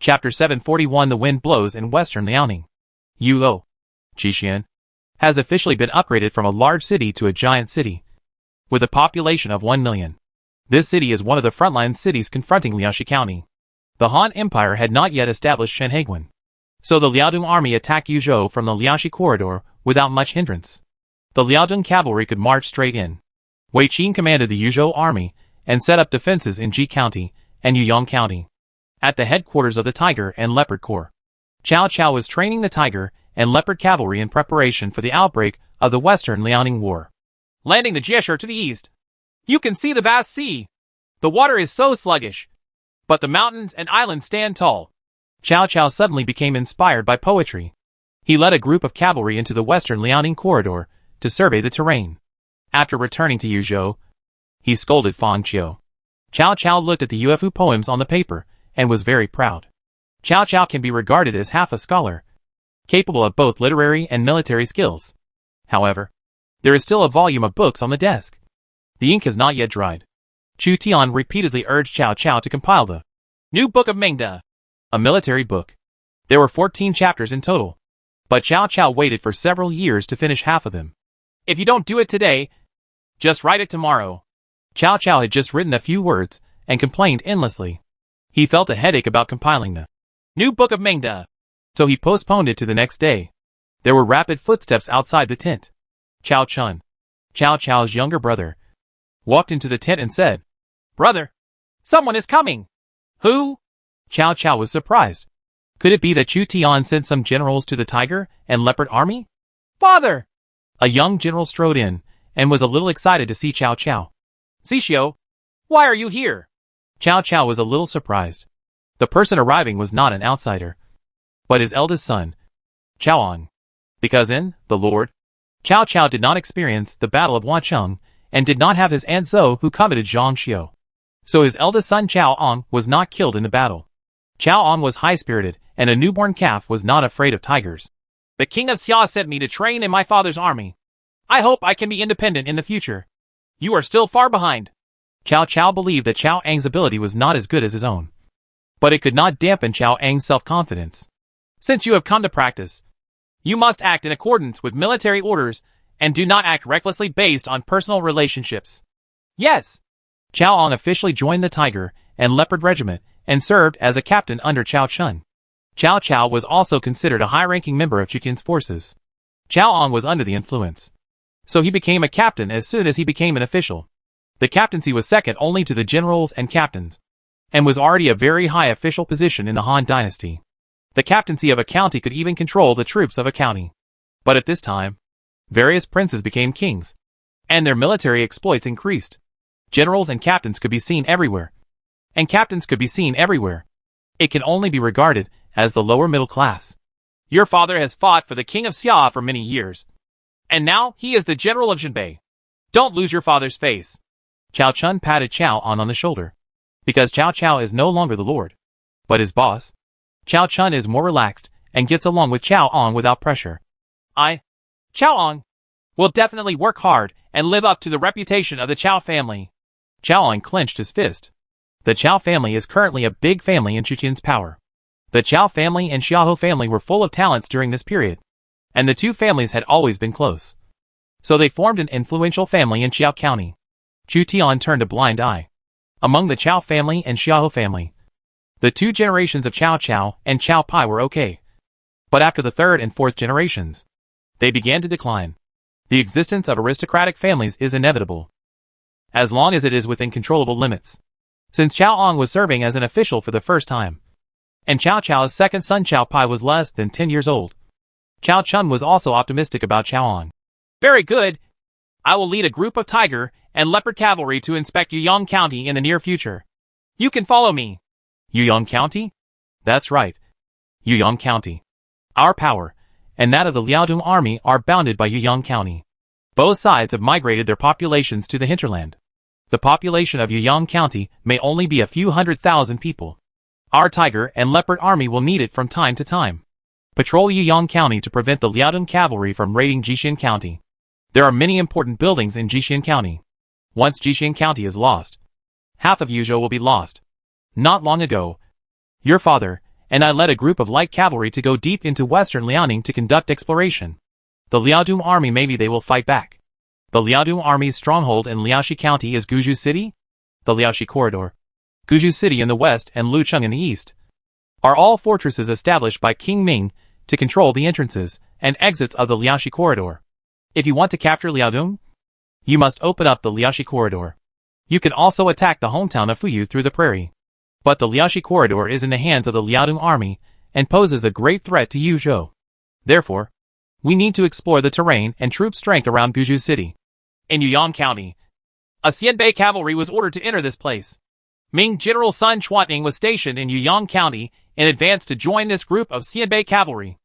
Chapter 741 The Wind Blows in Western Liaoning. Yulo, Jixian, has officially been upgraded from a large city to a giant city, with a population of 1 million. This city is one of the frontline cities confronting Liaoshi County. The Han Empire had not yet established Shenheguan, so the Liaodong army attacked Yuzhou from the Liaoshi corridor without much hindrance. The Liaodong cavalry could march straight in. Wei Qin commanded the Yuzhou army and set up defenses in Ji County and Yuyang County, at the headquarters of the Tiger and Leopard Corps. Cao Cao was training the Tiger and Leopard cavalry in preparation for the outbreak of the Western Liaoning War. Landing the Jiesher to the east, you can see the vast sea. The water is so sluggish, but the mountains and islands stand tall. Cao Cao suddenly became inspired by poetry. He led a group of cavalry into the Western Liaoning corridor to survey the terrain. After returning to Yuzhou, he scolded Fang Qiu. Cao Cao looked at the UFU poems on the paper and was very proud. Cao Cao can be regarded as half a scholar, capable of both literary and military skills. However, there is still a volume of books on the desk. The ink has not yet dried. Chu Tian repeatedly urged Cao Cao to compile the New Book of Mingda, a military book. There were 14 chapters in total, but Cao Cao waited for several years to finish half of them. If you don't do it today, just write it tomorrow. Cao Cao had just written a few words and complained endlessly. He felt a headache about compiling the New Book of Mingda, so he postponed it to the next day. There were rapid footsteps outside the tent. Cao Chun, Cao Cao's younger brother, walked into the tent and said, "Brother, someone is coming." "Who?" Cao Cao was surprised. Could it be that Chu Tian sent some generals to the Tiger and Leopard army? "Father!" A young general strode in and was a little excited to see Cao Cao. "Zixio, why are you here?" Cao Cao was a little surprised. The person arriving was not an outsider, but his eldest son, Chaoan. Because in The Lord, Cao Cao did not experience the Battle of Wancheng and did not have his aunt Zhou who coveted Zhang Xiu. So his eldest son Chaoan was not killed in the battle. Chaoan was high-spirited, and a newborn calf was not afraid of tigers. "The king of Xia sent me to train in my father's army. I hope I can be independent in the future. You are still far behind." Cao Cao believed that Cao Ang's ability was not as good as his own, but it could not dampen Cao Ang's self-confidence. "Since you have come to practice, you must act in accordance with military orders and do not act recklessly based on personal relationships." "Yes." Cao Ang officially joined the Tiger and Leopard Regiment and served as a captain under Cao Chun. Cao Cao was also considered a high-ranking member of Chuqin's forces. Cao Ang was under the influence, so he became a captain as soon as he became an official. The captaincy was second only to the generals and captains, and was already a very high official position in the Han dynasty. The captaincy of a county could even control the troops of a county. But at this time, various princes became kings, and their military exploits increased. Generals and captains could be seen everywhere, and captains could be seen everywhere. It can only be regarded as the lower middle class. "Your father has fought for the king of Xia for many years, and now he is the general of Zhenbei. Don't lose your father's face." Cao Chun patted Cao An on the shoulder. Because Cao Cao is no longer the lord, but his boss, Cao Chun is more relaxed and gets along with Cao An without pressure. Cao An, will definitely work hard and live up to the reputation of the Cao family." Cao An clenched his fist. The Cao family is currently a big family in Chuqin's power. The Cao family and Xiahou family were full of talents during this period, and the two families had always been close. So they formed an influential family in Xiao County. Chu Tian turned a blind eye. Among the Cao family and Xiahou family, the two generations of Cao Cao and Cao Pai were okay. But after the third and fourth generations, they began to decline. The existence of aristocratic families is inevitable, as long as it is within controllable limits. Since Cao Ang was serving as an official for the first time, and Cao Cao's second son Cao Pai was less than 10 years old, Cao Chun was also optimistic about Cao Ang. "Very good. I will lead a group of Tiger and Leopard cavalry to inspect Yuyang County in the near future. You can follow me." "Yuyang County?" "That's right. Yuyang County. Our power, and that of the Liaodong army are bounded by Yuyang County. Both sides have migrated their populations to the hinterland. The population of Yuyang County may only be a few 100,000 people. Our Tiger and Leopard army will need it from time to time. Patrol Yuyang County to prevent the Liaodong cavalry from raiding Jixian County. There are many important buildings in Jixian County. Once Jixian County is lost, half of Yuzhou will be lost. Not long ago, your father and I led a group of light cavalry to go deep into western Liaoning to conduct exploration. The Liaodong army, maybe they will fight back. The Liaodong army's stronghold in Liaoxi County is Guzhou City, the Liaoxi Corridor, Guzhou City in the west and Lucheng in the east, are all fortresses established by King Ming to control the entrances and exits of the Liaoxi Corridor. If you want to capture Liaodong, you must open up the Liaoxi Corridor. You can also attack the hometown of Fuyu through the prairie. But the Liaoxi Corridor is in the hands of the Liaodong army and poses a great threat to Yuzhou. Therefore, we need to explore the terrain and troop strength around Guzhou City. In Yuyang County, a Xianbei cavalry was ordered to enter this place. Ming General Sun Chuanting was stationed in Yuyang County in advance to join this group of Xianbei cavalry.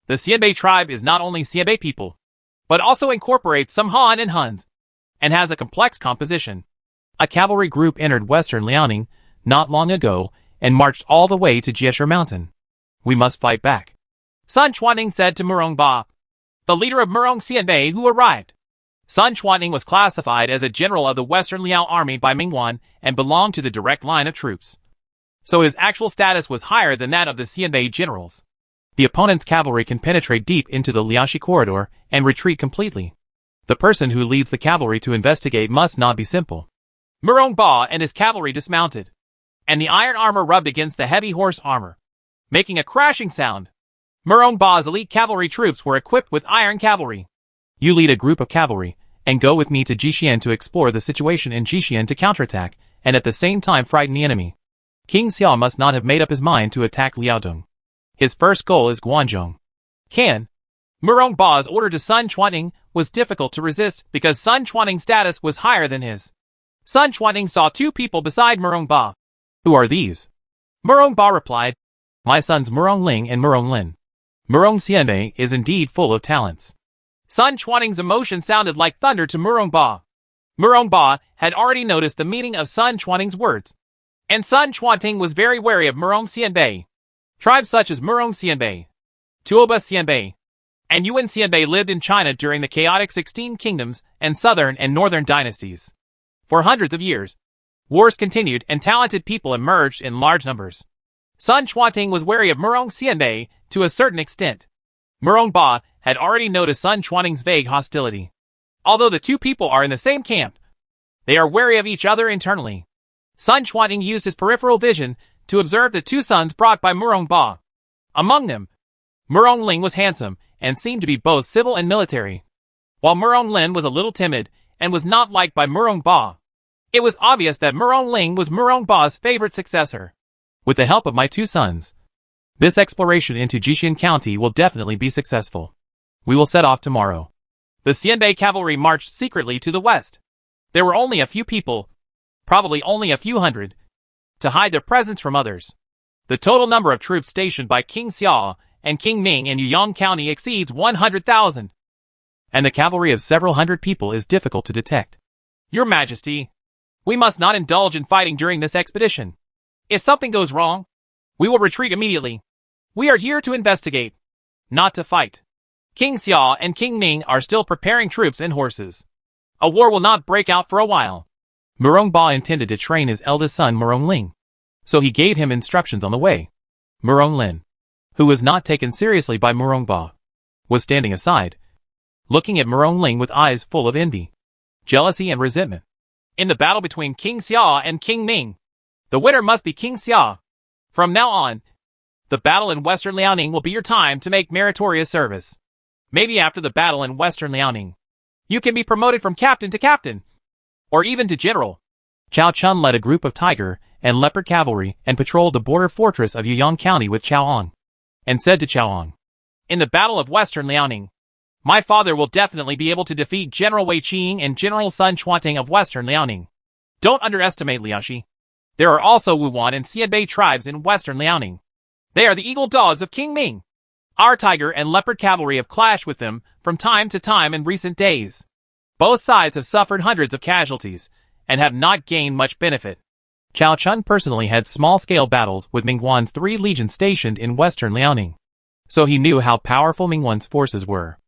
The Xianbei tribe is not only Xianbei people, but also incorporates some Han and Huns, and has a complex composition. A cavalry group entered western Liaoning not long ago and marched all the way to Jiesher Mountain. We must fight back, Sun Chuanting said to Murong Ba, the leader of Murong Xianbei, who arrived. Sun Chuanting was classified as a general of the Western Liao Army by Mingwan and belonged to the direct line of troops. So his actual status was higher than that of the Xianbei generals. The opponent's cavalry can penetrate deep into the Liaoxi corridor and retreat completely. The person who leads the cavalry to investigate must not be simple. Murong Ba and his cavalry dismounted, and the iron armor rubbed against the heavy horse armor, making a crashing sound. Murong Ba's elite cavalry troops were equipped with iron cavalry. You lead a group of cavalry, and go with me to Jixian to explore the situation in Jixian to counterattack, and at the same time frighten the enemy. King Xiao must not have made up his mind to attack Liaodong. His first goal is Guanzhong. Murong Ba's order to Sun Chuanting was difficult to resist because Sun Chuanting's status was higher than his. Sun Chuanting saw two people beside Murong Ba. Who are these? Murong Ba replied, my sons Murong Ling and Murong Lin. Murong Xianbei is indeed full of talents. Sun Chuanting's emotion sounded like thunder to Murong Ba. Murong Ba had already noticed the meaning of Sun Chuanting's words, and Sun Chuanting was very wary of Murong Xianbei. Tribes such as Murong Xianbei, Tuoba Xianbei, and Yuan Xianbei lived in China during the chaotic 16 kingdoms and southern and northern dynasties. For hundreds of years, wars continued and talented people emerged in large numbers. Sun Chuanting was wary of Murong Xianbei to a certain extent. Murong Ba had already noticed Sun Chuanting's vague hostility. Although the two people are in the same camp, they are wary of each other internally. Sun Chuanting used his peripheral vision to observe the two sons brought by Murong Ba. Among them, Murong Ling was handsome and seemed to be both civil and military, while Murong Lin was a little timid and was not liked by Murong Ba. It was obvious that Murong Ling was Murong Ba's favorite successor. With the help of my two sons, this exploration into Jixian County will definitely be successful. We will set off tomorrow. The Xianbei cavalry marched secretly to the west. There were only a few people, probably only a few hundred, to hide their presence from others. The total number of troops stationed by King Xiao and King Ming in Yuyang County exceeds 100,000. And the cavalry of several hundred people is difficult to detect. Your Majesty, we must not indulge in fighting during this expedition. If something goes wrong, we will retreat immediately. We are here to investigate, not to fight. King Xiao and King Ming are still preparing troops and horses. A war will not break out for a while. Murong Ba intended to train his eldest son Murong Ling, so he gave him instructions on the way. Murong Lin, who was not taken seriously by Murong Ba, was standing aside, looking at Murong Ling with eyes full of envy, jealousy and resentment. In the battle between King Xiao and King Ming, the winner must be King Xiao. From now on, the battle in Western Liaoning will be your time to make meritorious service. Maybe after the battle in Western Liaoning, you can be promoted from captain to captain, or even to general. Chao Chun led a group of tiger and leopard cavalry and patrolled the border fortress of Yuyang County with Chao Ong, and said to Chao Ong, in the battle of Western Liaoning, my father will definitely be able to defeat General Wei Qing and General Sun Chuanting of Western Liaoning. Don't underestimate Liaoxi. There are also Wuwan and Xianbei tribes in Western Liaoning. They are the eagle dogs of King Ming. Our tiger and leopard cavalry have clashed with them from time to time in recent days. Both sides have suffered hundreds of casualties and have not gained much benefit. Chao Chun personally had small-scale battles with Mingwan's 3 legions stationed in Western Liaoning, so he knew how powerful Mingwan's forces were.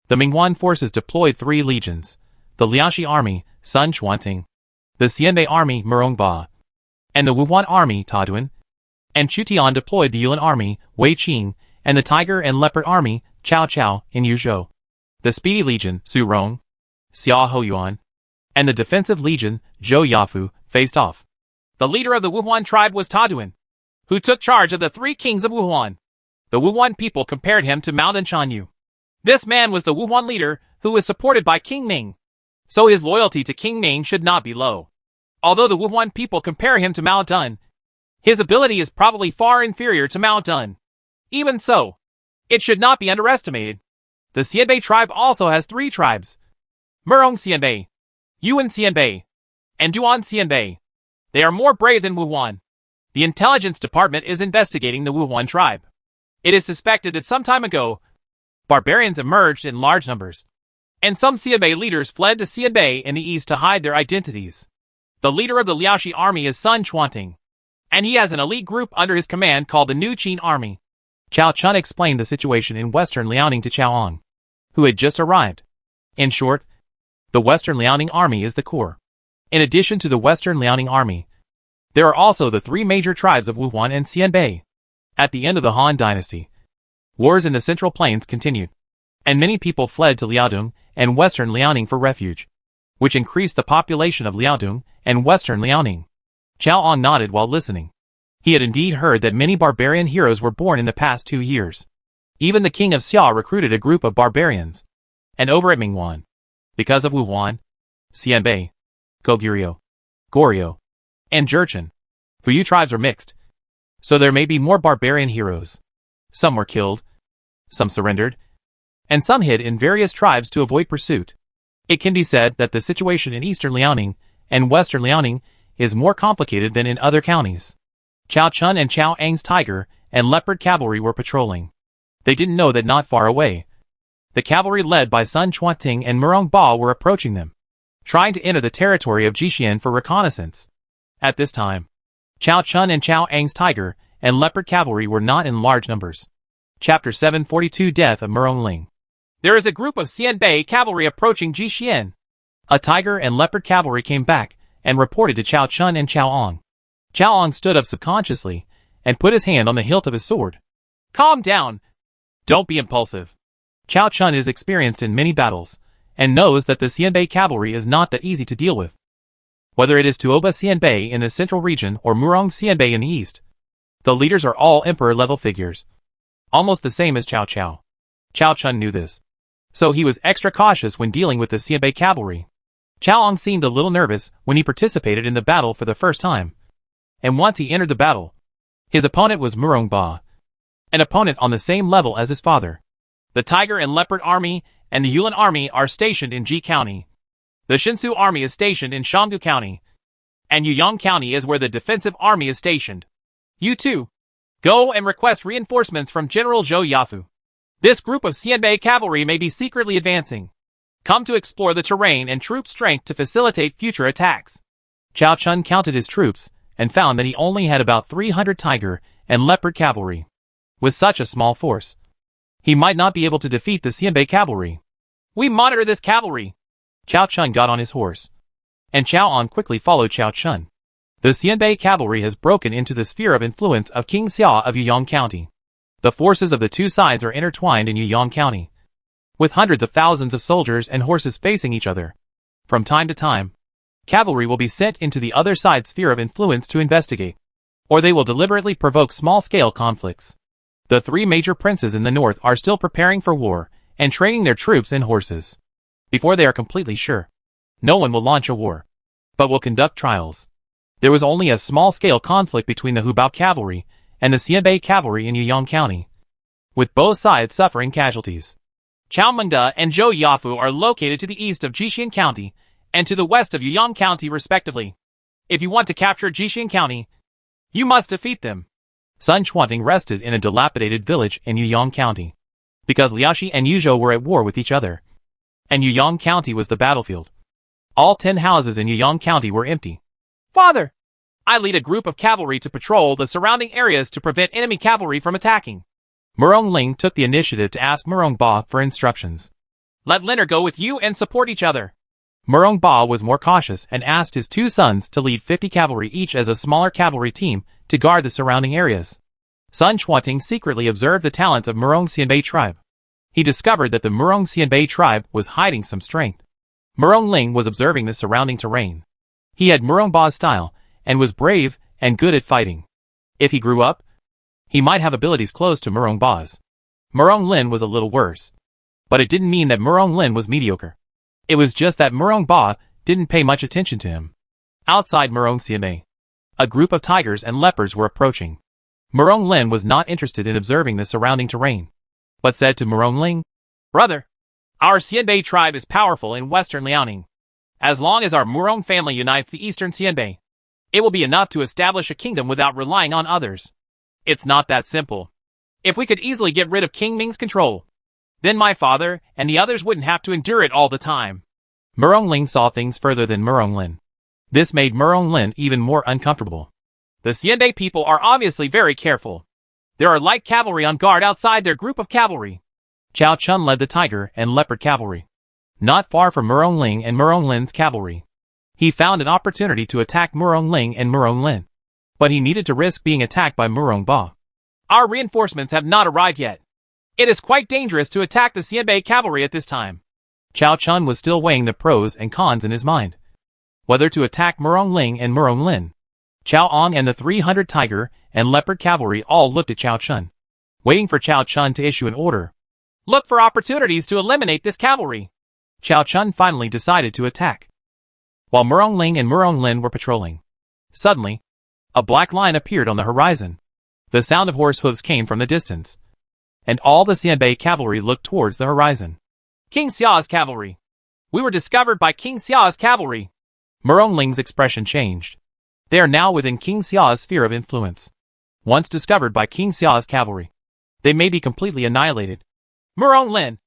The Mingwan forces deployed 3 legions, the Liaoxi army, Sun Chuanting, the Xianbei army, Murong Ba, and the Wuhuan army, Taduan, and Chutian deployed the Yuan army, Wei Qing, and the Tiger and Leopard army, Cao Cao, in Yuzhou. The Speedy Legion, Su Rong, Xia Hoyuan, and the Defensive Legion, Zhou Yafu, faced off. The leader of the Wuhuan tribe was Ta Duan, who took charge of the three kings of Wuhuan. The Wuhuan people compared him to Mao Shanyu. This man was the Wuhuan leader who was supported by King Ming, so his loyalty to King Ming should not be low. Although the Wuhuan people compare him to Mao Dun, his ability is probably far inferior to Mao Dun. Even so, it should not be underestimated. The Xianbei tribe also has three tribes: Murong Xianbei, Yuan Xianbei, and Duan Xianbei. They are more brave than Wuhuan. The intelligence department is investigating the Wuhuan tribe. It is suspected that some time ago, barbarians emerged in large numbers, and some Xianbei leaders fled to Xianbei in the east to hide their identities. The leader of the Liaoxi army is Sun Chuanting, and he has an elite group under his command called the New Qin Army. Cao Chun explained the situation in western Liaoning to Cao Ong, who had just arrived. In short, the western Liaoning army is the core. In addition to the western Liaoning army, there are also the three major tribes of Wuhuan and Xianbei. At the end of the Han dynasty, wars in the Central Plains continued, and many people fled to Liaodong and western Liaoning for refuge, which increased the population of Liaodong and western Liaoning. Cao Ong nodded while listening. He had indeed heard that many barbarian heroes were born in the past 2 years. Even the king of Xia recruited a group of barbarians. And over at Mingwan, because of Wuhuan, Xianbei, Goguryeo, Goryeo, and Jurchen, Fuyu tribes are mixed, so there may be more barbarian heroes. Some were killed, some surrendered, and some hid in various tribes to avoid pursuit. It can be said that the situation in eastern Liaoning and western Liaoning is more complicated than in other counties. Cao Chun and Cao Ang's Tiger and Leopard cavalry were patrolling. They didn't know that not far away, the cavalry led by Sun Chuanting and Murong Ba were approaching them, trying to enter the territory of Jixian for reconnaissance. At this time, Cao Chun and Cao Ang's Tiger and Leopard cavalry were not in large numbers. Chapter 742 Death of Murong Ling. There is a group of Xianbei cavalry approaching Jixian. A Tiger and Leopard cavalry came back and reported to Cao Chun and Cao Ong. Cao Ong stood up subconsciously and put his hand on the hilt of his sword. Calm down. Don't be impulsive. Cao Chun is experienced in many battles and knows that the Xianbei cavalry is not that easy to deal with. Whether it is Tuoba Xianbei in the central region or Murong Xianbei in the east, the leaders are all emperor-level figures, almost the same as Cao Cao. Cao Chun knew this, so he was extra cautious when dealing with the Xianbei cavalry. Cao Ong seemed a little nervous when he participated in the battle for the first time, and once he entered the battle, his opponent was Murong Ba, an opponent on the same level as his father. The Tiger and Leopard army and the Yulin army are stationed in Ji County. The Shinsu army is stationed in Shanggu County, and Yuyang County is where the defensive army is stationed. You too, go and request reinforcements from General Zhou Yafu. This group of Xianbei cavalry may be secretly advancing. Come to explore the terrain and troop strength to facilitate future attacks. Cao Chun counted his troops and found that he only had about 300 Tiger and Leopard cavalry. With such a small force, he might not be able to defeat the Xianbei cavalry. We monitor this cavalry. Cao Chun got on his horse, and Cao Ong quickly followed Cao Chun. The Xianbei cavalry has broken into the sphere of influence of King Xia of Yuyang County. The forces of the two sides are intertwined in Yuyang County, with hundreds of thousands of soldiers and horses facing each other. From time to time, cavalry will be sent into the other side's sphere of influence to investigate, or they will deliberately provoke small-scale conflicts. The three major princes in the north are still preparing for war and training their troops and horses. Before they are completely sure, no one will launch a war, but will conduct trials. There was only a small-scale conflict between the Hubao cavalry and the Xianbei cavalry in Yuyang County, with both sides suffering casualties. Chaomengde and Zhou Yafu are located to the east of Jixian County and to the west of Yuyang County respectively. If you want to capture Jixian County, you must defeat them. Sun Chuanting rested in a dilapidated village in Yuyang County, because Liaoxi and Yuzhou were at war with each other, and Yuyang County was the battlefield. All 10 houses in Yuyang County were empty. Father, I lead a group of cavalry to patrol the surrounding areas to prevent enemy cavalry from attacking. Murong Ling took the initiative to ask Murong Ba for instructions. Let Liner go with you and support each other. Murong Ba was more cautious and asked his two sons to lead 50 cavalry each as a smaller cavalry team to guard the surrounding areas. Sun Chuanting secretly observed the talents of Murong Xianbei tribe. He discovered that the Murong Xianbei tribe was hiding some strength. Murong Ling was observing the surrounding terrain. He had Murong Ba's style, and was brave and good at fighting. If he grew up, he might have abilities close to Murong Ba's. Murong Lin was a little worse. But it didn't mean that Murong Lin was mediocre. It was just that Murong Ba didn't pay much attention to him. Outside Murong Xianbei, a group of tigers and leopards were approaching. Murong Lin was not interested in observing the surrounding terrain, but said to Murong Ling, "Brother, our Xianbei tribe is powerful in western Liaoning. As long as our Murong family unites the eastern Xianbei, it will be enough to establish a kingdom without relying on others. It's not that simple. If we could easily get rid of King Ming's control, then my father and the others wouldn't have to endure it all the time." Murong Ling saw things further than Murong Lin. This made Murong Lin even more uncomfortable. The Xianbei people are obviously very careful. There are light cavalry on guard outside their group of cavalry. Chao Chun led the tiger and leopard cavalry, not far from Murong Ling and Murong Lin's cavalry. He found an opportunity to attack Murong Ling and Murong Lin, but he needed to risk being attacked by Murong Ba. "Our reinforcements have not arrived yet. It is quite dangerous to attack the Xianbei cavalry at this time." Chao Chun was still weighing the pros and cons in his mind. Whether to attack Murong Ling and Murong Lin. Chao Ong and the 300 tiger and leopard cavalry all looked at Chao Chun, waiting for Chao Chun to issue an order. "Look for opportunities to eliminate this cavalry." Chao Chun finally decided to attack. While Murong Ling and Murong Lin were patrolling, suddenly, a black line appeared on the horizon. The sound of horse hooves came from the distance, and all the Xianbei cavalry looked towards the horizon. "King Xia's cavalry. We were discovered by King Xia's cavalry." Murong Ling's expression changed. They are now within King Xia's sphere of influence. Once discovered by King Xia's cavalry, they may be completely annihilated. "Murong Lin,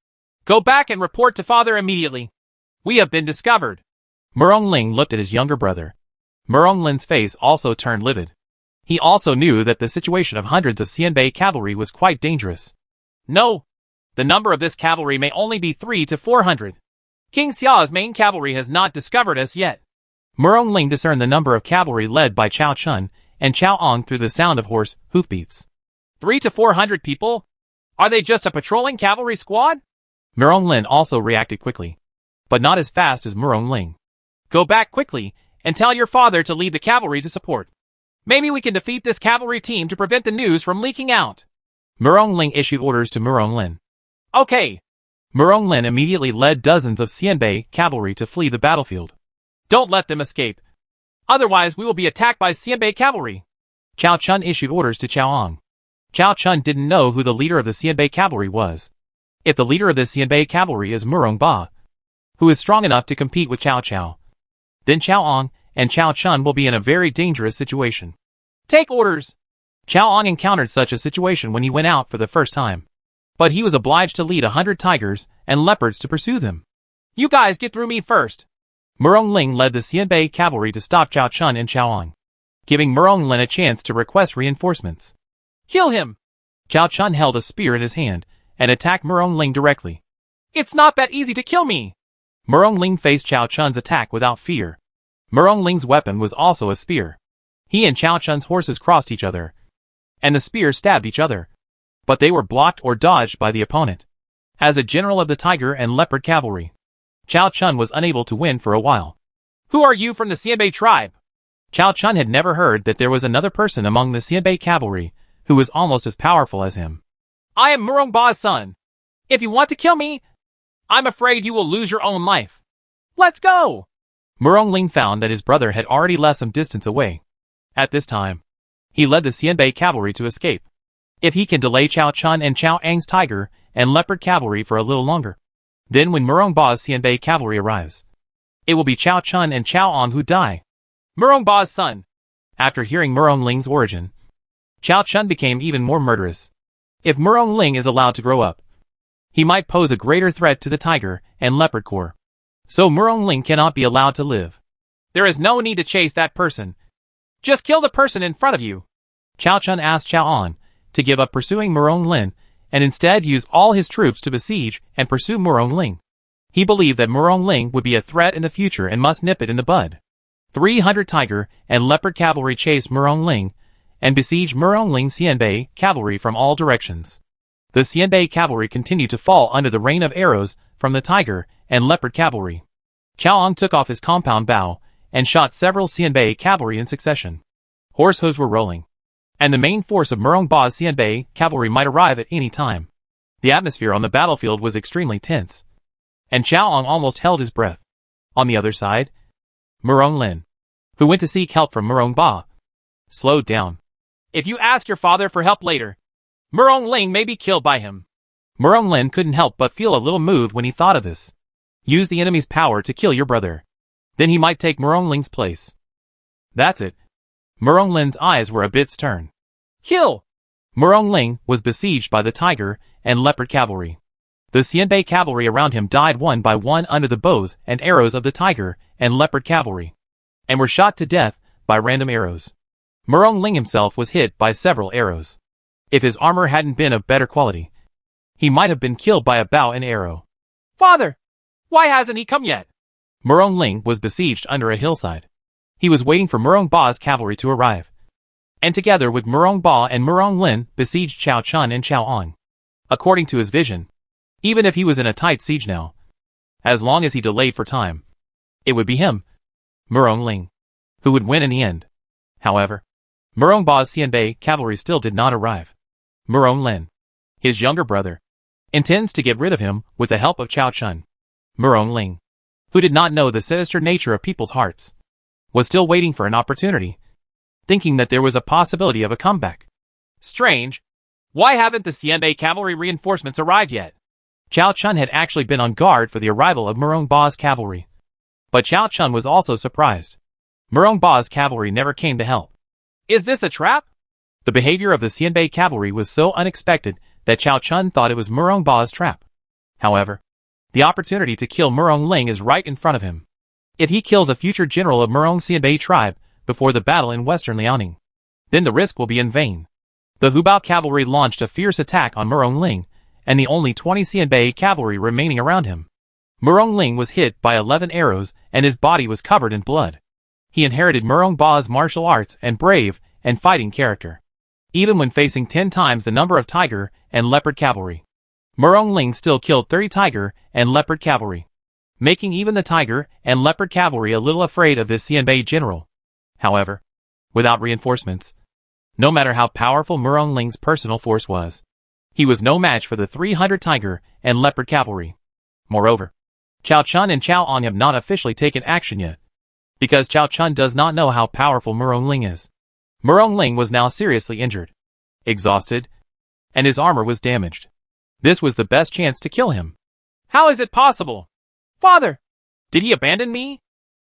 go back and report to father immediately. We have been discovered." Murong Ling looked at his younger brother. Murong Lin's face also turned livid. He also knew that the situation of hundreds of Xianbei cavalry was quite dangerous. "No, the number of this cavalry may only be 300 to 400. King Xia's main cavalry has not discovered us yet." Murong Ling discerned the number of cavalry led by Chao Chun and Chao Ong through the sound of horse hoofbeats. 300 to 400 people? Are they just a patrolling cavalry squad? Murong Lin also reacted quickly, but not as fast as Murong Ling. "Go back quickly and tell your father to lead the cavalry to support. Maybe we can defeat this cavalry team to prevent the news from leaking out." Murong Ling issued orders to Murong Lin. "Okay." Murong Lin immediately led dozens of Xianbei cavalry to flee the battlefield. "Don't let them escape. Otherwise we will be attacked by Xianbei cavalry." Chao Chun issued orders to Chao Ong. Chao Chun didn't know who the leader of the Xianbei cavalry was. If the leader of the Xianbei cavalry is Murong Ba, who is strong enough to compete with Chao Chao, then Chao Ong and Chao Chun will be in a very dangerous situation. "Take orders." Chao Ong encountered such a situation when he went out for the first time, but he was obliged to lead 100 tigers and leopards to pursue them. "You guys get through me first." Murong Ling led the Xianbei cavalry to stop Chao Chun and Chao Ong, giving Murong Lin a chance to request reinforcements. "Kill him!" Chao Chun held a spear in his hand and attacked Murong Ling directly. "It's not that easy to kill me." Murong Ling faced Chao Chun's attack without fear. Murong Ling's weapon was also a spear. He and Chao Chun's horses crossed each other, and the spears stabbed each other, but they were blocked or dodged by the opponent. As a general of the tiger and leopard cavalry, Chao Chun was unable to win for a while. "Who are you from the Xianbei tribe?" Chao Chun had never heard that there was another person among the Xianbei cavalry who was almost as powerful as him. "I am Murong Ba's son. If you want to kill me, I'm afraid you will lose your own life. Let's go!" Murong Ling found that his brother had already left some distance away. At this time, he led the Xianbei cavalry to escape. If he can delay Chao Chun and Chao Ang's tiger and leopard cavalry for a little longer, then when Murong Ba's Xianbei cavalry arrives, it will be Chao Chun and Chao Ong who die. Murong Ba's son. After hearing Murong Ling's origin, Chao Chun became even more murderous. If Murong Ling is allowed to grow up, he might pose a greater threat to the tiger and leopard corps. So Murong Ling cannot be allowed to live. There is no need to chase that person. Just kill the person in front of you. Chao Chun asked Chao Ong to give up pursuing Murong Lin and instead use all his troops to besiege and pursue Murong Ling. He believed that Murong Ling would be a threat in the future and must nip it in the bud. 300 tiger and leopard cavalry chased Murong Ling and besieged Murong Ling's Xianbei cavalry from all directions. The Xianbei cavalry continued to fall under the rain of arrows from the tiger and leopard cavalry. Chao Ang took off his compound bow and shot several Xianbei cavalry in succession. Horse hooves were rolling, and the main force of Murong Ba's Xianbei cavalry might arrive at any time. The atmosphere on the battlefield was extremely tense, and Chao Ang almost held his breath. On the other side, Murong Lin, who went to seek help from Murong Ba, slowed down. If you ask your father for help later, Murong Ling may be killed by him. Murong Lin couldn't help but feel a little moved when he thought of this. Use the enemy's power to kill your brother. Then he might take Murong Ling's place. That's it. Murong Lin's eyes were a bit stern. Kill! Murong Ling was besieged by the tiger and leopard cavalry. The Xianbei cavalry around him died one by one under the bows and arrows of the tiger and leopard cavalry, and were shot to death by random arrows. Murong Ling himself was hit by several arrows. If his armor hadn't been of better quality, he might have been killed by a bow and arrow. Father! Why hasn't he come yet? Murong Ling was besieged under a hillside. He was waiting for Murong Ba's cavalry to arrive, and together with Murong Ba and Murong Lin besieged Chao Chun and Chao Ang. According to his vision, even if he was in a tight siege now, as long as he delayed for time, it would be him, Murong Ling, who would win in the end. However, Murong Ba's Xianbei cavalry still did not arrive. Murong Lin, his younger brother, intends to get rid of him with the help of Chao Chun. Murong Ling, who did not know the sinister nature of people's hearts, was still waiting for an opportunity, thinking that there was a possibility of a comeback. Strange. Why haven't the Xianbei cavalry reinforcements arrived yet? Chao Chun had actually been on guard for the arrival of Murong Ba's cavalry. But Chao Chun was also surprised. Murong Ba's cavalry never came to help. Is this a trap? The behavior of the Xianbei cavalry was so unexpected that Chao Chun thought it was Murong Ba's trap. However, the opportunity to kill Murong Ling is right in front of him. If he kills a future general of Murong Xianbei tribe before the battle in western Liaoning, then the risk will be in vain. The Hubao cavalry launched a fierce attack on Murong Ling, and the only 20 Xianbei cavalry remaining around him. Murong Ling was hit by 11 arrows and his body was covered in blood. He inherited Murong Ba's martial arts and brave and fighting character, even when facing 10 times the number of tiger and leopard cavalry. Murong Ling still killed 30 tiger and leopard cavalry, making even the tiger and leopard cavalry a little afraid of this Xianbei general. However, without reinforcements, no matter how powerful Murong Ling's personal force was, he was no match for the 300 tiger and leopard cavalry. Moreover, Chao Chun and Chao Ang have not officially taken action yet, because Chao Chun does not know how powerful Murong Ling is. Murong Ling was now seriously injured, exhausted, and his armor was damaged. This was the best chance to kill him. How is it possible? Father! Did he abandon me?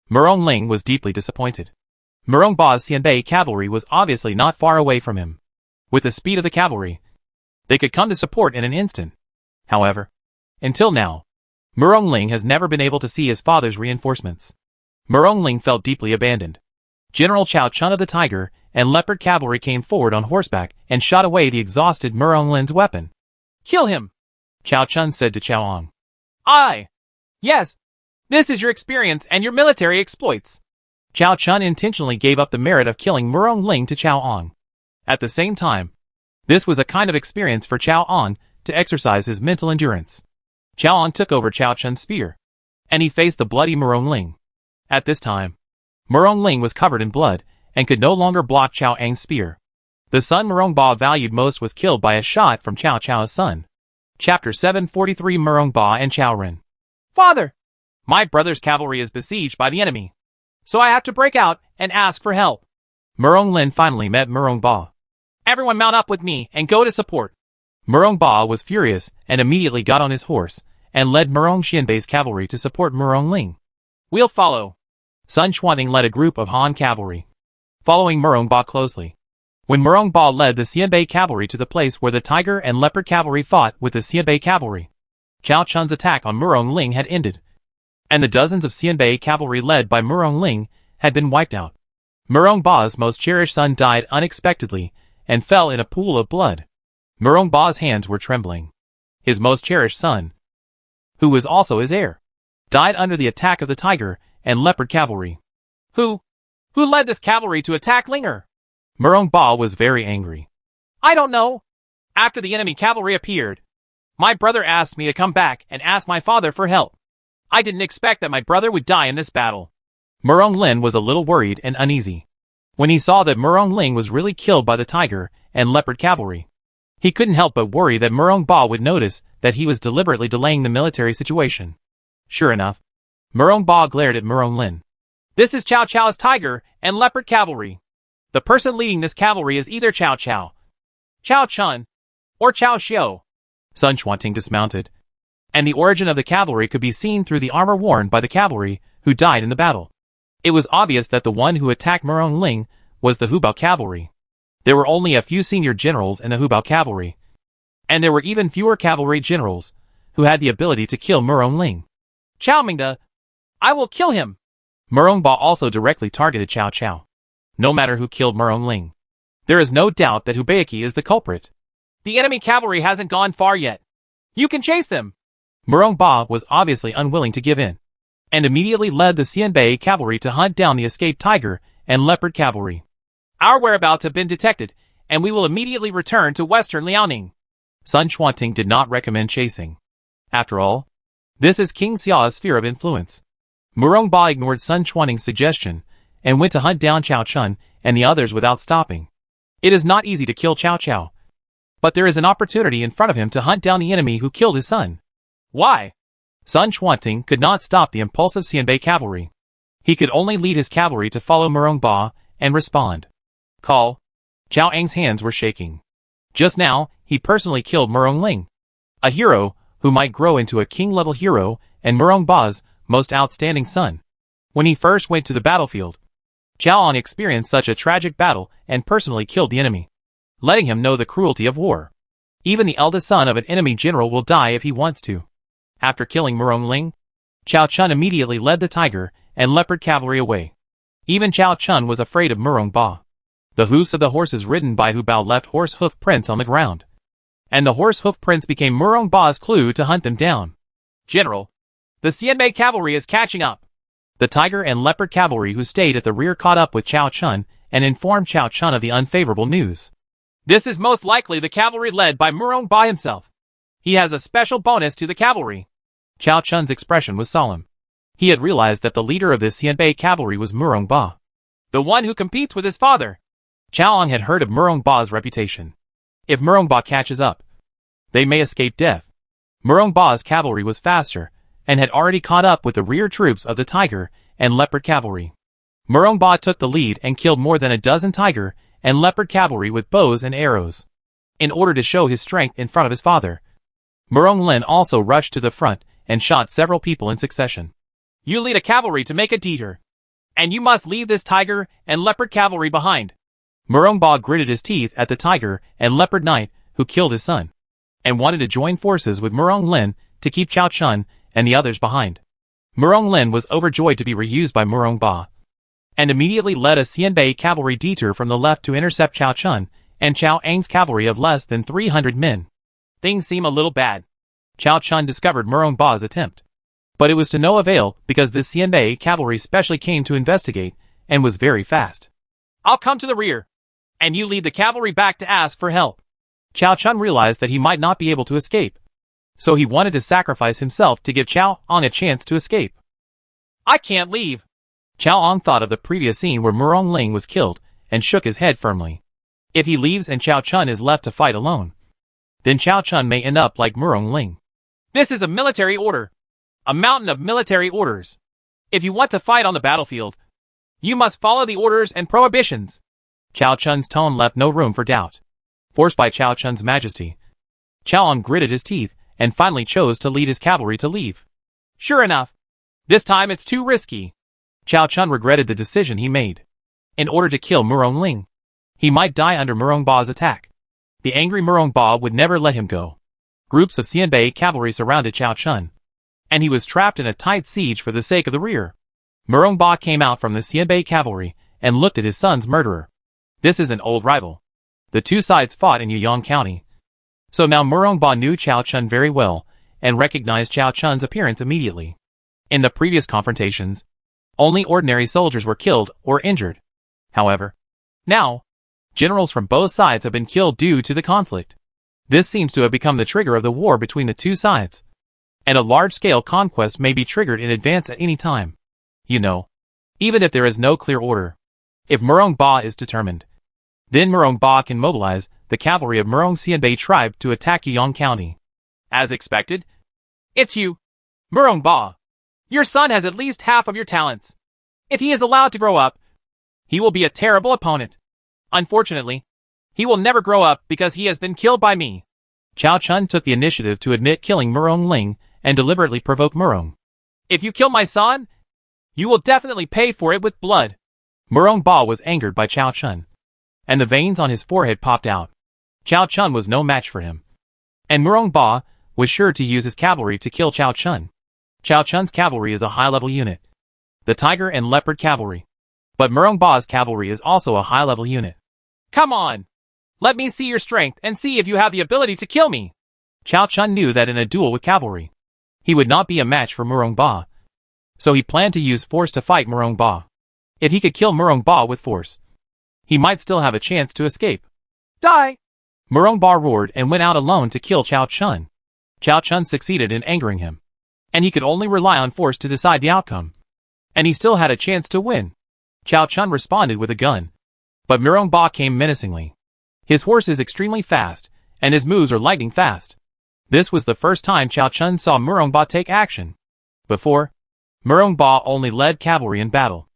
Murong Ling was deeply disappointed. Murong Ba's Xianbei cavalry was obviously not far away from him. With the speed of the cavalry, they could come to support in an instant. However, until now, Murong Ling has never been able to see his father's reinforcements. Murong Ling felt deeply abandoned. General Chao Chun of the tiger and leopard cavalry came forward on horseback and shot away the exhausted Murong Lin's weapon. Kill him! Chao Chun said to Chao Ang. Aye! Yes! This is your experience and your military exploits. Chao Chun intentionally gave up the merit of killing Murong Ling to Chao Ang. At the same time, this was a kind of experience for Chao Ang to exercise his mental endurance. Chao Ang took over Chao Chun's spear, and he faced the bloody Murong Ling. At this time, Murong Ling was covered in blood and could no longer block Chao Ang's spear. The son Murong Ba valued most was killed by a shot from Chao Chao's son. Chapter 743 Murong Ba and Chao Ren. Father! My brother's cavalry is besieged by the enemy, so I have to break out and ask for help. Murong Lin finally met Murong Ba. Everyone mount up with me and go to support. Murong Ba was furious and immediately got on his horse and led Murong Xianbei's cavalry to support Murong Ling. We'll follow. Sun Xuanting led a group of Han cavalry, following Murong Ba closely. When Murong Ba led the Xianbei cavalry to the place where the tiger and leopard cavalry fought with the Xianbei cavalry, Chao Chun's attack on Murong Ling had ended, and the dozens of Xianbei cavalry led by Murong Ling had been wiped out. Murong Ba's most cherished son died unexpectedly and fell in a pool of blood. Murong Ba's hands were trembling. His most cherished son, who was also his heir, died under the attack of the tiger and leopard cavalry. Who led this cavalry to attack Linger? Murong Ba was very angry. I don't know. After the enemy cavalry appeared, my brother asked me to come back and ask my father for help. I didn't expect that my brother would die in this battle. Murong Lin was a little worried and uneasy when he saw that Murong Ling was really killed by the tiger and leopard cavalry. He couldn't help but worry that Murong Ba would notice that he was deliberately delaying the military situation. Sure enough, Murong Ba glared at Murong Lin. This is Cao Cao's tiger and leopard cavalry. The person leading this cavalry is either Cao Cao, Cao Chun, or Cao Xiu. Sun Chuanting dismounted, and the origin of the cavalry could be seen through the armor worn by the cavalry who died in the battle. It was obvious that the one who attacked Murong Ling was the Hubao cavalry. There were only a few senior generals in the Hubao cavalry, and there were even fewer cavalry generals who had the ability to kill Murong Ling. Cao Mingde, I will kill him! Murong Ba also directly targeted Cao Cao. No matter who killed Murong Ling, there is no doubt that Hubaeki is the culprit. The enemy cavalry hasn't gone far yet. You can chase them! Murong Ba was obviously unwilling to give in, and immediately led the Xianbei cavalry to hunt down the escaped tiger and leopard cavalry. Our whereabouts have been detected, and we will immediately return to western Liaoning. Sun Chuanting did not recommend chasing. After all, this is King Xiao's sphere of influence. Murong Ba ignored Sun Chuanting's suggestion and went to hunt down Cao Chun and the others without stopping. It is not easy to kill Cao Cao, but there is an opportunity in front of him to hunt down the enemy who killed his son. Why? Sun Chuanting could not stop the impulsive Xianbei cavalry. He could only lead his cavalry to follow Murong Ba and respond. Call. Zhao Ang's hands were shaking. Just now, he personally killed Murong Ling, a hero who might grow into a king-level hero and Murong Ba's most outstanding son. When he first went to the battlefield, Zhao Ang experienced such a tragic battle and personally killed the enemy, letting him know the cruelty of war. Even the eldest son of an enemy general will die if he wants to. After killing Murong Ling, Cao Chun immediately led the tiger and leopard cavalry away. Even Cao Chun was afraid of Murong Ba. The hoofs of the horses ridden by Hubao left horse hoof prints on the ground, and the horse hoof prints became Murong Ba's clue to hunt them down. General, the Xianbei cavalry is catching up. The tiger and leopard cavalry who stayed at the rear caught up with Cao Chun and informed Cao Chun of the unfavorable news. This is most likely the cavalry led by Murong Ba himself. He has a special bonus to the cavalry. Cao Chun's expression was solemn. He had realized that the leader of this Xianbei cavalry was Murong Ba, the one who competes with his father. Cao Ang had heard of Murong Ba's reputation. If Murong Ba catches up, they may escape death. Murong Ba's cavalry was faster and had already caught up with the rear troops of the tiger and leopard cavalry. Murong Ba took the lead and killed more than a dozen tiger and leopard cavalry with bows and arrows. In order to show his strength in front of his father, Murong Lin also rushed to the front and shot several people in succession. You lead a cavalry to make a detour, and you must leave this tiger and leopard cavalry behind. Murong Ba gritted his teeth at the tiger and leopard knight who killed his son, and wanted to join forces with Murong Lin to keep Cao Chun and the others behind. Murong Lin was overjoyed to be reused by Murong Ba, and immediately led a Xianbei cavalry detour from the left to intercept Cao Chun and Cao Ang's cavalry of less than 300 men. Things seem a little bad. Cao Chun discovered Murong Ba's attempt, but it was to no avail because the Xianbei cavalry specially came to investigate and was very fast. I'll come to the rear, and you lead the cavalry back to ask for help. Cao Chun realized that he might not be able to escape, so he wanted to sacrifice himself to give Cao Ang a chance to escape. I can't leave. Cao Ang thought of the previous scene where Murong Ling was killed and shook his head firmly. If he leaves and Cao Chun is left to fight alone, then Cao Chun may end up like Murong Ling. This is a military order, a mountain of military orders. If you want to fight on the battlefield, you must follow the orders and prohibitions. Cao Chun's tone left no room for doubt. Forced by Cao Chun's majesty, Cao Ang gritted his teeth and finally chose to lead his cavalry to leave. Sure enough, this time it's too risky. Cao Chun regretted the decision he made. In order to kill Murong Ling, he might die under Murong Ba's attack. The angry Murong Ba would never let him go. Groups of Xianbei cavalry surrounded Cao Chun, and he was trapped in a tight siege for the sake of the rear. Murong Ba came out from the Xianbei cavalry and looked at his son's murderer. This is an old rival. The two sides fought in Yuyang County. So now Murong Ba knew Cao Chun very well and recognized Cao Chun's appearance immediately. In the previous confrontations, only ordinary soldiers were killed or injured. However, now, Generals from both sides have been killed due to the conflict. This seems to have become the trigger of the war between the two sides. And a large-scale conquest may be triggered in advance at any time. You know, even if there is no clear order. If Murong Ba is determined, then Murong Ba can mobilize the cavalry of Murong Xianbei tribe to attack Yuyang County. As expected, it's you, Murong Ba. Your son has at least half of your talents. If he is allowed to grow up, he will be a terrible opponent. Unfortunately, he will never grow up because he has been killed by me. Chao Chun took the initiative to admit killing Murong Ling and deliberately provoke Murong. If you kill my son, you will definitely pay for it with blood. Murong Ba was angered by Chao Chun, and the veins on his forehead popped out. Chao Chun was no match for him, and Murong Ba was sure to use his cavalry to kill Chao Chun. Chao Chun's cavalry is a high-level unit, the Tiger and Leopard cavalry. But Murong Ba's cavalry is also a high-level unit. Come on! Let me see your strength and see if you have the ability to kill me! Chao Chun knew that in a duel with cavalry, he would not be a match for Murong Ba. So he planned to use force to fight Murong Ba. If he could kill Murong Ba with force, he might still have a chance to escape. Die! Murong Ba roared and went out alone to kill Chao Chun. Chao Chun succeeded in angering him, and he could only rely on force to decide the outcome. And he still had a chance to win. Chao Chun responded with a gun, but Murong Ba came menacingly. His horse is extremely fast, and his moves are lightning fast. This was the first time Chao Chun saw Murong Ba take action. Before, Murong Ba only led cavalry in battle.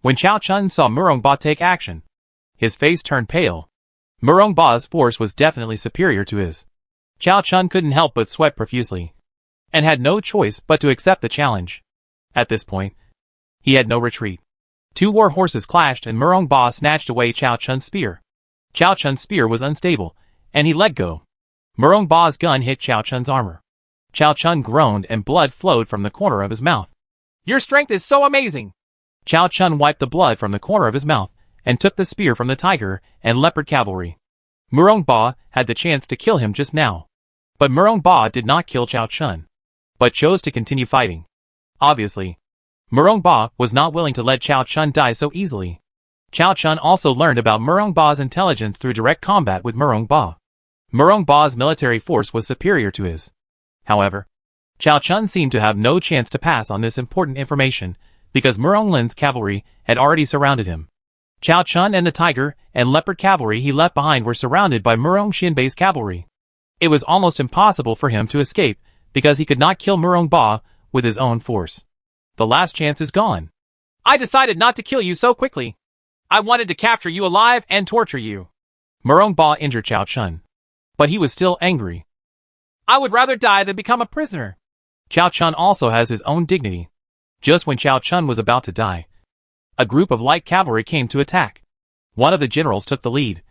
When Chao Chun saw Murong Ba take action, his face turned pale. Murong Ba's force was definitely superior to his. Chao Chun couldn't help but sweat profusely, and had no choice but to accept the challenge. At this point, he had no retreat. Two war horses clashed and Murong Ba snatched away Chao Chun's spear. Chao Chun's spear was unstable, and he let go. Murong Ba's gun hit Chao Chun's armor. Chao Chun groaned and blood flowed from the corner of his mouth. Your strength is so amazing! Chao Chun wiped the blood from the corner of his mouth and took the spear from the Tiger and Leopard cavalry. Murong Ba had the chance to kill him just now. But Murong Ba did not kill Chao Chun, but chose to continue fighting. Obviously, Murong Ba was not willing to let Chao Chun die so easily. Chao Chun also learned about Murong Ba's intelligence through direct combat with Murong Ba. Murong Ba's military force was superior to his. However, Chao Chun seemed to have no chance to pass on this important information because Murong Lin's cavalry had already surrounded him. Chao Chun and the Tiger and Leopard cavalry he left behind were surrounded by Murong Xianbei's cavalry. It was almost impossible for him to escape because he could not kill Murong Ba with his own force. The last chance is gone. I decided not to kill you so quickly. I wanted to capture you alive and torture you. Murong Ba injured Chao Chun, but he was still angry. I would rather die than become a prisoner. Chao Chun also has his own dignity. Just when Chao Chun was about to die, a group of light cavalry came to attack. One of the generals took the lead,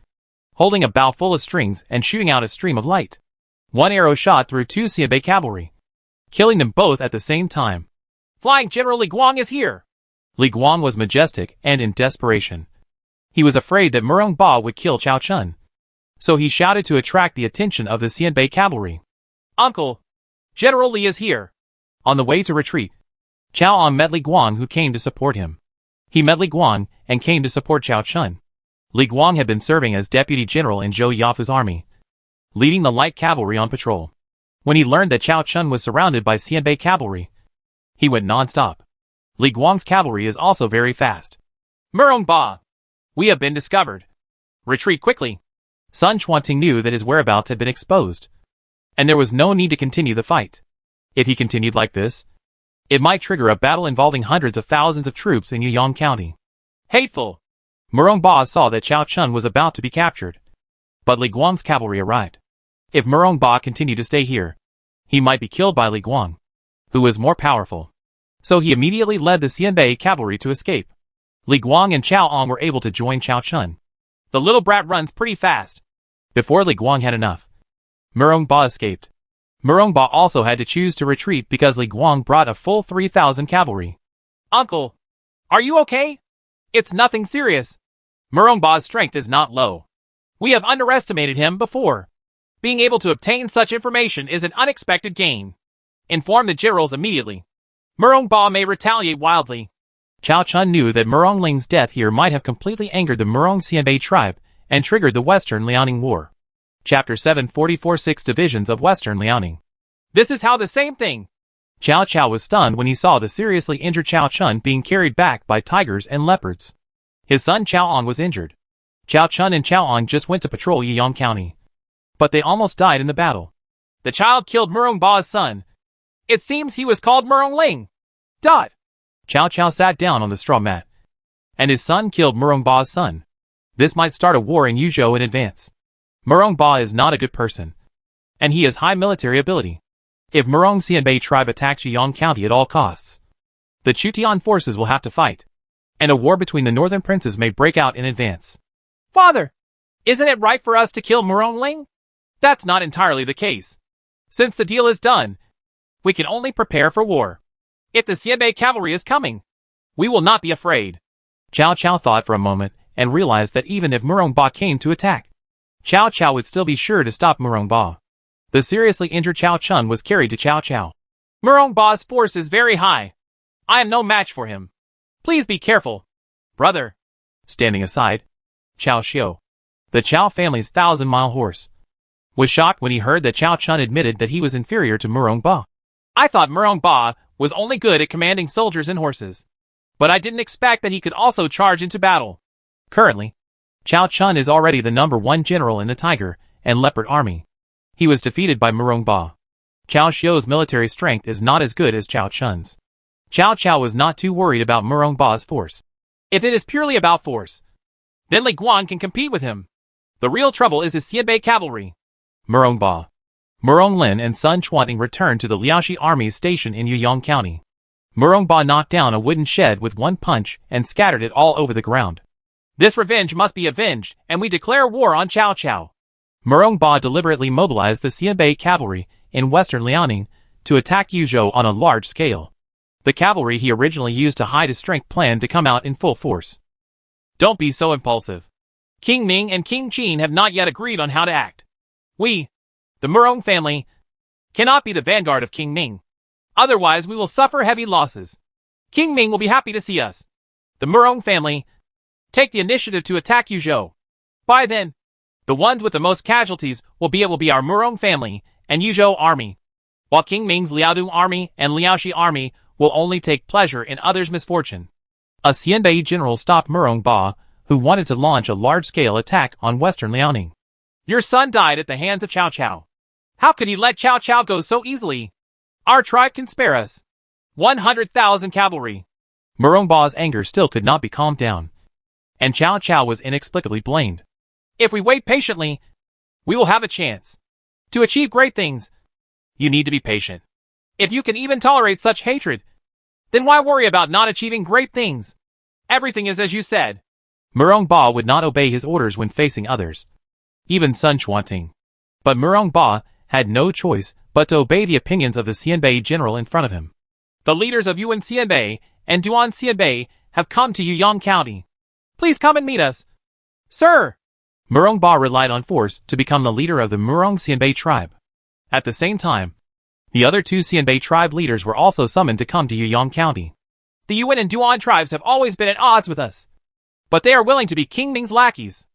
holding a bow full of strings and shooting out a stream of light. One arrow shot through two Xianbei cavalry, killing them both at the same time. Flying General Li Guang is here! Li Guang was majestic and in desperation. He was afraid that Murong Ba would kill Chao Chun, so he shouted to attract the attention of the Xianbei cavalry. Uncle! General Li is here! On the way to retreat, Chao Ang met Li Guang who came to support him. He met Li Guang and came to support Chao Chun. Li Guang had been serving as deputy general in Zhou Yafu's army, leading the light cavalry on patrol. When he learned that Chao Chun was surrounded by Xianbei cavalry, he went non-stop. Li Guang's cavalry is also very fast. Murong Ba! We have been discovered. Retreat quickly. Sun Chuanting knew that his whereabouts had been exposed, and there was no need to continue the fight. If he continued like this, it might trigger a battle involving hundreds of thousands of troops in Yuyang County. Hateful! Murong Ba saw that Chao Chun was about to be captured, but Li Guang's cavalry arrived. If Murong Ba continued to stay here, he might be killed by Li Guang, who was more powerful. So he immediately led the Xianbei cavalry to escape. Li Guang and Chao Ang were able to join Chao Chun. The little brat runs pretty fast. Before Li Guang had enough, Murong Ba escaped. Murong Ba also had to choose to retreat because Li Guang brought a full 3,000 cavalry. Uncle, are you okay? It's nothing serious. Murong Ba's strength is not low. We have underestimated him before. Being able to obtain such information is an unexpected gain. Inform the generals immediately. Murong Ba may retaliate wildly. Chao Chun knew that Murong Ling's death here might have completely angered the Murong Xianbei tribe, and triggered the Western Liaoning War. Chapter 744 6 Divisions of Western Liaoning. This is how the same thing. Cao Cao was stunned when he saw the seriously injured Cao Chun being carried back by tigers and leopards. His son Cao Ong was injured. Cao Chun and Cao Ong just went to patrol Yiyang County, but they almost died in the battle. The child killed Murong Ba's son. It seems he was called Murong Ling. Cao Cao sat down on the straw mat, and his son killed Murong Ba's son. This might start a war in Yuzhou in advance. Murong Ba is not a good person, and he has high military ability. If Murong Xianbei tribe attacks Yiyang County at all costs, the Chutian forces will have to fight, and a war between the northern princes may break out in advance. Father, isn't it right for us to kill Murong Ling? That's not entirely the case. Since the deal is done, we can only prepare for war. If the Xianbei cavalry is coming, we will not be afraid. Cao Cao thought for a moment and realized that even if Murong Ba came to attack, Cao Cao would still be sure to stop Murong Ba. The seriously injured Cao Chun was carried to Cao Cao. Murong Ba's force is very high. I am no match for him. Please be careful, brother. Standing aside, Cao Xiu, the Cao family's 1,000-mile horse, was shocked when he heard that Cao Chun admitted that he was inferior to Murong Ba. I thought Murong Ba was only good at commanding soldiers and horses, but I didn't expect that he could also charge into battle. Currently, Cao Chun is already the #1 general in the Tiger and Leopard army. He was defeated by Murong Ba. Cao Xiu's military strength is not as good as Cao Chun's. Cao Cao was not too worried about Murong Ba's force. If it is purely about force, then Li Guan can compete with him. The real trouble is his Xianbei cavalry. Murong Ba, Murong Lin and Sun Chuanting returned to the Liaoxi army's station in Yuyang County. Murong Ba knocked down a wooden shed with one punch and scattered it all over the ground. This revenge must be avenged, and we declare war on Cao Cao. Murong Ba deliberately mobilized the Xianbei cavalry in western Liaoning to attack Yuzhou on a large scale. The cavalry he originally used to hide his strength planned to come out in full force. Don't be so impulsive. King Ming and King Qin have not yet agreed on how to act. We, the Murong family, cannot be the vanguard of King Ming. Otherwise we will suffer heavy losses. King Ming will be happy to see us, the Murong family, take the initiative to attack Yuzhou. By then, the ones with the most casualties will be our Murong family and Yuzhou army, while King Ming's Liaodong army and Liaoxi army will only take pleasure in others' misfortune. A Xianbei general stopped Murong Ba, who wanted to launch a large-scale attack on western Liaoning. Your son died at the hands of Cao Cao. How could he let Cao Cao go so easily? Our tribe can spare us 100,000 cavalry. Murong Ba's anger still could not be calmed down, and Cao Cao was inexplicably blamed. If we wait patiently, we will have a chance to achieve great things. You need to be patient. If you can even tolerate such hatred, then why worry about not achieving great things? Everything is as you said. Murong Ba would not obey his orders when facing others, even Sun Chuanting. But Murong Ba had no choice but to obey the opinions of the Xianbei general in front of him. The leaders of Yuan Xianbei and Duan Xianbei have come to Yuyang County. Please come and meet us. Sir! Murong Ba relied on force to become the leader of the Murong Xianbei tribe. At the same time, the other two Xianbei tribe leaders were also summoned to come to Yuyang County. The Yuan and Duan tribes have always been at odds with us, but they are willing to be King Ming's lackeys.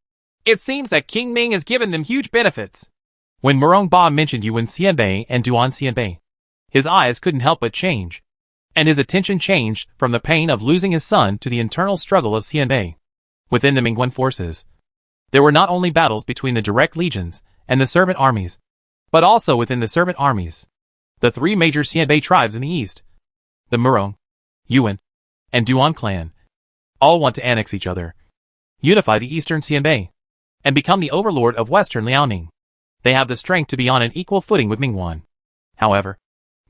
It seems that King Ming has given them huge benefits. When Murong Ba mentioned Yuan Xianbei and Duan Xianbei, his eyes couldn't help but change, and his attention changed from the pain of losing his son to the internal struggle of Xianbei. Within the Mingguan forces, there were not only battles between the direct legions and the servant armies, but also within the servant armies. The three major Xianbei tribes in the east, the Murong, Yuan, and Duan clan, all want to annex each other, unify the eastern Xianbei, and become the overlord of western Liaoning. They have the strength to be on an equal footing with Mingguan. However,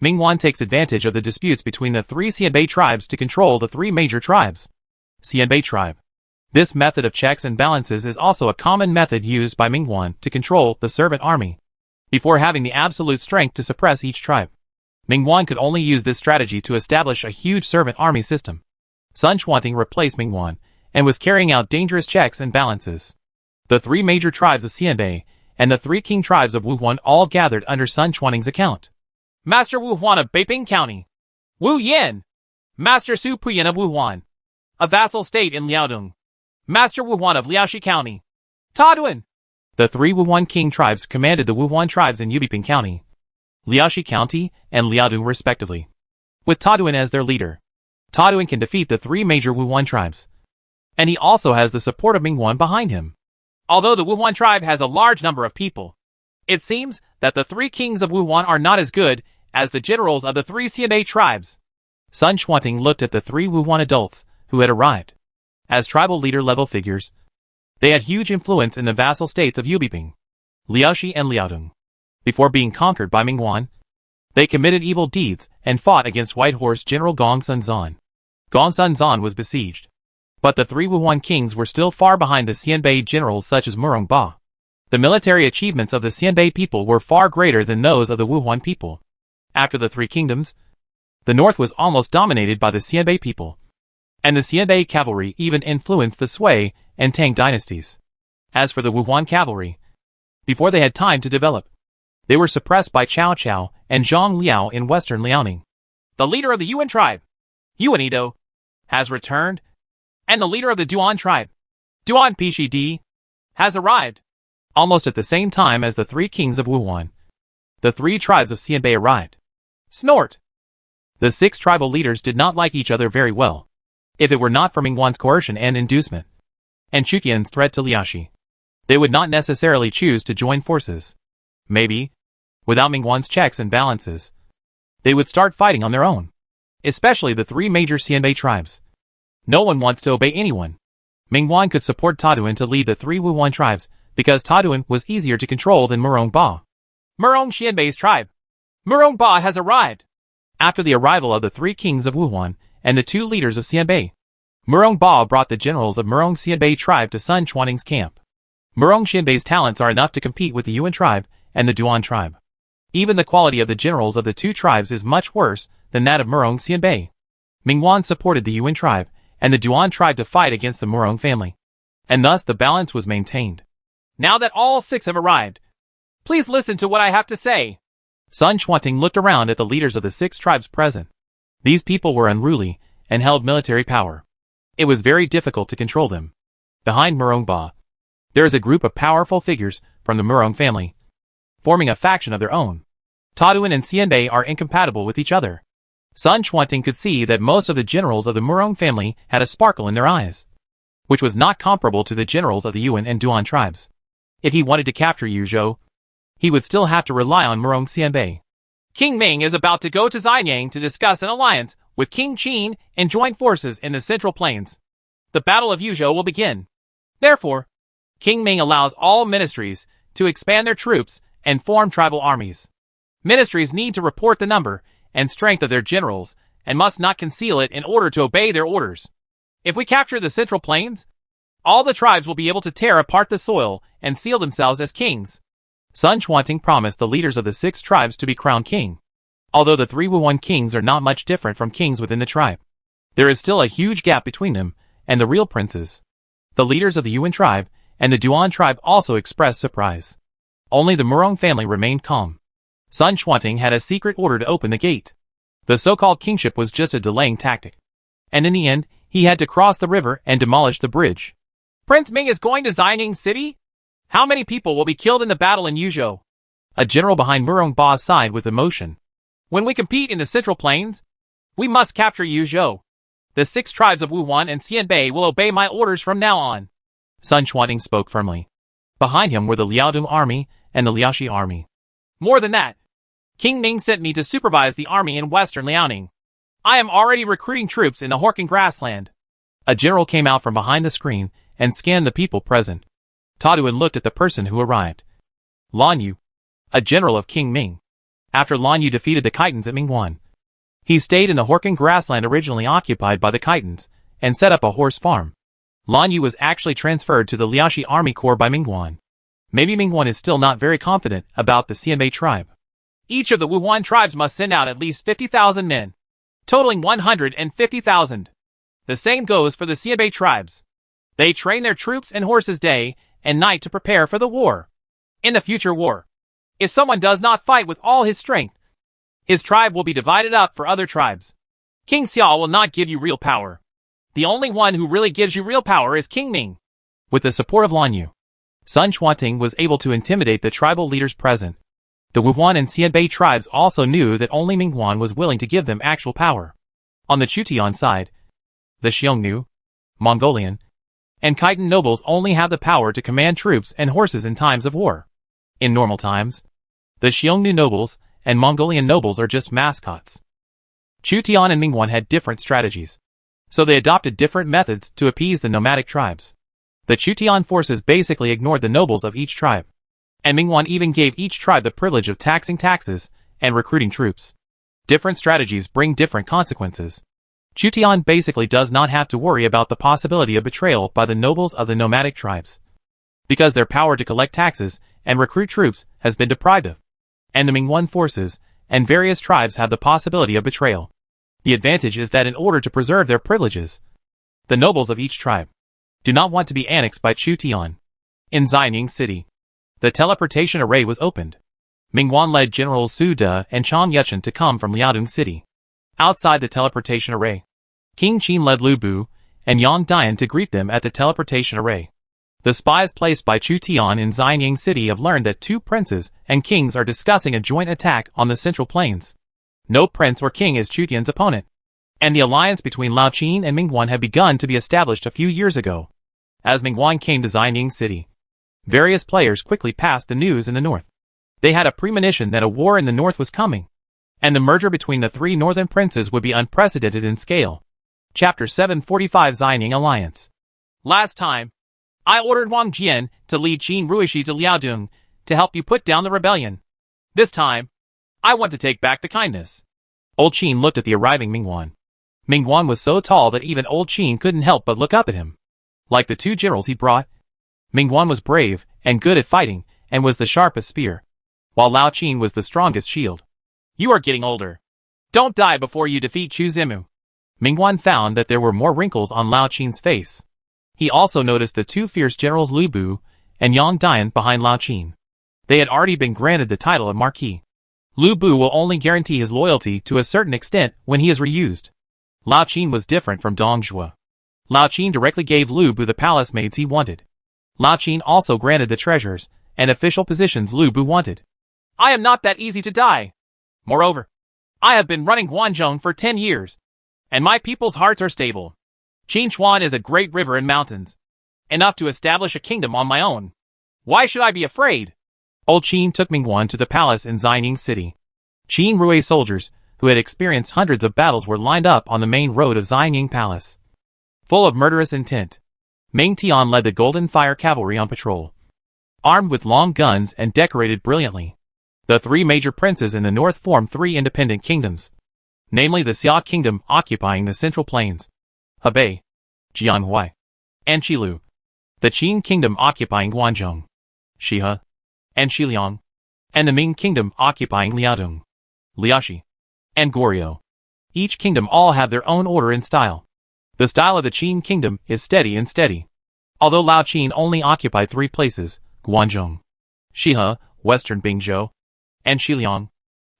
Mingguan takes advantage of the disputes between the three Xianbei tribes to control the three major tribes. Xianbei tribe. This method of checks and balances is also a common method used by Mingguan to control the servant army, before having the absolute strength to suppress each tribe. Mingguan could only use this strategy to establish a huge servant army system. Sun Chuanting replaced Mingguan and was carrying out dangerous checks and balances. The three major tribes of Xianbei and the three king tribes of Wuhuan all gathered under Sun Chuanting's account. Master Wuhuan of Beiping County. Wu Yan. Master Su Puyan of Wuhuan, a vassal state in Liaodong. Master Wuhuan of Liaoxi County. Taduan! The three Wuhuan king tribes commanded the Wuhuan tribes in Yubiping County, Liaoxi County, and Liaodong respectively. With Taduan as their leader, Taduan can defeat the three major Wuhuan tribes. And he also has the support of Mingwan behind him. Although the Wuhuan tribe has a large number of people, it seems that the three kings of Wuhuan are not as good as the generals of the three Xianbei tribes. Sun Xuanting looked at the three Wuhuan adults who had arrived. As tribal leader-level figures, they had huge influence in the vassal states of Yubiping, Liaoxi and Liaodong. Before being conquered by Mingwan, they committed evil deeds and fought against White Horse General Gong Sunzan. Gong Sunzan was besieged. But the three Wuhuan kings were still far behind the Xianbei generals such as Murong Ba. The military achievements of the Xianbei people were far greater than those of the Wuhuan people. After the three kingdoms, the north was almost dominated by the Xianbei people. And the Xianbei cavalry even influenced the Sui and Tang dynasties. As for the Wuhuan cavalry, before they had time to develop, they were suppressed by Cao Cao and Zhang Liao in western Liaoning. The leader of the Yuan tribe, Yuan Edo, has returned, and the leader of the Duan tribe, Duan Pishi Di, has arrived. Almost at the same time as the three kings of Wuhuan, the three tribes of Xianbei arrived. Snort! The six tribal leaders did not like each other very well. If it were not for Mingwan's coercion and inducement, and Chuqian's threat to Liaoxi, they would not necessarily choose to join forces. Maybe, without Mingwan's checks and balances, they would start fighting on their own. Especially the three major Xianbei tribes. No one wants to obey anyone. Mingwan could support Taduan to lead the three Wuhuan tribes because Taduan was easier to control than Murong Ba. Murong Xianbei's tribe. Murong Ba has arrived. After the arrival of the three kings of Wuhuan and the two leaders of Xianbei, Murong Ba brought the generals of Murong Xianbei tribe to Sun Xuanting's camp. Murong Xianbei's talents are enough to compete with the Yuan tribe and the Duan tribe. Even the quality of the generals of the two tribes is much worse than that of Murong Xianbei. Mingwan supported the Yuan tribe and the Duan tribe to fight against the Murong family, and thus the balance was maintained. Now that all six have arrived, please listen to what I have to say. Sun Xuanting looked around at the leaders of the six tribes present. These people were unruly and held military power. It was very difficult to control them. Behind Murong Ba, there is a group of powerful figures from the Murong family, forming a faction of their own. Taduan and Xianbei are incompatible with each other. Sun Xuanting could see that most of the generals of the Murong family had a sparkle in their eyes, which was not comparable to the generals of the Yuan and Duan tribes. If he wanted to capture Yuzhou, he would still have to rely on Murong Xianbei. King Ming is about to go to Xianyang to discuss an alliance with King Qin and join forces in the Central Plains. The Battle of Yuzhou will begin. Therefore, King Ming allows all ministries to expand their troops and form tribal armies. Ministries need to report the number and strength of their generals and must not conceal it in order to obey their orders. If we capture the Central Plains, all the tribes will be able to tear apart the soil and seal themselves as kings. Sun Xuanting promised the leaders of the six tribes to be crowned king. Although the three Wuhuan kings are not much different from kings within the tribe, there is still a huge gap between them and the real princes. The leaders of the Yuan tribe and the Duan tribe also expressed surprise. Only the Murong family remained calm. Sun Xuanting had a secret order to open the gate. The so-called kingship was just a delaying tactic. And in the end, he had to cross the river and demolish the bridge. Prince Ming is going to Xianyang City? How many people will be killed in the battle in Yuzhou? A general behind Murong Ba sighed with emotion. When we compete in the Central Plains, we must capture Yuzhou. The six tribes of Wuhuan and Xianbei will obey my orders from now on. Sun Xuanting spoke firmly. Behind him were the Liaodong army and the Liaoxi army. More than that, King Ming sent me to supervise the army in western Liaoning. I am already recruiting troops in the Horkin grassland. A general came out from behind the screen and scanned the people present. Taduan looked at the person who arrived. Lan Yu, a general of King Ming. After Lan Yu defeated the Khitans at Mingwan, he stayed in the Horkin grassland originally occupied by the Khitans and set up a horse farm. Lan Yu was actually transferred to the Liaoxi army corps by Mingwan. Maybe Mingwan is still not very confident about the Xianbei tribe. Each of the Wuhuan tribes must send out at least 50,000 men, totaling 150,000. The same goes for the Xianbei tribes. They train their troops and horses day and night to prepare for the war. In the future war, if someone does not fight with all his strength, his tribe will be divided up for other tribes. King Xiao will not give you real power. The only one who really gives you real power is King Ming. With the support of Lan Yu, Sun Quanting was able to intimidate the tribal leaders present. The Wuhuan and Xianbei tribes also knew that only Mingguan was willing to give them actual power. On the Chutian side, the Xiongnu, Mongolian, and Khitan nobles only have the power to command troops and horses in times of war. In normal times, the Xiongnu nobles and Mongolian nobles are just mascots. Chutian and Mingguan had different strategies, so they adopted different methods to appease the nomadic tribes. The Chutian forces basically ignored the nobles of each tribe, and Mingguan even gave each tribe the privilege of taxing taxes and recruiting troops. Different strategies bring different consequences. Chutian basically does not have to worry about the possibility of betrayal by the nobles of the nomadic tribes, because their power to collect taxes and recruit troops has been deprived of, and the Mingguan forces and various tribes have the possibility of betrayal. The advantage is that in order to preserve their privileges, the nobles of each tribe do not want to be annexed by Chutian. In Xianying City, the teleportation array was opened. Mingguan led Generals Su De and Chang Yechen to come from Liaodong City. Outside the teleportation array, King Qin led Lu Bu and Yang Dian to greet them at the teleportation array. The spies placed by Chutian in Xianying City have learned that two princes and kings are discussing a joint attack on the Central Plains. No prince or king is Chutian's opponent, and the alliance between Lao Qin and Mingguan had begun to be established a few years ago. As Mingguan came to Xianying City, various players quickly passed the news in the north. They had a premonition that a war in the north was coming, and the merger between the three northern princes would be unprecedented in scale. Chapter 745 Xianying Alliance. Last time, I ordered Wang Jian to lead Qin Ruishi to Liaodong to help you put down the rebellion. This time, I want to take back the kindness. Old Qin looked at the arriving Mingguan. Mingguan was so tall that even Old Qin couldn't help but look up at him. Like the two generals he brought, Mingguan was brave and good at fighting and was the sharpest spear, while Lao Qin was the strongest shield. You are getting older. Don't die before you defeat Chu Zimu. Mingguan found that there were more wrinkles on Lao Qin's face. He also noticed the two fierce generals Lu Bu and Yang Dian behind Lao Qin. They had already been granted the title of Marquis. Lu Bu will only guarantee his loyalty to a certain extent when he is reused. Lao Qin was different from Dong Zhuo. Lao Qin directly gave Lu Bu the palace maids he wanted. Lao Qin also granted the treasures and official positions Lu Bu wanted. I am not that easy to die. Moreover, I have been running Guanzhong for 10 years, and my people's hearts are stable. Qinchuan is a great river and mountains, enough to establish a kingdom on my own. Why should I be afraid? Old Qin took Mingguan to the palace in Xianying City. Qin Rui soldiers, who had experienced hundreds of battles, were lined up on the main road of Xianying Palace, full of murderous intent. Ming Tian led the Golden Fire Cavalry on patrol, armed with long guns and decorated brilliantly. The three major princes in the north formed three independent kingdoms, namely the Xia Kingdom occupying the Central Plains, Hebei, Jianhui, and Qilu; the Qin Kingdom occupying Guanzhong, Shihe, and Xiliang; and the Ming Kingdom occupying Liaodong, Liaxi, and Goryeo. Each kingdom all have their own order and style. The style of the Qin Kingdom is steady and steady. Although Lao Qin only occupied three places, Guanzhong, Shihe, Western Bingzhou, and Xiliang,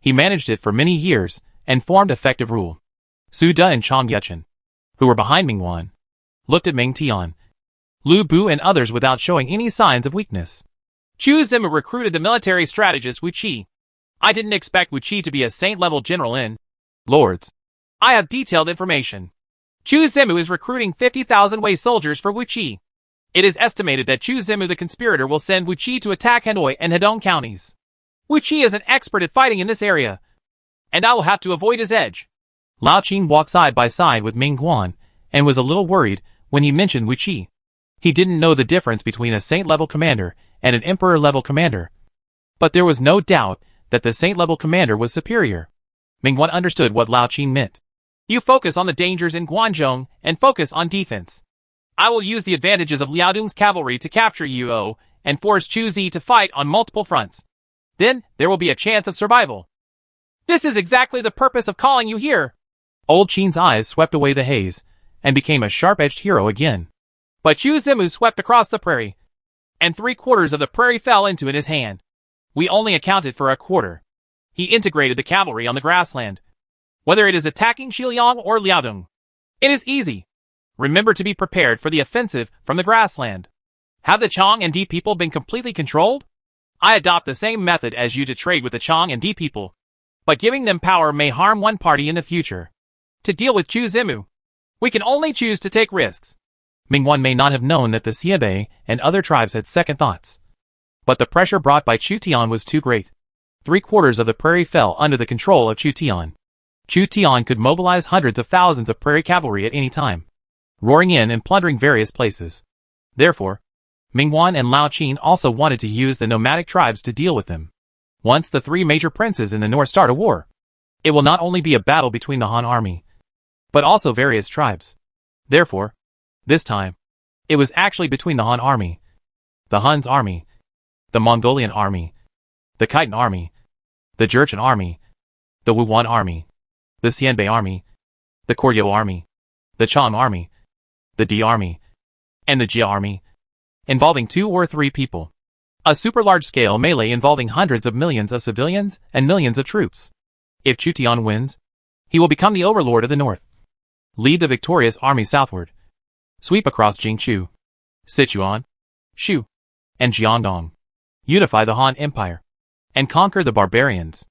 he managed it for many years and formed effective rule. Su De and Chang Yechen, who were behind Mingguan, looked at Ming Tian, Lu Bu and others without showing any signs of weakness. Chu Zimu recruited the military strategist Wu Qi. I didn't expect Wu Qi to be a saint-level general in Lords. I have detailed information. Chu Zimu is recruiting 50,000 Wei soldiers for Wu Qi. It is estimated that Chu Zimu the conspirator will send Wu Qi to attack Hanoi and Hedong counties. Wu Qi is an expert at fighting in this area, and I will have to avoid his edge. Lao Qin walked side by side with Mingguan and was a little worried when he mentioned Wu Qi. He didn't know the difference between a saint-level commander and an emperor-level commander, but there was no doubt that the saint-level commander was superior. Mingguan understood what Lao Qin meant. You focus on the dangers in Guanzhong and focus on defense. I will use the advantages of Liaodong's cavalry to capture Yuo and force Chu Zi to fight on multiple fronts. Then there will be a chance of survival. This is exactly the purpose of calling you here. Old Qin's eyes swept away the haze and became a sharp-edged hero again. But Chu Zimu swept across the prairie, and 3/4 of the prairie fell into his hand. We only accounted for a quarter. He integrated the cavalry on the grassland. Whether it is attacking Xiliang or Liaodong, it is easy. Remember to be prepared for the offensive from the grassland. Have the Chong and D people been completely controlled? I adopt the same method as you to trade with the Chong and D people. But giving them power may harm one party in the future. To deal with Chu Zimu, we can only choose to take risks. Mingwan may not have known that the Xiebe and other tribes had second thoughts. But the pressure brought by Chu Tian was too great. 3/4 of the prairie fell under the control of Chu Tian. Chu Tian could mobilize hundreds of thousands of prairie cavalry at any time, roaring in and plundering various places. Therefore, Mingwan and Lao Qin also wanted to use the nomadic tribes to deal with them. Once the three major princes in the north start a war, it will not only be a battle between the Han army, but also various tribes. Therefore, this time, it was actually between the Han army, the Hun's army, the Mongolian army, the Khitan army, the Jurchen army, the Wuhuan army, the Xianbei army, the Koryo army, the Chong army, the Di army, and the Jia army, involving 2 or 3 people. A super large-scale melee involving hundreds of millions of civilians and millions of troops. If Chu Tian wins, he will become the overlord of the north. Lead the victorious army southward. Sweep across Jingchu, Sichuan, Shu, and Jiangdong. Unify the Han Empire. And conquer the barbarians.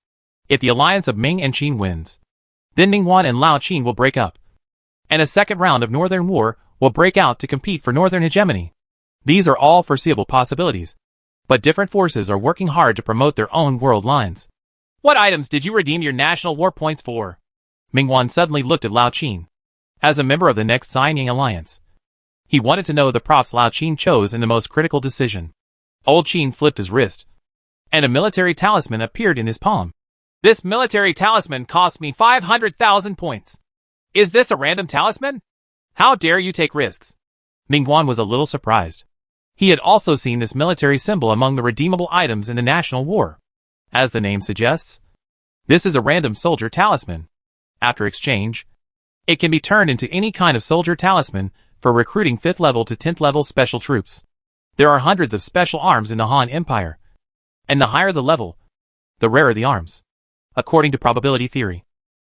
If the alliance of Ming and Qin wins, then Mingwan and Lao Qin will break up. And a second round of northern war will break out to compete for northern hegemony. These are all foreseeable possibilities. But different forces are working hard to promote their own world lines. What items did you redeem your national war points for? Mingwan suddenly looked at Lao Qin. As a member of the next Xianying alliance, he wanted to know the props Lao Qin chose in the most critical decision. Old Qin flipped his wrist, and a military talisman appeared in his palm. This military talisman cost me 500,000 points. Is this a random talisman? How dare you take risks? Mingwan was a little surprised. He had also seen this military symbol among the redeemable items in the national war. As the name suggests, this is a random soldier talisman. After exchange, it can be turned into any kind of soldier talisman for recruiting 5th level to 10th level special troops. There are hundreds of special arms in the Han Empire, and the higher the level, the rarer the arms. According to probability theory,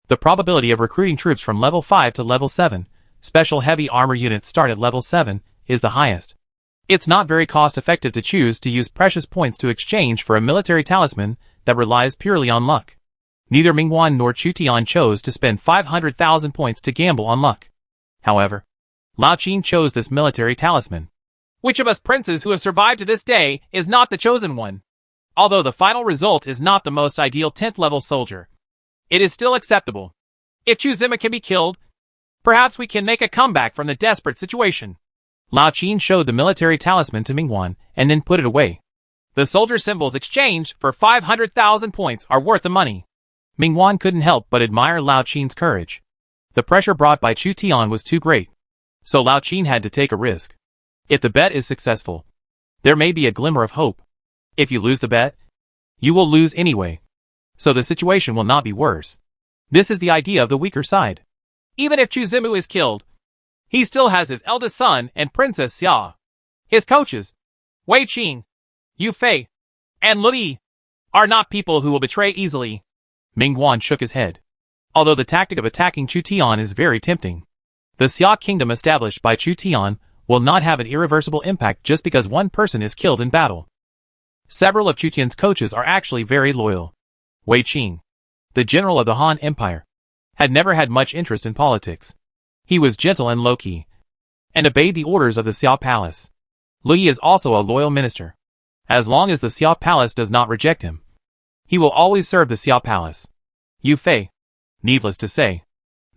the probability of recruiting troops from level 5 to level 7, special heavy armor units start at level 7, is the highest. It's not very cost-effective to choose to use precious points to exchange for a military talisman that relies purely on luck. Neither Mingwan nor Chu Tian chose to spend 500,000 points to gamble on luck. However, Lao Qin chose this military talisman. Which of us princes who have survived to this day is not the chosen one? Although the final result is not the most ideal 10th level soldier, it is still acceptable. If Chu Zima can be killed, perhaps we can make a comeback from the desperate situation. Lao Qin showed the military talisman to Mingwan and then put it away. The soldier symbols exchanged for 500,000 points are worth the money. Mingwan couldn't help but admire Lao Qin's courage. The pressure brought by Chu Tian was too great, so Lao Qin had to take a risk. If the bet is successful, there may be a glimmer of hope. If you lose the bet, you will lose anyway. So the situation will not be worse. This is the idea of the weaker side. Even if Chu Zimu is killed, he still has his eldest son and Princess Xia. His coaches, Wei Qing, Yu Fei, and Lu Yi, are not people who will betray easily. Mingwan shook his head. Although the tactic of attacking Chu Tian is very tempting, the Xia kingdom established by Chu Tian will not have an irreversible impact just because one person is killed in battle. Several of Chu Tian's coaches are actually very loyal. Wei Qing, the general of the Han Empire, had never had much interest in politics. He was gentle and low-key, and obeyed the orders of the Xia Palace. Lu Yi is also a loyal minister. As long as the Xia Palace does not reject him, he will always serve the Xia Palace. Yu Fei, needless to say.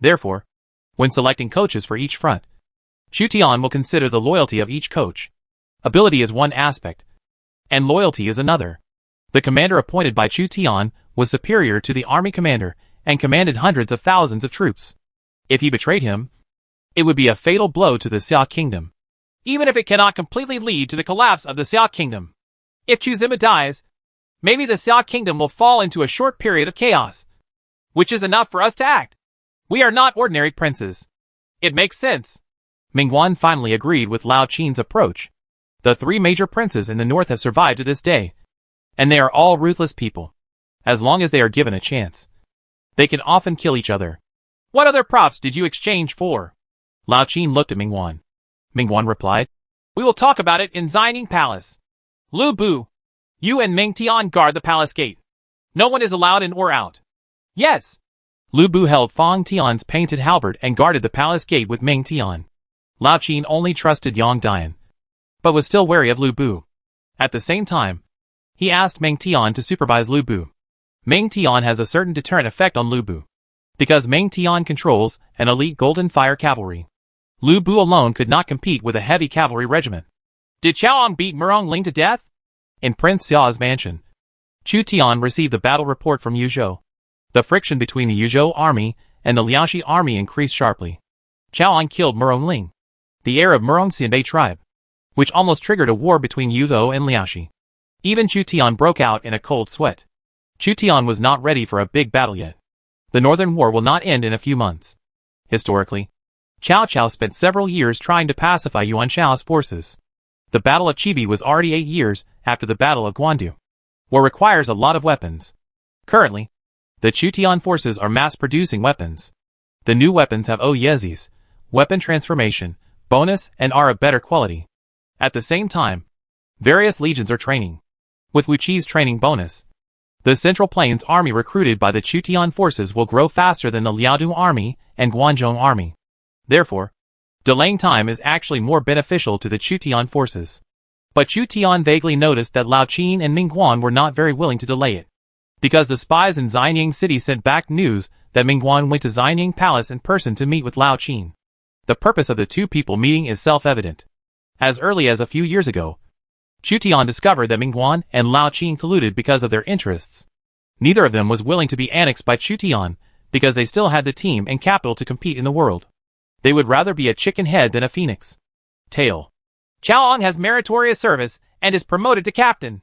Therefore, when selecting coaches for each front, Chu Tian will consider the loyalty of each coach. Ability is one aspect, and loyalty is another. The commander appointed by Chu Tian was superior to the army commander and commanded hundreds of thousands of troops. If he betrayed him, it would be a fatal blow to the Xia kingdom, even if it cannot completely lead to the collapse of the Xia kingdom. If Chu Zima dies, maybe the Xia kingdom will fall into a short period of chaos, which is enough for us to act. We are not ordinary princes. It makes sense. Mingwan finally agreed with Lao Qin's approach. The 3 major princes in the north have survived to this day, and they are all ruthless people. As long as they are given a chance, they can often kill each other. What other props did you exchange for? Lao Qin looked at Mingwan. Mingwan replied, We will talk about it in Xining Palace. Lu Bu, you and Ming Tian guard the palace gate. No one is allowed in or out. Yes. Lu Bu held Fang Tian's painted halberd and guarded the palace gate with Ming Tian. Lao Qin only trusted Yang Dian, but was still wary of Lu Bu. At the same time, he asked Ming Tian to supervise Lu Bu. Ming Tian has a certain deterrent effect on Lu Bu, because Ming Tian controls an elite golden fire cavalry. Lu Bu alone could not compete with a heavy cavalry regiment. Did Chaoan beat Murong Ling to death? In Prince Xiao's mansion, Chu Tian received the battle report from Yuzhou. The friction between the Yuzhou army and the Liaoxi army increased sharply. Chaoan killed Murong Ling, the heir of Murong Xianbei tribe, which almost triggered a war between Yuzhou and Liaoxi. Even Chu Tian broke out in a cold sweat. Chu Tian was not ready for a big battle yet. The Northern War will not end in a few months. Historically, Cao Cao spent several years trying to pacify Yuan Shao's forces. The Battle of Chibi was already 8 years after the Battle of Guandu. War requires a lot of weapons. Currently, the Chu Tian forces are mass-producing weapons. The new weapons have Oyezis, weapon transformation, bonus, and are of better quality. At the same time, various legions are training. With Wu Qi's training bonus, the Central Plains army recruited by the Chu Tian forces will grow faster than the Liaodong army and Guanzhong army. Therefore, delaying time is actually more beneficial to the Chu Tian forces. But Chu Tian vaguely noticed that Lao Qin and Ming Guan were not very willing to delay it, because the spies in Xining City sent back news that Ming Guan went to Xining Palace in person to meet with Lao Qin. The purpose of the two people meeting is self-evident. As early as a few years ago, Chu Tian discovered that Ming Guan and Lao Qin colluded because of their interests. Neither of them was willing to be annexed by Chu Tian, because they still had the team and capital to compete in the world. They would rather be a chicken head than a phoenix tail. Chaoan has meritorious service and is promoted to captain.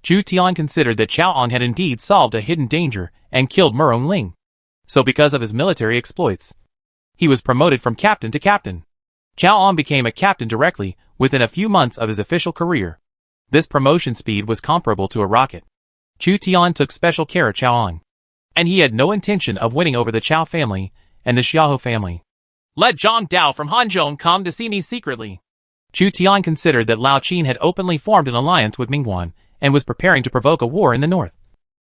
Chu Tian considered that Chaoan had indeed solved a hidden danger and killed Murong Ling. So because of his military exploits, he was promoted from captain to captain. Chaoan became a captain directly within a few months of his official career. This promotion speed was comparable to a rocket. Chu Tian took special care of Chaoan, and he had no intention of winning over the Chao family and the Xiaohu family. Let Zhang Dao from Hanzhong come to see me secretly. Chu Tian considered that Lao Qin had openly formed an alliance with Ming Guan and was preparing to provoke a war in the north.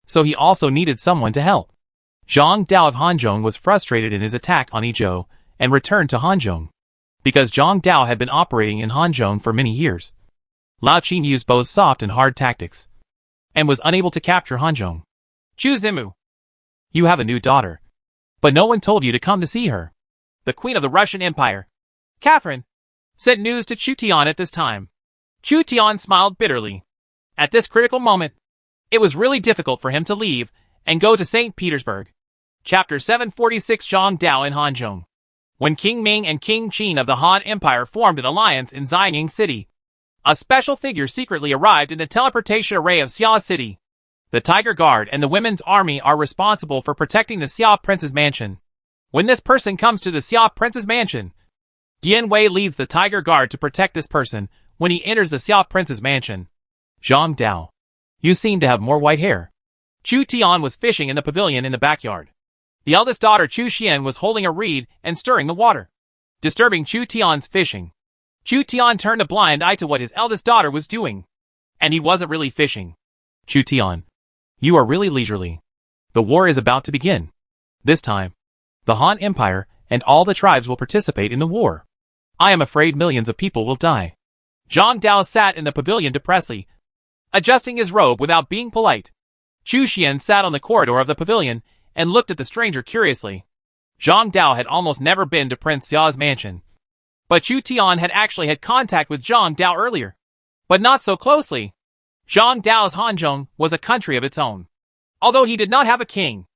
So he also needed someone to help. Zhang Dao of Hanzhong was frustrated in his attack on Yizhou and returned to Hanzhong. Because Zhang Dao had been operating in Hanzhong for many years, Lao Qin used both soft and hard tactics, and was unable to capture Hanzhong. Chu Zimu, you have a new daughter, but no one told you to come to see her. The Queen of the Russian Empire, Catherine, sent news to Chu Tian at this time. Chu Tian smiled bitterly. At this critical moment, it was really difficult for him to leave and go to St. Petersburg. Chapter 746 Zhang Dao in Hanzhong. When King Ming and King Qin of the Han Empire formed an alliance in Xining City, a special figure secretly arrived in the teleportation array of Xia City. The Tiger Guard and the Women's Army are responsible for protecting the Xia Prince's mansion. When this person comes to the Xia Prince's mansion, Dian Wei leads the Tiger Guard to protect this person when he enters the Xia Prince's mansion. Zhang Dao, you seem to have more white hair. Chu Tian was fishing in the pavilion in the backyard. The eldest daughter Chu Xian was holding a reed and stirring the water, disturbing Chu Tian's fishing. Chu Tian turned a blind eye to what his eldest daughter was doing. And he wasn't really fishing. Chu Tian, you are really leisurely. The war is about to begin. This time, the Han Empire and all the tribes will participate in the war. I am afraid millions of people will die. Zhang Dao sat in the pavilion depressedly, adjusting his robe without being polite. Chu Xian sat on the corridor of the pavilion and looked at the stranger curiously. Zhang Dao had almost never been to Prince Xiao's mansion, but Chu Tian had actually had contact with Zhang Dao earlier, but not so closely. Zhang Dao's Hanzhong was a country of its own. Although he did not have a king,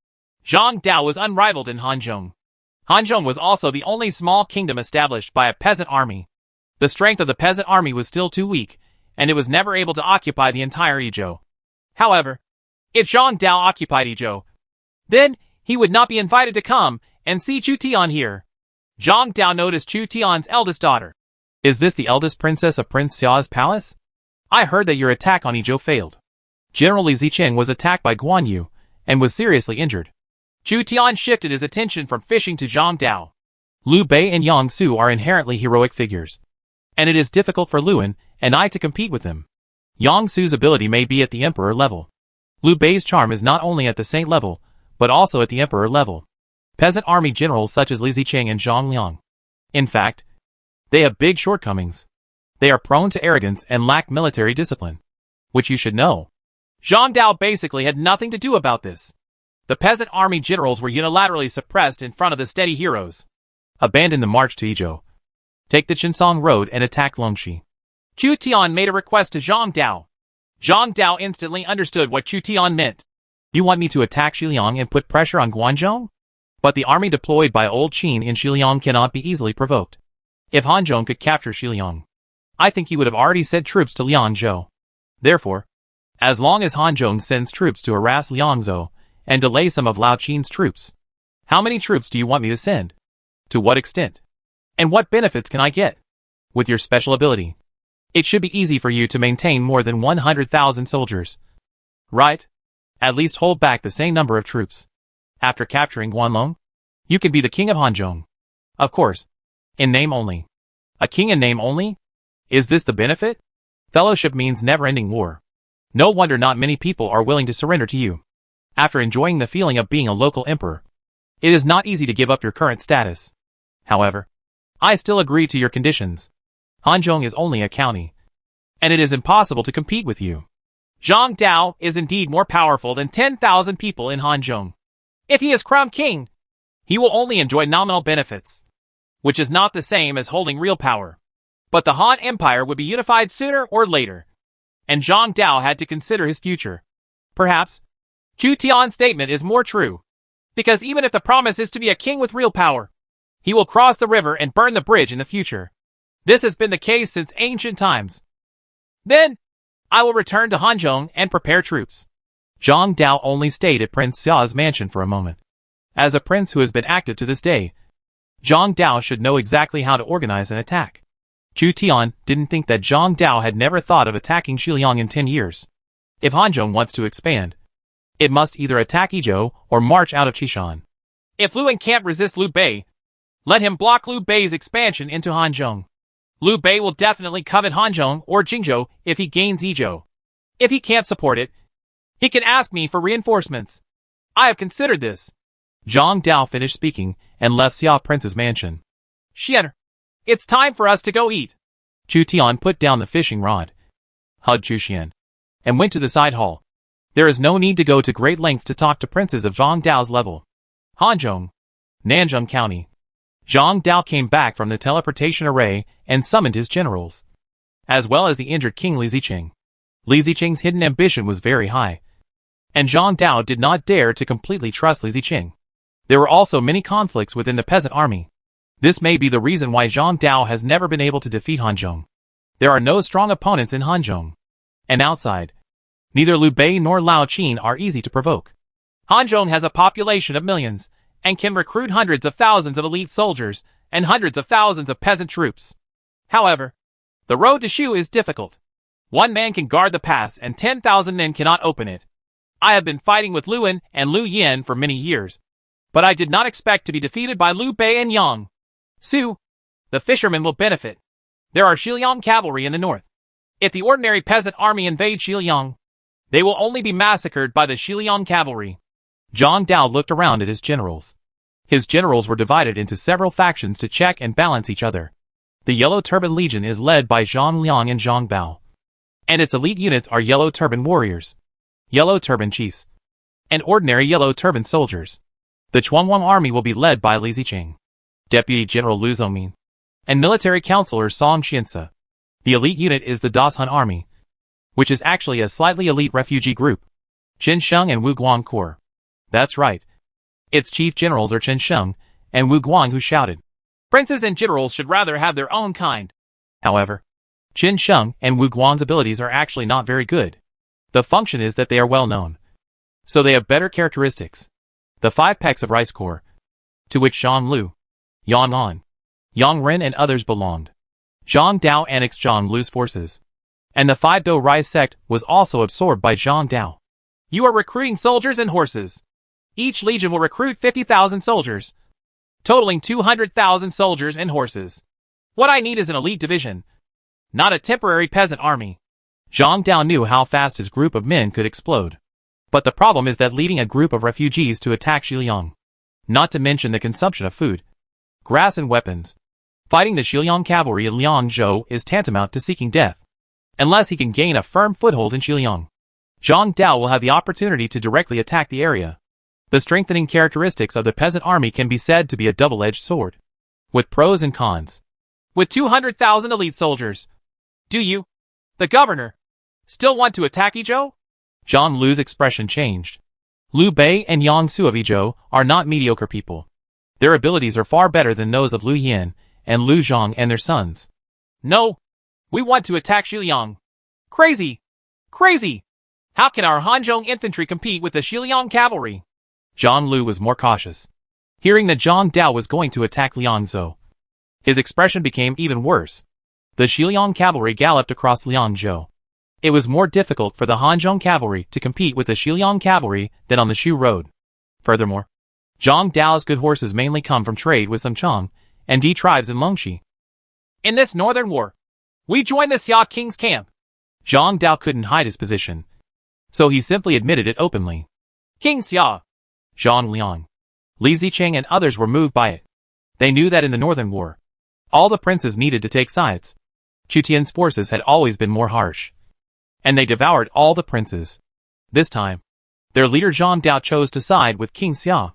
Zhang Dao was unrivaled in Hanzhong. Hanzhong was also the only small kingdom established by a peasant army. The strength of the peasant army was still too weak, and it was never able to occupy the entire Yizhou. However, if Zhang Dao occupied Yizhou, then he would not be invited to come and see Chu Tian here. Zhang Dao noticed Chu Tian's eldest daughter. Is this the eldest princess of Prince Xiao's palace? I heard that your attack on Yizhou failed. General Li Zicheng was attacked by Guan Yu and was seriously injured. Chu Tian shifted his attention from fishing to Zhang Dao. Liu Bei and Yang Su are inherently heroic figures. and it is difficult for Luan and I to compete with him. Yang Su's ability may be at the Emperor level. Liu Bei's charm is not only at the Saint level, but also at the Emperor level. Peasant army generals such as Li Ziqing and Zhang Liang. In fact, they have big shortcomings. They are prone to arrogance and lack military discipline, which you should know. Zhang Dao basically had nothing to do about this. The peasant army generals were unilaterally suppressed in front of the steady heroes. Abandon the march to Yizhou. Take the Qinsong Road and attack Longxi. Chu Tian made a request to Zhang Dao. Zhang Dao instantly understood what Chu Tian meant. You want me to attack Xiliang and put pressure on Guanzhong? But the army deployed by Old Qin in Xiliang cannot be easily provoked. If Hanzhong could capture Xiliang, I think he would have already sent troops to Liangzhou. Therefore, as long as Hanzhong sends troops to harass Liangzhou and delay some of Lao Qin's troops, how many troops do you want me to send? To what extent? And what benefits can I get? With your special ability, it should be easy for you to maintain more than 100,000 soldiers. Right? At least hold back the same number of troops. After capturing Guanlong, you can be the king of Hanzhong. Of course, in name only. A king in name only? Is this the benefit? Fellowship means never-ending war. No wonder not many people are willing to surrender to you. After enjoying the feeling of being a local emperor, it is not easy to give up your current status. However, I still agree to your conditions. Hanzhong is only a county, and it is impossible to compete with you. Zhang Dao is indeed more powerful than 10,000 people in Hanzhong. If he is crowned king, he will only enjoy nominal benefits, which is not the same as holding real power. But the Han Empire would be unified sooner or later, and Zhang Dao had to consider his future. Perhaps, Chu Tian's statement is more true, because even if the promise is to be a king with real power, he will cross the river and burn the bridge in the future. This has been the case since ancient times. Then, I will return to Hanzhong and prepare troops. Zhang Dao only stayed at Prince Xia's mansion for a moment. As a prince who has been active to this day, Zhang Dao should know exactly how to organize an attack. Chu Tian didn't think that Zhang Dao had never thought of attacking Xiliang in 10 years. If Hanzhong wants to expand, it must either attack Yizhou or march out of Qishan. If Luan can't resist Liu Bei, let him block Liu Bei's expansion into Hanzhong. Liu Bei will definitely covet Hanzhong or Jingzhou if he gains Yizhou. If he can't support it, he can ask me for reinforcements. I have considered this. Zhang Dao finished speaking and left Xia Prince's mansion. Xian, it's time for us to go eat. Chu Tian put down the fishing rod, hugged Chu Xian, and went to the side hall. There is no need to go to great lengths to talk to princes of Zhang Dao's level. Hanzhong, Nanjing County. Zhang Dao came back from the teleportation array and summoned his generals, as well as the injured King Li Ziqing. Li Ziqing's hidden ambition was very high, and Zhang Dao did not dare to completely trust Li Ziqing. There were also many conflicts within the peasant army. This may be the reason why Zhang Dao has never been able to defeat Hanzhong. There are no strong opponents in Hanzhong. And outside, neither Liu Bei nor Lao Qin are easy to provoke. Hanzhong has a population of millions, and can recruit hundreds of thousands of elite soldiers and hundreds of thousands of peasant troops. However, the road to Shu is difficult. One man can guard the pass and 10,000 men cannot open it. I have been fighting with Luan and Liu Yan for many years, but I did not expect to be defeated by Liu Bei and Yang Su. The fishermen will benefit. There are Xiliang cavalry in the north. If the ordinary peasant army invades Xiliang, they will only be massacred by the Xiliang cavalry. Zhang Dao looked around at his generals. His generals were divided into several factions to check and balance each other. The Yellow Turban Legion is led by Zhang Liang and Zhang Bao, and its elite units are Yellow Turban warriors, Yellow Turban chiefs, and ordinary Yellow Turban soldiers. The Chuanwang army will be led by Li Ziqing, Deputy General Lu Zongmin, and military counselor Song Xiansa. The elite unit is the Dashun army, which is actually a slightly elite refugee group, Chen Sheng and Wu Guang Corps. That's right. Its chief generals are Chen Sheng and Wu Guang, who shouted. Princes and generals should rather have their own kind. However, Chen Sheng and Wu Guang's abilities are actually not very good. The function is that they are well known, so they have better characteristics. The 5 pecks of Rice Corps, to which Zhang Lu, Yang An, Yang Ren and others belonged. Zhang Dao annexed Zhang Lu's forces, and the 5 Do Rai sect was also absorbed by Zhang Dao. You are recruiting soldiers and horses. Each legion will recruit 50,000 soldiers, totaling 200,000 soldiers and horses. What I need is an elite division, not a temporary peasant army. Zhang Dao knew how fast his group of men could explode. But the problem is that leading a group of refugees to attack Xiliang, not to mention the consumption of food, grass and weapons. Fighting the Xiliang cavalry at Liangzhou is tantamount to seeking death. Unless he can gain a firm foothold in Xiliang, Zhang Dao will have the opportunity to directly attack the area. The strengthening characteristics of the peasant army can be said to be a double-edged sword, with pros and cons. With 200,000 elite soldiers, do you, the governor, still want to attack Yizhou? Zhang Lu's expression changed. Liu Bei and Yang Su of Yizhou are not mediocre people. Their abilities are far better than those of Liu Yan and Liu Zhang and their sons. No, we want to attack Xiliang. Crazy! Crazy! How can our Hanzhong infantry compete with the Xiliang cavalry? Zhang Lu was more cautious. Hearing that Zhang Dao was going to attack Liangzhou, his expression became even worse. The Xiliang cavalry galloped across Liangzhou. It was more difficult for the Hanzhong cavalry to compete with the Xiliang cavalry than on the Shu road. Furthermore, Zhang Dao's good horses mainly come from trade with some Chang and Di tribes in Longxi. In this northern war, we joined the Xia king's camp. Zhang Dao couldn't hide his position, so he simply admitted it openly. King Xia, Zhang Liang, Li Zicheng and others were moved by it. They knew that in the northern war, all the princes needed to take sides. Chu Tian's forces had always been more harsh, and they devoured all the princes. This time, their leader Zhang Dao chose to side with King Xia.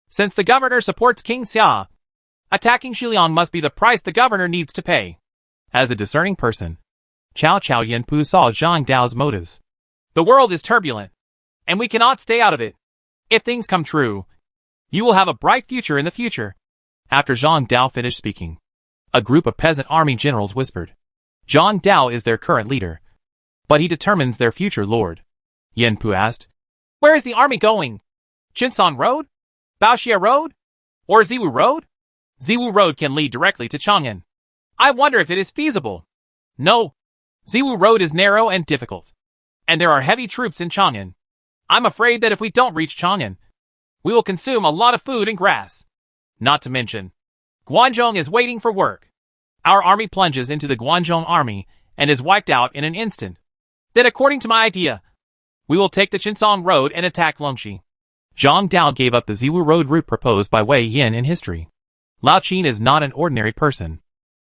Since the governor supports King Xia, attacking Xiliang must be the price the governor needs to pay. As a discerning person, Cao Yanpu saw Zhang Dao's motives. The world is turbulent, and we cannot stay out of it. If things come true, you will have a bright future in the future. After Zhang Dao finished speaking, a group of peasant army generals whispered. Zhang Dao is their current leader, but he determines their future lord. Yanpu asked, where is the army going? Chinsan Road? Baoxia Road? Or Ziwu Road? Ziwu Road can lead directly to Chang'an. I wonder if it is feasible. No. Ziwu Road is narrow and difficult, and there are heavy troops in Chang'an. I'm afraid that if we don't reach Chang'an, we will consume a lot of food and grass. Not to mention, Guanzhong is waiting for work. Our army plunges into the Guanzhong army and is wiped out in an instant. Then according to my idea, we will take the Chinsong Road and attack Longxi. Zhang Dao gave up the Ziwu Road route proposed by Wei Yin in history. Lao Qin is not an ordinary person.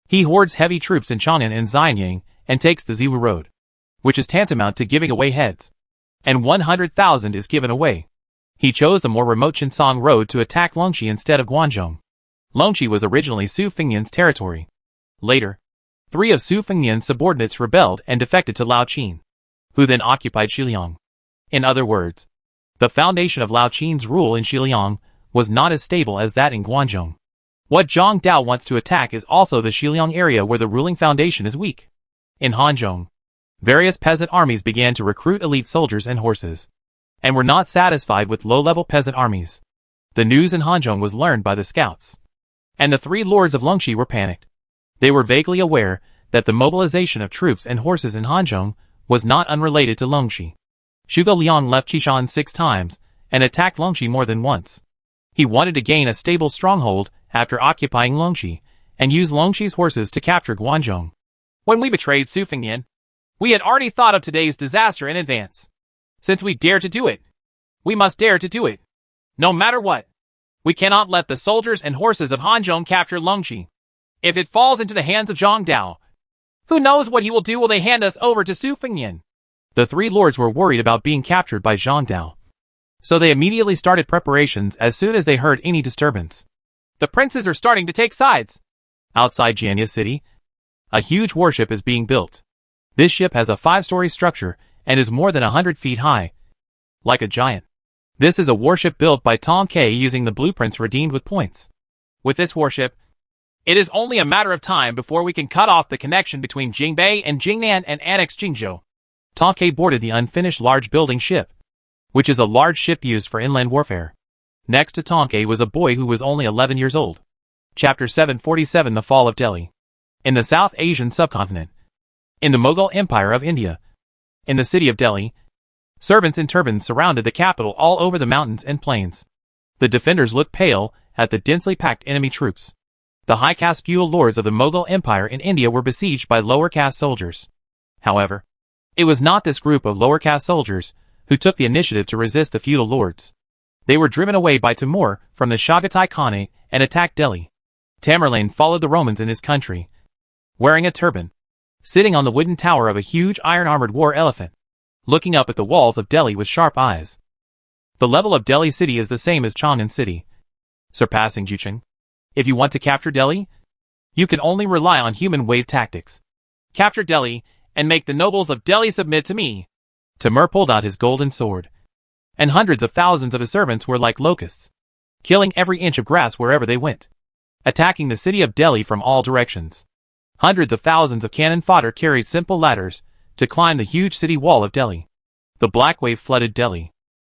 He hoards heavy troops in Chang'an and Xianyang and takes the Ziwu Road, which is tantamount to giving away heads. And 100,000 is given away. He chose the more remote Chinsong Road to attack Longxi instead of Guanzhong. Longxi was originally Su Fengnian's territory. Later, 3 of Su Fengnian's subordinates rebelled and defected to Lao Qin, who then occupied Xiliang. In other words, the foundation of Lao Qin's rule in Xiliang was not as stable as that in Guanzhong. What Zhang Dao wants to attack is also the Xiliang area where the ruling foundation is weak. In Hanzhong, various peasant armies began to recruit elite soldiers and horses, and were not satisfied with low-level peasant armies. The news in Hanzhong was learned by the scouts, and the 3 lords of Longxi were panicked. They were vaguely aware that the mobilization of troops and horses in Hanzhong was not unrelated to Longxi. Zhuge Liang left Qishan 6 times and attacked Longxi more than once. He wanted to gain a stable stronghold after occupying Longxi and use Longxi's horses to capture Guanzhong. When we betrayed Su Fengnian, we had already thought of today's disaster in advance. Since we dare to do it, we must dare to do it. No matter what, we cannot let the soldiers and horses of Hanzhong capture Longxi. If it falls into the hands of Zhang Dao, who knows what he will do? Will they hand us over to Su Fengnian? The 3 lords were worried about being captured by Zhang Dao, so they immediately started preparations as soon as they heard any disturbance. The princes are starting to take sides. Outside Jianya City, a huge warship is being built. This ship has a 5-story structure and is more than 100 feet high, like a giant. This is a warship built by Tong Kai using the blueprints redeemed with points. With this warship, it is only a matter of time before we can cut off the connection between Jingbei and Jingnan and annex Jingzhou. Tong Kai boarded the unfinished large building ship, which is a large ship used for inland warfare. Next to Tong Kai was a boy who was only 11 years old. Chapter 747 The Fall of Delhi. In the South Asian subcontinent, in the Mughal Empire of India, in the city of Delhi, servants in turbans surrounded the capital all over the mountains and plains. The defenders looked pale at the densely packed enemy troops. The high-caste feudal lords of the Mughal Empire in India were besieged by lower-caste soldiers. However, it was not this group of lower-caste soldiers who took the initiative to resist the feudal lords. They were driven away by Timur from the Chagatai Khanate and attacked Delhi. Tamerlane followed the Romans in his country, wearing a turban, sitting on the wooden tower of a huge iron-armored war elephant, looking up at the walls of Delhi with sharp eyes. The level of Delhi city is the same as Chang'an city, surpassing Jucheng. If you want to capture Delhi, you can only rely on human wave tactics. Capture Delhi, and make the nobles of Delhi submit to me. Timur pulled out his golden sword, and hundreds of thousands of his servants were like locusts, killing every inch of grass wherever they went, attacking the city of Delhi from all directions. Hundreds of thousands of cannon fodder carried simple ladders to climb the huge city wall of Delhi. The black wave flooded Delhi.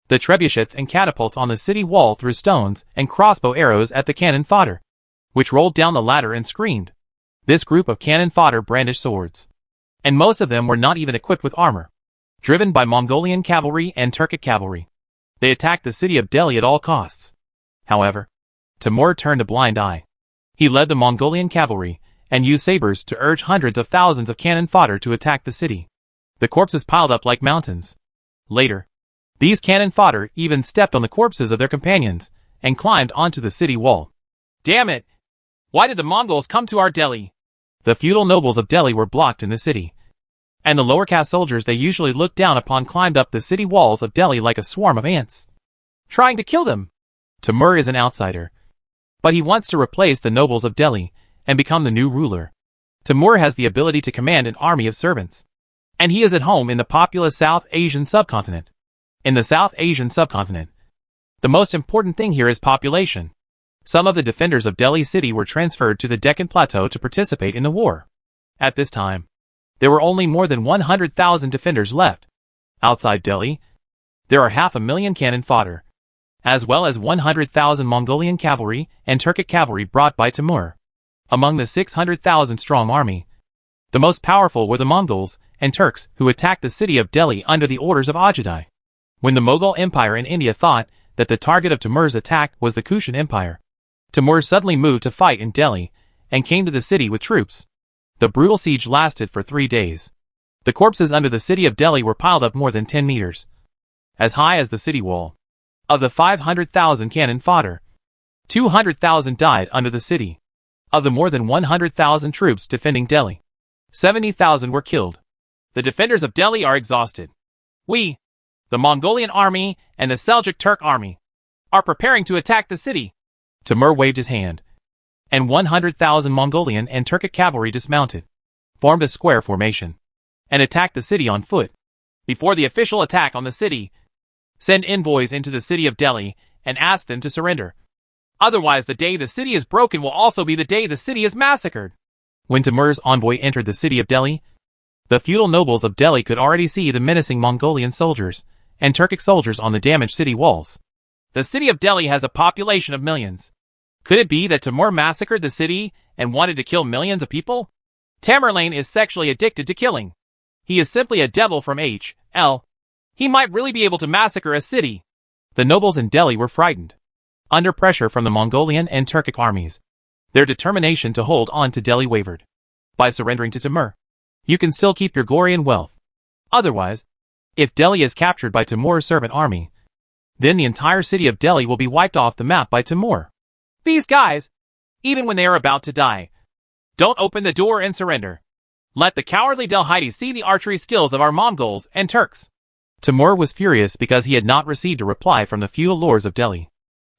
The trebuchets and catapults on the city wall threw stones and crossbow arrows at the cannon fodder, which rolled down the ladder and screamed. This group of cannon fodder brandished swords, and most of them were not even equipped with armor. Driven by Mongolian cavalry and Turkic cavalry, they attacked the city of Delhi at all costs. However, Timur turned a blind eye. He led the Mongolian cavalry and used sabers to urge hundreds of thousands of cannon fodder to attack the city. The corpses piled up like mountains. Later, these cannon fodder even stepped on the corpses of their companions and climbed onto the city wall. Damn it! Why did the Mongols come to our Delhi? The feudal nobles of Delhi were blocked in the city, and the lower caste soldiers they usually looked down upon climbed up the city walls of Delhi like a swarm of ants, trying to kill them. Timur is an outsider, but he wants to replace the nobles of Delhi and become the new ruler. Timur has the ability to command an army of servants, and he is at home in the populous South Asian subcontinent. In the South Asian subcontinent, the most important thing here is population. Some of the defenders of Delhi city were transferred to the Deccan Plateau to participate in the war. At this time, there were only more than 100,000 defenders left. Outside Delhi, there are 500,000 cannon fodder, as well as 100,000 Mongolian cavalry and Turkic cavalry brought by Timur. Among the 600,000 strong army, the most powerful were the Mongols and Turks who attacked the city of Delhi under the orders of Ajudai. When the Mughal Empire in India thought that the target of Timur's attack was the Kushan Empire, Timur suddenly moved to fight in Delhi and came to the city with troops. The brutal siege lasted for 3 days. The corpses under the city of Delhi were piled up more than 10 meters, as high as the city wall. Of the 500,000 cannon fodder, 200,000 died under the city. Of the more than 100,000 troops defending Delhi, 70,000 were killed. The defenders of Delhi are exhausted. We, the Mongolian army and the Seljuk Turk army, are preparing to attack the city. Timur waved his hand, and 100,000 Mongolian and Turkic cavalry dismounted, formed a square formation, and attacked the city on foot. Before the official attack on the city, send envoys into the city of Delhi and ask them to surrender. Otherwise, the day the city is broken will also be the day the city is massacred. When Timur's envoy entered the city of Delhi, the feudal nobles of Delhi could already see the menacing Mongolian soldiers and Turkic soldiers on the damaged city walls. The city of Delhi has a population of millions. Could it be that Timur massacred the city and wanted to kill millions of people? Tamerlane is sexually addicted to killing. He is simply a devil from H.L. He might really be able to massacre a city. The nobles in Delhi were frightened. Under pressure from the Mongolian and Turkic armies, their determination to hold on to Delhi wavered. By surrendering to Timur, you can still keep your glory and wealth. Otherwise, if Delhi is captured by Timur's servant army, then the entire city of Delhi will be wiped off the map by Timur. These guys, even when they are about to die, don't open the door and surrender. Let the cowardly Delhites see the archery skills of our Mongols and Turks. Timur was furious because he had not received a reply from the feudal lords of Delhi.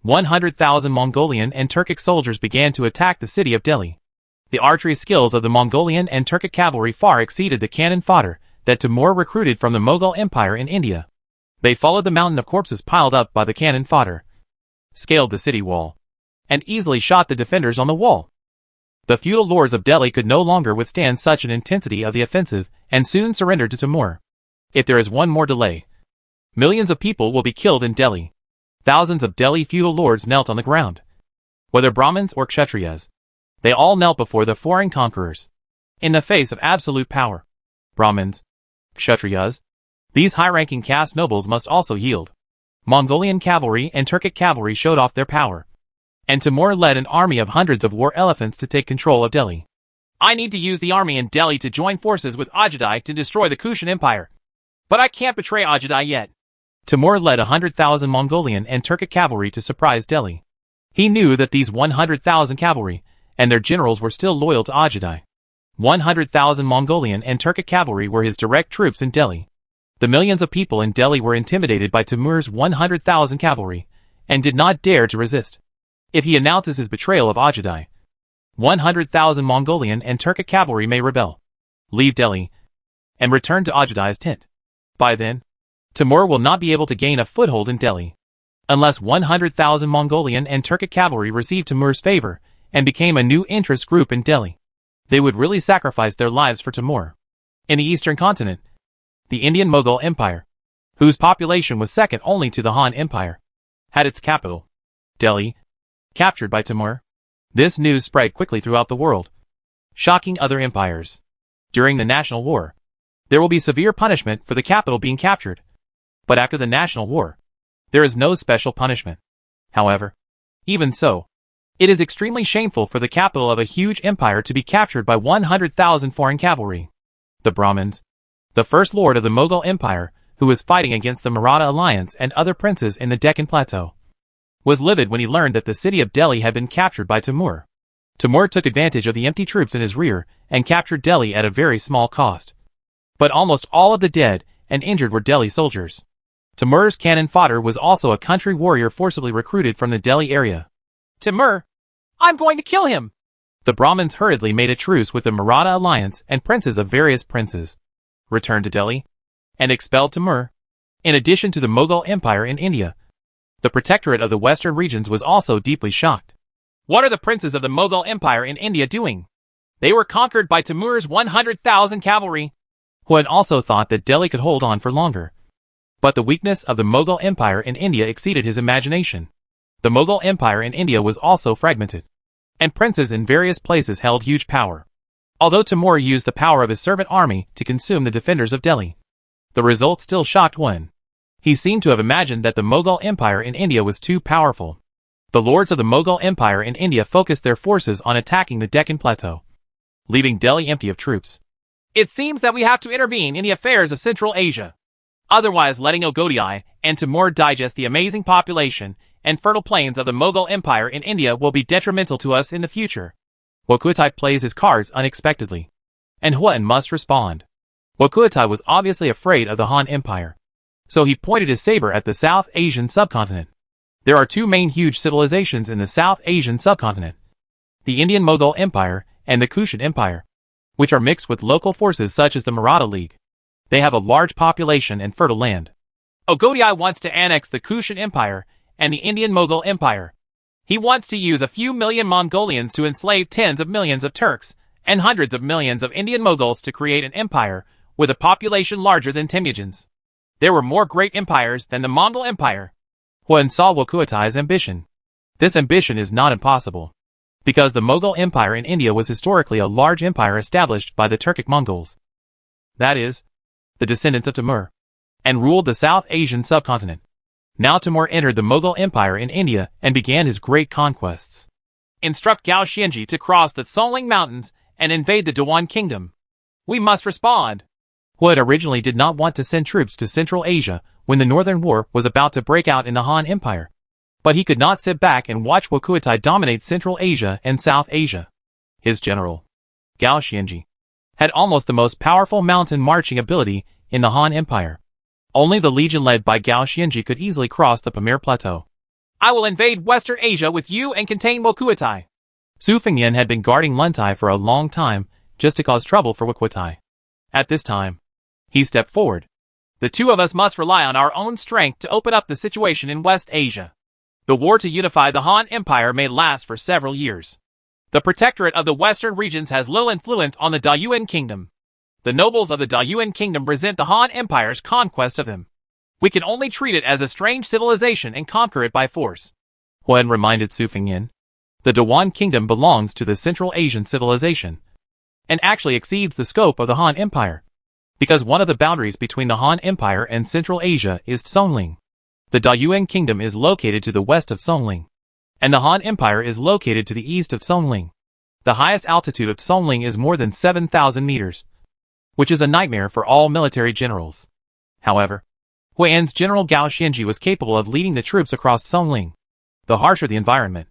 100,000 Mongolian and Turkic soldiers began to attack the city of Delhi. The archery skills of the Mongolian and Turkic cavalry far exceeded the cannon fodder that Timur recruited from the Mughal Empire in India. They followed the mountain of corpses piled up by the cannon fodder, scaled the city wall, and easily shot the defenders on the wall. The feudal lords of Delhi could no longer withstand such an intensity of the offensive and soon surrendered to Timur. If there is one more delay, millions of people will be killed in Delhi. Thousands of Delhi feudal lords knelt on the ground. Whether Brahmins or Kshatriyas, they all knelt before the foreign conquerors, in the face of absolute power. Brahmins, Kshatriyas, these high-ranking caste nobles must also yield. Mongolian cavalry and Turkic cavalry showed off their power, and Timur led an army of hundreds of war elephants to take control of Delhi. I need to use the army in Delhi to join forces with Ajudai to destroy the Kushan Empire. But I can't betray Ajudai yet. Timur led 100,000 Mongolian and Turkic cavalry to surprise Delhi. He knew that these 100,000 cavalry and their generals were still loyal to Ajudai. 100,000 Mongolian and Turkic cavalry were his direct troops in Delhi. The millions of people in Delhi were intimidated by Timur's 100,000 cavalry and did not dare to resist. If he announces his betrayal of Ajudai, 100,000 Mongolian and Turkic cavalry may rebel, leave Delhi, and return to Ajudai's tent. By then, Timur will not be able to gain a foothold in Delhi. Unless 100,000 Mongolian and Turkic cavalry received Timur's favor and became a new interest group in Delhi, they would really sacrifice their lives for Timur. In the eastern continent, the Indian Mughal Empire, whose population was second only to the Han Empire, had its capital, Delhi, captured by Timur. This news spread quickly throughout the world, shocking other empires. During the National War, there will be severe punishment for the capital being captured. But after the National War, there is no special punishment. However, even so, it is extremely shameful for the capital of a huge empire to be captured by 100,000 foreign cavalry. The Brahmins, the first lord of the Mughal Empire, who was fighting against the Maratha alliance and other princes in the Deccan Plateau, was livid when he learned that the city of Delhi had been captured by Timur. Timur took advantage of the empty troops in his rear and captured Delhi at a very small cost. But almost all of the dead and injured were Delhi soldiers. Timur's cannon fodder was also a country warrior forcibly recruited from the Delhi area. Timur! I'm going to kill him! The Brahmins hurriedly made a truce with the Maratha alliance and princes of various princes, returned to Delhi, and expelled Timur. In addition to the Mughal Empire in India, the protectorate of the western regions was also deeply shocked. What are the princes of the Mughal Empire in India doing? They were conquered by Timur's 100,000 cavalry. Huan also thought that Delhi could hold on for longer. But the weakness of the Mughal Empire in India exceeded his imagination. The Mughal Empire in India was also fragmented, and princes in various places held huge power. Although Timur used the power of his servant army to consume the defenders of Delhi, the result still shocked Huan. He seemed to have imagined that the Mughal Empire in India was too powerful. The lords of the Mughal Empire in India focused their forces on attacking the Deccan Plateau, leaving Delhi empty of troops. It seems that we have to intervene in the affairs of Central Asia. Otherwise, letting Ogodai and Timur digest the amazing population and fertile plains of the Mughal Empire in India will be detrimental to us in the future. Wokutai plays his cards unexpectedly, and Huan must respond. Wokutai was obviously afraid of the Han Empire, so he pointed his saber at the South Asian subcontinent. There are two main huge civilizations in the South Asian subcontinent, the Indian Mughal Empire and the Kushan Empire, which are mixed with local forces such as the Maratha League. They have a large population and fertile land. Ogodai wants to annex the Kushan Empire and the Indian Mughal Empire. He wants to use a few million Mongolians to enslave tens of millions of Turks and hundreds of millions of Indian Mughals to create an empire with a population larger than Temujin's. There were more great empires than the Mongol Empire. Huan saw Wokuotai's ambition. This ambition is not impossible, because the Mughal Empire in India was historically a large empire established by the Turkic Mongols, that is, the descendants of Timur, and ruled the South Asian subcontinent. Now Timur entered the Mughal Empire in India and began his great conquests. Instruct Gao Xianji to cross the Songling Mountains and invade the Dewan Kingdom. We must respond. Huan originally did not want to send troops to Central Asia when the Northern War was about to break out in the Han Empire, but he could not sit back and watch Wokuotai dominate Central Asia and South Asia. His general, Gao Xianji, had almost the most powerful mountain marching ability in the Han Empire. Only the legion led by Gao Xianji could easily cross the Pamir Plateau. I will invade Western Asia with you and contain Wokuotai. Su Fengyan had been guarding Luntai for a long time just to cause trouble for Wokuotai. At this time, he stepped forward. The two of us must rely on our own strength to open up the situation in West Asia. The war to unify the Han Empire may last for several years. The protectorate of the western regions has little influence on the Dayuan Kingdom. The nobles of the Dayuan Kingdom resent the Han Empire's conquest of them. We can only treat it as a strange civilization and conquer it by force. Huan reminded Su Fengyan. The Dewan Kingdom belongs to the Central Asian civilization, and actually exceeds the scope of the Han Empire, because one of the boundaries between the Han Empire and Central Asia is Songling. The Dayuan Kingdom is located to the west of Songling. and the Han Empire is located to the east of Sonling. The highest altitude of Sonling is more than 7,000 meters, which is a nightmare for all military generals. However, Huai'an's General Gao Xianji was capable of leading the troops across Sonling. The harsher the environment,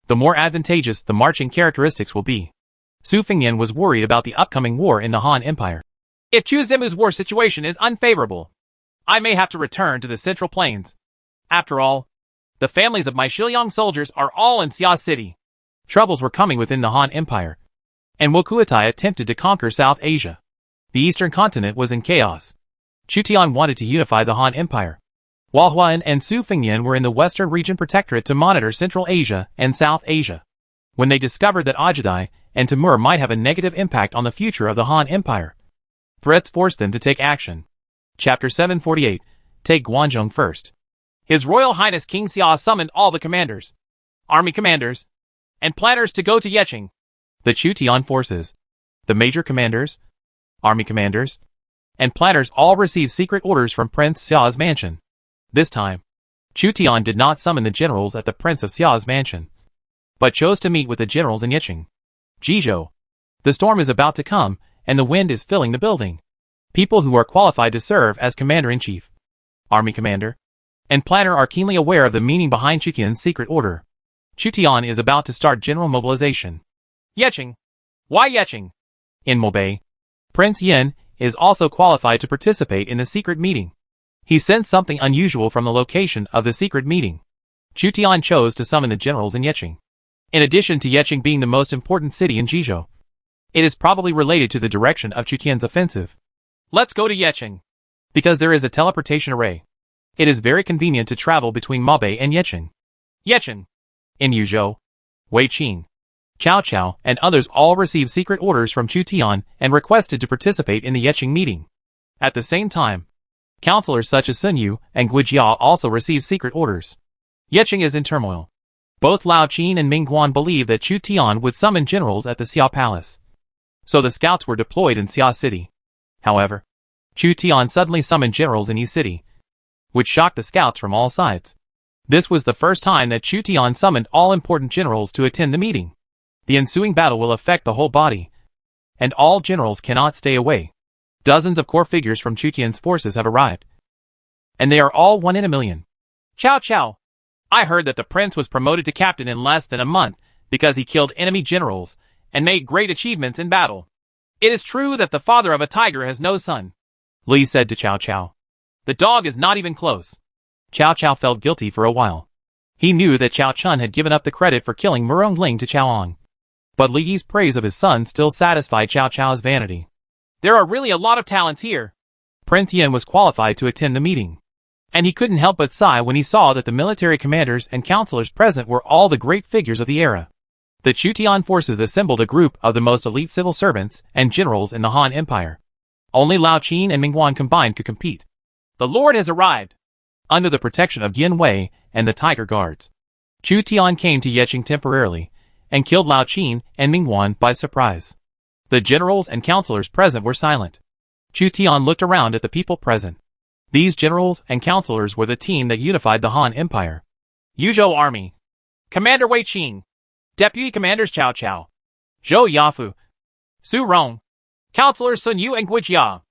the more advantageous the marching characteristics will be. Su Fengyan was worried about the upcoming war in the Han Empire. If Chu Zimu's war situation is unfavorable, I may have to return to the Central Plains. After all, the families of my Shiliang soldiers are all in Xia City. Troubles were coming within the Han Empire, and Wukuatai attempted to conquer South Asia. The eastern continent was in chaos. Chu Tian wanted to unify the Han Empire, while Huan and Su Fengyan were in the Western Region Protectorate to monitor Central Asia and South Asia. When they discovered that Ajudai and Timur might have a negative impact on the future of the Han Empire, threats forced them to take action. Chapter 748. Take Guanzhong first. His Royal Highness King Xia summoned all the commanders, army commanders, and planners to go to Yeqing. The Chu Tian forces, the major commanders, army commanders, and planners all received secret orders from Prince Xia's mansion. This time, Chu Tian did not summon the generals at the Prince of Xia's mansion, but chose to meet with the generals in Yeqing. Jizhou. The storm is about to come, and the wind is filling the building. People who are qualified to serve as commander-in-chief, army commander, and planner are keenly aware of the meaning behind Chu Tian's secret order. Chu Tian is about to start general mobilization. Yeqing. Why Yeqing? In Mobei, Prince Yin is also qualified to participate in the secret meeting. He sensed something unusual from the location of the secret meeting. Chu Tian chose to summon the generals in Yeqing. In addition to Yeqing being the most important city in Jizhou, it is probably related to the direction of Chu Tian's offensive. Let's go to Yeqing. Because there is a teleportation array, it is very convenient to travel between Mabei and Yeqing. Yeqing. In Yuzhou, Wei Qing, Cao Cao, and others all received secret orders from Chu Tian and requested to participate in the Yeqing meeting. At the same time, counselors such as Sun Yu and Guijia also received secret orders. Yeqing is in turmoil. Both Lao Qin and Ming Guan believe that Chu Tian would summon generals at the Xia Palace, so the scouts were deployed in Xia City. However, Chu Tian suddenly summoned generals in Yi City, which shocked the scouts from all sides. This was the first time that Chu Tian summoned all important generals to attend the meeting. The ensuing battle will affect the whole body, and all generals cannot stay away. Dozens of core figures from Chu Tian's forces have arrived, and they are all 1 in a million. Cao Cao. I heard that the prince was promoted to captain in less than a month because he killed enemy generals and made great achievements in battle. It is true that the father of a tiger has no son, Li said to Cao Cao. The dog is not even close. Cao Cao felt guilty for a while. He knew that Cao Chun had given up the credit for killing Murong Ling to Cao Ang, but Li Yi's praise of his son still satisfied Cao Cao's vanity. There are really a lot of talents here. Prince Yin was qualified to attend the meeting, and he couldn't help but sigh when he saw that the military commanders and counselors present were all the great figures of the era. The Chu Tian forces assembled a group of the most elite civil servants and generals in the Han Empire. Only Lao Qin and Mingguan combined could compete. The Lord has arrived. Under the protection of Yin Wei and the Tiger Guards, Chu Tian came to Yeqing temporarily and killed Lao Qin and Mingguan by surprise. The generals and counselors present were silent. Chu Tian looked around at the people present. These generals and counselors were the team that unified the Han Empire. Yuzhou Army. Commander Wei Qing. Deputy Commanders Cao Cao, Zhou Yafu, Su Rong, Counselors Sun Yu and Guijia.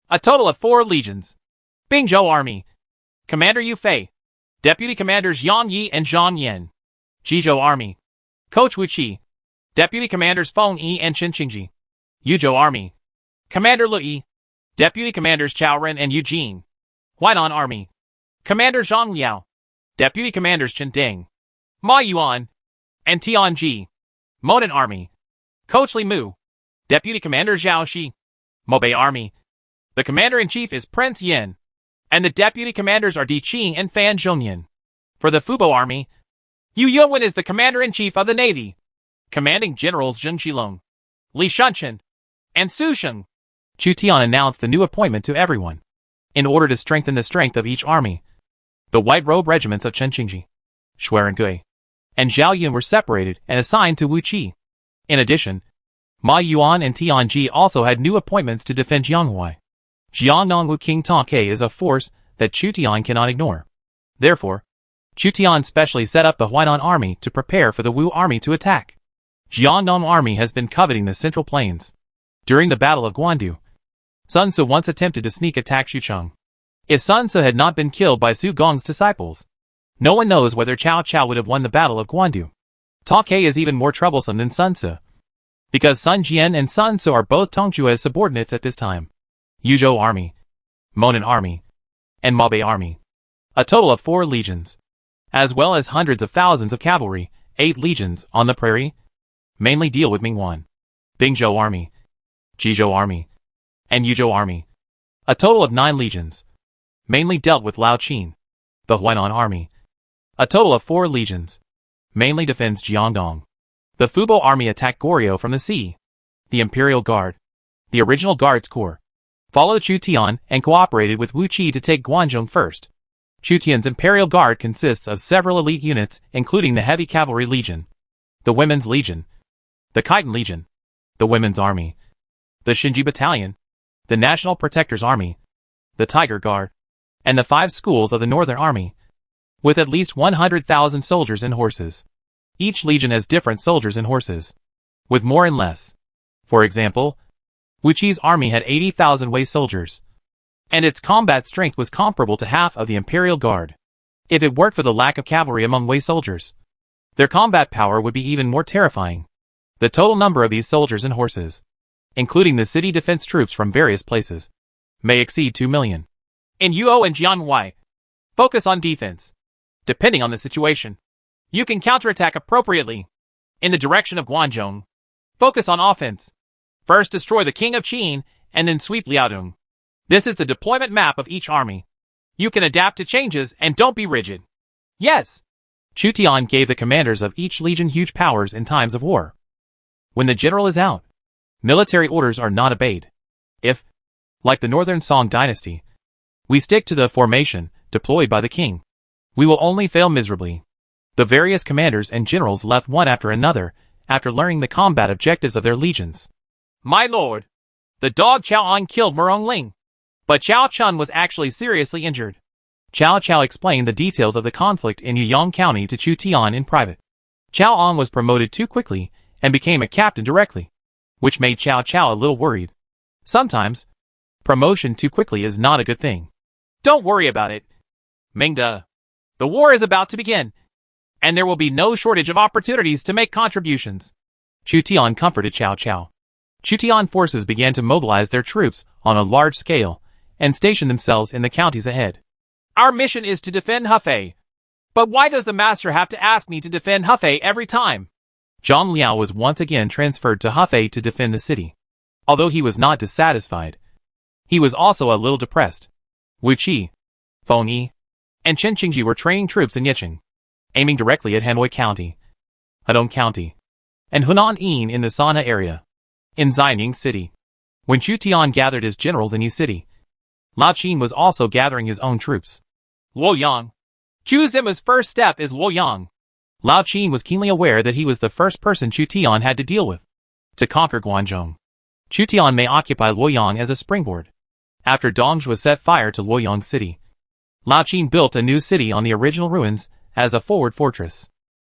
A total of 4 legions. Bingzhou Army. Commander Yu Fei. Deputy Commanders Yang Yi and Zhang Yan. Jizhou Army. Coach Wu Qi. Deputy Commanders Feng Yi and Chen Qingji. Yuzhou Army. Commander Lu Yi. Deputy Commanders Chao Ren and Eugene. Huainan Army. Commander Zhang Liao. Deputy Commanders Chen Deng, Ma Yuan, and Tianji. Monan Army. Coach Li Mu. Deputy Commander Zhao Shi. Mobei Army. The Commander-in-Chief is Prince Yin, and the Deputy Commanders are Di Qing and Fan Zhongyan. For the Fubo Army, Yu Yunwen is the Commander-in-Chief of the Navy, commanding Generals Zheng Xilong, Li Shunchen, and Su Sheng. Chu Tian announced the new appointment to everyone. In order to strengthen the strength of each army, the White Robe regiments of Chen Qingji, Shuarengui, and Zhao Yun were separated and assigned to Wu Qi. In addition, Ma Yuan and Tianji also had new appointments to defend Jianghuai. Jiangnong Wu King Tongke is a force that Chu Tian cannot ignore. Therefore, Chu Tian specially set up the Huainan army to prepare for the Wu army to attack. Jiangdong army has been coveting the central plains. During the Battle of Guandu, Sun Ce once attempted to sneak attack Xucheng. If Sun Ce had not been killed by Su Gong's disciples, no one knows whether Cao Cao would have won the Battle of Guandu. Ta Ke is even more troublesome than Sun Ce, because Sun Jian and Sun Ce are both Tongchua's subordinates at this time. Yuzhou army, Monan army, and Mabe army. A total of 4 legions, as well as hundreds of thousands of cavalry, 8 legions on the prairie, mainly deal with Mingwan, Bingzhou army, Jizhou army, and Yuzhou army. A total of 9 legions, mainly dealt with Lao Qin, the Huainan army. A total of 4 legions, mainly defends Jiangdong. The Fubo army attacked Goryeo from the sea. The Imperial Guard, the original Guards Corps, followed Chu Tian and cooperated with Wu Qi to take Guanzhong first. Chu Tian's Imperial Guard consists of several elite units, including the Heavy Cavalry Legion, the Women's Legion, the Khitan Legion, the Women's Army, the Shinji Battalion, the National Protectors Army, the Tiger Guard, and the 5 schools of the Northern Army, with at least 100,000 soldiers and horses. Each legion has different soldiers and horses, with more and less. For example, Wu Qi's army had 80,000 Wei soldiers, and its combat strength was comparable to half of the Imperial Guard. If it weren't for the lack of cavalry among Wei soldiers, their combat power would be even more terrifying. The total number of these soldiers and horses, including the city defense troops from various places, may exceed 2 million. In Yuo and Jianghuai, focus on defense. Depending on the situation, you can counterattack appropriately. In the direction of Guanzhong, focus on offense. First destroy the King of Qin, and then sweep Liaodong. This is the deployment map of each army. You can adapt to changes and don't be rigid. Yes! Chu Tian gave the commanders of each legion huge powers in times of war. When the general is out, military orders are not obeyed. If, like the Northern Song dynasty, we stick to the formation deployed by the king, we will only fail miserably. The various commanders and generals left one after another after learning the combat objectives of their legions. My lord, the dog Cao An killed Murong Ling, but Cao Chun was actually seriously injured. Cao Cao explained the details of the conflict in Yuyang County to Chu Tian in private. Cao An was promoted too quickly and became a captain directly, which made Cao Cao a little worried. Sometimes, promotion too quickly is not a good thing. Don't worry about it, Mingda. The war is about to begin, and there will be no shortage of opportunities to make contributions. Chu Tian comforted Cao Cao. Chu Tian forces began to mobilize their troops on a large scale and station themselves in the counties ahead. Our mission is to defend Hefei. But why does the master have to ask me to defend Hefei every time? Zhang Liao was once again transferred to Hefei to defend the city. Although he was not dissatisfied, he was also a little depressed. Wu Qi, Feng Yi, and Chen Qingji were training troops in Yicheng, aiming directly at Hanoi County, Hedong County, and Hunan Yin in the Sana area. In Xianying City, when Chu Tian gathered his generals in Yi City, Lao Qin was also gathering his own troops. Luoyang. Chu Zima's first step is Luoyang. Lao Qin was keenly aware that he was the first person Chu Tian had to deal with. To conquer Guanzhong, Chu Tian may occupy Luoyang as a springboard. After Dongzhuo set fire to Luoyang City, Lao Qin built a new city on the original ruins as a forward fortress.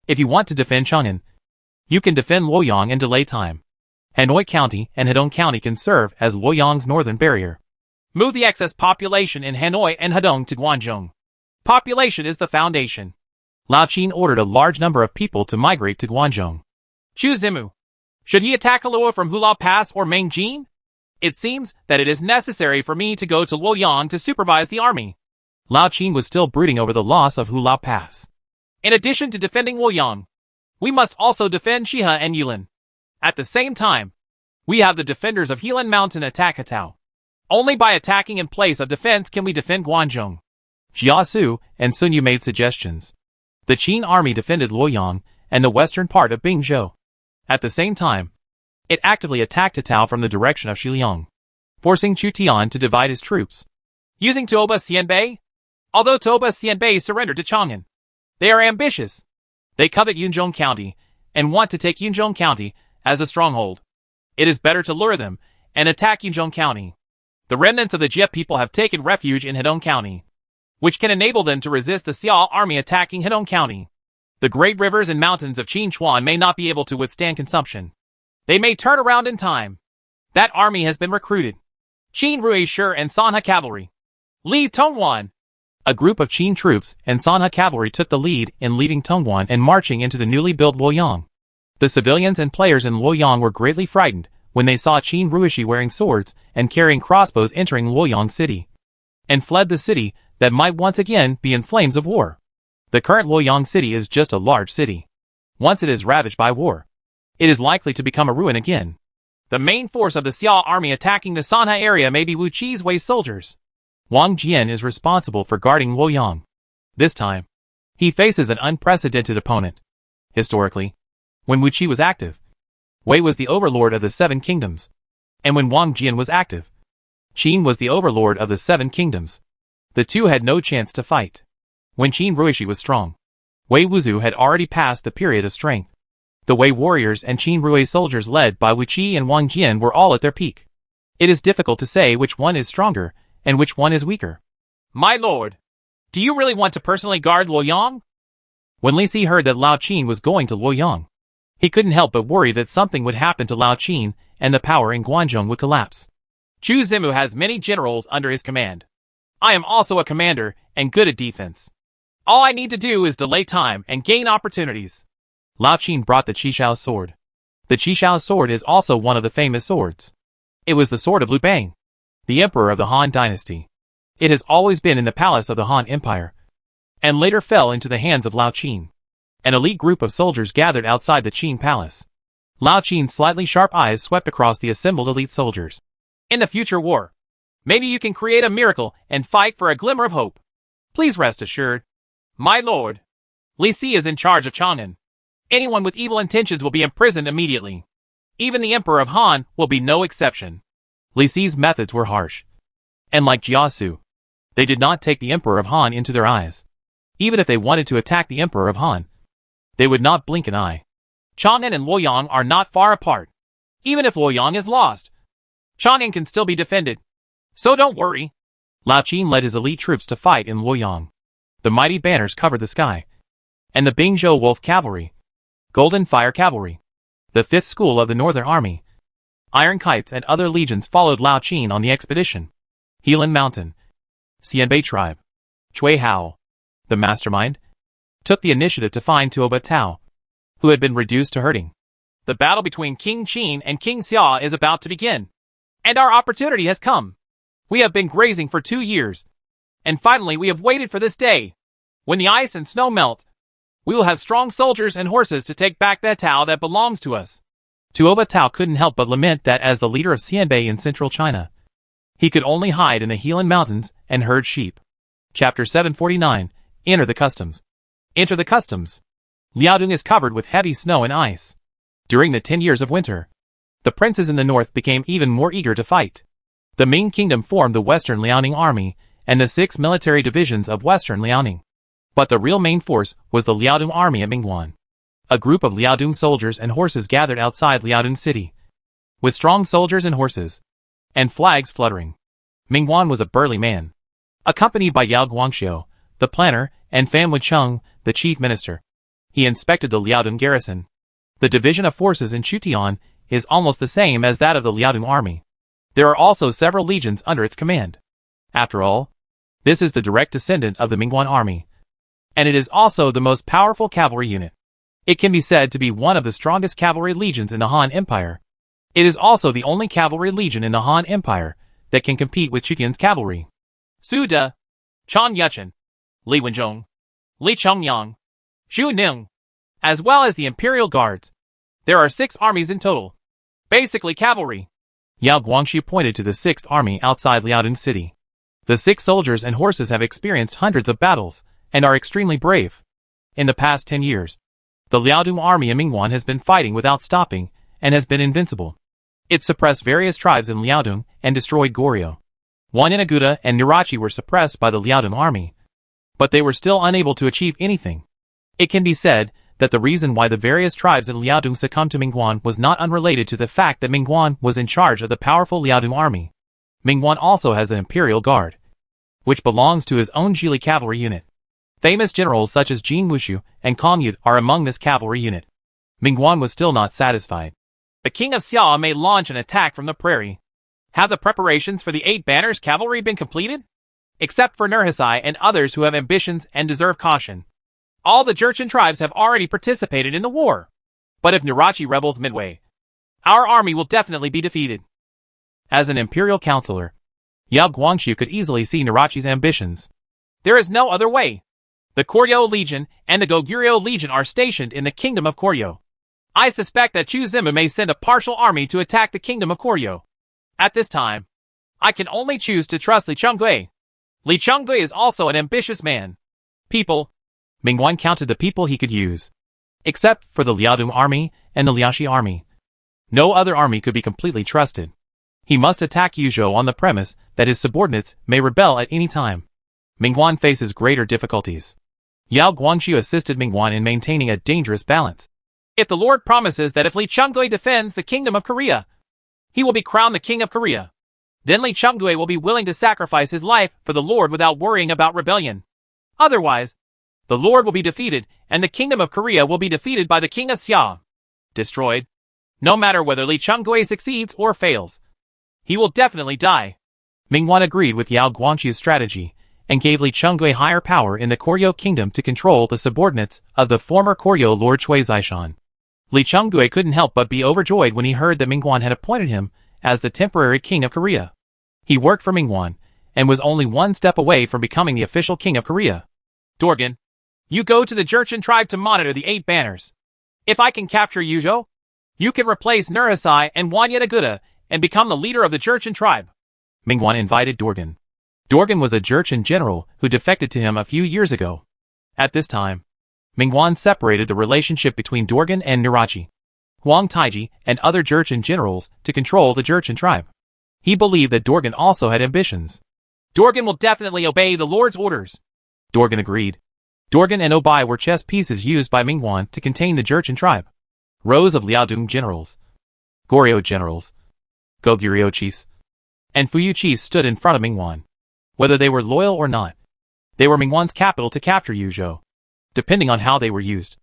If you want to defend Chang'an, you can defend Luoyang and delay time. Hanoi County and Hedong County can serve as Luoyang's northern barrier. Move the excess population in Hanoi and Hedong to Guanzhong. Population is the foundation. Lao Qin ordered a large number of people to migrate to Guanzhong. Chu Zimu. Should he attack Alua from Hulao Pass or Mengjin? It seems that it is necessary for me to go to Luoyang to supervise the army. Lao Qin was still brooding over the loss of Hulao Pass. In addition to defending Luoyang, we must also defend Shihe and Yulin. At the same time, we have the defenders of Helan Mountain attack Hatao. Only by attacking in place of defense can we defend Guanzhong. Jia Su and Sun Yu made suggestions. The Qin army defended Luoyang and the western part of Bingzhou. At the same time, it actively attacked Hatao from the direction of Shiliang, forcing Chu Tian to divide his troops. Using Toba Xianbei? Although Toba Xianbei surrendered to Chang'an, they are ambitious. They covet Yunzhong County and want to take Yunzhong County as a stronghold. It is better to lure them and attack Yunzhong County. The remnants of the Jie people have taken refuge in Hedong County. which can enable them to resist the Xiao army attacking Hedong County. The great rivers and mountains of Qinchuan may not be able to withstand consumption. They may turn around in time. That army has been recruited. Qin Rui Shi and Sanha Cavalry. Leave Tongwan. A group of Qin troops and Sanha Cavalry took the lead in leaving Tongwan and marching into the newly built Luoyang. The civilians and players in Luoyang were greatly frightened when they saw Qin Ruishi wearing swords and carrying crossbows entering Luoyang city, and fled the city that might once again be in flames of war. The current Luoyang city is just a large city. Once it is ravaged by war, it is likely to become a ruin again. The main force of the Xiao army attacking the Sanha area may be Wu Qi's Wei soldiers. Wang Jian is responsible for guarding Luoyang. This time, he faces an unprecedented opponent. Historically, when Wu Qi was active, Wei was the overlord of the Seven Kingdoms. And when Wang Jian was active, Qin was the overlord of the Seven Kingdoms. The two had no chance to fight. When Qin Ruishi was strong, Wei Wuzu had already passed the period of strength. The Wei warriors and Qin Rui soldiers led by Wu Qi and Wang Jian were all at their peak. It is difficult to say which one is stronger and which one is weaker. My lord, do you really want to personally guard Luoyang? When Li Si heard that Lao Qin was going to Luoyang, he couldn't help but worry that something would happen to Lao Qin and the power in Guanzhong would collapse. Chu Zimu has many generals under his command. I am also a commander and good at defense. All I need to do is delay time and gain opportunities. Lao Qin brought the Qishao sword. The Qishao sword is also one of the famous swords. It was the sword of Liu Bang, the emperor of the Han dynasty. It has always been in the palace of the Han Empire, and later fell into the hands of Lao Qin. An elite group of soldiers gathered outside the Qin palace. Lao Qin's slightly sharp eyes swept across the assembled elite soldiers. In the future war, maybe you can create a miracle and fight for a glimmer of hope. Please rest assured, my lord, Li Si is in charge of Chang'an. Anyone with evil intentions will be imprisoned immediately. Even the Emperor of Han will be no exception. Li Si's methods were harsh. And like Jiasu, they did not take the Emperor of Han into their eyes. Even if they wanted to attack the Emperor of Han, they would not blink an eye. Chang'an and Luoyang are not far apart. Even if Luoyang is lost, Chang'an can still be defended. So don't worry. Lao Qin led his elite troops to fight in Luoyang. The mighty banners covered the sky. And the Bingzhou Wolf Cavalry, Golden Fire Cavalry, the 5th School of the Northern Army, Iron Kites and other legions followed Lao Qin on the expedition. Helan Mountain, Xianbei Tribe, Chui Hao, the mastermind, took the initiative to find Tuoba Tao, who had been reduced to herding. The battle between King Qin and King Xia is about to begin. And our opportunity has come. We have been grazing for 2 years. And finally we have waited for this day. When the ice and snow melt, we will have strong soldiers and horses to take back that Tao that belongs to us. Tuoba Tao couldn't help but lament that as the leader of Xianbei in central China, he could only hide in the Helan Mountains and herd sheep. Chapter 749, Enter the Customs. Enter the customs. Liaodong is covered with heavy snow and ice. During the 10 years of winter, the princes in the north became even more eager to fight. The Ming Kingdom formed the Western Liaoning Army and the 6 military divisions of Western Liaoning. But the real main force was the Liaodong army at Mingguan. A group of Liaodong soldiers and horses gathered outside Liaodong city, with strong soldiers and horses, and flags fluttering. Mingguan was a burly man, accompanied by Yao Guangxiu, the planner, and Fan Wucheng, the chief minister. He inspected the Liaodong garrison. The division of forces in Chutian is almost the same as that of the Liaodong army. There are also several legions under its command. After all, this is the direct descendant of the Mingguan army, and it is also the most powerful cavalry unit. It can be said to be one of the strongest cavalry legions in the Han Empire. It is also the only cavalry legion in the Han Empire that can compete with Chutian's cavalry. Su De, Chan Yuchen, Li Wenzhong, Li Chengyang, Xu Ning, as well as the Imperial Guards. There are 6 armies in total. Basically cavalry. Yao Guangxi pointed to the 6th army outside Liaodong city. The 6 soldiers and horses have experienced hundreds of battles and are extremely brave. In the past 10 years, the Liaodong army in Mingguan has been fighting without stopping and has been invincible. It suppressed various tribes in Liaodong and destroyed Goryeo. One Inaguda and Nirachi were suppressed by the Liaodong army, but they were still unable to achieve anything. It can be said that the reason why the various tribes in Liaodong succumbed to Mingguan was not unrelated to the fact that Mingguan was in charge of the powerful Liaodong army. Mingguan also has an imperial guard, which belongs to his own Geely cavalry unit. Famous generals such as Jin Wushu and Kong Yut are among this cavalry unit. Mingguan was still not satisfied. The king of Xia may launch an attack from the prairie. Have the preparations for the 8 Banners cavalry been completed? Except for Nurhasai and others who have ambitions and deserve caution. All the Jurchen tribes have already participated in the war. But if Nirachi rebels midway, our army will definitely be defeated. As an imperial counselor, Yao Guangxu could easily see Nirachi's ambitions. There is no other way. The Koryo Legion and the Goguryeo Legion are stationed in the kingdom of Koryo. I suspect that Chu Zimu may send a partial army to attack the kingdom of Koryo. At this time, I can only choose to trust Li Chonggui. Li Chonggui is also an ambitious man. People. Mingguan counted the people he could use. Except for the Liaodong army and the Liaxi army. No other army could be completely trusted. He must attack Yuzhou on the premise that his subordinates may rebel at any time. Mingguan faces greater difficulties. Yao Guangxu assisted Mingguan in maintaining a dangerous balance. If the Lord promises that if Li Chonggui defends the kingdom of Korea, he will be crowned the king of Korea, then Li Chonggui will be willing to sacrifice his life for the Lord without worrying about rebellion. Otherwise, the Lord will be defeated, and the kingdom of Korea will be defeated by the king of Xia. Destroyed. No matter whether Li Chonggui succeeds or fails, he will definitely die. Mingguan agreed with Yao Guangxu's strategy, and gave Li Chonggui higher power in the Koryo kingdom to control the subordinates of the former Koryo Lord Cui Zishan. Li Chonggui couldn't help but be overjoyed when he heard that Mingguan had appointed him as the temporary king of Korea. He worked for Mingguan, and was only one step away from becoming the official king of Korea. Dorgan, you go to the Jurchen tribe to monitor the 8 Banners. If I can capture Yuzhou, you can replace Nurhasai and Wanyanaguda and become the leader of the Jurchen tribe. Mingguan invited Dorgan. Dorgan was a Jurchen general who defected to him a few years ago. At this time, Mingguan separated the relationship between Dorgan and Nirachi, Huang Taiji, and other Jurchen generals to control the Jurchen tribe. He believed that Dorgan also had ambitions. Dorgan will definitely obey the Lord's orders. Dorgan agreed. Dorgan and Obai were chess pieces used by Mingguan to contain the Jurchen tribe. Rows of Liaodong generals, Goryeo generals, Goguryeo chiefs, and Fuyu chiefs stood in front of Mingguan. Whether they were loyal or not, they were Mingguan's capital to capture Yuzhou, depending on how they were used.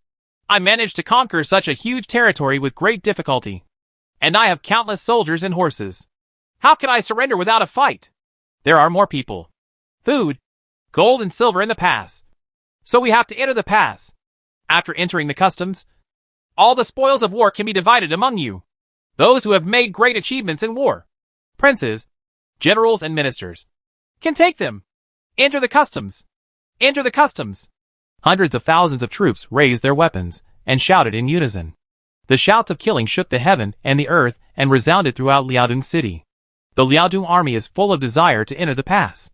I managed to conquer such a huge territory with great difficulty, and I have countless soldiers and horses. How can I surrender without a fight? There are more people, food, gold and silver in the pass, so we have to enter the pass. After entering the customs, all the spoils of war can be divided among you. Those who have made great achievements in war, princes, generals and ministers, can take them. Enter the customs. Enter the customs. Hundreds of thousands of troops raised their weapons and shouted in unison. The shouts of killing shook the heaven and the earth and resounded throughout Liaodong city. The Liaodong army is full of desire to enter the pass.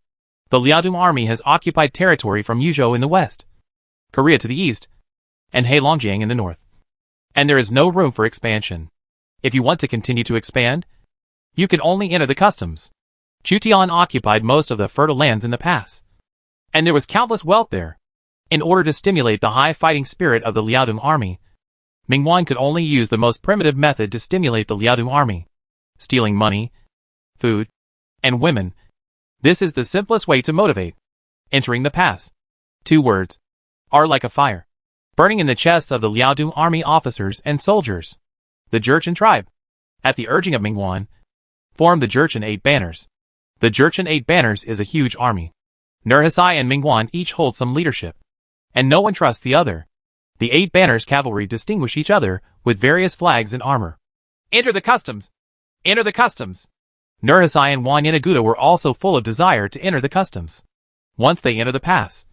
The Liaodong army has occupied territory from Yuzhou in the west, Korea to the east, and Heilongjiang in the north. And there is no room for expansion. If you want to continue to expand, you can only enter the customs. Chutian occupied most of the fertile lands in the pass, and there was countless wealth there. In order to stimulate the high fighting spirit of the Liaodong army, Mingguan could only use the most primitive method to stimulate the Liaodong army: stealing money, food, and women. This is the simplest way to motivate. Entering the pass. 2 words are like a fire, burning in the chests of the Liaodong army officers and soldiers. The Jurchen tribe, at the urging of Mingguan, formed the Jurchen 8 Banners. The Jurchen 8 Banners is a huge army. Nurhasai and Mingguan each hold some leadership, and no one trusts the other. The 8 Banners cavalry distinguish each other with various flags and armor. Enter the customs. Enter the customs. Nurhasai and Wanyanaguda were also full of desire to enter the customs. Once they enter the pass,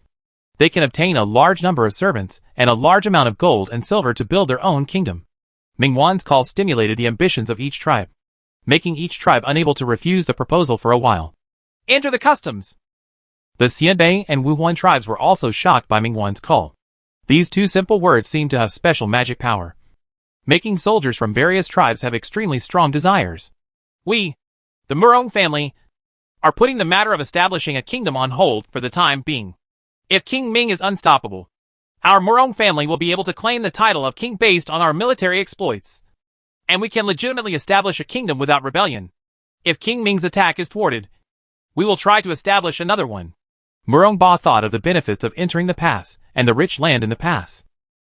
they can obtain a large number of servants and a large amount of gold and silver to build their own kingdom. Mingguan's call stimulated the ambitions of each tribe, making each tribe unable to refuse the proposal for a while. Enter the customs. The Xianbei and Wuhuan tribes were also shocked by Mingguan's call. These 2 simple words seemed to have special magic power, making soldiers from various tribes have extremely strong desires. We, the Murong family, are putting the matter of establishing a kingdom on hold for the time being. If King Ming is unstoppable, our Murong family will be able to claim the title of king based on our military exploits, and we can legitimately establish a kingdom without rebellion. If King Ming's attack is thwarted, we will try to establish another one. Murong Ba thought of the benefits of entering the pass and the rich land in the pass.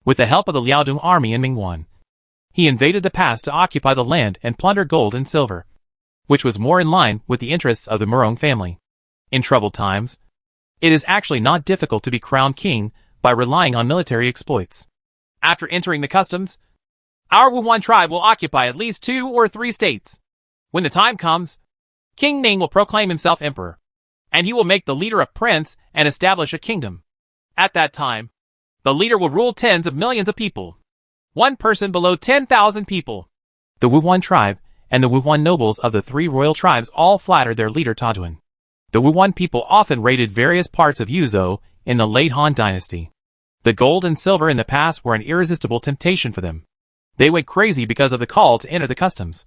With the help of the Liaodong army in Mingwan, he invaded the pass to occupy the land and plunder gold and silver, which was more in line with the interests of the Murong family. In troubled times, it is actually not difficult to be crowned king by relying on military exploits. After entering the customs, our Wuhuan tribe will occupy at least 2 or 3 states. When the time comes, King Ning will proclaim himself emperor, and he will make the leader a prince and establish a kingdom. At that time, the leader will rule tens of millions of people. One person below 10,000 people. The Wuhuan tribe and the Wuhuan nobles of the 3 royal tribes all flattered their leader Taduan. The Wuhuan people often raided various parts of Yuzhou in the late Han dynasty. The gold and silver in the past were an irresistible temptation for them. They went crazy because of the call to enter the customs.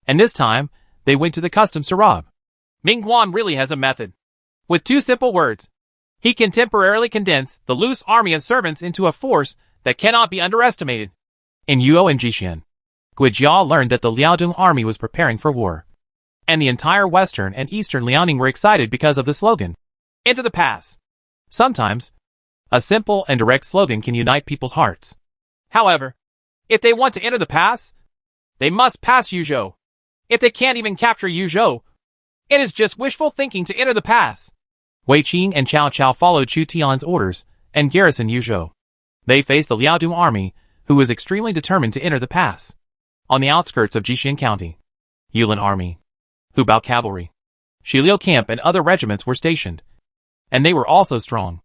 And this time, they went to the customs to rob. Ming Huan really has a method. With 2 simple words, he can temporarily condense the loose army of servants into a force that cannot be underestimated. In Yuo and Jixian, Guijia learned that the Liaodong army was preparing for war. And the entire western and eastern Liaoning were excited because of the slogan, "Enter the pass." Sometimes, a simple and direct slogan can unite people's hearts. However, if they want to enter the pass, they must pass Yuzhou. If they can't even capture Yuzhou, it is just wishful thinking to enter the pass. Wei Qing and Cao Cao followed Chu Tian's orders and garrisoned Yuzhou. They faced the Liaodong army, who was extremely determined to enter the pass. On the outskirts of Jixian County, Yulin Army, Hubao Cavalry, Shiliu Camp and other regiments were stationed. And they were also strong.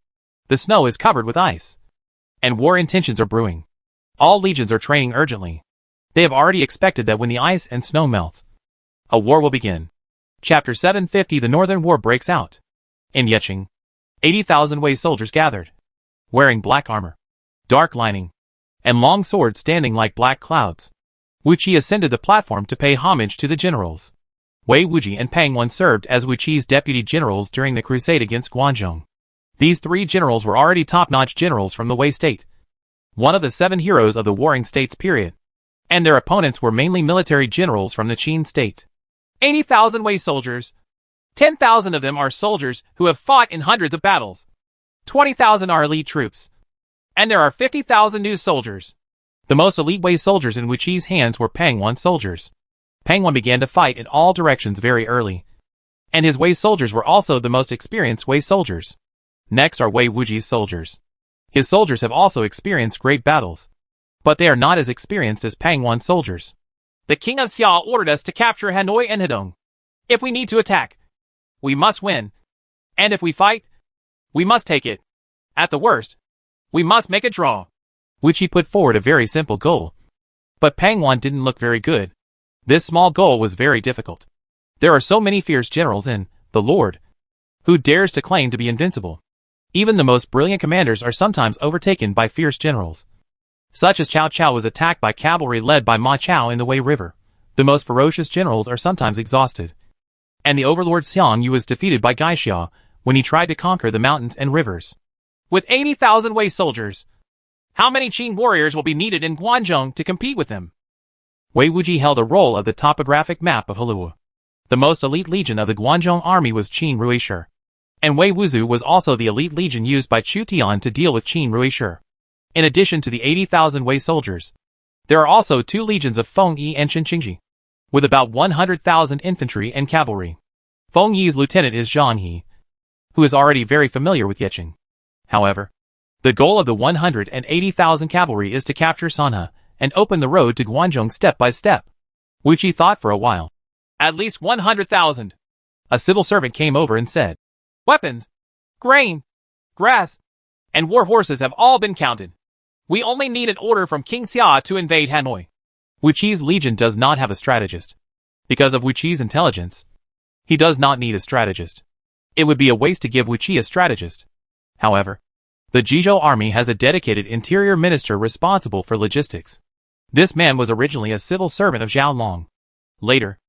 The snow is covered with ice. And war intentions are brewing. All legions are training urgently. They have already expected that when the ice and snow melt, a war will begin. Chapter 750. The Northern War breaks out. In Yeqing, 80,000 Wei soldiers gathered, wearing black armor, dark lining, and long swords standing like black clouds. Wu Qi ascended the platform to pay homage to the generals. Wei Wuji and Pang Wan served as Wu Qi's deputy generals during the crusade against Guanzhong. These 3 generals were already top-notch generals from the Wei state, one of the 7 heroes of the Warring States period, and their opponents were mainly military generals from the Qin state. 80,000 Wei soldiers. 10,000 of them are soldiers who have fought in hundreds of battles. 20,000 are elite troops. And there are 50,000 new soldiers. The most elite Wei soldiers in Wu Qi's hands were Pang Wan soldiers. Pang Wan began to fight in all directions very early. And his Wei soldiers were also the most experienced Wei soldiers. Next are Wei Wuji's soldiers. His soldiers have also experienced great battles, but they are not as experienced as Pang Wan's soldiers. The king of Xia ordered us to capture Hanoi and Hedong. If we need to attack, we must win. And if we fight, we must take it. At the worst, we must make a draw. Wu Qi put forward a very simple goal. But Pang Wan didn't look very good. This small goal was very difficult. There are so many fierce generals in the Lord. Who dares to claim to be invincible? Even the most brilliant commanders are sometimes overtaken by fierce generals. Such as Cao Cao was attacked by cavalry led by Ma Chao in the Wei River. The most ferocious generals are sometimes exhausted. And the overlord Xiang Yu was defeated by Gai Xia when he tried to conquer the mountains and rivers. With 80,000 Wei soldiers, how many Qin warriors will be needed in Guanzhong to compete with them? Wei Wuji held a roll of the topographic map of Halua. The most elite legion of the Guanzhong army was Qin Ruishi. And Wei Wuzu was also the elite legion used by Chu Tian to deal with Qin Ruishi. In addition to the 80,000 Wei soldiers, there are also 2 legions of Feng Yi and Chen Qingji, with about 100,000 infantry and cavalry. Feng Yi's lieutenant is Zhang He, who is already very familiar with Yeqing. However, the goal of the 180,000 cavalry is to capture Sanhe and open the road to Guanzhong step by step. Wu Qi thought for a while. At least 100,000. A civil servant came over and said, "Weapons, grain, grass, and war horses have all been counted. We only need an order from King Xia to invade Hanoi." Wu Qi's legion does not have a strategist. Because of Wu Qi's intelligence, he does not need a strategist. It would be a waste to give Wu Qi a strategist. However, the Jizhou army has a dedicated interior minister responsible for logistics. This man was originally a civil servant of Zhao Long. Later,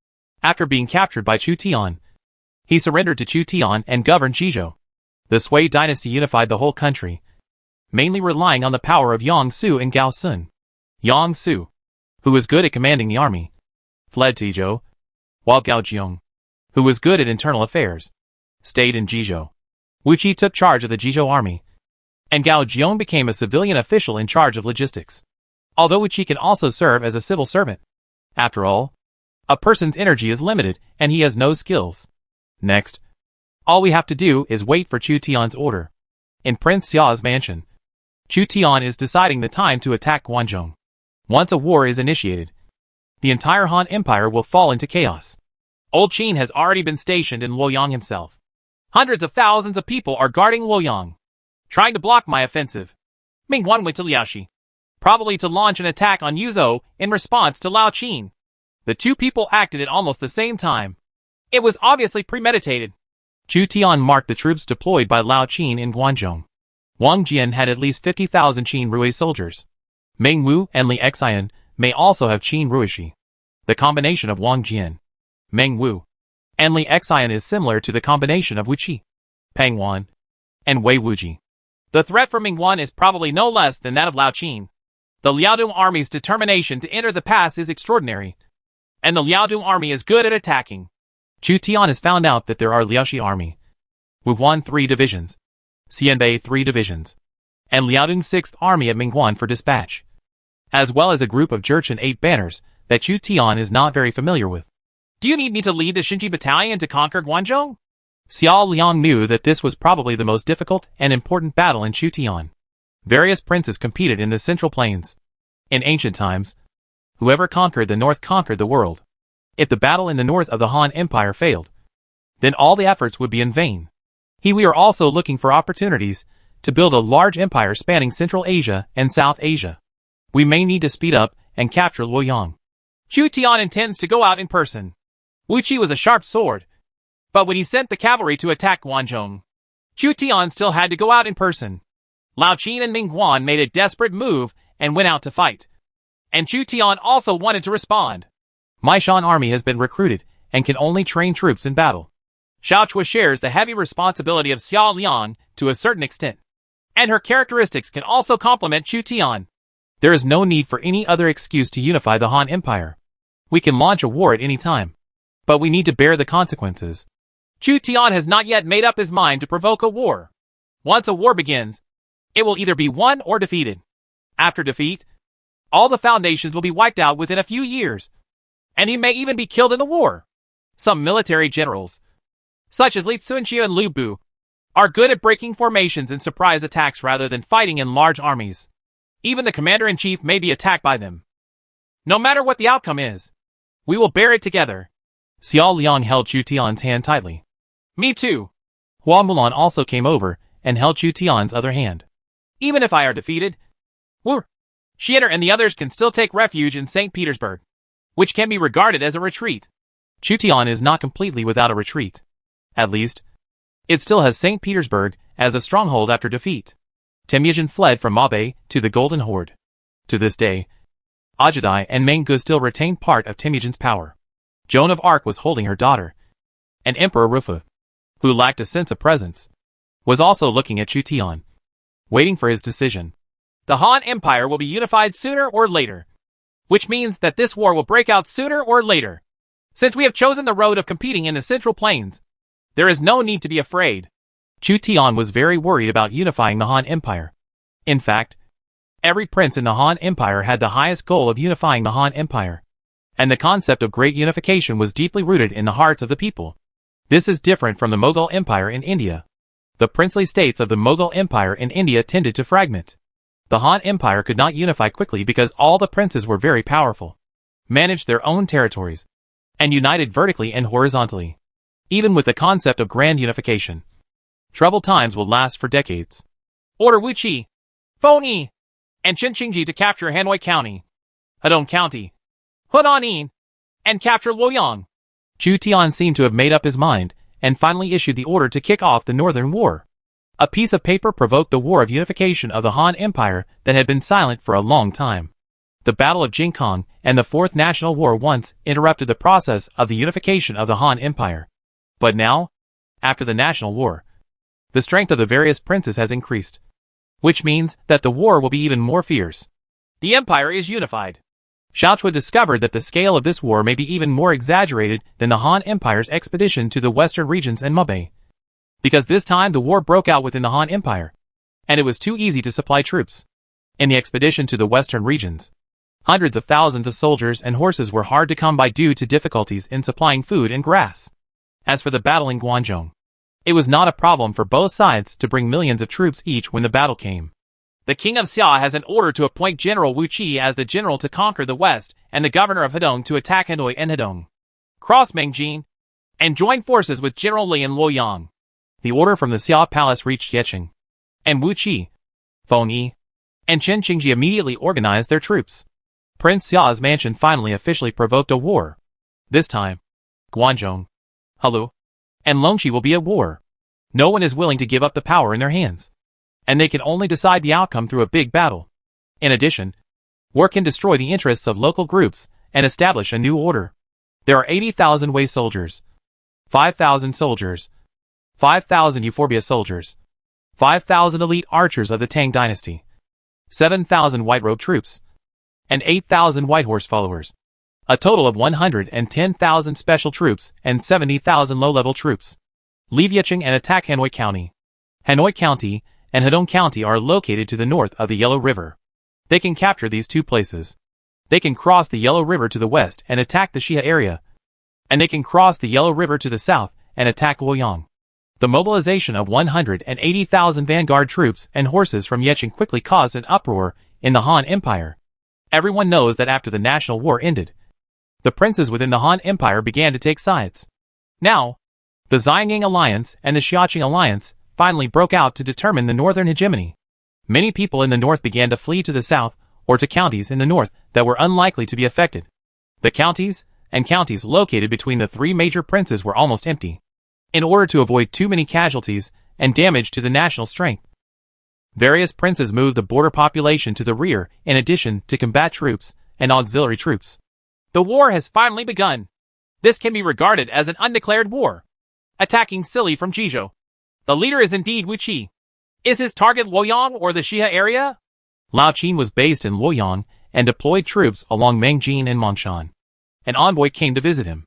after being captured by Chu Tian, he surrendered to Chu Tian and governed Jizhou. The Sui dynasty unified the whole country, mainly relying on the power of Yang Su and Gao Sun. Yang Su, who was good at commanding the army, fled to Yizhou, while Gao Jiong, who was good at internal affairs, stayed in Jizhou. Wu Qi took charge of the Jizhou army, and Gao Jiong became a civilian official in charge of logistics. Although Wu Qi can also serve as a civil servant. After all, a person's energy is limited and he has no skills. Next, all we have to do is wait for Chu Tian's order. In Prince Xiao's mansion, Chu Tian is deciding the time to attack Guangzhou. Once a war is initiated, the entire Han Empire will fall into chaos. Old Qin has already been stationed in Luoyang himself. Hundreds of thousands of people are guarding Luoyang, trying to block my offensive. Mingguan went to Liaoxi, probably to launch an attack on Yuzhou in response to Lao Qin. The two people acted at almost the same time. It was obviously premeditated. Chu Tian marked the troops deployed by Lao Qin in Guangzhou. Wang Jian had at least 50,000 Qin Rui soldiers. Meng Wu and Li Xian may also have Qin Ruishi. The combination of Wang Jian, Meng Wu, and Li Xian is similar to the combination of Wu Qi, Peng Wan, and Wei Wuji. The threat from Mingguan is probably no less than that of Lao Qin. The Liaodong army's determination to enter the pass is extraordinary, and the Liaodong army is good at attacking. Chu Tian has found out that there are Liaoxi army, Wuhuan 3 divisions, Xianbei 3 divisions, and Liaodong 6th army at Mingguan for dispatch, as well as a group of Jurchen 8 banners that Chu Tian is not very familiar with. Do you need me to lead the Xinji battalion to conquer Guangzhou? Xiao Liang knew that this was probably the most difficult and important battle in Chu Tian. Various princes competed in the Central Plains. In ancient times, whoever conquered the north conquered the world. If the battle in the north of the Han Empire failed, then all the efforts would be in vain. We are also looking for opportunities to build a large empire spanning Central Asia and South Asia. We may need to speed up and capture Luoyang. Chu Tian intends to go out in person. Wu Qi was a sharp sword, but when he sent the cavalry to attack Guangzhou, Chu Tian still had to go out in person. Lao Qin and Mingguan made a desperate move and went out to fight, and Chu Tian also wanted to respond. My Shan army has been recruited and can only train troops in battle. Xiao Chua shares the heavy responsibility of Xiao Liang to a certain extent, and her characteristics can also complement Chu Tian. There is no need for any other excuse to unify the Han Empire. We can launch a war at any time, but we need to bear the consequences. Chu Tian has not yet made up his mind to provoke a war. Once a war begins, it will either be won or defeated. After defeat, all the foundations will be wiped out within a few years, and he may even be killed in the war. Some military generals, such as Li Tsunxia and Lu Bu, are good at breaking formations and surprise attacks rather than fighting in large armies. Even the commander-in-chief may be attacked by them. No matter what the outcome is, we will bear it together. Xiao Liang held Chu Tian's hand tightly. Me too. Hua Mulan also came over and held Chu Tian's other hand. Even if I are defeated, Xianer and the others can still take refuge in St. Petersburg, which can be regarded as a retreat. Chu Tian is not completely without a retreat. At least, it still has St. Petersburg as a stronghold after defeat. Temujin fled from Mabe to the Golden Horde. To this day, Ajadai and Menggu still retained part of Temujin's power. Joan of Arc was holding her daughter, and Emperor Rufu, who lacked a sense of presence, was also looking at Chu Tian, waiting for his decision. The Han Empire will be unified sooner or later, which means that this war will break out sooner or later. Since we have chosen the road of competing in the Central Plains, there is no need to be afraid. Chu Tian was very worried about unifying the Han Empire. In fact, every prince in the Han Empire had the highest goal of unifying the Han Empire, and the concept of great unification was deeply rooted in the hearts of the people. This is different from the Mughal Empire in India. The princely states of the Mughal Empire in India tended to fragment. The Han Empire could not unify quickly because all the princes were very powerful, managed their own territories, and united vertically and horizontally. Even with the concept of grand unification, troubled times will last for decades. Order Wu Qi, Feng Yi, and Chen Qingji to capture Hanoi County, Hedong County, Hunan, and capture Luoyang. Chu Tian seemed to have made up his mind and finally issued the order to kick off the Northern War. A piece of paper provoked the war of unification of the Han Empire that had been silent for a long time. The Battle of Jingkong and the Fourth National War once interrupted the process of the unification of the Han Empire. But now, after the National War, the strength of the various princes has increased, which means that the war will be even more fierce. The empire is unified. Xiao Chua discovered that the scale of this war may be even more exaggerated than the Han Empire's expedition to the western regions and Mabe. because this time the war broke out within the Han Empire, and it was too easy to supply troops. In the expedition to the western regions, hundreds of thousands of soldiers and horses were hard to come by due to difficulties in supplying food and grass. As for the battle in Guangzhou, it was not a problem for both sides to bring millions of troops each when the battle came. The king of Xia has an order to appoint General Wu Qi as the general to conquer the west and the governor of Hedong to attack Hanoi and Hedong, cross Mengjin, and join forces with General Li and Luoyang. The order from the Xia palace reached Yeqing, and Wu Qi, Feng Yi, and Chen Qingji immediately organized their troops. Prince Xia's mansion finally officially provoked a war. This time, Guangzhou, Helu, and Longxi will be at war. No one is willing to give up the power in their hands, and they can only decide the outcome through a big battle. In addition, war can destroy the interests of local groups and establish a new order. There are 80,000 Wei soldiers, 5,000 soldiers, 5,000 Euphorbia soldiers, 5,000 elite archers of the Tang dynasty, 7,000 white-robe troops, and 8,000 white horse followers. A total of 110,000 special troops and 70,000 low-level troops. Leave Yeqing and attack Hanoi County. Hanoi County and Hedong County are located to the north of the Yellow River. They can capture these two places. They can cross the Yellow River to the west and attack the Xia area. And they can cross the Yellow River to the south and attack Luoyang. The mobilization of 180,000 vanguard troops and horses from Yeqing quickly caused an uproar in the Han Empire. Everyone knows that after the national war ended, the princes within the Han Empire began to take sides. Now, the Xiangyang Alliance and the Xiaqing Alliance finally broke out to determine the northern hegemony. Many people in the north began to flee to the south or to counties in the north that were unlikely to be affected. The counties located between the three major princes were almost empty, in order to avoid too many casualties and damage to the national strength. Various princes moved the border population to the rear in addition to combat troops and auxiliary troops. The war has finally begun. This can be regarded as an undeclared war. Attacking Sili from Jizhou. The leader is indeed Wu Qi. Is his target Luoyang or the Xia area? Lao Qin was based in Luoyang and deployed troops along Mengjin and Mongshan. An envoy came to visit him.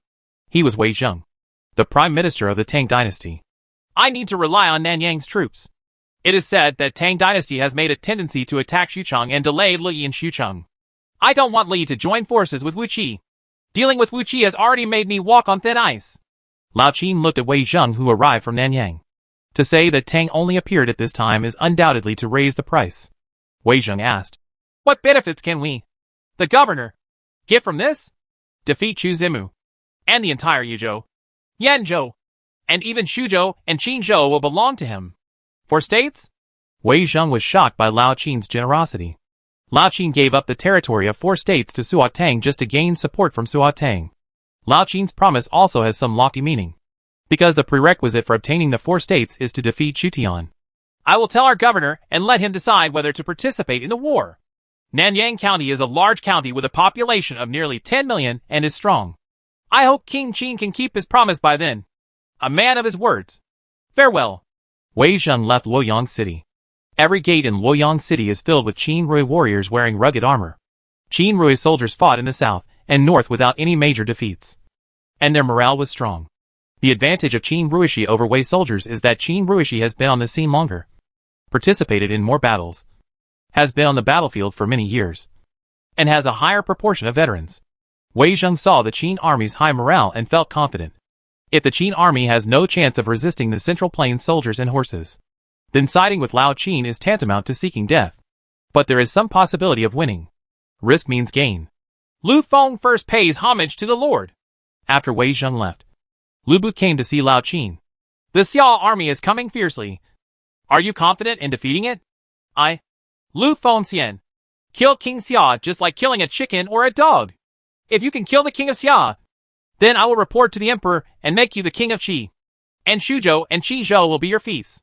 He was Wei Zheng, the prime minister of the Tang dynasty. I need to rely on Nanyang's troops. It is said that Tang dynasty has made a tendency to attack Xuchang and delay Li in Xuchang. I don't want Li to join forces with Wu Qi. Dealing with Wu Qi has already made me walk on thin ice. Lao Qin looked at Wei Zheng, who arrived from Nanyang. To say that Tang only appeared at this time is undoubtedly to raise the price. Wei Zheng asked, what benefits can we, the governor, get from this? Defeat Chu Zimu, and the entire Yuzhou, Yanzhou, and even Xuzhou and Qinzhou will belong to him. 4 states? Wei Zheng was shocked by Lao Qin's generosity. Lao Qin gave up the territory of 4 states to Suo Tang just to gain support from Suo Tang. Lao Qin's promise also has some lofty meaning, because the prerequisite for obtaining the 4 states is to defeat Chutian. I will tell our governor and let him decide whether to participate in the war. Nanyang County is a large county with a population of nearly 10 million and is strong. I hope King Qin can keep his promise by then. A man of his words. Farewell. Wei Zheng left Luoyang City. Every gate in Luoyang City is filled with Qin Rui warriors wearing rugged armor. Qin Rui soldiers fought in the south and north without any major defeats, and their morale was strong. The advantage of Qin Ruishi over Wei soldiers is that Qin Ruishi has been on the scene longer, participated in more battles, has been on the battlefield for many years, and has a higher proportion of veterans. Wei Zheng saw the Qin army's high morale and felt confident. If the Qin army has no chance of resisting the Central Plains soldiers and horses, then siding with Lao Qin is tantamount to seeking death. But there is some possibility of winning. Risk means gain. Lu Feng first pays homage to the Lord. After Wei Zheng left, Lu Bu came to see Lao Qin. The Xia army is coming fiercely. Are you confident in defeating it? Lu Feng Xian. Kill King Xia just like killing a chicken or a dog. If you can kill the king of Xia, then I will report to the emperor and make you the king of Qi. And Xuzhou and Qizhou will be your fiefs.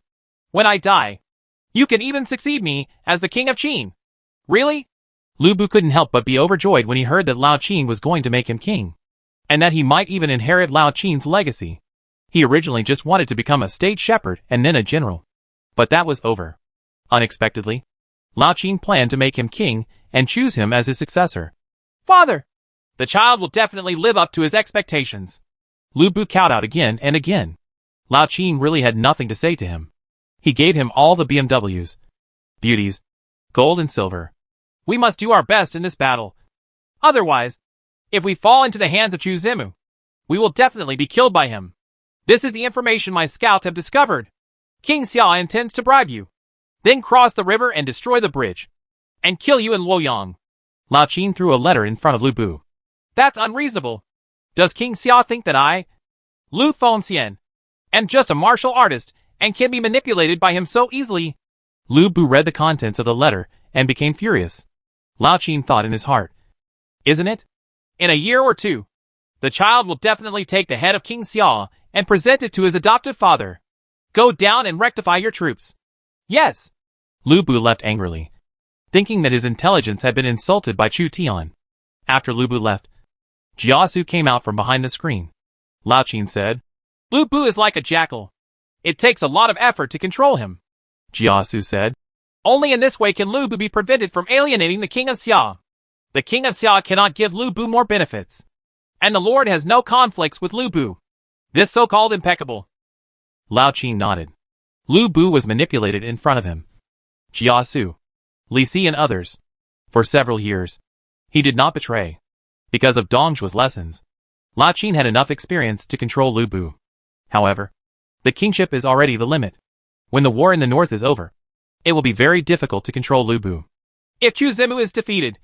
When I die, you can even succeed me as the king of Qin. Really? Lu Bu couldn't help but be overjoyed when he heard that Lao Qin was going to make him king, and that he might even inherit Lao Qin's legacy. He originally just wanted to become a state shepherd and then a general. But that was over. Unexpectedly, Lao Qin planned to make him king and choose him as his successor. Father! The child will definitely live up to his expectations. Lu Bu cowed out again and again. Lao Qin really had nothing to say to him. He gave him all the BMWs, beauties, gold and silver. We must do our best in this battle. Otherwise, if we fall into the hands of Chu Zimu, we will definitely be killed by him. This is the information my scouts have discovered. King Xia intends to bribe you, then cross the river and destroy the bridge, and kill you in Luoyang. Lao Qin threw a letter in front of Lu Bu. That's unreasonable. Does King Xia think that I, Lu Fengxian, am just a martial artist and can be manipulated by him so easily? Lu Bu read the contents of the letter and became furious. Lao Qin thought in his heart, isn't it? In a year or two, the child will definitely take the head of King Xia and present it to his adoptive father. Go down and rectify your troops. Yes. Lu Bu left angrily, thinking that his intelligence had been insulted by Chu Tian. After Lu Bu left, Jiasu came out from behind the screen. Lao Qin said, Lu Bu is like a jackal. It takes a lot of effort to control him. Jiasu said, only in this way can Lu Bu be prevented from alienating the King of Xia. The King of Xia cannot give Lu Bu more benefits, and the Lord has no conflicts with Lu Bu. This so-called impeccable. Lao Qin nodded. Lu Bu was manipulated in front of him. Jiasu, Li Si and others. For several years, he did not betray. Because of Dongzhuo's lessons, Lao Qin had enough experience to control Lu Bu. However, the kingship is already the limit. When the war in the north is over, it will be very difficult to control Lu Bu. If Chu Zimu is defeated,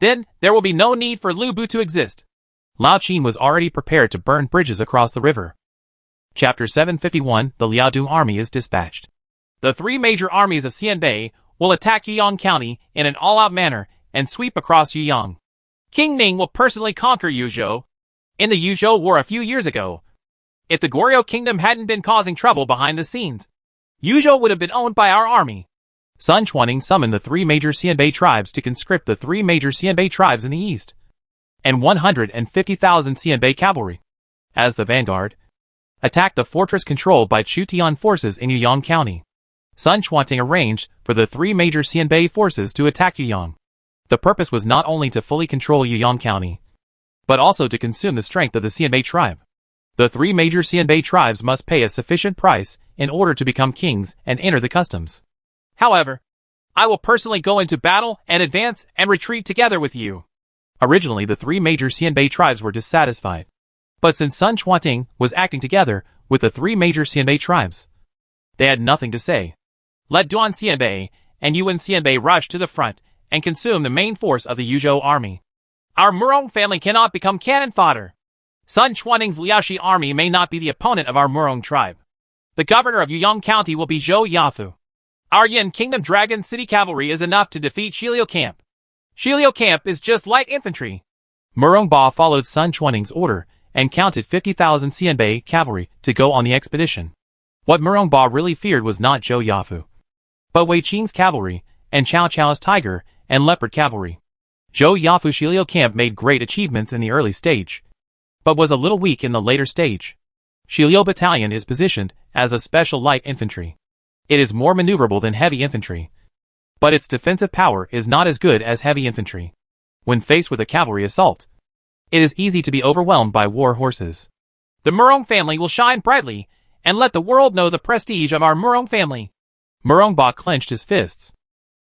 then there will be no need for Lu Bu to exist. Lao Qin was already prepared to burn bridges across the river. Chapter 751, the Liaodong army is dispatched. The three major armies of Xianbei will attack Yuyang County in an all-out manner and sweep across Yuyang. King Ning will personally conquer Yuzhou. In the Yuzhou War a few years ago, if the Goryeo Kingdom hadn't been causing trouble behind the scenes, Yuzhou would have been owned by our army. Sun Chuaning summoned the three major Xianbei tribes to conscript the three major Xianbei tribes in the east, and 150,000 Xianbei cavalry, as the vanguard, attacked the fortress controlled by Chu Tian forces in Yuyang County. Sun Chuaning arranged for the three major Xianbei forces to attack Yuyang. The purpose was not only to fully control Yuyang County, but also to consume the strength of the Xianbei tribe. The three major Xianbei tribes must pay a sufficient price in order to become kings and enter the customs. However, I will personally go into battle and advance and retreat together with you. Originally, the three major Xianbei tribes were dissatisfied. But since Sun Chuaning was acting together with the three major Xianbei tribes, they had nothing to say. Let Duan Xianbei and Yuan Xianbei rush to the front and consume the main force of the Yuzhou army. Our Murong family cannot become cannon fodder. Sun Chuaning's Liaoxi army may not be the opponent of our Murong tribe. The governor of Yuyang County will be Zhou Yafu. Our Yin Kingdom Dragon City Cavalry is enough to defeat Shiliu Camp. Shiliu Camp is just light infantry. Murong Ba followed Sun Chuaning's order and counted 50,000 Xianbei cavalry to go on the expedition. What Murong Ba really feared was not Zhou Yafu, but Wei Qing's cavalry and Cao Cao's tiger and leopard cavalry. Zhou Yafu Shiliu Camp made great achievements in the early stage, but was a little weak in the later stage. Shiliu Battalion is positioned as a special light infantry. It is more maneuverable than heavy infantry, but its defensive power is not as good as heavy infantry. When faced with a cavalry assault, it is easy to be overwhelmed by war horses. The Murong family will shine brightly and let the world know the prestige of our Murong family. Murong Ba clenched his fists.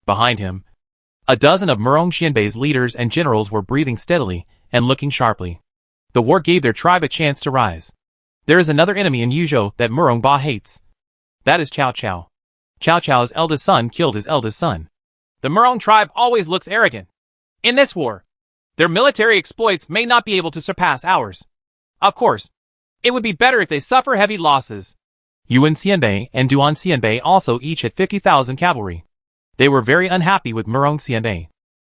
Behind him, a dozen of Murong Xianbei's leaders and generals were breathing steadily and looking sharply. The war gave their tribe a chance to rise. There is another enemy in Yuzhou that Murong Ba hates. That is Cao Cao. Cao Cao's eldest son killed his eldest son. The Murong tribe always looks arrogant. In this war, their military exploits may not be able to surpass ours. Of course, it would be better if they suffer heavy losses. Yuan Xianbei and Duan Xianbei also each had 50,000 cavalry. They were very unhappy with Murong Xianbei,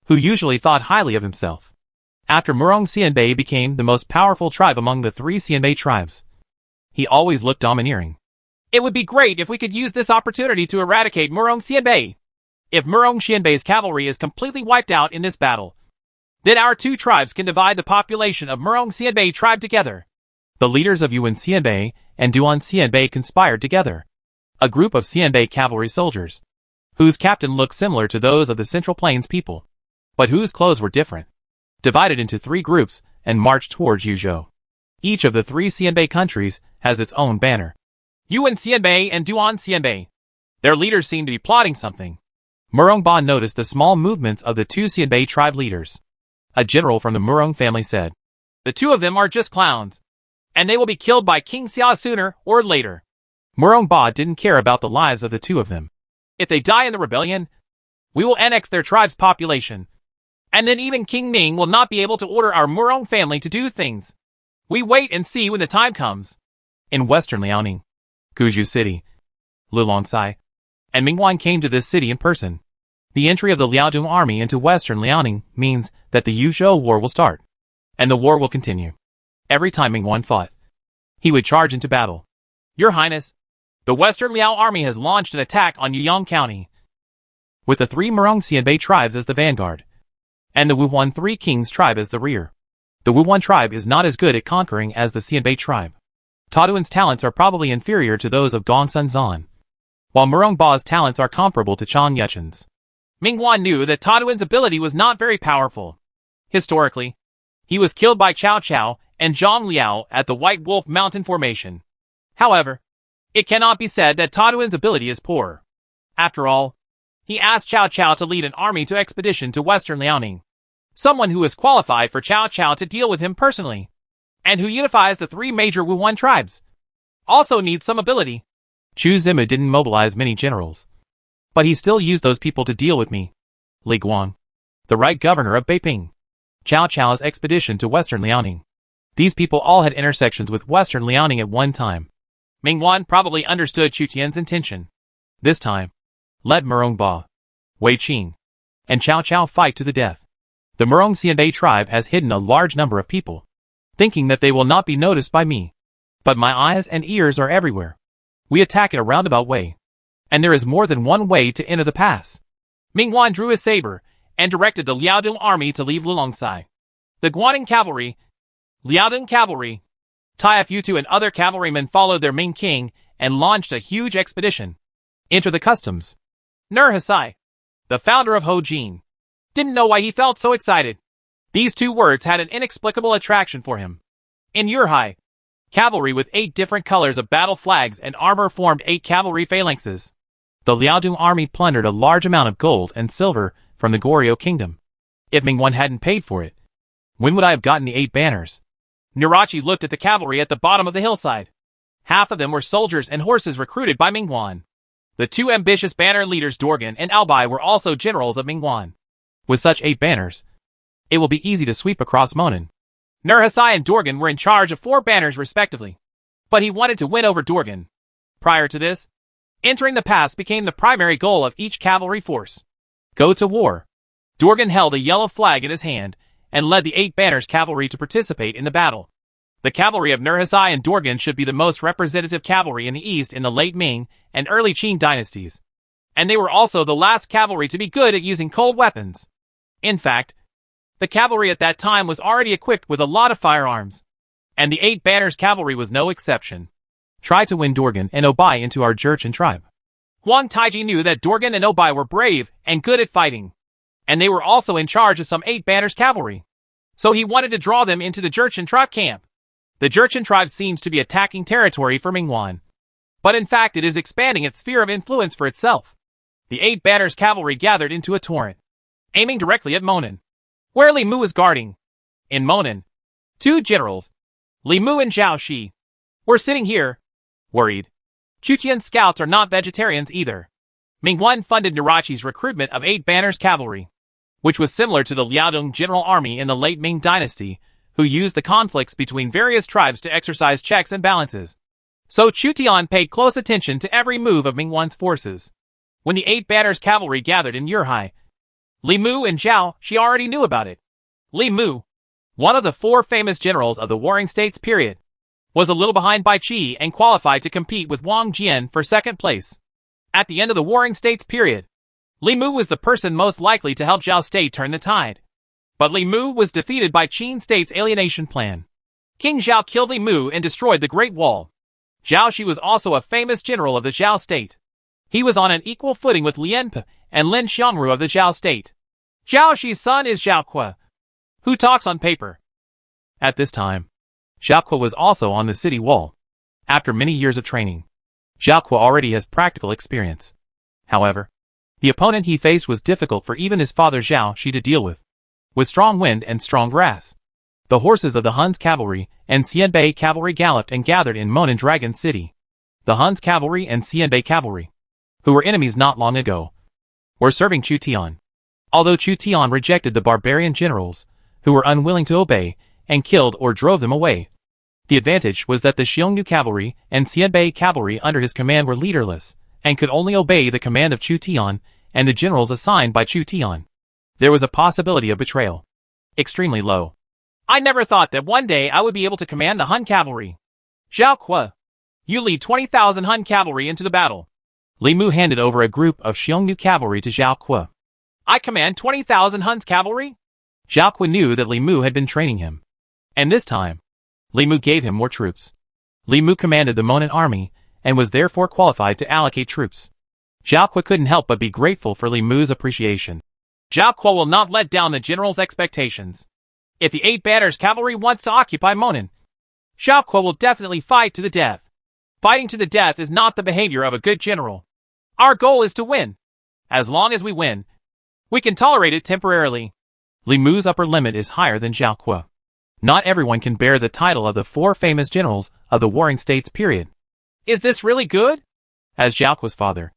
who usually thought highly of himself. After Murong Xianbei became the most powerful tribe among the three Xianbei tribes, he always looked domineering. It would be great if we could use this opportunity to eradicate Murong Xianbei. If Murong Xianbei's cavalry is completely wiped out in this battle, then our two tribes can divide the population of Murong Xianbei tribe together. The leaders of Yuan Xianbei and Duan Xianbei conspired together. A group of Xianbei cavalry soldiers, whose captain looked similar to those of the Central Plains people, but whose clothes were different, divided into three groups and marched towards Yuzhou. Each of the three Xianbei countries has its own banner. Yuan Xianbei and Duan Xianbei. Their leaders seem to be plotting something. Murong Ba noticed the small movements of the two Xianbei tribe leaders. A general from the Murong family said, "The two of them are just clowns, and they will be killed by King Xia sooner or later." Murong Ba didn't care about the lives of the two of them. "If they die in the rebellion, we will annex their tribe's population, and then even King Ming will not be able to order our Murong family to do things. We wait and see when the time comes." In western Liaoning, Guizhou City, Lulongsai, and Mingwan came to this city in person. The entry of the Liaodong army into western Liaoning means that the Yuzhou War will start, and the war will continue. Every time Mingwan fought, he would charge into battle. "Your Highness, the Western Liao army has launched an attack on Yuyang County, with the three Murong Xianbei tribes as the vanguard, and the Wuhuan Three Kings tribe as the rear. The Wuhuan tribe is not as good at conquering as the Xianbei tribe. Taduan's talents are probably inferior to those of Gongsun Zan, while Murong Ba's talents are comparable to Chan Yuchen's." Mingwan knew that Taduan's ability was not very powerful. Historically, he was killed by Cao Cao and Zhang Liao at the White Wolf Mountain Formation. However, it cannot be said that Taduan's ability is poor. After all, he asked Cao Cao to lead an army to expedition to western Liaoning. Someone who is qualified for Cao Cao to deal with him personally, and who unifies the three major Wuhuan tribes, also needs some ability. Chu Zimu didn't mobilize many generals, but he still used those people to deal with me. Li Guang, the right governor of Beiping, Cao Cao's expedition to western Liaoning. These people all had intersections with western Liaoning at one time. Mingwan probably understood Chu Tian's intention. This time, let Murong Ba, Wei Qing, and Cao Cao fight to the death. The Murong Xianbei tribe has hidden a large number of people, thinking that they will not be noticed by me. But my eyes and ears are everywhere. We attack in a roundabout way, and there is more than one way to enter the pass." Mingwan drew his saber and directed the Liaodong army to leave Lulongsai. The Guaning cavalry, Liaodong cavalry, Tai Futu and other cavalrymen followed their Ming king and launched a huge expedition. Enter the customs. Nur Hasai, the founder of Ho Jin, didn't know why he felt so excited. These two words had an inexplicable attraction for him. In Yurhai, cavalry with 8 different colors of battle flags and armor formed 8 cavalry phalanxes. The Liaodong army plundered a large amount of gold and silver from the Goryeo kingdom. If Mingwan hadn't paid for it, when would I have gotten the 8 banners? Nirachi looked at the cavalry at the bottom of the hillside. Half of them were soldiers and horses recruited by Mingwan. The 2 ambitious banner leaders Dorgan and Albai were also generals of Mingwan. With such 8 banners, it will be easy to sweep across Monan. Nur Hasai and Dorgan were in charge of 4 banners respectively, but he wanted to win over Dorgan. Prior to this, entering the pass became the primary goal of each cavalry force. Go to war. Dorgan held a yellow flag in his hand and led the 8 banners cavalry to participate in the battle. The cavalry of Nur Hasai and Dorgan should be the most representative cavalry in the east in the late Ming and early Qing dynasties, and they were also the last cavalry to be good at using cold weapons. In fact, the cavalry at that time was already equipped with a lot of firearms, and the 8 banners cavalry was no exception. Try to win Dorgan and Obai into our Jurchen tribe. Huang Taiji knew that Dorgan and Obai were brave and good at fighting, and they were also in charge of some 8 banners cavalry, so he wanted to draw them into the Jurchen tribe camp. The Jurchen tribe seems to be attacking territory for Mingwan, but in fact it is expanding its sphere of influence for itself. The 8 banners cavalry gathered into a torrent, aiming directly at Monan, where Li Mu was guarding. In Monan, 2 generals, Li Mu and Zhao Shi, were sitting here, worried. Chu Tian's scouts are not vegetarians either. Mingwan funded Nirachi's recruitment of 8 banners cavalry, which was similar to the Liaodong general army in the late Ming dynasty, who used the conflicts between various tribes to exercise checks and balances. So Chu Tian paid close attention to every move of Mingwan's forces. When the 8 banners cavalry gathered in Yurhai, Li Mu and Zhao Shi already knew about it. Li Mu, one of the 4 famous generals of the Warring States period, was a little behind Bai Qi and qualified to compete with Wang Jian for 2nd place. At the end of the Warring States period, Li Mu was the person most likely to help Zhao State turn the tide. But Li Mu was defeated by Qin State's alienation plan. King Zhao killed Li Mu and destroyed the Great Wall. Zhao Shi was also a famous general of the Zhao State. He was on an equal footing with Lian Pe and Lin Xiangru of the Zhao State. Zhao Shi's son is Zhao Ke, who talks on paper. At this time, Zhao Ke was also on the city wall. After many years of training, Zhao Kuo already has practical experience. However, the opponent he faced was difficult for even his father Zhao Shi to deal with. With strong wind and strong grass, the horses of the Hun's cavalry and Xianbei cavalry galloped and gathered in Monan Dragon City. The Hun's cavalry and Xianbei cavalry, who were enemies not long ago, were serving Chu Tian. Although Chu Tian rejected the barbarian generals, who were unwilling to obey, and killed or drove them away, the advantage was that the Xiongnu cavalry and Xianbei cavalry under his command were leaderless, and could only obey the command of Chu Tian and the generals assigned by Chu Tian. There was a possibility of betrayal. Extremely low. I never thought that one day I would be able to command the Hun cavalry. Zhao Kuo, you lead 20,000 Hun cavalry into the battle. Li Mu handed over a group of Xiongnu cavalry to Zhao Kuo. I command 20,000 Hun's cavalry? Zhao Kuo knew that Li Mu had been training him. And this time, Li Mu gave him more troops. Li Mu commanded the Monan army, and was therefore qualified to allocate troops. Zhao Kuo couldn't help but be grateful for Li Mu's appreciation. Zhao Kuo will not let down the general's expectations. If the 8 Banners cavalry wants to occupy Monan, Zhao Kuo will definitely fight to the death. Fighting to the death is not the behavior of a good general. Our goal is to win. As long as we win, we can tolerate it temporarily. Li Mu's upper limit is higher than Zhao Kuo. Not everyone can bear the title of the 4 famous generals of the Warring States period. Is this really good? As Zhao Kuo's father,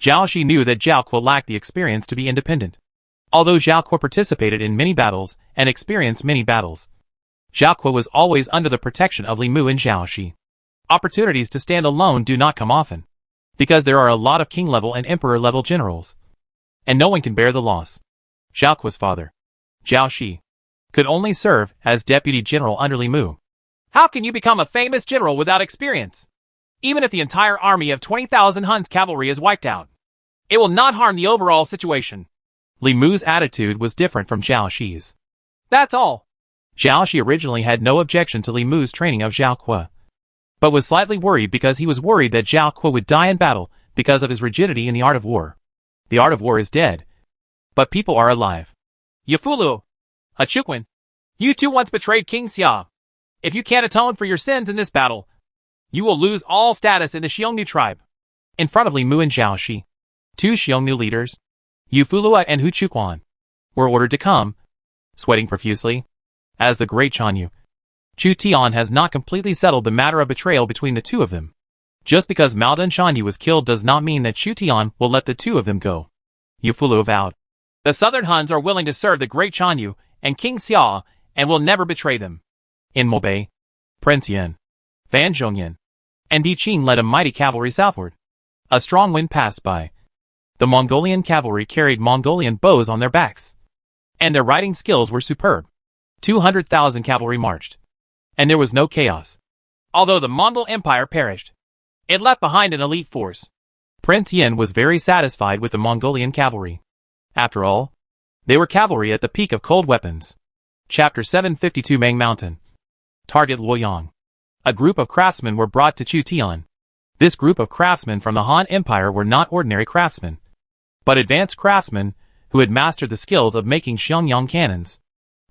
Zhao Shi knew that Zhao Kuo lacked the experience to be independent. Although Zhao Kuo participated in many battles and experienced many battles, Zhao Kuo was always under the protection of Li Mu and Zhao Shi. Opportunities to stand alone do not come often, because there are a lot of king-level and emperor-level generals, and no one can bear the loss. Zhao Kuo's father, Zhao Shi, could only serve as deputy general under Li Mu. How can you become a famous general without experience? Even if the entire army of 20,000 Hun's cavalry is wiped out, it will not harm the overall situation. Li Mu's attitude was different from Zhao Shi's. That's all. Zhao Shi originally had no objection to Li Mu's training of Zhao Kuo, but was slightly worried because he was worried that Zhao Kuo would die in battle because of his rigidity in the art of war. The art of war is dead, but people are alive. Yafulu, Achuquan, you two once betrayed King Xia. If you can't atone for your sins in this battle, you will lose all status in the Xiongnu tribe. In front of Li Mu and Zhao Shi, 2 Xiongnu leaders, Yufulua and Hu Chuquan, were ordered to come, sweating profusely. As the great Chanyu, Chu Tian has not completely settled the matter of betrayal between the 2 of them. Just because Maldan Chanyu was killed does not mean that Chu Tian will let the 2 of them go. Yufulu vowed. The southern Huns are willing to serve the great Chanyu and King Xia and will never betray them. In Mobei, Prince Yin, Fan Zhongyan, and Di Qin led a mighty cavalry southward. A strong wind passed by. The Mongolian cavalry carried Mongolian bows on their backs, and their riding skills were superb. 200,000 cavalry marched, and there was no chaos. Although the Mongol Empire perished, it left behind an elite force. Prince Yin was very satisfied with the Mongolian cavalry. After all, they were cavalry at the peak of cold weapons. Chapter 752 Mang Mountain. Target Luoyang. A group of craftsmen were brought to Chu Tian. This group of craftsmen from the Han Empire were not ordinary craftsmen, but advanced craftsmen who had mastered the skills of making Xiangyang cannons.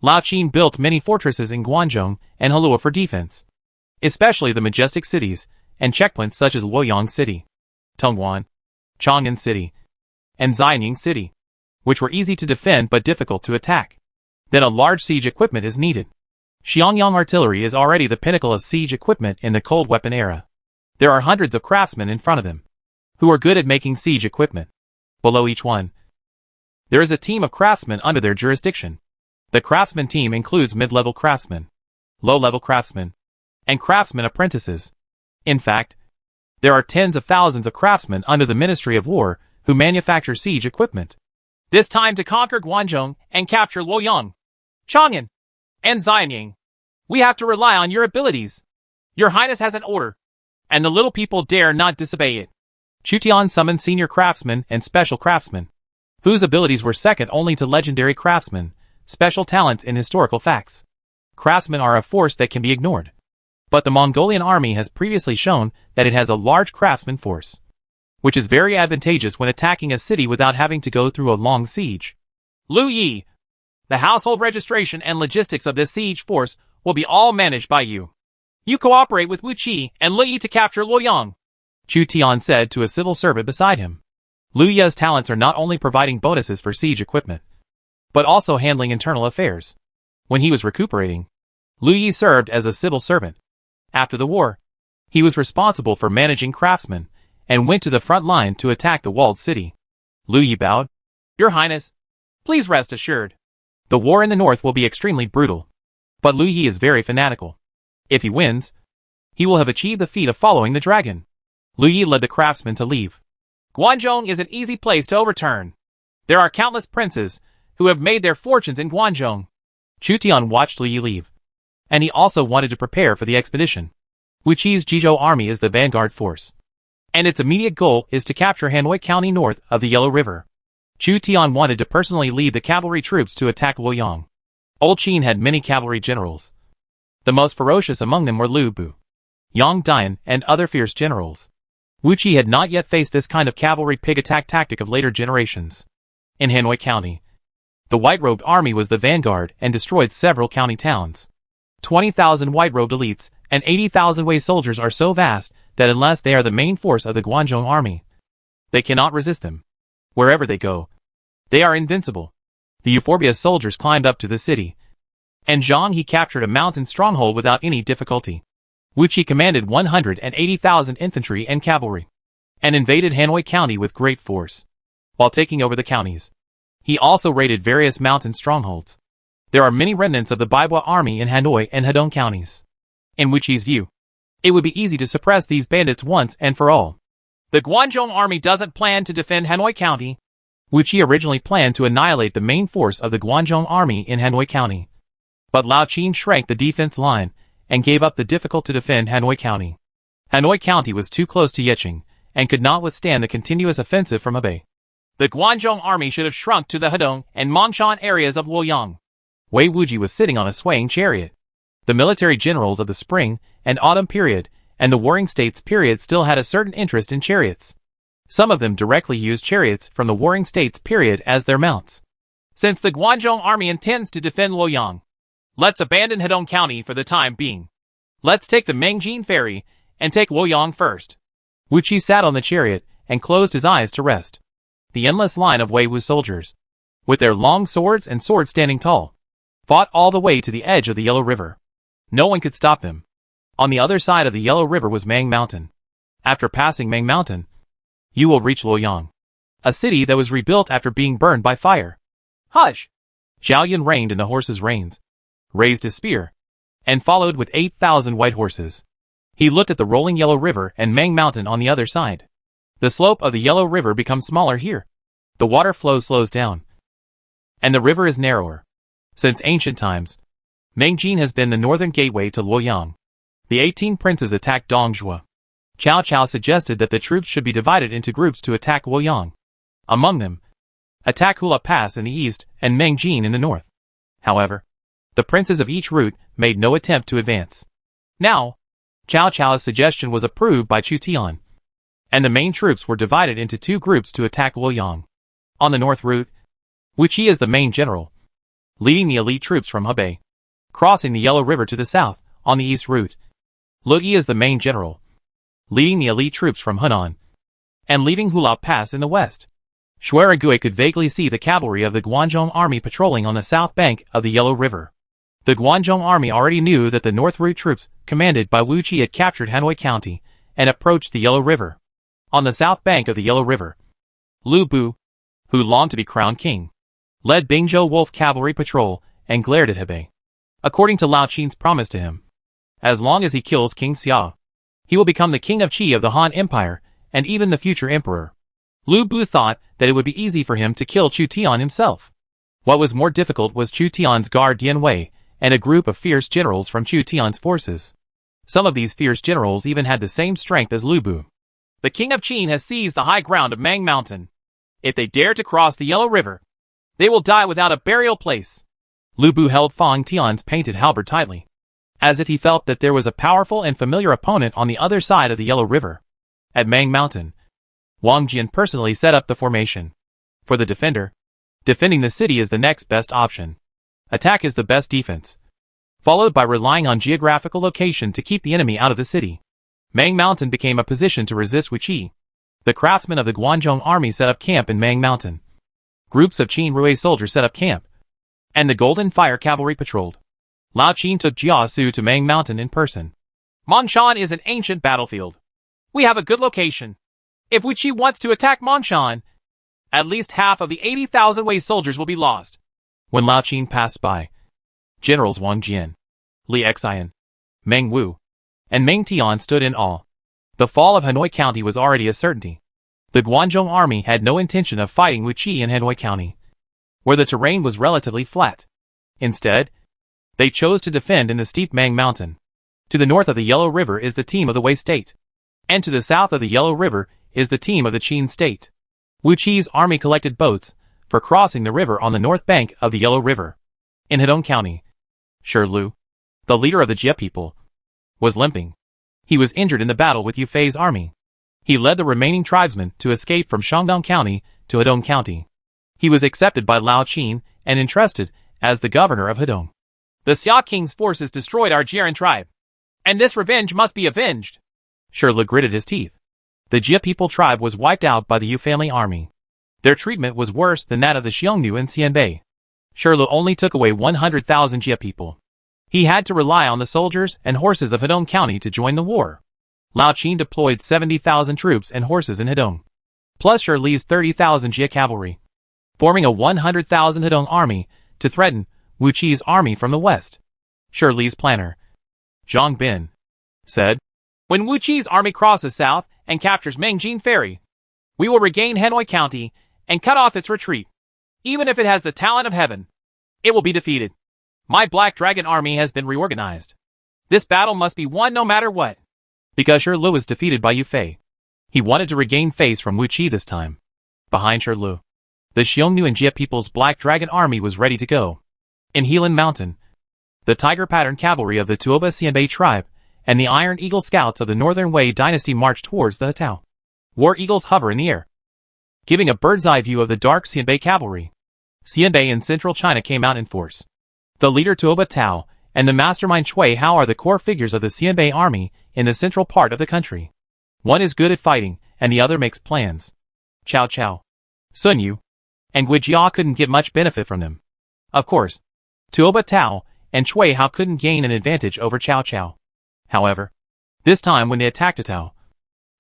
Lao Qin built many fortresses in Guangzhou and Halua for defense, especially the majestic cities and checkpoints such as Luoyang City, Tongguan, Chang'an City, and Xianying City, which were easy to defend but difficult to attack. Then a large siege equipment is needed. Xiangyang artillery is already the pinnacle of siege equipment in the cold weapon era. There are hundreds of craftsmen in front of him, who are good at making siege equipment. Below each one, there is a team of craftsmen under their jurisdiction. The craftsman team includes mid-level craftsmen, low-level craftsmen, and craftsmen apprentices. In fact, there are tens of thousands of craftsmen under the Ministry of War who manufacture siege equipment. This time to conquer Guangzhou and capture Luoyang, Chang'an, and Xianying, we have to rely on your abilities. Your Highness has an order, and the little people dare not disobey it. Chu Tian summoned senior craftsmen and special craftsmen, whose abilities were second only to legendary craftsmen, special talents in historical facts. Craftsmen are a force that can be ignored. But the Mongolian army has previously shown that it has a large craftsman force, which is very advantageous when attacking a city without having to go through a long siege. Lu Yi, the household registration and logistics of this siege force will be all managed by you. You cooperate with Wu Qi and Lu Yi to capture Luoyang. Chu Tian said to a civil servant beside him. Lu Ye's talents are not only providing bonuses for siege equipment, but also handling internal affairs. When he was recuperating, Lu Yi served as a civil servant. After the war, he was responsible for managing craftsmen, and went to the front line to attack the walled city. Lu Yi bowed. Your Highness, please rest assured. The war in the north will be extremely brutal. But Lu Yi is very fanatical. If he wins, he will have achieved the feat of following the dragon. Lu Yi led the craftsmen to leave. Guanzhong is an easy place to overturn. There are countless princes who have made their fortunes in Guanzhong. Chu Tian watched Lu Yi leave, and he also wanted to prepare for the expedition. Wu Qi's Jizhou army is the vanguard force, and its immediate goal is to capture Hanoi County north of the Yellow River. Chu Tian wanted to personally lead the cavalry troops to attack Luoyang. Old Qin had many cavalry generals. The most ferocious among them were Lu Bu, Yang Dian, and other fierce generals. Wu Qi had not yet faced this kind of cavalry pig attack tactic of later generations. In Hanoi County, the white-robed army was the vanguard and destroyed several county towns. 20,000 white-robed elites and 80,000 Wei soldiers are so vast that unless they are the main force of the Guanzhong army, they cannot resist them. Wherever they go, they are invincible. The Euphorbia soldiers climbed up to the city, and Zhang He captured a mountain stronghold without any difficulty. Wu Qi commanded 180,000 infantry and cavalry, and invaded Hanoi County with great force. While taking over the counties, he also raided various mountain strongholds. There are many remnants of the Baibua army in Hanoi and Hedong counties. In Wu Qi's view, it would be easy to suppress these bandits once and for all. The Guanzhong army doesn't plan to defend Hanoi County. Wu Qi originally planned to annihilate the main force of the Guanzhong army in Hanoi County. But Lao Qin shrank the defense line and gave up the difficult-to-defend Hanoi County. Hanoi County was too close to Yeqing and could not withstand the continuous offensive from Hebei. The Guanzhong army should have shrunk to the Hedong and Mongshan areas of Luoyang. Wei Wuji was sitting on a swaying chariot. The military generals of the spring and autumn period and the Warring States period still had a certain interest in chariots. Some of them directly used chariots from the Warring States period as their mounts. Since the Guanzhong army intends to defend Luoyang, let's abandon Hedong County for the time being. Let's take the Mengjin ferry and take Luoyang first. Wu Qi sat on the chariot and closed his eyes to rest. The endless line of Wei Wu soldiers, with their long swords and swords standing tall, fought all the way to the edge of the Yellow River. No one could stop them. On the other side of the Yellow River was Mang Mountain. After passing Mang Mountain, you will reach Luoyang, a city that was rebuilt after being burned by fire. Hush! Zhao Yun reined in the horse's reins, raised his spear, and followed with 8,000 white horses. He looked at the rolling Yellow River and Mang Mountain on the other side. The slope of the Yellow River becomes smaller here. The water flow slows down, and the river is narrower. Since ancient times, Mengjin has been the northern gateway to Luoyang. The 18 princes attacked Dongzhuo. Cao Cao suggested that the troops should be divided into groups to attack Luoyang. Among them, attack Hula Pass in the east and Mengjin in the north. However, the princes of each route made no attempt to advance. Now, Cao Cao's suggestion was approved by Chu Tian, and the main troops were divided into two groups to attack Luoyang. On the north route, Wu Qi is the main general, leading the elite troops from Hebei, crossing the Yellow River to the south. On the east route, Lu Yi is the main general, leading the elite troops from Hunan, and leaving Hula Pass in the west. Shuaragui could vaguely see the cavalry of the Guanzhong army patrolling on the south bank of the Yellow River. The Guanzhong army already knew that the north route troops, commanded by Wu Qi, had captured Hanoi County and approached the Yellow River. On the south bank of the Yellow River, Lu Bu, who longed to be crowned king, led Bingzhou Wolf cavalry patrol and glared at Hebei. According to Lao Qin's promise to him, as long as he kills King Xia, he will become the king of Qi of the Han Empire and even the future emperor. Lu Bu thought that it would be easy for him to kill Chu Tian himself. What was more difficult was Chu Tian's guard Dian Wei and a group of fierce generals from Chu Tian's forces. Some of these fierce generals even had the same strength as Lu Bu. The king of Qin has seized the high ground of Mang Mountain. If they dare to cross the Yellow River, they will die without a burial place. Lu Bu held Fang Tian's painted halberd tightly, as if he felt that there was a powerful and familiar opponent on the other side of the Yellow River. At Mang Mountain, Wang Jian personally set up the formation. For the defender, defending the city is the next best option. Attack is the best defense, followed by relying on geographical location to keep the enemy out of the city. Mang Mountain became a position to resist Wu Qi. The craftsmen of the Guanzhong army set up camp in Mang Mountain. Groups of Qin Rui soldiers set up camp, and the Golden Fire cavalry patrolled. Lao Qin took Jia Su to Mang Mountain in person. Mongshan is an ancient battlefield. We have a good location. If Wu Qi wants to attack Mongshan, at least half of the 80,000 Wei soldiers will be lost. When Lao Qin passed by, Generals Wang Jian, Li Xian, Meng Wu, and Meng Tian stood in awe. The fall of Hanoi County was already a certainty. The Guanzhong army had no intention of fighting Wu Qi in Hanoi County, where the terrain was relatively flat. Instead, they chose to defend in the steep Mang Mountain. To the north of the Yellow River is the team of the Wei state, and to the south of the Yellow River is the team of the Qin state. Wu Qi's army collected boats for crossing the river on the north bank of the Yellow River. In Hedong County, Shi Lu, the leader of the Jia people, was limping. He was injured in the battle with Yu Fei's army. He led the remaining tribesmen to escape from Shandong County to Hedong County. He was accepted by Lao Qin and entrusted as the governor of Hedong. The Xia King's forces destroyed our Jiren tribe, and this revenge must be avenged. Shi Lu gritted his teeth. The Jia people tribe was wiped out by the Yu family army. Their treatment was worse than that of the Xiongnu and Xianbei. Shi Lu only took away 100,000 Jia people. He had to rely on the soldiers and horses of Hedong County to join the war. Lao Qin deployed 70,000 troops and horses in Hedong, plus Shi Lu's 30,000 Jia cavalry, forming a 100,000 Hedong army to threaten Wu Qi's army from the west. Shi Lu's planner, Zhang Bin, said, "When Wu Qi's army crosses south and captures Mengjin Ferry, we will regain Hanoi County and cut off its retreat. Even if it has the talent of heaven, it will be defeated. My Black Dragon army has been reorganized. This battle must be won no matter what." Because Shi Lu was defeated by Yu Fei, he wanted to regain face from Wu Qi this time. Behind Shi Lu, the Xiongnu and Jia people's Black Dragon army was ready to go. In Helan Mountain, the Tiger Pattern cavalry of the Tuoba Xianbei tribe and the Iron Eagle scouts of the Northern Wei dynasty marched towards the Hetao. War eagles hover in the air, giving a bird's-eye view of the dark Xianbei cavalry. Xianbei in central China came out in force. The leader Tuoba Tao and the mastermind Cui Hao are the core figures of the Xianbei army in the central part of the country. One is good at fighting, and the other makes plans. Cao Cao, Sun Yu, and Gui Jia couldn't get much benefit from them. Of course, Tuoba Tao and Cui Hao couldn't gain an advantage over Cao Cao. However, this time when they attacked Tao,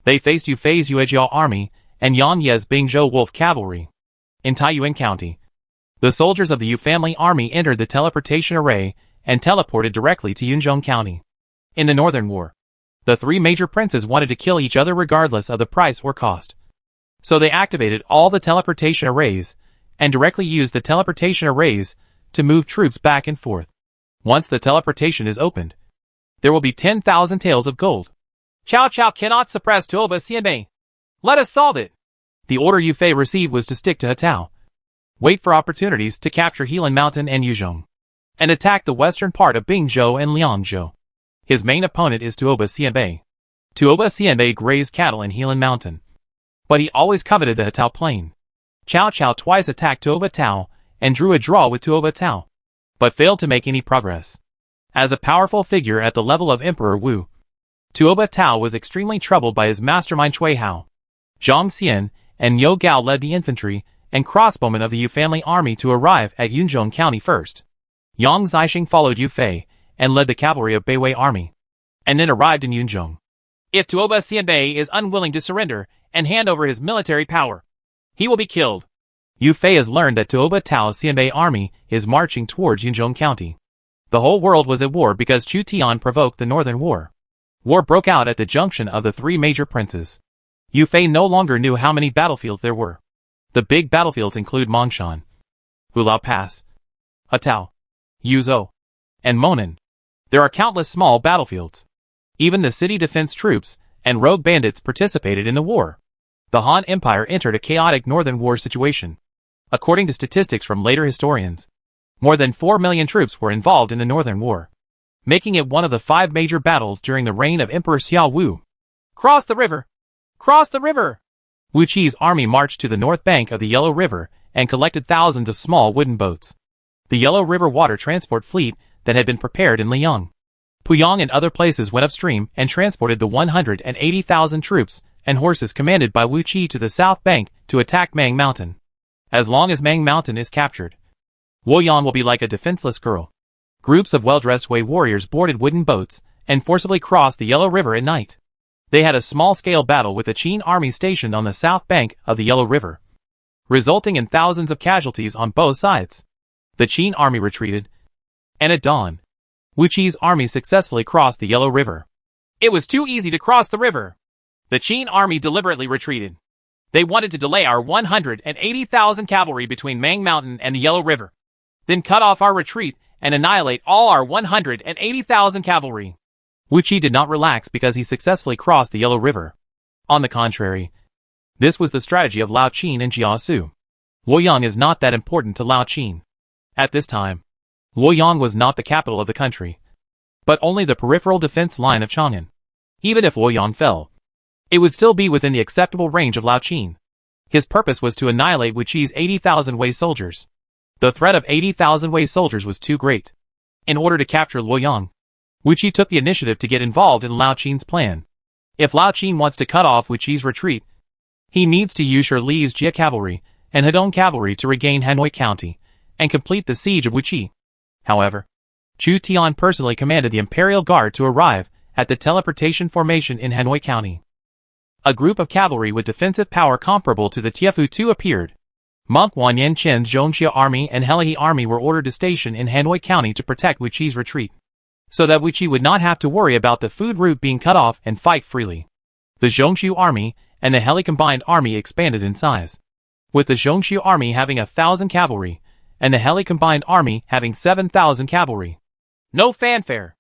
they faced Yu Fei's Yuejiao army and Yang Ye's Bingzhou Wolf cavalry. In Taiyuan County, the soldiers of the Yu family army entered the teleportation array and teleported directly to Yunzhong County. In the Northern War, the three major princes wanted to kill each other regardless of the price or cost. So they activated all the teleportation arrays and directly used the teleportation arrays to move troops back and forth. Once the teleportation is opened, there will be 10,000 taels of gold. Cao Cao cannot suppress Tuoba Xianbei. Let us solve it. The order Yu Fei received was to stick to Hetao, wait for opportunities to capture Helan Mountain and Yuzhong, and attack the western part of Bingzhou and Liangzhou. His main opponent is Tuoba Xianbei. Tuoba Xianbei grazed cattle in Helan Mountain, but he always coveted the Hetao plain. Cao Cao twice attacked Tuoba Tao and drew a draw with Tuoba Tao, but failed to make any progress. As a powerful figure at the level of Emperor Wu, Tuoba Tao was extremely troubled by his mastermind Cui Hao. Zhang Xian and Yo Gao led the infantry and crossbowmen of the Yu family army to arrive at Yunzhong County first. Yang Zixing followed Yu Fei and led the cavalry of Beiwei army, and then arrived in Yunzhong. If Tuoba Xianbei is unwilling to surrender and hand over his military power, he will be killed. Yu Fei has learned that Tuoba Tao's Xianbei army is marching towards Yunzhong County. The whole world was at war because Chu Tian provoked the Northern War. War broke out at the junction of the three major princes. Yu Fei no longer knew how many battlefields there were. The big battlefields include Mongshan, Hulao Pass, Atao, Yuzhou, and Monan. There are countless small battlefields. Even the city defense troops and rogue bandits participated in the war. The Han Empire entered a chaotic Northern War situation. According to statistics from later historians, more than 4 million troops were involved in the Northern War, making it one of the 5 major battles during the reign of Emperor Xiao Wu. Cross the river! Cross the river! Wu Qi's army marched to the north bank of the Yellow River and collected thousands of small wooden boats. The Yellow River water transport fleet that had been prepared in Liang. Puyang and other places went upstream and transported the 180,000 troops and horses commanded by Wu Qi to the south bank to attack Mang Mountain. As long as Mang Mountain is captured, Luoyang will be like a defenseless girl. Groups of well-dressed Wei warriors boarded wooden boats and forcibly crossed the Yellow River at night. They had a small-scale battle with the Qin army stationed on the south bank of the Yellow River, resulting in thousands of casualties on both sides. The Qin army retreated, and at dawn, Wu Qi's army successfully crossed the Yellow River. It was too easy to cross the river. The Qin army deliberately retreated. They wanted to delay our 180,000 cavalry between Mang Mountain and the Yellow River, then cut off our retreat and annihilate all our 180,000 cavalry. Wu Qi did not relax because he successfully crossed the Yellow River. On the contrary, this was the strategy of Lao Qin and Jiasu. Luoyang is not that important to Lao Qin. At this time, Luoyang was not the capital of the country, but only the peripheral defense line of Chang'an. Even if Luoyang fell, it would still be within the acceptable range of Lao Qin. His purpose was to annihilate Wu Qi's 80,000 Wei soldiers. The threat of 80,000 Wei soldiers was too great. In order to capture Luoyang, Wu Qi took the initiative to get involved in Lao Qin's plan. If Lao Qin wants to cut off Wu Qi's retreat, he needs to use Shi Li's Jia cavalry and Hedong cavalry to regain Hanoi County and complete the siege of Wu Qi. However, Chu Tian personally commanded the Imperial Guard to arrive at the teleportation formation in Hanoi County. A group of cavalry with defensive power comparable to the Tiefu II appeared. Monk Wanyan Chen's Zhongxia army and Helahe army were ordered to station in Hanoi County to protect Wu Qi's retreat, so that Wu Qi would not have to worry about the food route being cut off and fight freely. The Zhongxiu army and the Heli combined army expanded in size, with the Zhongxiu army having 1,000 cavalry and the Heli combined army having 7,000 cavalry. No fanfare.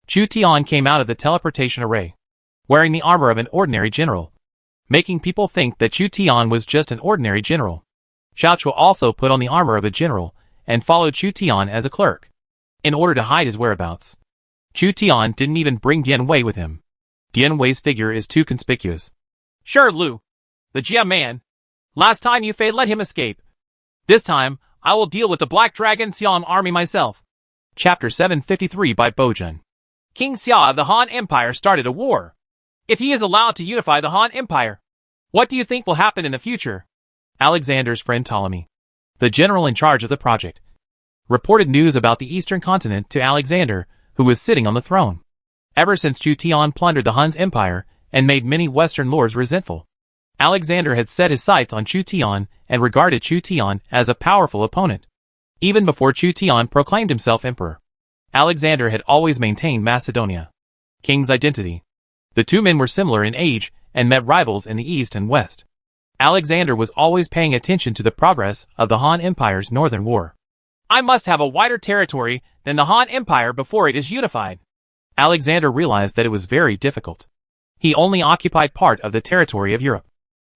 Chu Tian came out of the teleportation array, wearing the armor of an ordinary general, making people think that Chu Tian was just an ordinary general. Xiao Chuo also put on the armor of a general and followed Chu Tian as a clerk, in order to hide his whereabouts. Chu Tian didn't even bring Dian Wei with him. Dian Wei's figure is too conspicuous. Sure, Lu, the Jia man. Last time you let him escape. This time, I will deal with the Black Dragon Xian army myself. Chapter 753 by Bojun. King Xia of the Han Empire started a war. If he is allowed to unify the Han Empire, what do you think will happen in the future? Alexander's friend Ptolemy, the general in charge of the project, reported news about the eastern continent to Alexander, who was sitting on the throne. Ever since Chu Tian plundered the Han's empire and made many western lords resentful, Alexander had set his sights on Chu Tian and regarded Chu Tian as a powerful opponent. Even before Chu Tian proclaimed himself emperor, Alexander had always maintained Macedonia king's identity. The two men were similar in age and met rivals in the east and west. Alexander was always paying attention to the progress of the Han Empire's northern war. I must have a wider territory than the Han Empire before it is unified. Alexander realized that it was very difficult. He only occupied part of the territory of Europe.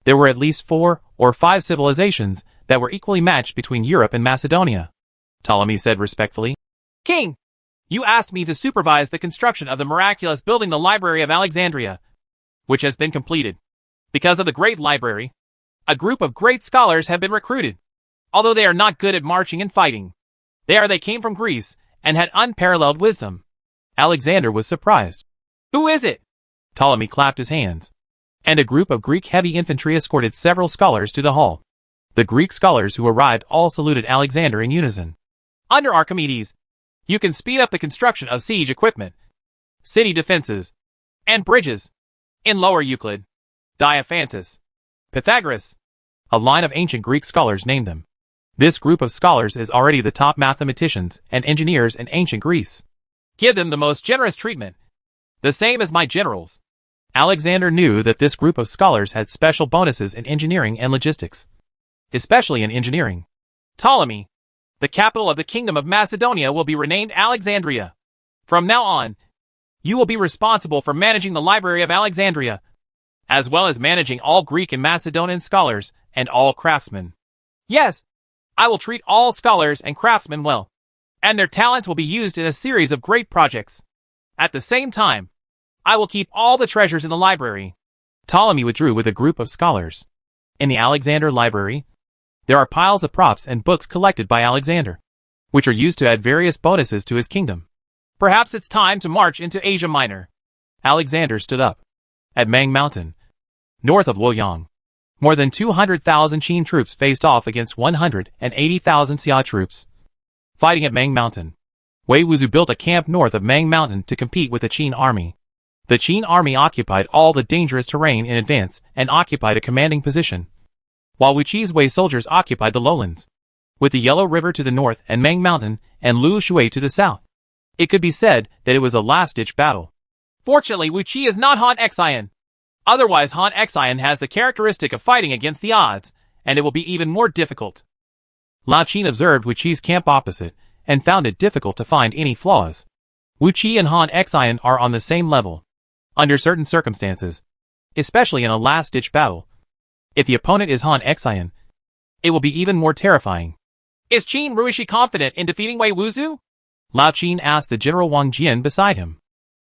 There were at least 4 or 5 civilizations that were equally matched between Europe and Macedonia. Ptolemy said respectfully, King, you asked me to supervise the construction of the miraculous building, the Library of Alexandria, which has been completed. Because of the great library, a group of great scholars have been recruited. Although they are not good at marching and fighting, they came from Greece and had unparalleled wisdom. Alexander was surprised. Who is it? Ptolemy clapped his hands, and a group of Greek heavy infantry escorted several scholars to the hall. The Greek scholars who arrived all saluted Alexander in unison. Under Archimedes, you can speed up the construction of siege equipment, city defenses, and bridges. In Lower Euclid, Diophantus, Pythagoras, a line of ancient Greek scholars named them. This group of scholars is already the top mathematicians and engineers in ancient Greece. Give them the most generous treatment, the same as my generals. Alexander knew that this group of scholars had special bonuses in engineering and logistics, especially in engineering. Ptolemy, the capital of the Kingdom of Macedonia, will be renamed Alexandria. From now on, you will be responsible for managing the Library of Alexandria, as well as managing all Greek and Macedonian scholars and all craftsmen. Yes, I will treat all scholars and craftsmen well, and their talents will be used in a series of great projects. At the same time, I will keep all the treasures in the library. Ptolemy withdrew with a group of scholars. In the Alexander Library, there are piles of props and books collected by Alexander, which are used to add various bonuses to his kingdom. Perhaps it's time to march into Asia Minor. Alexander stood up. At Mang Mountain, north of Luoyang, more than 200,000 Qin troops faced off against 180,000 Xia troops. Fighting at Mang Mountain, Wei Wuzu built a camp north of Mang Mountain to compete with the Qin army. The Qin army occupied all the dangerous terrain in advance and occupied a commanding position, while Wuqi's Wei soldiers occupied the lowlands, with the Yellow River to the north and Mang Mountain and Lu Shui to the south. It could be said that it was a last-ditch battle. Fortunately, Wuqi is not Han Xian. Otherwise, Han Xian has the characteristic of fighting against the odds, and it will be even more difficult. Lao Qin observed Wuqi's camp opposite and found it difficult to find any flaws. Wuqi and Han Xian are on the same level. Under certain circumstances, especially in a last-ditch battle, if the opponent is Han Xian, it will be even more terrifying. Is Qin Ruishi confident in defeating Wei Wuzu? Lao Qin asked the General Wang Jian beside him.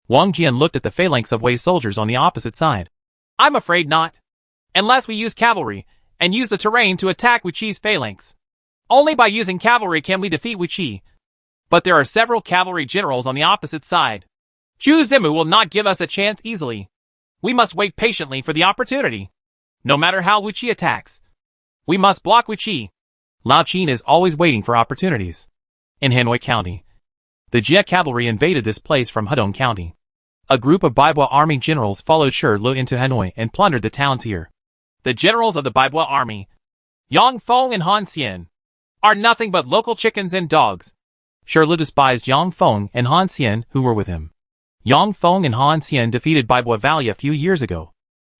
Wang Jian looked at the phalanx of Wei soldiers on the opposite side. I'm afraid not. Unless we use cavalry, and use the terrain to attack Wuqi's phalanx. Only by using cavalry can we defeat Wuqi. But there are several cavalry generals on the opposite side. Zhu Zimu will not give us a chance easily. We must wait patiently for the opportunity. No matter how Wuqi attacks, we must block Wuqi. Lao Qin is always waiting for opportunities. In Hanoi County, the Jia cavalry invaded this place from Hedong County. A group of Baibua army generals followed Shi Lu into Hanoi and plundered the towns here. The generals of the Baibua army, Yang Feng and Han Xian, are nothing but local chickens and dogs. Shi Lu despised Yang Feng and Han Xian who were with him. Yang Feng and Han Xian defeated Baibua Valley a few years ago,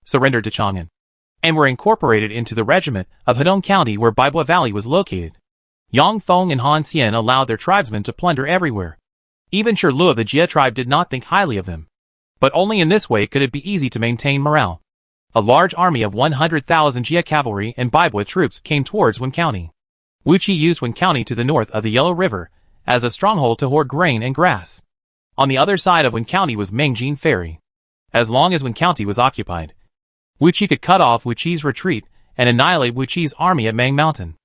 surrendered to Chang'an, and were incorporated into the regiment of Hedong County where Baibua Valley was located. Yang Feng and Han Xian allowed their tribesmen to plunder everywhere. Even Shi Lu of the Jia tribe did not think highly of them. But only in this way could it be easy to maintain morale. A large army of 100,000 Jia cavalry and Baibua troops came towards Wen County. Wuqi used Wen County to the north of the Yellow River as a stronghold to hoard grain and grass. On the other side of Wen County was Mengjin Ferry. As long as Wen County was occupied, Wuqi could cut off Wuqi's retreat and annihilate Wuqi's army at Mang Mountain.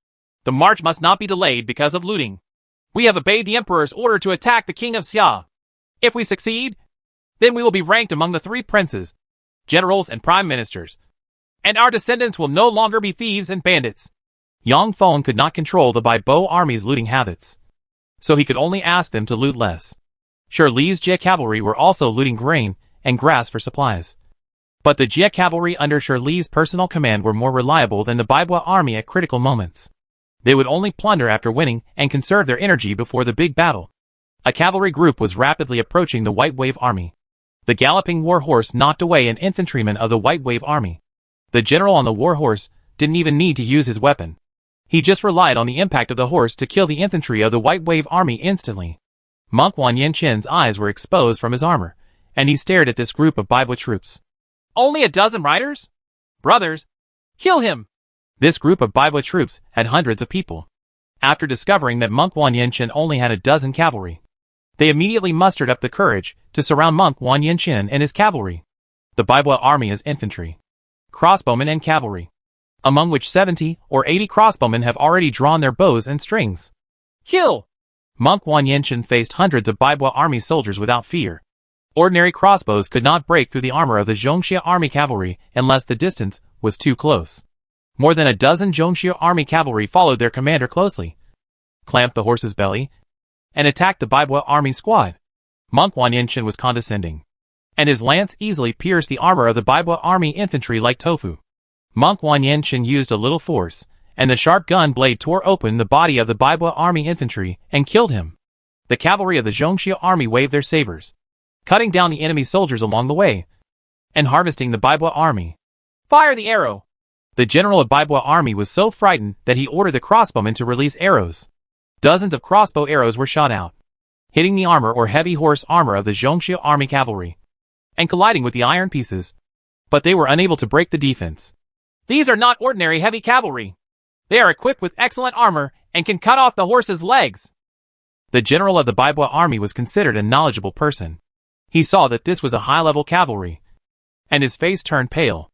The march must not be delayed because of looting. We have obeyed the Emperor's order to attack the King of Xia. If we succeed, then we will be ranked among the 3 princes, generals and prime ministers, and our descendants will no longer be thieves and bandits. Yang Feng could not control the Baibo army's looting habits, so he could only ask them to loot less. Shi Li's Jia cavalry were also looting grain and grass for supplies. But the Jia cavalry under Shi Li's personal command were more reliable than the Baibua army at critical moments. They would only plunder after winning and conserve their energy before the big battle. A cavalry group was rapidly approaching the White Wave army. The galloping war horse knocked away an infantryman of the White Wave army. The general on the war horse didn't even need to use his weapon. He just relied on the impact of the horse to kill the infantry of the White Wave army instantly. Monk Wan Yinchen's eyes were exposed from his armor, and he stared at this group of Baibua troops. Only a dozen riders? Brothers, kill him! This group of Baibua troops had hundreds of people. After discovering that Monk Wan Yinchen only had a dozen cavalry, they immediately mustered up the courage to surround Monk Wan Yinchen and his cavalry. The Baibua army is infantry, crossbowmen and cavalry, among which 70 or 80 crossbowmen have already drawn their bows and strings. Kill! Monk Wan Yinchen faced hundreds of Baibua army soldiers without fear. Ordinary crossbows could not break through the armor of the Zhongxia army cavalry unless the distance was too close. More than a dozen Zhongxia army cavalry followed their commander closely, clamped the horse's belly, and attacked the Baibua army squad. Monk Wan Yinchen was condescending, and his lance easily pierced the armor of the Baibua army infantry like tofu. Monk Wan Yinchen used a little force, and the sharp gun blade tore open the body of the Baibua army infantry and killed him. The cavalry of the Zhongxia army waved their sabers, cutting down the enemy soldiers along the way, and harvesting the Baibua army. Fire the arrow! The general of Baibua army was so frightened that he ordered the crossbowmen to release arrows. Dozens of crossbow arrows were shot out, hitting the armor or heavy horse armor of the Zhongxia army cavalry, and colliding with the iron pieces, but they were unable to break the defense. These are not ordinary heavy cavalry. They are equipped with excellent armor and can cut off the horse's legs. The general of the Baibua army was considered a knowledgeable person. He saw that this was a high-level cavalry, and his face turned pale.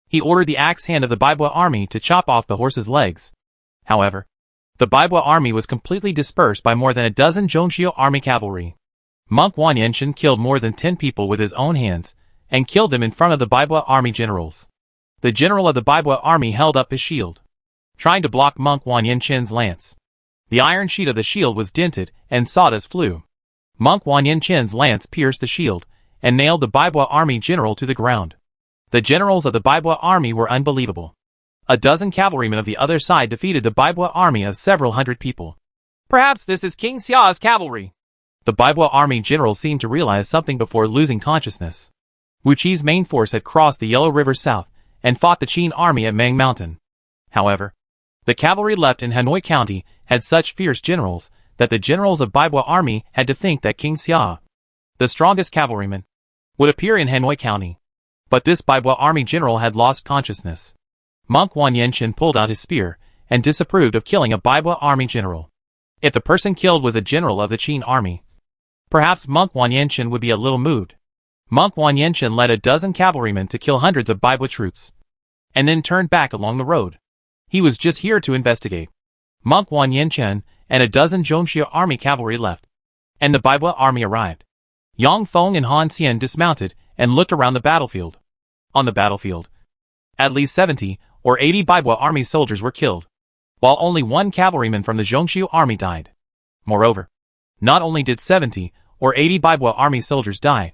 He ordered the axe hand of the Baibua army to chop off the horse's legs. However, the Baibua army was completely dispersed by more than a dozen Zhongxia army cavalry. Monk Wan Yenshin killed more than 10 people with his own hands, and killed them in front of the Baibua army generals. The general of the Baibua army held up his shield, trying to block Monk Wan Yenshin's lance. The iron sheet of the shield was dented, and sawdust flew. Monk Wan Yenshin's lance pierced the shield, and nailed the Baibua army general to the ground. The generals of the Baibua army were unbelievable. A dozen cavalrymen of the other side defeated the Baibua army of several hundred people. Perhaps this is King Xia's cavalry. The Baibua army general seemed to realize something before losing consciousness. Wu Qi's main force had crossed the Yellow River south, and fought the Qin army at Mang Mountain. However, the cavalry left in Hanoi County had such fierce generals that the generals of Baibua army had to think that King Xia, the strongest cavalryman, would appear in Hanoi County. But this Baibua army general had lost consciousness. Monk Wan Yenshin pulled out his spear, and disapproved of killing a Baibua army general. If the person killed was a general of the Qin army, perhaps Monk Wan Yenshin would be a little moved. Monk Wan Yenshin led a dozen cavalrymen to kill hundreds of Baibua troops, and then turned back along the road. He was just here to investigate. Monk Wan Yenshin and a dozen Zhongxia army cavalry left, and the Baibua army arrived. Yang Feng and Han Xian dismounted and looked around the battlefield. On the battlefield, at least 70 or 80 Baibua army soldiers were killed, while only one cavalryman from the Zhongxiu army died. Moreover, not only did 70 or 80 Baibua army soldiers die,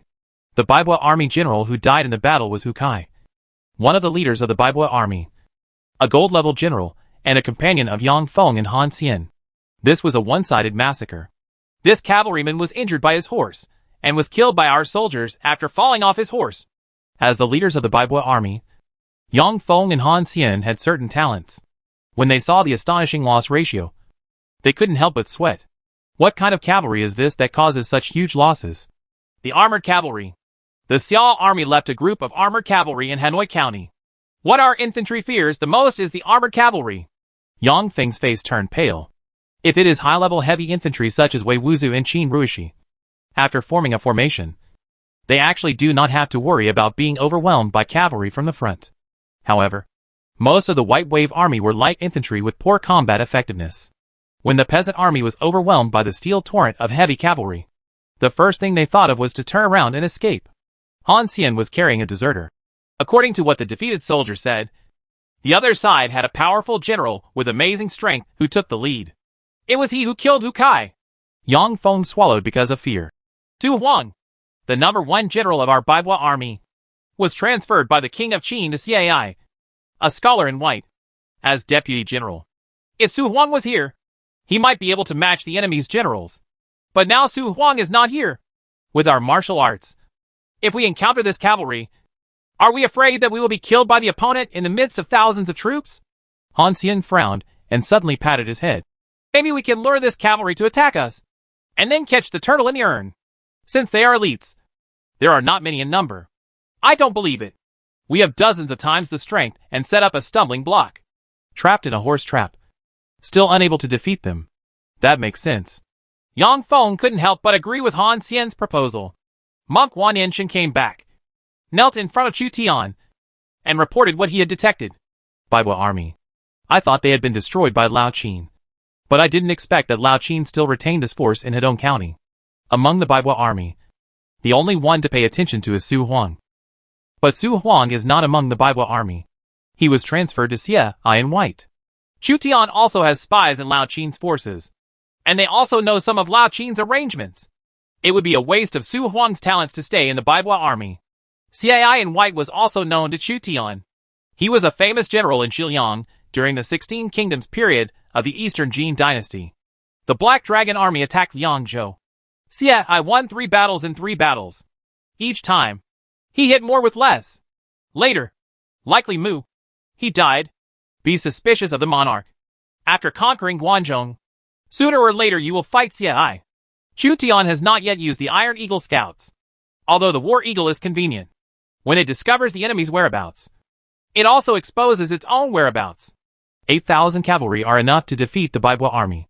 the Baibua army general who died in the battle was Hu Kai, one of the leaders of the Baibua army, a gold-level general, and a companion of Yang Feng and Han Xian. This was a one-sided massacre. This cavalryman was injured by his horse, and was killed by our soldiers after falling off his horse. As the leaders of the Baibua army, Yang Feng and Han Xian had certain talents. When they saw the astonishing loss ratio, they couldn't help but sweat. What kind of cavalry is this that causes such huge losses? The armored cavalry. The Xia army left a group of armored cavalry in Hanoi County. What our infantry fears the most is the armored cavalry. Yang Feng's face turned pale. If it is high-level heavy infantry such as Wei Wuzu and Qin Ruishi, after forming a formation, they actually do not have to worry about being overwhelmed by cavalry from the front. However, most of the White Wave army were light infantry with poor combat effectiveness. When the peasant army was overwhelmed by the steel torrent of heavy cavalry, the first thing they thought of was to turn around and escape. Han Xian was carrying a deserter. According to what the defeated soldier said, the other side had a powerful general with amazing strength who took the lead. It was he who killed Hu Kai. Yang Feng swallowed because of fear. Tu Huang, the #1 general of our Baibua army, was transferred by the king of Qin to Cai, a scholar in white, as deputy general. If Su Huang was here, he might be able to match the enemy's generals. But now Su Huang is not here. With our martial arts, if we encounter this cavalry, are we afraid that we will be killed by the opponent in the midst of thousands of troops? Han Xian frowned and suddenly patted his head. Maybe we can lure this cavalry to attack us, and then catch the turtle in the urn. Since they are elites, there are not many in number. I don't believe it. We have dozens of times the strength and set up a stumbling block. Trapped in a horse trap, still unable to defeat them. That makes sense. Yang Feng couldn't help but agree with Han Xian's proposal. Monk Wan Yenshin came back, knelt in front of Chu Tian, and reported what he had detected. Baibua army. I thought they had been destroyed by Lao Qin, but I didn't expect that Lao Qin still retained this force in Hedong County. Among the Baibua army, the only one to pay attention to is Su Huang. But Su Huang is not among the Baibua army. He was transferred to Xia in white. Chu Tian also has spies in Lao Qin's forces, and they also know some of Lao Qin's arrangements. It would be a waste of Su Huang's talents to stay in the Baibua army. Cai in white was also known to Chu Tian. He was a famous general in Xiliang during the 16 Kingdoms period of the Eastern Jin dynasty. The Black Dragon army attacked Liangzhou. Cai won 3 battles in 3 battles. Each time, he hit more with less. Later, likely Mu, he died. Be suspicious of the monarch. After conquering Guangzhou, sooner or later you will fight Cai. Chu Tian has not yet used the Iron Eagle scouts, although the War Eagle is convenient. When it discovers the enemy's whereabouts, it also exposes its own whereabouts. 8,000 cavalry are enough to defeat the Baibua army.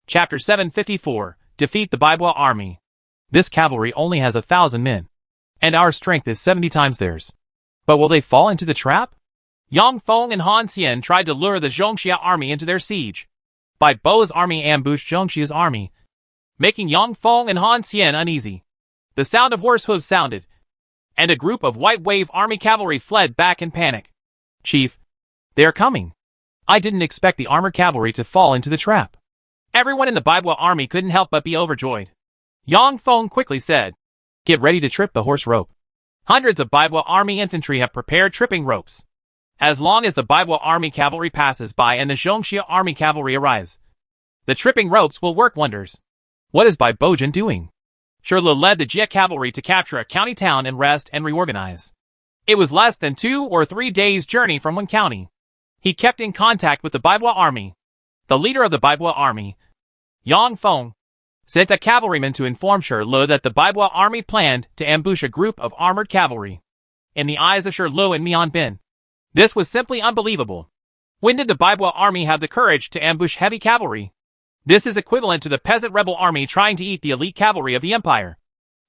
Chapter 754, Defeat the Baibua army. This cavalry only has 1,000 men, and our strength is 70 times theirs. But will they fall into the trap? Yang Feng and Han Xian tried to lure the Zhongxia army into their siege. Bai Bo's army ambushed Zhongxia's army, making Yang Feng and Han Xian uneasy. The sound of horse hooves sounded, and a group of White Wave Army cavalry fled back in panic. "Chief, they are coming." I didn't expect the armored cavalry to fall into the trap. Everyone in the Baibo army couldn't help but be overjoyed. Yang Feng quickly said, "Get ready to trip the horse rope." Hundreds of Baibo army infantry have prepared tripping ropes. As long as the Baibo army cavalry passes by and the Zhongxia army cavalry arrives, the tripping ropes will work wonders. What is Baibojin doing? Shirlu led the Jia cavalry to capture a county town and rest and reorganize. It was less than 2 or 3 days' journey from one county. He kept in contact with the Baibo army. The leader of the Baibo army, Yang Feng, sent a cavalryman to inform Shirlu that the Baibo army planned to ambush a group of armored cavalry. In the eyes of Shirlu and Mian Bin, this was simply unbelievable. When did the Baibo army have the courage to ambush heavy cavalry? This is equivalent to the peasant rebel army trying to eat the elite cavalry of the empire.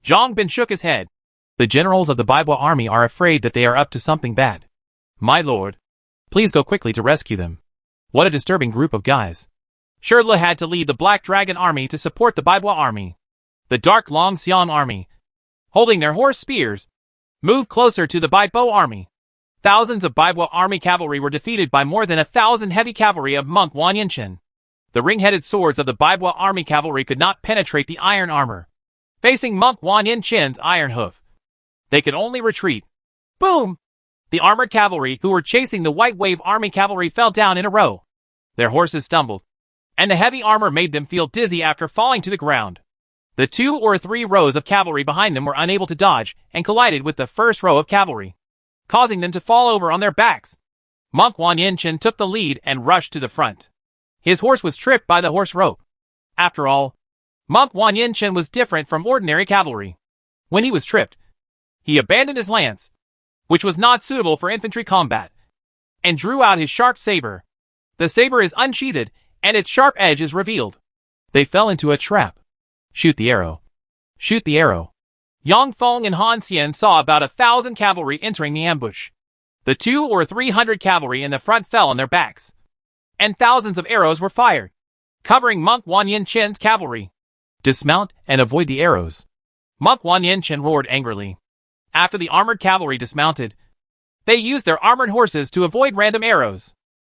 Zhang Bin shook his head. The generals of the Baibo army are afraid that they are up to something bad. My lord, please go quickly to rescue them. What a disturbing group of guys. Shirlu had to lead the Black Dragon army to support the Baibo army. The Dark Long Xiang army, holding their horse spears, moved closer to the Baibo army. Thousands of Baibo army cavalry were defeated by more than 1,000 heavy cavalry of Monk Wan Yinshin. The ring-headed swords of the Baibo army cavalry could not penetrate the iron armor. Facing Monk Wan Yinshin's iron hoof, they could only retreat. Boom! The armored cavalry who were chasing the White Wave army cavalry fell down in a row. Their horses stumbled, and the heavy armor made them feel dizzy after falling to the ground. The 2 or 3 rows of cavalry behind them were unable to dodge and collided with the first row of cavalry, causing them to fall over on their backs. Monk Wan Yinshin took the lead and rushed to the front. His horse was tripped by the horse rope. After all, Monk Wan Yinshin was different from ordinary cavalry. When he was tripped, he abandoned his lance, which was not suitable for infantry combat, and drew out his sharp saber. The saber is unsheathed, and its sharp edge is revealed. They fell into a trap. Shoot the arrow. Shoot the arrow. Yang Feng and Han Xian saw about 1,000 cavalry entering the ambush. The 200 or 300 cavalry in the front fell on their backs, and thousands of arrows were fired, covering Monk Wan Yinshin's cavalry. Dismount and avoid the arrows. Monk Wan Yinshin roared angrily. After the armored cavalry dismounted, they used their armored horses to avoid random arrows.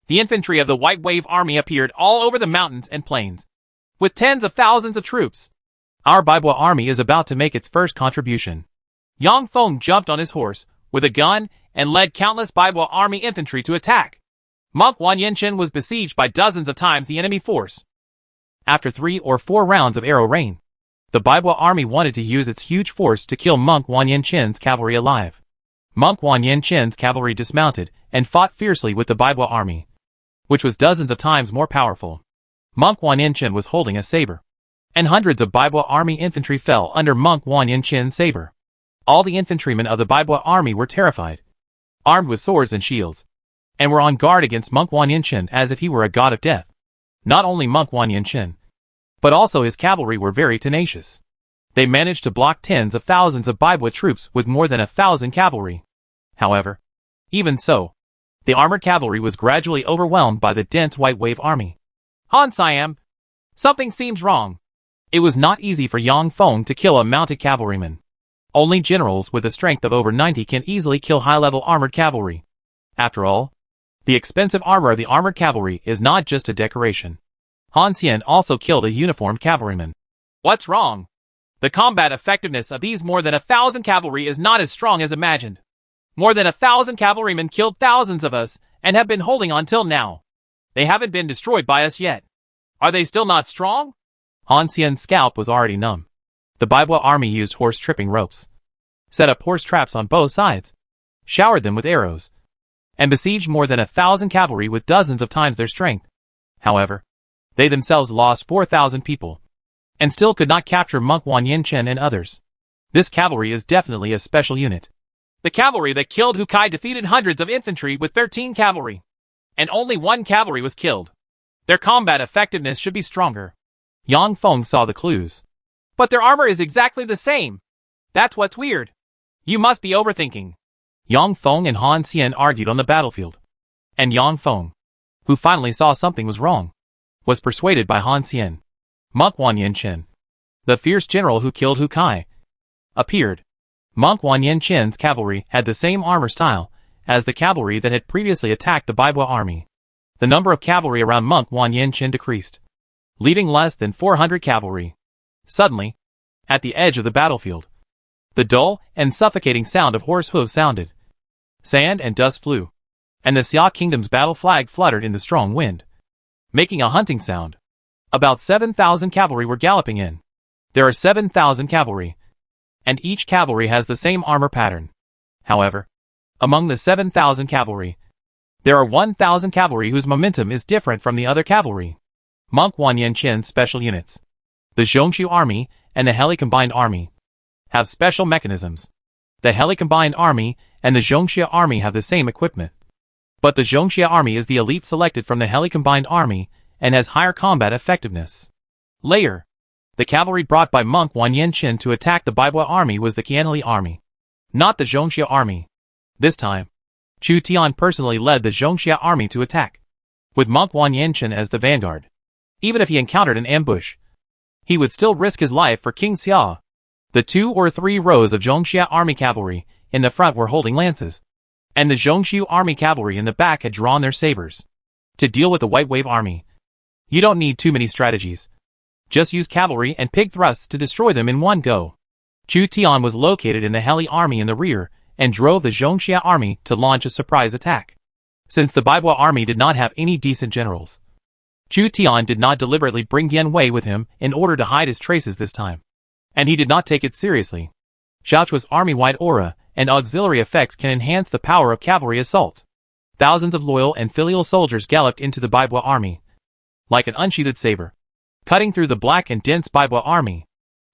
The infantry of the White Wave army appeared all over the mountains and plains, with tens of thousands of troops. Our Baibo army is about to make its first contribution. Yang Feng jumped on his horse with a gun and led countless Baibo army infantry to attack. Monk Wan Yinshin was besieged by dozens of times the enemy force. After 3 or 4 rounds of arrow rain, the Baibo army wanted to use its huge force to kill Monk Wan Yinshin's cavalry alive. Monk Wan Yinshin's cavalry dismounted and fought fiercely with the Baibo army, which was dozens of times more powerful. Monk Wan Yinshin was holding a saber, and hundreds of Baibo army infantry fell under Monk Wan Yinshin's saber. All the infantrymen of the Baibo army were terrified, armed with swords and shields, and were on guard against Monk Wan Yinshin as if he were a god of death. Not only Monk Wan Yinshin, but also his cavalry were very tenacious. They managed to block tens of thousands of Baibo troops with more than 1,000 cavalry. However, even so, the armored cavalry was gradually overwhelmed by the dense White Wave army. Han Siam, something seems wrong. It was not easy for Yang Feng to kill a mounted cavalryman. Only generals with a strength of over 90 can easily kill high-level armored cavalry. After all, the expensive armor of the armored cavalry is not just a decoration. Han Xian also killed a uniformed cavalryman. What's wrong? The combat effectiveness of these more than 1,000 cavalry is not as strong as imagined. More than 1,000 cavalrymen killed thousands of us and have been holding on till now. They haven't been destroyed by us yet. Are they still not strong? Han Xian's scalp was already numb. The Baibo army used horse tripping ropes, set up horse traps on both sides, showered them with arrows, and besieged more than 1,000 cavalry with dozens of times their strength. However, they themselves lost 4,000 people, and still could not capture Monk Wan Yinshin and others. This cavalry is definitely a special unit. The cavalry that killed Hukai defeated hundreds of infantry with 13 cavalry, and only 1 cavalry was killed. Their combat effectiveness should be stronger. Yang Feng saw the clues. But their armor is exactly the same. That's what's weird. You must be overthinking. Yang Feng and Han Xian argued on the battlefield, and Yang Feng, who finally saw something was wrong, was persuaded by Han Xian. Monk Wan Yinshin, the fierce general who killed Hukai, appeared. Monk Wan Yen-chen's cavalry had the same armor style as the cavalry that had previously attacked the Baibua army. The number of cavalry around Monk Wan Yen-chen decreased, leaving less than 400 cavalry. Suddenly, at the edge of the battlefield, the dull and suffocating sound of horse hooves sounded. Sand and dust flew, and the Xia Kingdom's battle flag fluttered in the strong wind, making a hunting sound. About 7,000 cavalry were galloping in. There are 7,000 cavalry, and each cavalry has the same armor pattern. However, among the 7,000 cavalry, there are 1,000 cavalry whose momentum is different from the other cavalry. Monk Wan Yen-chen's special units, the Zhongshu Army and the Heli Combined Army, have special mechanisms. The Heli Combined Army and the Zhongshu Army have the same equipment. But the Zhongshu Army is the elite selected from the Heli Combined Army and has higher combat effectiveness. Later, the cavalry brought by Monk Wan Yen-chen to attack the Baibua army was the Qianli army, not the Zhongshu army. This time, Chu Tian personally led the Zhongshu army to attack, with Monk Wan Yen-chen as the vanguard. Even if he encountered an ambush, he would still risk his life for King Xia. The 2 or 3 rows of Zhongshu army cavalry in the front were holding lances, and the Zhongshu army cavalry in the back had drawn their sabers. To deal with the White Wave army, you don't need too many strategies. Just use cavalry and pig thrusts to destroy them in one go. Chu Tian was located in the Heli army in the rear and drove the Zhongshu army to launch a surprise attack. Since the Baibua army did not have any decent generals, Chu Tian did not deliberately bring Yan Wei with him in order to hide his traces this time, and he did not take it seriously. Xiaochua's army-wide aura and auxiliary effects can enhance the power of cavalry assault. Thousands of loyal and filial soldiers galloped into the Baibua army, like an unsheathed saber, cutting through the black and dense Baibua army.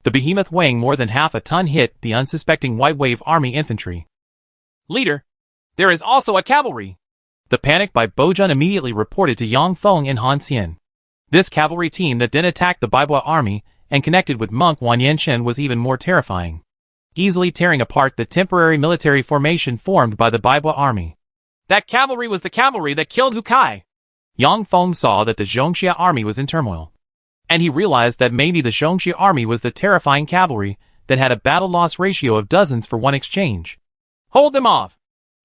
The behemoth weighing more than half a ton hit the unsuspecting White Wave army infantry. Leader, there is also a cavalry. The panic by Bojun immediately reported to Yang Feng and Han Xian. This cavalry team that then attacked the Baibua army and connected with Monk Wan Yen-chen was even more terrifying, easily tearing apart the temporary military formation formed by the Baibua army. That cavalry was the cavalry that killed Hu Kai. Yang Feng saw that the Zhongshu army was in turmoil, and he realized that maybe the Zhongshu army was the terrifying cavalry that had a battle-loss ratio of dozens for one exchange. Hold them off!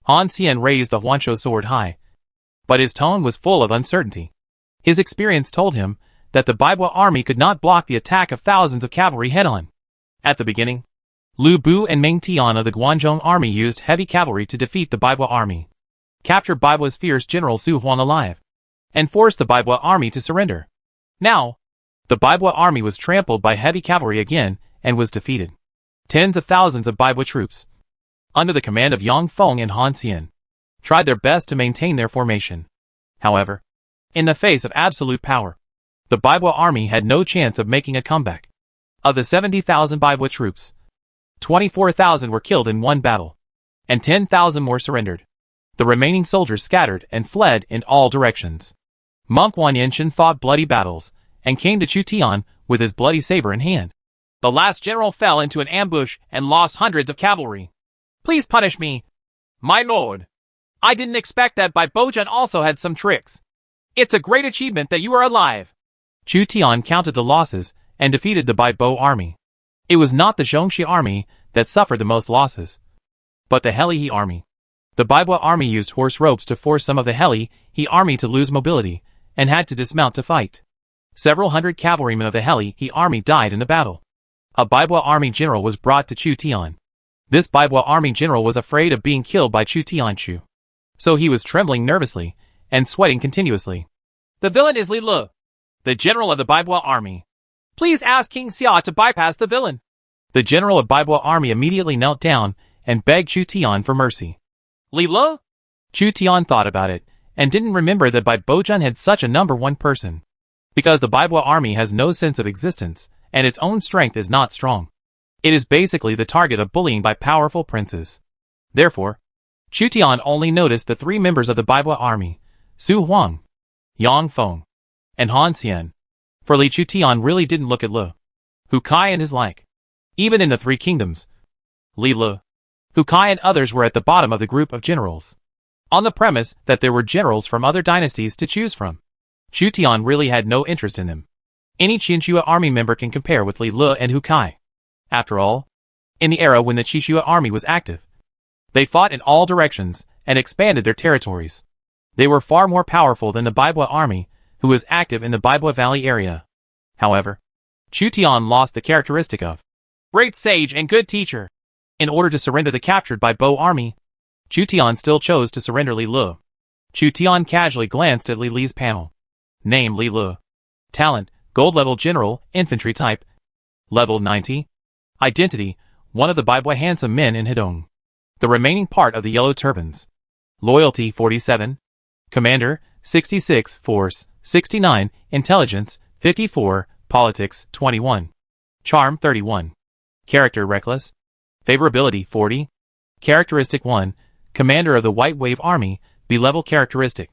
Han Xian raised the Huansho sword high, but his tone was full of uncertainty. His experience told him that the Baibua army could not block the attack of thousands of cavalry head-on. At the beginning, Lu Bu and Meng Tian of the Guanzhong army used heavy cavalry to defeat the Baibua army, capture Baibua's fierce general Su Huan alive, and force the Baibua army to surrender. Now, the Baibua army was trampled by heavy cavalry again and was defeated. Tens of thousands of Baibua troops, under the command of Yang Feng and Han Xian, tried their best to maintain their formation. However, in the face of absolute power, the Baibua army had no chance of making a comeback. Of the 70,000 Baibua troops, 24,000 were killed in one battle, and 10,000 more surrendered. The remaining soldiers scattered and fled in all directions. Monk Wan Yen-chen fought bloody battles and came to Chu Tian with his bloody saber in hand. The last general fell into an ambush and lost hundreds of cavalry. Please punish me, my lord. I didn't expect that Bojun also had some tricks. It's a great achievement that you are alive. Chu Tian counted the losses and defeated the Baibo army. It was not the Zhongshu army that suffered the most losses, but the Heli army. The Baibua army used horse ropes to force some of the Heli army to lose mobility and had to dismount to fight. Several hundred cavalrymen of the Heli army died in the battle. A Baibua army general was brought to Chu Tian. This Baibua army general was afraid of being killed by Chu Tianchu, so he was trembling nervously and sweating continuously. The villain is Li Le, the general of the Baibua army. Please ask King Xia to bypass the villain. The general of Baibua army immediately knelt down and begged Chu Tian for mercy. Li Le? Chu Tian thought about it and didn't remember that Bojun had such a number one person, because the Baibua army has no sense of existence and its own strength is not strong. It is basically the target of bullying by powerful princes. Therefore, Chu Tian only noticed the 3 members of the Baibua army, Su Huang, Yang Feng, and Han Xian. For Li Chu Tian really didn't look at Le, Hu Kai and his like. Even in the 3 kingdoms, Li Le, Hu Kai and others were at the bottom of the group of generals, on the premise that there were generals from other dynasties to choose from. Chu Tian really had no interest in them. Any Qinshua army member can compare with Li Le and Hu Kai. After all, in the era when the Qixua army was active. They fought in all directions and expanded their territories. They were far more powerful than the Baibua army, who was active in the Baibua Valley area. However, Chu Tian lost the characteristic of great sage and good teacher. In order to surrender the captured by Bo army, Chu Tian still chose to surrender Li Lu. Chu Tian casually glanced at Li Li's panel. Name Li Lu. Talent, Gold level General, Infantry type. Level 90. Identity, one of the Baibua handsome men in Hedong. The remaining part of the Yellow Turbans. Loyalty 47. Commander, 66, Force, 69, Intelligence, 54, Politics, 21. Charm 31. Character Reckless. Favorability 40. Characteristic 1. Commander of the White Wave Army, B-level characteristic.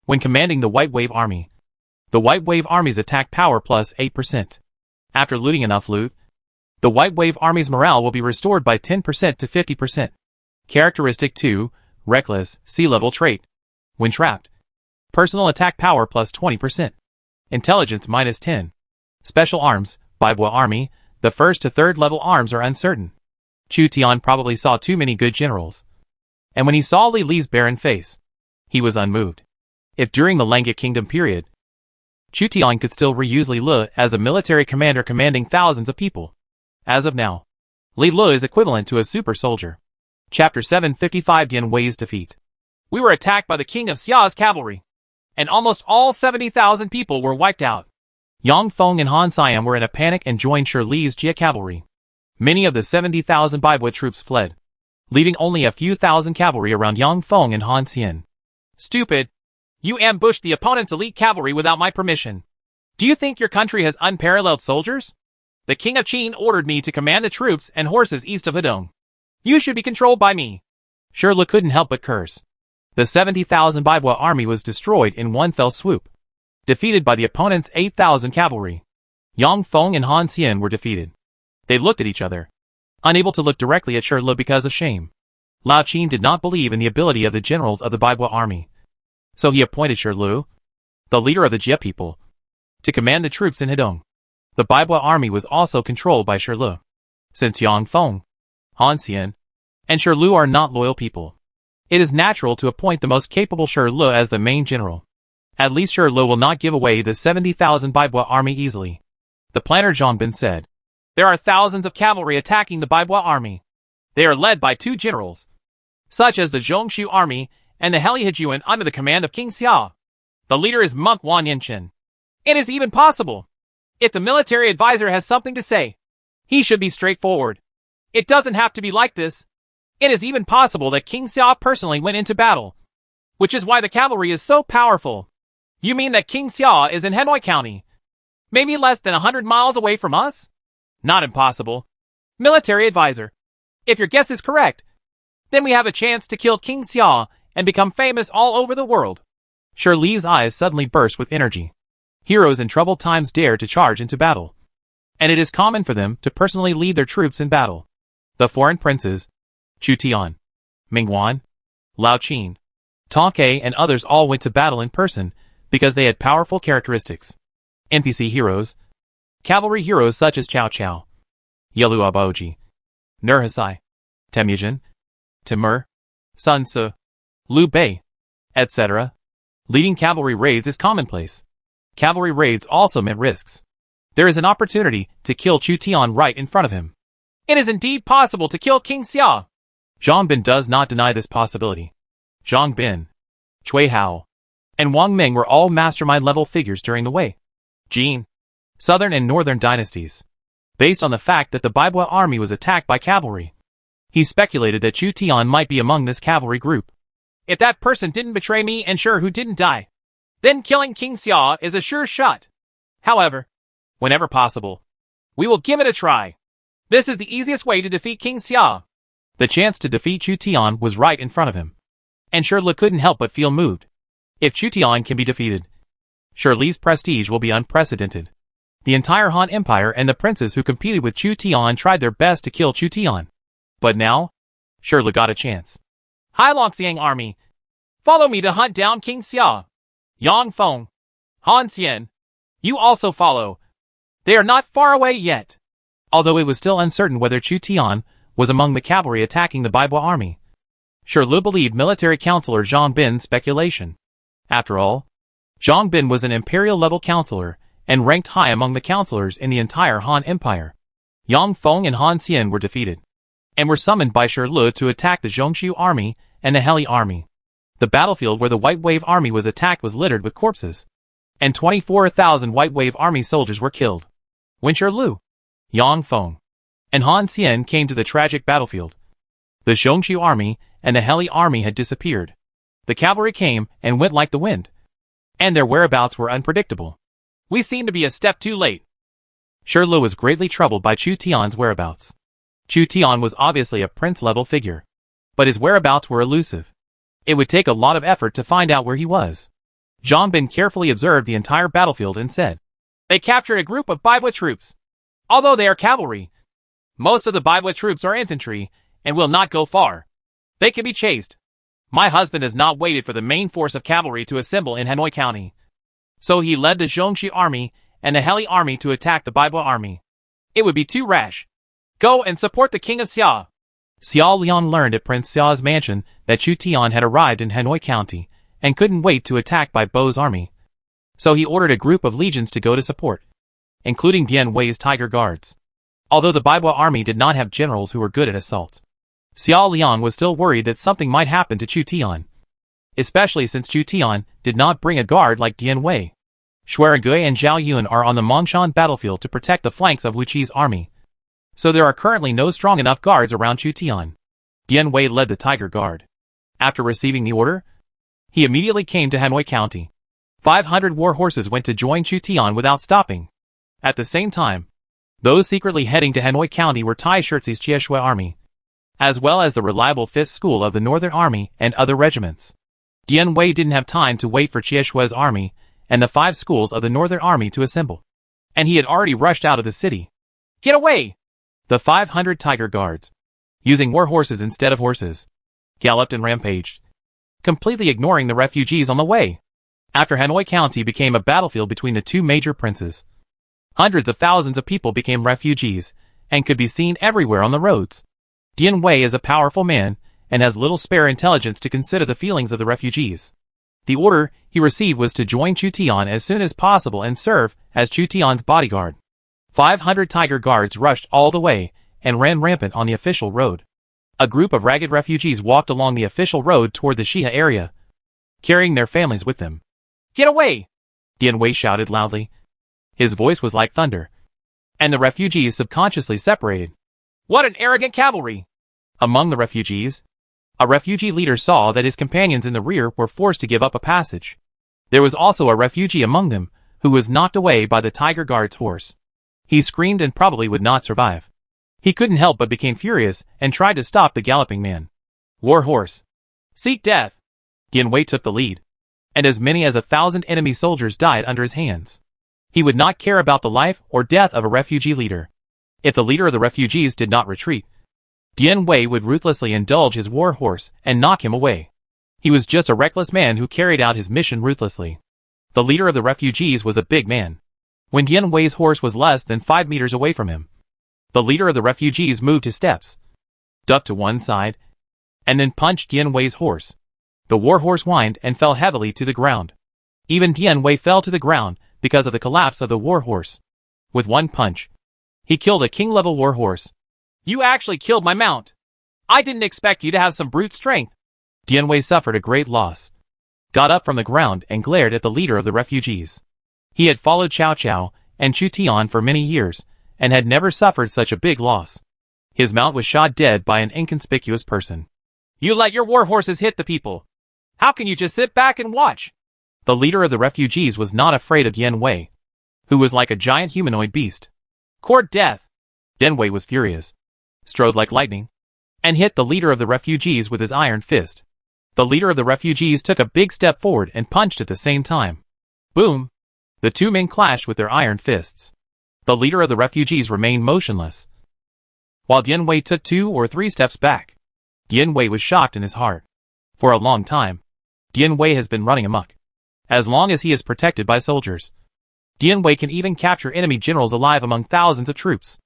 When commanding the White Wave Army, the White Wave Army's attack power plus 8%. After looting enough loot, the White Wave Army's morale will be restored by 10% to 50%. Characteristic 2, Reckless, C-level trait. When trapped, personal attack power plus 20%. Intelligence minus 10. Special arms, Baibua Army, the first to third level arms are uncertain. Chu Tian probably saw too many good generals. And when he saw Li Li's barren face, he was unmoved. If during the Langya Kingdom period, Chu Tian could still reuse Li Lu as a military commander commanding thousands of people. As of now, Li Lu is equivalent to a super soldier. Chapter 755 Dian Wei's defeat. We were attacked by the King of Xia's cavalry, and almost all 70,000 people were wiped out. Yang Feng and Han Xian were in a panic and joined Shi Li's Jia cavalry. Many of the 70,000 Baibua troops fled, leaving only a few thousand cavalry around Yang Feng and Han Xian. Stupid! You ambushed the opponent's elite cavalry without my permission. Do you think your country has unparalleled soldiers? The King of Qin ordered me to command the troops and horses east of Hedong. You should be controlled by me. Shi Li couldn't help but curse. The 70,000 Baibua army was destroyed in one fell swoop, defeated by the opponent's 8,000 cavalry. Yang Feng and Han Xian were defeated. They looked at each other, unable to look directly at Shi Li because of shame. Lao Qin did not believe in the ability of the generals of the Baibua army, so he appointed Shi Li, the leader of the Jia people, to command the troops in Hedong. The Baibua army was also controlled by Shi Li. Since Yang Feng, Han Xian, and Shi Li are not loyal people, it is natural to appoint the most capable Shi Li as the main general. At least Shi Li will not give away the 70,000 Baibua army easily. The planner Zhang Bin said, there are thousands of cavalry attacking the Baibua army. They are led by two generals, such as the Zhongshu army and the Helihejuan under the command of King Xia. The leader is Monk Wan Yanchen. It is even possible. If the military advisor has something to say, he should be straightforward. It doesn't have to be like this. It is even possible that King Xia personally went into battle, which is why the cavalry is so powerful. You mean that King Xia is in Hanoi County, maybe less than 100 miles away from us? Not impossible. Military advisor, if your guess is correct, then we have a chance to kill King Xia and become famous all over the world. Shi Li's eyes suddenly burst with energy. Heroes in troubled times dare to charge into battle, and it is common for them to personally lead their troops in battle. The foreign princes, Chu Tian, Ming Wan, Lao Qin, Tong Ke and others all went to battle in person because they had powerful characteristics. NPC heroes, cavalry heroes such as Cao Cao, Yelu Abaoji, Nurhasai, Temujin, Timur, Sun Tzu, Liu Bei, etc. Leading cavalry raids is commonplace. Cavalry raids also meant risks. There is an opportunity to kill Chu Tian right in front of him. It is indeed possible to kill King Xia. Zhang Bin does not deny this possibility. Zhang Bin, Cui Hao, and Wang Ming were all mastermind-level figures during the Wei, Jin, Southern and Northern dynasties. Based on the fact that the Baibua army was attacked by cavalry, he speculated that Chu Tian might be among this cavalry group. If that person didn't betray me and sure who didn't die, then killing King Xia is a sure shot. However, whenever possible, we will give it a try. This is the easiest way to defeat King Xia. The chance to defeat Chu Tian was right in front of him, and Shi Li couldn't help but feel moved. If Chu Tian can be defeated, Shi Li's prestige will be unprecedented. The entire Han Empire and the princes who competed with Chu Tian tried their best to kill Chu Tian. But now, Shi Li got a chance. Hai Longxiang army, follow me to hunt down King Xia. Yang Feng, Han Xian, you also follow. They are not far away yet. Although it was still uncertain whether Chu Tian was among the cavalry attacking the Baibo army. Shirlu believed military counselor Zhang Bin's speculation. After all, Zhang Bin was an imperial-level counselor and ranked high among the counselors in the entire Han Empire. Yang Feng and Han Xian were defeated, and were summoned by Shirlu to attack the Zhongshu army and the Heli army. The battlefield where the White Wave army was attacked was littered with corpses, and 24,000 White Wave army soldiers were killed. When Shirlu, Yang Feng, and Han Xian came to the tragic battlefield, the Zhongshu army and the Heli army had disappeared. The cavalry came and went like the wind, and their whereabouts were unpredictable. We seem to be a step too late. Shirlu was greatly troubled by Chu Tian's whereabouts. Chu Tian was obviously a prince-level figure, but his whereabouts were elusive. It would take a lot of effort to find out where he was. Zhang Bin carefully observed the entire battlefield and said, "They captured a group of Baibo troops. Although they are cavalry, most of the Baibo troops are infantry and will not go far. They can be chased. My husband has not waited for the main force of cavalry to assemble in Hanoi County. So he led the Zhongshu army and the Heli army to attack the Baibo army. It would be too rash. Go and support the king of Xia." Xiao Liang learned at Prince Xiao's mansion that Chu Tian had arrived in Hanoi County and couldn't wait to attack Baibo's army. So he ordered a group of legions to go to support, including Dian Wei's Tiger Guards. Although the Baibo army did not have generals who were good at assault, Xiao Liang was still worried that something might happen to Chu Tian, especially since Chu Tian did not bring a guard like Dian Wei. Xuerigui and Zhao Yun are on the Mongshan battlefield to protect the flanks of Wu Qi's army, so there are currently no strong enough guards around Chu Tian. Dian Wei led the Tiger Guard. After receiving the order, he immediately came to Hanoi County. 500 war horses went to join Chu Tian without stopping. At the same time, those secretly heading to Hanoi County were Tai Shizi's Chieshui army, as well as the reliable 5th School of the Northern Army and other regiments. Dian Wei didn't have time to wait for Chieshui's army and the 5 schools of the Northern Army to assemble, and he had already rushed out of the city. "Get away!" The 500 Tiger Guards, using war horses instead of horses, galloped and rampaged, completely ignoring the refugees on the way. After Hanoi County became a battlefield between the two major princes, hundreds of thousands of people became refugees and could be seen everywhere on the roads. Dian Wei is a powerful man and has little spare intelligence to consider the feelings of the refugees. The order he received was to join Chu Tian as soon as possible and serve as Chu Tian's bodyguard. 500 Tiger Guards rushed all the way and ran rampant on the official road. A group of ragged refugees walked along the official road toward the Shiha area, carrying their families with them. "Get away!" Dian Wei shouted loudly. His voice was like thunder, and the refugees subconsciously separated. "What an arrogant cavalry!" Among the refugees, a refugee leader saw that his companions in the rear were forced to give up a passage. There was also a refugee among them who was knocked away by the Tiger Guard's horse. He screamed and probably would not survive. He couldn't help but became furious and tried to stop the galloping man. "War horse, seek death!" Dian Wei took the lead, and as many as 1,000 enemy soldiers died under his hands. He would not care about the life or death of a refugee leader. If the leader of the refugees did not retreat, Dian Wei would ruthlessly indulge his war horse and knock him away. He was just a reckless man who carried out his mission ruthlessly. The leader of the refugees was a big man. When Dian Wei's horse was less than 5 meters away from him, the leader of the refugees moved his steps, ducked to one side, and then punched Dian Wei's horse. The war horse whined and fell heavily to the ground. Even Dian Wei fell to the ground because of the collapse of the war horse. With one punch, he killed a king-level war horse. "You actually killed my mount. I didn't expect you to have some brute strength." Dian Wei suffered a great loss, got up from the ground and glared at the leader of the refugees. He had followed Cao Cao and Chu Tian for many years and had never suffered such a big loss. His mount was shot dead by an inconspicuous person. "You let your war horses hit the people. How can you just sit back and watch?" The leader of the refugees was not afraid of Dian Wei, who was like a giant humanoid beast. "Court death!" Dian Wei was furious, strode like lightning, and hit the leader of the refugees with his iron fist. The leader of the refugees took a big step forward and punched at the same time. Boom! The two men clashed with their iron fists. The leader of the refugees remained motionless, while Dian Wei took 2 or 3 steps back. Dian Wei was shocked in his heart. For a long time, Dian Wei has been running amok. As long as he is protected by soldiers, Dian Wei can even capture enemy generals alive among thousands of troops.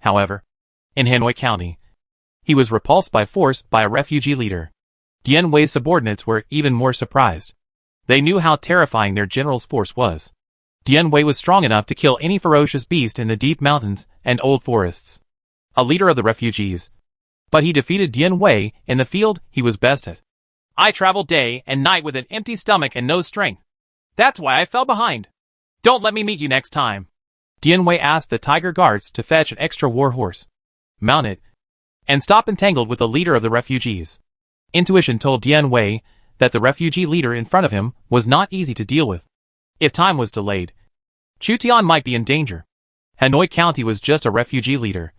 However, in Hanoi County, He was repulsed by force by a refugee leader. Dian Wei's subordinates were even more surprised. They knew how terrifying their general's force was. Dian Wei was strong enough to kill any ferocious beast in the deep mountains and old forests. A leader of the refugees. But he defeated Dian Wei in the field he was best at. I traveled day and night with an empty stomach and no strength. That's why I fell behind. Don't let me meet you next time. Dian Wei asked the tiger guards to fetch an extra war horse, mount it, and stop entangled with the leader of the refugees. Intuition told Dian Wei that the refugee leader in front of him was not easy to deal with. If time was delayed, Chu Tian might be in danger. Hanoi County was just a refugee leader,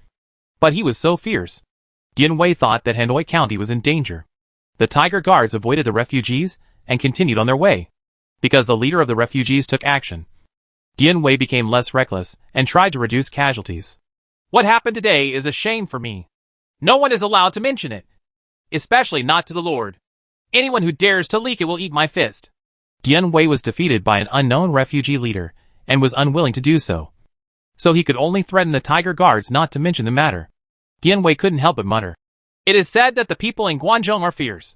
but he was so fierce. Dian Wei thought that Hanoi County was in danger. The tiger guards avoided the refugees and continued on their way. Because the leader of the refugees took action, Dian Wei became less reckless and tried to reduce casualties. What happened today is a shame for me. No one is allowed to mention it. Especially not to the Lord. Anyone who dares to leak it will eat my fist. Dian Wei was defeated by an unknown refugee leader and was unwilling to do so. So he could only threaten the tiger guards not to mention the matter. Dian Wei couldn't help but mutter. It is said that the people in Guangzhou are fierce.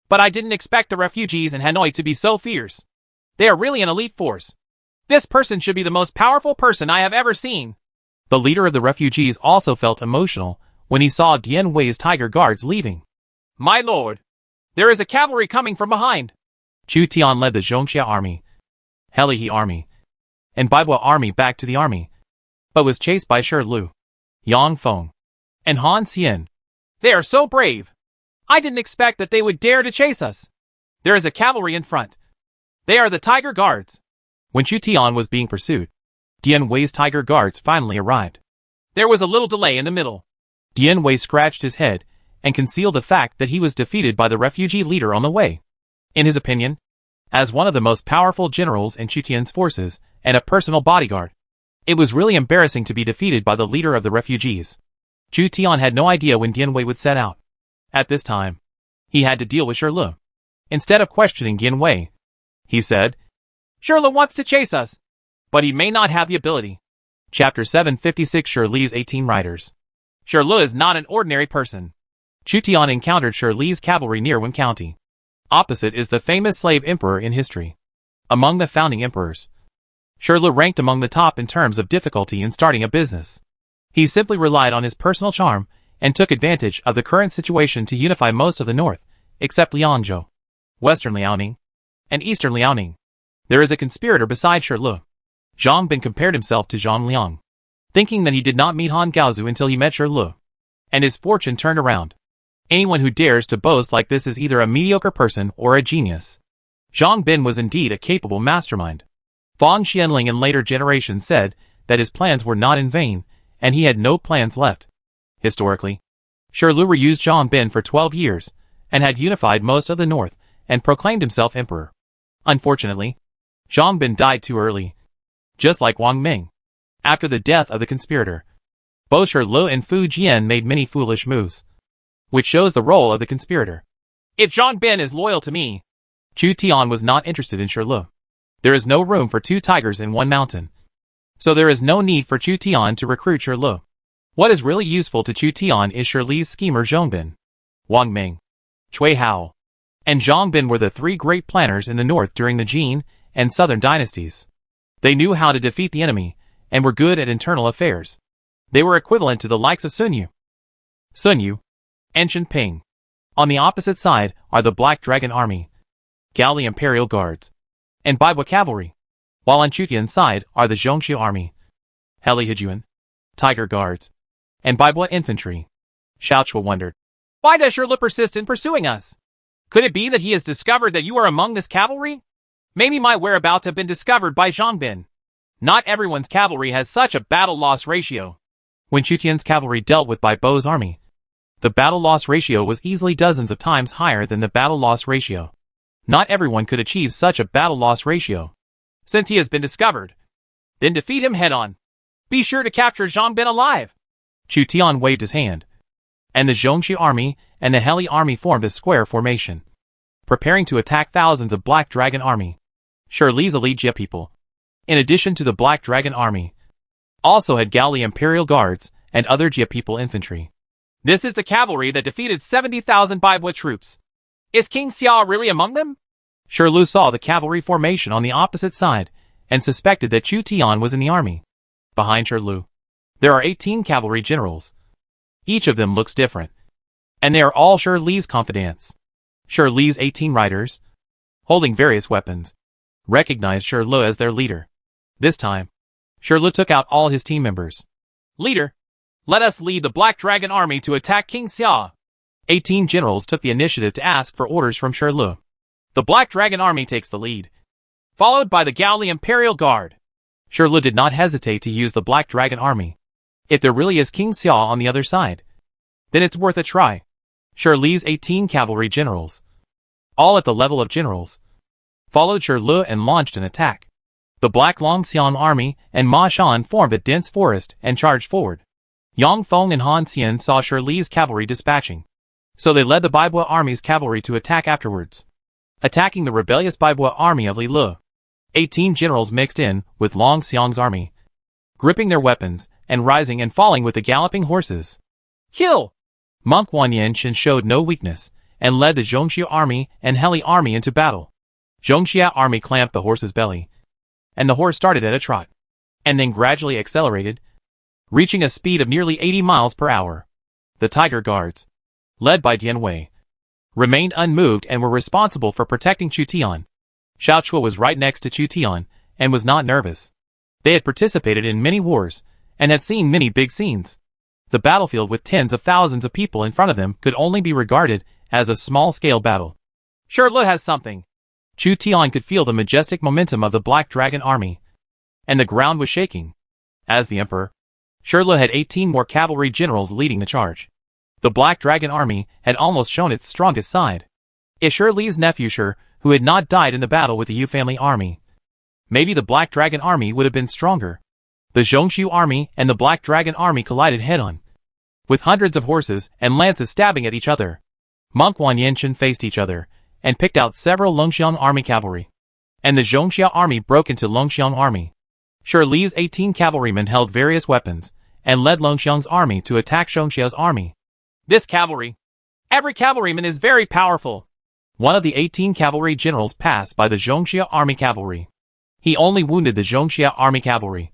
But I didn't expect the refugees in Hanoi to be so fierce. They are really an elite force. This person should be the most powerful person I have ever seen. The leader of the refugees also felt emotional when he saw Dian Wei's tiger guards leaving. My lord, there is a cavalry coming from behind. Chu Tian led the Zhongxia army, Helihe army, and Baibua army back to the army, but was chased by Shi Lu, Yang Feng, and Han Xian. They are so brave. I didn't expect that they would dare to chase us. There is a cavalry in front. They are the tiger guards. When Chu Tian was being pursued, Dian Wei's tiger guards finally arrived. There was a little delay in the middle. Dian Wei scratched his head and concealed the fact that he was defeated by the refugee leader on the way. In his opinion, as one of the most powerful generals in Chu Tian's forces and a personal bodyguard, it was really embarrassing to be defeated by the leader of the refugees. Chu Tian had no idea when Dian Wei would set out. At this time, he had to deal with Shi Lu. Instead of questioning Dian Wei, he said, Shi Lu wants to chase us, but he may not have the ability. Chapter 756 Shi Lu's 18 Riders. Shi Lu is not an ordinary person. Chu Tian encountered Shi Lu's cavalry near Wen County. Opposite is the famous slave emperor in history. Among the founding emperors, Shi Lu ranked among the top in terms of difficulty in starting a business. He simply relied on his personal charm and took advantage of the current situation to unify most of the north, except Liangzhou, western Liaoning, and eastern Liaoning. There is a conspirator beside Shi Lu. Zhang Bin compared himself to Zhang Liang, thinking that he did not meet Han Gaozu until he met Shi Lu, and his fortune turned around. Anyone who dares to boast like this is either a mediocre person or a genius. Zhang Bin was indeed a capable mastermind. Fang Xianling in later generations said that his plans were not in vain, and he had no plans left. Historically, Shi Lu used Zhang Bin for 12 years, and had unified most of the north, and proclaimed himself emperor. Unfortunately, Zhang Bin died too early, just like Wang Ming. After the death of the conspirator, both Shi Lu and Fu Jian made many foolish moves, which shows the role of the conspirator. If Zhang Bin is loyal to me, Chu Tian was not interested in Shi Lu. There is no room for two tigers in one mountain, so there is no need for Chu Tian to recruit Shi Lu. What is really useful to Chu Tian is Shi Lu's schemer Zhang Bin, Wang Ming, Cui Hao, and Zhang Bin were the three great planners in the north during the Jin and southern dynasties. They knew how to defeat the enemy, and were good at internal affairs. They were equivalent to the likes of Sun Yu, and Shen Ping. On the opposite side are the Black Dragon Army, Gaoli Imperial Guards, and Baibua Cavalry, while on Chu Tian's side are the Zhongxia Army, Helihe Tiger Guards, and Baibua Infantry. Xiao Chua wondered, why does Shi Lu persist in pursuing us? Could it be that he has discovered that you are among this cavalry? Maybe my whereabouts have been discovered by Zhang Bin. Not everyone's cavalry has such a battle-loss ratio. When Chu Tian's cavalry dealt with Bai Bo's army, the battle-loss ratio was easily dozens of times higher than the battle-loss ratio. Not everyone could achieve such a battle-loss ratio. Since he has been discovered, then defeat him head-on. Be sure to capture Zhang Bin alive. Chu Tian waved his hand, and the Zhongxi army and the Heli army formed a square formation, preparing to attack thousands of Black Dragon army. Shi Lu's elite Jia people, in addition to the Black Dragon army, also had Gaoli Imperial Guards and other Jia people infantry. This is the cavalry that defeated 70,000 Baibo troops. Is King Xia really among them? Shi Lu saw the cavalry formation on the opposite side and suspected that Chu Tian was in the army. Behind Shi Lu, there are 18 cavalry generals. Each of them looks different, and they are all Shi Li's confidants. Shi Li's 18 riders, holding various weapons, recognized Shi Lu as their leader. This time, Shi Lu took out all his team members. Leader, let us lead the Black Dragon army to attack King Xia. 18 generals took the initiative to ask for orders from Shi Lu. The Black Dragon army takes the lead, followed by the Gaoli Imperial Guard. Shi Lu did not hesitate to use the Black Dragon army. If there really is King Xia on the other side, then it's worth a try. Shi Li's 18 cavalry generals, all at the level of generals, followed Shi Lu and launched an attack. The Black Longxian army and Ma Shan formed a dense forest and charged forward. Yang Feng and Han Xian saw Shi Li's cavalry dispatching, so they led the Baibo army's cavalry to attack afterwards, attacking the rebellious Baibo army of Li Lu. 18 generals mixed in with Longxiang's army, gripping their weapons and rising and falling with the galloping horses. Kill! Monk Wan Yanchen showed no weakness and led the Zhongxia army and Heli army into battle. Zhongxia army clamped the horse's belly, and the horse started at a trot, and then gradually accelerated, reaching a speed of nearly 80 miles per hour. The Tiger Guards, led by Dian Wei, remained unmoved and were responsible for protecting Chu Tian. Xiao Chua was right next to Chu Tian and was not nervous. They had participated in many wars and had seen many big scenes. The battlefield with tens of thousands of people in front of them could only be regarded as a small-scale battle. Shi Lu has something. Chu Tian could feel the majestic momentum of the Black Dragon army, and the ground was shaking. As the emperor, Shi Lu had 18 more cavalry generals leading the charge. The Black Dragon army had almost shown its strongest side. If Shi Li's nephew Shi, who had not died in the battle with the Yu family army, maybe the Black Dragon army would have been stronger. The Zhongshu army and the Black Dragon army collided head-on, with hundreds of horses and lances stabbing at each other. Monk Wan Yanchen faced each other and picked out several Longxiang army cavalry, and the Zhongxia army broke into Longxiang army. Shi Li's 18 cavalrymen held various weapons and led Longxiang's army to attack Zhongxia's army. This cavalry, every cavalryman is very powerful. One of the 18 cavalry generals passed by the Zhongxia army cavalry. He only wounded the Zhongxia army cavalry,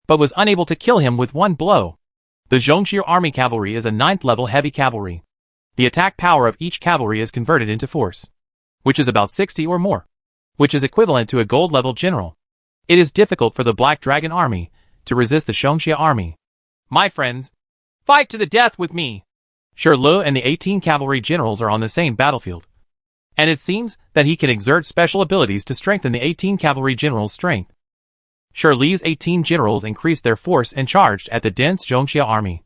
but was unable to kill him with one blow. The Zhongxia army cavalry is a 9th level heavy cavalry. The attack power of each cavalry is converted into force, which is about 60 or more, which is equivalent to a gold level general. It is difficult for the Black Dragon army to resist the Zhongxia army. My friends, fight to the death with me. Shi Lu and the 18 cavalry generals are on the same battlefield, and it seems that he can exert special abilities to strengthen the 18 cavalry generals' strength. Shi Li's 18 generals increased their force and charged at the dense Zhongxia army,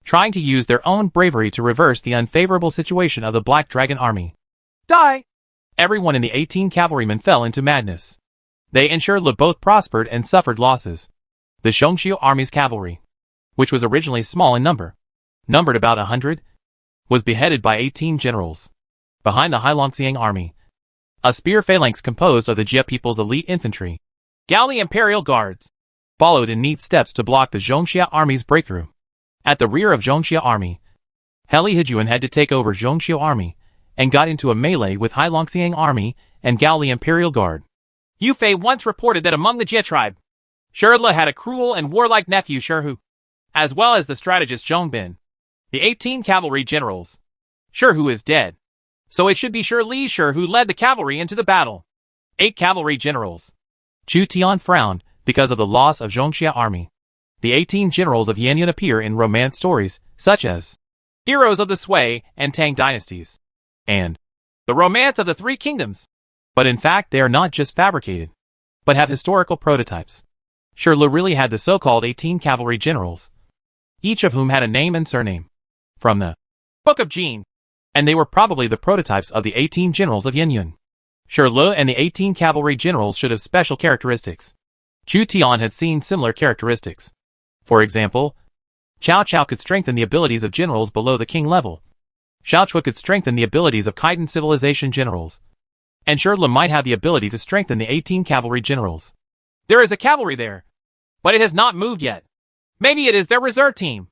trying to use their own bravery to reverse the unfavorable situation of the Black Dragon army. Die! Everyone in the 18 cavalrymen fell into madness. They and Shi Lu both prospered and suffered losses. The Zhongxia army's cavalry, which was originally small in number, numbered about 100, was beheaded by 18 generals. Behind the Heilongxiang army, a spear phalanx composed of the Jia people's elite infantry, Gaoli Imperial Guards, followed in neat steps to block the Zhongxia army's breakthrough. At the rear of Zhongxia army, Heli Hijuan had to take over Zhongxia army and got into a melee with Heilongxiang army and Gaoli Imperial Guard. Yu Fei once reported that among the Jia tribe, Shi Lu had a cruel and warlike nephew Shi Hu, as well as the strategist Zhong Bin. The 18 cavalry generals. Shi Hu is dead, so it should be Shi Li's Shi who led the cavalry into the battle. 8 cavalry generals. Chu Tian frowned because of the loss of Zhongxia army. The 18 generals of Yanyan appear in romance stories, such as Heroes of the Sui and Tang dynasties, and The Romance of the Three Kingdoms. But in fact they are not just fabricated, but have historical prototypes. Shi Lu really had the so-called 18 cavalry generals, each of whom had a name and surname, from the Book of Jin, and they were probably the prototypes of the 18 generals of Yanyan. Shi Lu and the 18 cavalry generals should have special characteristics. Chu Tian had seen similar characteristics. For example, Cao Cao could strengthen the abilities of generals below the king level. Xiao Chua could strengthen the abilities of Khitan civilization generals. And Shi Lu might have the ability to strengthen the 18 cavalry generals. There is a cavalry there, but it has not moved yet. Maybe it is their reserve team.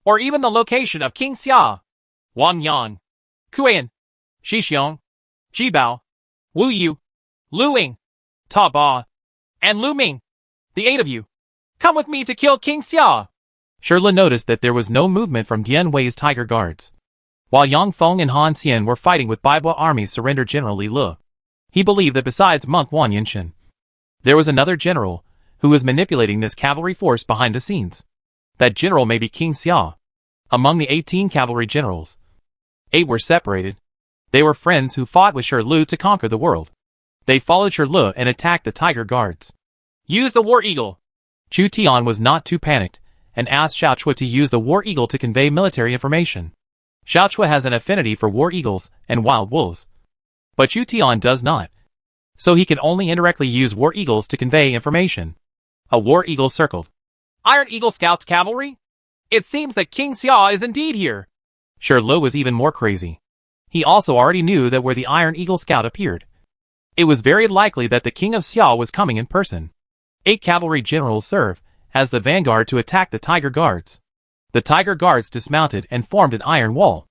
or even the location of King Xia, Wang Yan, Kuan, Shixiong, Jibao, Wu Yu, Lu Ying, Ta Ba, and Lu Ming. The 8 of you. Come with me to kill King Xia. Shirla noticed that there was no movement from Dian Wei's tiger guards. While Yang Feng and Han Xian were fighting with Baibo armies surrendered General Li Lu. He believed that besides monk Wan Yinshin, there was another general who was manipulating this cavalry force behind the scenes. That general may be King Xia. Among the 18 cavalry generals, 8 were separated. They were friends who fought with Shirlu to conquer the world. They followed Shirlu and attacked the tiger guards. Use the War Eagle. Chu Tian was not too panicked and asked Xiao Chua to use the War Eagle to convey military information. Xiao Chua has an affinity for war eagles and wild wolves, but Chu Tian does not. So he can only indirectly use war eagles to convey information. A war eagle circled. Iron Eagle Scouts Cavalry? It seems that King Xia is indeed here. Shirlu was even more crazy. He also already knew that where the Iron Eagle Scout appeared, it was very likely that the King of Xia was coming in person. 8 cavalry generals serve as the vanguard to attack the Tiger Guards. The Tiger Guards dismounted and formed an iron wall.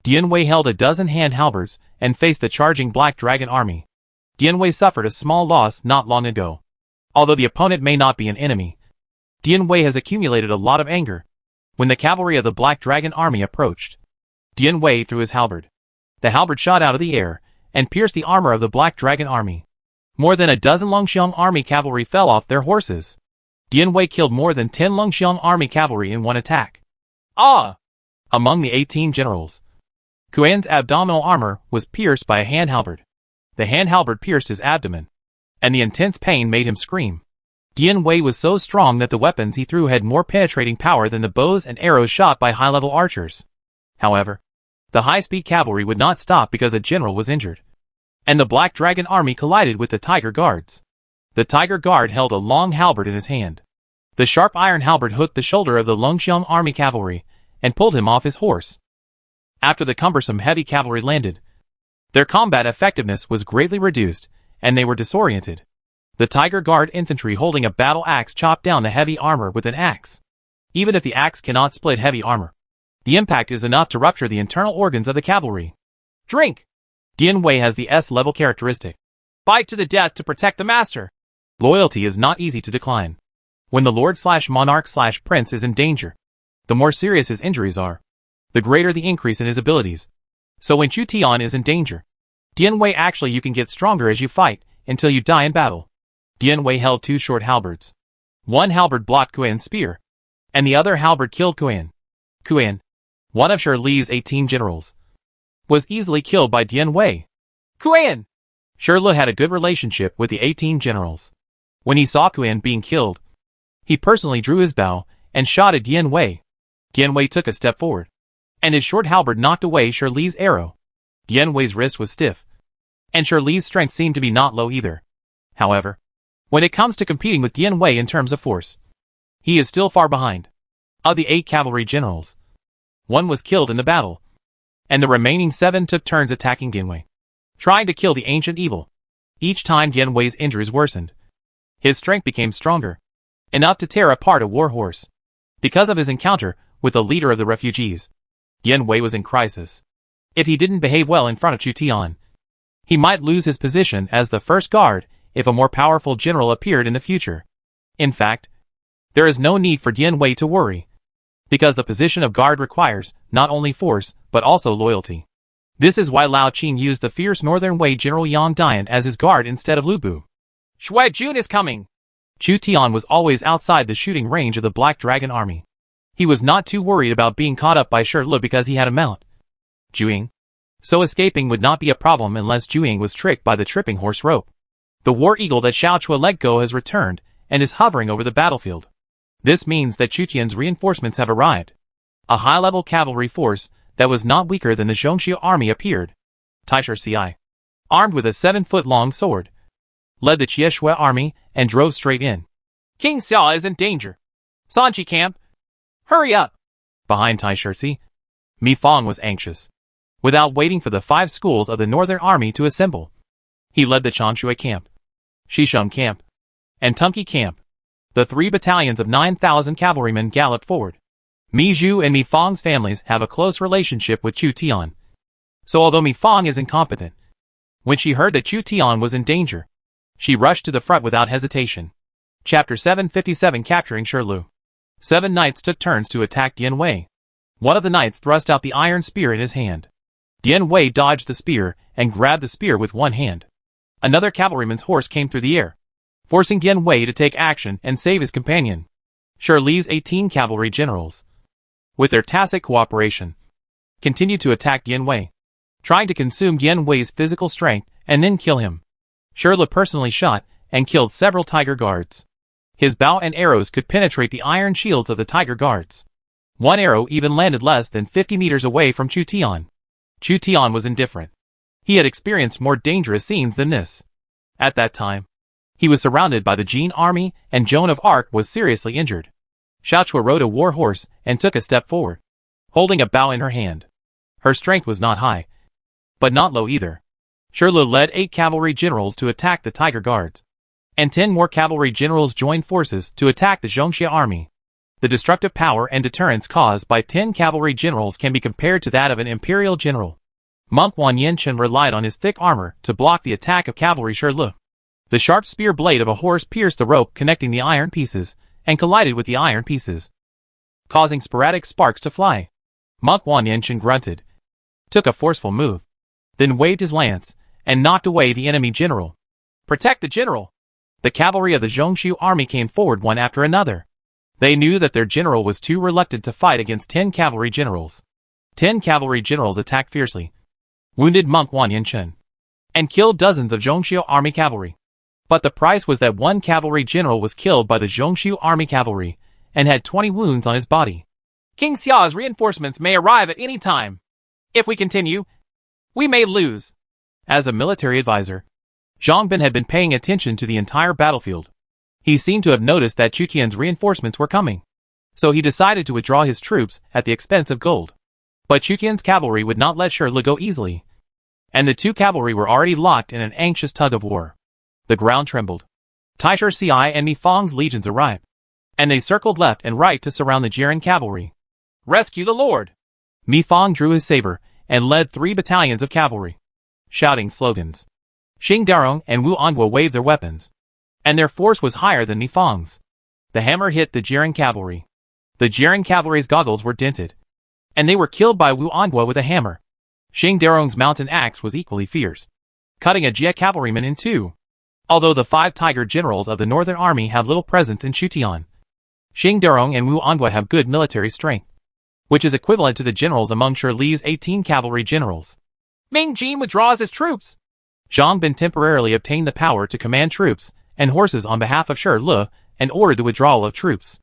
Dian Wei held a dozen hand halberds and faced the charging Black Dragon army. Dian Wei suffered a small loss not long ago. Although the opponent may not be an enemy, Dian Wei has accumulated a lot of anger. When the cavalry of the Black Dragon army approached, Dian Wei threw his halberd. The halberd shot out of the air and pierced the armor of the Black Dragon army. More than a dozen Longxiang army cavalry fell off their horses. Dian Wei killed more than 10 Longxiang army cavalry in one attack. Among the 18 generals, Kuan's abdominal armor was pierced by a hand halberd. The hand halberd pierced his abdomen, and the intense pain made him scream. Dian Wei was so strong that the weapons he threw had more penetrating power than the bows and arrows shot by high-level archers. However, the high-speed cavalry would not stop because a general was injured, and the Black Dragon army collided with the Tiger Guards. The Tiger Guard held a long halberd in his hand. The sharp iron halberd hooked the shoulder of the Longxiang army cavalry and pulled him off his horse. After the cumbersome heavy cavalry landed, their combat effectiveness was greatly reduced, and they were disoriented. The Tiger Guard infantry holding a battle axe chopped down the heavy armor with an axe. Even if the axe cannot split heavy armor, the impact is enough to rupture the internal organs of the cavalry. Drink! Dian Wei has the S-level characteristic. Fight to the death to protect the master. Loyalty is not easy to decline. When the Lord/Monarch/Prince is in danger, the more serious his injuries are, the greater the increase in his abilities. So when Chu Tian is in danger, Dian Wei actually you can get stronger as you fight, until you die in battle. Dian Wei held 2 short halberds. One halberd blocked Kuan's spear, and the other halberd killed Kuan. Kuan, one of Shirli's 18 generals, was easily killed by Dian Wei. Kuan! Shirli had a good relationship with the 18 generals. When he saw Kuan being killed, he personally drew his bow and shot at Dian Wei. Dian Wei took a step forward, and his short halberd knocked away Shirli's arrow. Dian Wei's wrist was stiff, and Shirli's strength seemed to be not low either. However, when it comes to competing with Dian Wei in terms of force, he is still far behind. Of the 8 cavalry generals, 1 was killed in the battle, and the remaining 7 took turns attacking Dian Wei, trying to kill the ancient evil. Each time Dian Wei's injuries worsened, his strength became stronger, enough to tear apart a war horse. Because of his encounter with the leader of the refugees, Dian Wei was in crisis. If he didn't behave well in front of Chu Tian, he might lose his position as the first guard if a more powerful general appeared in the future. In fact, there is no need for Dian Wei to worry, because the position of guard requires not only force, but also loyalty. This is why Lao Qin used the fierce Northern Wei General Yang Dian as his guard instead of Lu Bu. Shui Jun is coming! Chu Tian was always outside the shooting range of the Black Dragon army. He was not too worried about being caught up by Shirli because he had a mount, Juing. So escaping would not be a problem unless Juing was tricked by the tripping horse rope. The war eagle that Xiao Chua let go has returned and is hovering over the battlefield. This means that Chu Tian's reinforcements have arrived. A high-level cavalry force that was not weaker than the Zhongxia army appeared. Taisher Ci, armed with a 7-foot-long sword, led the Qieshui army and drove straight in. King Xia is in danger. Sanchi camp, hurry up! Behind Taisher Ci, Mi Fang was anxious. Without waiting for the 5 schools of the Northern Army to assemble, he led the Changshui camp, Shisheng camp, and Tunki camp. The 3 battalions of 9,000 cavalrymen galloped forward. Mi Zhu and Mi Fang's families have a close relationship with Chu Tian. So although Mi Fang is incompetent, when she heard that Chu Tian was in danger, she rushed to the front without hesitation. Chapter 757 Capturing Shirlu. 7 knights took turns to attack Dian Wei. One of the knights thrust out the iron spear in his hand. Dian Wei dodged the spear and grabbed the spear with one hand. Another cavalryman's horse came through the air, forcing Dian Wei to take action and save his companion. Shirli's 18 cavalry generals, with their tacit cooperation, continued to attack Dian Wei, trying to consume Dian Wei's physical strength and then kill him. Shirli personally shot and killed several tiger guards. His bow and arrows could penetrate the iron shields of the tiger guards. One arrow even landed less than 50 meters away from Chu Tian. Chu Tian was indifferent. He had experienced more dangerous scenes than this. At that time, he was surrounded by the Jin army and Joan of Arc was seriously injured. Xiaochua rode a war horse and took a step forward, holding a bow in her hand. Her strength was not high, but not low either. Shirlu led 8 cavalry generals to attack the tiger guards, and 10 more cavalry generals joined forces to attack the Zhongxia army. The destructive power and deterrence caused by 10 cavalry generals can be compared to that of an imperial general. Monk Wan Yanchen relied on his thick armor to block the attack of cavalry Shirlu. The sharp spear blade of a horse pierced the rope connecting the iron pieces and collided with the iron pieces, causing sporadic sparks to fly. Monk Wan Yanchen grunted, took a forceful move, then waved his lance and knocked away the enemy general. Protect the general! The cavalry of the Zhongxiu army came forward one after another. They knew that their general was too reluctant to fight against 10 cavalry generals. 10 cavalry generals attacked fiercely, wounded Monk Wan Yanchen, and killed dozens of Zhongxiu army cavalry. But the price was that one cavalry general was killed by the Zhongxiu army cavalry and had 20 wounds on his body. King Xia's reinforcements may arrive at any time. If we continue, we may lose. As a military advisor, Zhang Bin had been paying attention to the entire battlefield. He seemed to have noticed that Chu Tian's reinforcements were coming, so he decided to withdraw his troops at the expense of gold. But Chu Tian's cavalry would not let Shirli go easily, and the 2 cavalry were already locked in an anxious tug of war. The ground trembled. Taisher Ci and Mi Fang's legions arrived, and they circled left and right to surround the Jiren cavalry. Rescue the Lord! Mi Fang drew his saber and led 3 battalions of cavalry, shouting slogans. Xing Daorong and Wu Anguo waved their weapons, and their force was higher than Mi Fang's. The hammer hit the Jiren cavalry. The Jiren cavalry's goggles were dented, and they were killed by Wu Anguo with a hammer. Xing Daorong's mountain axe was equally fierce, cutting a Jia cavalryman in 2. Although the 5 tiger generals of the northern army have little presence in Chutian, Xing Daorong and Wu Anguo have good military strength, which is equivalent to the generals among Shirli's 18 cavalry generals. Ming Jin withdraws his troops. Zhang Bin temporarily obtained the power to command troops and horses on behalf of Shirli and ordered the withdrawal of troops.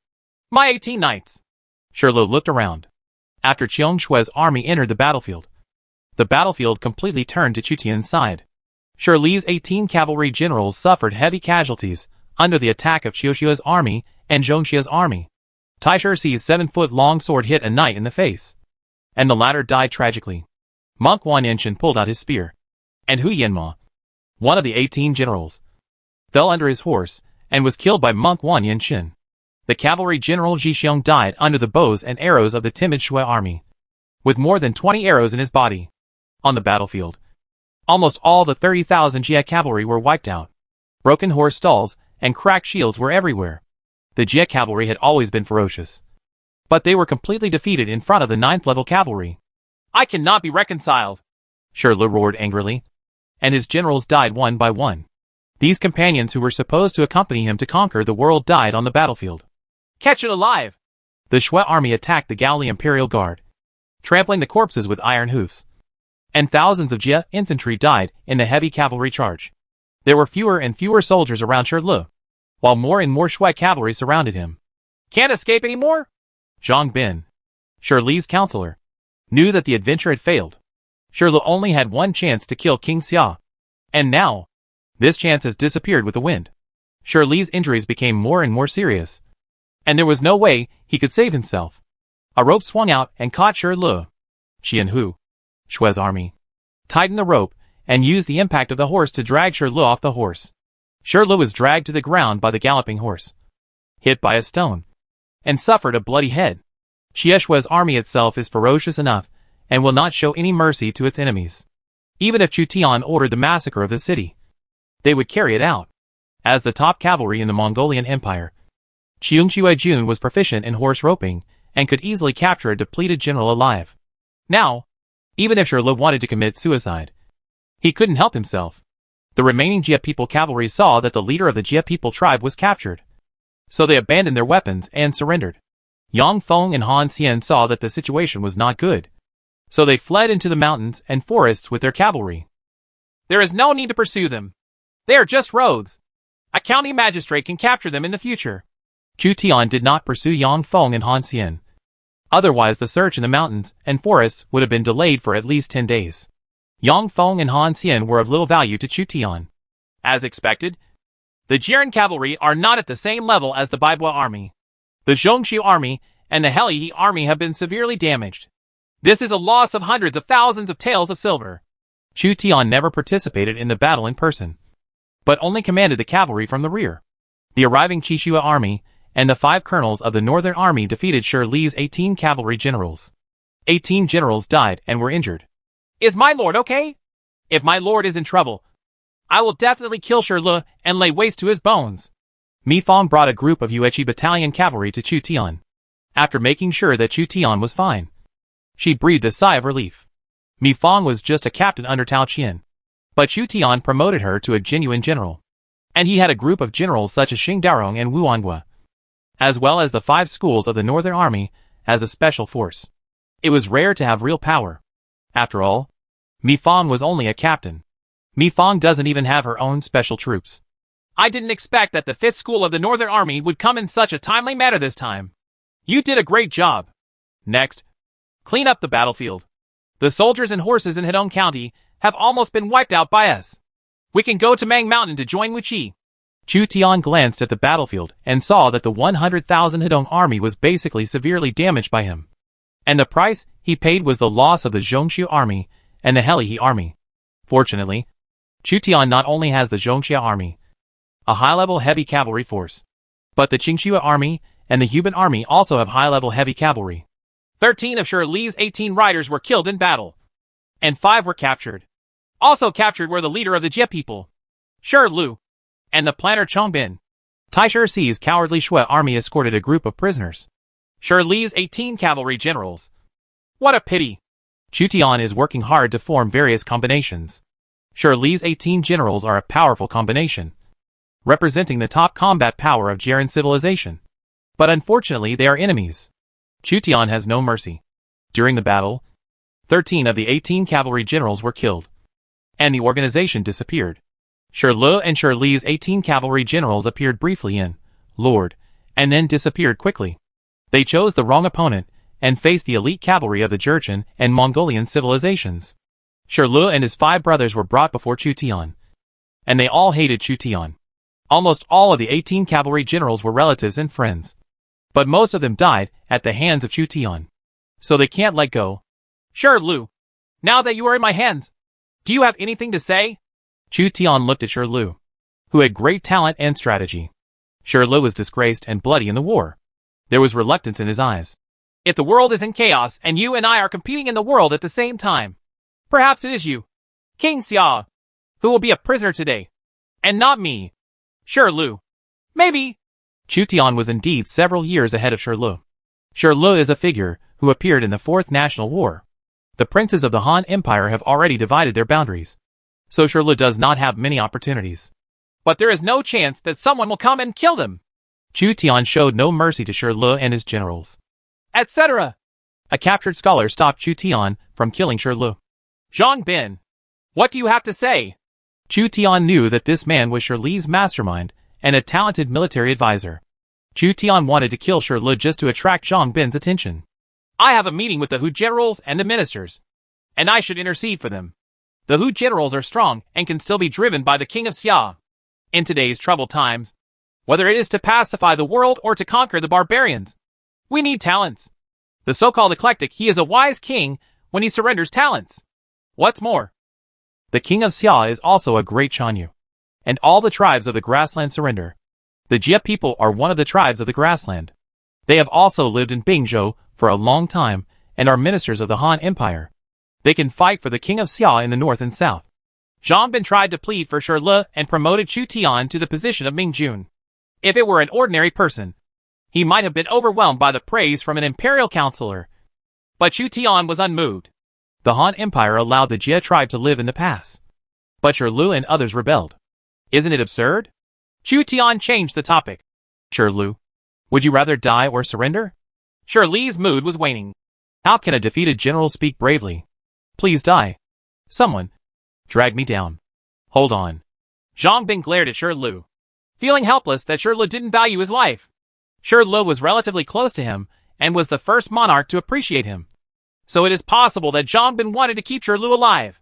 My 18 knights! Shirli looked around. After Qiong Shui's army entered the battlefield completely turned to Chutian's side. Shirli's 18 cavalry generals suffered heavy casualties under the attack of Qiushui's army and Zhongxia's army. Taisher Ci's 7-foot-long sword hit a knight in the face, and the latter died tragically. Monk Wan Yanchen pulled out his spear, and Hu Yanma, one of the 18 generals, fell under his horse and was killed by Monk Wan Yanchen. The cavalry general Ji Xiong died under the bows and arrows of the timid Shui army, with more than 20 arrows in his body. On the battlefield, almost all the 30,000 Jia cavalry were wiped out. Broken horse stalls and cracked shields were everywhere. The Jia cavalry had always been ferocious, but they were completely defeated in front of the 9th level cavalry. I cannot be reconciled! Shirli roared angrily, and his generals died one by one. These companions who were supposed to accompany him to conquer the world died on the battlefield. Catch it alive! The Shui army attacked the Gaoli Imperial Guard, trampling the corpses with iron hoofs, and thousands of Jia infantry died in the heavy cavalry charge. There were fewer and fewer soldiers around Shirli, while more and more Shui cavalry surrounded him. Can't escape anymore? Zhang Bin, Shirli's counselor, knew that the adventure had failed. Shirli only had one chance to kill King Xia, and now, this chance has disappeared with the wind. Shirli's injuries became more and more serious, and there was no way he could save himself. A rope swung out and caught Shirli. Qian Hu, Shui's army, tightened the rope and used the impact of the horse to drag Shirli off the horse. Shirli was dragged to the ground by the galloping horse, hit by a stone, and suffered a bloody head. Xieshua's army itself is ferocious enough and will not show any mercy to its enemies. Even if Chu Tian ordered the massacre of the city, they would carry it out. As the top cavalry in the Mongolian Empire, Qiong Shuai-jun was proficient in horse roping and could easily capture a depleted general alive. Now, even if Shirlu wanted to commit suicide, he couldn't help himself. The remaining Jia people cavalry saw that the leader of the Jia people tribe was captured, so they abandoned their weapons and surrendered. Yang Feng and Han Xian saw that the situation was not good, so they fled into the mountains and forests with their cavalry. There is no need to pursue them. They are just rogues. A county magistrate can capture them in the future. Chu Tian did not pursue Yang Feng and Han Xian. Otherwise the search in the mountains and forests would have been delayed for at least 10 days. Yang Feng and Han Xian were of little value to Chu Tian. As expected, the Jiren cavalry are not at the same level as the Baibua army. The Zhongshu army and the Helihe army have been severely damaged. This is a loss of hundreds of thousands of taels of silver. Chu Tian never participated in the battle in person, but only commanded the cavalry from the rear. The arriving Qishua army and the 5 colonels of the Northern Army defeated Shirli's 18 cavalry generals. 18 generals died and were injured. Is my lord okay? If my lord is in trouble, I will definitely kill Shirli and lay waste to his bones. Mi Fang brought a group of Yueqi battalion cavalry to Chu Tian. After making sure that Chu Tian was fine, she breathed a sigh of relief. Mi Fang was just a captain under Tao Qian, but Chu Tian promoted her to a genuine general. And he had a group of generals such as Xing Daorong and Wu Anhua, as well as the 5 schools of the Northern Army as a special force. It was rare to have real power. After all, Mi Fang was only a captain. Mi Fang doesn't even have her own special troops. I didn't expect that the 5th school of the Northern Army would come in such a timely manner this time. You did a great job. Next, clean up the battlefield. The soldiers and horses in Hedong County have almost been wiped out by us. We can go to Mang Mountain to join Wuqi. Chu Tian glanced at the battlefield and saw that the 100,000 Hedong army was basically severely damaged by him. And the price he paid was the loss of the Zhongshu army and the Helihe army. Fortunately, Chu Tian not only has the Zhongshu army, a high-level heavy cavalry force, but the Qingxue army and the Huban army also have high-level heavy cavalry. 13 of Shirli's 18 riders were killed in battle, and 5 were captured. Also captured were the leader of the Jie people, Shi Lu, and the planter Chongbin. Taisher Ci's cowardly Shui army escorted a group of prisoners. Shirli's 18 cavalry generals. What a pity. Chu Tian is working hard to form various combinations. Shirli's 18 generals are a powerful combination, representing the top combat power of Jiren civilization. But unfortunately they are enemies. Chu Tian has no mercy. During the battle, 13 of the 18 cavalry generals were killed, and the organization disappeared. Shi Lu and Shirli's 18 cavalry generals appeared briefly in Lord, and then disappeared quickly. They chose the wrong opponent and faced the elite cavalry of the Jurchen and Mongolian civilizations. Shi Lu and his 5 brothers were brought before Chu Tian, and they all hated Chu Tian. Almost all of the 18 cavalry generals were relatives and friends, but most of them died at the hands of Chu Tian, so they can't let go. Shi Lu, now that you are in my hands, do you have anything to say? Chu Tian looked at Shi Lu, who had great talent and strategy. Shi Lu was disgraced and bloody in the war. There was reluctance in his eyes. If the world is in chaos and you and I are competing in the world at the same time, perhaps it is you, King Xia, who will be a prisoner today, and not me. Shi Lu. Maybe. Chu Tian was indeed several years ahead of Shi Lu. Shi Lu is a figure who appeared in the 4th National War. The princes of the Han Empire have already divided their boundaries, so Shi Lu does not have many opportunities. But there is no chance that someone will come and kill them. Chu Tian showed no mercy to Shi Lu and his generals, etc. A captured scholar stopped Chu Tian from killing Shi Lu. Zhang Bin, what do you have to say? Chu Tian knew that this man was Shirli's mastermind and a talented military advisor. Chu Tian wanted to kill Shi Lu just to attract Zhang Bin's attention. I have a meeting with the Hu generals and the ministers, and I should intercede for them. The Hu generals are strong and can still be driven by the king of Xia. In today's troubled times, whether it is to pacify the world or to conquer the barbarians, we need talents. The so-called eclectic, he is a wise king when he surrenders talents. What's more, the king of Xia is also a great Chanyu, and all the tribes of the grassland surrender. The Jia people are one of the tribes of the grassland. They have also lived in Bingzhou for a long time and are ministers of the Han Empire. They can fight for the king of Xia in the north and south. Zhang Bin tried to plead for Shi Le and promoted Chu Tian to the position of Ming Jun. If it were an ordinary person, he might have been overwhelmed by the praise from an imperial counselor. But Chu Tian was unmoved. The Han Empire allowed the Jia tribe to live in the pass. But Shi Le and others rebelled. Isn't it absurd? Chu Tian changed the topic. Shi Le, would you rather die or surrender? Shi Le's mood was waning. How can a defeated general speak bravely? Please die. Someone. Drag me down. Hold on. Zhang Bin glared at Shi Le, feeling helpless that Shi Le didn't value his life. Shi Le was relatively close to him and was the first monarch to appreciate him. So it is possible that Zhang Bin wanted to keep Shi Le alive.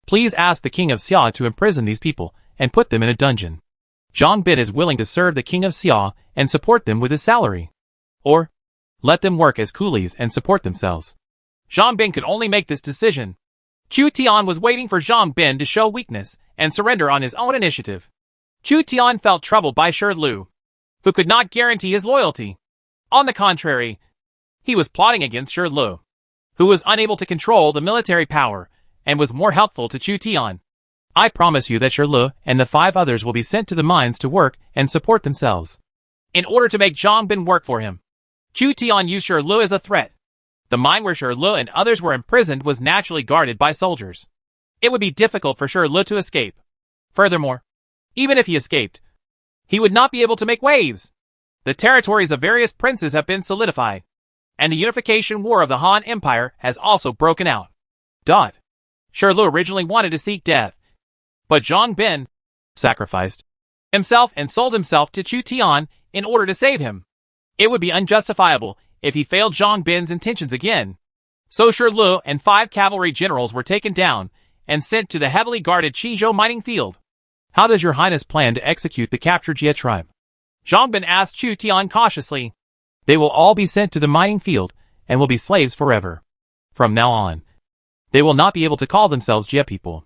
Please ask the king of Xia to imprison these people and put them in a dungeon. Zhang Bin is willing to serve the king of Xia and support them with his salary. Or, let them work as coolies and support themselves. Zhang Bin could only make this decision. Chu Tian was waiting for Zhang Bin to show weakness and surrender on his own initiative. Chu Tian felt troubled by Shi Le, who could not guarantee his loyalty. On the contrary, he was plotting against Shi Le, who was unable to control the military power and was more helpful to Chu Tian. I promise you that Shi Le and the 5 others will be sent to the mines to work and support themselves. In order to make Zhang Bin work for him, Chu Tian used Shi Le as a threat. The mine where Shi Le and others were imprisoned was naturally guarded by soldiers. It would be difficult for Shi Le to escape. Furthermore, even if he escaped, he would not be able to make waves. The territories of various princes have been solidified, and the unification war of the Han Empire has also broken out. Shi Le originally wanted to seek death, but Zhang Bin sacrificed himself and sold himself to Chu Tian in order to save him. It would be unjustifiable if he failed Zhang Bin's intentions again. So Shi Le and 5 cavalry generals were taken down and sent to the heavily guarded Qizhou mining field. How does your highness plan to execute the captured Jia tribe? Zhang Bin asked Chu Tian cautiously. They will all be sent to the mining field and will be slaves forever. From now on, they will not be able to call themselves Jia people.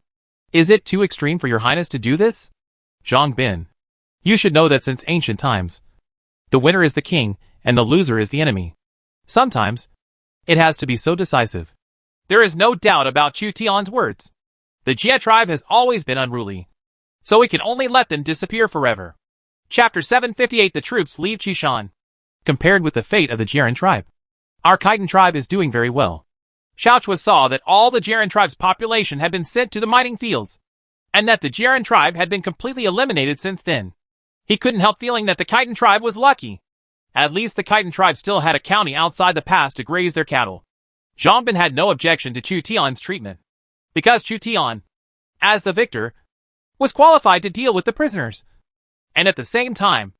Is it too extreme for your highness to do this? Zhang Bin, you should know that since ancient times, the winner is the king and the loser is the enemy. Sometimes, it has to be so decisive. There is no doubt about Chu Tian's words. The Jia tribe has always been unruly, so we can only let them disappear forever. Chapter 758. The troops leave Qishan. Compared with the fate of the Jiren tribe, our Khitan tribe is doing very well. Xiaochua saw that all the Jiren tribe's population had been sent to the mining fields, and that the Jiren tribe had been completely eliminated since then. He couldn't help feeling that the Khitan tribe was lucky. At least the Khitan tribe still had a county outside the pass to graze their cattle. Zhang Bin had no objection to Chu Tian's treatment, because Chu Tian, as the victor, was qualified to deal with the prisoners. And at the same time,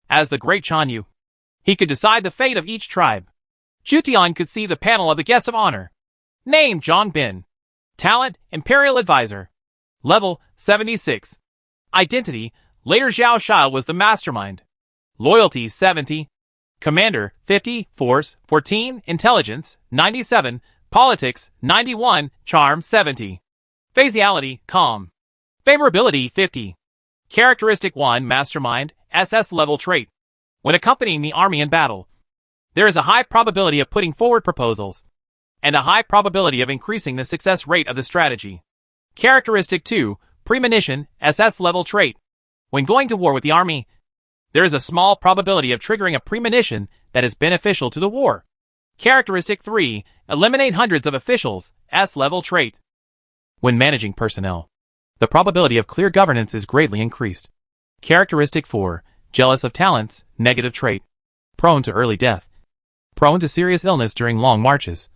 as the great Chan Yu, he could decide the fate of each tribe. Chu Tian could see the panel of the guest of honor. Name Zhang Bin. Talent, Imperial Advisor. Level, 76. Identity, later Zhao Shao was the mastermind. Loyalty, 70. Commander, 50. Force, 14. Intelligence, 97. Politics, 91. Charm, 70. Faciality, calm. Favorability, 50. Characteristic 1. Mastermind, SS level trait. When accompanying the army in battle, there is a high probability of putting forward proposals, and a high probability of increasing the success rate of the strategy. Characteristic 2. Premonition, SS level trait. When going to war with the army, there is a small probability of triggering a premonition that is beneficial to the war. Characteristic 3. Eliminate hundreds of officials, S-level trait. When managing personnel, the probability of clear governance is greatly increased. Characteristic 4. Jealous of talents, negative trait. Prone to early death. Prone to serious illness during long marches.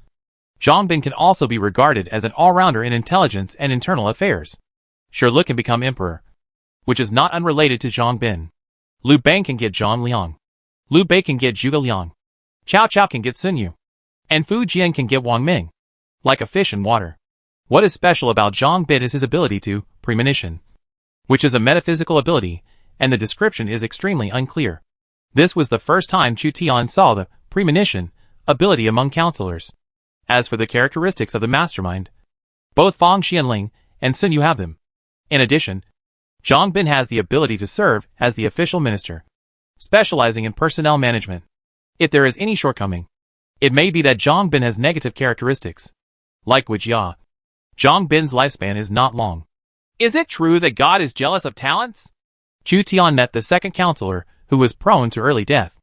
Zhang Bin can also be regarded as an all-rounder in intelligence and internal affairs. Shi Le can become emperor, which is not unrelated to Zhang Bin. Liu Bang can get Zhang Liang. Liu Bei can get Zhuge Liang. Cao Cao can get Sun Yu. And Fu Jian can get Wang Ming. Like a fish in water. What is special about Zhang Bin is his ability to premonition, which is a metaphysical ability, and the description is extremely unclear. This was the first time Chu Tian saw the premonition ability among counselors. As for the characteristics of the mastermind, both Fang Xianling and Sun Yu have them. In addition, Zhang Bin has the ability to serve as the official minister, specializing in personnel management. If there is any shortcoming, It may be that Zhang Bin has negative characteristics. Like Wu Jia, Zhang Bin's lifespan is not long. Is it true that God is jealous of talents? Chu Tian met the second counselor, who was prone to early death.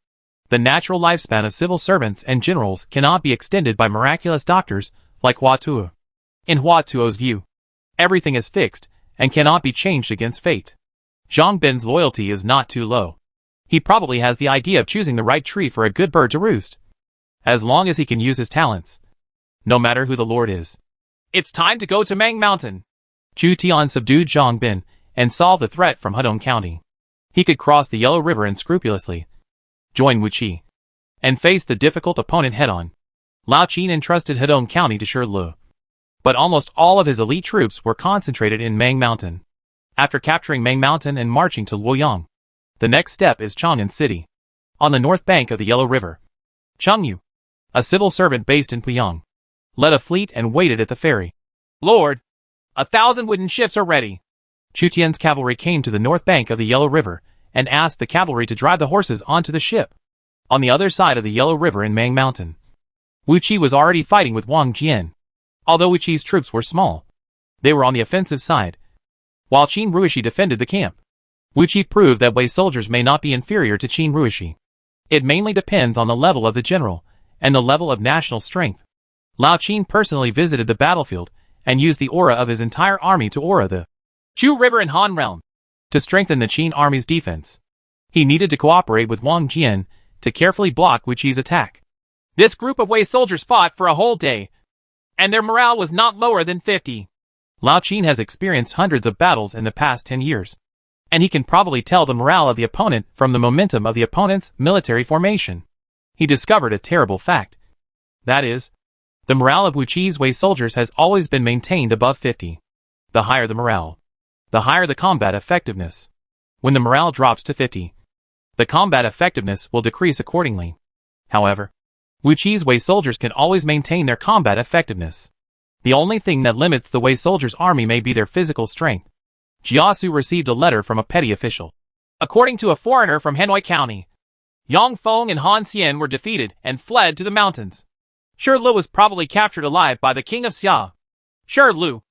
The natural lifespan of civil servants and generals cannot be extended by miraculous doctors like Hua Tuo. In Hua Tuo's view, everything is fixed and cannot be changed against fate. Zhang Bin's loyalty is not too low. He probably has the idea of choosing the right tree for a good bird to roost. As long as he can use his talents. No matter who the Lord is. It's time to go to Mang Mountain. Chu Tian subdued Zhang Bin and solved the threat from Hedong County. He could cross the Yellow River unscrupulously, join Wu Qi, and face the difficult opponent head-on. Lao Qin entrusted Hedong County to Shi Lu. But almost all of his elite troops were concentrated in Mang Mountain. After capturing Mang Mountain and marching to Luoyang, the next step is Chang'an City, on the north bank of the Yellow River. Cheng Yu, a civil servant based in Puyang, led a fleet and waited at the ferry. Lord, 1,000 wooden ships are ready. Chu Tian's cavalry came to the north bank of the Yellow River and asked the cavalry to drive the horses onto the ship. On the other side of the Yellow River in Mang Mountain, Wu Qi was already fighting with Wang Jian. Although Wu Qi's troops were small, they were on the offensive side, while Qin Ruishi defended the camp. Wu Qi proved that Wei soldiers may not be inferior to Qin Ruishi. It mainly depends on the level of the general and the level of national strength. Lao Qin personally visited the battlefield and used the aura of his entire army to aura the Chu River in Han Realm. To strengthen the Qin army's defense, he needed to cooperate with Wang Jian to carefully block Wu Qi's attack. This group of Wei soldiers fought for a whole day, and their morale was not lower than 50. Lao Qin has experienced hundreds of battles in the past 10 years, and he can probably tell the morale of the opponent from the momentum of the opponent's military formation. He discovered a terrible fact. That is, the morale of Wu Qi's Wei soldiers has always been maintained above 50. The higher the morale, the higher the combat effectiveness. When the morale drops to 50, the combat effectiveness will decrease accordingly. However, Wu Qi's Wei soldiers can always maintain their combat effectiveness. The only thing that limits the Wei soldiers' army may be their physical strength. Jiasu received a letter from a petty official. According to a foreigner from Henoi County, Yang Feng and Han Xian were defeated and fled to the mountains. Shi Lu was probably captured alive by the king of Xia. Shi Lu,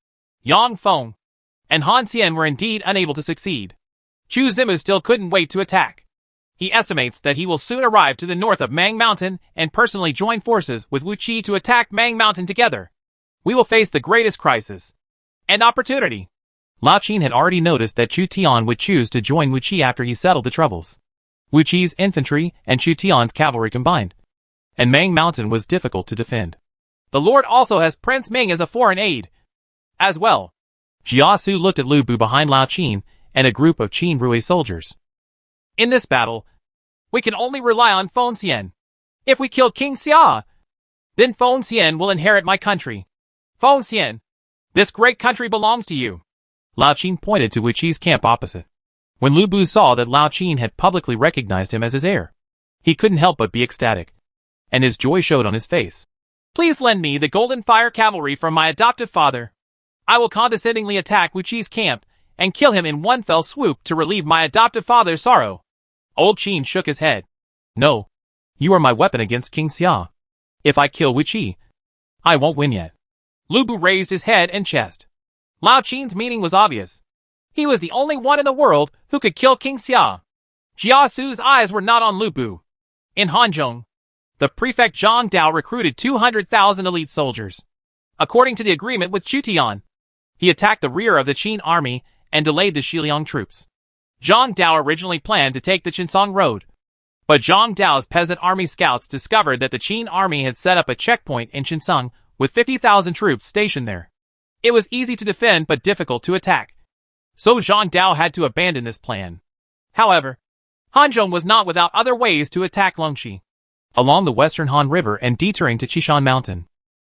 Yang Feng, and Han Xian were indeed unable to succeed. Chu Zimu still couldn't wait to attack. He estimates that he will soon arrive to the north of Mang Mountain and personally join forces with Wu Qi to attack Mang Mountain together. We will face the greatest crisis and opportunity. Lao Qin had already noticed that Chu Tian would choose to join Wu Qi after he settled the troubles. Wu Qi's infantry and Chu Tian's cavalry combined, and Mang Mountain was difficult to defend. The Lord also has Prince Ming as a foreign aide, as well. Jiasu looked at Lu Bu behind Lao Qin and a group of Qin Rui soldiers. In this battle, we can only rely on Feng Xian. If we kill King Xia, then Feng Xian will inherit my country. Feng Xian, this great country belongs to you. Lao Qin pointed to Wu Qi's camp opposite. When Lu Bu saw that Lao Qin had publicly recognized him as his heir, he couldn't help but be ecstatic, and his joy showed on his face. Please lend me the Golden Fire Cavalry from my adoptive father. I will condescendingly attack Wu Qi's camp and kill him in one fell swoop to relieve my adoptive father's sorrow. Old Qin shook his head. No, you are my weapon against King Xia. If I kill Wu Qi, I won't win yet. Lu Bu raised his head and chest. Lao Qin's meaning was obvious. He was the only one in the world who could kill King Xia. Jiasu's eyes were not on Lu Bu. In Hanzhong, the prefect Zhang Dao recruited 200,000 elite soldiers. According to the agreement with Chu Tian, he attacked the rear of the Qin army and delayed the Xiliang troops. Zhang Dao originally planned to take the Qinsong Road, but Zhang Dao's peasant army scouts discovered that the Qin army had set up a checkpoint in Qinsong with 50,000 troops stationed there. It was easy to defend but difficult to attack, so Zhang Dao had to abandon this plan. However, Hanzhong was not without other ways to attack Longxi. Along the western Han River and detouring to Qishan Mountain,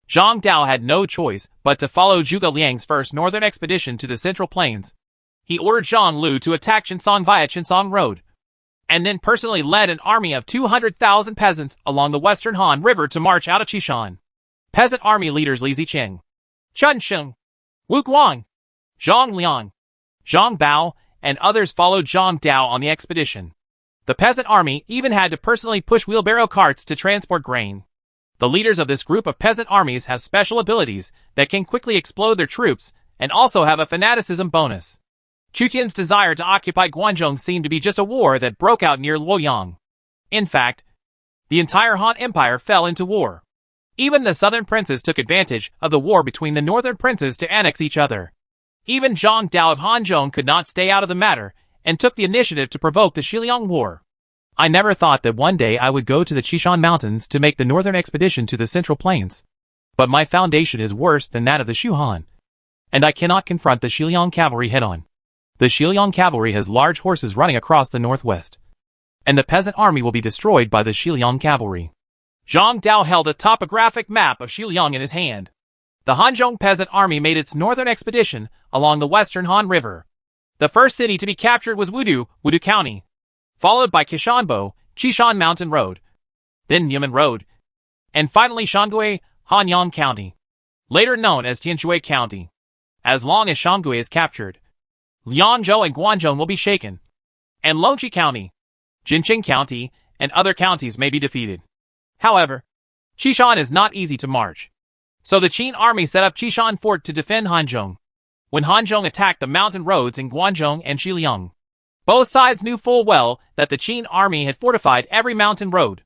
Zhang Dao had no choice but to follow Zhuge Liang's first northern expedition to the Central Plains. He ordered Zhang Lu to attack Qinsong via Qinsong Road, and then personally led an army of 200,000 peasants along the western Han River to march out of Qishan. Peasant army leaders Li Zicheng, Chen Sheng, Wu Guang, Zhang Liang, Zhang Bao, and others followed Zhang Dao on the expedition. The peasant army even had to personally push wheelbarrow carts to transport grain. The leaders of this group of peasant armies have special abilities that can quickly explode their troops and also have a fanaticism bonus. Chu Tian's desire to occupy Guangzhou seemed to be just a war that broke out near Luoyang. In fact, the entire Han Empire fell into war. Even the southern princes took advantage of the war between the northern princes to annex each other. Even Zhang Dao of Hanzhong could not stay out of the matter and took the initiative to provoke the Xiliang War. I never thought that one day I would go to the Qishan Mountains to make the northern expedition to the Central Plains. But my foundation is worse than that of the Shu Han, and I cannot confront the Xiliang cavalry head-on. The Xiliang cavalry has large horses running across the northwest, and the peasant army will be destroyed by the Xiliang cavalry. Zhang Dao held a topographic map of Xiliang in his hand. The Hanzhong peasant army made its northern expedition along the western Han River. The first city to be captured was Wudu County, followed by Kishanbo, Qishan Mountain Road, then Yumen Road, and finally Shanggui, Hanyang County, later known as Tianshui County. As long as Shanggui is captured, Lianzhou and Guangzhou will be shaken, and Longqi County, Jinqing County, and other counties may be defeated. However, Qishan is not easy to march, so the Qin army set up Qishan Fort to defend Hanzhong. When Hanzhong attacked the mountain roads in Guangzhou and Xiliang, both sides knew full well that the Qin army had fortified every mountain road.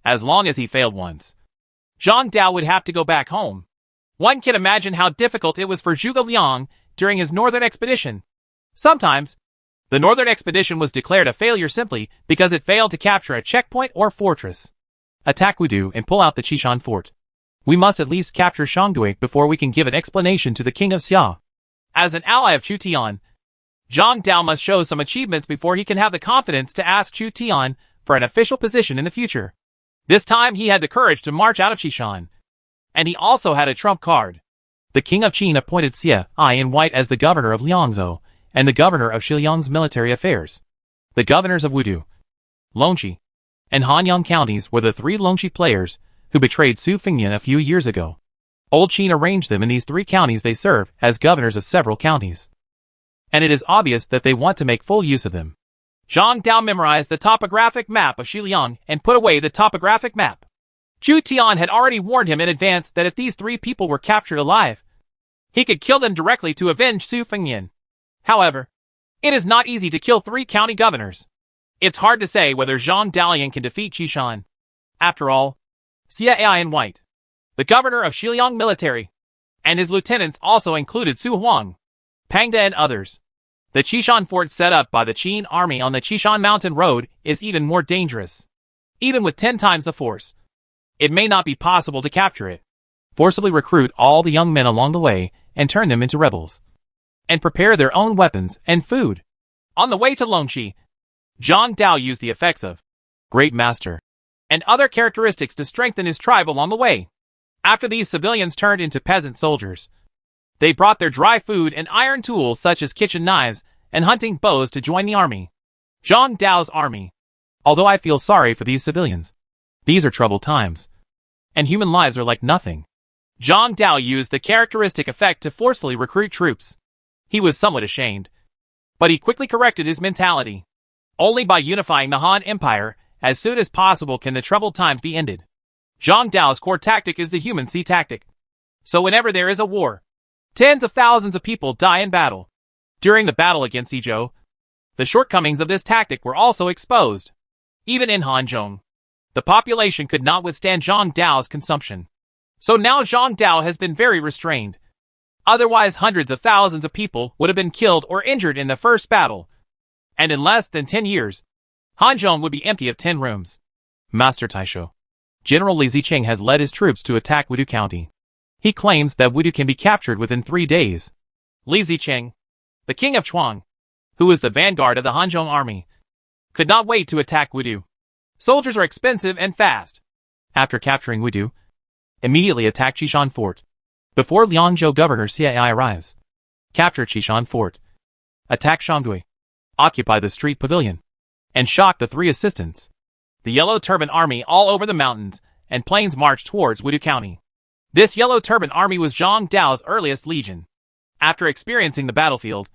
As long as he failed once, Zhang Dao would have to go back home. One can imagine how difficult it was for Zhuge Liang during his northern expedition. Sometimes, the northern expedition was declared a failure simply because it failed to capture a checkpoint or fortress. Attack Wudu and pull out the Qishan fort. We must at least capture Shanggui before we can give an explanation to the king of Xia. As an ally of Chu Tian, Zhang Dao must show some achievements before he can have the confidence to ask Chu Tian for an official position in the future. This time he had the courage to march out of Qishan. And he also had a trump card. The king of Qin appointed Xia in White as the governor of Liangzhou and the governor of Xiliang's military affairs. The governors of Wudu, Longqi, and Hanyang counties were the three Longqi players who betrayed Su Fengyan a few years ago. Old Qin arranged them in these three counties. They serve as governors of several counties, and it is obvious that they want to make full use of them. Zhang Dao memorized the topographic map of Xiliang and put away the topographic map. Chu Tian had already warned him in advance that if these three people were captured alive, he could kill them directly to avenge Su Fengyan. However, it is not easy to kill three county governors. It's hard to say whether Zhang Dalian can defeat Qishan. After all, Xia in White, the governor of Xiliang military, and his lieutenants also included Su Huang, Pangda and others. The Qishan fort set up by the Qin army on the Qishan Mountain Road is even more dangerous. Even with 10 times the force, it may not be possible to capture it. Forcibly recruit all the young men along the way and turn them into rebels, and prepare their own weapons and food. On the way to Longqi, Zhang Dao used the effects of Great Master and other characteristics to strengthen his tribe along the way. After these civilians turned into peasant soldiers, they brought their dry food and iron tools such as kitchen knives and hunting bows to join the army. Zhang Dao's army. Although I feel sorry for these civilians, these are troubled times, and human lives are like nothing. Zhang Dao used the characteristic effect to forcefully recruit troops. He was somewhat ashamed, but he quickly corrected his mentality. Only by unifying the Han Empire as soon as possible can the troubled times be ended. Zhang Dao's core tactic is the human sea tactic. So whenever there is a war, tens of thousands of people die in battle. During the battle against Yizhou, the shortcomings of this tactic were also exposed. Even in Hanzhong, the population could not withstand Zhang Dao's consumption. So now Zhang Dao has been very restrained. Otherwise hundreds of thousands of people would have been killed or injured in the first battle. And in less than 10 years, Hanzhong would be empty of 10 rooms. Master Taisho. General Li Zicheng has led his troops to attack Wudu County. He claims that Wudu can be captured within 3 days. Li Zicheng, the king of Chuang, who is the vanguard of the Hanzhong army, could not wait to attack Wudu. Soldiers are expensive and fast. After capturing Wudu, immediately attack Qishan Fort. Before Liangzhou governor Xia arrives, capture Qishan Fort. Attack Shanggui. Occupy the street pavilion, and shock the 3 assistants. The Yellow Turban Army all over the mountains and plains marched towards Wudu County. This Yellow Turban Army was Zhang Dao's earliest legion. After experiencing the battlefield,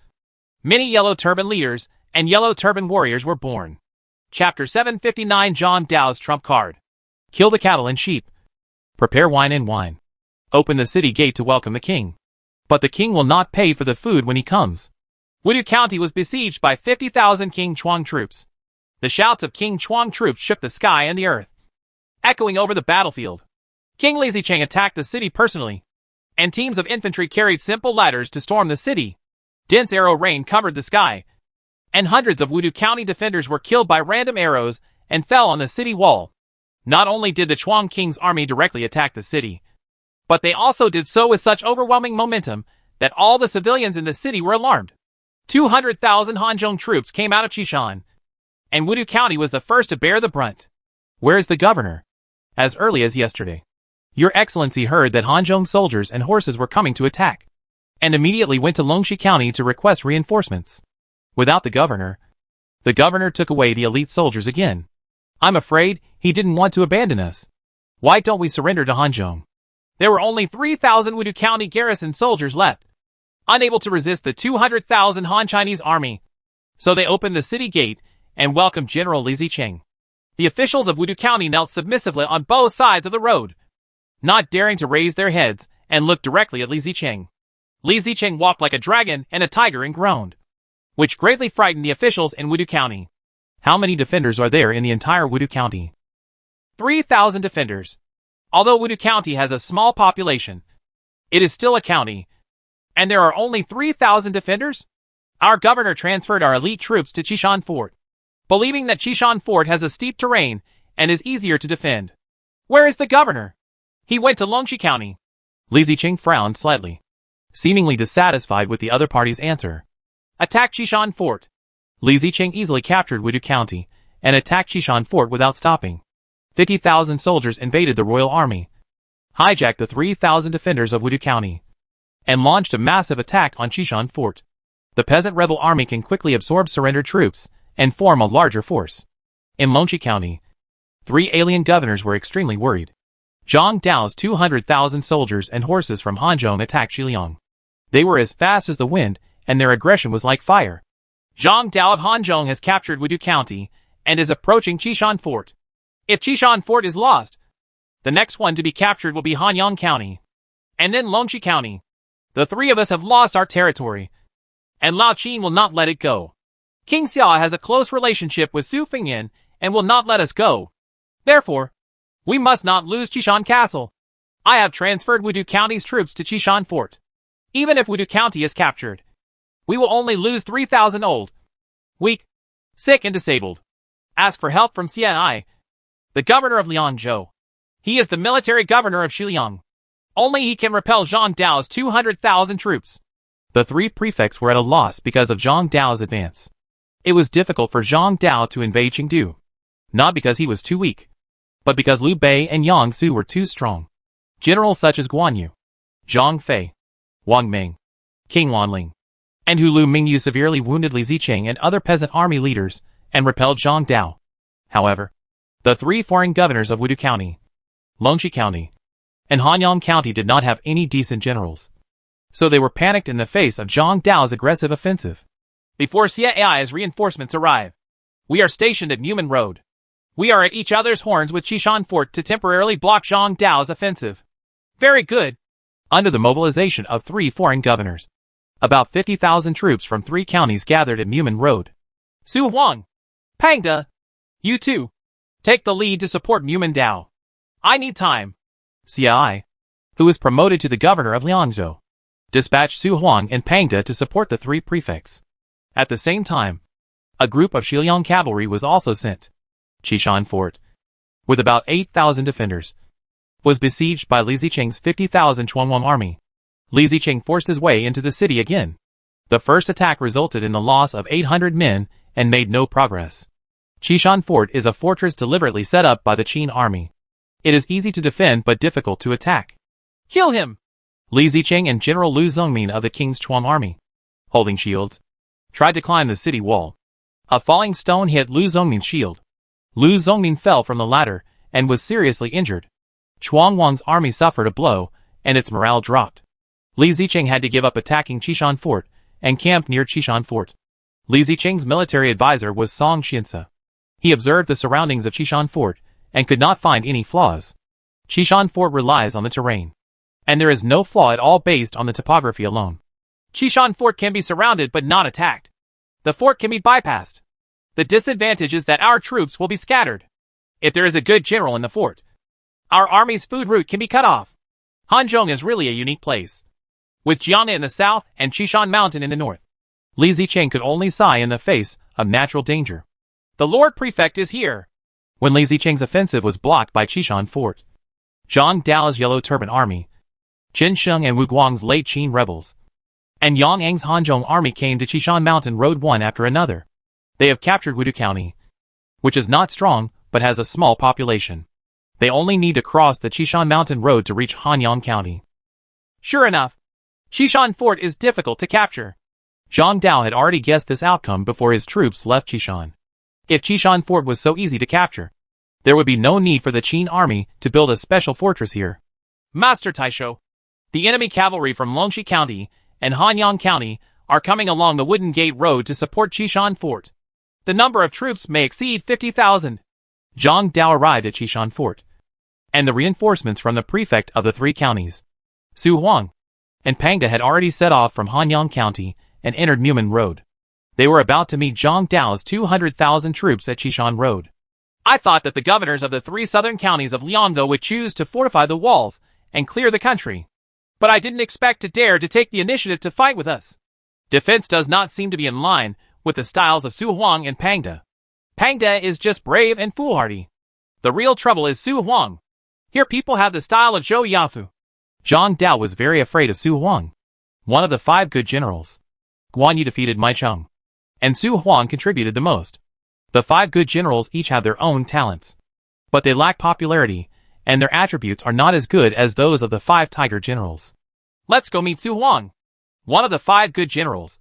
many Yellow Turban leaders and Yellow Turban warriors were born. Chapter 759 Zhang Dao's Trump Card. Kill the cattle and sheep. Prepare wine and wine. Open the city gate to welcome the king. But the king will not pay for the food when he comes. Wudu County was besieged by 50,000 King Chuang troops. The shouts of King Chuang troops shook the sky and the earth, echoing over the battlefield. King Li Zicheng attacked the city personally, and teams of infantry carried simple ladders to storm the city. Dense arrow rain covered the sky, and hundreds of Wudu County defenders were killed by random arrows and fell on the city wall. Not only did the Chuang King's army directly attack the city, but they also did so with such overwhelming momentum that all the civilians in the city were alarmed. 200,000 Hanzhong troops came out of Qishan, and Wudu County was the first to bear the brunt. Where is the governor? As early as yesterday, Your Excellency heard that Hanzhong soldiers and horses were coming to attack, and immediately went to Longxi County to request reinforcements. Without the governor took away the elite soldiers again. I'm afraid he didn't want to abandon us. Why don't we surrender to Hanzhong? There were only 3,000 Wudu County garrison soldiers left, unable to resist the 200,000 Han Chinese army. So they opened the city gate and welcomed General Li Zicheng. The officials of Wudu County knelt submissively on both sides of the road, not daring to raise their heads and look directly at Li Zicheng. Li Zicheng walked like a dragon and a tiger and groaned, which greatly frightened the officials in Wudu County. How many defenders are there in the entire Wudu County? 3,000 defenders. Although Wudu County has a small population, it is still a county, and there are only 3,000 defenders? Our governor transferred our elite troops to Qishan Fort, believing that Qishan Fort has a steep terrain and is easier to defend. Where is the governor? He went to Longxi County. Li Zicheng frowned slightly, seemingly dissatisfied with the other party's answer. Attack Qishan Fort. Li Zicheng easily captured Wudu County and attacked Qishan Fort without stopping. 50,000 soldiers invaded the royal army, hijacked the 3,000 defenders of Wudu County, and launched a massive attack on Qishan Fort. The peasant rebel army can quickly absorb surrendered troops and form a larger force. In Longxi County, 3 alien governors were extremely worried. Zhang Dao's 200,000 soldiers and horses from Hanzhong attacked Shiliang. They were as fast as the wind, and their aggression was like fire. Zhang Dao of Hanzhong has captured Wudu County and is approaching Qishan Fort. If Qishan Fort is lost, the next one to be captured will be Hanyang County, and then Longxi County. The 3 of us have lost our territory, and Lao Qin will not let it go. King Xia has a close relationship with Su Fengyan and will not let us go. Therefore, we must not lose Qishan Castle. I have transferred Wudu County's troops to Qishan Fort. Even if Wudu County is captured, we will only lose 3,000 old, weak, sick and disabled. Ask for help from Xian'ai, the governor of Liangzhou. He is the military governor of Shiliang. Only he can repel Zhang Dao's 200,000 troops. The 3 prefects were at a loss because of Zhang Dao's advance. It was difficult for Zhang Dao to invade Chengdu, not because he was too weak, but because Liu Bei and Yang Su were too strong. Generals such as Guan Yu, Zhang Fei, Wang Ming, King Wanling, and Hu Lu Mingyu severely wounded Li Zicheng and other peasant army leaders and repelled Zhang Dao. However, the 3 foreign governors of Wudu County, Longxi County, and Hanyang County did not have any decent generals, so they were panicked in the face of Zhang Dao's aggressive offensive. Before Xiaoai's reinforcements arrive, we are stationed at Mumen Road. We are at each other's horns with Qishan Fort to temporarily block Zhang Dao's offensive. Very good. Under the mobilization of 3 foreign governors, about 50,000 troops from 3 counties gathered at Mumen Road. Su Huang, Pangda, you too, take the lead to support Mumen Dao. I need time. Xiaoai, who was promoted to the governor of Liangzhou, dispatched Su Huang and Pangda to support the 3 prefects. At the same time, a group of Shiliang cavalry was also sent. Qishan Fort, with about 8,000 defenders, was besieged by Li Zicheng's 50,000 Chuanwang army. Li Zicheng forced his way into the city again. The first attack resulted in the loss of 800 men and made no progress. Qishan Fort is a fortress deliberately set up by the Qin army. It is easy to defend but difficult to attack. Kill him! Li Zicheng and General Lu Zongmin of the King's Chuang army, holding shields, tried to climb the city wall. A falling stone hit Lu Zongmin's shield. Lu Zongmin fell from the ladder and was seriously injured. Chuang Wang's army suffered a blow, and its morale dropped. Li Zicheng had to give up attacking Qishan Fort and camped near Qishan Fort. Li Zicheng's military advisor was Song Xiansa. He observed the surroundings of Qishan Fort and could not find any flaws. Qishan Fort relies on the terrain, and there is no flaw at all based on the topography alone. Qishan Fort can be surrounded but not attacked. The fort can be bypassed. The disadvantage is that our troops will be scattered. If there is a good general in the fort, our army's food route can be cut off. Hanzhong is really a unique place, with Jiangnan in the south and Qishan Mountain in the north. Li Zicheng could only sigh in the face of natural danger. The Lord Prefect is here. When Li Zicheng's offensive was blocked by Qishan Fort, Zhang Dao's Yellow Turban Army, Qin Sheng and Wu Guang's late Qin rebels, and Yang Ang's Hanzhong army came to Qishan Mountain Road one after another. They have captured Wudu County, which is not strong but has a small population. They only need to cross the Qishan Mountain Road to reach Hanyang County. Sure enough, Qishan Fort is difficult to capture. Zhang Dao had already guessed this outcome before his troops left Qishan. If Qishan Fort was so easy to capture, there would be no need for the Qin army to build a special fortress here. Master Taisho, the enemy cavalry from Longxi County and Hanyang County are coming along the Wooden Gate Road to support Qishan Fort. The number of troops may exceed 50,000. Zhang Dao arrived at Qishan Fort, and the reinforcements from the prefect of the three counties, Su Huang and Pangda, had already set off from Hanyang County and entered Mumen Road. They were about to meet Zhang Dao's 200,000 troops at Qishan Road. I thought that the governors of the three southern counties of Liangzhou would choose to fortify the walls and clear the country, but I didn't expect to dare to take the initiative to fight with us. Defense does not seem to be in line with the styles of Su Huang and Pangda. Pangda is just brave and foolhardy. The real trouble is Su Huang. Here people have the style of Zhou Yafu. Zhang Dao was very afraid of Su Huang, one of the 5 good generals. Guan Yu defeated Mai Cheng, and Su Huang contributed the most. The 5 good generals each have their own talents, but they lack popularity, and their attributes are not as good as those of the 5 tiger generals. Let's go meet Su Huang, one of the 5 good generals,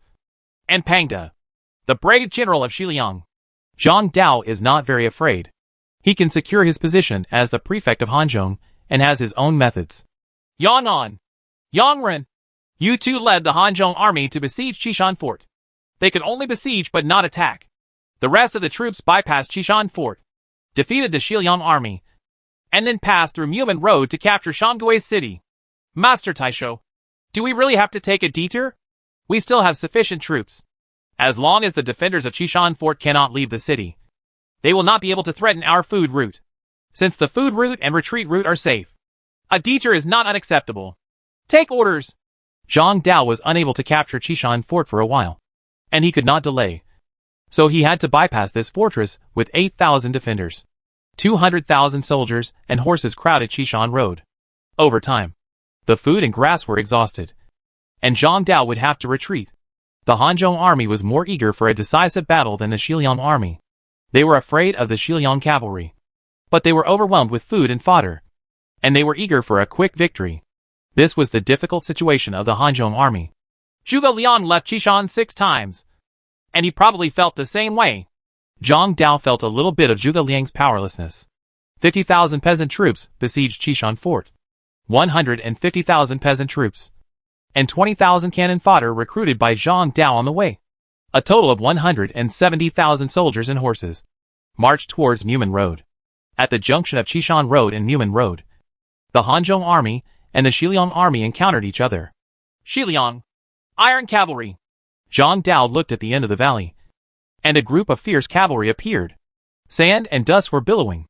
and Pangda, the brave general of Xiliang. Zhang Dao is not very afraid. He can secure his position as the prefect of Hanzhong and has his own methods. Yang An, Yang Ren, you two led the Hanzhong army to besiege Qishan Fort. They could only besiege but not attack. The rest of the troops bypassed Qishan Fort, defeated the Xiliang army, and then passed through Mumen Road to capture Shanggui City. Master Taisho, do we really have to take a detour? We still have sufficient troops. As long as the defenders of Qishan Fort cannot leave the city, they will not be able to threaten our food route. Since the food route and retreat route are safe, a detour is not unacceptable. Take orders. Zhang Dao was unable to capture Qishan Fort for a while, and he could not delay. So he had to bypass this fortress with 8,000 defenders. 200,000 soldiers and horses crowded Qishan Road. Over time, the food and grass were exhausted, and Zhang Dao would have to retreat. The Hanzhong army was more eager for a decisive battle than the Xiliang army. They were afraid of the Xiliang cavalry, but they were overwhelmed with food and fodder, and they were eager for a quick victory. This was the difficult situation of the Hanzhong army. Zhuge Liang left Qishan 6 times, and he probably felt the same way. Zhang Dao felt a little bit of Zhuge Liang's powerlessness. 50,000 peasant troops besieged Qishan Fort. 150,000 peasant troops and 20,000 cannon fodder recruited by Zhang Dao on the way. A total of 170,000 soldiers and horses marched towards Mumen Road. At the junction of Qishan Road and Mumen Road, the Hanzhong army and the Xiliang army encountered each other. Xiliang, Iron Cavalry. Zhang Dao looked at the end of the valley, and a group of fierce cavalry appeared. Sand and dust were billowing.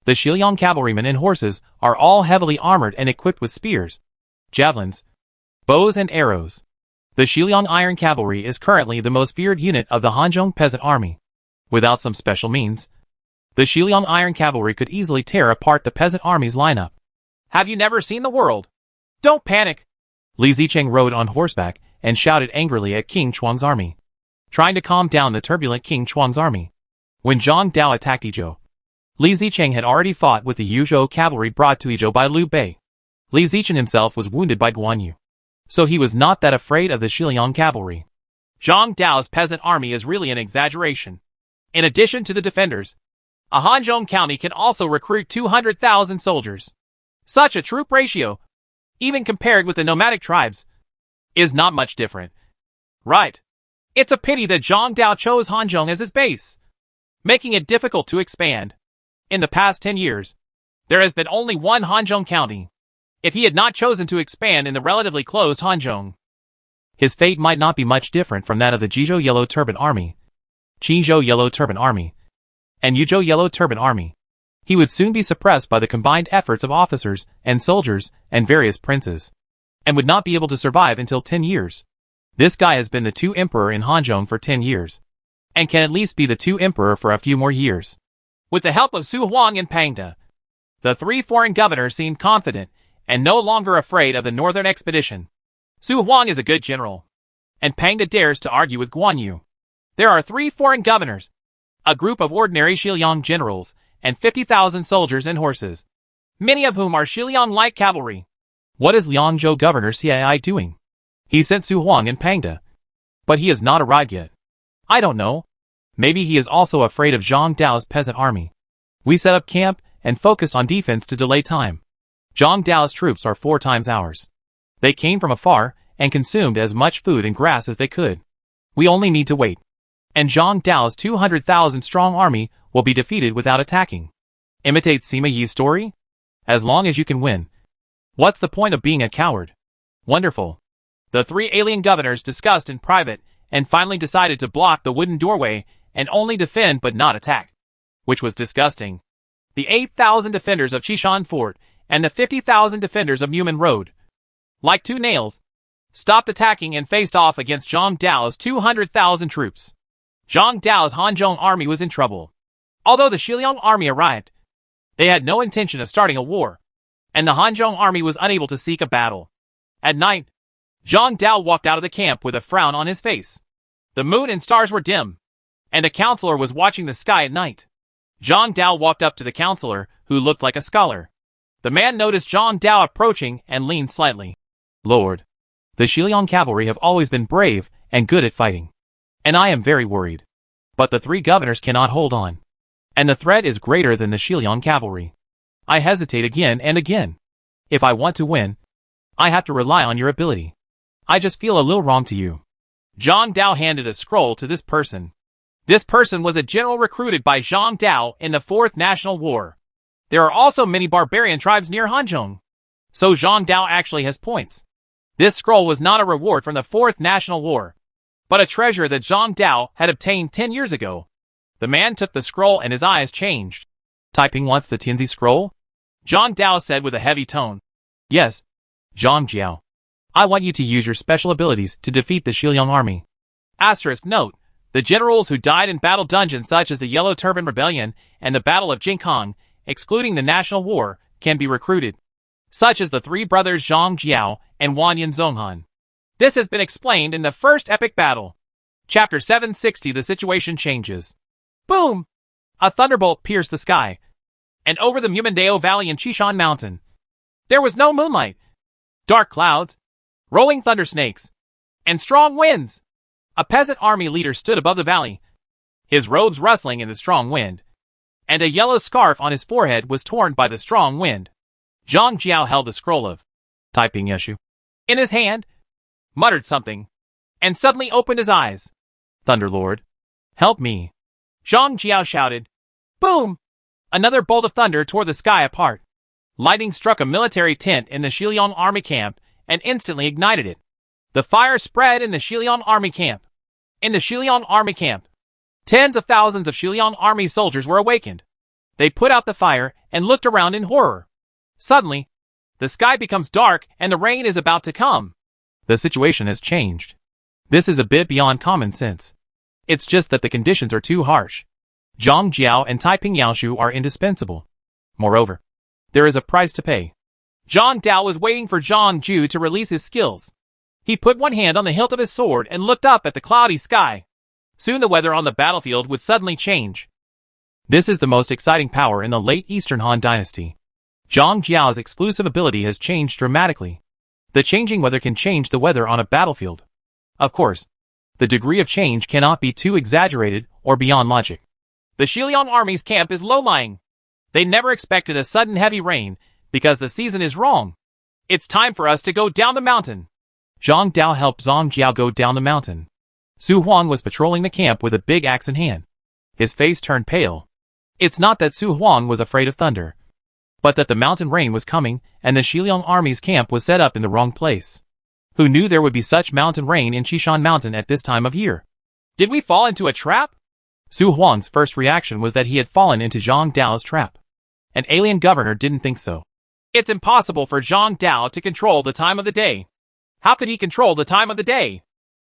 The Xiliang cavalrymen and horses are all heavily armored and equipped with spears, javelins, bows and arrows. The Xiliang Iron Cavalry is currently the most feared unit of the Hanzhong peasant army. Without some special means, the Xiliang Iron Cavalry could easily tear apart the peasant army's lineup. Have you never seen the world? Don't panic. Li Zicheng rode on horseback and shouted angrily at King Chuang's army, trying to calm down the turbulent King Chuang's army. When Zhang Dao attacked Yizhou, Li Zicheng had already fought with the Yuzhou cavalry brought to Yizhou by Liu Bei. Li Zicheng himself was wounded by Guan Yu, so he was not that afraid of the Xiliang cavalry. Zhang Dao's peasant army is really an exaggeration. In addition to the defenders, a Hanzhong county can also recruit 200,000 soldiers. Such a troop ratio, even compared with the nomadic tribes, is not much different. Right. It's a pity that Zhang Dao chose Hanzhong as his base, making it difficult to expand. In the past 10 years, There has been only one Hanzhong County. If he had not chosen to expand in the relatively closed Hanzhong, his fate might not be much different from that of the Jizhou Yellow Turban Army, Qizhou Yellow Turban Army, and Yuzhou Yellow Turban Army. He would soon be suppressed by the combined efforts of officers and soldiers and various princes, and would not be able to survive until 10 years. This guy has been the 2 emperor in Hanzhong for 10 years, and can at least be the 2 emperor for a few more years. With the help of Su Huang and Pangda, the 3 foreign governors seemed confident and no longer afraid of the northern expedition. Su Huang is a good general, and Pangda dares to argue with Guan Yu. There are 3 foreign governors, a group of ordinary Shiliang generals, and 50,000 soldiers and horses, many of whom are Shiliang light cavalry. What is Liangzhou Governor Cai doing? He sent Su Huang and Pangda, but he has not arrived yet. I don't know. Maybe he is also afraid of Zhang Dao's peasant army. We set up camp and focused on defense to delay time. Zhang Dao's troops are 4 times ours. They came from afar and consumed as much food and grass as they could. We only need to wait, and Zhang Dao's 200,000 strong army will be defeated without attacking. Imitate Sima Yi's story? As long as you can win. What's the point of being a coward? Wonderful. The 3 alien governors discussed in private and finally decided to block the wooden doorway and only defend but not attack, which was disgusting. The 8,000 defenders of Qishan Fort and the 50,000 defenders of Yumen Road, like 2 nails, stopped attacking and faced off against Zhang Dao's 200,000 troops. Zhang Dao's Hanzhong army was in trouble. Although the Shiliang army arrived, they had no intention of starting a war, and the Hanzhong army was unable to seek a battle. At night, Zhang Dao walked out of the camp with a frown on his face. The moon and stars were dim, and a counselor was watching the sky at night. Zhang Dao walked up to the counselor, who looked like a scholar. The man noticed Zhang Dao approaching and leaned slightly. Lord, the Shiliang cavalry have always been brave and good at fighting, and I am very worried. But the 3 governors cannot hold on, and the threat is greater than the Shiliang cavalry. I hesitate again and again. If I want to win, I have to rely on your ability. I just feel a little wrong to you. Zhang Dao handed a scroll to this person. This person was a general recruited by Zhang Dao in the 4th National War. There are also many barbarian tribes near Hanzhong, so Zhang Dao actually has points. This scroll was not a reward from the 4th National War, but a treasure that Zhang Dao had obtained 10 years ago. The man took the scroll and his eyes changed. Typing once the Tianzi scroll? Zhang Dao said with a heavy tone. Yes, Zhang Jiao. I want you to use your special abilities to defeat the Shiliang army. Asterisk note, the generals who died in battle dungeons such as the Yellow Turban Rebellion and the Battle of Jinkang, excluding the National War, can be recruited, such as the 3 brothers Zhang Jiao and Wanyan Zonghan. This has been explained in the first epic battle. Chapter 760. The situation changes. Boom! A thunderbolt pierced the sky, and over the Mumandao Valley and Qishan Mountain. There was no moonlight, dark clouds, rolling thunder snakes, and strong winds. A peasant army leader stood above the valley, his robes rustling in the strong wind, and a yellow scarf on his forehead was torn by the strong wind. Zhang Jiao held the scroll of typing Yeshu in his hand, muttered something, and suddenly opened his eyes. Thunderlord, help me! Zhang Jiao shouted. Boom! Another bolt of thunder tore the sky apart. Lightning struck a military tent in the Shiliang army camp and instantly ignited it. The fire spread in the Shiliang army camp. In the Shiliang army camp, tens of thousands of Shiliang army soldiers were awakened. They put out the fire and looked around in horror. Suddenly, the sky becomes dark and the rain is about to come. The situation has changed. This is a bit beyond common sense. It's just that the conditions are too harsh. Zhang Jiao and Taiping Yaoshu are indispensable. Moreover, there is a price to pay. Zhang Dao was waiting for Zhang Ju to release his skills. He put one hand on the hilt of his sword and looked up at the cloudy sky. Soon the weather on the battlefield would suddenly change. This is the most exciting power in the late Eastern Han Dynasty. Zhang Jiao's exclusive ability has changed dramatically. The changing weather can change the weather on a battlefield. Of course, the degree of change cannot be too exaggerated or beyond logic. The Shiliang army's camp is low-lying. They never expected a sudden heavy rain because the season is wrong. It's time for us to go down the mountain. Zhang Dao helped Zhang Jiao go down the mountain. Su Huang was patrolling the camp with a big axe in hand. His face turned pale. It's not that Su Huang was afraid of thunder, but that the mountain rain was coming and the Xiliang army's camp was set up in the wrong place. Who knew there would be such mountain rain in Qishan Mountain at this time of year? Did we fall into a trap? Su Huang's first reaction was that he had fallen into Zhang Dao's trap. An alien governor didn't think so. It's impossible for Zhang Dao to control the time of the day. How could he control the time of the day?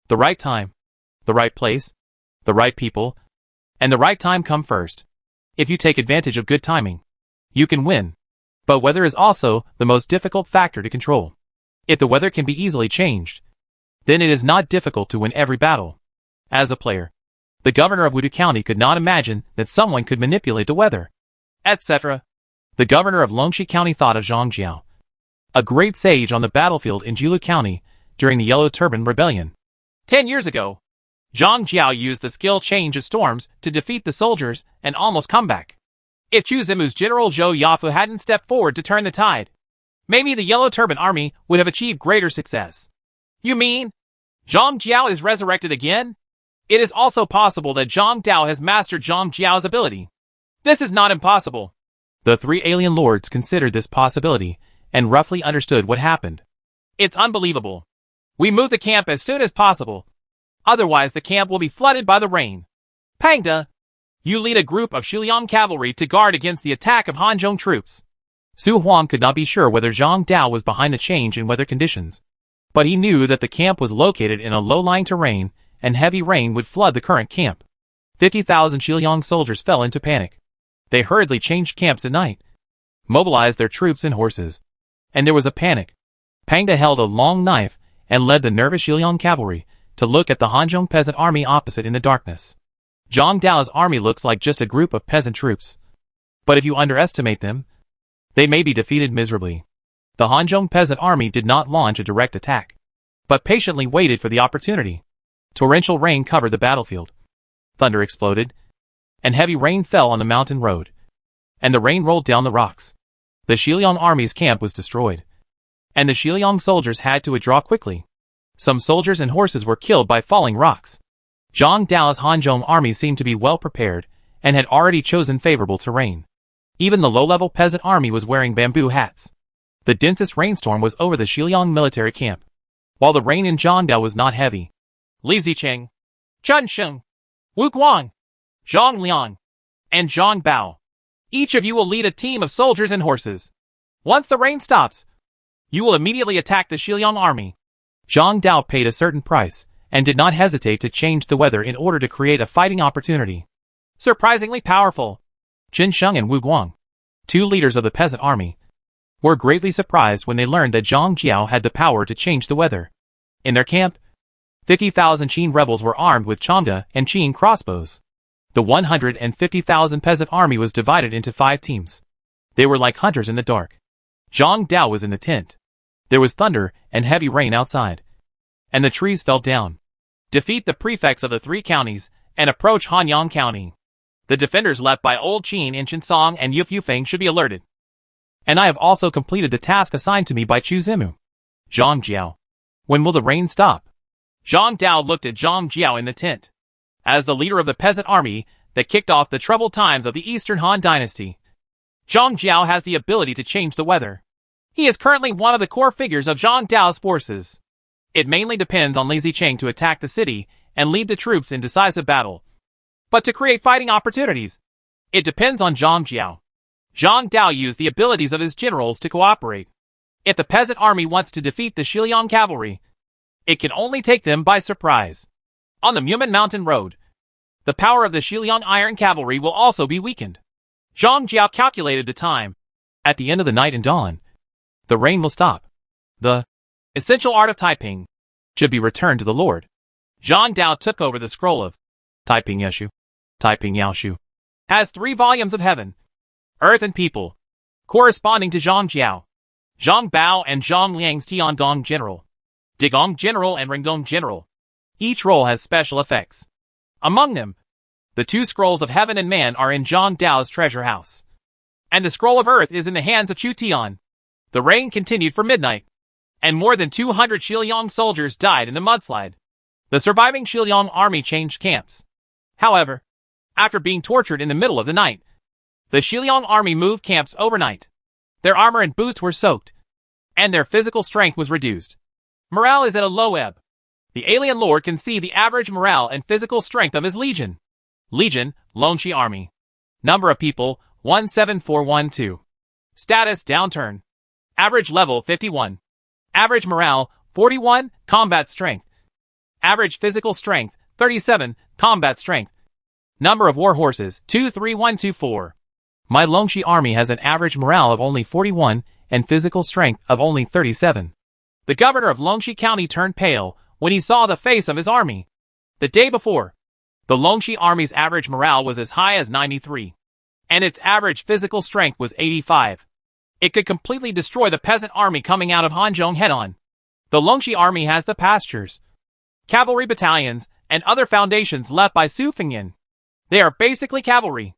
The right time, the right place, the right people, and the right time come first. If you take advantage of good timing, you can win. But weather is also the most difficult factor to control. If the weather can be easily changed, then it is not difficult to win every battle. As a player, the governor of Wudu County could not imagine that someone could manipulate the weather, etc. The governor of Longxi County thought of Zhang Jiao, a great sage on the battlefield in Julu County during the Yellow Turban Rebellion. 10 years ago, Zhang Jiao used the skill Change of Storms to defeat the soldiers and almost come back. If Chu Zimu's General Zhou Yafu hadn't stepped forward to turn the tide, maybe the Yellow Turban Army would have achieved greater success. You mean Zhang Jiao is resurrected again? It is also possible that Zhang Dao has mastered Zhang Jiao's ability. This is not impossible. The three alien lords considered this possibility and roughly understood what happened. It's unbelievable. We move the camp as soon as possible. Otherwise the camp will be flooded by the rain. Pangda, you lead a group of Xiliang cavalry to guard against the attack of Hanzhong troops. Su Huang could not be sure whether Zhang Dao was behind the change in weather conditions. But he knew that the camp was located in a low-lying terrain and heavy rain would flood the current camp. 50,000 Xiliang soldiers fell into panic. They hurriedly changed camps at night, mobilized their troops and horses. And there was a panic. Pangda held a long knife and led the nervous Xiliang cavalry to look at the Hanzhong peasant army opposite in the darkness. Zhang Dao's army looks like just a group of peasant troops. But if you underestimate them, they may be defeated miserably. The Hanzhong peasant army did not launch a direct attack, but patiently waited for the opportunity. Torrential rain covered the battlefield. Thunder exploded, and heavy rain fell on the mountain road. And the rain rolled down the rocks. The Xiliang army's camp was destroyed, and the Xiliang soldiers had to withdraw quickly. Some soldiers and horses were killed by falling rocks. Zhang Dao's Hanzhong army seemed to be well prepared and had already chosen favorable terrain. Even the low-level peasant army was wearing bamboo hats. The densest rainstorm was over the Xiliang military camp, while the rain in Zhangdao was not heavy. Li Zicheng, Chen Sheng, Wu Guang, Zhang Liang, and Zhang Bao. Each of you will lead a team of soldiers and horses. Once the rain stops, you will immediately attack the Xiliang army. Zhang Dao paid a certain price and did not hesitate to change the weather in order to create a fighting opportunity. Surprisingly powerful. Chen Sheng and Wu Guang, two leaders of the peasant army, were greatly surprised when they learned that Zhang Jiao had the power to change the weather. In their camp, 50,000 Qin rebels were armed with Changde and Qin crossbows. The 150,000 peasant army was divided into 5 teams. They were like hunters in the dark. Zhang Dao was in the tent. There was thunder and heavy rain outside, and the trees fell down. Defeat the prefects of the 3 counties and approach Hanyang County. The defenders left by Old Qin in Qinsong and Yufeng should be alerted. And I have also completed the task assigned to me by Chu Zimu. Zhang Jiao, when will the rain stop? Zhang Dao looked at Zhang Jiao in the tent. As the leader of the peasant army that kicked off the troubled times of the Eastern Han Dynasty, Zhang Jiao has the ability to change the weather. He is currently one of the core figures of Zhang Dao's forces. It mainly depends on Li Zicheng to attack the city and lead the troops in decisive battle. But to create fighting opportunities, it depends on Zhang Jiao. Zhang Dao used the abilities of his generals to cooperate. If the peasant army wants to defeat the Xiliang cavalry, it can only take them by surprise. On the Mumen Mountain Road, the power of the Xiliang Iron Cavalry will also be weakened. Zhang Jiao calculated the time. At the end of the night and dawn, the rain will stop. The essential art of Taiping should be returned to the Lord. Zhang Dao took over the scroll of Taiping Yeshu. Taiping Yaoshu has 3 volumes of heaven, earth and people, corresponding to Zhang Jiao, Zhang Bao and Zhang Liang's Tiandong General, Digong General and Ringdong General. Each role has special effects. Among them, the 2 scrolls of heaven and man are in Zhang Dao's treasure house, and the scroll of earth is in the hands of Chu Tian. The rain continued for midnight, and more than 200 Xiliang soldiers died in the mudslide. The surviving Xiliang army changed camps. However, after being tortured in the middle of the night, the Xiliang army moved camps overnight. Their armor and boots were soaked, and their physical strength was reduced. Morale is at a low ebb. The alien lord can see the average morale and physical strength of his legion. Legion, Longxi Army. Number of people, 17412. Status, downturn. Average level, 51. Average morale, 41, combat strength. Average physical strength, 37, combat strength. Number of war horses, 23124. My Longxi army has an average morale of only 41 and physical strength of only 37. The governor of Longxi County turned pale when he saw the face of his army. The day before, the Longxi army's average morale was as high as 93, and its average physical strength was 85. It could completely destroy the peasant army coming out of Hanzhong head-on. The Longxi army has the pastures, cavalry battalions, and other foundations left by Su Fengyan. They are basically cavalry,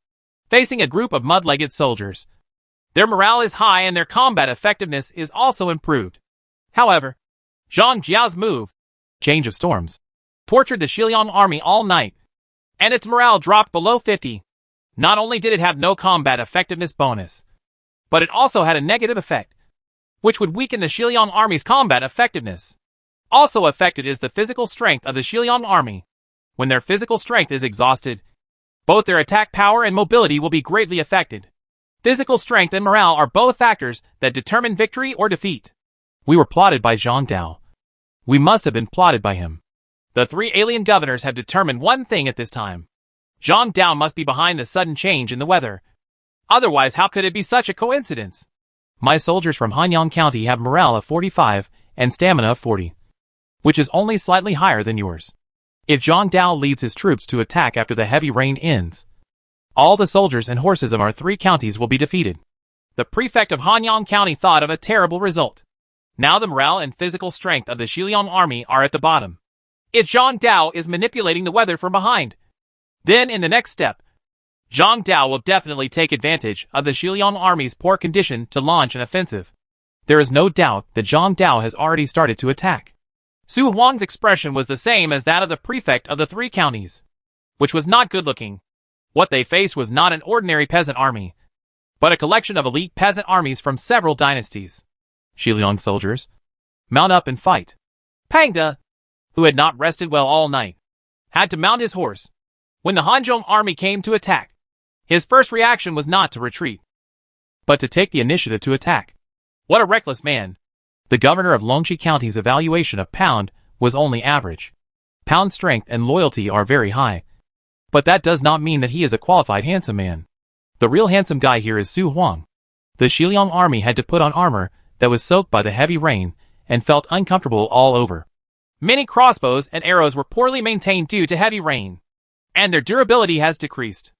facing a group of mud-legged soldiers. Their morale is high and their combat effectiveness is also improved. However, Zhang Jiao's move, Change of Storms, tortured the Xiliang army all night, and its morale dropped below 50. Not only did it have no combat effectiveness bonus, but it also had a negative effect, which would weaken the Xiliang army's combat effectiveness. Also affected is the physical strength of the Xiliang army. When their physical strength is exhausted, both their attack power and mobility will be greatly affected. Physical strength and morale are both factors that determine victory or defeat. We were plotted by Zhang Dao. We must have been plotted by him. The three alien governors have determined one thing at this time. Zhang Dao must be behind the sudden change in the weather. Otherwise, how could it be such a coincidence? My soldiers from Hanyang County have morale of 45 and stamina of 40, which is only slightly higher than yours. If Zhang Dao leads his troops to attack after the heavy rain ends, all the soldiers and horses of our three counties will be defeated. The prefect of Hanyang County thought of a terrible result. Now the morale and physical strength of the Xiliang army are at the bottom. If Zhang Dao is manipulating the weather from behind, then in the next step, Zhang Dao will definitely take advantage of the Xiliang army's poor condition to launch an offensive. There is no doubt that Zhang Dao has already started to attack. Su Huang's expression was the same as that of the prefect of the three counties, which was not good-looking. What they faced was not an ordinary peasant army, but a collection of elite peasant armies from several dynasties. Xiliang soldiers, mount up and fight. Pangda, who had not rested well all night, had to mount his horse. When the Hanzhong army came to attack, his first reaction was not to retreat, but to take the initiative to attack. What a reckless man! The governor of Longxi County's evaluation of Pound was only average. Pound's strength and loyalty are very high, but that does not mean that he is a qualified handsome man. The real handsome guy here is Su Huang. The Xiliang army had to put on armor that was soaked by the heavy rain and felt uncomfortable all over. Many crossbows and arrows were poorly maintained due to heavy rain, and their durability has decreased.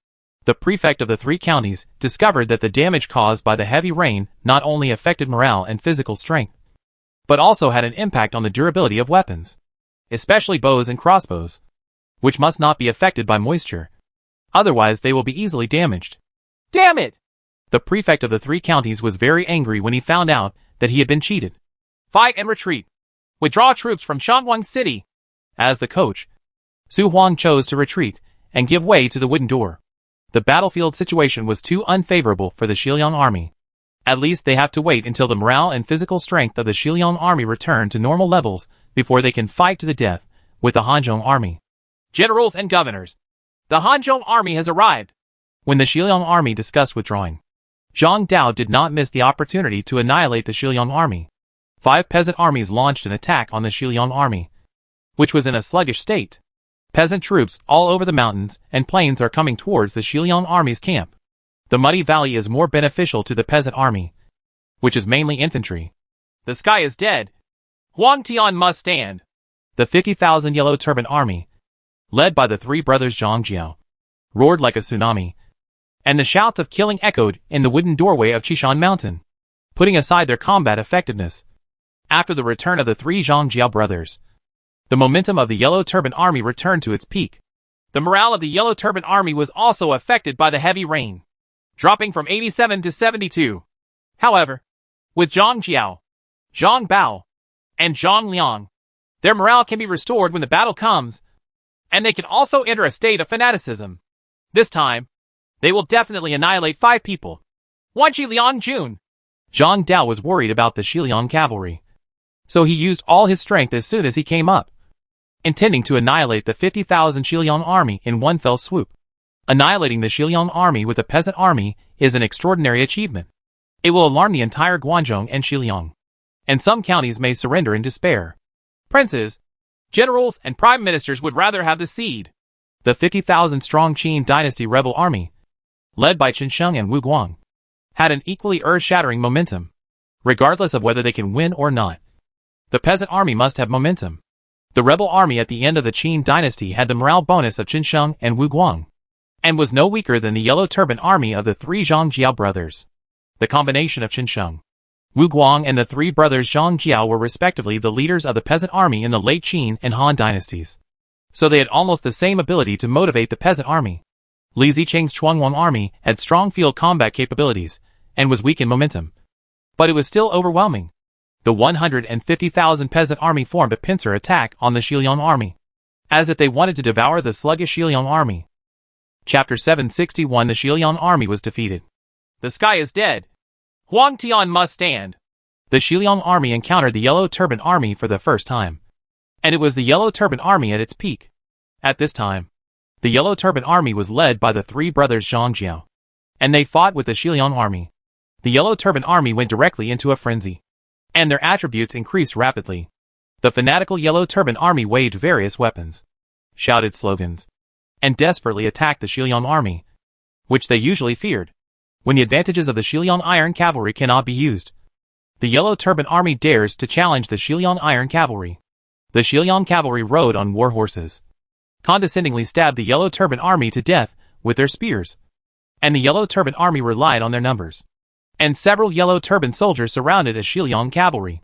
The prefect of the three counties discovered that the damage caused by the heavy rain not only affected morale and physical strength, but also had an impact on the durability of weapons, especially bows and crossbows, which must not be affected by moisture. Otherwise, they will be easily damaged. Damn it! The prefect of the three counties was very angry when he found out that he had been cheated. Fight and retreat. Withdraw troops from Shanhuang City. As the coach, Su Huang chose to retreat and give way to the wooden door. The battlefield situation was too unfavorable for the Xiliang army. At least they have to wait until the morale and physical strength of the Xiliang army return to normal levels before they can fight to the death with the Hanzhong army. Generals and governors, the Hanzhong army has arrived. When the Xiliang army discussed withdrawing, Zhang Dao did not miss the opportunity to annihilate the Xiliang army. 5 peasant armies launched an attack on the Xiliang army, which was in a sluggish state. Peasant troops all over the mountains and plains are coming towards the Xiliang army's camp. The muddy valley is more beneficial to the peasant army, which is mainly infantry. The sky is dead. Huang Tian must stand. The 50,000 Yellow Turban army, led by the three brothers Zhang Jiao, roared like a tsunami, and the shouts of killing echoed in the wooden doorway of Qishan Mountain, putting aside their combat effectiveness. After the return of the three Zhang Jiao brothers, the momentum of the Yellow Turban army returned to its peak. The morale of the Yellow Turban army was also affected by the heavy rain, dropping from 87 to 72. However, with Zhang Jiao, Zhang Bao, and Zhang Liang, their morale can be restored when the battle comes, and they can also enter a state of fanaticism. This time, they will definitely annihilate 5 people. Wanji Liang Jun, Zhang Dao was worried about the Shiliang cavalry, so he used all his strength as soon as he came up, intending to annihilate the 50,000 Shiliang army in one fell swoop. Annihilating the Shiliang army with a peasant army is an extraordinary achievement. It will alarm the entire Guangzhou and Shiliang, and some counties may surrender in despair. Princes, generals, and prime ministers would rather have the seed. The 50,000-strong Qin dynasty rebel army, led by Qin Sheng and Wu Guang, had an equally earth-shattering momentum, regardless of whether they can win or not. The peasant army must have momentum. The rebel army at the end of the Qin dynasty had the morale bonus of Qin Sheng and Wu Guang, and was no weaker than the Yellow Turban army of the three Zhang Jiao brothers. The combination of Qin Sheng, Wu Guang, and the three brothers Zhang Jiao were respectively the leaders of the peasant army in the late Qin and Han dynasties, so they had almost the same ability to motivate the peasant army. Li Zicheng's Chuanwang army had strong field combat capabilities and was weak in momentum, but it was still overwhelming. The 150,000 peasant army formed a pincer attack on the Shiliang army, as if they wanted to devour the sluggish Shiliang army. Chapter 761. The Shiliang army was defeated. The sky is dead. Huang Tian must stand. The Shiliang army encountered the Yellow Turban army for the first time, and it was the Yellow Turban army at its peak. At this time, the Yellow Turban army was led by the three brothers Zhang Jiao, and they fought with the Shiliang army. The Yellow Turban army went directly into a frenzy, and their attributes increased rapidly. The fanatical Yellow Turban army waved various weapons, shouted slogans, and desperately attacked the Shiliang army, which they usually feared. When the advantages of the Shiliang Iron Cavalry cannot be used, the Yellow Turban army dares to challenge the Shiliang Iron Cavalry. The Shiliang Cavalry rode on war horses, condescendingly stabbed the Yellow Turban army to death with their spears, and the Yellow Turban army relied on their numbers, and several Yellow Turban soldiers surrounded a Shiliang Cavalry.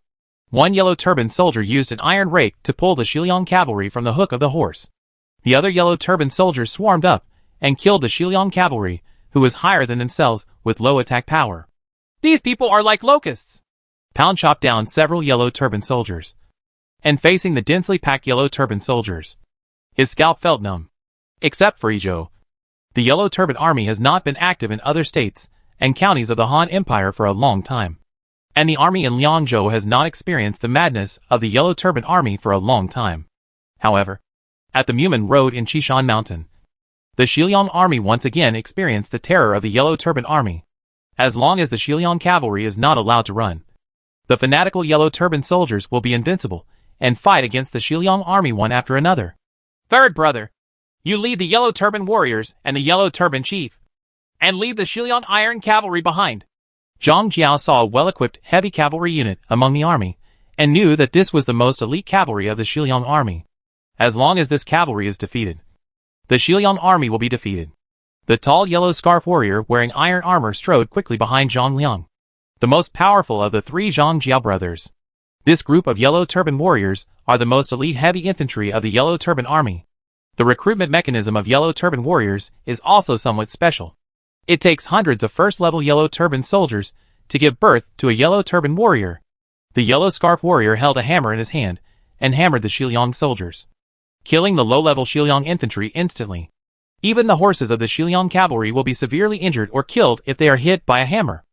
One Yellow Turban soldier used an iron rake to pull the Shiliang Cavalry from the hook of the horse. The other Yellow Turban soldiers swarmed up and killed the Shiliang Cavalry, who was higher than themselves with low attack power. These people are like locusts. Pound chopped down several Yellow Turban soldiers, and facing the densely packed Yellow Turban soldiers, his scalp felt numb. Except for Yizhou, the Yellow Turban army has not been active in other states and counties of the Han Empire for a long time, and the army in Liangzhou has not experienced the madness of the Yellow Turban army for a long time. However, at the Mumen Road in Qishan Mountain, the Shiliang army once again experienced the terror of the Yellow Turban army. As long as the Shiliang cavalry is not allowed to run, the fanatical Yellow Turban soldiers will be invincible and fight against the Shiliang army one after another. Third brother, you lead the Yellow Turban warriors and the Yellow Turban chief, and leave the Shiliang Iron Cavalry behind. Zhang Jiao saw a well-equipped heavy cavalry unit among the army, and knew that this was the most elite cavalry of the Shiliang army. As long as this cavalry is defeated, the Shiliang army will be defeated. The tall yellow scarf warrior wearing iron armor strode quickly behind Zhang Liang, the most powerful of the three Zhang Jiao brothers. This group of Yellow Turban warriors are the most elite heavy infantry of the Yellow Turban army. The recruitment mechanism of Yellow Turban warriors is also somewhat special. It takes hundreds of first-level Yellow Turban soldiers to give birth to a Yellow Turban warrior. The yellow scarf warrior held a hammer in his hand and hammered the Shiliang soldiers, killing the low-level Shiliang infantry instantly. Even the horses of the Shiliang cavalry will be severely injured or killed if they are hit by a hammer.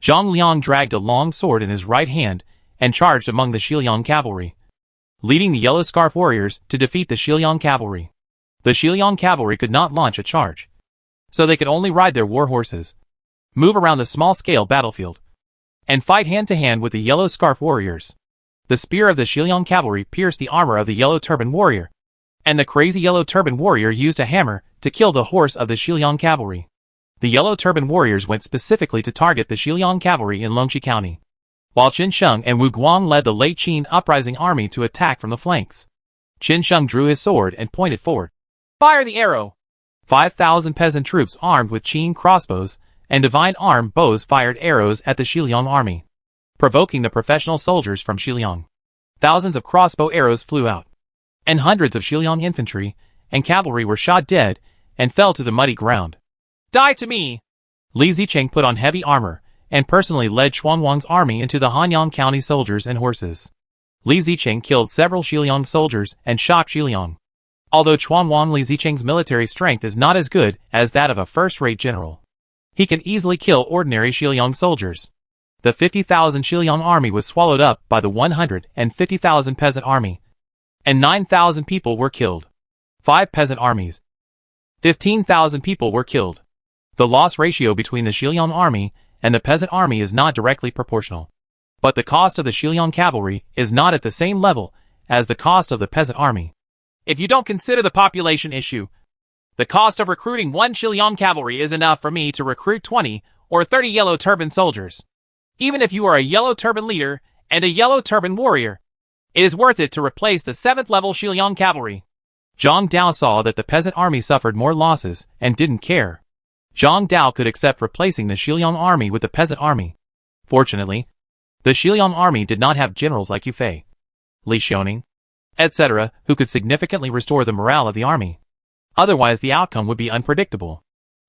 Zhang Liang dragged a long sword in his right hand and charged among the Shiliang cavalry, leading the yellow scarf warriors to defeat the Shiliang cavalry. The Shiliang cavalry could not launch a charge, so they could only ride their war horses, move around the small-scale battlefield, and fight hand-to-hand with the yellow scarf warriors. The spear of the Shiliang cavalry pierced the armor of the Yellow Turban warrior, and the crazy Yellow Turban warrior used a hammer to kill the horse of the Shiliang cavalry. The Yellow Turban warriors went specifically to target the Shiliang cavalry in Longqi County, while Qin Sheng and Wu Guang led the late Qin uprising army to attack from the flanks. Qin Sheng drew his sword and pointed forward. Fire the arrow! 5,000 peasant troops armed with Qin crossbows and divine arm bows fired arrows at the Shiliang army, provoking the professional soldiers from Shiliang. Thousands of crossbow arrows flew out, and hundreds of Shiliang infantry and cavalry were shot dead and fell to the muddy ground. Die to me! Li Zicheng put on heavy armor and personally led Xuanwang's army into the Hanyang County soldiers and horses. Li Zicheng killed several Shiliang soldiers and shocked Shiliang. Although Xuanwang Li Zicheng's military strength is not as good as that of a first-rate general, he can easily kill ordinary Shiliang soldiers. The 50,000 Shiliang army was swallowed up by the 150,000 peasant army, and 9,000 people were killed. 5 peasant armies. 15,000 people were killed. The loss ratio between the Shiliang army and the peasant army is not directly proportional. But the cost of the Shiliang cavalry is not at the same level as the cost of the peasant army. If you don't consider the population issue, the cost of recruiting 1 Shiliang cavalry is enough for me to recruit 20 or 30 yellow turban soldiers. Even if you are a yellow turban leader and a yellow turban warrior, it is worth it to replace the 7th level Shiliang cavalry. Zhang Dao saw that the peasant army suffered more losses and didn't care. Zhang Dao could accept replacing the Shiliang army with the peasant army. Fortunately, the Shiliang army did not have generals like Yu Fei, Li Xiaoning, etc., who could significantly restore the morale of the army. Otherwise, the outcome would be unpredictable.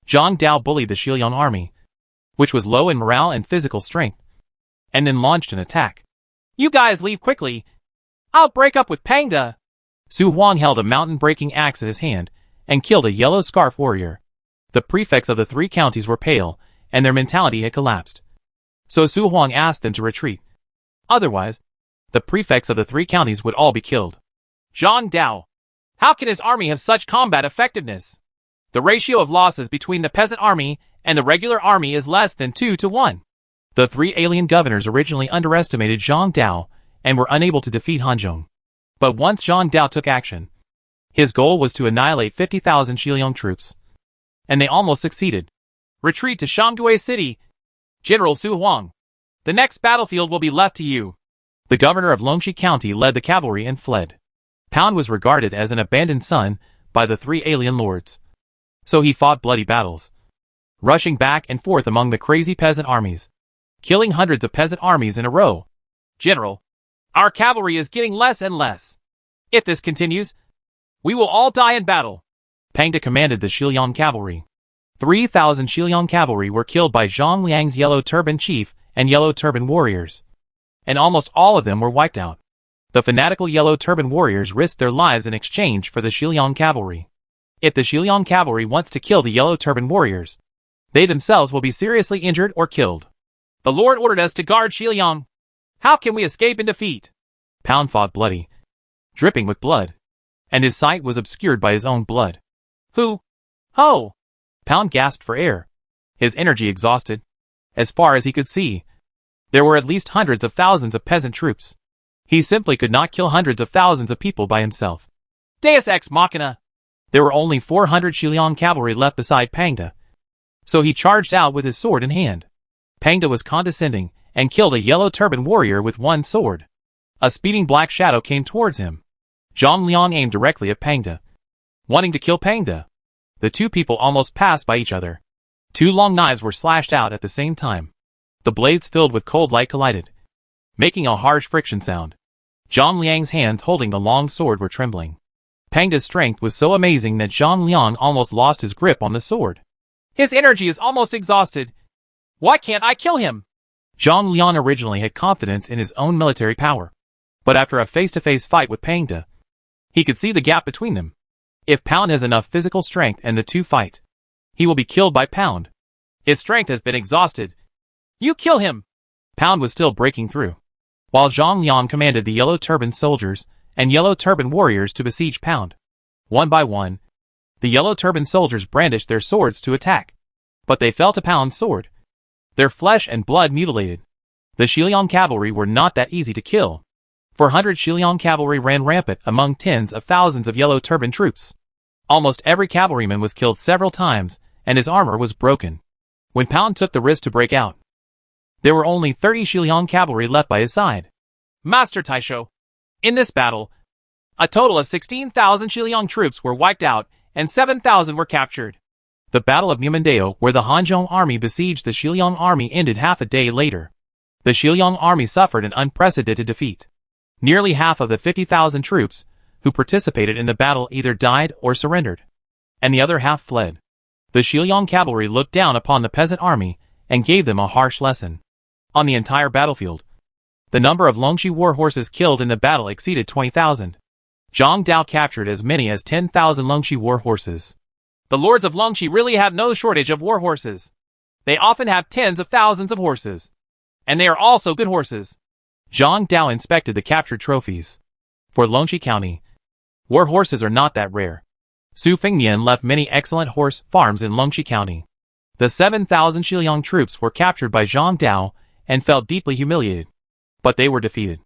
Zhang Dao bullied the Shiliang army, which was low in morale and physical strength, and then launched an attack. You guys leave quickly. I'll break up with Pangda. Su Huang held a mountain-breaking axe in his hand and killed a yellow scarf warrior. The prefects of the 3 counties were pale, and their mentality had collapsed. So Su Huang asked them to retreat. Otherwise, the prefects of the 3 counties would all be killed. Zhang Dao. How can his army have such combat effectiveness? The ratio of losses between the peasant army and the regular army is less than 2 to 1. The 3 alien governors originally underestimated Zhang Dao and were unable to defeat Hanzhong. But once Zhang Dao took action, his goal was to annihilate 50,000 Shiliang troops. And they almost succeeded. Retreat to Shanggui City. General Su Huang. The next battlefield will be left to you. The governor of Longxi County led the cavalry and fled. Pound was regarded as an abandoned son by the 3 alien lords. So he fought bloody battles, rushing back and forth among the crazy peasant armies, killing hundreds of peasant armies in a row. General, our cavalry is getting less and less. If this continues, we will all die in battle. Pangda commanded the Shiliang cavalry. 3,000 Shiliang cavalry were killed by Zhang Liang's yellow turban chief and yellow turban warriors, and almost all of them were wiped out. The fanatical yellow turban warriors risked their lives in exchange for the Shiliang cavalry. If the Shiliang cavalry wants to kill the yellow turban warriors, they themselves will be seriously injured or killed. The Lord ordered us to guard Shiliang. How can we escape in defeat? Pound fought bloody, dripping with blood, and his sight was obscured by his own blood. Who? Ho! Pound gasped for air, his energy exhausted. As far as he could see, there were at least hundreds of thousands of peasant troops. He simply could not kill hundreds of thousands of people by himself. Deus Ex Machina! There were only 400 Shiliang cavalry left beside Pangda, so he charged out with his sword in hand. Pangda was condescending and killed a yellow turban warrior with one sword. A speeding black shadow came towards him. Zhang Liang aimed directly at Pangda, wanting to kill Pangda. The 2 people almost passed by each other. 2 long knives were slashed out at the same time. The blades filled with cold light collided, making a harsh friction sound. Zhang Liang's hands holding the long sword were trembling. Pangda's strength was so amazing that Zhang Liang almost lost his grip on the sword. His energy is almost exhausted. Why can't I kill him? Zhang Liang originally had confidence in his own military power, but after a face-to-face fight with Pangda, he could see the gap between them. If Pound has enough physical strength and the 2 fight, he will be killed by Pound. His strength has been exhausted. You kill him! Pound was still breaking through, while Zhang Liang commanded the yellow turban soldiers and yellow turban warriors to besiege Pound. One by one, the yellow turban soldiers brandished their swords to attack, but they fell to Pound's sword, their flesh and blood mutilated. The Shiliang cavalry were not that easy to kill. 400 Shiliang cavalry ran rampant among tens of thousands of yellow turban troops. Almost every cavalryman was killed several times, and his armor was broken. When Pound took the risk to break out, there were only 30 Shiliang cavalry left by his side. Master Taisho, in this battle, a total of 16,000 Shiliang troops were wiped out, and 7,000 were captured. The Battle of Mumandeo, where the Hanzhong army besieged the Shiliang army, ended half a day later. The Shiliang army suffered an unprecedented defeat. Nearly half of the 50,000 troops who participated in the battle either died or surrendered, and the other half fled. The Shiliang cavalry looked down upon the peasant army and gave them a harsh lesson. On the entire battlefield, the number of Longxi war horses killed in the battle exceeded 20,000. Zhang Dao captured as many as 10,000 Longxi war horses. The lords of Longxi really have no shortage of war horses. They often have tens of thousands of horses. And they are also good horses. Zhang Dao inspected the captured trophies. For Longxi County, war horses are not that rare. Su Fengnian left many excellent horse farms in Longxi County. The 7,000 Xiliang troops were captured by Zhang Dao and felt deeply humiliated. But they were defeated.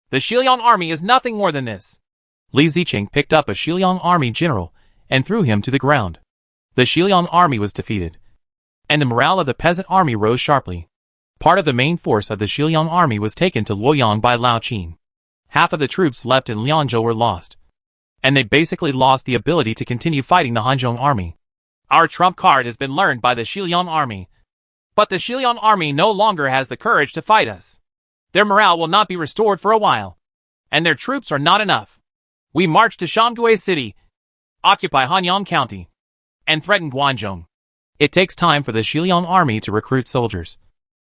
The Xiliang army is nothing more than this. Li Ziqing picked up a Xiliang army general and threw him to the ground. The Xiliang army was defeated, and the morale of the peasant army rose sharply. Part of the main force of the Xiliang army was taken to Luoyang by Lao Qin. Half of the troops left in Liangzhou were lost, and they basically lost the ability to continue fighting the Hanzhong army. Our trump card has been learned by the Xiliang army. But the Xiliang army no longer has the courage to fight us. Their morale will not be restored for a while, and their troops are not enough. We march to Shanggui City, occupy Hanyang County, and threaten Guangzhou. It takes time for the Xiliang army to recruit soldiers,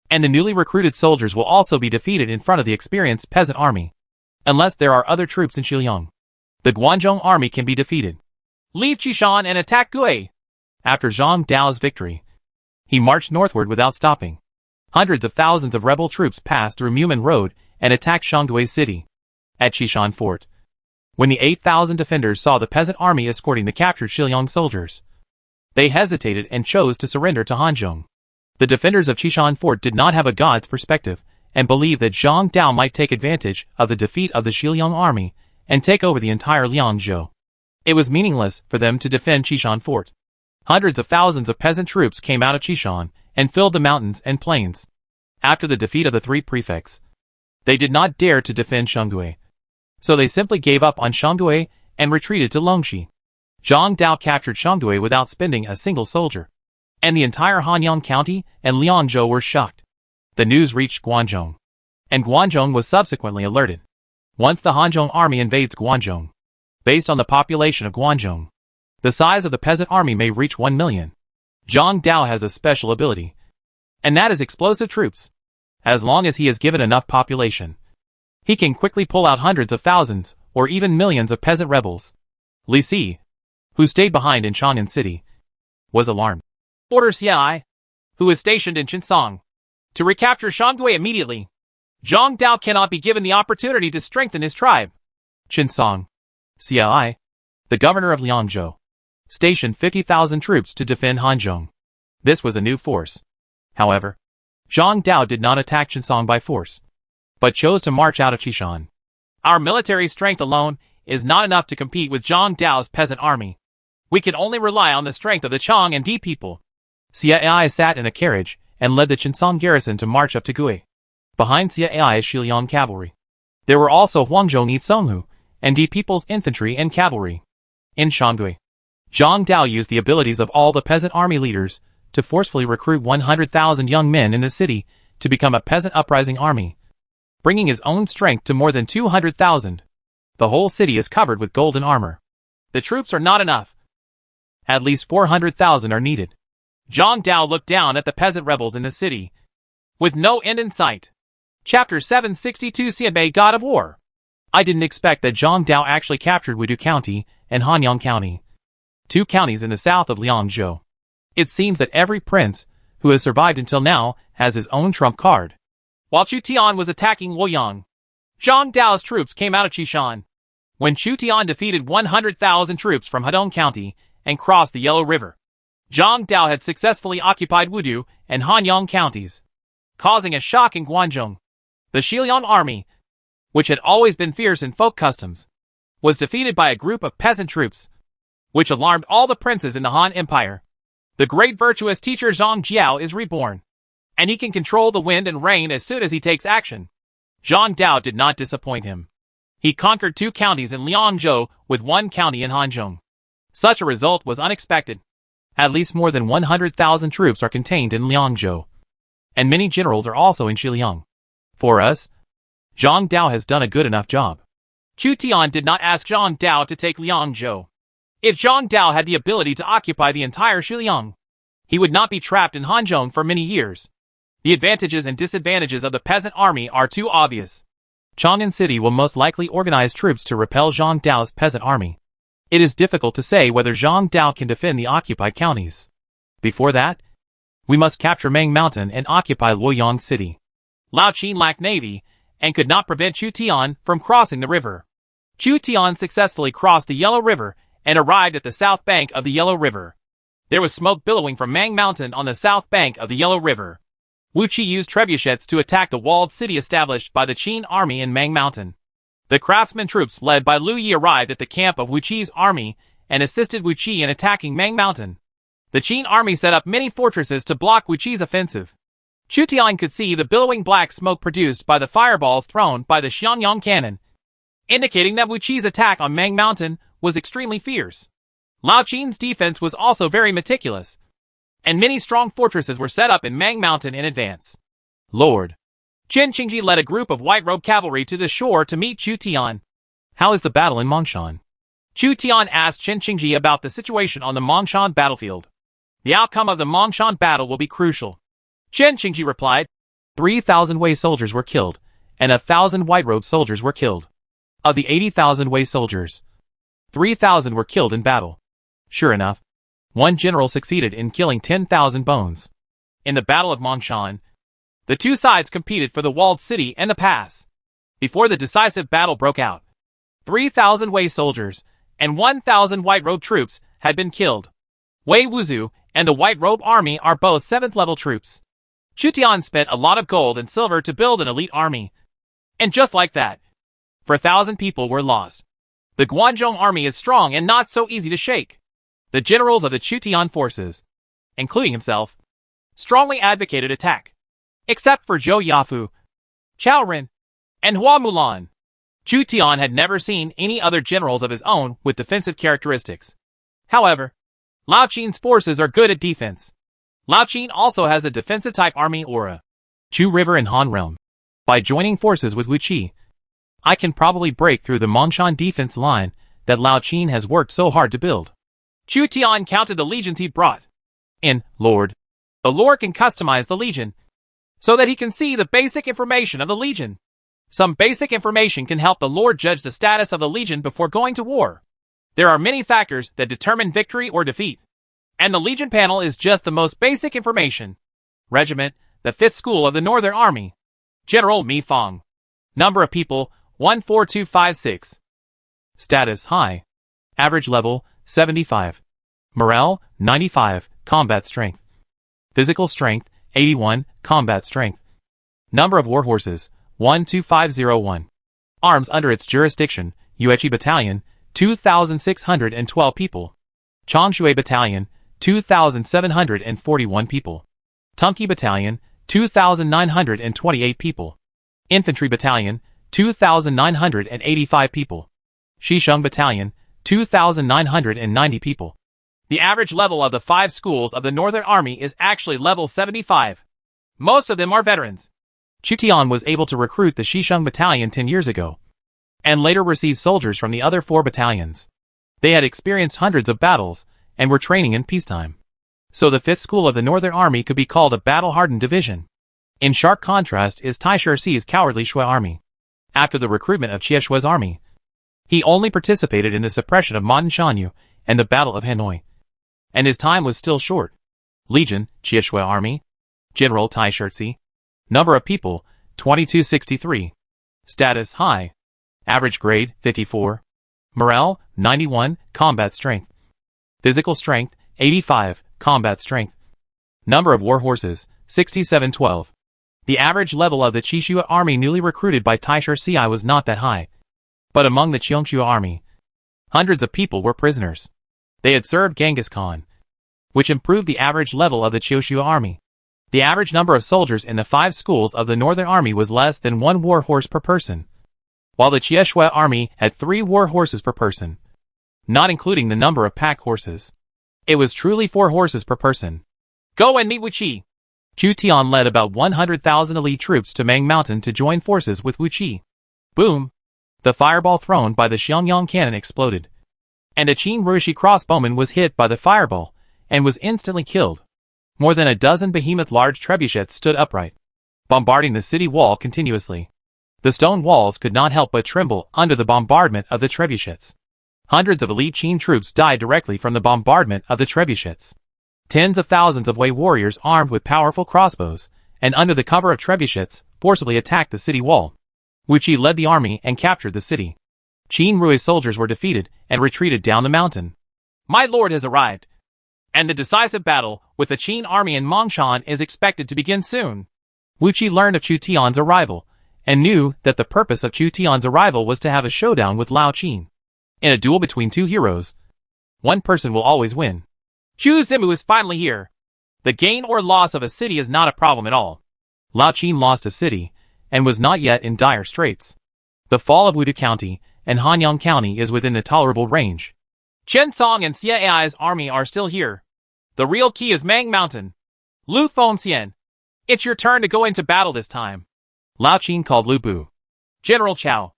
and the newly recruited soldiers will also be defeated in front of the experienced peasant army. Unless there are other troops in Xiliang, the Guangzhou army can be defeated. Leave Qishan and attack Gui. After Zhang Dao's victory, he marched northward without stopping. Hundreds of thousands of rebel troops passed through Mumen Road and attacked Shanggui City. At Qishan Fort, when the 8,000 defenders saw the peasant army escorting the captured Xiliang soldiers, they hesitated and chose to surrender to Hanzhong. The defenders of Qishan Fort did not have a god's perspective and believed that Zhang Dao might take advantage of the defeat of the Xiliang army and take over the entire Liangzhou. It was meaningless for them to defend Qishan Fort. Hundreds of thousands of peasant troops came out of Qishan and filled the mountains and plains. After the defeat of the three prefects, they did not dare to defend Shanggui, so they simply gave up on Shanggui and retreated to Longxi. Zhang Dao captured Shanggui without spending a single soldier, and the entire Hanyang County and Liangzhou were shocked. The news reached Guangzhou, and Guangzhou was subsequently alerted. Once the Hanzhong army invades Guangzhou, based on the population of Guangzhou, the size of the peasant army may reach 1 million. Zhang Dao has a special ability, and that is explosive troops. As long as he is given enough population, he can quickly pull out hundreds of thousands or even millions of peasant rebels. Li Si, who stayed behind in Chang'an City, was alarmed. Order Xiai, who is stationed in Qinsong, to recapture Shanggui immediately. Zhang Dao cannot be given the opportunity to strengthen his tribe. Qinsong, Xiai, the governor of Liangzhou, stationed 50,000 troops to defend Hanzhong. This was a new force. However, Zhang Dao did not attack Qinsong by force, but chose to march out of Qishan. Our military strength alone is not enough to compete with Zhang Dao's peasant army. We can only rely on the strength of the Chang and Di people. Xiai sat in a carriage and led the Qinsong garrison to march up to Gui. Behind Xiai is Xiliang cavalry. There were also Huangzhou Songhu and Di people's infantry and cavalry. In Shanggui, Zhang Dao used the abilities of all the peasant army leaders to forcefully recruit 100,000 young men in the city to become a peasant uprising army, bringing his own strength to more than 200,000. The whole city is covered with golden armor. The troops are not enough. At least 400,000 are needed. Zhang Dao looked down at the peasant rebels in the city, with no end in sight. Chapter 762 Xianbei God of War. I didn't expect that Zhang Dao actually captured Wudu County and Hanyang County, two counties in the south of Liangzhou. It seems that every prince who has survived until now has his own trump card. While Chu Tian was attacking Luoyang, Zhang Dao's troops came out of Qishan. When Chu Tian defeated 100,000 troops from Hedong County and crossed the Yellow River, Zhang Dao had successfully occupied Wudu and Hanyang counties, causing a shock in Guangzhou. The Xiliang army, which had always been fierce in folk customs, was defeated by a group of peasant troops, which alarmed all the princes in the Han Empire. The great virtuous teacher Zhang Jiao is reborn, and he can control the wind and rain as soon as he takes action. Zhang Dao did not disappoint him. He conquered 2 counties in Liangzhou with 1 county in Hanzhong. Such a result was unexpected. At least more than 100,000 troops are contained in Liangzhou, and many generals are also in Xiliang. For us, Zhang Dao has done a good enough job. Chu Tian did not ask Zhang Dao to take Liangzhou. If Zhang Dao had the ability to occupy the entire Xiliang, he would not be trapped in Hanzhong for many years. The advantages and disadvantages of the peasant army are too obvious. Chang'an City will most likely organize troops to repel Zhang Dao's peasant army. It is difficult to say whether Zhang Dao can defend the occupied counties. Before that, we must capture Mang Mountain and occupy Luoyang City. Lao Qin lacked navy and could not prevent Chu Tian from crossing the river. Chu Tian successfully crossed the Yellow River and arrived at the south bank of the Yellow River. There was smoke billowing from Mang Mountain on the south bank of the Yellow River. Wu Qi used trebuchets to attack the walled city established by the Qin army in Mang Mountain. The craftsman troops led by Lu Yi arrived at the camp of Wu Qi's army and assisted Wu Qi in attacking Mang Mountain. The Qin army set up many fortresses to block Wu Qi's offensive. Chu Tian could see the billowing black smoke produced by the fireballs thrown by the Xiangyang cannon, indicating that Wu Qi's attack on Mang Mountain was extremely fierce. Lao Qin's defense was also very meticulous, and many strong fortresses were set up in Mang Mountain in advance. Lord Chen Qingji led a group of white-robed cavalry to the shore to meet Chu Tian. How is the battle in Mongshan? Chu Tian asked Chen Qingji about the situation on the Mongshan battlefield. The outcome of the Mongshan battle will be crucial. Chen Qingji replied, 3,000 Wei soldiers were killed, and 1,000 white-robed soldiers were killed. Of the 80,000 Wei soldiers, 3,000 were killed in battle. Sure enough, one general succeeded in killing 10,000 bones. In the Battle of Mongshan, the two sides competed for the walled city and the pass. Before the decisive battle broke out, 3,000 Wei soldiers and 1,000 white-robed troops had been killed. Wei Wuzu and the white-robe army are both 7th-level troops. Chu Tian spent a lot of gold and silver to build an elite army. And just like that, 4,000 people were lost. The Guanzhong army is strong and not so easy to shake. The generals of the Chu Tian forces, including himself, strongly advocated attack. Except for Zhou Yafu, Chao Ren, and Hua Mulan. Chu Tian had never seen any other generals of his own with defensive characteristics. However, Lao Qin's forces are good at defense. Lao Qin also has a defensive-type army aura. Chu River and Han Realm. By joining forces with Wu Qi, I can probably break through the Mongshan defense line that Lao Qin has worked so hard to build. Chu Tian counted the legions he brought. In Lord, the Lord can customize the legion so that he can see the basic information of the legion. Some basic information can help the Lord judge the status of the legion before going to war. There are many factors that determine victory or defeat, and the legion panel is just the most basic information. Regiment, the 5th School of the Northern Army. General Mi Fang. Number of people, 14256. Status high. Average level, 75. Morale, 95. Combat strength. Physical strength, 81. Combat strength. Number of war horses, 12501. Arms under its jurisdiction, Yuechi Battalion, 2,612 people. Changshui Battalion, 2,741 people. Tunki Battalion, 2,928 people. Infantry Battalion, 2,985 people. Shisheng Battalion, 2,990 people. The average level of the 5 schools of the Northern Army is actually level 75. Most of them are veterans. Chu Tian was able to recruit the Shisheng Battalion 10 years ago, and later received soldiers from the other 4 battalions. They had experienced hundreds of battles, and were training in peacetime. So the 5th School of the Northern Army could be called a battle-hardened division. In sharp contrast is Tai Shi'erxi's cowardly Shui army. After the recruitment of Jie Shui's army, he only participated in the suppression of Matan Shanyu and the Battle of Hanoi, and his time was still short. Legion, Jie Shui army. General Tai Shi'erxi. Number of people, 2263. Status high. Average grade, 54. Morale, 91. Combat strength. Physical strength, 85. Combat strength. Number of war horses, 6712. The average level of the Qixue army newly recruited by Tai Shi'erxi was not that high. But among the Cheongshu army, hundreds of people were prisoners. They had served Genghis Khan, which improved the average level of the Cheongshu army. The average number of soldiers in the 5 schools of the Northern Army was less than 1 war horse per person, while the Jie Shui army had 3 war horses per person, not including the number of pack horses. It was truly 4 horses per person. Go and meet Wu Qi. Chu Tian led about 100,000 elite troops to Mang Mountain to join forces with Wu Qi. Boom! The fireball thrown by the Xiangyang cannon exploded, and a Qin Ruishi crossbowman was hit by the fireball and was instantly killed. More than a dozen behemoth large trebuchets stood upright, bombarding the city wall continuously. The stone walls could not help but tremble under the bombardment of the trebuchets. Hundreds of elite Qin troops died directly from the bombardment of the trebuchets. Tens of thousands of Wei warriors armed with powerful crossbows, and under the cover of trebuchets, forcibly attacked the city wall. Wu Qi led the army and captured the city. Qin Rui's soldiers were defeated and retreated down the mountain. My lord has arrived, and the decisive battle with the Qin army in Mongshan is expected to begin soon. Wu Qi learned of Chu Tian's arrival, and knew that the purpose of Chu Tian's arrival was to have a showdown with Lao Qin. In a duel between two heroes, one person will always win. Chu Zimu is finally here. The gain or loss of a city is not a problem at all. Lao Qin lost a city, and was not yet in dire straits. The fall of Wudu County and Hanyang County is within the tolerable range. Chen Song and Xie Ai's army are still here. The real key is Mang Mountain. Lu Fengxian, it's your turn to go into battle this time. Lao Qin called Lu Bu. General Chao.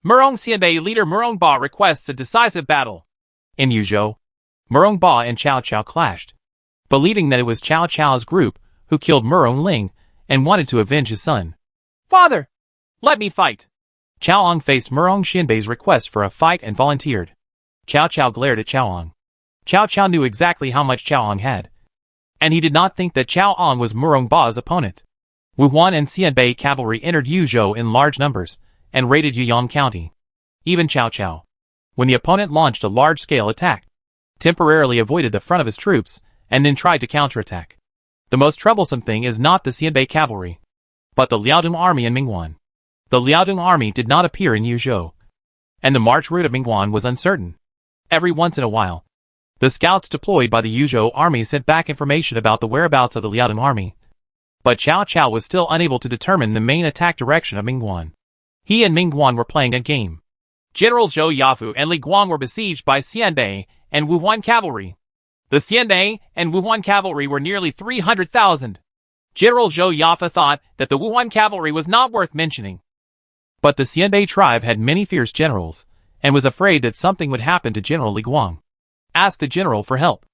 Murong Xianbei leader Murong Ba requests a decisive battle. In Yuzhou, Murong Ba and Cao Cao clashed, believing that it was Cao Cao's group who killed Murong Ling and wanted to avenge his son. Father, let me fight. Cao Ang faced Murong Xianbei's request for a fight and volunteered. Cao Cao glared at Cao Ang. Cao Cao knew exactly how much Cao Ang had, and he did not think that Cao Ang was Murong Ba's opponent. Wu Huan and Xianbei cavalry entered Yuzhou in large numbers and raided Yuyang County. Even Cao Cao, when the opponent launched a large-scale attack, temporarily avoided the front of his troops and then tried to counterattack. The most troublesome thing is not the Xianbei cavalry, but the Liaodong army in Mingguan. The Liaodong army did not appear in Yuzhou, and the march route of Mingguan was uncertain. Every once in a while, the scouts deployed by the Yuzhou army sent back information about the whereabouts of the Liaodong army, but Cao Cao was still unable to determine the main attack direction of Mingguan. He and Mingguan were playing a game. Generals Zhou Yafu and Li Guang were besieged by Xianbei and Wu Huan cavalry. The Xianbei and Wu Huan cavalry were nearly 300,000. General Zhou Yafu thought that the Wu Huan cavalry was not worth mentioning. But the Xianbei tribe had many fierce generals, and was afraid that something would happen to General Li Guang. Asked the general for help.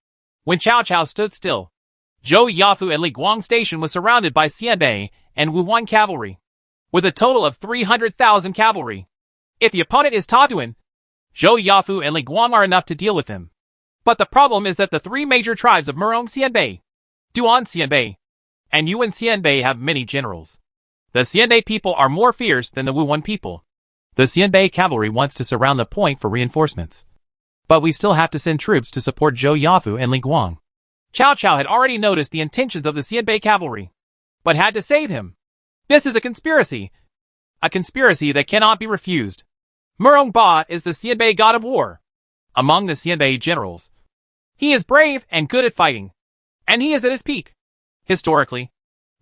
When Cao Cao stood still, Zhou Yafu and Li Guang station was surrounded by Xianbei and Wu Huan cavalry, with a total of 300,000 cavalry. If the opponent is Taduan, Zhou Yafu and Li Guang are enough to deal with him. But the problem is that the three major tribes of Murong Xianbei, Duan Xianbei, and Yuan Xianbei have many generals. The Xianbei people are more fierce than the Wuhuan people. The Xianbei cavalry wants to surround the point for reinforcements, but we still have to send troops to support Zhou Yafu and Li Guang. Cao Cao had already noticed the intentions of the Xianbei cavalry, but had to save him. This is a conspiracy that cannot be refused. Murong Ba is the Xianbei god of war. Among the Xianbei generals, he is brave and good at fighting, and he is at his peak. Historically,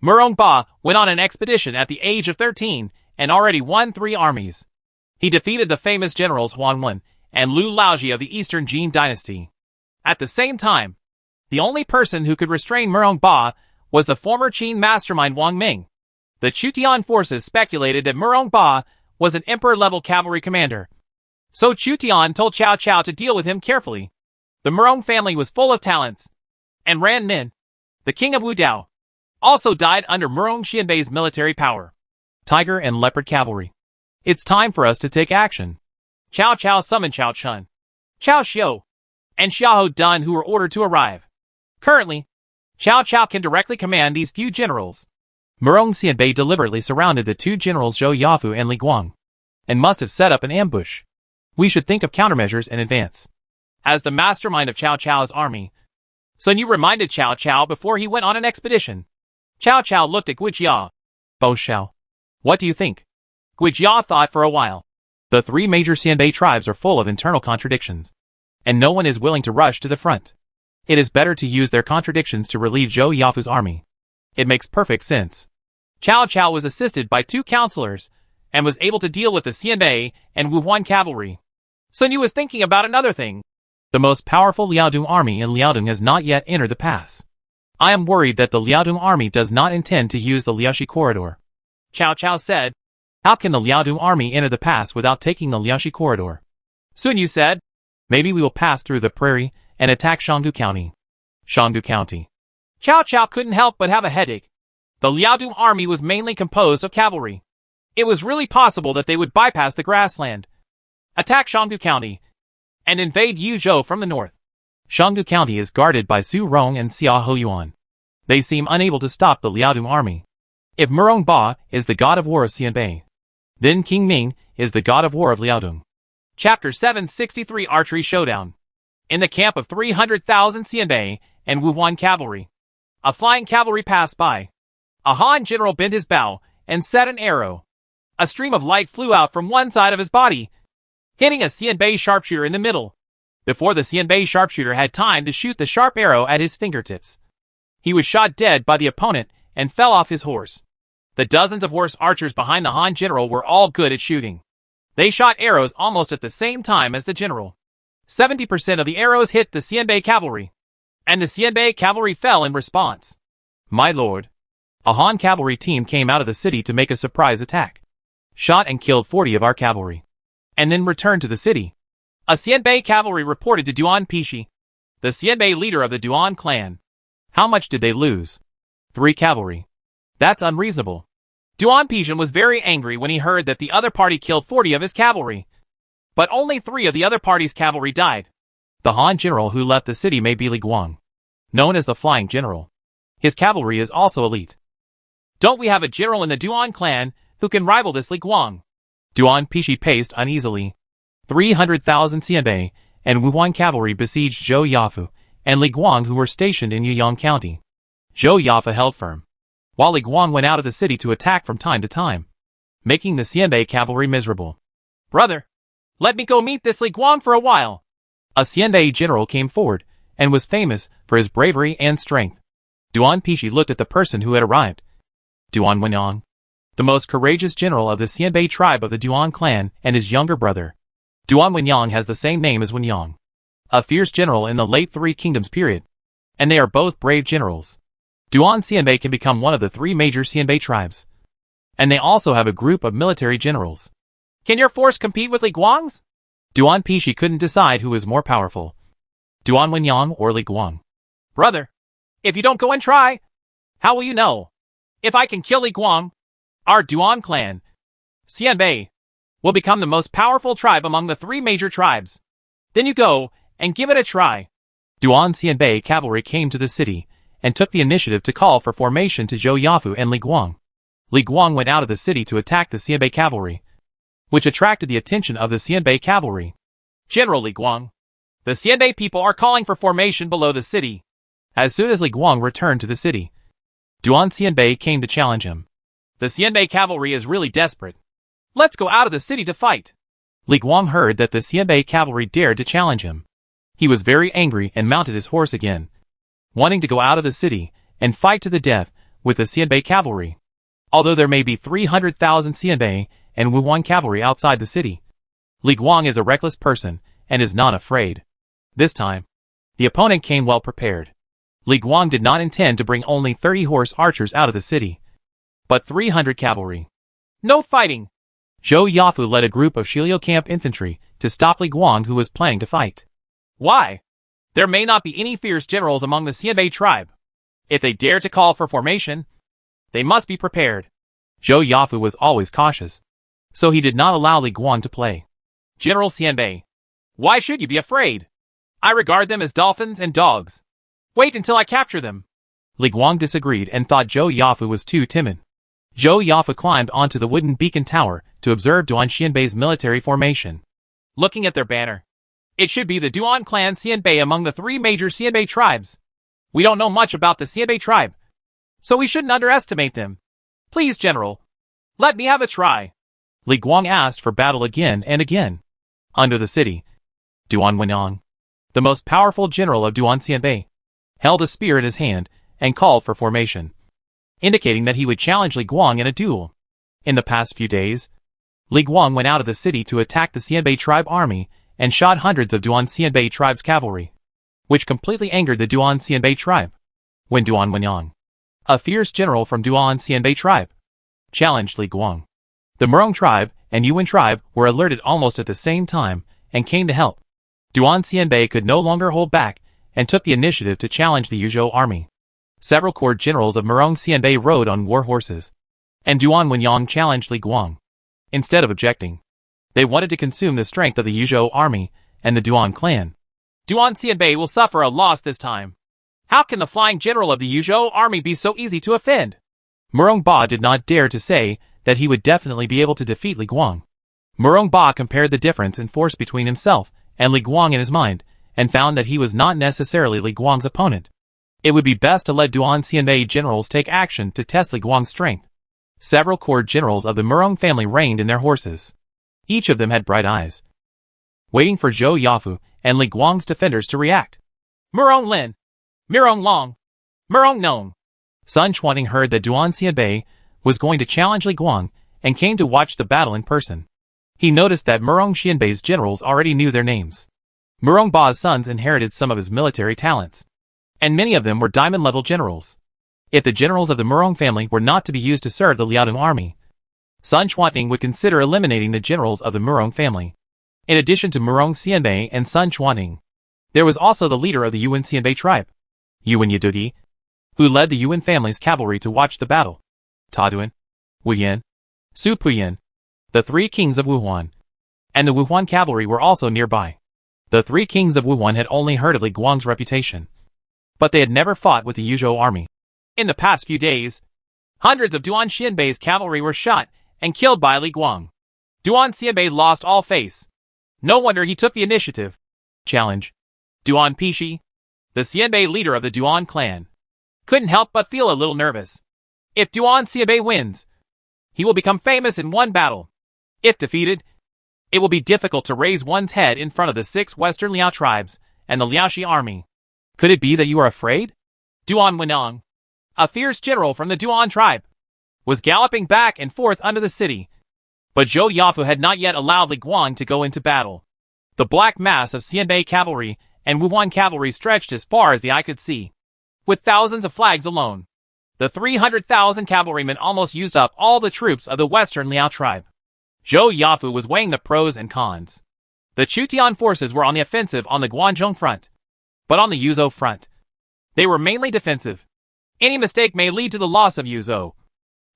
Murong Ba went on an expedition at the age of 13 and already won 3 armies. He defeated the famous generals Huan Wen and Lu Laoji of the Eastern Jin dynasty. At the same time, the only person who could restrain Murong Ba was the former Qin mastermind Wang Ming. The Chutian forces speculated that Murong Ba was an emperor-level cavalry commander, so Chutian told Cao Cao to deal with him carefully. The Murong family was full of talents, and Ran Nin, the king of Wudao, also died under Murong Xianbei's military power. Tiger and Leopard Cavalry. It's time for us to take action. Cao Cao summoned Cao Chun, Cao Xiu, and Xiahou Dun, who were ordered to arrive. Currently, Cao Cao can directly command these few generals. Murong Xianbei deliberately surrounded the 2 generals Zhou Yafu and Li Guang, and must have set up an ambush. We should think of countermeasures in advance. As the mastermind of Cao Cao's army, Sun Yu reminded Cao Cao before he went on an expedition. Cao Cao looked at Guijia. Bo Xiao, what do you think? Guijia thought for a while. The 3 major Xianbei tribes are full of internal contradictions, and no one is willing to rush to the front. It is better to use their contradictions to relieve Zhou Yafu's army. It makes perfect sense. Cao Cao was assisted by 2 counselors, and was able to deal with the Xianbei and Wu Huan cavalry. Sun Yu was thinking about another thing. The most powerful Liaodong army in Liaodong has not yet entered the pass. I am worried that the Liaodong army does not intend to use the Liaoxi corridor. Cao Cao said. How can the Liaodong army enter the pass without taking the Liaoxi corridor? Sun Yu said. Maybe we will pass through the prairie and attack Shangdu County. Shangdu County. Cao Cao couldn't help but have a headache. The Liaodong army was mainly composed of cavalry. It was really possible that they would bypass the grassland, attack Shangdu County, and invade Yuzhou from the north. Shangdu County is guarded by Su Rong and Xia Hoyuan. They seem unable to stop the Liaodong army. If Murong Ba is the god of war of Xianbei, then King Ming is the god of war of Liaodong. Chapter 763 Archery Showdown. In the camp of 300,000 Xianbei and Wuhuan cavalry, a flying cavalry passed by. A Han general bent his bow and set an arrow. A stream of light flew out from one side of his body, hitting a Xianbei sharpshooter in the middle. Before the Xianbei sharpshooter had time to shoot the sharp arrow at his fingertips, he was shot dead by the opponent and fell off his horse. The dozens of horse archers behind the Han general were all good at shooting. They shot arrows almost at the same time as the general. 70% of the arrows hit the Xianbei cavalry, and the Xianbei cavalry fell in response. My lord, a Han cavalry team came out of the city to make a surprise attack, shot and killed 40 of our cavalry, and then returned to the city. A Xianbei cavalry reported to Duan Pishi, the Xianbei leader of the Duan clan. How much did they lose? 3 cavalry. That's unreasonable. Duan Pishi was very angry when he heard that the other party killed 40 of his cavalry, but only 3 of the other party's cavalry died. The Han general who left the city may be Li Guang, known as the Flying General. His cavalry is also elite. Don't we have a general in the Duan clan who can rival this Li Guang? Duan Pishi paced uneasily. 300,000 Xianbei and Wuhuan cavalry besieged Zhou Yafu and Li Guang, who were stationed in Yuyang County. Zhou Yafu held firm, while Li Guang went out of the city to attack from time to time, making the Xianbei cavalry miserable. Brother, let me go meet this Li Guang for a while. A Xianbei general came forward and was famous for his bravery and strength. Duan Pishi looked at the person who had arrived. Duan Wenyang, the most courageous general of the Xianbei tribe of the Duan clan, and his younger brother. Duan Wenyang has the same name as Wenyang, a fierce general in the late Three Kingdoms period, and they are both brave generals. Duan Xianbei can become one of the 3 major Xianbei tribes, and they also have a group of military generals. Can your force compete with Li Guang's? Duan Pishi couldn't decide who was more powerful, Duan Wenyang or Li Guang. Brother, if you don't go and try, how will you know? If I can kill Li Guang, our Duan clan, Xianbei, will become the most powerful tribe among the 3 major tribes. Then you go and give it a try. Duan Xianbei cavalry came to the city and took the initiative to call for formation to Zhou Yafu and Li Guang. Li Guang went out of the city to attack the Xianbei cavalry, which attracted the attention of the Xianbei cavalry. General Li Guang, the Xianbei people are calling for formation below the city. As soon as Li Guang returned to the city, Duan Xianbei came to challenge him. The Xianbei cavalry is really desperate. Let's go out of the city to fight. Li Guang heard that the Xianbei cavalry dared to challenge him. He was very angry and mounted his horse again, wanting to go out of the city and fight to the death with the Xianbei cavalry. Although there may be 300,000 Xianbei and Wuhuan cavalry outside the city, Li Guang is a reckless person and is not afraid. This time, the opponent came well prepared. Li Guang did not intend to bring only 30 horse archers out of the city, but 300 cavalry. No fighting! Zhou Yafu led a group of Shiliu camp infantry to stop Li Guang, who was planning to fight. Why? There may not be any fierce generals among the Xianbei tribe. If they dare to call for formation, they must be prepared. Zhou Yafu was always cautious, so he did not allow Li Guang to play. General Xianbei, why should you be afraid? I regard them as dolphins and dogs. Wait until I capture them. Li Guang disagreed and thought Zhou Yafu was too timid. Zhou Yafu climbed onto the wooden beacon tower to observe Duan Xianbei's military formation. Looking at their banner, it should be the Duan clan Xianbei among the 3 major Xianbei tribes. We don't know much about the Xianbei tribe, so we shouldn't underestimate them. Please, General, let me have a try. Li Guang asked for battle again and again. Under the city, Duan Wenyang, the most powerful general of Duan Xianbei, held a spear in his hand and called for formation, indicating that he would challenge Li Guang in a duel. In the past few days, Li Guang went out of the city to attack the Xianbei tribe army and shot hundreds of Duan Xianbei tribe's cavalry, which completely angered the Duan Xianbei tribe. When Duan Wenyang, a fierce general from Duan Xianbei tribe, challenged Li Guang, the Murong tribe and Yuan tribe were alerted almost at the same time and came to help. Duan Xianbei could no longer hold back and took the initiative to challenge the Yuzhou army. Several court generals of Murong Xianbei rode on war horses, and Duan Wenyang challenged Li Guang. Instead of objecting, they wanted to consume the strength of the Yuzhou army and the Duan clan. Duan Xianbei will suffer a loss this time. How can the flying general of the Yuzhou army be so easy to offend? Murong Ba did not dare to say that he would definitely be able to defeat Li Guang. Murong Ba compared the difference in force between himself and Li Guang in his mind, and found that he was not necessarily Li Guang's opponent. It would be best to let Duan Xianbei generals take action to test Li Guang's strength. Several court generals of the Murong family reined in their horses. Each of them had bright eyes, waiting for Zhou Yafu and Li Guang's defenders to react. Murong Lin, Murong Long, Murong Nong. Sun Chuanting heard that Duan Xianbei was going to challenge Li Guang and came to watch the battle in person. He noticed that Murong Xianbei's generals already knew their names. Murong Ba's sons inherited some of his military talents, and many of them were diamond-level generals. If the generals of the Murong family were not to be used to serve the Liaodong army, Sun Chuanting would consider eliminating the generals of the Murong family. In addition to Murong Xianbei and Sun Chuanting, there was also the leader of the Yuan Xianbei tribe, Yuan Yadugi, who led the Yuan family's cavalry to watch the battle. Ta Duan, Wu Yan, Su Puyan, the three kings of Wuhuan, and the Wuhuan cavalry were also nearby. The three kings of Wuhuan had only heard of Li Guang's reputation, but they had never fought with the Yuzhou army. In the past few days, hundreds of Duan Xianbei's cavalry were shot and killed by Li Guang. Duan Xianbei lost all face. No wonder he took the initiative. Challenge. Duan Pishi, the Xianbei leader of the Duan clan, couldn't help but feel a little nervous. If Duan Xianbei wins, he will become famous in one battle. If defeated, it will be difficult to raise one's head in front of the 6 Western Liao tribes and the Liaoxi army. Could it be that you are afraid? Duan Wenong, a fierce general from the Duan tribe, was galloping back and forth under the city. But Zhou Yafu had not yet allowed Li Guang to go into battle. The black mass of Xianbei cavalry and Wuhuan cavalry stretched as far as the eye could see. With thousands of flags alone, the 300,000 cavalrymen almost used up all the troops of the Western Liao tribe. Zhou Yafu was weighing the pros and cons. The Chutian forces were on the offensive on the Guanzhong front, but on the Yuzhou front, they were mainly defensive. Any mistake may lead to the loss of Yuzhou,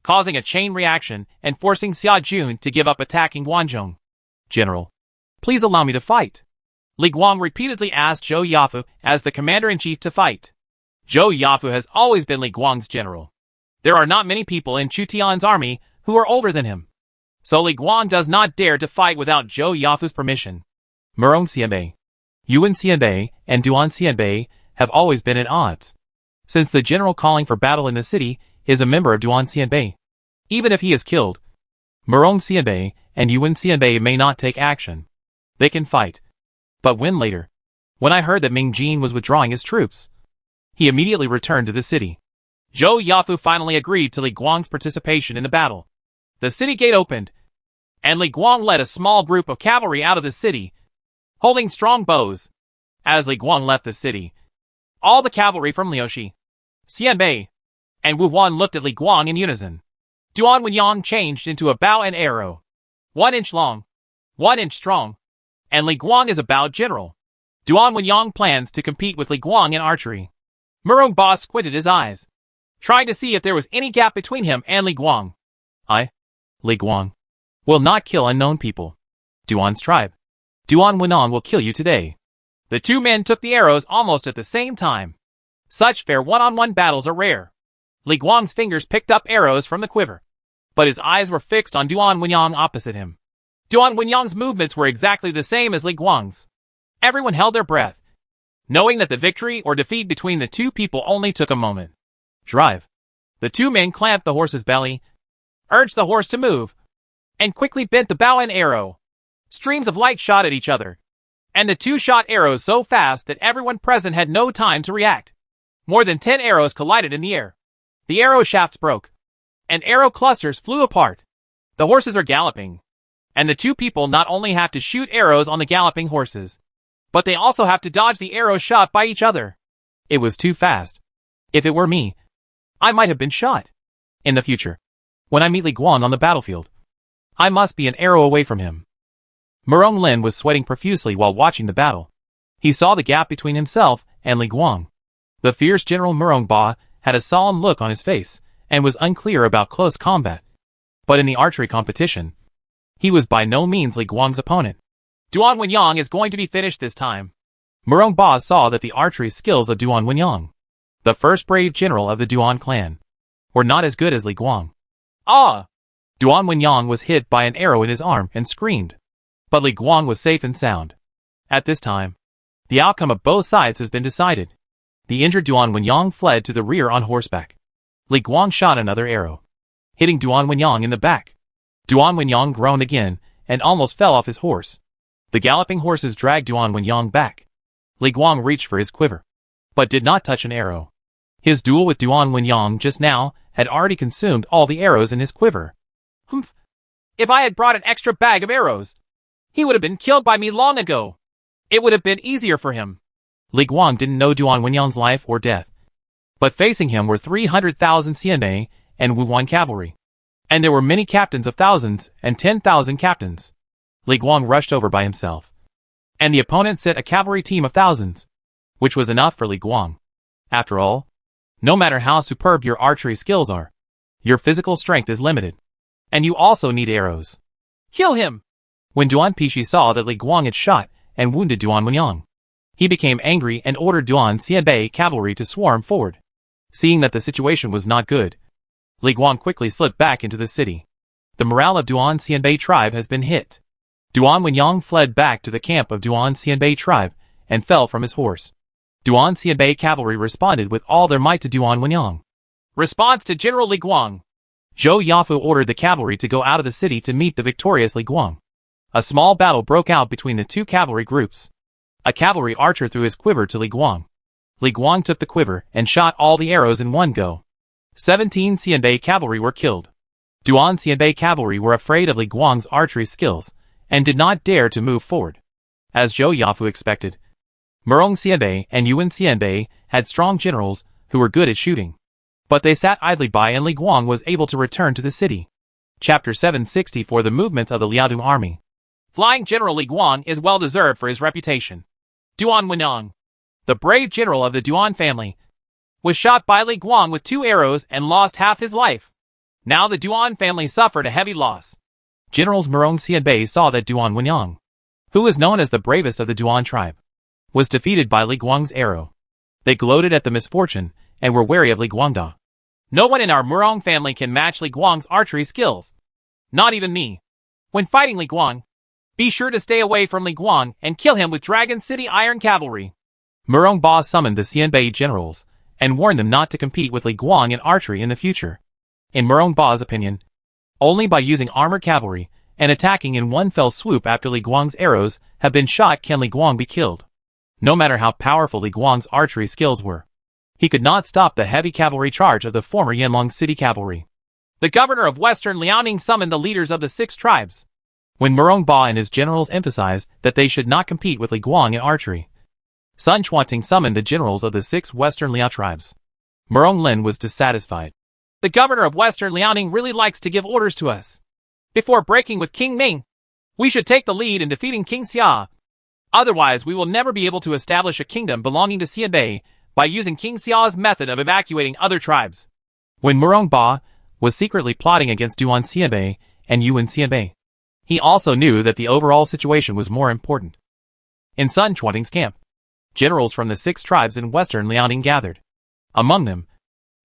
causing a chain reaction and forcing Xia Jun to give up attacking Guanzhong. General, please allow me to fight. Li Guang repeatedly asked Zhou Yafu as the commander-in-chief to fight. Zhou Yafu has always been Li Guang's general. There are not many people in Chutian's army who are older than him, so Li Guang does not dare to fight without Zhou Yafu's permission. Murong Xianbei, Yuan Xianbei, and Duan Xianbei have always been at odds, since the general calling for battle in the city is a member of Duan Xianbei. Even if he is killed, Murong Xianbei and Yuan Xianbei may not take action. They can fight, but when later? When I heard that Ming Jin was withdrawing his troops, he immediately returned to the city. Zhou Yafu finally agreed to Li Guang's participation in the battle. The city gate opened, and Li Guang led a small group of cavalry out of the city, holding strong bows. As Li Guang left the city, all the cavalry from Liaoxi, Xianbei, and Wuhuan looked at Li Guang in unison. Duan Wenyang changed into a bow and arrow, 1 inch long, 1 inch strong, and Li Guang is a bow general. Duan Wenyang plans to compete with Li Guang in archery. Murong Ba squinted his eyes, trying to see if there was any gap between him and Li Guang. Li Guang, will not kill unknown people. Duan's tribe. Duan Wenyang will kill you today. The two men took the arrows almost at the same time. Such fair one-on-one battles are rare. Li Guang's fingers picked up arrows from the quiver, but his eyes were fixed on Duan Wenyang opposite him. Duan Wenyang's movements were exactly the same as Li Guang's. Everyone held their breath, knowing that the victory or defeat between the two people only took a moment. Drive. The two men clamped the horse's belly, urged the horse to move, and quickly bent the bow and arrow. Streams of light shot at each other, and the two shot arrows so fast that everyone present had no time to react. More than 10 arrows collided in the air. The arrow shafts broke, and arrow clusters flew apart. The horses are galloping, and the two people not only have to shoot arrows on the galloping horses, but they also have to dodge the arrows shot by each other. It was too fast. If it were me, I might have been shot. In the future, when I meet Li Guang on the battlefield, I must be an arrow away from him. Murong Lin was sweating profusely while watching the battle. He saw the gap between himself and Li Guang. The fierce General Murong Ba had a solemn look on his face and was unclear about close combat. But in the archery competition, he was by no means Li Guang's opponent. Duan Wenyang is going to be finished this time. Murong Ba saw that the archery skills of Duan Wenyang, the first brave general of the Duan clan, were not as good as Li Guang. Ah! Duan Wenyang was hit by an arrow in his arm and screamed. But Li Guang was safe and sound. At this time, the outcome of both sides has been decided. The injured Duan Wenyang fled to the rear on horseback. Li Guang shot another arrow, hitting Duan Wenyang in the back. Duan Wenyang groaned again and almost fell off his horse. The galloping horses dragged Duan Wenyang back. Li Guang reached for his quiver, but did not touch an arrow. His duel with Duan Wenyang just now had already consumed all the arrows in his quiver. Humph! If I had brought an extra bag of arrows, he would have been killed by me long ago. It would have been easier for him. Li Guang didn't know Duan Wenyang's life or death. But facing him were 300,000 Xianbei and Wuhuan cavalry. And there were many captains of thousands and 10,000 captains. Li Guang rushed over by himself. And the opponent sent a cavalry team of thousands, which was enough for Li Guang. After all, no matter how superb your archery skills are, your physical strength is limited. And you also need arrows. Kill him! When Duan Pixi saw that Li Guang had shot and wounded Duan Wenyang, he became angry and ordered Duan Xianbei cavalry to swarm forward. Seeing that the situation was not good, Li Guang quickly slipped back into the city. The morale of Duan Xianbei tribe has been hit. Duan Wenyang fled back to the camp of Duan Xianbei tribe and fell from his horse. Duan Xianbei cavalry responded with all their might to Duan Wenyang. Response to General Li Guang. Zhou Yafu ordered the cavalry to go out of the city to meet the victorious Li Guang. A small battle broke out between the two cavalry groups. A cavalry archer threw his quiver to Li Guang. Li Guang took the quiver and shot all the arrows in one go. 17 Xianbei cavalry were killed. Duan Xianbei cavalry were afraid of Li Guang's archery skills and did not dare to move forward. As Zhou Yafu expected, Murong Xianbei and Yuan Xianbei had strong generals who were good at shooting. But they sat idly by and Li Guang was able to return to the city. Chapter 764 The movements of the Liaodong army. Flying General Li Guang is well deserved for his reputation. Duan Wenyang, the brave general of the Duan family, was shot by Li Guang with 2 arrows and lost half his life. Now the Duan family suffered a heavy loss. Generals Murong Xianbei saw that Duan Wenyang, who was known as the bravest of the Duan tribe, was defeated by Li Guang's arrow. They gloated at the misfortune and were wary of Li Guangda. No one in our Murong family can match Li Guang's archery skills. Not even me. When fighting Li Guang, be sure to stay away from Li Guang and kill him with Dragon City Iron Cavalry. Murong Ba summoned the Xianbei generals and warned them not to compete with Li Guang in archery in the future. In Murong Ba's opinion, only by using armored cavalry and attacking in one fell swoop after Li Guang's arrows have been shot can Li Guang be killed. No matter how powerful Li Guang's archery skills were, he could not stop the heavy cavalry charge of the former Yanlong City cavalry. The governor of Western Liaoning summoned the leaders of the 6 tribes. When Murong Ba and his generals emphasized that they should not compete with Li Guang in archery, Sun Chuanting summoned the generals of the 6 Western Liao tribes. Murong Lin was dissatisfied. The governor of Western Liaoning really likes to give orders to us. Before breaking with King Ming, we should take the lead in defeating King Xia. Otherwise, we will never be able to establish a kingdom belonging to Xianbei by using King Xia's method of evacuating other tribes. When Murong Ba was secretly plotting against Duan Xianbei and Yuan Xianbei, he also knew that the overall situation was more important. In Sun Chuanting's camp, generals from the 6 tribes in Western Liaoning gathered. Among them,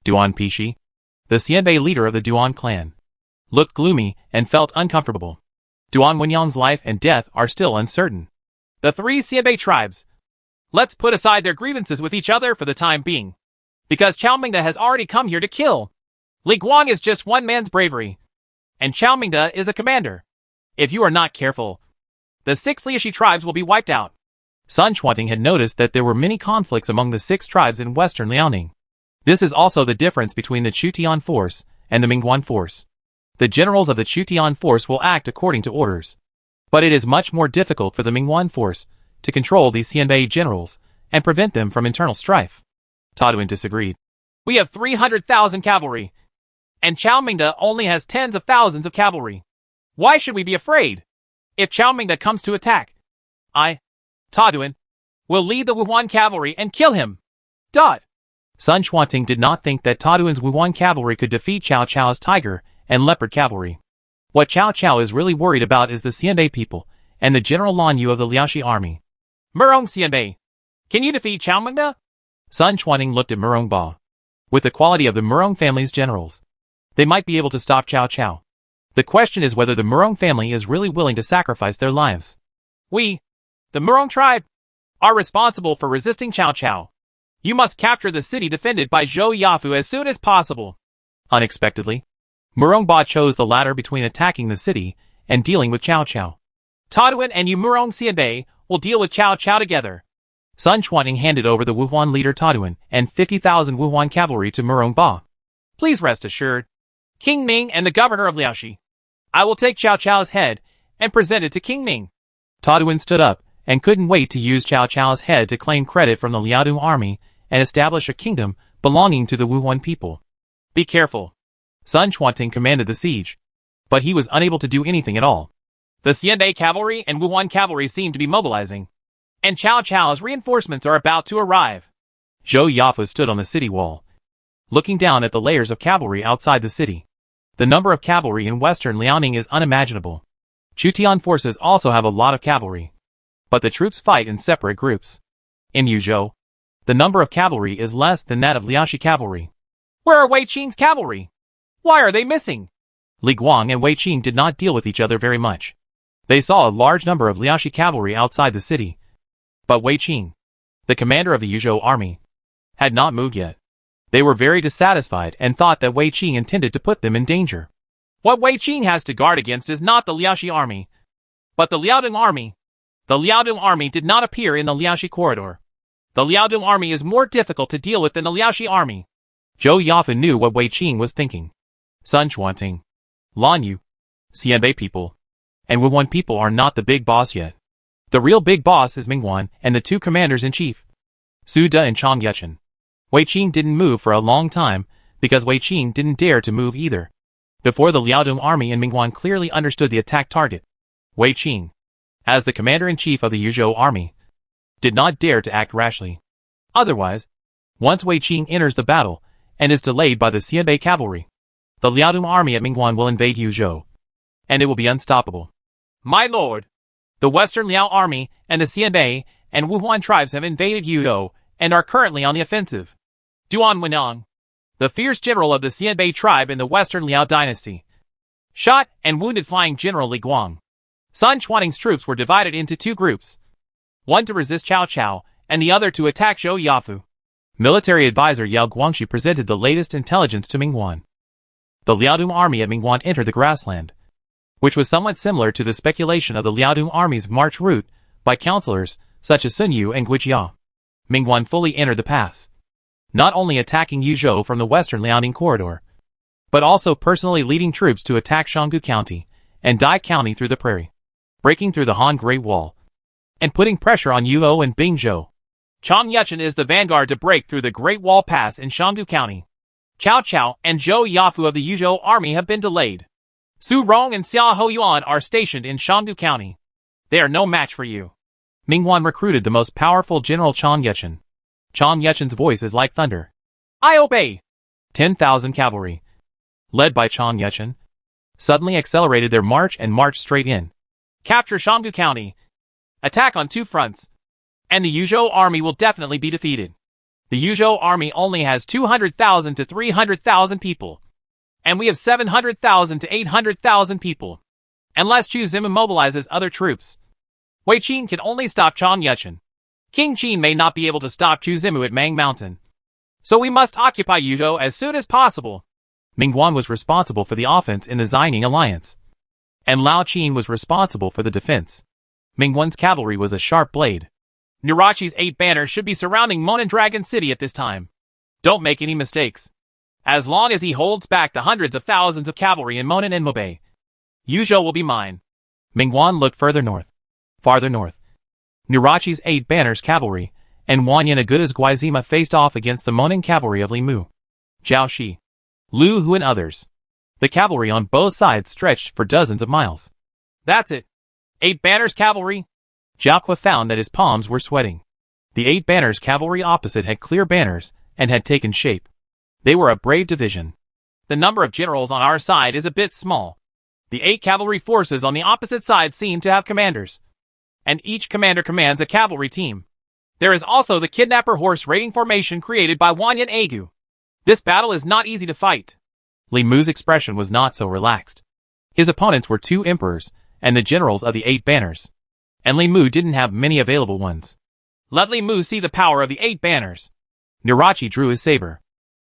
Duan Pixi, the Xianbei leader of the Duan clan, looked gloomy and felt uncomfortable. Duan Wenyang's life and death are still uncertain. The 3 Xianbei tribes, let's put aside their grievances with each other for the time being, because Chao Mingda has already come here to kill. Li Guang is just one man's bravery, and Chao Mingda is a commander. If you are not careful, the 6 Liashi tribes will be wiped out. Sun Chuanting had noticed that there were many conflicts among the 6 tribes in Western Liaoning. This is also the difference between the Chutian force and the Mingguan force. The generals of the Chutian force will act according to orders. But it is much more difficult for the Mingguan force to control these Xianbei generals and prevent them from internal strife. Taduan disagreed. We have 300,000 cavalry, and Chao Mingda only has tens of thousands of cavalry. Why should we be afraid? If Chao Mingda comes to attack, I, Taduan, will lead the Wuhuan cavalry and kill him. Sun Chuanting did not think that Taduan's Wuhuan cavalry could defeat Cao Cao's tiger and leopard cavalry. What Cao Cao is really worried about is the Xianbei people and the General Lan Yu of the Liaoshi army. Murong Xianbei, can you defeat Chao Mingda? Sun Chuanting looked at Murong Ba. With the quality of the Murong family's generals, they might be able to stop Cao Cao. The question is whether the Murong family is really willing to sacrifice their lives. We, the Murong tribe, are responsible for resisting Cao Cao. You must capture the city defended by Zhou Yafu as soon as possible. Unexpectedly, Murong Ba chose the latter between attacking the city and dealing with Cao Cao. Taduan and you Murong Xianbei will deal with Cao Cao together. Sun Chuanting handed over the Wuhuan leader Taduan and 50,000 Wuhuan cavalry to Murong Ba. Please rest assured, King Ming and the governor of Liaoxi, I will take Cao Cao's head and present it to King Ming. Taduan stood up and couldn't wait to use Cao Cao's head to claim credit from the Liaodong army and establish a kingdom belonging to the Wuhuan people. Be careful. Sun Chuanting commanded the siege, but he was unable to do anything at all. The Xianbei cavalry and Wuhuan cavalry seem to be mobilizing, and Cao Cao's reinforcements are about to arrive. Zhou Yafu stood on the city wall, looking down at the layers of cavalry outside the city. The number of cavalry in western Liaoning is unimaginable. Chutian forces also have a lot of cavalry, but the troops fight in separate groups. In Yuzhou, the number of cavalry is less than that of Liaoxi cavalry. Where are Wei Qing's cavalry? Why are they missing? Li Guang and Wei Qing did not deal with each other very much. They saw a large number of Liaoxi cavalry outside the city, but Wei Qing, the commander of the Yuzhou army, had not moved yet. They were very dissatisfied and thought that Wei Qing intended to put them in danger. What Wei Qing has to guard against is not the Liaoxi army, but the Liaodong army. The Liaodong army did not appear in the Liaoxi corridor. The Liaodong army is more difficult to deal with than the Liaoxi army. Zhou Yafu knew what Wei Qing was thinking. Sun Chuanting, Lan Yu, Xianbei people, and Wuhuan people are not the big boss yet. The real big boss is Mingguan and the two commanders-in-chief, Su De and Chang Yuchen. Wei Qing didn't move for a long time because Wei Qing didn't dare to move either. Before the Liaodong army and Mingguan clearly understood the attack target, Wei Qing, as the commander-in-chief of the Yuzhou army, did not dare to act rashly. Otherwise, once Wei Qing enters the battle and is delayed by the Xianbei cavalry, the Liaodong army at Mingguan will invade Yuzhou, and it will be unstoppable. My lord, the Western Liao army and the Xianbei and Wuhuan tribes have invaded Yuzhou and are currently on the offensive. Duan Wenang, the fierce general of the Xianbei tribe in the Western Liao dynasty, shot and wounded flying General Li Guang. Sun Chuanting's troops were divided into two groups, one to resist Cao Cao and the other to attack Zhou Yafu. Military advisor Yao Guangxi presented the latest intelligence to Mingguan. The Liaodong army at Mingguan entered the grassland, which was somewhat similar to the speculation of the Liaodong army's march route by counselors such as Sun Yu and Guijia. Mingguan fully entered the pass, not only attacking Yuzhou from the western Liaoning corridor, but also personally leading troops to attack Shanggu County and Dai County through the prairie, breaking through the Han Great Wall, and putting pressure on Yuo and Bingzhou. Chang Yuchen is the vanguard to break through the Great Wall Pass in Shanggu County. Cao Cao and Zhou Yafu of the Yuzhou army have been delayed. Su Rong and Xia Hoyuan are stationed in Shanggu County. They are no match for you. Mingguan recruited the most powerful General Chang Yuchen. Chang Yuchen's voice is like thunder. I obey. 10,000 cavalry, led by Chang Yuchen, suddenly accelerated their march and marched straight in. Capture Shanggu County. Attack on two fronts, and the Yuzhou army will definitely be defeated. The Yuzhou army only has 200,000 to 300,000 people, and we have 700,000 to 800,000 people, unless Chu Zimu mobilizes other troops. Wei Qing can only stop Chang Yuchen. King Qin may not be able to stop Chu Zimu at Mang Mountain, so we must occupy Yuzhou as soon as possible. Mingguan was responsible for the offense in the Xining alliance, and Lao Qin was responsible for the defense. Mingguan's cavalry was a sharp blade. Nirachi's 8 banners should be surrounding Monan Dragon City at this time. Don't make any mistakes. As long as he holds back the hundreds of thousands of cavalry in Monan and Mobei, Yuzhou will be mine. Mingguan looked farther north. Nirachi's 8 banners cavalry and Wanyan Aguda's Guizima faced off against the Monan cavalry of Li Mu, Zhao Shi, Lu Hu and others. The cavalry on both sides stretched for dozens of miles. That's it. 8 banners cavalry. Zhao Kui found that his palms were sweating. The 8 banners cavalry opposite had clear banners and had taken shape. They were a brave division. The number of generals on our side is a bit small. The 8 cavalry forces on the opposite side seem to have commanders, and each commander commands a cavalry team. There is also the kidnapper horse raiding formation created by Wanyan Agu. This battle is not easy to fight. Li Mu's expression was not so relaxed. His opponents were 2 emperors, and the generals of the 8 banners. And Li Mu didn't have many available ones. Let Li Mu see the power of the 8 banners. Nirachi drew his saber.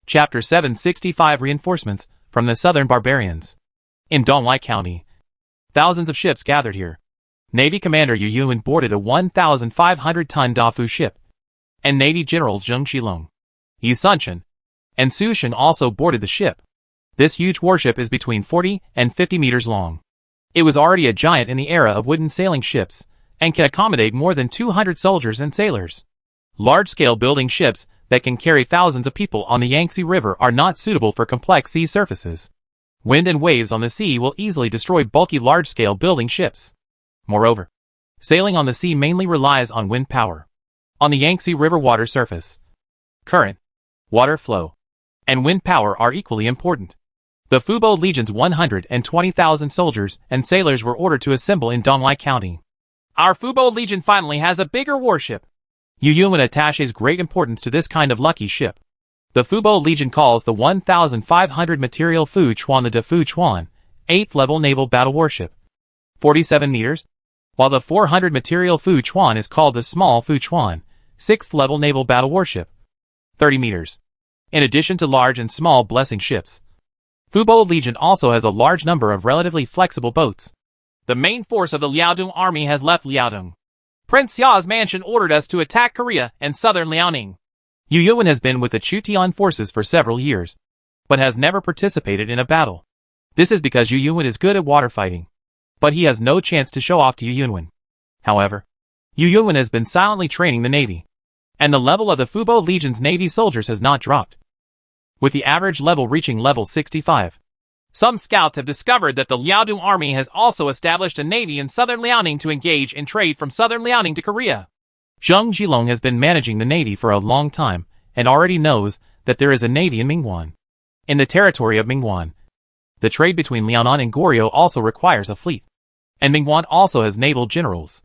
Chapter 765 Reinforcements from the Southern Barbarians. In Donglai County, thousands of ships gathered here. Navy Commander Yu Yuan boarded a 1,500-ton Dafu ship, and Navy Generals Zheng Qilong, Yi Sunchen, and Su Shen also boarded the ship. This huge warship is between 40 and 50 meters long. It was already a giant in the era of wooden sailing ships, and can accommodate more than 200 soldiers and sailors. Large-scale building ships that can carry thousands of people on the Yangtze River are not suitable for complex sea surfaces. Wind and waves on the sea will easily destroy bulky large-scale building ships. Moreover, sailing on the sea mainly relies on wind power. On the Yangtze River water surface, current, water flow, and wind power are equally important. The Fubo Legion's 120,000 soldiers and sailors were ordered to assemble in Donglai County. Our Fubo Legion finally has a bigger warship. Yu Yuan attaches great importance to this kind of lucky ship. The Fubo Legion calls the 1,500 material Fu Chuan the De Fu Chuan, 8th level naval battle warship. 47 meters, while the 400 material Fu Chuan is called the small Fu Chuan, 6th level naval battle warship. 30 meters. In addition to large and small blessing ships, Fubo Legion also has a large number of relatively flexible boats. The main force of the Liaodong army has left Liaodong. Prince Xia's mansion ordered us to attack Korea and southern Liaoning. Yu Yuan has been with the Chutian forces for several years, but has never participated in a battle. This is because Yu Yuan is good at water fighting, but he has no chance to show off to Yu Yuan. However, Yu Yuan has been silently training the navy, and the level of the Fubo Legion's navy soldiers has not dropped, with the average level reaching level 65. Some scouts have discovered that the Liaodong army has also established a navy in southern Liaoning to engage in trade from southern Liaoning to Korea. Zheng Qilong has been managing the navy for a long time and already knows that there is a navy in Mingguan. In the territory of Mingguan, the trade between Liaonan and Goryeo also requires a fleet, and Mingguan also has naval generals.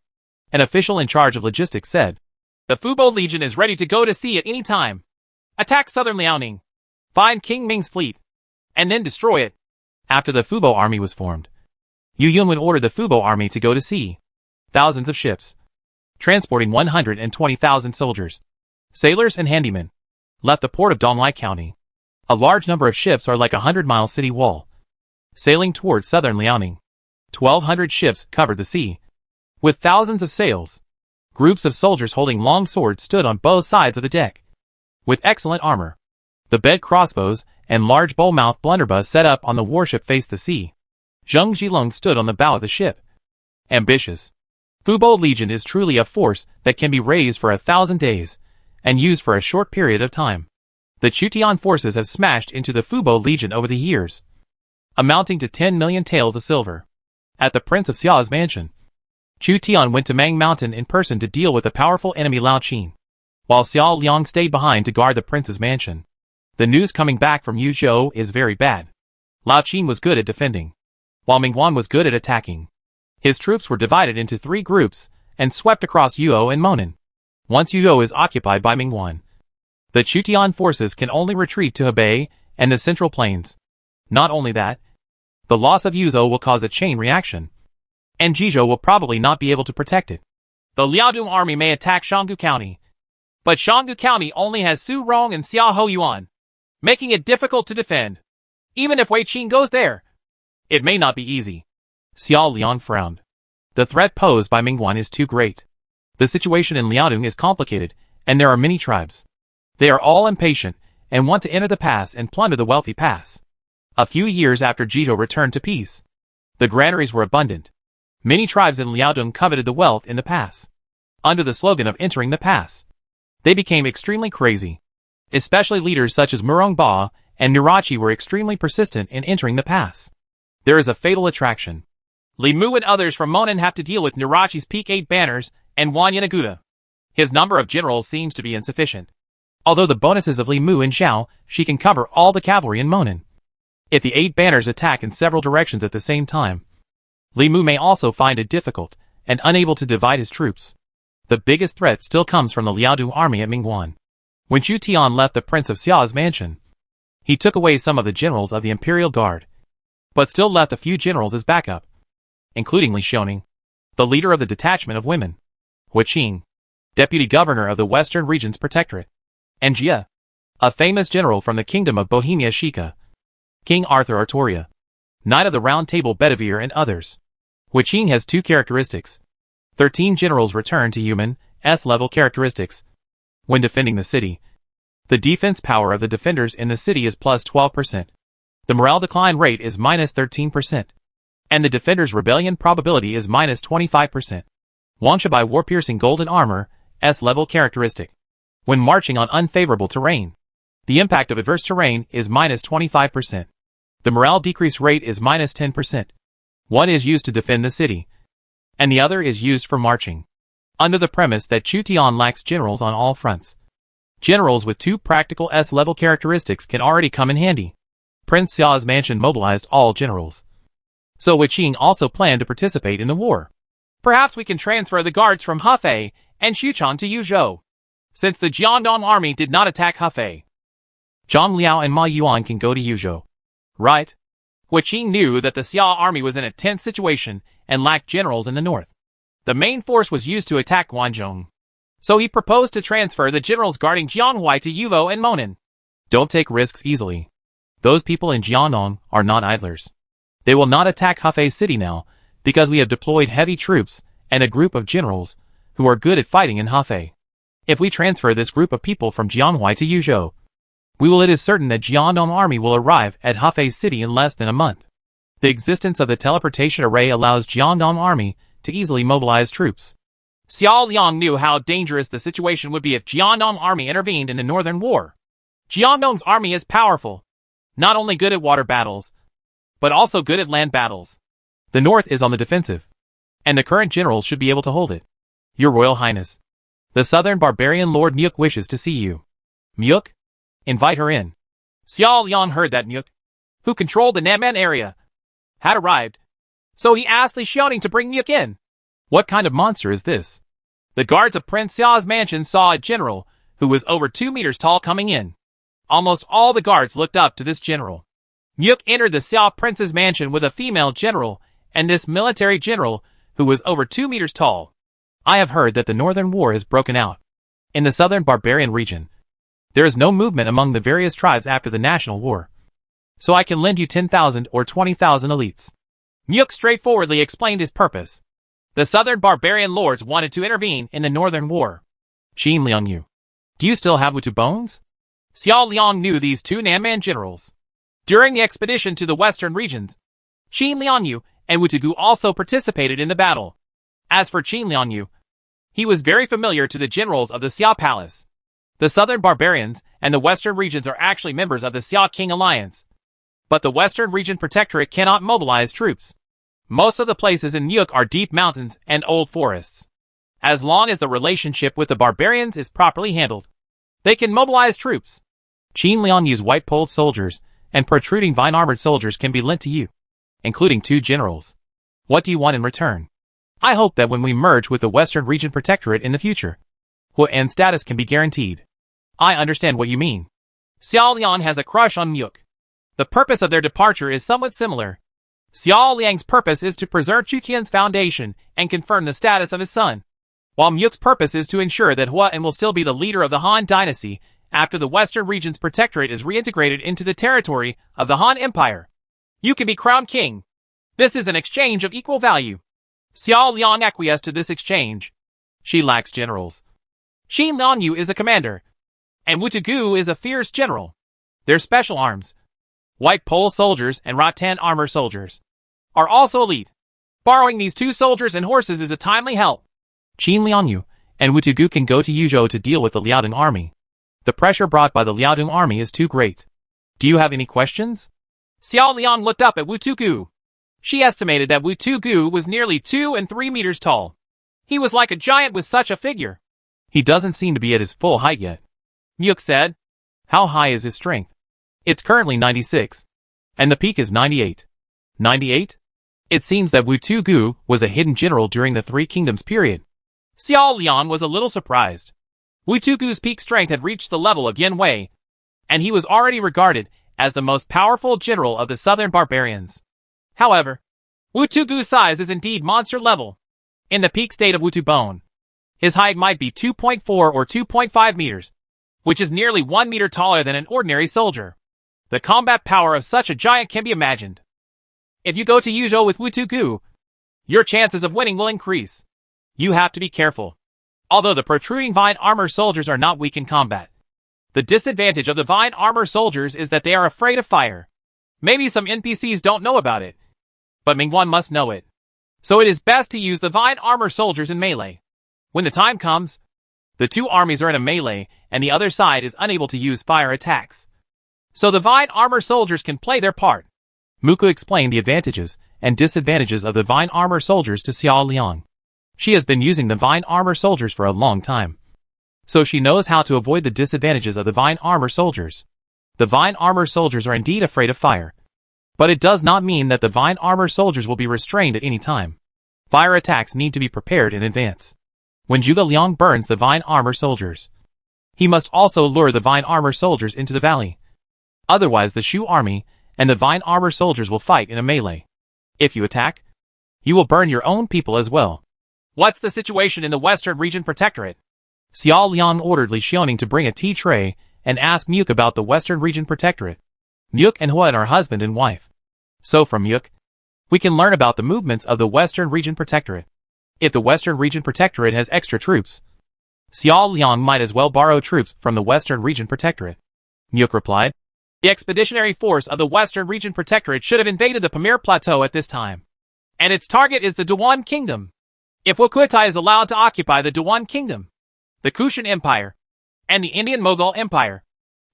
An official in charge of logistics said, "The Fubo Legion is ready to go to sea at any time. Attack southern Liaoning, find King Ming's fleet, and then destroy it." After the Fubo army was formed, Yu Yuan ordered the Fubo army to go to sea. Thousands of ships, transporting 120,000 soldiers, sailors and handymen, left the port of Donglai County. A large number of ships are like a 100-mile city wall, sailing towards southern Liaoning. 1,200 ships covered the sea, with thousands of sails. Groups of soldiers holding long swords stood on both sides of the deck, with excellent armor. The bed crossbows and large bow-mouth blunderbuss set up on the warship faced the sea. Zheng Qilong stood on the bow of the ship. Ambitious. Fubo Legion is truly a force that can be raised for 1,000 days, and used for a short period of time. The Chutian forces have smashed into the Fubo Legion over the years, amounting to 10 million taels of silver. At the Prince of Xia's mansion, Chu Tian went to Mang Mountain in person to deal with the powerful enemy Lao Qin, while Xiao Liang stayed behind to guard the prince's mansion. The news coming back from Yuzhou is very bad. Lao Qin was good at defending, while Mingguan was good at attacking. His troops were divided into 3 groups and swept across Yuo and Monan. Once Yuo is occupied by Mingguan, the Chutian forces can only retreat to Hebei and the Central Plains. Not only that, the loss of Yuzhou will cause a chain reaction, and Jizhou will probably not be able to protect it. The Liaodong army may attack Shanggu County, but Shanggu County only has Su Rong and Xia Hoyuan, making it difficult to defend. Even if Wei Qin goes there, it may not be easy. Xiao Liang frowned. The threat posed by Mingguan is too great. The situation in Liaodong is complicated, and there are many tribes. They are all impatient and want to enter the pass and plunder the wealthy pass. A few years after Jizhou returned to peace, the granaries were abundant. Many tribes in Liaodong coveted the wealth in the pass. Under the slogan of entering the pass, they became extremely crazy. Especially leaders such as Murong Ba and Nirachi were extremely persistent in entering the pass. There is a fatal attraction. Li Mu and others from Monan have to deal with Nirachi's Peak 8 banners and Wan Yanaguda. His number of generals seems to be insufficient. Although the bonuses of Li Mu and Xiao, she can cover all the cavalry in Monan. If the 8 banners attack in several directions at the same time, Li Mu may also find it difficult and unable to divide his troops. The biggest threat still comes from the Liaodong army at Mingguan. When Chu Tian left the Prince of Xia's mansion, He took away some of the generals of the Imperial Guard, but still left a few generals as backup, including Li Xiaoning, the leader of the detachment of women, Hu Qing, deputy governor of the Western Regions Protectorate, and Jia, a famous general from the Kingdom of Bohemia Shika, King Arthur Artoria, Knight of the Round Table Bedivere and others. Hu Qing has two characteristics. 13 generals return to human S-level characteristics when defending the city. The defense power of the defenders in the city is plus 12%. The morale decline rate is minus 13%. And the defender's rebellion probability is minus 25%. Wanshabai war-piercing golden armor, S-level characteristic. When marching on unfavorable terrain, the impact of adverse terrain is minus 25%. The morale decrease rate is minus 10%. One is used to defend the city, and the other is used for marching. Under the premise that Chu Tian lacks generals on all fronts. Generals with two practical S-level characteristics can already come in handy. Prince Xia's mansion mobilized all generals. So Hu Qing also planned to participate in the war. Perhaps we can transfer the guards from Hefei and Xuchang to Yuzhou, since the Jiandong army did not attack Hefei. Zhang Liao and Ma Yuan can go to Yuzhou. Right? Hu Qing knew that the Xia army was in a tense situation and lacked generals in the north. The main force was used to attack Guangzhou. So he proposed to transfer the generals guarding Jianghuai to Yuvo and Monan. Don't take risks easily. Those people in Jiangdong are not idlers. They will not attack Hefei city now, because we have deployed heavy troops and a group of generals who are good at fighting in Hefei. If we transfer this group of people from Jianghuai to Yuzhou, it is certain that Jiangdong army will arrive at Hefei city in less than a month. The existence of the teleportation array allows Jiangdong army to easily mobilize troops. Xiao Liang knew how dangerous the situation would be if Jiangdong army intervened in the northern war. Jiangdong's army is powerful, not only good at water battles, but also good at land battles. The north is on the defensive, and the current generals should be able to hold it. Your Royal Highness, the southern barbarian Lord Muk wishes to see you. Muk? Invite her in. Xiao Liang heard that Muk, who controlled the Nanman area, had arrived, so he asked Li Xiaoning to bring Muk in. What kind of monster is this? The guards of Prince Xia's mansion saw a general who was over 2 meters tall coming in. Almost all the guards looked up to this general. Muk entered the Xia prince's mansion with a female general and this military general who was over 2 meters tall. I have heard that the northern war has broken out. In the southern barbarian region, there is no movement among the various tribes after the national war. So I can lend you 10,000 or 20,000 elites. Muk straightforwardly explained his purpose. The southern barbarian lords wanted to intervene in the northern war. Qin Liangyu, do you still have Wutu bones? Xiao Liang knew these two Nanman generals. During the expedition to the western regions, Qin Liangyu and Wutugu also participated in the battle. As for Qin Liangyu, he was very familiar to the generals of the Xia Palace. The southern barbarians and the western regions are actually members of the Xia King Alliance. But the Western Region Protectorate cannot mobilize troops. Most of the places in Nyuk are deep mountains and old forests. As long as the relationship with the barbarians is properly handled, they can mobilize troops. Qin Lianyu's white-poled soldiers and protruding vine-armored soldiers can be lent to you, including 2 generals. What do you want in return? I hope that when we merge with the Western Region Protectorate in the future, Hu An status can be guaranteed. I understand what you mean. Xiao Liang has a crush on Muk. The purpose of their departure is somewhat similar. Xiao Liang's purpose is to preserve Chu Tian's foundation and confirm the status of his son, while Muk's purpose is to ensure that Hua An will still be the leader of the Han dynasty after the Western Region's Protectorate is reintegrated into the territory of the Han Empire. You can be crowned king. This is an exchange of equal value. Xiao Liang acquiesced to this exchange. She lacks generals. Qin Liangyu is a commander, and Wutugu is a fierce general. Their special arms, white pole soldiers and rattan armor soldiers, are also elite. Borrowing these 2 soldiers and horses is a timely help. Qin Liangyu and Wutugu can go to Yuzhou to deal with the Liaodong army. The pressure brought by the Liaodong army is too great. Do you have any questions? Xiao Liang looked up at Wutugu. She estimated that Wutugu was nearly 2 and 3 meters tall. He was like a giant with such a figure. He doesn't seem to be at his full height yet. Muk said. How high is his strength? It's currently 96. And the peak is 98. 98? It seems that Wutugu was a hidden general during the Three Kingdoms period. Xiao Liang was a little surprised. Wutugu's peak strength had reached the level of Yen Wei, and he was already regarded as the most powerful general of the southern barbarians. However, Wutugu's size is indeed monster level. In the peak state of Wutubone, his height might be 2.4 or 2.5 meters, which is nearly 1 meter taller than an ordinary soldier. The combat power of such a giant can be imagined. If you go to Yuzhou with Wutugu, your chances of winning will increase. You have to be careful. Although the protruding vine armor soldiers are not weak in combat, the disadvantage of the vine armor soldiers is that they are afraid of fire. Maybe some NPCs don't know about it, but Mingguan must know it. So it is best to use the vine armor soldiers in melee. When the time comes, the two armies are in a melee, and the other side is unable to use fire attacks. So the vine armor soldiers can play their part. Muku explained the advantages and disadvantages of the vine armor soldiers to Xiao Liang. She has been using the vine armor soldiers for a long time, so she knows how to avoid the disadvantages of the vine armor soldiers. The vine armor soldiers are indeed afraid of fire, but it does not mean that the vine armor soldiers will be restrained at any time. Fire attacks need to be prepared in advance. When Zhuge Liang burns the vine armor soldiers, he must also lure the vine armor soldiers into the valley. Otherwise the Shu army and the vine armor soldiers will fight in a melee. If you attack, you will burn your own people as well. What's the situation in the Western Region Protectorate? Xiao Liang ordered Li Xiaoning to bring a tea tray and ask Muk about the Western Region Protectorate. Muk and Huan are husband and wife. So from Muk, we can learn about the movements of the Western Region Protectorate. If the Western Region Protectorate has extra troops, Xiao Liang might as well borrow troops from the Western Region Protectorate. Muk replied, the expeditionary force of the Western Region Protectorate should have invaded the Pamir Plateau at this time, and its target is the Duan Kingdom. If Wukutai is allowed to occupy the Duan Kingdom, the Kushan Empire, and the Indian Mughal Empire,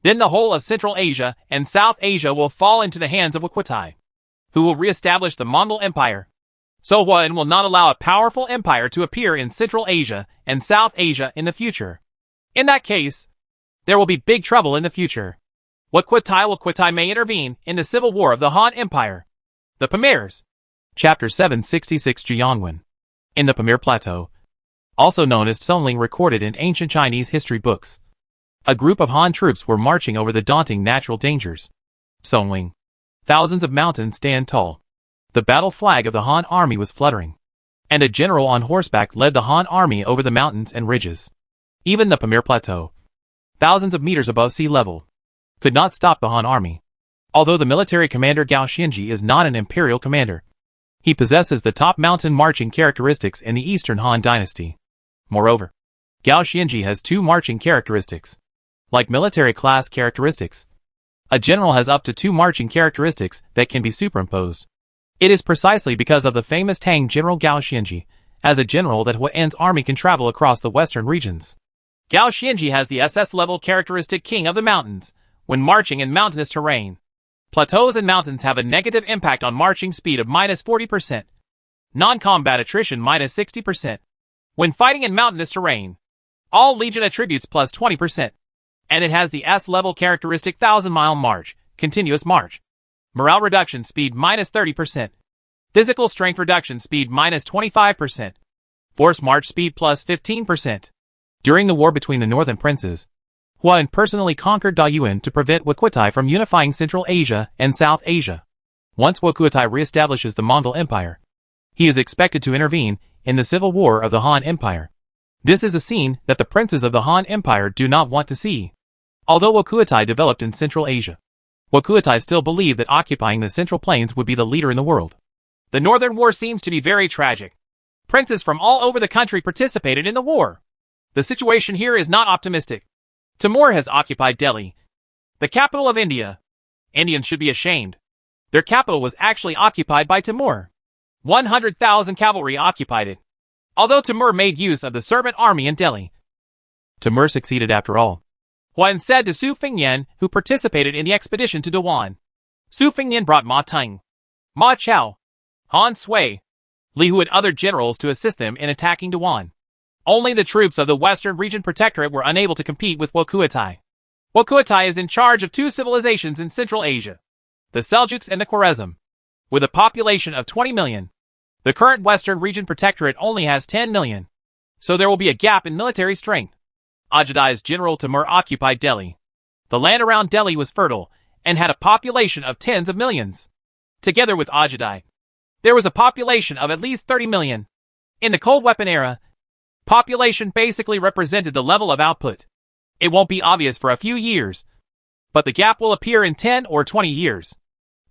then the whole of Central Asia and South Asia will fall into the hands of Wukutai, who will re-establish the Mongol Empire. So Huan will not allow a powerful empire to appear in Central Asia and South Asia in the future. In that case, there will be big trouble in the future. Wukutai may intervene in the civil war of the Han Empire. The Pamirs. Chapter 766 Jiangwen. In the Pamir Plateau, also known as Songling, recorded in ancient Chinese history books, a group of Han troops were marching over the daunting natural dangers. Songling. Thousands of mountains stand tall. The battle flag of the Han army was fluttering, and a general on horseback led the Han army over the mountains and ridges. Even the Pamir Plateau, thousands of meters above sea level, could not stop the Han army. Although the military commander Gao Xinji is not an imperial commander, he possesses the top mountain marching characteristics in the Eastern Han dynasty. Moreover, Gao Xinji has two marching characteristics. Like military class characteristics, a general has up to two marching characteristics that can be superimposed. It is precisely because of the famous Tang general Gao Xinji, as a general, that Huan's army can travel across the western regions. Gao Xinji has the SS-level characteristic King of the Mountains when marching in mountainous terrain. Plateaus and mountains have a negative impact on marching speed of -40%. Non-combat attrition -60%. When fighting in mountainous terrain, all legion attributes +20%. And it has the S-level characteristic 1,000-mile march, continuous march. Morale reduction speed -30%. Physical strength reduction speed -25%. Force march speed +15%. During the war between the northern princes, Huan personally conquered Dayuan to prevent Wukutai from unifying Central Asia and South Asia. Once Wukutai reestablishes the Mongol Empire, he is expected to intervene in the civil war of the Han Empire. This is a scene that the princes of the Han Empire do not want to see. Although Wukutai developed in Central Asia, Wukutai still believed that occupying the Central Plains would be the leader in the world. The Northern War seems to be very tragic. Princes from all over the country participated in the war. The situation here is not optimistic. Timur has occupied Delhi, the capital of India. Indians should be ashamed. Their capital was actually occupied by Timur. 100,000 cavalry occupied it. Although Timur made use of the servant army in Delhi, Timur succeeded after all. Huan said to Su Fengyan, who participated in the expedition to Dewan. Su Fengyan brought Ma Teng, Ma Chao, Han Sui, Li Hu and other generals to assist them in attacking Dewan. Only the troops of the Western Region Protectorate were unable to compete with Wukutai. Wukutai is in charge of two civilizations in Central Asia, the Seljuks and the Khwarezm, with a population of 20 million. The current Western Region Protectorate only has 10 million, so there will be a gap in military strength. Ajadai's general Timur occupied Delhi. The land around Delhi was fertile, and had a population of tens of millions. Together with Ajadai, there was a population of at least 30 million. In the cold weapon era, population basically represented the level of output. It won't be obvious for a few years, but the gap will appear in 10 or 20 years.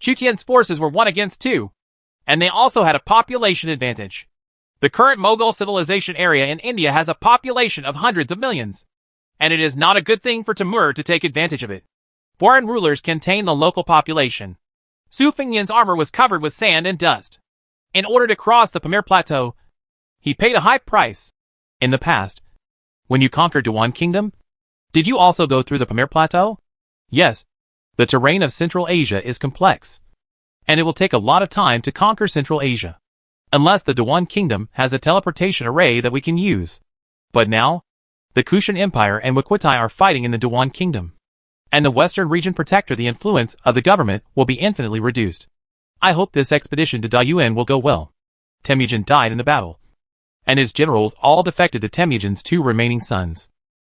Chutian's forces were 1 against 2, and they also had a population advantage. The current Mughal civilization area in India has a population of hundreds of millions, and it is not a good thing for Timur to take advantage of it. Foreign rulers can tame the local population. Su Fengnian's armor was covered with sand and dust. In order to cross the Pamir Plateau, he paid a high price. In the past, when you conquered Dewan Kingdom, did you also go through the Pamir Plateau? Yes. The terrain of Central Asia is complex, and it will take a lot of time to conquer Central Asia, unless the Dewan Kingdom has a teleportation array that we can use. But now, the Kushan Empire and Waquitai are fighting in the Dewan Kingdom, and the Western Region Protector, the influence of the government will be infinitely reduced. I hope this expedition to Dayuan will go well. Temujin died in the battle, and his generals all defected to Temujin's 2 remaining sons.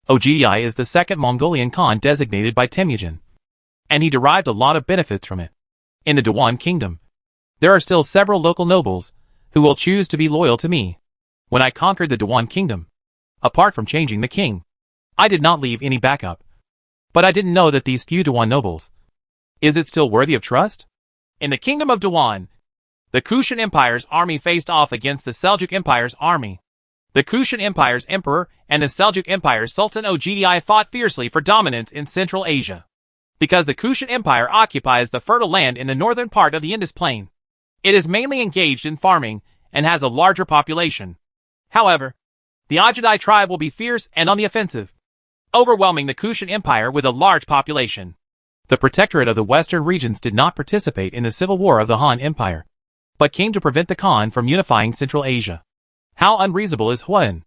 Ogdi is the second Mongolian Khan designated by Temujin, and he derived a lot of benefits from it. In the Dewan Kingdom, there are still several local nobles who will choose to be loyal to me. When I conquered the Dewan Kingdom, apart from changing the king, I did not leave any backup. But I didn't know that these few Dewan nobles. Is it still worthy of trust? In the Kingdom of Dewan, the Kushan Empire's army faced off against the Seljuk Empire's army. The Kushan Empire's emperor and the Seljuk Empire's Sultan Ogdi fought fiercely for dominance in Central Asia. Because the Kushan Empire occupies the fertile land in the northern part of the Indus Plain, it is mainly engaged in farming and has a larger population. However, the Ajadai tribe will be fierce and on the offensive, overwhelming the Kushan Empire with a large population. The Protectorate of the Western regions did not participate in the civil war of the Han Empire, but came to prevent the Khan from unifying Central Asia. How unreasonable is Huan?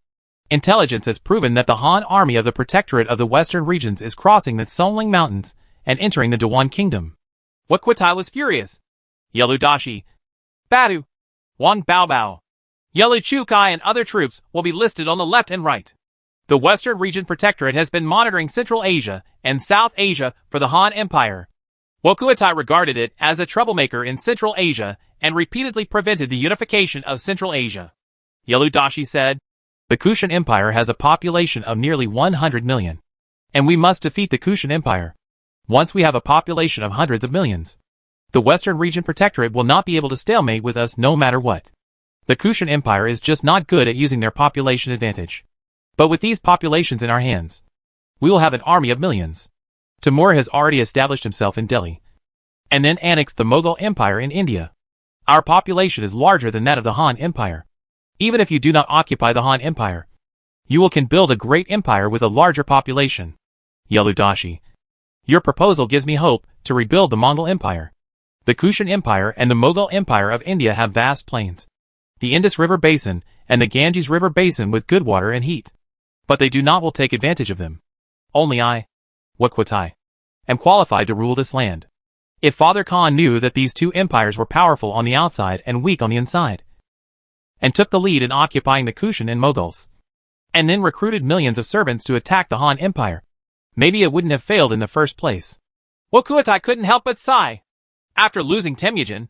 Intelligence has proven that the Han army of the Protectorate of the Western regions is crossing the Sonling Mountains and entering the Dewan Kingdom. Waquitai was furious. Yelu Dashi, Badu, Wang Baobao, Yelu Chukai and other troops will be listed on the left and right. The Western Region Protectorate has been monitoring Central Asia and South Asia for the Han Empire. Waquitai regarded it as a troublemaker in Central Asia and repeatedly prevented the unification of Central Asia. Yelu Dashi said, "The Kushan Empire has a population of nearly 100 million, and we must defeat the Kushan Empire. Once we have a population of hundreds of millions, the Western Region Protectorate will not be able to stalemate with us no matter what. The Kushan Empire is just not good at using their population advantage. But with these populations in our hands, we will have an army of millions." Timur has already established himself in Delhi, and then annexed the Mughal Empire in India. Our population is larger than that of the Han Empire. Even if you do not occupy the Han Empire, you can build a great empire with a larger population. Yelu Dashi, your proposal gives me hope to rebuild the Mongol Empire. The Kushan Empire and the Mughal Empire of India have vast plains, the Indus River Basin and the Ganges River Basin with good water and heat. But they do not will take advantage of them. Only I, Waquitai, am qualified to rule this land. If Father Khan knew that these 2 empires were powerful on the outside and weak on the inside, and took the lead in occupying the Kushan and Mughals, and then recruited millions of servants to attack the Han Empire, maybe it wouldn't have failed in the first place. Waquitai couldn't help but sigh. After losing Temujin,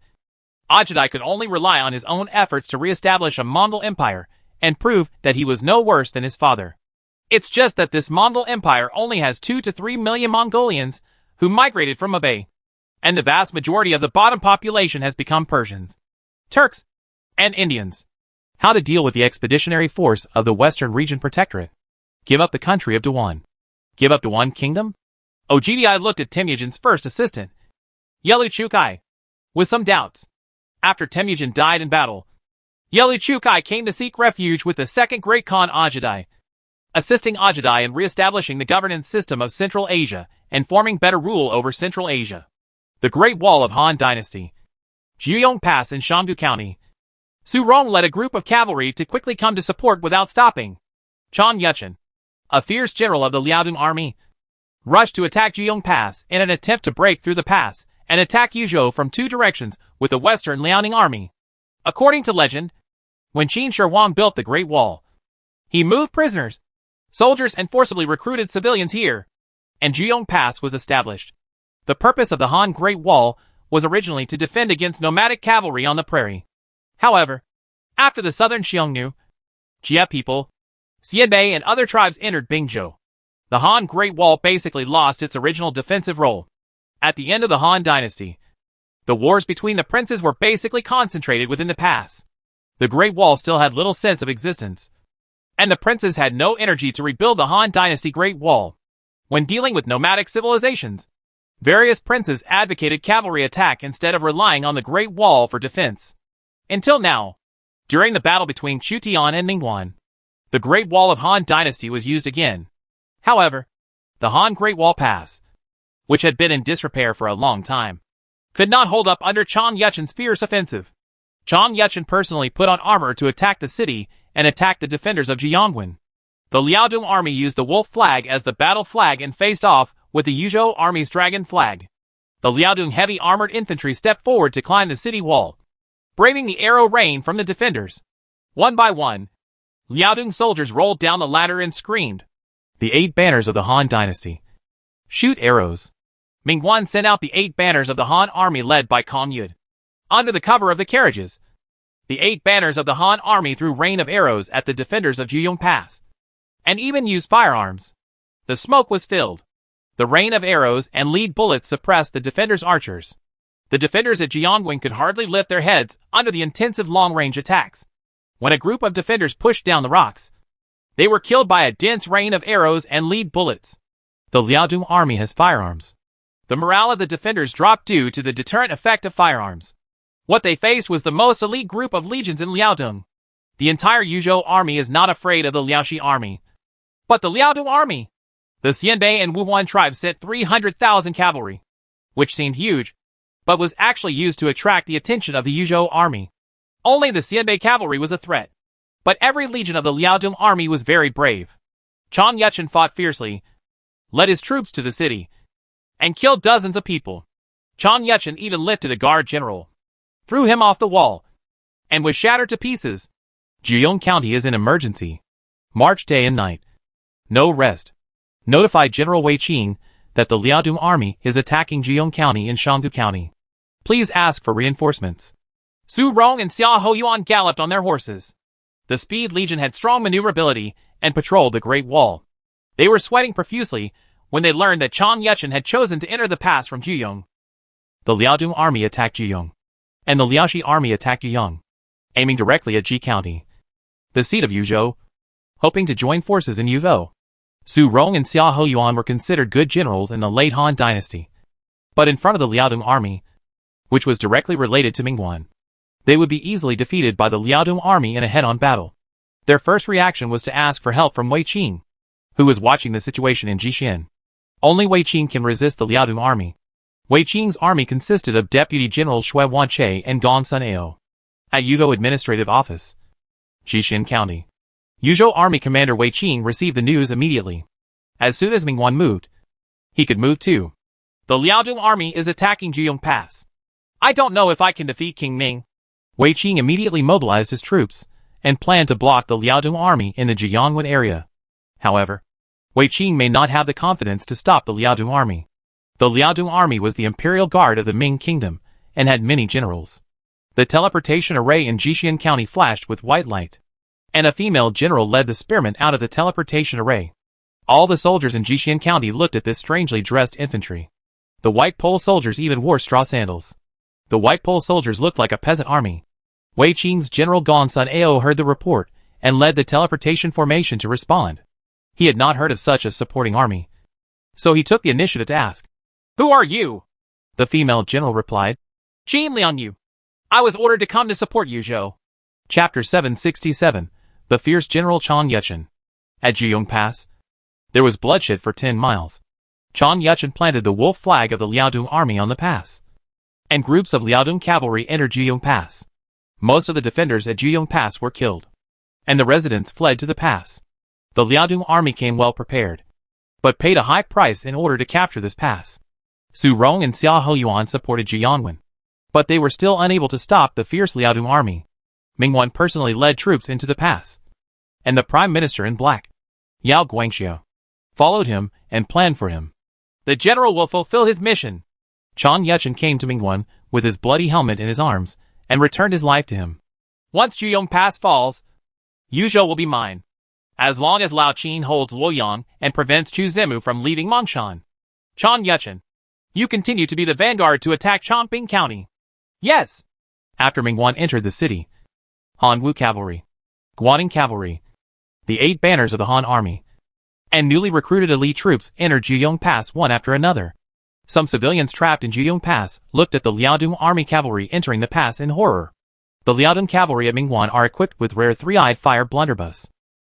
Ajadai could only rely on his own efforts to re-establish a Mongol Empire and prove that he was no worse than his father. It's just that this Mongol Empire only has 2 to 3 million Mongolians who migrated from Abay, and the vast majority of the bottom population has become Persians, Turks, and Indians. How to deal with the expeditionary force of the Western Region Protectorate? Give up the country of Dewan. Give up Dewan Kingdom? Ogdi looked at Temujin's first assistant, Yelu Chukai, with some doubts. After Temujin died in battle, Yelu Chukai came to seek refuge with the second great Khan Ajadai, assisting Ajadai in re-establishing the governance system of Central Asia and forming better rule over Central Asia. The Great Wall of Han Dynasty, Juyong Pass in Shamdu County. Su Rong led a group of cavalry to quickly come to support without stopping. Chan Yuchen, a fierce general of the Liaodong army, rushed to attack Juyong Pass in an attempt to break through the pass and attack Yuzhou from 2 directions with the Western Liaodong army. According to legend, when Qin Shi Huang built the Great Wall, he moved prisoners, soldiers and forcibly recruited civilians here, and Juyong Pass was established. The purpose of the Han Great Wall was originally to defend against nomadic cavalry on the prairie. However, after the southern Xiongnu, Jia people, Xianbei and other tribes entered Bingzhou, the Han Great Wall basically lost its original defensive role. At the end of the Han dynasty, the wars between the princes were basically concentrated within the pass. The Great Wall still had little sense of existence, and the princes had no energy to rebuild the Han Dynasty Great Wall. When dealing with nomadic civilizations, various princes advocated cavalry attack instead of relying on the Great Wall for defense. Until now, during the battle between Chu Tian and Mingguan, the Great Wall of Han Dynasty was used again. However, the Han Great Wall Pass, which had been in disrepair for a long time, could not hold up under Chang Yuchen's fierce offensive. Chang Yuchen personally put on armor to attack the city and attack the defenders of Jiangwen. The Liaodong army used the wolf flag as the battle flag and faced off with the Yuzhou army's dragon flag. The Liaodong heavy armored infantry stepped forward to climb the city wall, braving the arrow rain from the defenders. One by one, Liaodong soldiers rolled down the ladder and screamed, "The 8 banners of the Han dynasty! Shoot arrows!" Mingguan sent out the 8 banners of the Han army led by Kong Yud. Under the cover of the carriages, the 8 banners of the Han army threw rain of arrows at the defenders of Juyong Pass, and even used firearms. The smoke was filled. The rain of arrows and lead bullets suppressed the defenders' archers. The defenders at Jiangwen could hardly lift their heads under the intensive long-range attacks. When a group of defenders pushed down the rocks, they were killed by a dense rain of arrows and lead bullets. The Liaodong army has firearms. The morale of the defenders dropped due to the deterrent effect of firearms. What they faced was the most elite group of legions in Liaodong. The entire Yuzhou army is not afraid of the Liaoxi army. But the Liaodong army! The Xianbei and Wuhuan tribes sent 300,000 cavalry, which seemed huge, but was actually used to attract the attention of the Yuzhou army. Only the Xianbei cavalry was a threat. But every legion of the Liaodong army was very brave. Chang Yuchen fought fiercely, led his troops to the city, and killed dozens of people. Chang Yuchen even lifted a guard general, threw him off the wall, and was shattered to pieces. Juyong County is in emergency. March day and night. No rest. Notify General Wei Qing that the Liaodong army is attacking Juyong County in Shangdu County. Please ask for reinforcements. Su Rong and Xia Hoyuan galloped on their horses. The Speed Legion had strong maneuverability and patrolled the Great Wall. They were sweating profusely when they learned that Chang Yuchen had chosen to enter the pass from Juyong. The Liaodong army attacked Juyong, and the Liaoxi army attacked Juyong, aiming directly at Ji County, the seat of Yuzhou, hoping to join forces in Yuzhou. Su Rong and Xia Hoyuan were considered good generals in the late Han dynasty, but in front of the Liaodong army, which was directly related to Mingguan, they would be easily defeated by the Liaodong army in a head-on battle. Their first reaction was to ask for help from Wei Qing, who was watching the situation in Jixin. Only Wei Qing can resist the Liaodong army. Wei Qing's army consisted of Deputy General Shui Wanche and Gong Sun Ao. At Yuzhou Administrative Office, Jixin County, Yuzhou Army Commander Wei Qing received the news immediately. As soon as Mingguan moved, he could move too. The Liaodong army is attacking Juyong Pass. I don't know if I can defeat King Ming. Wei Qing immediately mobilized his troops and planned to block the Liaodong army in the Jiangwen area. However, Wei Qing may not have the confidence to stop the Liaodong army. The Liaodong army was the imperial guard of the Ming kingdom and had many generals. The teleportation array in Jixin County flashed with white light, and a female general led the spearmen out of the teleportation array. All the soldiers in Jixin County looked at this strangely dressed infantry. The white pole soldiers even wore straw sandals. The white pole soldiers looked like a peasant army. Wei Qing's General Gong Sun Ao heard the report and led the teleportation formation to respond. He had not heard of such a supporting army, so he took the initiative to ask, "Who are you?" The female general replied, "Qin Liangyu. I was ordered to come to support Yuzhou." Chapter 767, The Fierce General Chang Yuchen. At Juyong Pass, there was bloodshed for 10 miles. Chang Yuchen planted the wolf flag of the Liaodong army on the pass, and groups of Liaodong cavalry entered Juyong Pass. Most of the defenders at Juyong Pass were killed, and the residents fled to the pass. The Liaodong army came well prepared, but paid a high price in order to capture this pass. Su Rong and Xia Hoyuan supported Jiangwen, but they were still unable to stop the fierce Liaodong army. Mingguan personally led troops into the pass, and the Prime Minister in black, Yao Guangxiu, followed him and planned for him. The general will fulfill his mission. Chang Yuchen came to Mingguan with his bloody helmet in his arms and returned his life to him. Once Juyong Pass falls, Yuzhou will be mine. As long as Lao Qin holds Luoyang and prevents Chu Zimu from leaving Mongshan. Chang Yuchen, you continue to be the vanguard to attack Chongping County. Yes. After Mingguan entered the city, Hanwu Cavalry, Guaning Cavalry, the 8 banners of the Han Army, and newly recruited elite troops entered Juyong Pass one after another. Some civilians trapped in Juyong Pass looked at the Liaodong Army cavalry entering the pass in horror. The Liaodong cavalry at Mingguan are equipped with rare 3-eyed fire blunderbuss.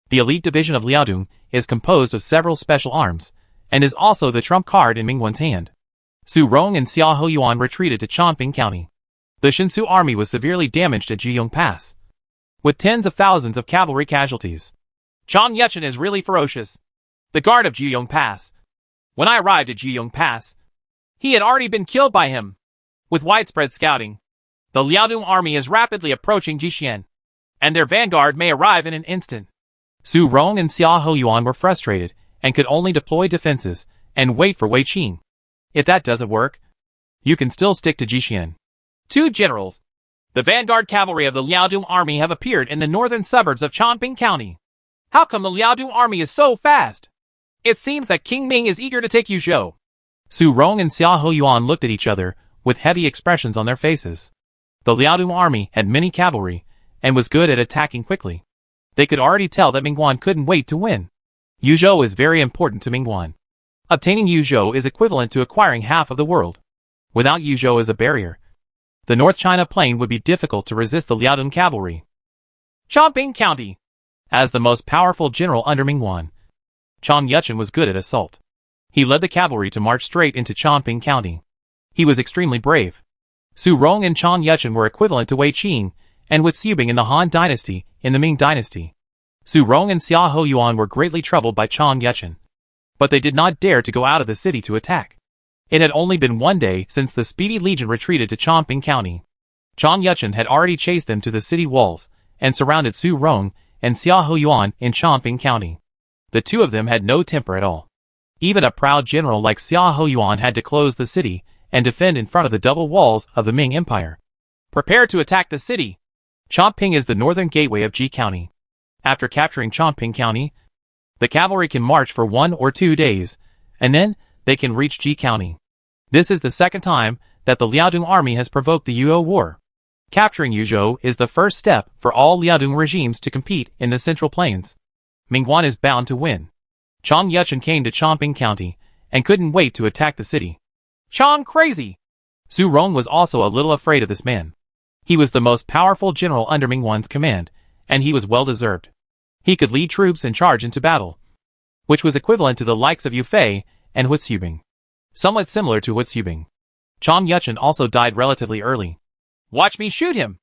The elite division of Liaodong is composed of several special arms, and is also the trump card in Mingguan's hand. Su Rong and Xia Hoyuan retreated to Chongping County. The Shinsu army was severely damaged at Juyong Pass, with tens of thousands of cavalry casualties. Chang Yuchen is really ferocious. The guard of Juyong Pass. When I arrived at Juyong Pass, he had already been killed by him. With widespread scouting, the Liaodong army is rapidly approaching Jixian, and their vanguard may arrive in an instant. Su Rong and Xia Hoyuan were frustrated and could only deploy defenses and wait for Wei Qin. If that doesn't work, you can still stick to Jixian. 2 generals. The vanguard cavalry of the Liaodong army have appeared in the northern suburbs of Chongping County. How come the Liaodong army is so fast? It seems that King Ming is eager to take Yuzhou. Su Rong and Xia Hoyuan looked at each other with heavy expressions on their faces. The Liaodong army had many cavalry and was good at attacking quickly. They could already tell that Mingguan couldn't wait to win. Yuzhou is very important to Mingguan. Obtaining Yuzhou is equivalent to acquiring half of the world. Without Yuzhou as a barrier, the North China Plain would be difficult to resist the Liaodong cavalry. Chongping County. As the most powerful general under Mingguan, Chang Yuchen was good at assault. He led the cavalry to march straight into Chongping County. He was extremely brave. Su Rong and Chang Yuchen were equivalent to Wei Qin, and with Xubing in the Han dynasty, in the Ming dynasty. Su Rong and Xia Hoyuan were greatly troubled by Chang Yuchen, but they did not dare to go out of the city to attack. It had only been one day since the Speedy Legion retreated to Chongping County. Chang Yuchen had already chased them to the city walls, and surrounded Su Rong and Xia Hoyuan in Chongping County. The 2 of them had no temper at all. Even a proud general like Xia Hoyuan had to close the city and defend in front of the double walls of the Ming Empire. Prepare to attack the city. Chongping is the northern gateway of Ji County. After capturing Chongping County, the cavalry can march for 1 or 2 days, and then they can reach Ji County. This is the second time that the Liaodong army has provoked the Yuzhou War. Capturing Yuzhou is the first step for all Liaodong regimes to compete in the Central Plains. Mingguan is bound to win. Chang Yuchen came to Chongping County and couldn't wait to attack the city. Chang crazy! Su Rong was also a little afraid of this man. He was the most powerful general under Mingguan's command, and he was well deserved. He could lead troops and charge into battle, which was equivalent to the likes of Yu Fei and Hu Xubing. Somewhat similar to Hu Xubing. Chang Yuchen also died relatively early. Watch me shoot him!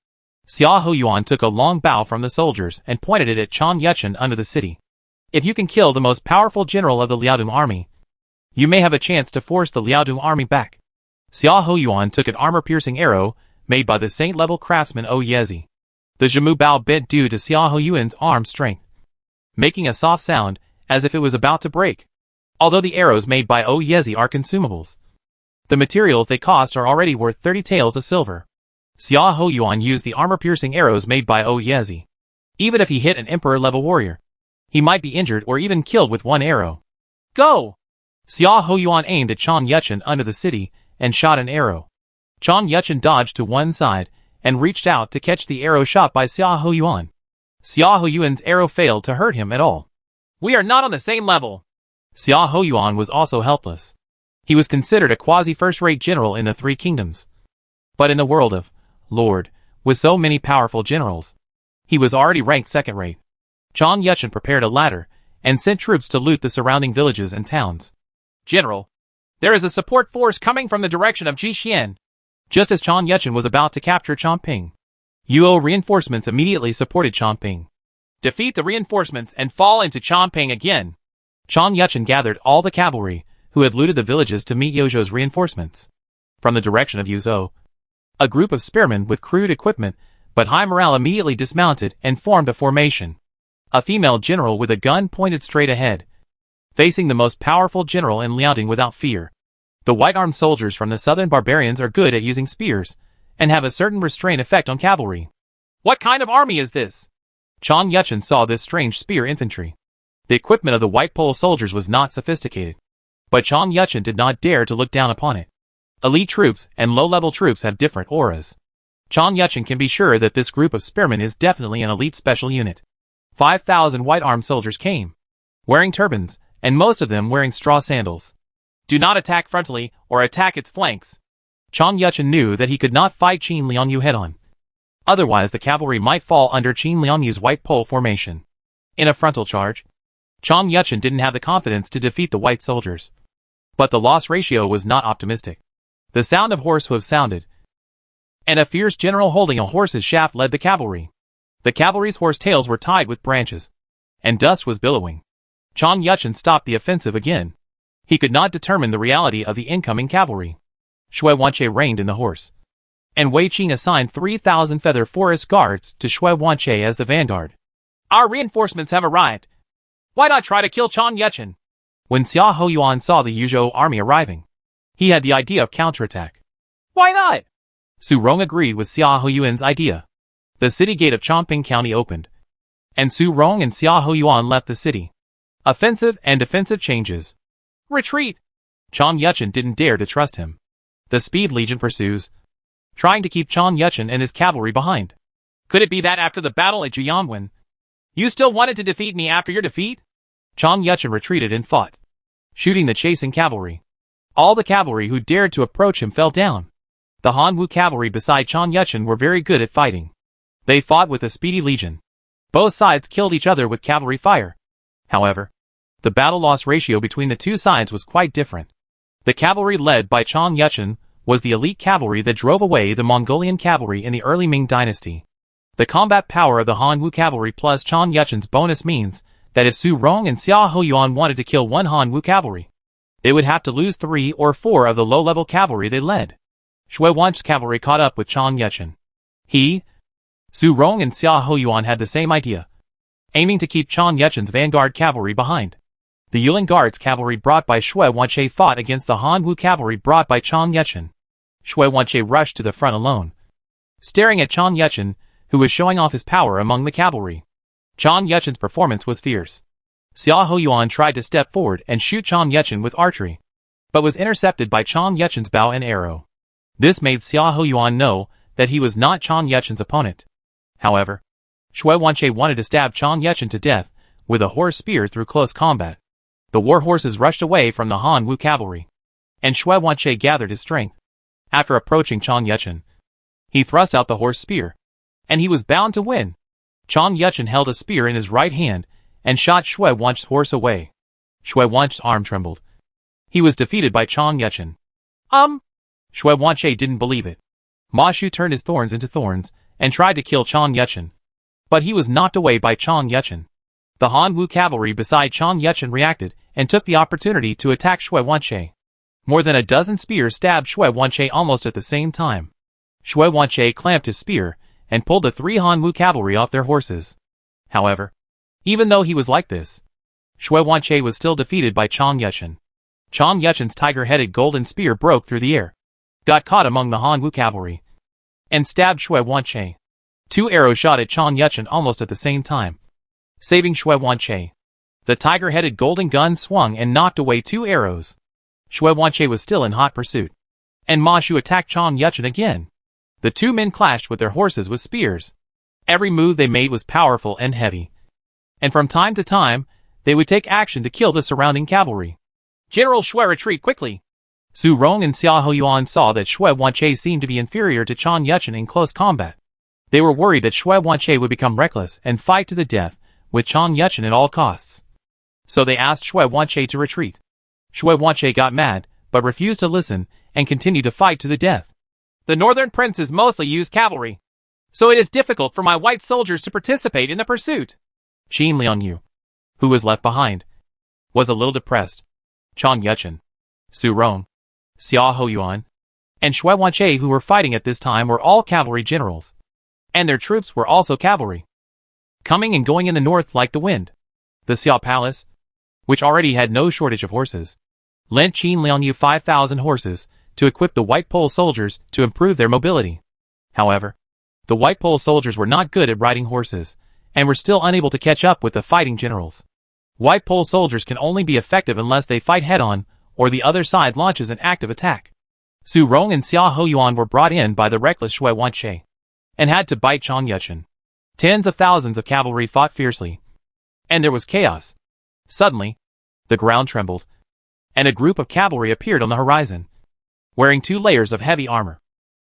Xia Hoyuan took a long bow from the soldiers and pointed it at Chang Yuchen under the city. If you can kill the most powerful general of the Liaodong army, you may have a chance to force the Liaodong army back. Xia Hoyuan took an armor-piercing arrow made by the saint-level craftsman O Yezi. The Zhimu bow bent due to Xia Hoyuan's arm strength, making a soft sound as if it was about to break. Although the arrows made by O Yezi are consumables, the materials they cost are already worth 30 taels of silver. Xia Hoyuan used the armor-piercing arrows made by O Yezi. Even if he hit an emperor-level warrior, he might be injured or even killed with 1 arrow. Go! Xia Hoyuan aimed at Chang Yuchen under the city and shot an arrow. Chang Yuchen dodged to one side and reached out to catch the arrow shot by Xia Hoyuan. Xia Hoyuan's arrow failed to hurt him at all. We are not on the same level. Xia Hoyuan was also helpless. He was considered a quasi-first-rate general in the 3 kingdoms. But in the world of Lord, with so many powerful generals, he was already ranked second-rate. Chang Yuchen prepared a ladder and sent troops to loot the surrounding villages and towns. General, there is a support force coming from the direction of Jixian. Just as Chang Yuchen was about to capture Chongping, Yuo reinforcements immediately supported Chongping. Defeat the reinforcements and fall into Chongping again. Chang Yuchen gathered all the cavalry who had looted the villages to meet Yuzhou's reinforcements. From the direction of Yuzhou, a group of spearmen with crude equipment but high morale immediately dismounted and formed a formation. A female general with a gun pointed straight ahead, facing the most powerful general in Liaodong without fear. The white-armed soldiers from the southern barbarians are good at using spears, and have a certain restraint effect on cavalry. What kind of army is this? Chang Yuchen saw this strange spear infantry. The equipment of the White Pole soldiers was not sophisticated, but Chang Yuchen did not dare to look down upon it. Elite troops and low-level troops have different auras. Chang Yuchen can be sure that this group of spearmen is definitely an elite special unit. 5,000 white-armed soldiers came, wearing turbans, and most of them wearing straw sandals. Do not attack frontally, or attack its flanks. Chang Yuchen knew that he could not fight Qin Liangyu head-on. Otherwise the cavalry might fall under Qin Liangyu's white pole formation. In a frontal charge, Chang Yuchen didn't have the confidence to defeat the white soldiers. But the loss ratio was not optimistic. The sound of horse hooves sounded, and a fierce general holding a horse's shaft led the cavalry. The cavalry's horse tails were tied with branches, and dust was billowing. Chang Yuchen stopped the offensive again. He could not determine the reality of the incoming cavalry. Shui Wanche reined in the horse, and Wei Qing assigned 3,000 feather forest guards to Shui Wanche as the vanguard. Our reinforcements have arrived. Why not try to kill Chang Yuchen? When Xia Hoyuan saw the Yuzhou army arriving, he had the idea of counterattack. Why not? Su Rong agreed with Xia Hoyuan's idea. The city gate of Chongping County opened, and Su Rong and Xia Hoyuan left the city. Offensive and defensive changes. Retreat! Chang Yuchen didn't dare to trust him. The Speed Legion pursues, trying to keep Chang Yuchen and his cavalry behind. Could it be that after the battle at Jianwen, you still wanted to defeat me after your defeat? Chang Yuchen retreated and fought, shooting the chasing cavalry. All the cavalry who dared to approach him fell down. The Hanwu cavalry beside Chang Yuchen were very good at fighting. They fought with a speedy legion. Both sides killed each other with cavalry fire. However, the battle-loss ratio between the two sides was quite different. The cavalry led by Chang Yuchen was the elite cavalry that drove away the Mongolian cavalry in the early Ming dynasty. The combat power of the Hanwu cavalry plus Chang Yuchen's bonus means that if Su Rong and Xia Hoyuan wanted to kill one Hanwu cavalry, they would have to lose 3 or 4 of the low-level cavalry they led. Shui Wanche's cavalry caught up with Chang Yuchen. Su Rong and Xia Hoyuan had the same idea, aiming to keep Chang Yuchen's vanguard cavalry behind. The Yulin Guards cavalry brought by Shui Wanche fought against the Hanwu cavalry brought by Chang Yuchen. Shui Wanche rushed to the front alone, staring at Chang Yuchen, who was showing off his power among the cavalry. Chang Yuchen's performance was fierce. Xia Hoyuan tried to step forward and shoot Chang Yuchen with archery, but was intercepted by Chang Yuchen's bow and arrow. This made Xia Hoyuan know that he was not Chang Yuchen's opponent. However, Shui Wanche wanted to stab Chang Yuchen to death with a horse spear through close combat. The war horses rushed away from the Hanwu cavalry, and Shui Wanche gathered his strength. After approaching Chang Yuchen, he thrust out the horse spear, and he was bound to win. Chang Yuchen held a spear in his right hand and shot Shui Wanche's horse away. Shui Wanche's arm trembled. He was defeated by Chang Yuchen. Shui Wanche didn't believe it. Ma Shu turned his thorns into thorns and tried to kill Chang Yuchen, but he was knocked away by Chang Yuchen. The Hanwu cavalry beside Chang Yuchen reacted and took the opportunity to attack Shui Wanche. More than a dozen spears stabbed Shui Wanche almost at the same time. Shui Wanche clamped his spear and pulled the 3 Hanwu cavalry off their horses. However, even though he was like this, Shui Wanche was still defeated by Chang Yuchen. Chang Yuchen's tiger-headed golden spear broke through the air, got caught among the Hanwu cavalry, and stabbed Shui Wanche. 2 arrows shot at Chang Yuchen almost at the same time, saving Shui Wanche. The tiger-headed golden gun swung and knocked away 2 arrows. Shui Wanche was still in hot pursuit, and Ma Shu attacked Chang Yuchen again. The 2 men clashed with their horses with spears. Every move they made was powerful and heavy, and from time to time, they would take action to kill the surrounding cavalry. General Shui, retreat quickly! Su Rong and Xia Hoyuan saw that Shui Wanche seemed to be inferior to Chang Yuchen in close combat. They were worried that Shui Wanche would become reckless and fight to the death with Chang Yuchen at all costs. So they asked Shui Wanche to retreat. Shui Wanche got mad, but refused to listen and continued to fight to the death. The northern princes mostly use cavalry, so it is difficult for my white soldiers to participate in the pursuit. Qin Liangyu, who was left behind, was a little depressed. Chang Yuchen, Su Rong, Xia Hoyuan, and Shui Wanche who were fighting at this time were all cavalry generals, and their troops were also cavalry, coming and going in the north like the wind. The Xia Palace, which already had no shortage of horses, lent Qin Liangyu 5,000 horses to equip the White Pole soldiers to improve their mobility. However, the White Pole soldiers were not good at riding horses, and were still unable to catch up with the fighting generals. White Pole soldiers can only be effective unless they fight head-on, or the other side launches an active attack. Su Rong and Xia Hoyuan were brought in by the reckless Shui Wanqi, and had to bite Chang Yuchen. Tens of thousands of cavalry fought fiercely, and there was chaos. Suddenly, the ground trembled, and a group of cavalry appeared on the horizon, wearing 2 layers of heavy armor,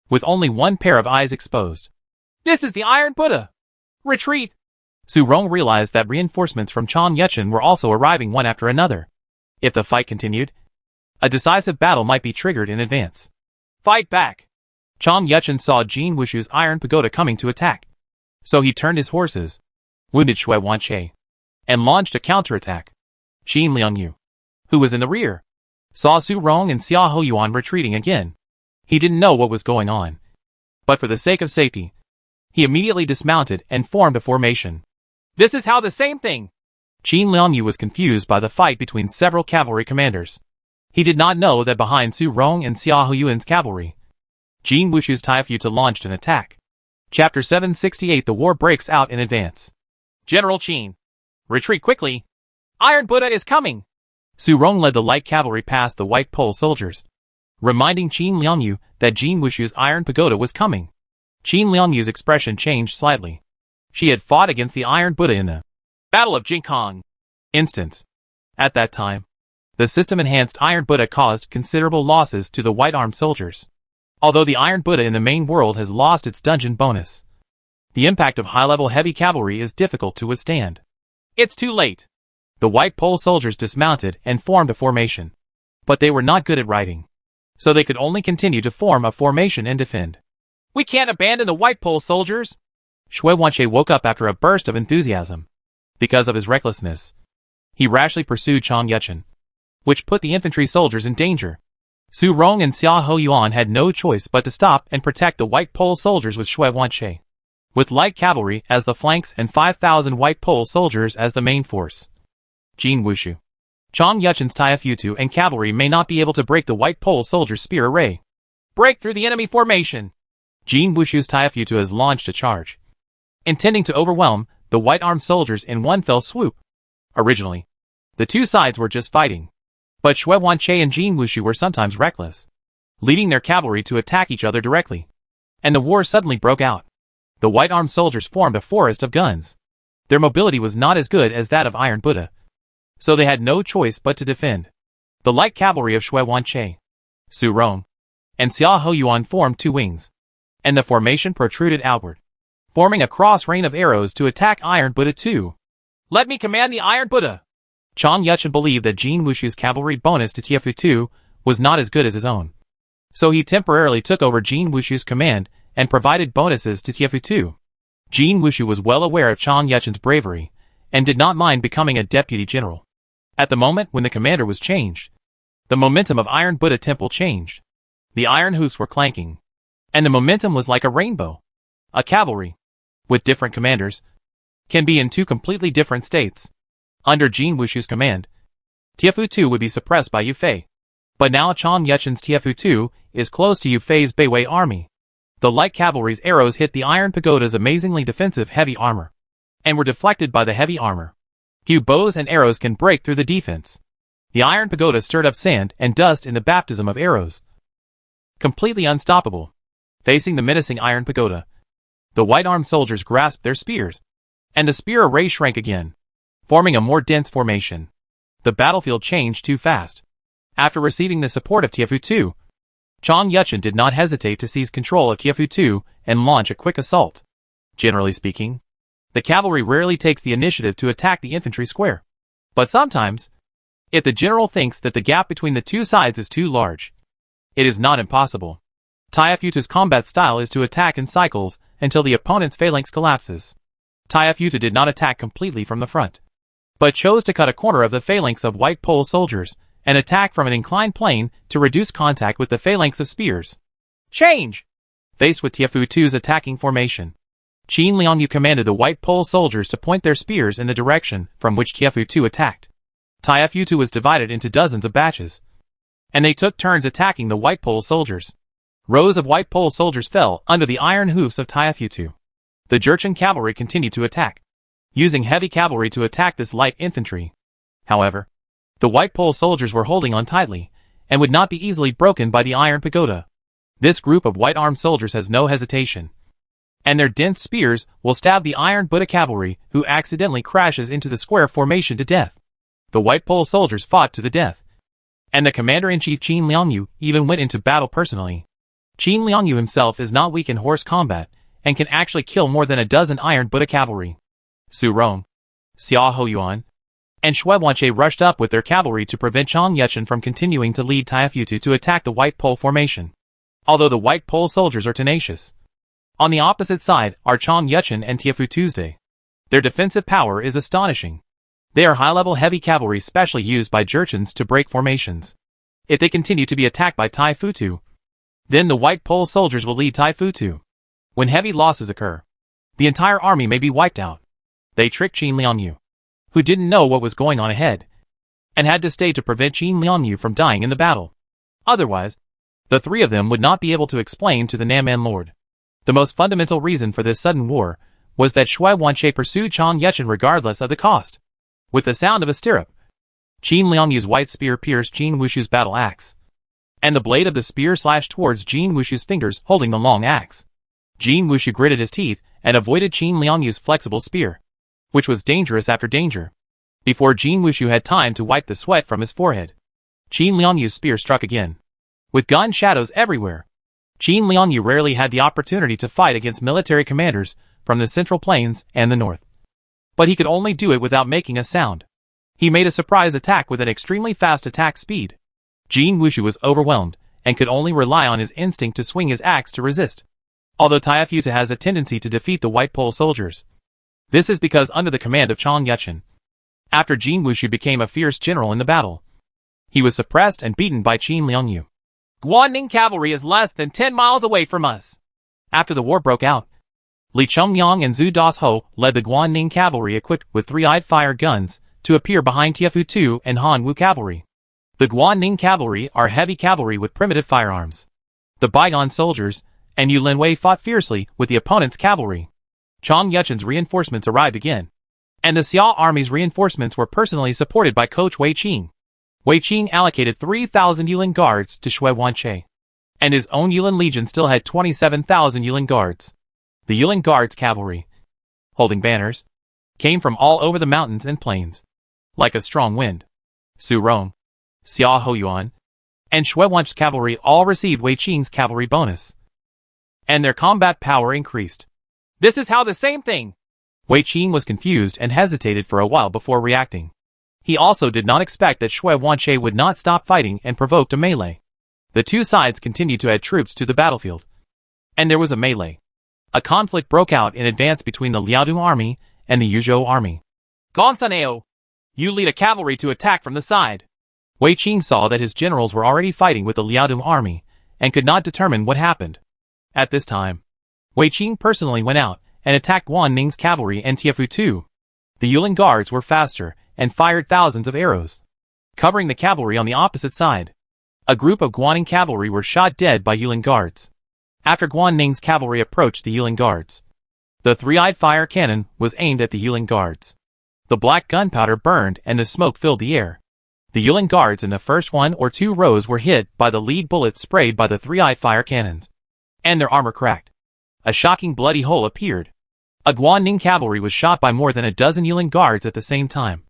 with only one pair of eyes exposed. "This is the Iron Buddha! Retreat!" Su Rong realized that reinforcements from Chang Yuchen were also arriving one after another. If the fight continued, a decisive battle might be triggered in advance. "Fight back!" Chang Yuchen saw Jin Wushu's Iron Pagoda coming to attack, so he turned his horses, wounded Shui Wanqi, and launched a counterattack. Qin Liangyu, who was in the rear, saw Su Rong and Xia Hoyuan retreating again. He didn't know what was going on, but for the sake of safety, he immediately dismounted and formed a formation. "This is how the same thing!" Qin Liangyu was confused by the fight between several cavalry commanders. He did not know that behind Su Rong and Xia Hoyuan's cavalry, Jin Wushu's Taifuta launched an attack. Chapter 768. The war breaks out in advance. "General Qin, retreat quickly! Iron Buddha is coming!" Su Rong led the light cavalry past the White Pole soldiers, reminding Qin Liangyu that Jin Wushu's Iron Pagoda was coming. Qin Liangyu's expression changed slightly. She had fought against the Iron Buddha in the Battle of Jinkong instance. At that time, the system-enhanced Iron Buddha caused considerable losses to the white-armed soldiers. Although the Iron Buddha in the main world has lost its dungeon bonus, the impact of high-level heavy cavalry is difficult to withstand. It's too late. The White Pole soldiers dismounted and formed a formation. But they were not good at riding, so they could only continue to form a formation and defend. "We can't abandon the White Pole soldiers!" Shui Wanqi woke up after a burst of enthusiasm. Because of his recklessness, he rashly pursued Chang Yuchen, which put the infantry soldiers in danger. Su Rong and Xia Hoyuan had no choice but to stop and protect the White Pole soldiers with Shui Wanqi, with light cavalry as the flanks and 5,000 White Pole soldiers as the main force. Jin Wushu, Chang Yuchen's Taifutu and cavalry may not be able to break the White Pole soldiers' spear array. "Break through the enemy formation!" Jin Wushu's Taifutu has launched a charge, intending to overwhelm the white-armed soldiers in one fell swoop. Originally, the two sides were just fighting, but Shui Wanqi and Jin Wushu were sometimes reckless, leading their cavalry to attack each other directly. And the war suddenly broke out. The white-armed soldiers formed a forest of guns. Their mobility was not as good as that of Iron Buddha, so they had no choice but to defend. The light cavalry of Shui Wanqi, Su Rong, and Xia Hoyuan formed 2 wings, and the formation protruded outward, forming a cross rain of arrows to attack Iron Buddha too. "Let me command the Iron Buddha!" Chang Yuchen believed that Jin Wushu's cavalry bonus to Taifutu was not as good as his own, so he temporarily took over Jin Wushu's command and provided bonuses to Taifutu. Jin Wushu was well aware of Chang Yuchen's bravery, and did not mind becoming a deputy general. At the moment when the commander was changed, the momentum of Iron Buddha Temple changed. The iron hoofs were clanking, and the momentum was like a rainbow. A cavalry, with different commanders, can be in 2 completely different states. Under Jin Wushu's command, Taifutu would be suppressed by Yufei. But now Chang Yuchen's Taifutu is close to Yufei's Beiwei army. The light cavalry's arrows hit the Iron Pagoda's amazingly defensive heavy armor, and were deflected by the heavy armor. Few bows and arrows can break through the defense. The Iron Pagoda stirred up sand and dust in the baptism of arrows. Completely unstoppable, facing the menacing Iron Pagoda, the white-armed soldiers grasped their spears, and the spear array shrank again, forming a more dense formation. The battlefield changed too fast. After receiving the support of Taifutu, Chang Yuchen did not hesitate to seize control of Taifutu and launch a quick assault. Generally speaking, the cavalry rarely takes the initiative to attack the infantry square. But sometimes, if the general thinks that the gap between the 2 sides is too large, it is not impossible. Taifutu's combat style is to attack in cycles until the opponent's phalanx collapses. Taifutu did not attack completely from the front, but chose to cut a corner of the phalanx of White Pole soldiers and attack from an inclined plane to reduce contact with the phalanx of spears. Change! Faced with Taifutu's attacking formation, Qin Liangyu commanded the White Pole soldiers to point their spears in the direction from which Taifutu attacked. Taifutu was divided into dozens of batches, and they took turns attacking the White Pole soldiers. Rows of White Pole soldiers fell under the iron hoofs of Taifutu. The Jurchen cavalry continued to attack, using heavy cavalry to attack this light infantry. However, the White Pole soldiers were holding on tightly, and would not be easily broken by the iron pagoda. This group of white-armed soldiers has no hesitation, and their dense spears will stab the iron Buddha cavalry who accidentally crashes into the square formation to death. The White Pole soldiers fought to the death, and the commander-in-chief Qin Liangyu even went into battle personally. Qin Liangyu himself is not weak in horse combat, and can actually kill more than a dozen iron Buddha cavalry. Su Rong, Xia Hoyuan, and Shui Wanche rushed up with their cavalry to prevent Chang Yuchen from continuing to lead Taifutu to attack the White Pole formation. Although the White Pole soldiers are tenacious, on the opposite side are Chang Yuchen and Taifu Tuesday. Their defensive power is astonishing. They are high-level heavy cavalry specially used by Jurchens to break formations. If they continue to be attacked by Taifutu, then the White Pole soldiers will lead Taifutu. When heavy losses occur, the entire army may be wiped out. They tricked Qin Liangyu, who didn't know what was going on ahead, and had to stay to prevent Qin Liangyu from dying in the battle. Otherwise, the three of them would not be able to explain to the Nanman Lord. The most fundamental reason for this sudden war was that Shui Wanche pursued Chang Yuchen regardless of the cost. With the sound of a stirrup, Qin Liangyu's white spear pierced Jin Wushu's battle axe, and the blade of the spear slashed towards Jin Wushu's fingers holding the long axe. Jin Wushu gritted his teeth and avoided Qin Liangyu's flexible spear, which was dangerous after danger. Before Jin Wushu had time to wipe the sweat from his forehead, Qin Liangyu's spear struck again. With gun shadows everywhere, Qin Liangyu rarely had the opportunity to fight against military commanders from the Central Plains and the North. But he could only do it without making a sound. He made a surprise attack with an extremely fast attack speed. Jin Wushu was overwhelmed and could only rely on his instinct to swing his axe to resist. Although Taifutu has a tendency to defeat the White Pole soldiers, this is because under the command of Chang Yuchen, after Jin Wushu became a fierce general in the battle, he was suppressed and beaten by Qin Liangyu. Guanning cavalry is less than 10 miles away from us. After the war broke out, Li Chongyang and Zhu Dasho led the Guanning cavalry equipped with three-eyed fire guns to appear behind Taifutu and Han Wu cavalry. The Guanning cavalry are heavy cavalry with primitive firearms. The Baigan soldiers and Yu Linwei fought fiercely with the opponent's cavalry. Chang Yuchen's reinforcements arrived again, and the Xia army's reinforcements were personally supported by Coach Wei Qing. Wei Qing allocated 3,000 Yulin guards to Shui Wanche, and his own Yulin legion still had 27,000 Yulin guards. The Yulin guards cavalry, holding banners, came from all over the mountains and plains, like a strong wind. Su Rong, Xia Hoyuan, and Shui Wanche's cavalry all received Wei Qing's cavalry bonus, and their combat power increased. This is how the same thing. Wei Qing was confused and hesitated for a while before reacting. He also did not expect that Shui Wanche would not stop fighting and provoked a melee. The two sides continued to add troops to the battlefield, and there was a melee. A conflict broke out in advance between the Liaodong army and the Yuzhou army. Gonsaneo, you lead a cavalry to attack from the side. Wei Qing saw that his generals were already fighting with the Liaodong army and could not determine what happened. At this time, Wei Qing personally went out and attacked Guan Ning's cavalry and Taifutu. The Yulin guards were faster and fired thousands of arrows, covering the cavalry on the opposite side. A group of Guanning cavalry were shot dead by Yulin guards. After Guan Ning's cavalry approached the Yulin guards, the three-eyed fire cannon was aimed at the Yulin guards. The black gunpowder burned and the smoke filled the air. The Yulin guards in the first 1 or 2 rows were hit by the lead bullets sprayed by the three-eyed fire cannons, and their armor cracked. A shocking bloody hole appeared. A Guan Ning cavalry was shot by more than a dozen Yulin guards at the same time,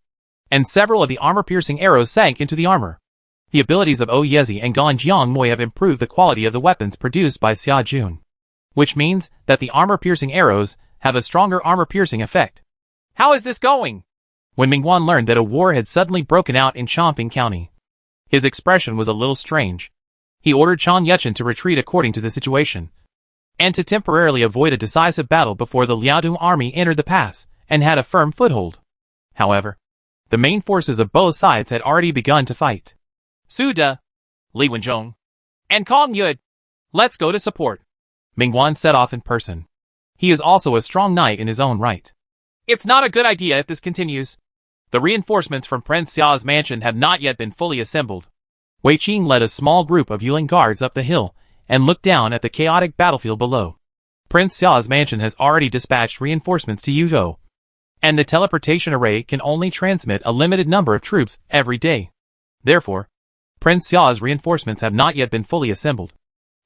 and several of the armor-piercing arrows sank into the armor. The abilities of Oyezi and Gan Jiangmoi have improved the quality of the weapons produced by Xia Jun, which means that the armor-piercing arrows have a stronger armor-piercing effect. How is this going? When Mingguan learned that a war had suddenly broken out in Chongping County, his expression was a little strange. He ordered Chang Yuchen to retreat according to the situation, and to temporarily avoid a decisive battle before the Liaodong army entered the pass and had a firm foothold. However, the main forces of both sides had already begun to fight. Su De, Li Wenzhong, and Kong Yud, let's go to support. Mingguan set off in person. He is also a strong knight in his own right. It's not a good idea if this continues. The reinforcements from Prince Xiao's mansion have not yet been fully assembled. Wei Qing led a small group of Yuling guards up the hill and looked down at the chaotic battlefield below. Prince Xia's mansion has already dispatched reinforcements to Yuzhou, and the teleportation array can only transmit a limited number of troops every day. Therefore, Prince Xia's reinforcements have not yet been fully assembled,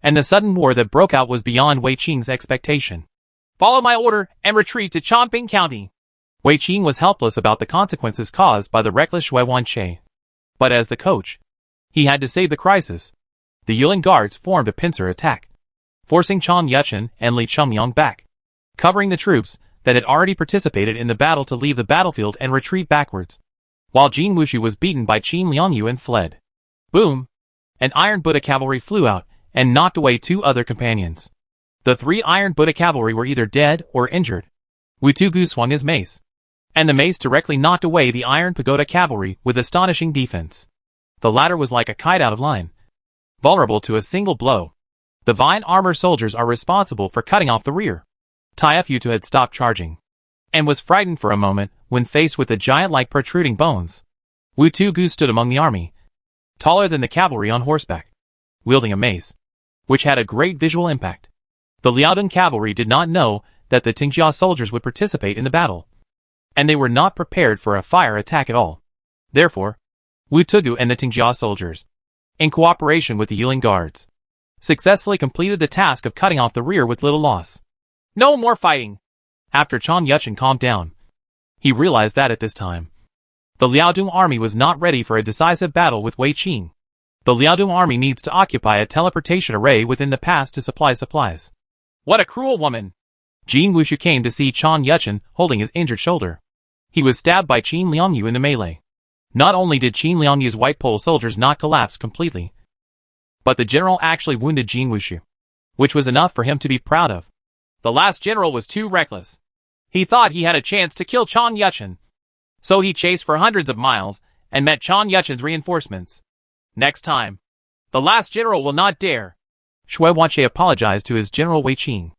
and the sudden war that broke out was beyond Wei Qing's expectation. Follow my order and retreat to Chongping County. Wei Qing was helpless about the consequences caused by the reckless Shui Wanqi. But as the coach, he had to save the crisis. The Yuling guards formed a pincer attack, forcing Chang Yuchen and Li Chunliang back, covering the troops that had already participated in the battle to leave the battlefield and retreat backwards, while Jin Wushu was beaten by Qin Liangyu and fled. Boom! An Iron Buddha cavalry flew out and knocked away 2 other companions. The 3 Iron Buddha cavalry were either dead or injured. Wu Tugu swung his mace, and the mace directly knocked away the Iron Pagoda cavalry with astonishing defense. The latter was like a kite out of line, vulnerable to a single blow. The Vine armor soldiers are responsible for cutting off the rear. Taifutu had stopped charging, and was frightened for a moment when faced with the giant-like protruding bones. Wu Tugu stood among the army, taller than the cavalry on horseback, wielding a mace, which had a great visual impact. The Liaodong cavalry did not know that the Tingjia soldiers would participate in the battle, and they were not prepared for a fire attack at all. Therefore, Wu Tugu and the Tingjia soldiers, in cooperation with the Yuling guards, successfully completed the task of cutting off the rear with little loss. No more fighting! After Chang Yuchen calmed down, he realized that at this time, the Liaodong army was not ready for a decisive battle with Wei Qing. The Liaodong army needs to occupy a teleportation array within the pass to supply supplies. What a cruel woman! Jin Wushu came to see Chang Yuchen holding his injured shoulder. He was stabbed by Qin Liangyu in the melee. Not only did Qin Liangyu's white pole soldiers not collapse completely, but the general actually wounded Jin Wushu, which was enough for him to be proud of. The last general was too reckless. He thought he had a chance to kill Chang Yuchen, so he chased for hundreds of miles and met Chang Yuchen's reinforcements. Next time, the last general will not dare. Shui Wanqi apologized to his general Wei Qing.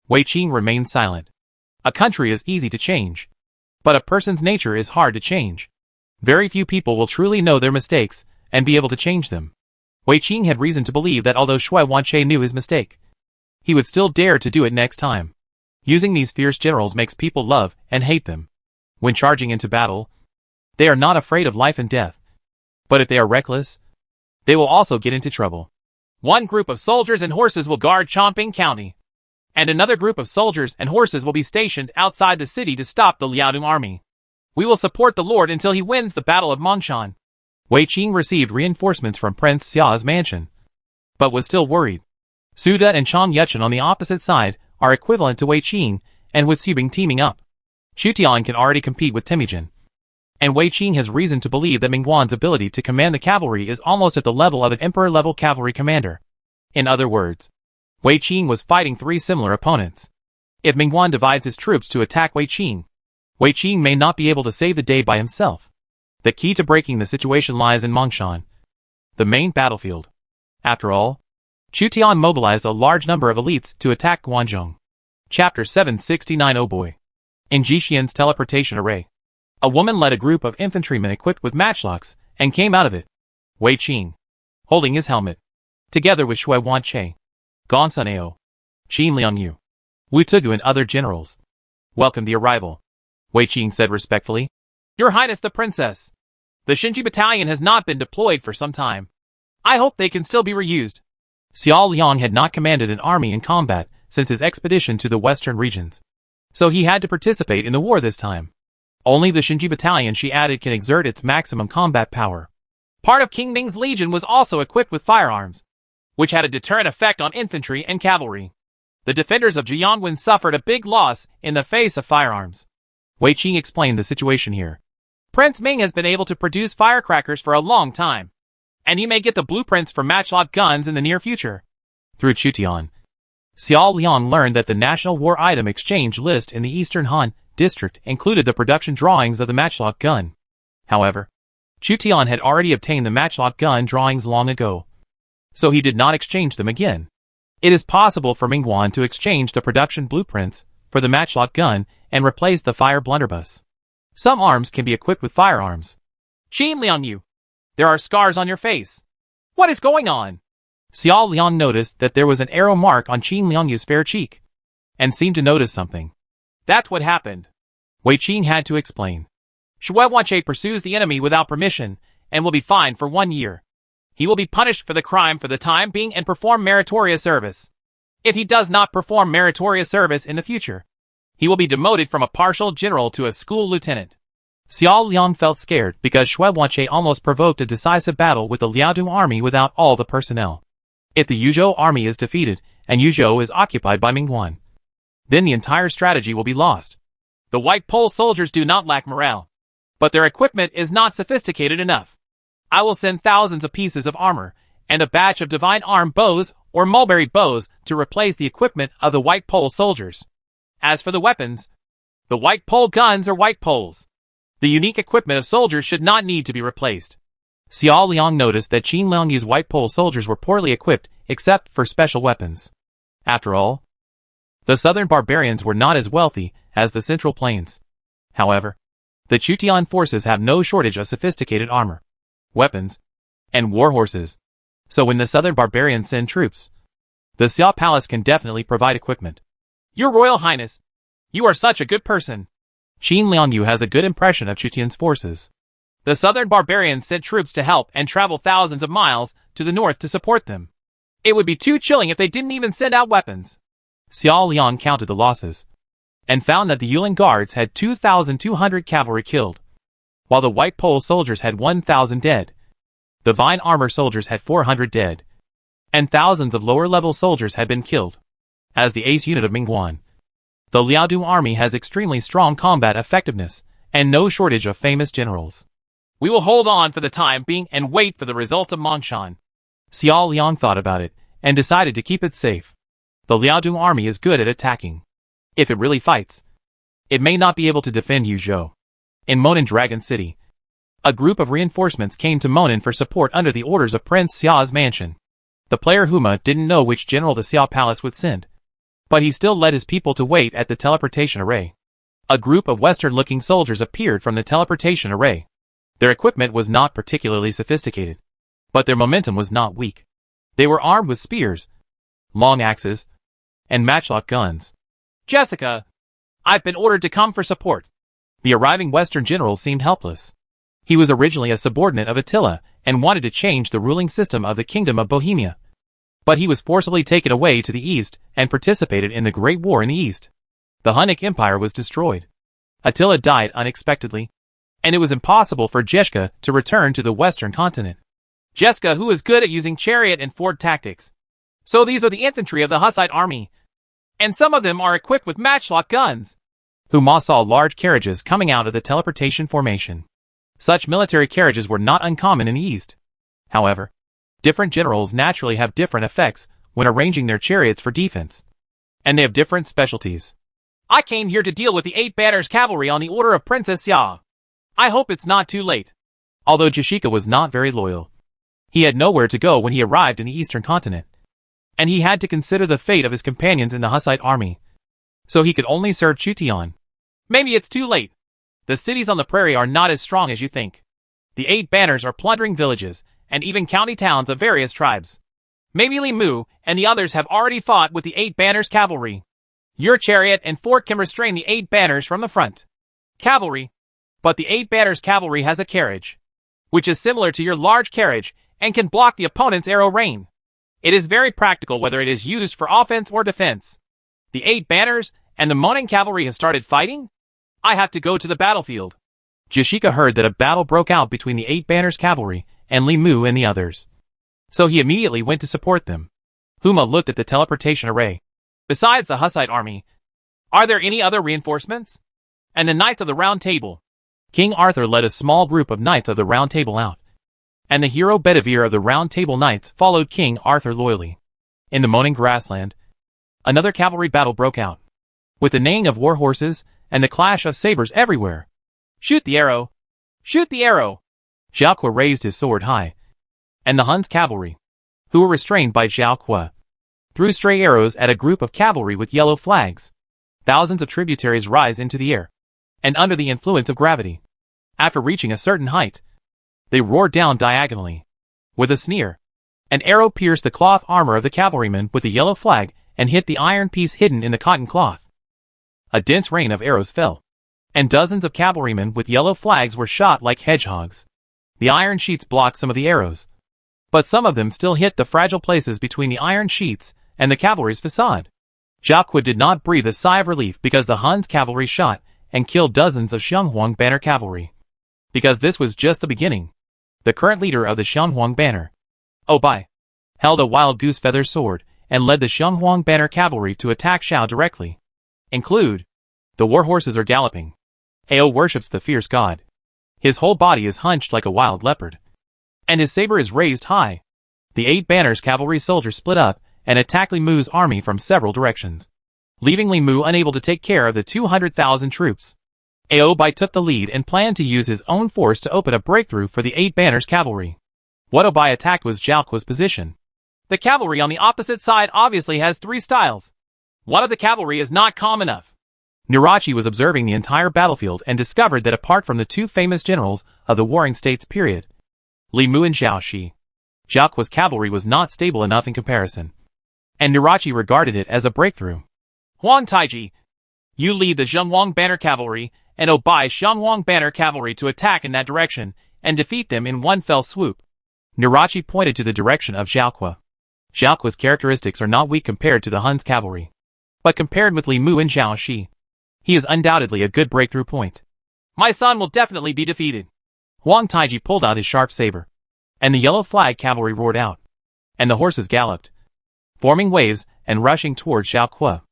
Wei Qing remained silent. A country is easy to change, but a person's nature is hard to change. Very few people will truly know their mistakes and be able to change them. Wei Qing had reason to believe that although Shui Wanqi knew his mistake, he would still dare to do it next time. Using these fierce generals makes people love and hate them. When charging into battle, they are not afraid of life and death. But if they are reckless, they will also get into trouble. One group of soldiers and horses will guard Chongping County, and another group of soldiers and horses will be stationed outside the city to stop the Liaodong army. We will support the Lord until he wins the Battle of Mongshan. Wei Qing received reinforcements from Prince Xia's mansion, but was still worried. Suda and Chang Yuchen on the opposite side are equivalent to Wei Qing, and with Xubing teaming up, Xutian can already compete with Temujin. And Wei Qing has reason to believe that Mingguan's ability to command the cavalry is almost at the level of an emperor-level cavalry commander. In other words, Wei Qing was fighting 3 similar opponents. If Mingguan divides his troops to attack Wei Qing may not be able to save the day by himself. The key to breaking the situation lies in Mongshan, the main battlefield. After all, Xutian mobilized a large number of elites to attack Guanzhong. Chapter 769. Oh boy. In Jixian's teleportation array, a woman led a group of infantrymen equipped with matchlocks and came out of it. Wei Qing, holding his helmet, together with Shui Wanqi, Gongsun Ao, Qin Liangyu, Wu Tugu and other generals, welcomed the arrival. Wei Qing said respectfully, Your Highness the Princess, the Shinji Battalion has not been deployed for some time. I hope they can still be reused. Xiao Liang had not commanded an army in combat since his expedition to the western regions, so he had to participate in the war this time. Only the Shinji Battalion, she added, can exert its maximum combat power. Part of King Ming's legion was also equipped with firearms, which had a deterrent effect on infantry and cavalry. The defenders of Jianwen suffered a big loss in the face of firearms. Wei Qing explained the situation here. Prince Ming has been able to produce firecrackers for a long time, and he may get the blueprints for matchlock guns in the near future. Through Xutian, Xiao Liang learned that the National War Item Exchange list in the Eastern Han district included the production drawings of the matchlock gun. However, Xutian had already obtained the matchlock gun drawings long ago, so he did not exchange them again. It is possible for Mingguan to exchange the production blueprints for the matchlock gun and replace the fire blunderbuss. Some arms can be equipped with firearms. Qin Liangyu, there are scars on your face. What is going on? Xiao Liang noticed that there was an arrow mark on Qin Liangyu's fair cheek, and seemed to notice something. That's what happened. Wei Qin had to explain. Shui Wanche pursues the enemy without permission, and will be fined for 1 year. He will be punished for the crime for the time being and perform meritorious service. If he does not perform meritorious service in the future, he will be demoted from a partial general to a school lieutenant. Xiao Liang felt scared because Shui Wanche almost provoked a decisive battle with the Liaodong army without all the personnel. If the Yuzhou army is defeated, and Yuzhou is occupied by Mingguan, then the entire strategy will be lost. The White Pole soldiers do not lack morale, but their equipment is not sophisticated enough. I will send thousands of pieces of armor, and a batch of divine arm bows or mulberry bows to replace the equipment of the White Pole soldiers. As for the weapons, the White Pole guns are White Poles. The unique equipment of soldiers should not need to be replaced. Xiao Liang noticed that Qin Liangyu's White Pole soldiers were poorly equipped except for special weapons. After all, the southern barbarians were not as wealthy as the central plains. However, the Chutian forces have no shortage of sophisticated armor, weapons, and war horses. So when the southern barbarians send troops, the Xia Palace can definitely provide equipment. Your Royal Highness, you are such a good person. Qin Liangyu has a good impression of Chutian's forces. The southern barbarians sent troops to help and travel thousands of miles to the north to support them. It would be too chilling if they didn't even send out weapons. Xiao Liang counted the losses, and found that the Yulin guards had 2,200 cavalry killed, while the White Pole soldiers had 1,000 dead. The Vine Armor soldiers had 400 dead, and thousands of lower-level soldiers had been killed. As the ace unit of Mingguan, the Liaodong army has extremely strong combat effectiveness, and no shortage of famous generals. We will hold on for the time being and wait for the results of Mongshan. Xiao Liang thought about it, and decided to keep it safe. The Liaodong army is good at attacking. If it really fights, it may not be able to defend Yuzhou. In Monin Dragon City, a group of reinforcements came to Monin for support under the orders of Prince Xia's mansion. The player Huma didn't know which general the Xia Palace would send, but he still led his people to wait at the teleportation array. A group of Western-looking soldiers appeared from the teleportation array. Their equipment was not particularly sophisticated, but their momentum was not weak. They were armed with spears, long axes, and matchlock guns. Jessica, I've been ordered to come for support. The arriving Western general seemed helpless. He was originally a subordinate of Attila and wanted to change the ruling system of the Kingdom of Bohemia. But he was forcibly taken away to the east and participated in the Great War in the east. The Hunnic Empire was destroyed. Attila died unexpectedly, and it was impossible for Jessica to return to the western continent. Jessica, who is good at using chariot and fort tactics. So these are the infantry of the Hussite army, and some of them are equipped with matchlock guns. Huma saw large carriages coming out of the teleportation formation. Such military carriages were not uncommon in the east. However, different generals naturally have different effects when arranging their chariots for defense, and they have different specialties. I came here to deal with the 8 Banners cavalry on the order of Princess Xia. I hope it's not too late. Although Jashika was not very loyal, he had nowhere to go when he arrived in the eastern continent, and he had to consider the fate of his companions in the Hussite army, so he could only serve Chutian. Maybe it's too late. The cities on the prairie are not as strong as you think. The 8 Banners are plundering villages, and even county towns of various tribes. Maybe Li Mu and the others have already fought with the 8 Banners cavalry. Your chariot and fort can restrain the 8 Banners from the front. Cavalry. But the 8 Banners cavalry has a carriage, which is similar to your large carriage and can block the opponent's arrow rain. It is very practical whether it is used for offense or defense. The 8 Banners and the Monin cavalry have started fighting? I have to go to the battlefield. Jashika heard that a battle broke out between the 8 Banners cavalry and Li Mu and the others, so he immediately went to support them. Huma looked at the teleportation array. Besides the Hussite army, are there any other reinforcements? And the Knights of the Round Table. King Arthur led a small group of Knights of the Round Table out, and the hero Bedivere of the Round Table Knights followed King Arthur loyally. In the Moaning Grassland, another cavalry battle broke out, with the neighing of war horses and the clash of sabers everywhere. Shoot the arrow! Shoot the arrow! Zhao Kuo raised his sword high, and the Hun's cavalry, who were restrained by Zhao Kuo, threw stray arrows at a group of cavalry with yellow flags. Thousands of tributaries rise into the air, and under the influence of gravity, after reaching a certain height, they roar down diagonally. With a sneer, An arrow pierced the cloth armor of the cavalryman with the yellow flag and hit the iron piece hidden in the cotton cloth. A dense rain of arrows fell, and dozens of cavalrymen with yellow flags were shot like hedgehogs. The iron sheets blocked some of the arrows, but some of them still hit the fragile places between the iron sheets and the cavalry's facade. Jacques did not breathe a sigh of relief because the Hun's cavalry shot and killed dozens of Xionghuang banner cavalry. Because this was just the beginning. The current leader of the Xionghuang banner, Obai, held a wild goose feather sword and led the Xionghuang banner cavalry to attack Xiao directly. Include. The war horses are galloping. Ao worships the fierce god. His whole body is hunched like a wild leopard, and his saber is raised high. The 8 banners cavalry soldiers split up and attacked Li Mu's army from several directions, leaving Li Mu unable to take care of the 200,000 troops. Ao Bai took the lead and planned to use his own force to open a breakthrough for the 8 banners cavalry. What Obai attacked was Zhaoqua's position. The cavalry on the opposite side obviously has 3 styles. One of the cavalry is not calm enough. Nirachi was observing the entire battlefield and discovered that apart from the 2 famous generals of the Warring States period, Li Mu and Zhao Shi, Zhaoqua's cavalry was not stable enough in comparison, and Nirachi regarded it as a breakthrough. Huang Taiji, you lead the Zhenghuang banner cavalry and Obai Xionghuang banner cavalry to attack in that direction and defeat them in one fell swoop. Nirachi pointed to the direction of Zhaoqua. Zhaoqua's characteristics are not weak compared to the Hun's cavalry, but compared with Li Mu and Zhao Shi, he is undoubtedly a good breakthrough point. My son will definitely be defeated. Huang Taiji pulled out his sharp saber, and the yellow flag cavalry roared out, and the horses galloped, forming waves and rushing towards Zhaoqua.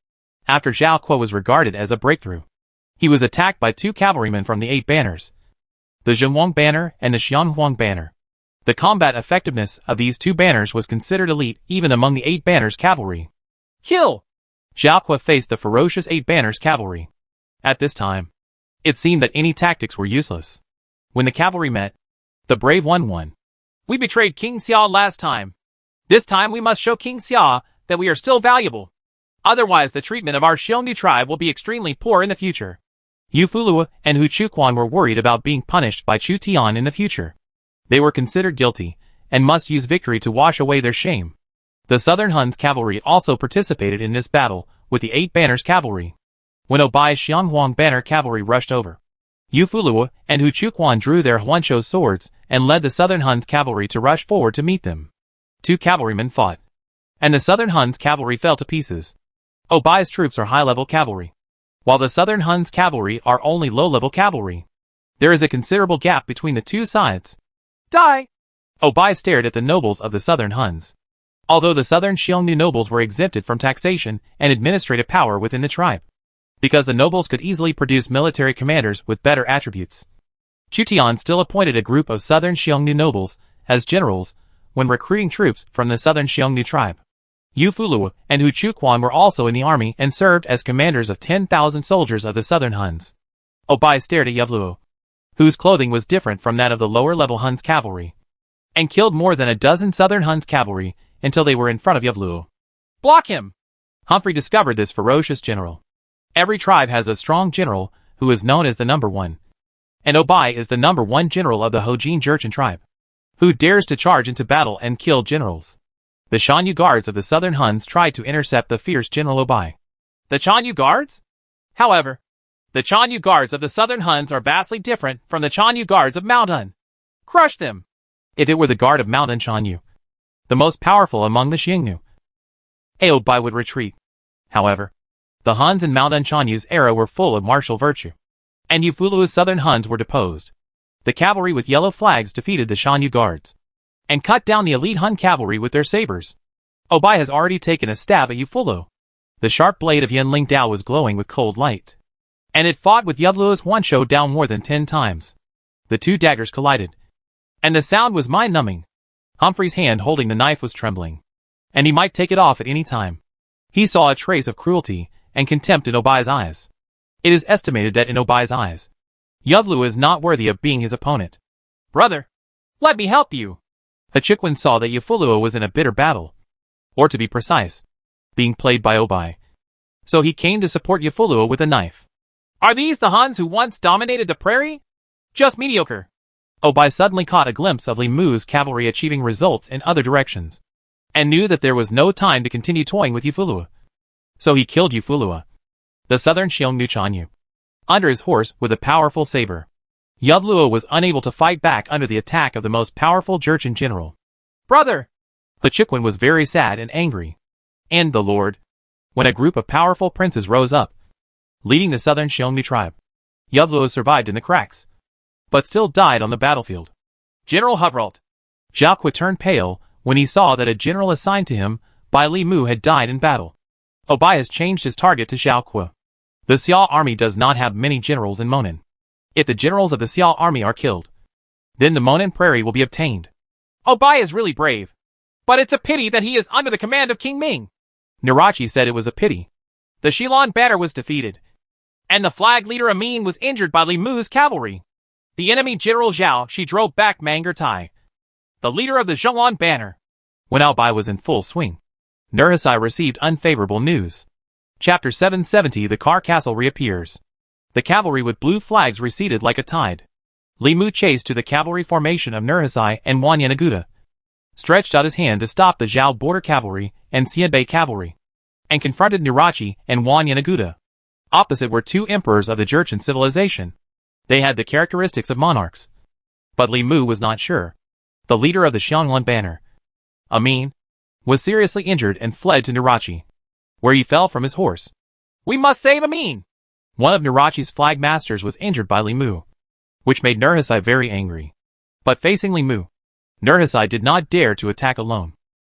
After Zhaoqua was regarded as a breakthrough, he was attacked by 2 cavalrymen from the 8 banners, the Zhenhuang banner and the Xionghuang banner. The combat effectiveness of these 2 banners was considered elite even among the 8 banners cavalry. Kill! Zhaoqua faced the ferocious 8 banners cavalry. At this time, it seemed that any tactics were useless. When the cavalry met, the brave one won. We betrayed King Xia last time. This time we must show King Xia that we are still valuable. Otherwise the treatment of our Xiongnu tribe will be extremely poor in the future. Yu Fulua and Hu Chuquan were worried about being punished by Chu Tian in the future. They were considered guilty, and must use victory to wash away their shame. The Southern Hun's cavalry also participated in this battle with the 8 banners cavalry. When Obai's Xionghuang banner cavalry rushed over, Yu Fulua and Hu Chuquan drew their Huanshou swords and led the Southern Hun's cavalry to rush forward to meet them. 2 cavalrymen fought, and the Southern Hun's cavalry fell to pieces. Obai's troops are high-level cavalry, while the Southern Hun's cavalry are only low-level cavalry. There is a considerable gap between the 2 sides. Die! Obai stared at the nobles of the Southern Huns. Although the Southern Xiongnu nobles were exempted from taxation and administrative power within the tribe, because the nobles could easily produce military commanders with better attributes, Chu Tian still appointed a group of Southern Xiongnu nobles as generals when recruiting troops from the Southern Xiongnu tribe. Yu Fulua and Hu Chuquan were also in the army and served as commanders of 10,000 soldiers of the Southern Huns. Obai stared at Yevluo, whose clothing was different from that of the lower-level Huns cavalry, and killed more than a dozen Southern Huns cavalry until they were in front of Yevluo. Block him! Humphrey discovered this ferocious general. Every tribe has a strong general who is known as the number 1. And Obai is the number 1 general of the Hojin Jurchen tribe, who dares to charge into battle and kill generals. The Shanyu guards of the Southern Huns tried to intercept the fierce General Obai. The Shanyu guards? However, the Shanyu guards of the Southern Huns are vastly different from the Shanyu guards of Mount Un. Crush them! If it were the guard of Mount Un Shanyu, the most powerful among the Xiongnu, Obai would retreat. However, the Huns in Mount Un Shanyu's era were full of martial virtue, and Yu Fulua's Southern Huns were deposed. The cavalry with yellow flags defeated the Shanyu guards, and cut down the elite Hun cavalry with their sabers. Obai has already taken a stab at Yu Fulua. The sharp blade of Yan Ling Dao was glowing with cold light, and it fought with Yevluo's Huanshou down more than 10 times. The 2 daggers collided, and the sound was mind-numbing. Humphrey's hand holding the knife was trembling, and he might take it off at any time. He saw a trace of cruelty and contempt in Obai's eyes. It is estimated that in Obai's eyes, Yevluo is not worthy of being his opponent. Brother, let me help you! Hachiquan saw that Yu Fulua was in a bitter battle, or to be precise, being played by Obai. So he came to support Yu Fulua with a knife. Are these the Huns who once dominated the prairie? Just mediocre. Obai suddenly caught a glimpse of Li Mu's cavalry achieving results in other directions. and knew that there was no time to continue toying with Eufulua. So he killed Eufulua, the southern Xiongnu under his horse with a powerful saber. Eufulua was unable to fight back under the attack of the most powerful Jurchen general. Brother! The Chiquan was very sad and angry. And the Lord, when a group of powerful princes rose up, leading the southern Xiongnu tribe, Eufulua survived in the cracks, but still died on the battlefield. General Huvralt. Zhao Kui turned pale when he saw that a general assigned to him by Li Mu had died in battle. Obai has changed his target to Zhao Kui. The Xiao army does not have many generals in Monan. If the generals of the Xiao army are killed, then the Monan Prairie will be obtained. Obai is really brave, but it's a pity that he is under the command of King Ming. Nirachi said it was a pity. The Shilon banner was defeated, and the flag leader Amin was injured by Li Mu's cavalry. The enemy General Zhao Shi drove back Mangur Tai, the leader of the Zhonglong banner. When Obai was in full swing, Nurhasai received unfavorable news. Chapter 770. The Car Castle reappears. The cavalry with blue flags receded like a tide. Li Mu chased to the cavalry formation of Nurhasai and Wan Yanaguda, stretched out his hand to stop the Zhao border cavalry and Xianbei cavalry, and confronted Nirachi and Wan Yanaguda. Opposite were two emperors of the Jurchen civilization. They had the characteristics of monarchs. But Li Mu was not sure. The leader of the Xianglong banner, Amin, was seriously injured and fled to Nirachi, where he fell from his horse. We must save Amin! One of Nirachi's flag masters was injured by Li Mu, which made Nurhasai very angry. But facing Li Mu, Nurhasai did not dare to attack alone.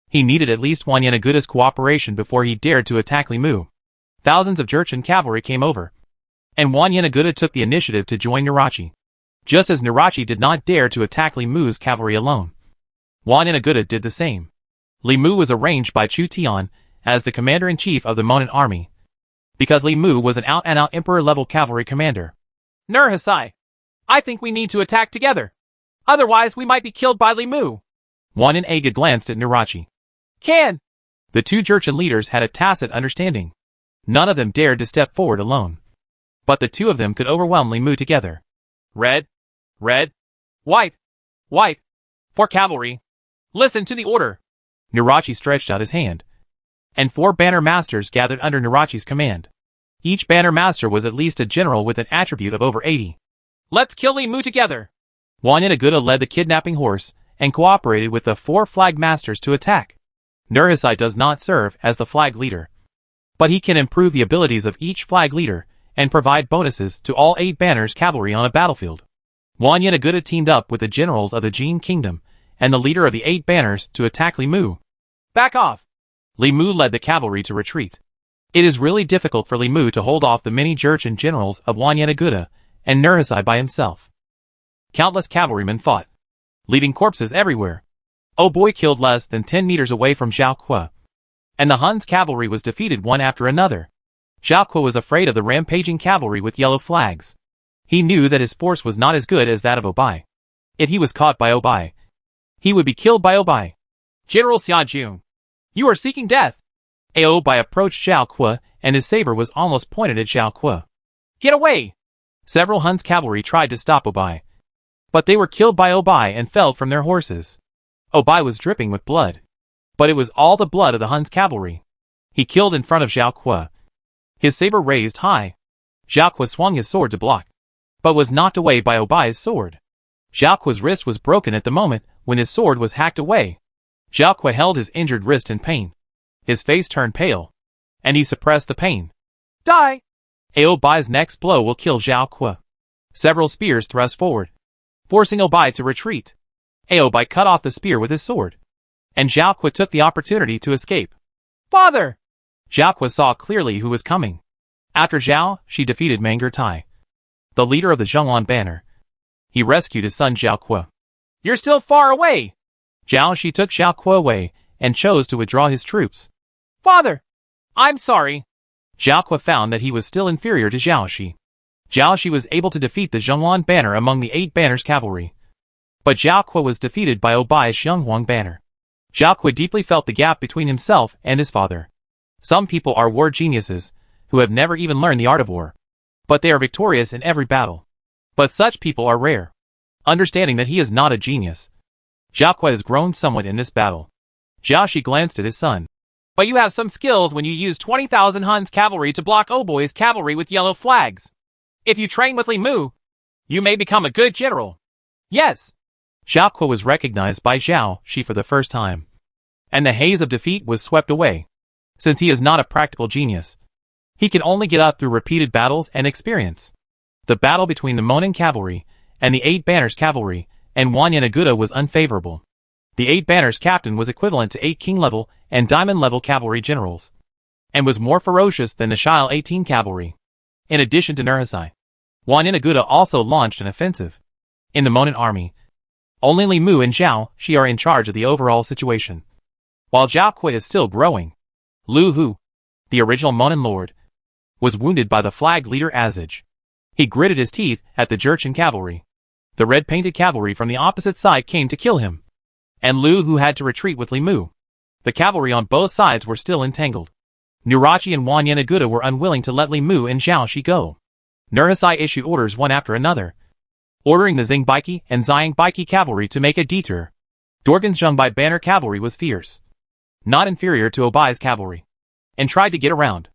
He needed at least Wan Yanaguda's cooperation before he dared to attack Li Mu. Thousands of Jurchen cavalry came over, and Wan Yanaguda took the initiative to join Nirachi, just as Nirachi did not dare to attack Li Mu's cavalry alone. Wan Yanaguda did the same. Li Mu was arranged by Chu Tian as the commander-in-chief of the Monan army, because Li Mu was an out-and-out emperor-level cavalry commander. Nurhasai, I think we need to attack together. Otherwise we might be killed by Li Mu. Wan Yanaguda glanced at Nirachi. Can! The two Jurchen leaders had a tacit understanding. None of them dared to step forward alone. But the two of them could overwhelm Li Mu together. Red, red, white, white, for cavalry. Listen to the order. Nirachi stretched out his hand, and 4 banner masters gathered under Nirachi's command. Each banner master was at least a general with an attribute of over 80. Let's kill Li Mu together. Wan Yanaguda led the kidnapping horse and cooperated with the 4 flag masters to attack. Nurhasai does not serve as the flag leader, but he can improve the abilities of each flag leader and provide bonuses to all 8 banners cavalry on a battlefield. Wan Yanaguda teamed up with the generals of the Jin Kingdom and the leader of the 8 banners to attack Li Mu. Back off! Li Mu led the cavalry to retreat. It is really difficult for Li Mu to hold off the many Jurchen generals of Wan Yanaguda and Nurhasai by himself. Countless cavalrymen fought, leaving corpses everywhere. Oh boy killed less than 10 meters away from Zhao Kui, and the Hun's cavalry was defeated one after another. Zhao Kui was afraid of the rampaging cavalry with yellow flags. He knew that his force was not as good as that of Obai. If he was caught by Obai, he would be killed by Obai. General Xia Jun, you are seeking death. Obai approached Zhao Kui, and his saber was almost pointed at Zhao Kui. Get away! Several Hun's cavalry tried to stop Obai, but they were killed by Obai and fell from their horses. Obai was dripping with blood, but it was all the blood of the Hun's cavalry. He killed in front of Zhao Kui, his saber raised high. Zhao Kui swung his sword to block, but was knocked away by Obai's sword. Zhao Kui's wrist was broken at the moment when his sword was hacked away. Zhao Kui held his injured wrist in pain. His face turned pale, and he suppressed the pain. Die! Obai's next blow will kill Zhao Kui. Several spears thrust forward, forcing Obai to retreat. Obai cut off the spear with his sword, and Zhao Kui took the opportunity to escape. Father! Zhao Kui saw clearly who was coming. After Zhao, she defeated Mangur Tai, the leader of the Zhonglong banner. He rescued his son Zhao Kui. You're still far away! Zhao Shi took Zhao Kui away and chose to withdraw his troops. Father! I'm sorry. Zhao Kui found that he was still inferior to Zhao Shi. Zhao Shi was able to defeat the Zhonglong banner among the 8 banners cavalry, but Zhao Kui was defeated by Obai's Xionghuang banner. Zhao Kui deeply felt the gap between himself and his father. Some people are war geniuses, who have never even learned the art of war, but they are victorious in every battle. But such people are rare. Understanding that he is not a genius, Zhao Kui has grown somewhat in this battle. Zhao Shi glanced at his son. But you have some skills when you use 20,000 Hun's cavalry to block Oboi's cavalry with yellow flags. If you train with Li Mu, you may become a good general. Yes. Zhao Kuo was recognized by Zhao Shi for the first time. And the haze of defeat was swept away. Since he is not a practical genius, he can only get up through repeated battles and experience. The battle between the Monin cavalry and the Eight Banners cavalry and Wan Yanaguda was unfavorable. The Eight Banners captain was equivalent to 8 king-level and diamond-level cavalry generals, and was more ferocious than the Shile 18 cavalry. In addition to Nurhasai, Wan Yanaguda also launched an offensive. In the Monin army, only Li Mu and Zhao Shi are in charge of the overall situation. While Zhao Kui is still growing, Lu Hu, the original Monin lord, was wounded by the flag leader Azage. He gritted his teeth at the Jurchen cavalry. The red-painted cavalry from the opposite side came to kill him, and Lu Hu had to retreat with Li Mu. The cavalry on both sides were still entangled. Nurachi and Wan Yanaguda were unwilling to let Li Mu and Zhao Shi go. Nurhasai issued orders one after another, ordering the Xingbaiki and Xiangbaiki cavalry to make a detour. Dorgan's Zhengbai Banner cavalry was fierce, not inferior to Obai's cavalry, and tried to get around.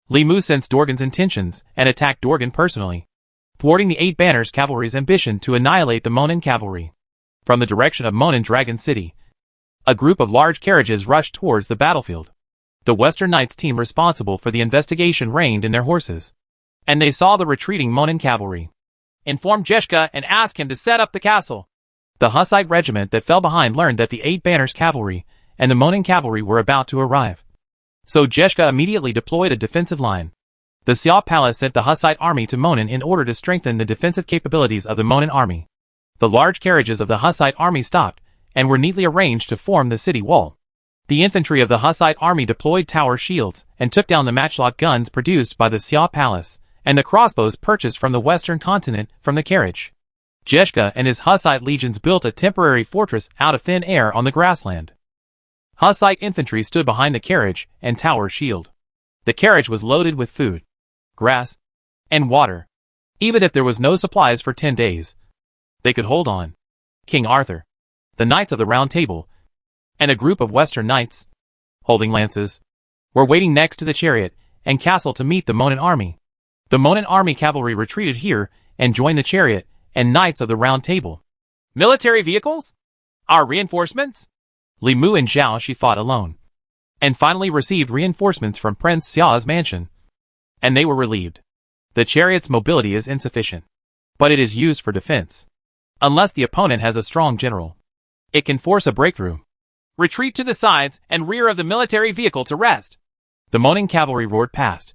Li Mu sensed Dorgan's intentions and attacked Dorgan personally, thwarting the Eight Banners cavalry's ambition to annihilate the Monin cavalry. From the direction of Monin Dragon City, a group of large carriages rushed towards the battlefield. The Western Knights team responsible for the investigation reined in their horses, and they saw the retreating Monin cavalry. Inform Jeshka and ask him to set up the castle. The Hussite regiment that fell behind learned that the Eight Banners cavalry and the Monin cavalry were about to arrive. So Jeshka immediately deployed a defensive line. The Xia Palace sent the Hussite army to Monin in order to strengthen the defensive capabilities of the Monin army. The large carriages of the Hussite army stopped and were neatly arranged to form the city wall. The infantry of the Hussite army deployed tower shields and took down the matchlock guns produced by the Xia Palace and the crossbows purchased from the western continent from the carriage. Jeshka and his Hussite legions built a temporary fortress out of thin air on the grassland. Hussite infantry stood behind the carriage and tower shield. The carriage was loaded with food, grass, and water. Even if there was no supplies for 10 days, they could hold on. King Arthur, the Knights of the Round Table, and a group of Western Knights, holding lances, were waiting next to the chariot and castle to meet the Monin army. The Monin army cavalry retreated here and joined the chariot and Knights of the Round Table. Military vehicles? Our reinforcements? Li Mu and Zhao Shi fought alone, and finally received reinforcements from Prince Xia's mansion, and they were relieved. The chariot's mobility is insufficient, but it is used for defense. Unless the opponent has a strong general, it can force a breakthrough. Retreat to the sides and rear of the military vehicle to rest. The Monin cavalry roared past,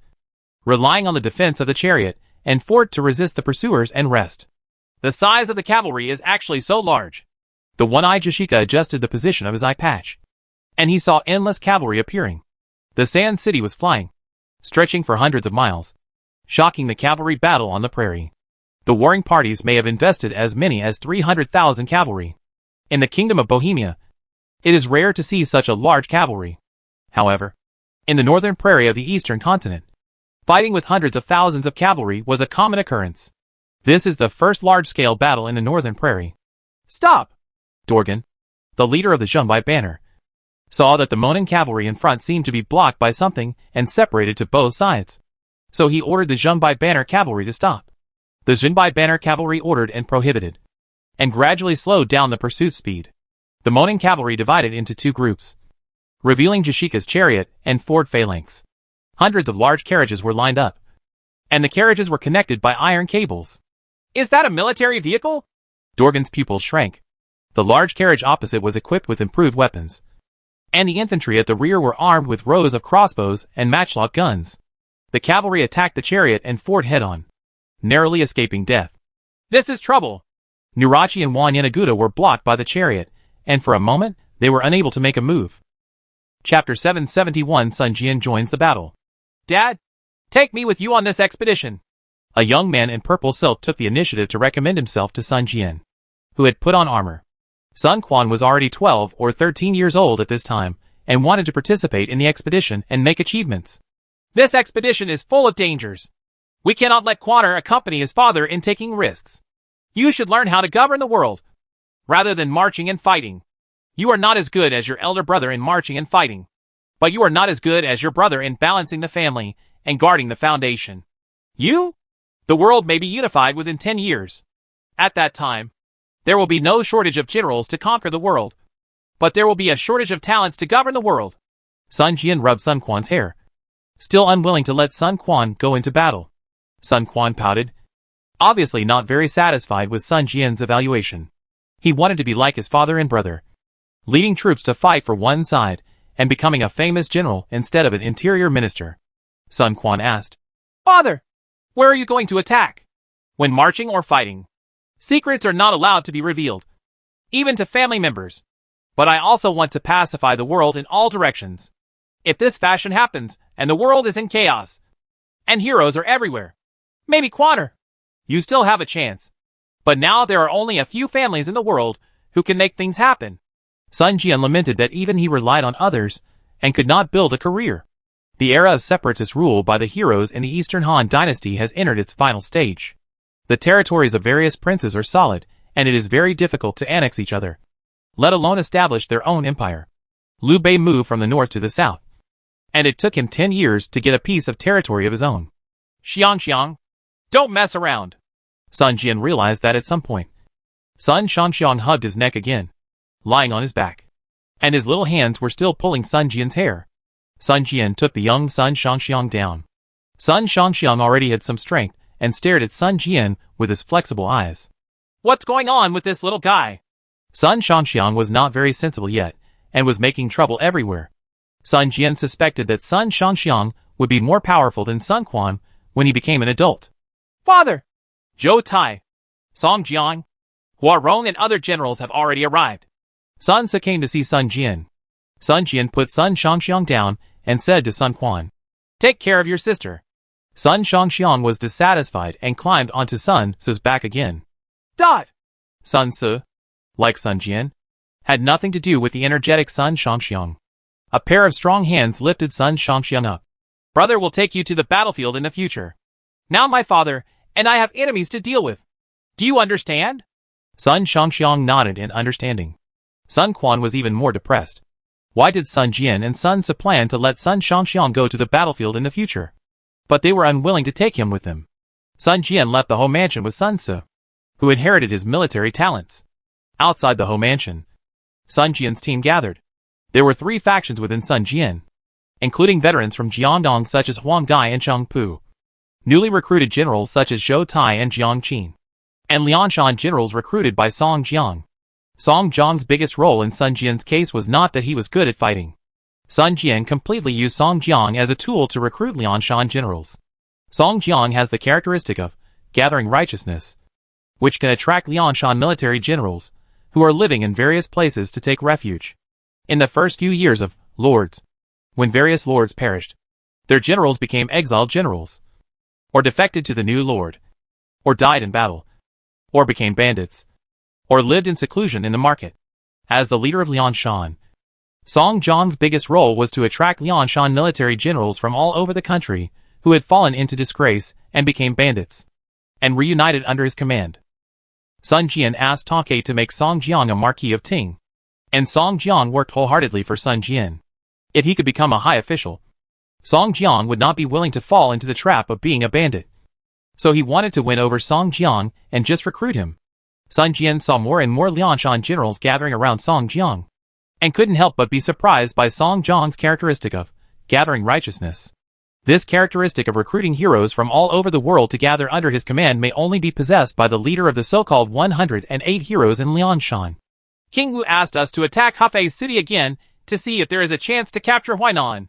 relying on the defense of the chariot and fort to resist the pursuers and rest. The size of the cavalry is actually so large. The one-eyed Jashika adjusted the position of his eye patch, and he saw endless cavalry appearing. The Sand City was flying, stretching for hundreds of miles, shocking the cavalry battle on the prairie. The warring parties may have invested as many as 300,000 cavalry. In the Kingdom of Bohemia, it is rare to see such a large cavalry. However, in the northern prairie of the eastern continent, fighting with hundreds of thousands of cavalry was a common occurrence. This is the first large-scale battle in the northern prairie. Stop! Dorgan, the leader of the Zhengbai banner, saw that the Monin cavalry in front seemed to be blocked by something and separated to both sides. So he ordered the Zhengbai banner cavalry to stop. The Zhengbai banner cavalry ordered and prohibited, and gradually slowed down the pursuit speed. The Monin cavalry divided into two groups, revealing Jashika's chariot and Ford phalanx. Hundreds of large carriages were lined up, and the carriages were connected by iron cables. Is that a military vehicle? Dorgan's pupils shrank. The large carriage opposite was equipped with improved weapons, and the infantry at the rear were armed with rows of crossbows and matchlock guns. The cavalry attacked the chariot and Ford head-on, narrowly escaping death. This is trouble. Nurachi and Wan Yanaguda were blocked by the chariot, and for a moment, they were unable to make a move. Chapter 771 Sun Jian joins the battle. Dad, take me with you on this expedition. A young man in purple silk took the initiative to recommend himself to Sun Jian, who had put on armor. Sun Quan was already 12 or 13 years old at this time, and wanted to participate in the expedition and make achievements. This expedition is full of dangers. We cannot let Quanner accompany his father in taking risks. You should learn how to govern the world, rather than marching and fighting. You are not as good as your elder brother in marching and fighting. But you are not as good as your brother in balancing the family and guarding the foundation. You? The world may be unified within 10 years. At that time, there will be no shortage of generals to conquer the world. But there will be a shortage of talents to govern the world. Sun Jian rubbed Sun Quan's hair, still unwilling to let Sun Quan go into battle. Sun Quan pouted, obviously not very satisfied with Sun Jian's evaluation. He wanted to be like his father and brother, leading troops to fight for one side and becoming a famous general instead of an interior minister. Sun Quan asked, Father, where are you going to attack? When marching or fighting? Secrets are not allowed to be revealed, even to family members. But I also want to pacify the world in all directions. If this fashion happens, and the world is in chaos, and heroes are everywhere, maybe Quanner, you still have a chance. But now there are only a few families in the world who can make things happen. Sun Jian lamented that even he relied on others and could not build a career. The era of separatist rule by the heroes in the Eastern Han dynasty has entered its final stage. The territories of various princes are solid, and it is very difficult to annex each other, let alone establish their own empire. Liu Bei moved from the north to the south, and it took him 10 years to get a piece of territory of his own. Xiang, don't mess around. Sun Jian realized that at some point. Sun Shangxiang hugged his neck again, lying on his back, and his little hands were still pulling Sun Jian's hair. Sun Jian took the young Sun Shangxiang down. Sun Shangxiang already had some strength and stared at Sun Jian with his flexible eyes. What's going on with this little guy? Sun Shangxiang was not very sensible yet, and was making trouble everywhere. Sun Jian suspected that Sun Shangxiang would be more powerful than Sun Quan when he became an adult. Father! Zhou Tai, Song Jiang, Hua Rong and other generals have already arrived. Sun Ce came to see Sun Jian. Sun Jian put Sun Shangxiang down and said to Sun Quan, Take care of your sister. Sun Shangxiang was dissatisfied and climbed onto Sun Ce's back again. Dot! Sun Ce, like Sun Jian, had nothing to do with the energetic Sun Shangxiang. A pair of strong hands lifted Sun Shangxiang up. Brother will take you to the battlefield in the future. Now my father and I have enemies to deal with. Do you understand? Sun Shangxiang nodded in understanding. Sun Quan was even more depressed. Why did Sun Jian and Sun Ce plan to let Sun Shangxiang go to the battlefield in the future? But they were unwilling to take him with them. Sun Jian left the Ho mansion with Sun Ce, who inherited his military talents. Outside the Ho mansion, Sun Jian's team gathered. There were 3 factions within Sun Jian, including veterans from Jiangdong such as Huang Gai and Cheng Pu, newly recruited generals such as Zhou Tai and Jiang Qin, and Lianshan generals recruited by Song Jiang. Song Jiang's biggest role in Sun Jian's case was not that he was good at fighting. Sun Jian completely used Song Jiang as a tool to recruit Lianshan generals. Song Jiang has the characteristic of gathering righteousness, which can attract Lianshan military generals who are living in various places to take refuge. In the first few years of lords, when various lords perished, their generals became exiled generals, or defected to the new lord, or died in battle, or became bandits, or lived in seclusion in the market. As the leader of Lianshan, Song Jiang's biggest role was to attract Lianshan military generals from all over the country who had fallen into disgrace and became bandits, and reunited under his command. Sun Jian asked Tongke to make Song Jiang a Marquis of Ting, and Song Jiang worked wholeheartedly for Sun Jian. If he could become a high official, Song Jiang would not be willing to fall into the trap of being a bandit. So he wanted to win over Song Jiang and just recruit him. Sun Jian saw more and more Lianshan generals gathering around Song Jiang, and couldn't help but be surprised by Song Jiang's characteristic of gathering righteousness. This characteristic of recruiting heroes from all over the world to gather under his command may only be possessed by the leader of the so-called 108 heroes in Lianshan. King Wu asked us to attack Hefei's city again to see if there is a chance to capture Huainan.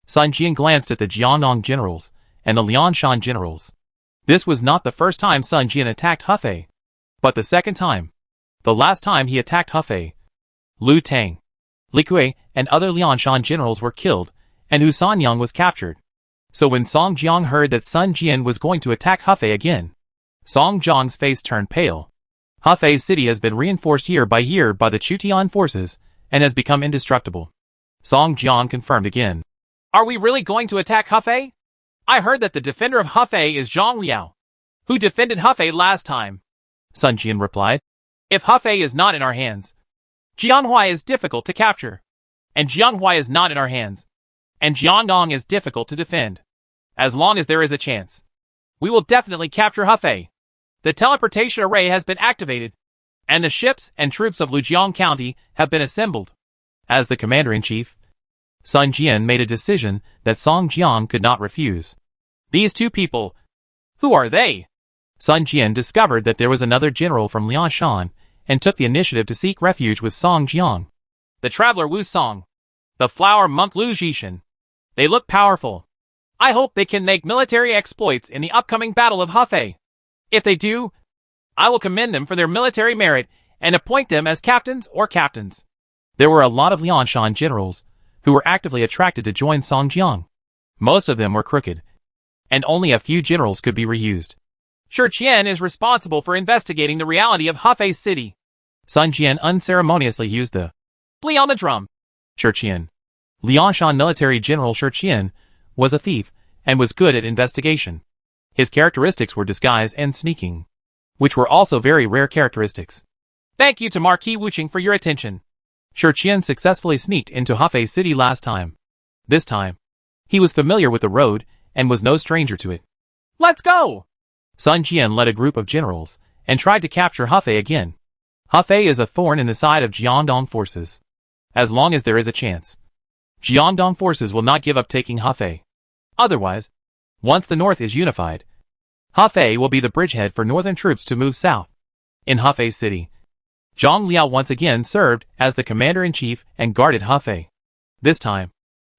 Sun Jian glanced at the Jiangdong generals and the Lianshan generals. This was not the first time Sun Jian attacked Hefei, but the second time. The last time he attacked Hefei, Lu Tang, Li Kui, and other Lianshan generals were killed, and Hu Sanyang was captured. So when Song Jiang heard that Sun Jian was going to attack Hefei again, Song Jiang's face turned pale. Hefei's city has been reinforced year by year by the Chutian forces, and has become indestructible. Song Jiang confirmed again. Are we really going to attack Hefei? I heard that the defender of Hefei is Zhang Liao, who defended Hefei last time. Sun Jian replied. If Hefei is not in our hands, Jianhui is difficult to capture. And Jianhui is not in our hands. And Jiangdong is difficult to defend. As long as there is a chance, we will definitely capture Hefei. The teleportation array has been activated, and the ships and troops of Lujiang County have been assembled. As the commander-in-chief, Sun Jian made a decision that Song Jiang could not refuse. These two people, who are they? Sun Jian discovered that there was another general from Liangshan and took the initiative to seek refuge with Song Jiang. The traveler Wu Song, the flower monk Lu Jishan. They look powerful. I hope they can make military exploits in the upcoming Battle of Hefei. If they do, I will commend them for their military merit and appoint them as captains or captains. There were a lot of Liangshan generals who were actively attracted to join Song Jiang. Most of them were crooked, and only a few generals could be reused. Shi Qian is responsible for investigating the reality of Hefei City. Sun Jian unceremoniously used the "Blee on the drum." Shi Qian. Liangshan military general Shi Qian was a thief and was good at investigation. His characteristics were disguise and sneaking, which were also very rare characteristics. Thank you to Marquis Wuching for your attention. Shi Qian successfully sneaked into Hefei City last time. This time, he was familiar with the road and was no stranger to it. Let's go! Sun Jian led a group of generals and tried to capture Hefei again. Hefei is a thorn in the side of Jiangdong forces. As long as there is a chance, Jiangdong forces will not give up taking Hefei. Otherwise, once the north is unified, Hefei will be the bridgehead for northern troops to move south. In Hefei City, Zhang Liao once again served as the commander-in-chief and guarded Hefei. This time,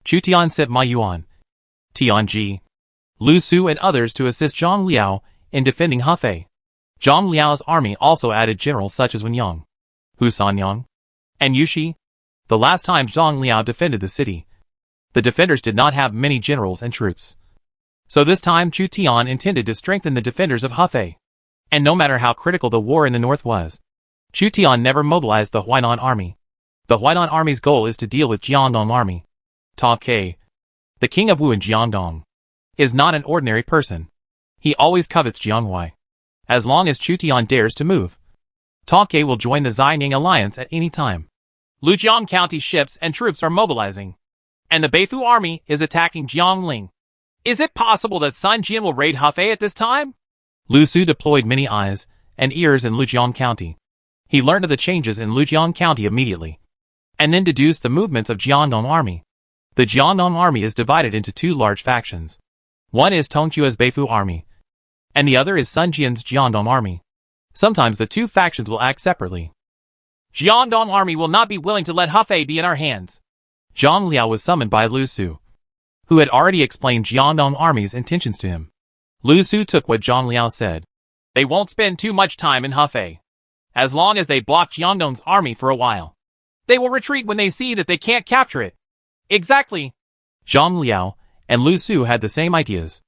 Chu Tian sent Ma Yuan, Tianji, Lu Su and others to assist Zhang Liao in defending Hefei. Zhang Liao's army also added generals such as Wen Yang, Hu Sanyang, and Yu Shi. The last time Zhang Liao defended the city, the defenders did not have many generals and troops. So this time Chu Tian intended to strengthen the defenders of Hefei. And no matter how critical the war in the north was, Chu Tian never mobilized the Huainan army. The Huainan army's goal is to deal with Jiangdong army. Ta Ke, the king of Wu in Jiangdong, is not an ordinary person. He always covets Jianghui. As long as Chu Tian dares to move, Ta Ke will join the Xianying alliance at any time. Lujiang County ships and troops are mobilizing, and the Beifu army is attacking Jiangling. Is it possible that Sun Jian will raid Hefei at this time? Lu Su deployed many eyes and ears in Lujiang County. He learned of the changes in Lujiang County immediately, and then deduced the movements of Jiangdong army. The Jiangdong army is divided into two large factions. One is Tongqua's Beifu army, and the other is Sun Jian's Jiangdong army. Sometimes the two factions will act separately. Jiangdong army will not be willing to let Hefei be in our hands. Zhang Liao was summoned by Lu Su, who had already explained Jiangdong army's intentions to him. Lu Su took what Zhang Liao said. They won't spend too much time in Hefei. As long as they block Jiangdong's army for a while, they will retreat when they see that they can't capture it. Exactly. Zhang Liao and Lu Su had the same ideas.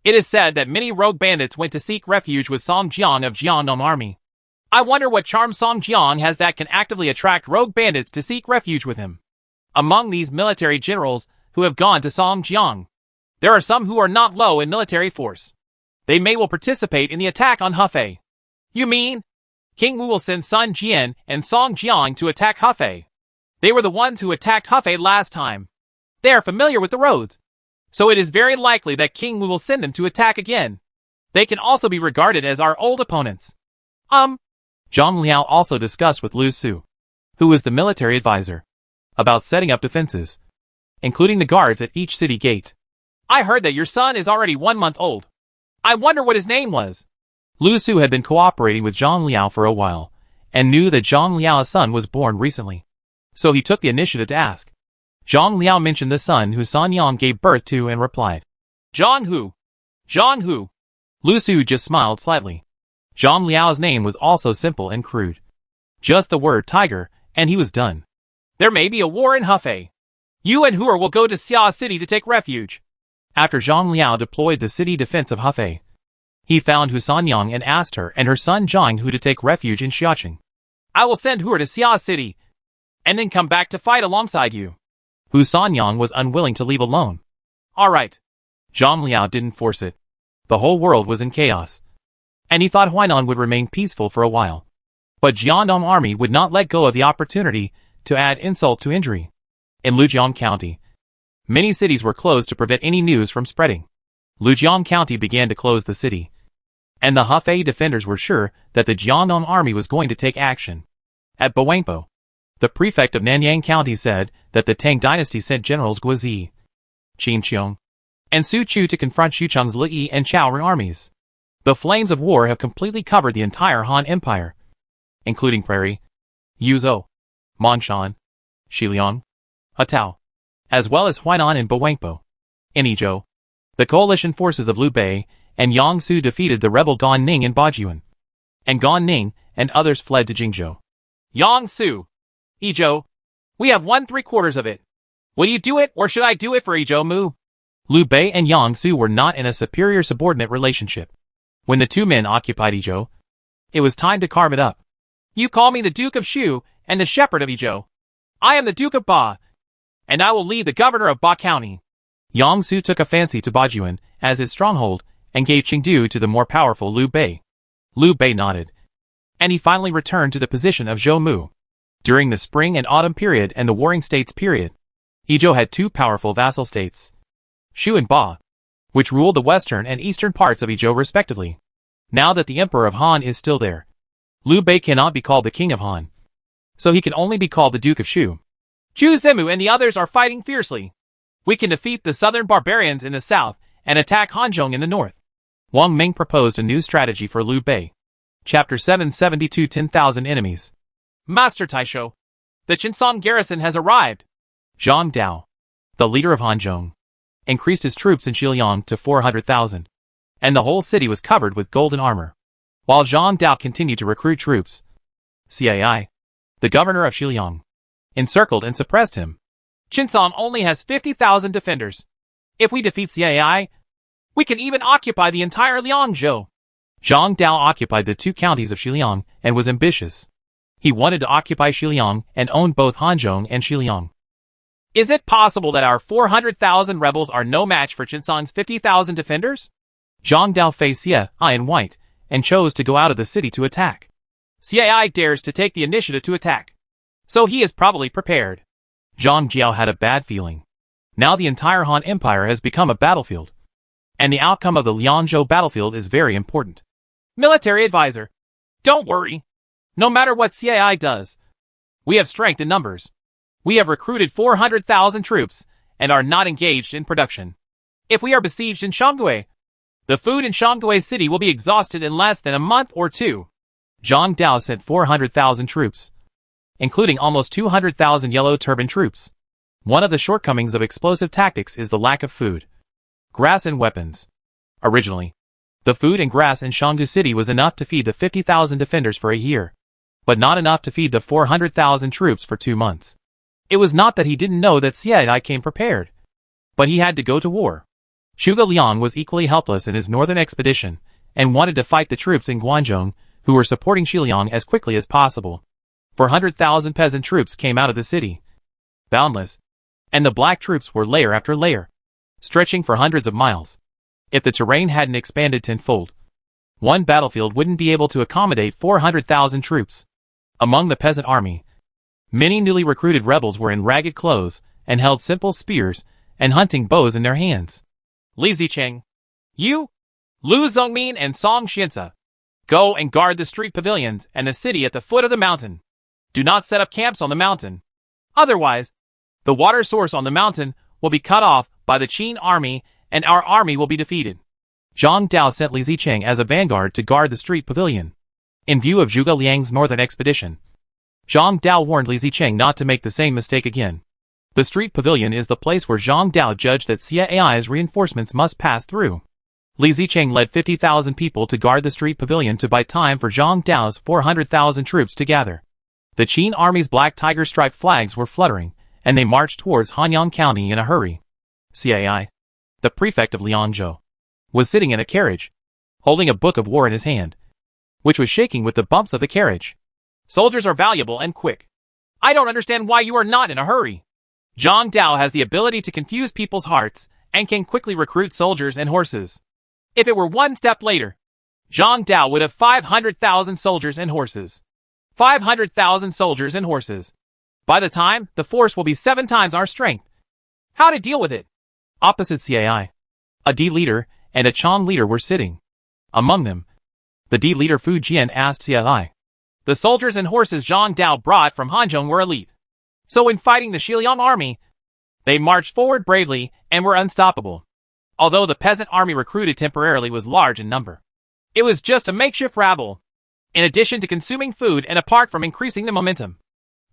It is said that many rogue bandits went to seek refuge with Song Jiang of Jiangdong army. I wonder what charm Song Jiang has that can actively attract rogue bandits to seek refuge with him. Among these military generals who have gone to Song Jiang, there are some who are not low in military force. They may will participate in the attack on Hefei. You mean King Wu will send Sun Jian and Song Jiang to attack Hefei? They were the ones who attacked Hefei last time. They are familiar with the roads, so it is very likely that King Wu will send them to attack again. They can also be regarded as our old opponents. Zhang Liao also discussed with Lu Su, who was the military advisor, about setting up defenses, including the guards at each city gate. I heard that your son is already 1 month old. I wonder what his name was. Lu Su had been cooperating with Zhang Liao for a while, and knew that Zhang Liao's son was born recently. So he took the initiative to ask. Zhang Liao mentioned the son who San Yang gave birth to and replied, Zhang Hu. Zhang Hu. Lu Su just smiled slightly. Zhang Liao's name was also simple and crude. Just the word tiger, and he was done. There may be a war in Hefei. You and Hur will go to Xia City to take refuge. After Zhang Liao deployed the city defense of Hefei, he found Hu Sanyang and asked her and her son Zhang Hu to take refuge in Xiaqing. I will send Hur to Xia City, and then come back to fight alongside you. Hu Sanyang was unwilling to leave alone. Alright. Zhang Liao didn't force it. The whole world was in chaos, and he thought Huainan would remain peaceful for a while. But Jiangdong army would not let go of the opportunity to add insult to injury. In Lujiang County, many cities were closed to prevent any news from spreading. Lujiang County began to close the city, and the Hefei defenders were sure that the Jiangdong army was going to take action. At Bawangpo, the prefect of Nanyang County said that the Tang dynasty sent generals Guozi, Qin Qiong, and Su Chu to confront Xucheng's Li and Chaoren armies. The flames of war have completely covered the entire Han Empire, including Prairie, Yuzhou, Monshan, Xiliang, Atao, as well as Huainan and Bawangpo. In Yizhou, the coalition forces of Liu Bei and Yang Su defeated the rebel Gan Ning in Baojuan, and Gan Ning and others fled to Jingzhou. Yang Su, Yizhou, we have won 3/4 of it. Will you do it, or should I do it for Yizhou Mu? Liu Bei and Yang Su were not in a superior-subordinate relationship. When the two men occupied Yizhou, it was time to carve it up. You call me the Duke of Shu and the Shepherd of Yizhou. I am the Duke of Ba, and I will lead the governor of Ba County. Yang Su took a fancy to Baojuan as his stronghold and gave Chengdu to the more powerful Liu Bei. Liu Bei nodded, and he finally returned to the position of Zhou Mu. During the spring and autumn period and the warring states period, Yizhou had two powerful vassal states, Shu and Ba, which ruled the western and eastern parts of Yizhou respectively. Now that the emperor of Han is still there, Liu Bei cannot be called the king of Han, so he can only be called the Duke of Shu. Zhu Zimu and the others are fighting fiercely. We can defeat the southern barbarians in the south and attack Hanzhong in the north. Wang Ming proposed a new strategy for Liu Bei. Chapter 772 10,000 Enemies. Master Taisho, the Qinsong garrison has arrived. Zhang Dao, the leader of Hanzhong, increased his troops in Xiliang to 400,000, and the whole city was covered with golden armor. While Zhang Dao continued to recruit troops, Cai, the governor of Xiliang, encircled and suppressed him. Qinsong only has 50,000 defenders. If we defeat Cai, we can even occupy the entire Liangzhou. Zhang Dao occupied the two counties of Xiliang and was ambitious. He wanted to occupy Xiliang and own both Hanzhong and Xiliang. Is it possible that our 400,000 rebels are no match for Qinsong's 50,000 defenders? Zhang Dao faced Cai in white and chose to go out of the city to attack. Cai dares to take the initiative to attack, so he is probably prepared. Zhang Jiao had a bad feeling. Now the entire Han Empire has become a battlefield, and the outcome of the Liangzhou battlefield is very important. Military advisor, don't worry. No matter what Cai does, we have strength in numbers. We have recruited 400,000 troops and are not engaged in production. If we are besieged in Shanggui, the food in Shanggui city will be exhausted in less than a month or two. Zhang Dao sent 400,000 troops, including almost 200,000 yellow turban troops. One of the shortcomings of explosive tactics is the lack of food, grass and weapons. Originally, the food and grass in Shanggu City was enough to feed the 50,000 defenders for a year, but not enough to feed the 400,000 troops for 2 months. It was not that he didn't know that Cai came prepared, but he had to go to war. Zhuge Liang was equally helpless in his northern expedition and wanted to fight the troops in Guangzhou who were supporting Xiliang as quickly as possible. 400,000 peasant troops came out of the city, boundless, and the black troops were layer after layer, stretching for hundreds of miles. If the terrain hadn't expanded tenfold, one battlefield wouldn't be able to accommodate 400,000 troops. Among the peasant army, many newly recruited rebels were in ragged clothes and held simple spears and hunting bows in their hands. Li Zicheng, you, Lu Zongmin and Song Xianze, go and guard the street pavilions and the city at the foot of the mountain. Do not set up camps on the mountain. Otherwise, the water source on the mountain will be cut off by the Qin army and our army will be defeated. Zhang Dao sent Li Zicheng as a vanguard to guard the street pavilion. In view of Zhuge Liang's northern expedition, Zhang Dao warned Li Zicheng not to make the same mistake again. The street pavilion is the place where Zhang Dao judged that Cai's reinforcements must pass through. Li Zicheng led 50,000 people to guard the street pavilion to buy time for Zhang Dao's 400,000 troops to gather. The Qin army's black tiger striped flags were fluttering, and they marched towards Hanyang County in a hurry. Cai, the prefect of Liangzhou, was sitting in a carriage, holding a book of war in his hand, which was shaking with the bumps of the carriage. Soldiers are valuable and quick. I don't understand why you are not in a hurry. Zhang Dao has the ability to confuse people's hearts and can quickly recruit soldiers and horses. If it were one step later, Zhang Dao would have 500,000 soldiers and horses. 500,000 soldiers and horses. By the time, the force will be 7 times our strength. How to deal with it? Opposite CAI, a D leader and a Chong leader were sitting. Among them, the D leader Fu Jian asked CAI. The soldiers and horses Zhang Dao brought from Hanzhong were elite. So in fighting the Xiliang army, they marched forward bravely and were unstoppable. Although the peasant army recruited temporarily was large in number, it was just a makeshift rabble. In addition to consuming food and apart from increasing the momentum,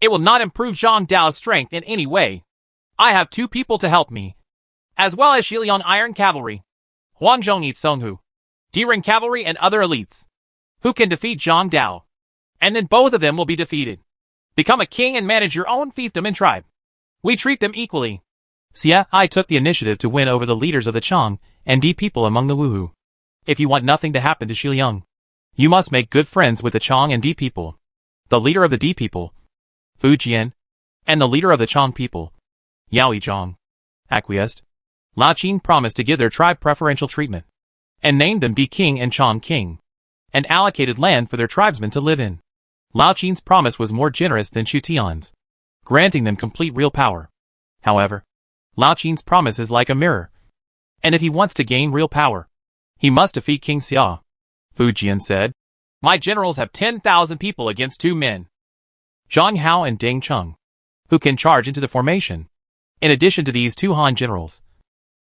it will not improve Zhang Dao's strength in any way. I have 2 people to help me, as well as Xiliang Iron Cavalry, Huangzhong Yi Songhu, D-Ring Cavalry and other elites, who can defeat Zhang Dao. And then both of them will be defeated. Become a king and manage your own fiefdom and tribe. We treat them equally. I took the initiative to win over the leaders of the Chong and D people among the Wuhu. If you want nothing to happen to Xiliang, you must make good friends with the Chong and D people. The leader of the D people, Fu Jian, and the leader of the Chong people, Yao Yizhong, acquiesced. Lao Qin promised to give their tribe preferential treatment, and named them D King and Chong King, and allocated land for their tribesmen to live in. Lao Qin's promise was more generous than Chu Tian's, granting them complete real power. However, Lao Qin's promise is like a mirror, and if he wants to gain real power, he must defeat King Xia. Fu Jian said, My generals have 10,000 people against 2 men, Zhang Hao and Deng Cheng, who can charge into the formation. In addition to these 2 Han generals,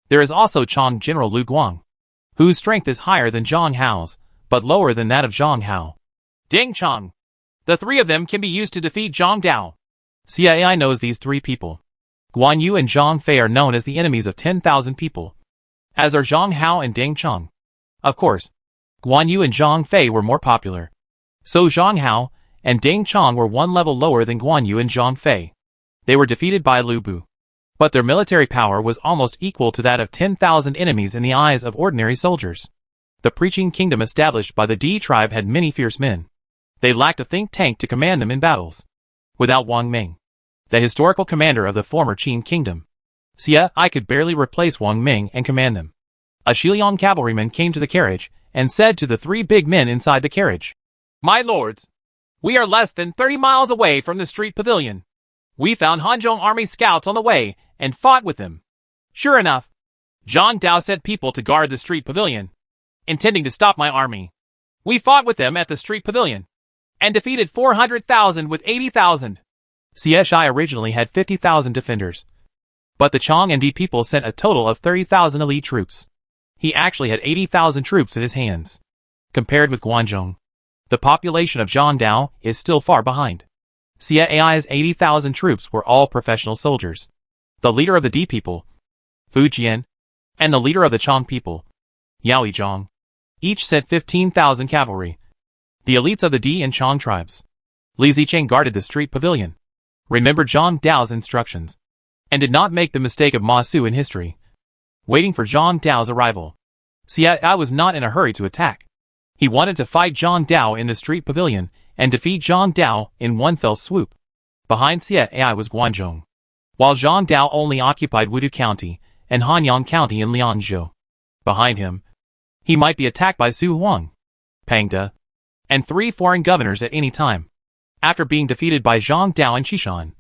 there is also Chong General Lu Guang, whose strength is higher than Zhang Hao's, but lower than that of Zhang Hao. Deng Cheng. The 3 of them can be used to defeat Zhang Dao. CAI knows these 3 people. Guan Yu and Zhang Fei are known as the enemies of 10,000 people, as are Zhang Hao and Deng Cheng. Of course, Guan Yu and Zhang Fei were more popular, so Zhang Hao and Deng Cheng were 1 level lower than Guan Yu and Zhang Fei. They were defeated by Lu Bu, but their military power was almost equal to that of 10,000 enemies in the eyes of ordinary soldiers. The preaching kingdom established by the D tribe had many fierce men. They lacked a think tank to command them in battles. Without Wang Ming, the historical commander of the former Qin kingdom, I could barely replace Wang Ming and command them. A Xiliang cavalryman came to the carriage and said to the 3 big men inside the carriage, My lords, we are less than 30 miles away from the street pavilion. We found Hanzhong army scouts on the way and fought with them. Sure enough, Zhang Dao sent people to guard the street pavilion, intending to stop my army. We fought with them at the street pavilion, and defeated 400,000 with 80,000. CSI originally had 50,000 defenders, but the Chong and D people sent a total of 30,000 elite troops. He actually had 80,000 troops in his hands. Compared with Guangzhong, the population of Zhang Dao is still far behind. CAI's 80,000 troops were all professional soldiers. The leader of the D people, Fu Jian, and the leader of the Chong people, Yao Yizhong, each sent 15,000 cavalry. The elites of the D and Chong tribes, Li Zicheng, guarded the street pavilion, remembered Zhang Dao's instructions, and did not make the mistake of Ma Su in history, waiting for Zhang Dao's arrival. CAI was not in a hurry to attack. He wanted to fight Zhang Dao in the street pavilion and defeat Zhang Dao in one fell swoop. Behind CAI was Guangzhong, while Zhang Dao only occupied Wudu County and Hanyang County in Liangzhou. Behind him, he might be attacked by Su Huang, Pangda, and 3 foreign governors at any time. After being defeated by Zhang Dao and Qishan,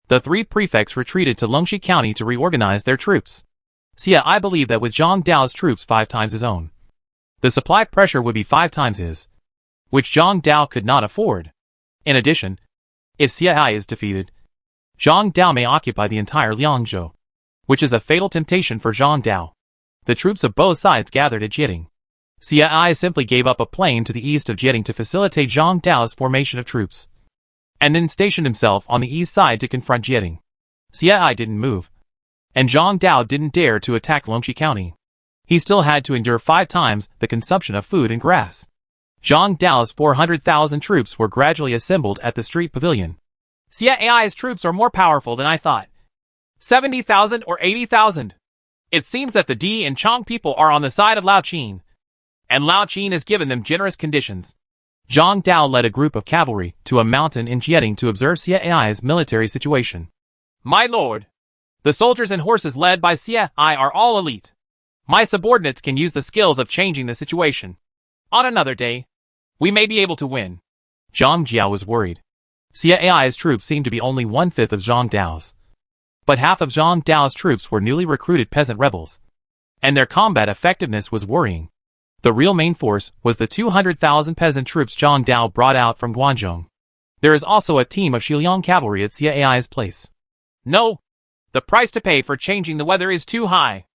the 3 prefects retreated to Lungxi County to reorganize their troops. I believe that with Zhang Dao's troops 5 times his own, the supply pressure would be 5 times his, which Zhang Dao could not afford. In addition, if CAI is defeated, Zhang Dao may occupy the entire Liangzhou, which is a fatal temptation for Zhang Dao. The troops of both sides gathered at Jieting. CAI simply gave up a plain to the east of Jieting to facilitate Zhang Dao's formation of troops, and then stationed himself on the east side to confront Jieting. CAI didn't move, and Zhang Dao didn't dare to attack Longxi County. He still had to endure 5 times the consumption of food and grass. Zhang Dao's 400,000 troops were gradually assembled at the street pavilion. CAI's troops are more powerful than I thought. 70,000 or 80,000. It seems that the D and Chong people are on the side of Lao Qin, and Lao Qin has given them generous conditions. Zhang Dao led a group of cavalry to a mountain in Jieting to observe CAI's military situation. My lord, the soldiers and horses led by CAI are all elite. My subordinates can use the skills of changing the situation. On another day, we may be able to win. Zhang Jiao was worried. CAI's troops seemed to be only 1/5 of Zhang Dao's. But half of Zhang Dao's troops were newly recruited peasant rebels. And their combat effectiveness was worrying. The real main force was the 200,000 peasant troops Zhang Dao brought out from Guangzhou. There is also a team of Xiliang cavalry at CAI's place. No! The price to pay for changing the weather is too high.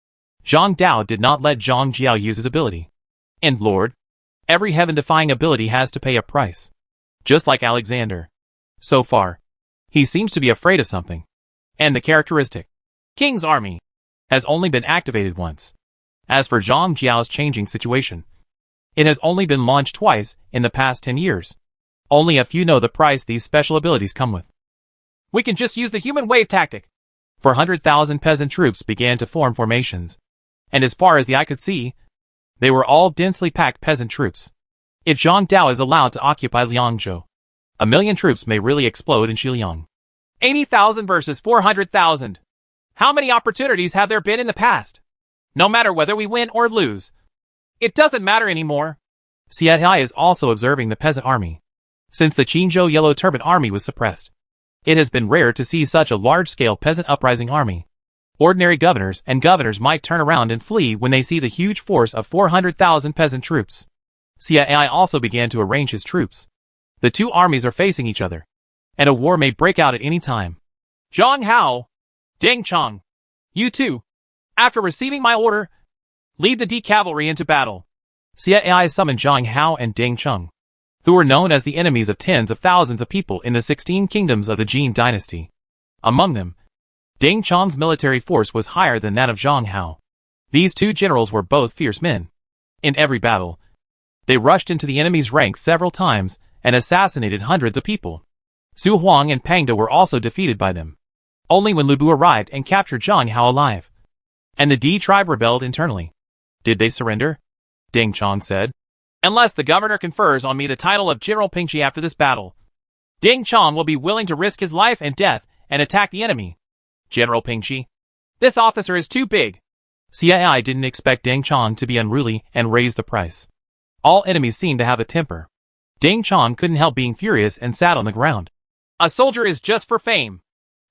Zhang Dao did not let Zhang Jiao use his ability. And Lord, every heaven-defying ability has to pay a price. Just like Alexander. So far, he seems to be afraid of something. And the characteristic, King's Army, has only been activated once. As for Zhang Jiao's changing situation, it has only been launched twice in the past 10 years. Only a few know the price these special abilities come with. We can just use the human wave tactic. 400,000 peasant troops began to form formations. And as far as the eye could see, they were all densely packed peasant troops. If Zhang Dao is allowed to occupy Liangzhou, 1,000,000 troops may really explode in Xiliang. 80,000 versus 400,000. How many opportunities have there been in the past? No matter whether we win or lose, it doesn't matter anymore. CAI is also observing the peasant army. Since the Qinzhou Yellow Turban Army was suppressed, it has been rare to see such a large-scale peasant uprising army. Ordinary governors and governors might turn around and flee when they see the huge force of 400,000 peasant troops. CAI also began to arrange his troops. The two armies are facing each other, and a war may break out at any time. Zhang Hao, Deng Chong, you two, after receiving my order, lead the D cavalry into battle. CAI summoned Zhang Hao and Deng Chong, who were known as the enemies of tens of thousands of people in the 16 kingdoms of the Jin dynasty. Among them, Deng Chong's military force was higher than that of Zhang Hao. These two generals were both fierce men. In every battle, they rushed into the enemy's ranks several times and assassinated hundreds of people. Su Huang and Pangda were also defeated by them. Only when Lu Bu arrived and captured Zhang Hao alive. And the D tribe rebelled internally. Did they surrender? Deng Chong said. Unless the governor confers on me the title of General Pingxi after this battle, Deng Chong will be willing to risk his life and death and attack the enemy. General Pingxi, this officer is too big. CAI didn't expect Deng Chong to be unruly and raise the price. All enemies seemed to have a temper. Deng Chong couldn't help being furious and sat on the ground. A soldier is just for fame.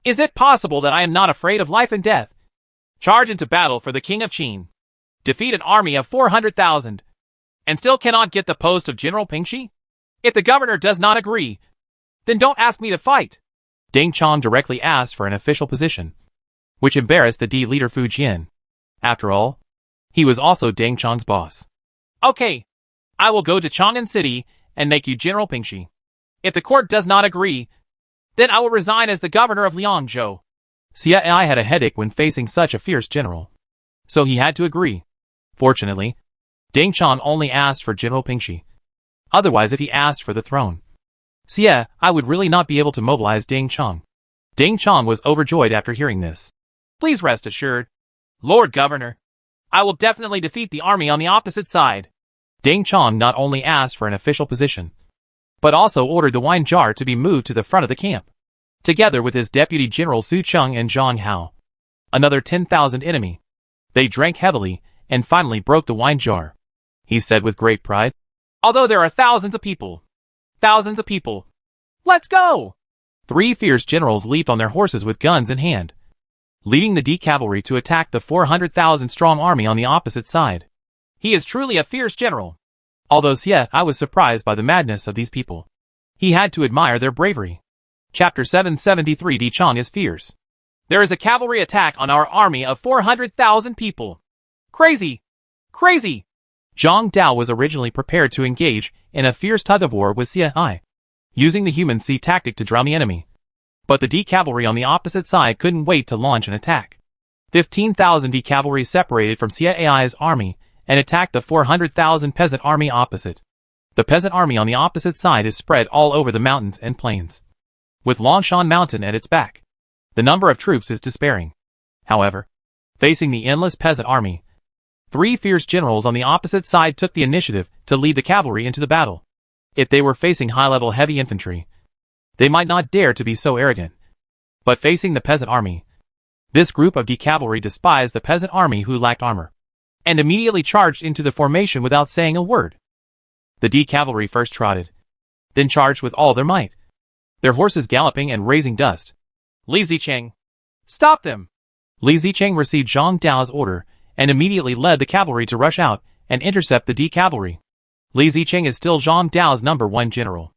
Is it possible that I am not afraid of life and death? Charge into battle for the king of Qin. Defeat an army of 400,000. And still cannot get the post of General Pingxi? If the governor does not agree, then don't ask me to fight. Deng Chong directly asked for an official position, which embarrassed the D leader Fu Jian. After all, he was also Deng Chong's boss. Okay, I will go to Chang'an City and make you General Pingxi. If the court does not agree, then I will resign as the governor of Liangzhou. CAI had a headache when facing such a fierce general, so he had to agree. Fortunately, Deng Chong only asked for General Pingxi. Otherwise, if he asked for the throne, I would really not be able to mobilize Deng Chong. Deng Chong was overjoyed after hearing this. Please rest assured, Lord Governor, I will definitely defeat the army on the opposite side. Deng Chong not only asked for an official position, but also ordered the wine jar to be moved to the front of the camp, together with his deputy general Su Cheng and Zhang Hao. Another 10,000 enemy. They drank heavily and finally broke the wine jar. He said with great pride, although there are thousands of people. Thousands of people. Let's go! 3 fierce generals leaped on their horses with guns in hand, leading the D cavalry to attack the 400,000 strong army on the opposite side. He is truly a fierce general. Although I was surprised by the madness of these people. He had to admire their bravery. Chapter 773 Di Chong is fierce. There is a cavalry attack on our army of 400,000 people. Crazy! Crazy! Zhang Dao was originally prepared to engage in a fierce tug-of-war with CAI, using the human sea tactic to drown the enemy. But the D cavalry on the opposite side couldn't wait to launch an attack. 15,000 D cavalry separated from CAI's army and attacked the 400,000 peasant army opposite. The peasant army on the opposite side is spread all over the mountains and plains, with Longshan Mountain at its back. The number of troops is despairing. However, facing the endless peasant army, 3 fierce generals on the opposite side took the initiative to lead the cavalry into the battle. If they were facing high-level heavy infantry, they might not dare to be so arrogant. But facing the peasant army, this group of D cavalry despised the peasant army who lacked armor, and immediately charged into the formation without saying a word. The D cavalry first trotted, then charged with all their might, their horses galloping and raising dust. Li Zicheng, stop them! Li Zicheng received Zhang Dao's order and immediately led the cavalry to rush out and intercept the D cavalry. Li Zicheng is still Zhang Dao's #1 general.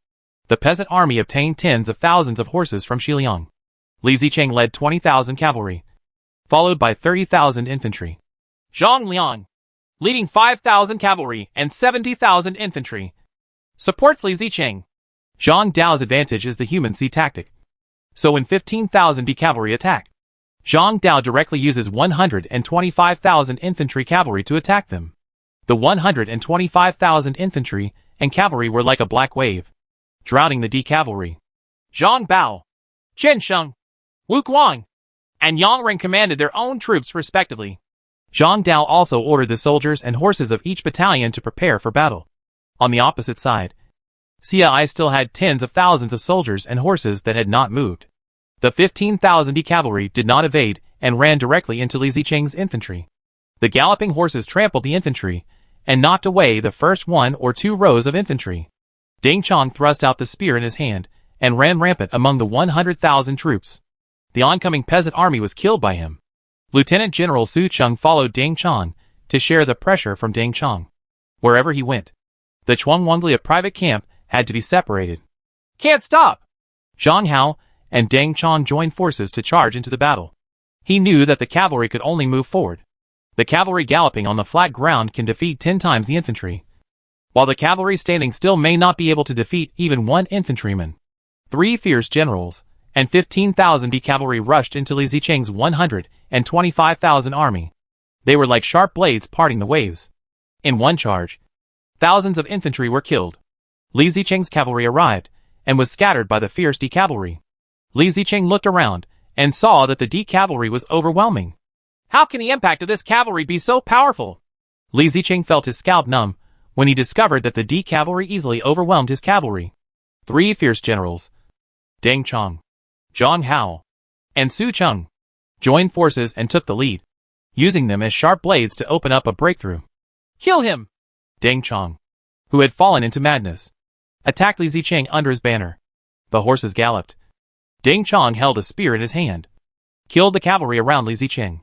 The peasant army obtained tens of thousands of horses from Xiliang. Li Zicheng led 20,000 cavalry, followed by 30,000 infantry. Zhang Liang, leading 5,000 cavalry and 70,000 infantry, supports Li Zicheng. Zhang Dao's advantage is the human sea tactic. So when 15,000 D cavalry attack, Zhang Dao directly uses 125,000 infantry cavalry to attack them. The 125,000 infantry and cavalry were like a black wave, drowning the D cavalry. Zhang Bao, Chen Sheng, Wu Guang, and Yang Ren commanded their own troops respectively. Zhang Dao also ordered the soldiers and horses of each battalion to prepare for battle. On the opposite side, CI still had tens of thousands of soldiers and horses that had not moved. The 15,000 D cavalry did not evade and ran directly into Li Zicheng's infantry. The galloping horses trampled the infantry and knocked away the first 1 or 2 rows of infantry. Ding Chong thrust out the spear in his hand and ran rampant among the 100,000 troops. The oncoming peasant army was killed by him. Lieutenant General Su Cheng followed Ding Chong to share the pressure from Ding Chong. Wherever he went, the Chuangwanglia private camp had to be separated. Can't stop! Zhang Hao and Deng Chong joined forces to charge into the battle. He knew that the cavalry could only move forward. The cavalry galloping on the flat ground can defeat 10 times the infantry, while the cavalry standing still may not be able to defeat even 1 infantryman. 3 fierce generals and 15,000 D cavalry rushed into Li Zicheng's 125,000 army. They were like sharp blades parting the waves. In one charge, thousands of infantry were killed. Li Zicheng's cavalry arrived and was scattered by the fierce D cavalry. Li Zicheng looked around and saw that the D cavalry was overwhelming. How can the impact of this cavalry be so powerful? Li Zicheng felt his scalp numb when he discovered that the D cavalry easily overwhelmed his cavalry. 3 fierce generals, Deng Chong, Zhang Hao, and Su Cheng, joined forces and took the lead, using them as sharp blades to open up a breakthrough. Kill him! Deng Chong, who had fallen into madness, attacked Li Zicheng under his banner. The horses galloped. Deng Chong held a spear in his hand, killed the cavalry around Li Zicheng,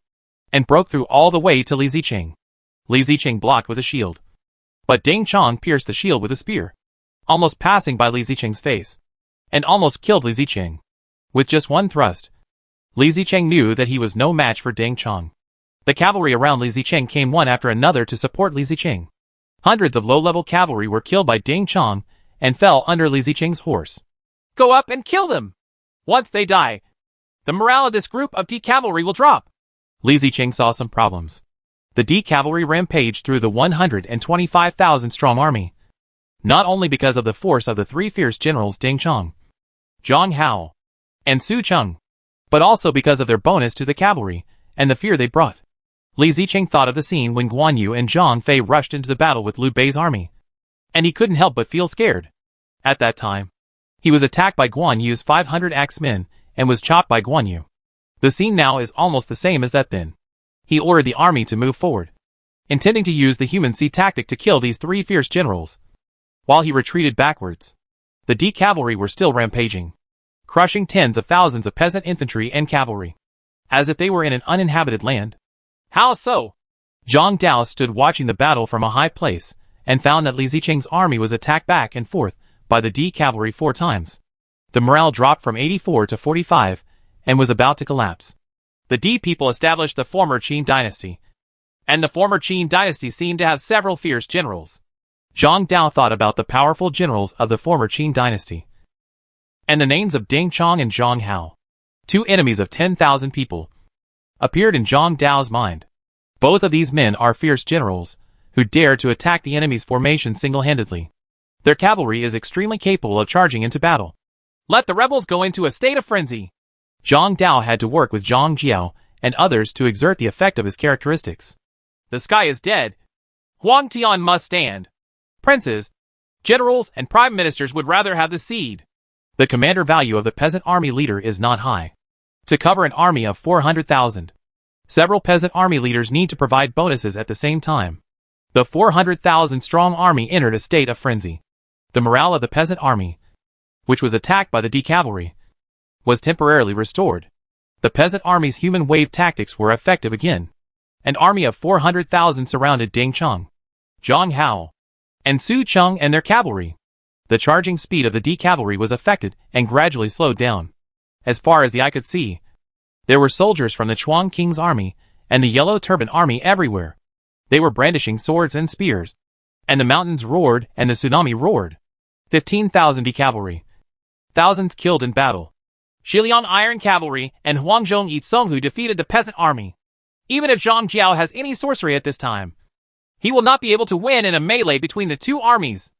and broke through all the way to Li Zicheng. Li Zicheng blocked with a shield, but Deng Chong pierced the shield with a spear, almost passing by Li Zicheng's face, and almost killed Li Zicheng. With just one thrust, Li Zicheng knew that he was no match for Deng Chong. The cavalry around Li Zicheng came one after another to support Li Zicheng. Hundreds of low-level cavalry were killed by Deng Chong and fell under Li Zicheng's horse. Go up and kill them! Once they die, the morale of this group of D cavalry will drop. Li Zicheng saw some problems. The D cavalry rampaged through the 125,000 strong army, not only because of the force of the 3 fierce generals Deng Chong, Zhang Hao, and Su Cheng, but also because of their bonus to the cavalry and the fear they brought. Li Zicheng thought of the scene when Guan Yu and Zhang Fei rushed into the battle with Liu Bei's army, and he couldn't help but feel scared. At that time, he was attacked by Guan Yu's 500 axemen and was chopped by Guan Yu. The scene now is almost the same as that then. He ordered the army to move forward, intending to use the human sea tactic to kill these 3 fierce generals. While he retreated backwards, the D cavalry were still rampaging, crushing tens of thousands of peasant infantry and cavalry, as if they were in an uninhabited land. How so? Zhang Dao stood watching the battle from a high place and found that Li Zicheng's army was attacked back and forth by the D cavalry 4 times. The morale dropped from 84 to 45 and was about to collapse. The D people established the former Qin dynasty, and the former Qin dynasty seemed to have several fierce generals. Zhang Dao thought about the powerful generals of the former Qin dynasty, and the names of Deng Chong and Zhang Hao, 2 enemies of 10,000 people, appeared in Zhang Dao's mind. Both of these men are fierce generals who dare to attack the enemy's formation single-handedly. Their cavalry is extremely capable of charging into battle. Let the rebels go into a state of frenzy. Zhang Dao had to work with Zhang Jiao and others to exert the effect of his characteristics. The sky is dead. Huang Tian must stand. Princes, generals, and prime ministers would rather have the seed. The commander value of the peasant army leader is not high. To cover an army of 400,000, several peasant army leaders need to provide bonuses at the same time. The 400,000 strong army entered a state of frenzy. The morale of the peasant army which was attacked by the D cavalry, was temporarily restored. The peasant army's human wave tactics were effective again. An army of 400,000 surrounded Ding Chong, Zhang Hao, and Su Cheng and their cavalry. The charging speed of the D cavalry was affected and gradually slowed down. As far as the eye could see, there were soldiers from the Chuang King's army and the Yellow Turban army everywhere. They were brandishing swords and spears, and the mountains roared and the tsunami roared. 15,000 D cavalry, thousands killed in battle. Shiliang Iron Cavalry and Huangzhong Yi Songhu defeated the peasant army. Even if Zhang Jiao has any sorcery at this time, he will not be able to win in a melee between the two armies.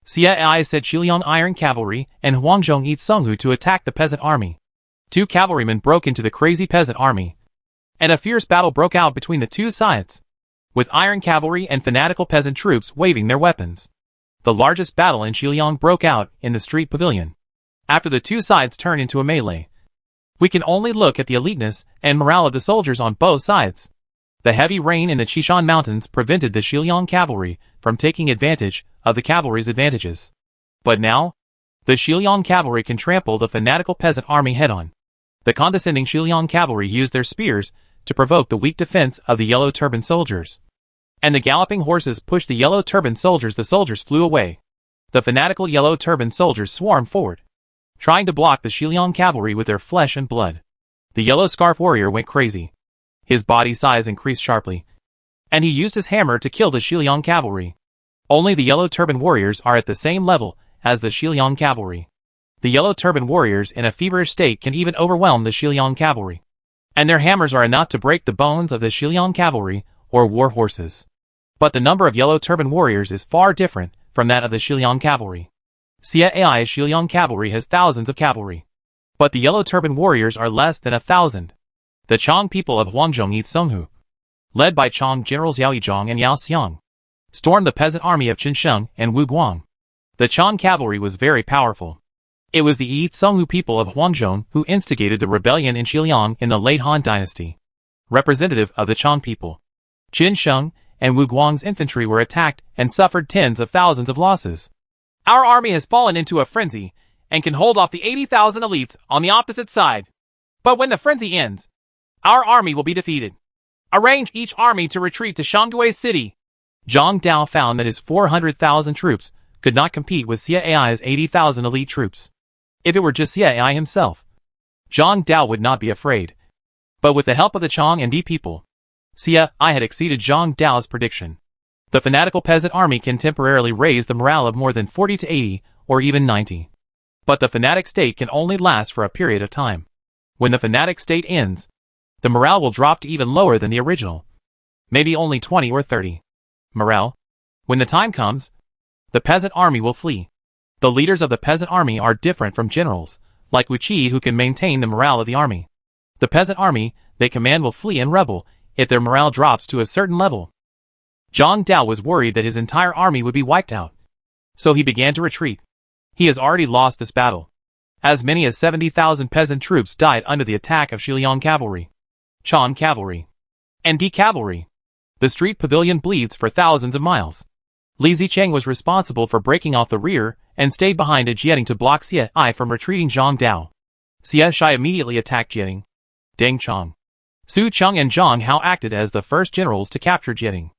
CAI said Shiliang Iron Cavalry and Huangzhong Yi Songhu to attack the peasant army. Two cavalrymen broke into the crazy peasant army, and a fierce battle broke out between the two sides, with iron cavalry and fanatical peasant troops waving their weapons. The largest battle in Shiliang broke out in the street pavilion. After the two sides turned into a melee, we can only look at the eliteness and morale of the soldiers on both sides. The heavy rain in the Qishan Mountains prevented the Shiliang cavalry from taking advantage of the cavalry's advantages. But now, the Shiliang cavalry can trample the fanatical peasant army head-on. The condescending Shiliang cavalry used their spears to provoke the weak defense of the Yellow Turban soldiers. And the galloping horses pushed the Yellow Turban soldiers. The soldiers flew away. The fanatical Yellow Turban soldiers swarmed forward, trying to block the Shiliang cavalry with their flesh and blood. The Yellow Scarf warrior went crazy. His body size increased sharply, and he used his hammer to kill the Shiliang cavalry. Only the Yellow Turban warriors are at the same level as the Shiliang cavalry. The Yellow Turban warriors in a feverish state can even overwhelm the Shiliang cavalry, and their hammers are enough to break the bones of the Shiliang cavalry or war horses. But the number of Yellow Turban warriors is far different from that of the Shiliang cavalry. CAI's Shiliang cavalry has thousands of cavalry, but the Yellow Turban warriors are less than 1,000. The Chong people of Huangzhong Yi Songhu, led by Chong generals Yao Yizhong and Yao Xiang, stormed the peasant army of Qinsheng and Wu Guang. The Chong cavalry was very powerful. It was the Yi Songhu people of Huangzhong who instigated the rebellion in Xiliang in the late Han dynasty. Representative of the Chong people, Qinsheng and Wu Guang's infantry were attacked and suffered tens of thousands of losses. Our army has fallen into a frenzy and can hold off the 80,000 elites on the opposite side. But when the frenzy ends, our army will be defeated. Arrange each army to retreat to Shanggui's city. Zhang Dao found that his 400,000 troops could not compete with CAI's 80,000 elite troops. If it were just CAI himself, Zhang Dao would not be afraid. But with the help of the Chong and D people, CAI had exceeded Zhang Dao's prediction. The fanatical peasant army can temporarily raise the morale of more than 40 to 80, or even 90. But the fanatic state can only last for a period of time. When the fanatic state ends, the morale will drop to even lower than the original. Maybe only 20 or 30. Morale? When the time comes, the peasant army will flee. The leaders of the peasant army are different from generals, like Wu Qi, who can maintain the morale of the army. The peasant army they command will flee and rebel if their morale drops to a certain level. Zhang Dao was worried that his entire army would be wiped out, so he began to retreat. He has already lost this battle. As many as 70,000 peasant troops died under the attack of Shiliang cavalry, Chong cavalry, and D cavalry. The street pavilion bleeds for thousands of miles. Li Zicheng was responsible for breaking off the rear and stayed behind at Jieting to block Xie from retreating Zhang Dao. Xie Shai immediately attacked Jieting. Deng Chong, Su Cheng and Zhang Hao acted as the first generals to capture Jieting.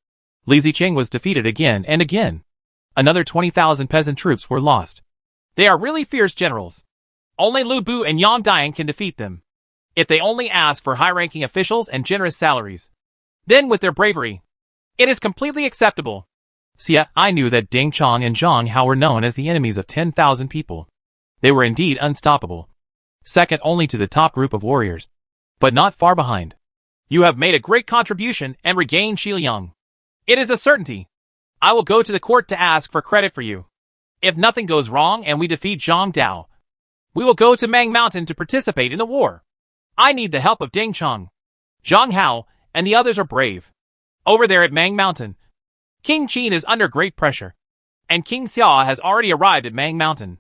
Li Zicheng was defeated again and again. Another 20,000 peasant troops were lost. They are really fierce generals. Only Lu Bu and Yang Dian can defeat them. If they only ask for high-ranking officials and generous salaries, then with their bravery, it is completely acceptable. I knew that Deng Chong and Zhang Hao were known as the enemies of 10,000 people. They were indeed unstoppable, second only to the top group of warriors, but not far behind. You have made a great contribution and regained Xiliang. It is a certainty. I will go to the court to ask for credit for you. If nothing goes wrong and we defeat Zhang Dao, we will go to Mang Mountain to participate in the war. I need the help of Deng Chong, Zhang Hao, and the others are brave. Over there at Mang Mountain, King Qin is under great pressure, and King Xia has already arrived at Mang Mountain.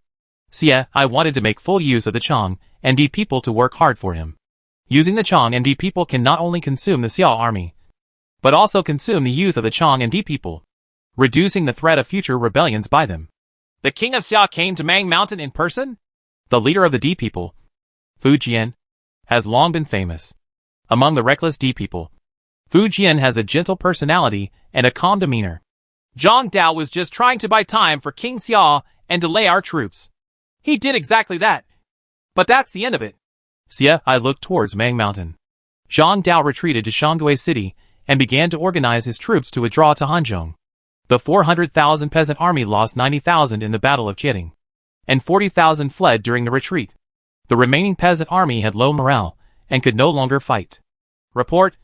I wanted to make full use of the Chong and D people to work hard for him. Using the Chong and D people can not only consume the Xia army, but also consume the youth of the Chong and D people, reducing the threat of future rebellions by them. The king of Xia came to Mang Mountain in person? The leader of the D people, Fu Jian, has long been famous. Among the reckless D people, Fu Jian has a gentle personality and a calm demeanor. Zhang Dao was just trying to buy time for King Xia and delay our troops. He did exactly that. But that's the end of it. Xia, I looked towards Mang Mountain. Zhang Dao retreated to Shanggui City and began to organize his troops to withdraw to Hanzhong. The 400,000 peasant army lost 90,000 in the Battle of Jieting, and 40,000 fled during the retreat. The remaining peasant army had low morale and could no longer fight. Report: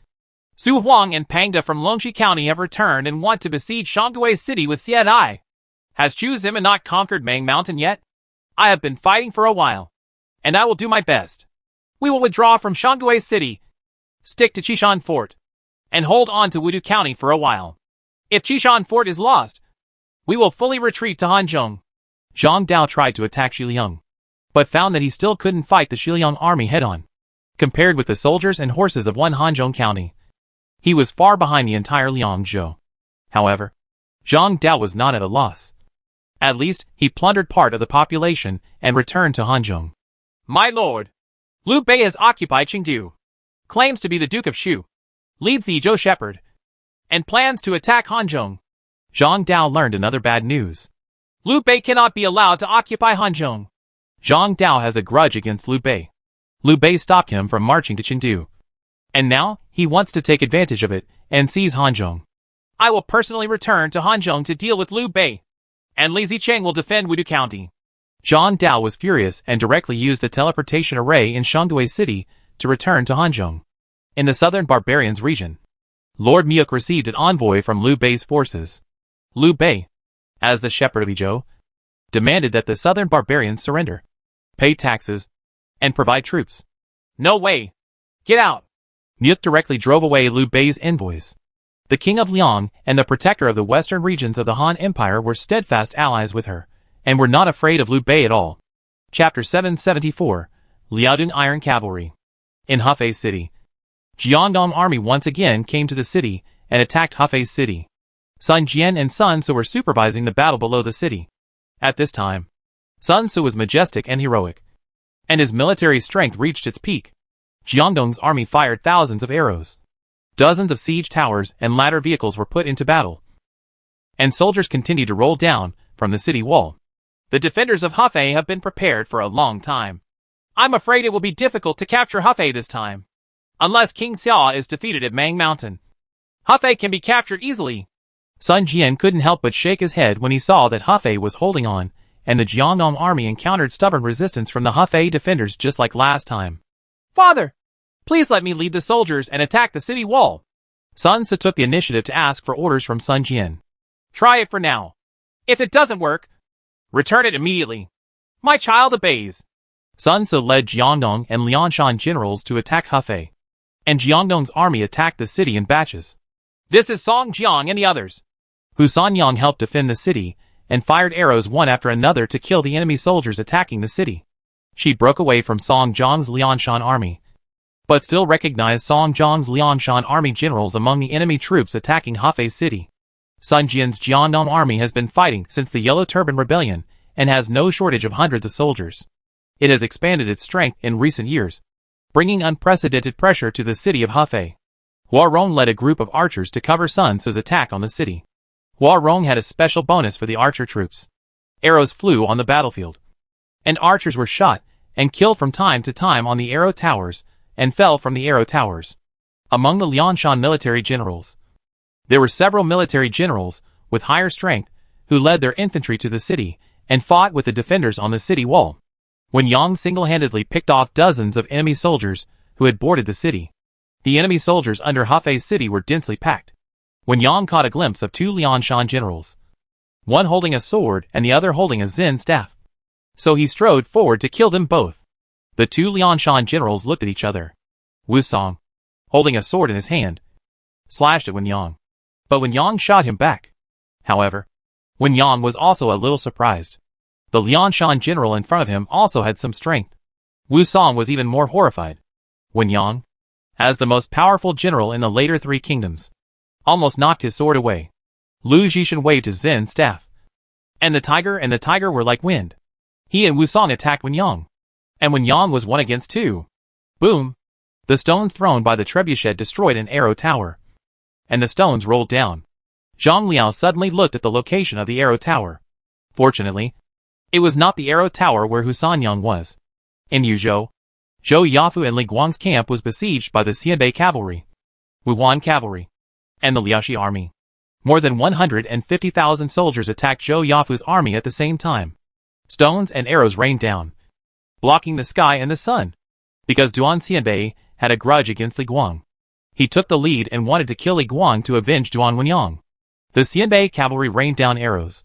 Su Huang and Pangda from Longxi County have returned and want to besiege Shanggui City with Xie Dai. Has Chu Zima not conquered Mang Mountain yet? I have been fighting for a while, and I will do my best. We will withdraw from Shanggui City, stick to Qishan Fort, and hold on to Wudu County for a while. If Qishan Fort is lost, we will fully retreat to Hanzhong. Zhang Dao tried to attack Shiliang, but found that he still couldn't fight the Shiliang army head-on. Compared with the soldiers and horses of one Hanzhong County, he was far behind the entire Liangzhou. However, Zhang Dao was not at a loss. At least, he plundered part of the population and returned to Hanzhong. My lord, Liu Bei has occupied Chengdu, claims to be the Duke of Shu, leads the Zhou Shepherd, and plans to attack Hanzhong. Zhang Dao learned another bad news. Liu Bei cannot be allowed to occupy Hanzhong. Zhang Dao has a grudge against Liu Bei. Liu Bei stopped him from marching to Chengdu, and now he wants to take advantage of it and seize Hanzhong. I will personally return to Hanzhong to deal with Liu Bei, and Li Zicheng will defend Wudu County. Zhang Dao was furious and directly used the teleportation array in Shanggui City to return to Hanzhong. In the southern barbarians region, Lord Miuk received an envoy from Liu Bei's forces. Liu Bei, as the shepherd of Yizhou, demanded that the southern barbarians surrender, pay taxes, and provide troops. No way! Get out! Miuk directly drove away Liu Bei's envoys. The king of Liang and the protector of the western regions of the Han Empire were steadfast allies with her, and were not afraid of Liu Bei at all. Chapter 774, Liaodong Iron Cavalry. In Hefei City, Jiangdong army once again came to the city and attacked Hefei City. Sun Jian and Sun Su were supervising the battle below the city. At this time, Sun Su was majestic and heroic, and his military strength reached its peak. Jiangdong's army fired thousands of arrows. Dozens of siege towers and ladder vehicles were put into battle, and soldiers continued to roll down from the city wall. The defenders of Hefei have been prepared for a long time. I'm afraid it will be difficult to capture Hefei this time, unless King Xia is defeated at Mang Mountain. Hefei can be captured easily. Sun Jian couldn't help but shake his head when he saw that Hefei was holding on, and the Jiangdong army encountered stubborn resistance from the Hefei defenders just like last time. Father, please let me lead the soldiers and attack the city wall. Sun Su took the initiative to ask for orders from Sun Jian. Try it for now. If it doesn't work, return it immediately. My child obeys. Sun Su led Jiangdong and Lianshan generals to attack Hefei, and Jiangdong's army attacked the city in batches. This is Song Jiang and the others. Hu Sanyang helped defend the city and fired arrows one after another to kill the enemy soldiers attacking the city. She broke away from Song Jiang's Lianshan army, but still recognized Song Jiang's Lianshan army generals among the enemy troops attacking Hefei City. Sun Jian's Jiangdong army has been fighting since the Yellow Turban Rebellion and has no shortage of hundreds of soldiers. It has expanded its strength in recent years, bringing unprecedented pressure to the city of Hefei. Huarong led a group of archers to cover Sun Su's attack on the city. Huarong had a special bonus for the archer troops. Arrows flew on the battlefield, and archers were shot and killed from time to time on the arrow towers and fell from the arrow towers. Among the Lianshan military generals, there were several military generals with higher strength who led their infantry to the city and fought with the defenders on the city wall. Wen Yang single-handedly picked off dozens of enemy soldiers who had boarded the city. The enemy soldiers under Hefei City were densely packed. Wen Yang caught a glimpse of two Lianshan generals, one holding a sword and the other holding a Zen staff. So he strode forward to kill them both. The two Lianshan generals looked at each other. Wu Song, holding a sword in his hand, slashed at Wen Yang, but Wen Yang shot him back. However, Wen Yang was also a little surprised. The Lianshan general in front of him also had some strength. Wu Song was even more horrified. Wen Yang, as the most powerful general in the later three kingdoms, almost knocked his sword away. Lu Zhishan waved his Zen staff, and the tiger were like wind. He and Wu Song attacked Wen Yang. And when Yang was 1 against 2, boom! The stones thrown by the trebuchet destroyed an arrow tower. And the stones rolled down. Zhang Liao suddenly looked at the location of the arrow tower. Fortunately, it was not the arrow tower where Husan Yang was. In Yuzhou, Zhou Yafu and Li Guang's camp was besieged by the Xianbei cavalry, Wuhuan cavalry, and the Liaoxi army. More than 150,000 soldiers attacked Zhou Yafu's army at the same time. Stones and arrows rained down, blocking the sky and the sun. Because Duan Xianbei had a grudge against Li Guang, he took the lead and wanted to kill Li Guang to avenge Duan Wenyang. The Xianbei cavalry rained down arrows,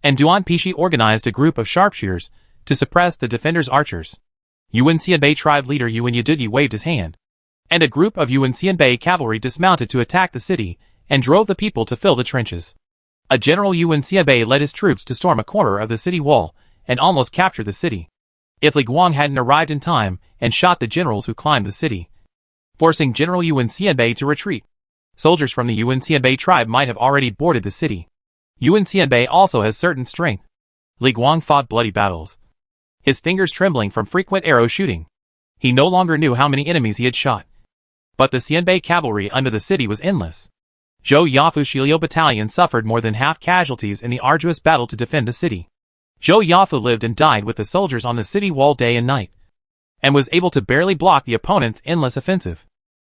and Duan Pishi organized a group of sharpshooters to suppress the defenders' archers. Yuan Xianbei tribe leader Yuan Yadugi waved his hand, and a group of Yuan Xianbei cavalry dismounted to attack the city and drove the people to fill the trenches. A general Yuan Xianbei led his troops to storm a corner of the city wall and almost capture the city. If Li Guang hadn't arrived in time and shot the generals who climbed the city, forcing General Yuan Xianbei to retreat, soldiers from the Yuan Xianbei tribe might have already boarded the city. Yuan Xianbei also has certain strength. Li Guang fought bloody battles, his fingers trembling from frequent arrow shooting. He no longer knew how many enemies he had shot. But the Xianbei cavalry under the city was endless. Zhou Yafu's Shiliu battalion suffered more than half casualties in the arduous battle to defend the city. Zhou Yafu lived and died with the soldiers on the city wall day and night, and was able to barely block the opponent's endless offensive.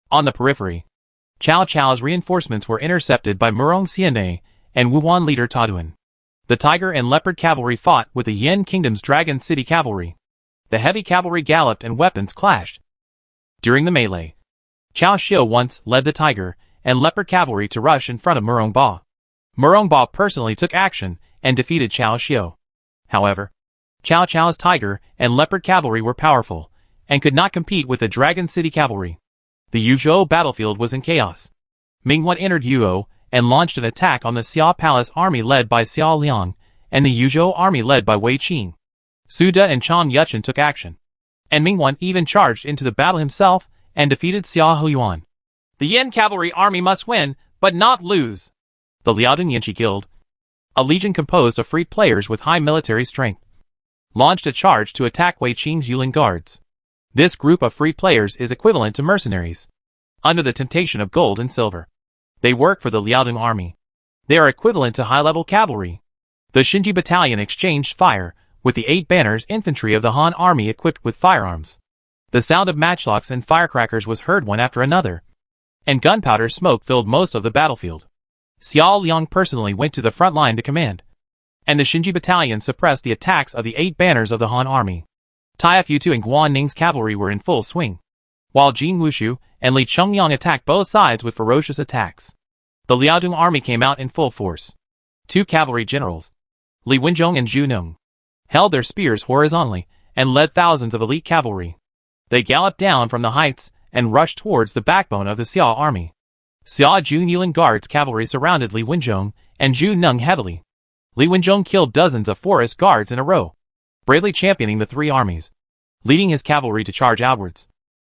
On the periphery, Cao Cao's reinforcements were intercepted by Murong Xianbei and Wuhuan leader Taduan. The Tiger and Leopard cavalry fought with the Yan Kingdom's Dragon City cavalry. The heavy cavalry galloped and weapons clashed. During the melee, Cao Xiu once led the Tiger and Leopard cavalry to rush in front of Murong Ba. Murong Ba personally took action and defeated Cao Xiu. However, Cao Cao's Tiger and Leopard cavalry were powerful and could not compete with the Dragon City cavalry. The Yuzhou battlefield was in chaos. Mingwan entered Yuo and launched an attack on the Xia Palace army led by Xia Liang and the Yuzhou army led by Wei Qing. Su De and Chang Yuchen took action, and Mingwan even charged into the battle himself and defeated Xia Huyuan. The Yan cavalry army must win, but not lose. The Liaodong Yanqi Guild, a legion composed of free players with high military strength, launched a charge to attack Wei Qing's Yulin guards. This group of free players is equivalent to mercenaries, under the temptation of gold and silver. They work for the Liaodong army. They are equivalent to high-level cavalry. The Xinji battalion exchanged fire with the 8 banners infantry of the Han army equipped with firearms. The sound of matchlocks and firecrackers was heard one after another, and gunpowder smoke filled most of the battlefield. Xiao Liang personally went to the front line to command, and the Xinji battalion suppressed the attacks of the 8 banners of the Han army. Taifutu and Guan Ning's cavalry were in full swing, while Jin Wushu and Li Chengyang attacked both sides with ferocious attacks. The Liaodong army came out in full force. 2 cavalry generals, Li Wenzhong and Zhu Neng, held their spears horizontally and led thousands of elite cavalry. They galloped down from the heights and rushed towards the backbone of the Xia army. Xia Jun Yulin guards cavalry surrounded Li Wenzhong and Zhu Neng heavily. Li Wenzhong killed dozens of forest guards in a row, bravely championing the 3 armies, leading his cavalry to charge outwards.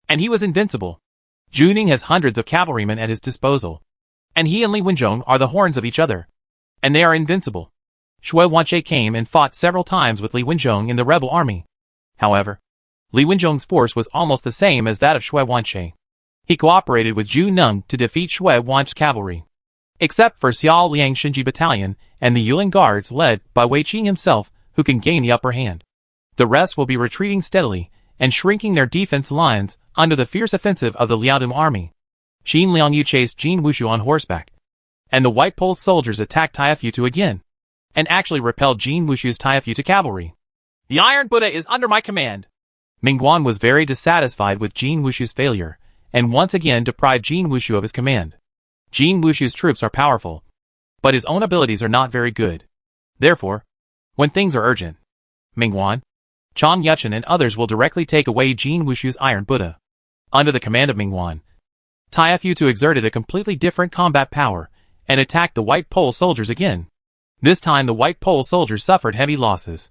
And he was invincible. Zhu Ning has hundreds of cavalrymen at his disposal, and he and Li Wenzhong are the horns of each other, and they are invincible. Shui Wanche came and fought several times with Li Wenzhong in the rebel army. However, Li Wenzhong's force was almost the same as that of Shui Wanche. He cooperated with Zhu Neng to defeat Shui Wanche's cavalry, except for Xiao Liang's Xinji battalion and the Yulin guards led by Wei Qing himself, who can gain the upper hand. The rest will be retreating steadily and shrinking their defense lines under the fierce offensive of the Liaodong army. Qin Liangyu chased Jin Wushu on horseback, and the White Pole soldiers attacked Taifutu again, and actually repelled Jin Wushu's Taifutu cavalry. The Iron Buddha is under my command. Mingguan was very dissatisfied with Jin Wushu's failure, and once again deprived Jin Wushu of his command. Jin Wushu's troops are powerful, but his own abilities are not very good. Therefore, when things are urgent, Mingguan, Chang Yuchen and others will directly take away Jin Wushu's Iron Buddha. Under the command of Mingguan, Taifutu exerted a completely different combat power and attacked the White Pole soldiers again. This time the White Pole soldiers suffered heavy losses.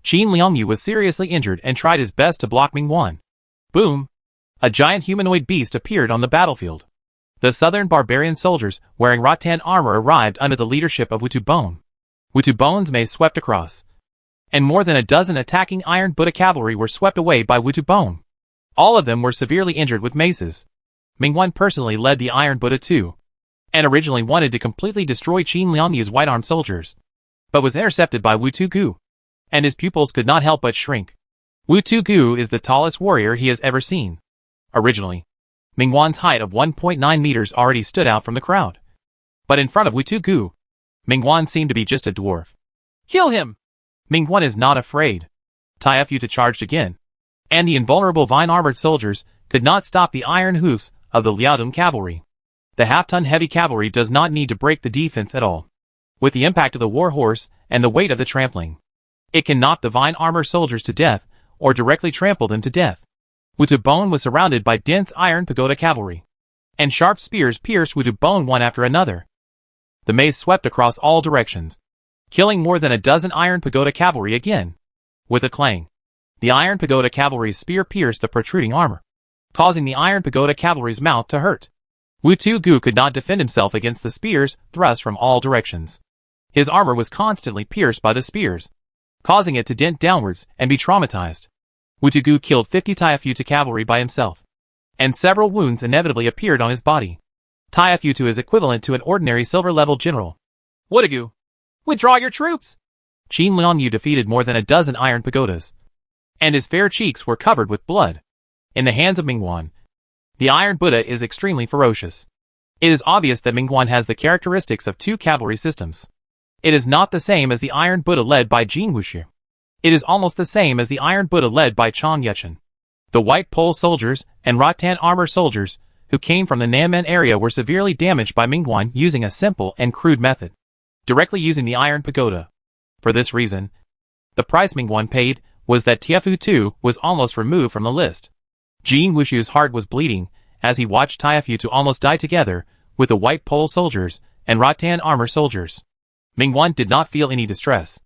Qin Liangyu was seriously injured and tried his best to block Mingguan. Boom! A giant humanoid beast appeared on the battlefield. The southern barbarian soldiers wearing rattan armor arrived under the leadership of Wutu Bone. Wutu Bone's mace swept across, and more than a dozen attacking Iron Buddha cavalry were swept away by Wu Tubone. All of them were severely injured with maces. Mingguan personally led the Iron Buddha too, and originally wanted to completely destroy Qin Liangyu's white-armed soldiers, but was intercepted by Wu Tugu, and his pupils could not help but shrink. Wu Tugu is the tallest warrior he has ever seen. Originally, Mingguan's height of 1.9 meters already stood out from the crowd. But in front of Wu Tugu, Mingguan seemed to be just a dwarf. Kill him! Mingguan is not afraid. Taifuta charged again, and the invulnerable vine-armored soldiers could not stop the iron hoofs of the Liaodong cavalry. The half-ton heavy cavalry does not need to break the defense at all. With the impact of the war horse and the weight of the trampling, it can knock the vine armor soldiers to death or directly trample them to death. Wu Tubone was surrounded by dense iron pagoda cavalry, and sharp spears pierced Wu Tubone one after another. The mace swept across all directions, killing more than a dozen iron pagoda cavalry again. With a clang, the iron pagoda cavalry's spear pierced the protruding armor, causing the iron pagoda cavalry's mouth to hurt. Wu Tugu could not defend himself against the spears thrust from all directions. His armor was constantly pierced by the spears, causing it to dent downwards and be traumatized. Wu Tugu killed 50 Taifuta cavalry by himself, and several wounds inevitably appeared on his body. Taifuta is equivalent to an ordinary silver-level general. Wutagu, withdraw your troops! Qin Liangyu defeated more than a dozen iron pagodas, and his fair cheeks were covered with blood. In the hands of Mingguan, the Iron Buddha is extremely ferocious. It is obvious that Mingguan has the characteristics of two cavalry systems. It is not the same as the Iron Buddha led by Jin Wuxi. It is almost the same as the Iron Buddha led by Chang Yuchen. The White Pole soldiers and Rattan armor soldiers who came from the Nanmen area were severely damaged by Mingguan using a simple and crude method, directly using the Iron Pagoda. For this reason, the price Mingguan paid was that Taifu Tu was almost removed from the list. Jin Wushu's heart was bleeding as he watched Taifu almost die together with the White Pole soldiers and Rattan armor soldiers. Mingguan did not feel any distress.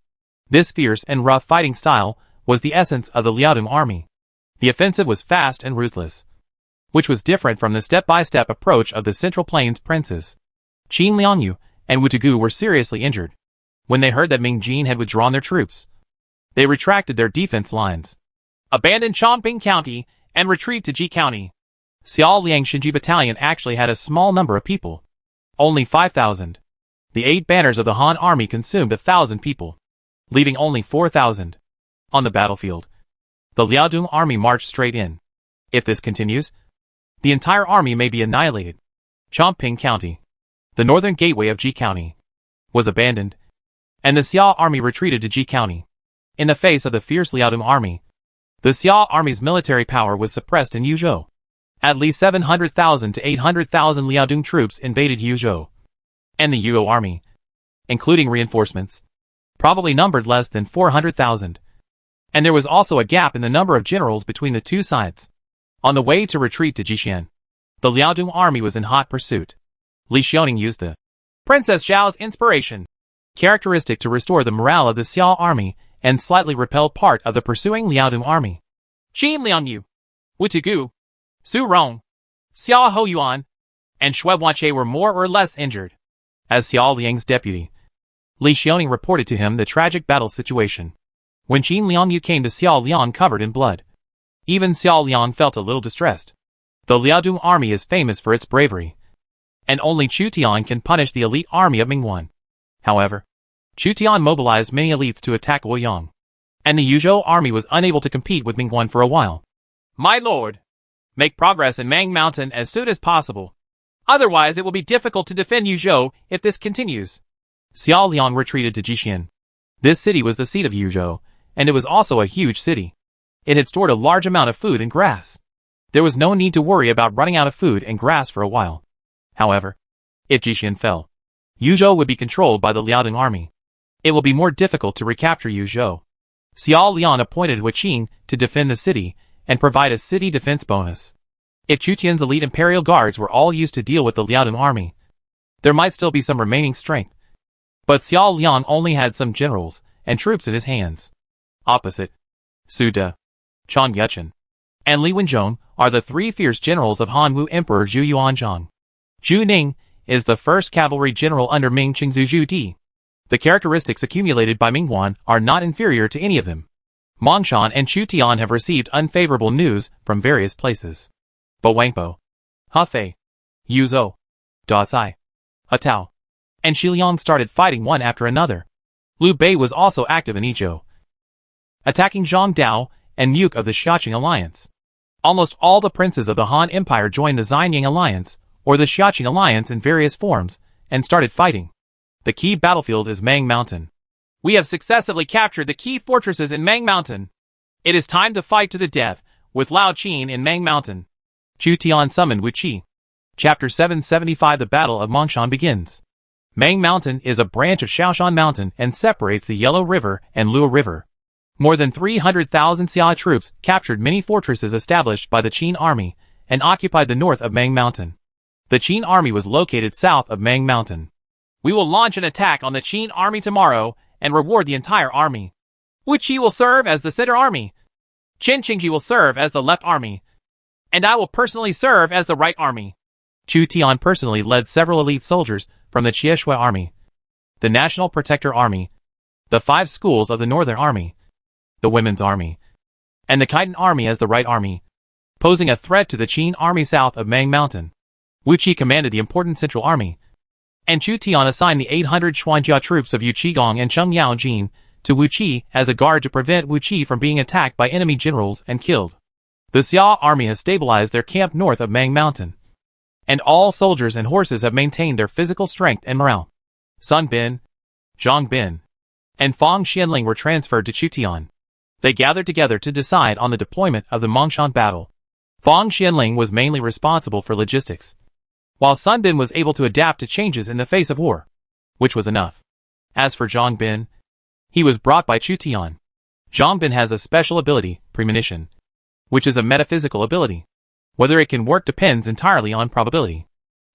This fierce and rough fighting style was the essence of the Liaodong army. The offensive was fast and ruthless, which was different from the step-by-step approach of the Central Plains princes. Qin Liangyu and Wu Tugu were seriously injured. When they heard that Ming Jin had withdrawn their troops, they retracted their defense lines. Abandon Chongping County and retreat to Ji County. Xiao Liang Shinji Battalion actually had a small number of people. Only 5,000. The 8 banners of the Han army consumed 1,000 people, leaving only 4,000. On the battlefield, the Liaodong army marched straight in. If this continues, the entire army may be annihilated. Chongping County, the northern gateway of Ji County, was abandoned, and the Xiao army retreated to Ji County. In the face of the fierce Liaodong army, the Xiao army's military power was suppressed in Yuzhou. At least 700,000 to 800,000 Liaodong troops invaded Yuzhou, and the Yuo army, including reinforcements, probably numbered less than 400,000. And there was also a gap in the number of generals between the two sides. On the way to retreat to Jixian, the Liaodong army was in hot pursuit. Li Xiaoning used the Princess Zhao's inspiration characteristic to restore the morale of the Xiao army and slightly repel part of the pursuing Liaodong army. Qin Liangyu, Wu Tugu, Su Rong, Xiao Hoyuan, and Xue Wanqie were more or less injured. As Xiao Liang's deputy, Li Xiaoning reported to him the tragic battle situation. When Qin Liangyu came to Xiao Liang covered in blood, even Xiao Liang felt a little distressed. The Liaodong army is famous for its bravery, and only Chu Tian can punish the elite army of Mingguan. However, Chu Tian mobilized many elites to attack Luoyang, and the Yuzhou army was unable to compete with Mingguan for a while. My lord, make progress in Mang Mountain as soon as possible. Otherwise it will be difficult to defend Yuzhou if this continues. Xiao Liang retreated to Jixian. This city was the seat of Yuzhou, and it was also a huge city. It had stored a large amount of food and grass. There was no need to worry about running out of food and grass for a while. However, if Jixian fell, Yuzhou would be controlled by the Liaodong army. It will be more difficult to recapture Yuzhou. Xiao Liang appointed Hu Qin to defend the city and provide a city defense bonus. If Chu Tian's elite imperial guards were all used to deal with the Liaodong army, there might still be some remaining strength. But Xiao Liang only had some generals and troops in his hands. Opposite, Su De, Chang Yuchen, and Li Wenzhong are the 3 fierce generals of Han Wu Emperor Zhu Yuanzhang. Zhu Ning is the first cavalry general under Ming Qingzu Zhu Di. The characteristics accumulated by Mingguan are not inferior to any of them. Mongshan and Chu Tian have received unfavorable news from various places. Bo Wangpo, Hefei, Yuzhou, Dacai, Atao, and Shiliang started fighting one after another. Liu Bei was also active in Yizhou, attacking Zhang Dao and Muke of the Xiaqing Alliance. Almost all the princes of the Han Empire joined the Xianying Alliance, or the Xiaqing Alliance in various forms, and started fighting. The key battlefield is Mang Mountain. We have successively captured the key fortresses in Mang Mountain. It is time to fight to the death with Lao Qin in Mang Mountain. Chu Tian summoned Wu Qi. Chapter 775 The Battle of Mongshan begins. Mang Mountain is a branch of Shaoshan Mountain and separates the Yellow River and Luo River. More than 300,000 Xia troops captured many fortresses established by the Qin army and occupied the north of Mang Mountain. The Qin army was located south of Mang Mountain. We will launch an attack on the Qin army tomorrow and reward the entire army. Wu Qi will serve as the center army. Qin Qingji will serve as the left army. And I will personally serve as the right army. Chu Tian personally led several elite soldiers from the Qieshui army, the National Protector Army, the 5 schools of the Northern Army, the Women's Army, and the Khitan Army as the right army, posing a threat to the Qin army south of Mang Mountain. Wu Qi commanded the important Central Army, and Chu Tian assigned the 800 Xuanjia troops of Yu Qigong and Cheng Yao Jin to Wu Qi as a guard to prevent Wu Qi from being attacked by enemy generals and killed. The Xia army has stabilized their camp north of Mang Mountain, and all soldiers and horses have maintained their physical strength and morale. Sun Bin, Zhang Bin, and Fang Xianling were transferred to Chu Tian. They gathered together to decide on the deployment of the Mongshan battle. Fang Xianling was mainly responsible for logistics, while Sun Bin was able to adapt to changes in the face of war, which was enough. As for Zhang Bin, he was brought by Chu Tian. Zhang Bin has a special ability, premonition, which is a metaphysical ability. Whether it can work depends entirely on probability.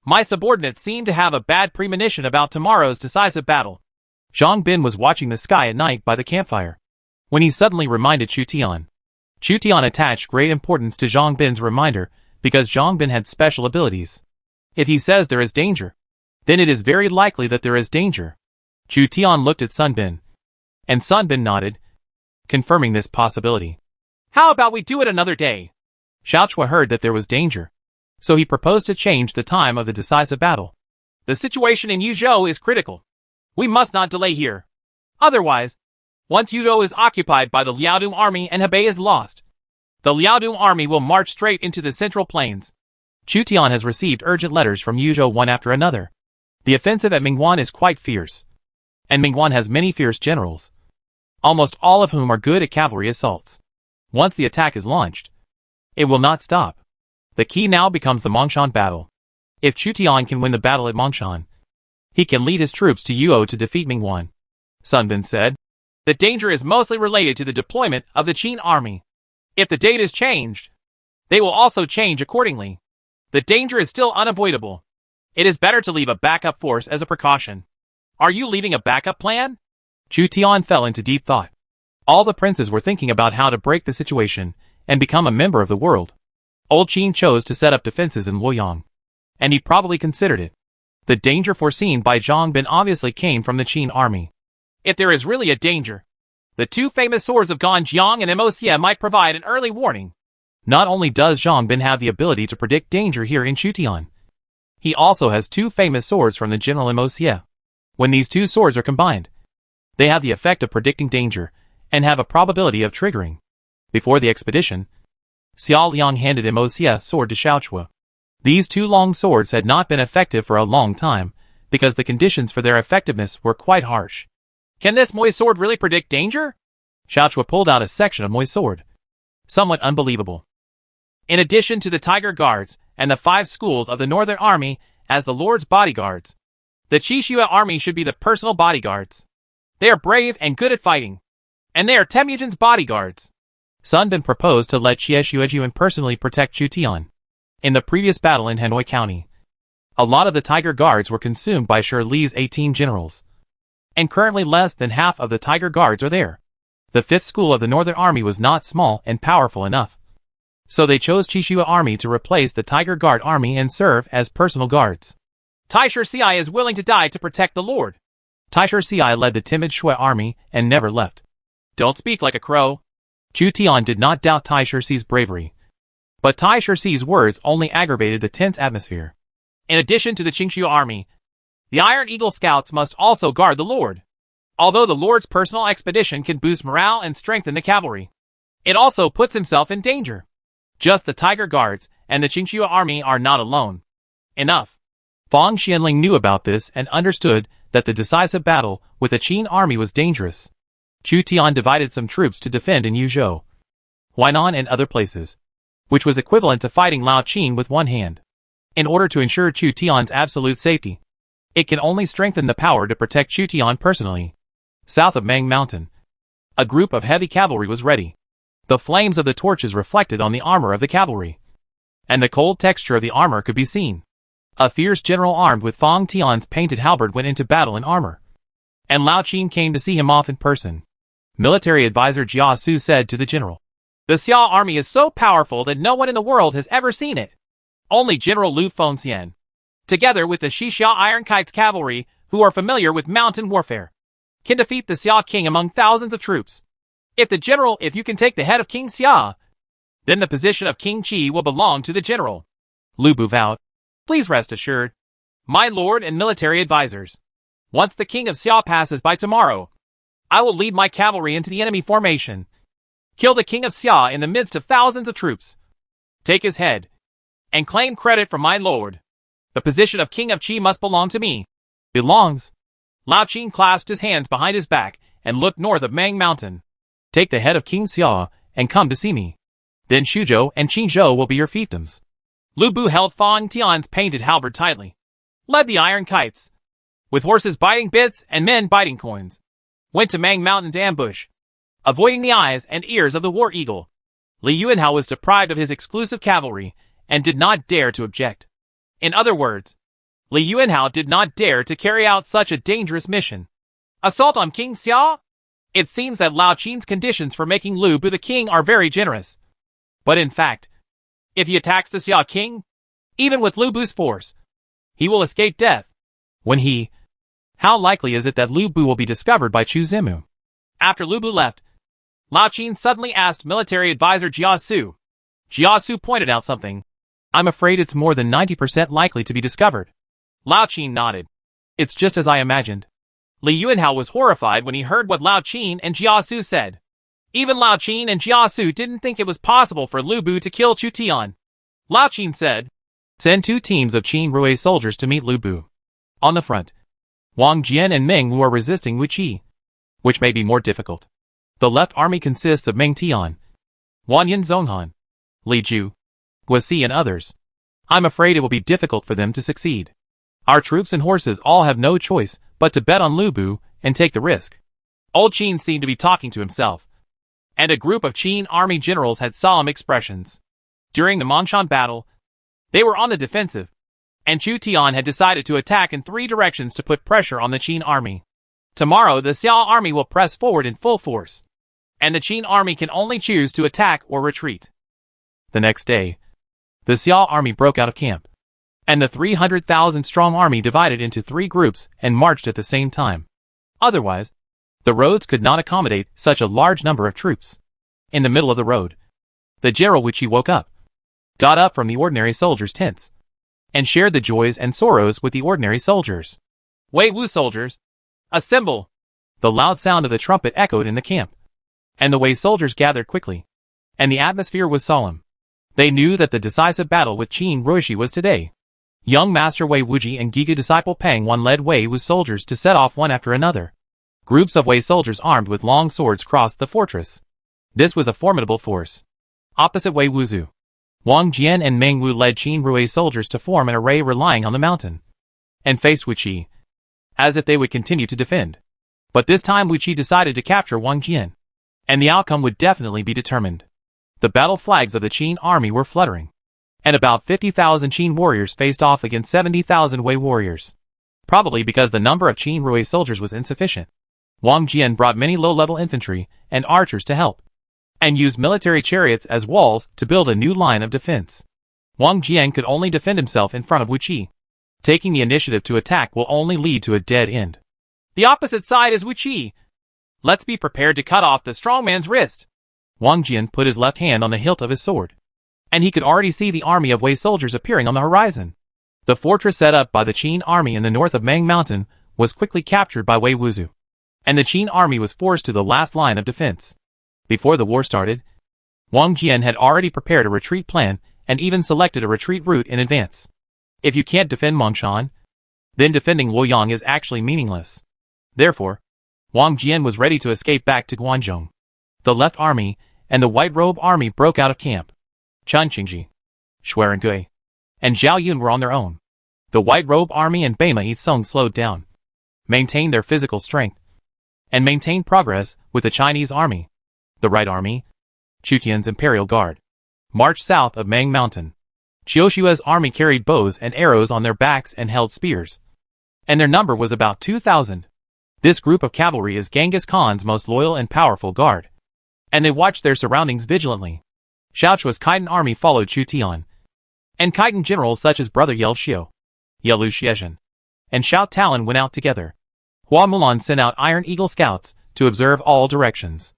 My subordinates seem to have a bad premonition about tomorrow's decisive battle. Zhang Bin was watching the sky at night by the campfire, when he suddenly reminded Chu Tian. Chu Tian attached great importance to Zhang Bin's reminder because Zhang Bin had special abilities. If he says there is danger, then it is very likely that there is danger. Chu Tian looked at Sun Bin, and Sun Bin nodded, confirming this possibility. How about we do it another day? Xiao Chua heard that there was danger, so he proposed to change the time of the decisive battle. The situation in Yuzhou is critical. We must not delay here. Otherwise, once Yuzhou is occupied by the Liaodong army and Hebei is lost, the Liaodong army will march straight into the central plains. Chu Tian has received urgent letters from Yuzhou one after another. The offensive at Mingguan is quite fierce, and Mingguan has many fierce generals, almost all of whom are good at cavalry assaults. Once the attack is launched, it will not stop. The key now becomes the Mongshan battle. If Chu Tian can win the battle at Mongshan, he can lead his troops to Yuo to defeat Mingguan. Sun Bin said, the danger is mostly related to the deployment of the Qin army. If the date is changed, they will also change accordingly. The danger is still unavoidable. It is better to leave a backup force as a precaution. Are you leaving a backup plan? Chu Tian fell into deep thought. All the princes were thinking about how to break the situation and become a member of the world. Old Qin chose to set up defenses in Luoyang, and he probably considered it. The danger foreseen by Zhang Bin obviously came from the Qin army. If there is really a danger, the 2 famous swords of Ganjiang and Emosia might provide an early warning. Not only does Zhang Bin have the ability to predict danger here in Chu Tian, he also has 2 famous swords from the General Emosia. When these 2 swords are combined, they have the effect of predicting danger and have a probability of triggering. Before the expedition, Xiao Liang handed Emosia's sword to Xiao Chua. These 2 long swords had not been effective for a long time because the conditions for their effectiveness were quite harsh. Can this Moi sword really predict danger? Xiao Chua pulled out a section of Moi's sword. Somewhat unbelievable. In addition to the Tiger Guards and the 5 schools of the Northern Army as the Lord's bodyguards, the Qixue army should be the personal bodyguards. They are brave and good at fighting, and they are Temujin's bodyguards. Sun Bin proposed to let Xie Xuejuan personally protect Chu Tian. In the previous battle in Hanoi County, a lot of the Tiger Guards were consumed by Shi Li's 18 generals, and currently less than half of the Tiger Guards are there. The 5th school of the Northern Army was not small and powerful enough, so they chose Qixue army to replace the Tiger Guard army and serve as personal guards. Taisher Ci is willing to die to protect the Lord. Taisher Si led the timid Shui army and never left. Don't speak like a crow. Chu Tian did not doubt Taisher Si's bravery. But Taisher Si's words only aggravated the tense atmosphere. In addition to the Qingshu army, the Iron Eagle scouts must also guard the Lord. Although the Lord's personal expedition can boost morale and strengthen the cavalry, it also puts himself in danger. Just the Tiger Guards and the Qingshu army are not alone. Enough. Fang Xianling knew about this and understood that the decisive battle with the Qin army was dangerous. Chu Tian divided some troops to defend in Yuzhou, Huainan and other places, which was equivalent to fighting Lao Qin with one hand. In order to ensure Chu Tian's absolute safety, it can only strengthen the power to protect Chu Tian personally. South of Mang Mountain, a group of heavy cavalry was ready. The flames of the torches reflected on the armor of the cavalry, and the cold texture of the armor could be seen. A fierce general armed with Fang Tian's painted halberd went into battle in armor, and Lao Qin came to see him off in person. Military advisor Jia Su said to the general, "The Xia army is so powerful that no one in the world has ever seen it. Only General Lu Fengxian, together with the Xixia Iron Kite's cavalry, who are familiar with mountain warfare, can defeat the Xia king among thousands of troops. If you can take the head of King Xia, then the position of King Qi will belong to the general." Lu Bu vowed, "Please rest assured, my lord and military advisors, once the king of Xia passes by tomorrow, I will lead my cavalry into the enemy formation, kill the king of Xia in the midst of thousands of troops, take his head, and claim credit from my lord. The position of king of Qi must belong to me." "Belongs." Lao Qin clasped his hands behind his back and looked north of Mang Mountain. "Take the head of King Xia and come to see me. Then Xuzhou and Qinzhou will be your fiefdoms." Lu Bu held Fang Tian's painted halberd tightly, led the iron kites, with horses biting bits and men biting coins, went to Mang Mountain to ambush, avoiding the eyes and ears of the war eagle. Li Yuanhao was deprived of his exclusive cavalry and did not dare to object. In other words, Li Yuanhao did not dare to carry out such a dangerous mission. Assault on King Xia? It seems that Lao Qin's conditions for making Lu Bu the king are very generous. But in fact, if he attacks the Xia king, even with Lu Bu's force, he will escape death. How likely is it that Lu Bu will be discovered by Chu Zimu? After Lu Bu left, Lao Qin suddenly asked military advisor Jia Su. Jia Su pointed out something. "I'm afraid it's more than 90% likely to be discovered." Lao Qin nodded. "It's just as I imagined." Li Yuanhao was horrified when he heard what Lao Qin and Jia Su said. Even Lao Qin and Jia Su didn't think it was possible for Lu Bu to kill Chu Tian. Lao Qin said, "Send 2 teams of Qin Rui soldiers to meet Lu Bu. On the front, Wang Jian and Meng Wu are resisting Wu Qi, which may be more difficult. The left army consists of Meng Tian, Wanyan Zonghan, Li Ju, Guasi and others. I'm afraid it will be difficult for them to succeed. Our troops and horses all have no choice but to bet on Lu Bu and take the risk." Old Qin seemed to be talking to himself, and a group of Qin army generals had solemn expressions. During the Mongshan battle, they were on the defensive, and Chu Tian had decided to attack in 3 directions to put pressure on the Qin army. Tomorrow the Xia army will press forward in full force, and the Qin army can only choose to attack or retreat. The next day, the Xia army broke out of camp, and the 300,000-strong army divided into 3 groups and marched at the same time. Otherwise, the roads could not accommodate such a large number of troops. In the middle of the road, the General Wu Qi woke up, got up from the ordinary soldiers' tents, and shared the joys and sorrows with the ordinary soldiers. "Wei Wu soldiers, assemble!" The loud sound of the trumpet echoed in the camp, and the Wei soldiers gathered quickly, and the atmosphere was solemn. They knew that the decisive battle with Qin Ruishi was today. Young Master Wei Wuji and Giga disciple Pang Wan led Wei Wu's soldiers to set off one after another. Groups of Wei soldiers armed with long swords crossed the fortress. This was a formidable force. Opposite Wei Wuzu, Wang Jian and Meng Wu led Qin Rui soldiers to form an array relying on the mountain, and faced Wu Qi, as if they would continue to defend. But this time Wu Qi decided to capture Wang Jian, and the outcome would definitely be determined. The battle flags of the Qin army were fluttering, and about 50,000 Qin warriors faced off against 70,000 Wei warriors. Probably because the number of Qin Rui soldiers was insufficient, Wang Jian brought many low-level infantry and archers to help, and used military chariots as walls to build a new line of defense. Wang Jian could only defend himself in front of Wu Qi. Taking the initiative to attack will only lead to a dead end. The opposite side is Wuqi. Let's be prepared to cut off the strong man's wrist. Wang Jian put his left hand on the hilt of his sword, and he could already see the army of Wei soldiers appearing on the horizon. The fortress set up by the Qin army in the north of Mang Mountain was quickly captured by Wei Wuzu, and the Qin army was forced to the last line of defense. Before the war started, Wang Jian had already prepared a retreat plan and even selected a retreat route in advance. If you can't defend Mongshan, then defending Luoyang is actually meaningless. Therefore, Wang Jian was ready to escape back to Guanzhong. The left army and the white robe army broke out of camp. Chen Qingji, Xuerengui, and Zhao Yun were on their own. The white robe army and Beima Yitsong slowed down, maintained their physical strength, and maintained progress with the Chinese army. The right army, Chutian's Imperial Guard, marched south of Mang Mountain. Qiushua's army carried bows and arrows on their backs and held spears, and their number was about 2,000. This group of cavalry is Genghis Khan's most loyal and powerful guard, and they watched their surroundings vigilantly. Xiaochua's Khitan army followed Chu Tian, and Khitan generals such as Brother Yel Xiu, Yelu Xiezhen, and Xiao Talon went out together. Hua Mulan sent out Iron Eagle scouts to observe all directions.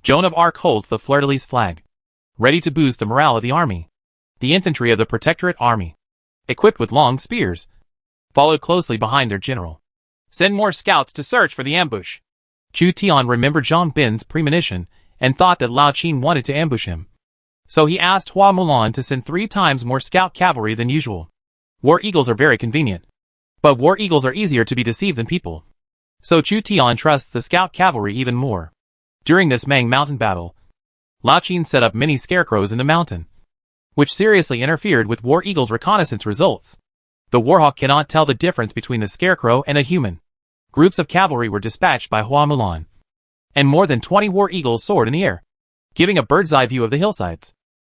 Joan of Arc holds the fleur-de-lis flag, ready to boost the morale of the army. The infantry of the Protectorate army, equipped with long spears, followed closely behind their general. Send more scouts to search for the ambush. Chu Tian remembered Zhang Bin's premonition and thought that Lao Qin wanted to ambush him. So he asked Hua Mulan to send 3 times more scout cavalry than usual. War eagles are very convenient, but war eagles are easier to be deceived than people. So Chu Tian trusts the scout cavalry even more. During this Mang Mountain battle, Lao Qin set up many scarecrows in the mountain, which seriously interfered with War Eagle's reconnaissance results. The Warhawk cannot tell the difference between the scarecrow and a human. Groups of cavalry were dispatched by Hua Mulan, and more than 20 War Eagles soared in the air, giving a bird's-eye view of the hillsides.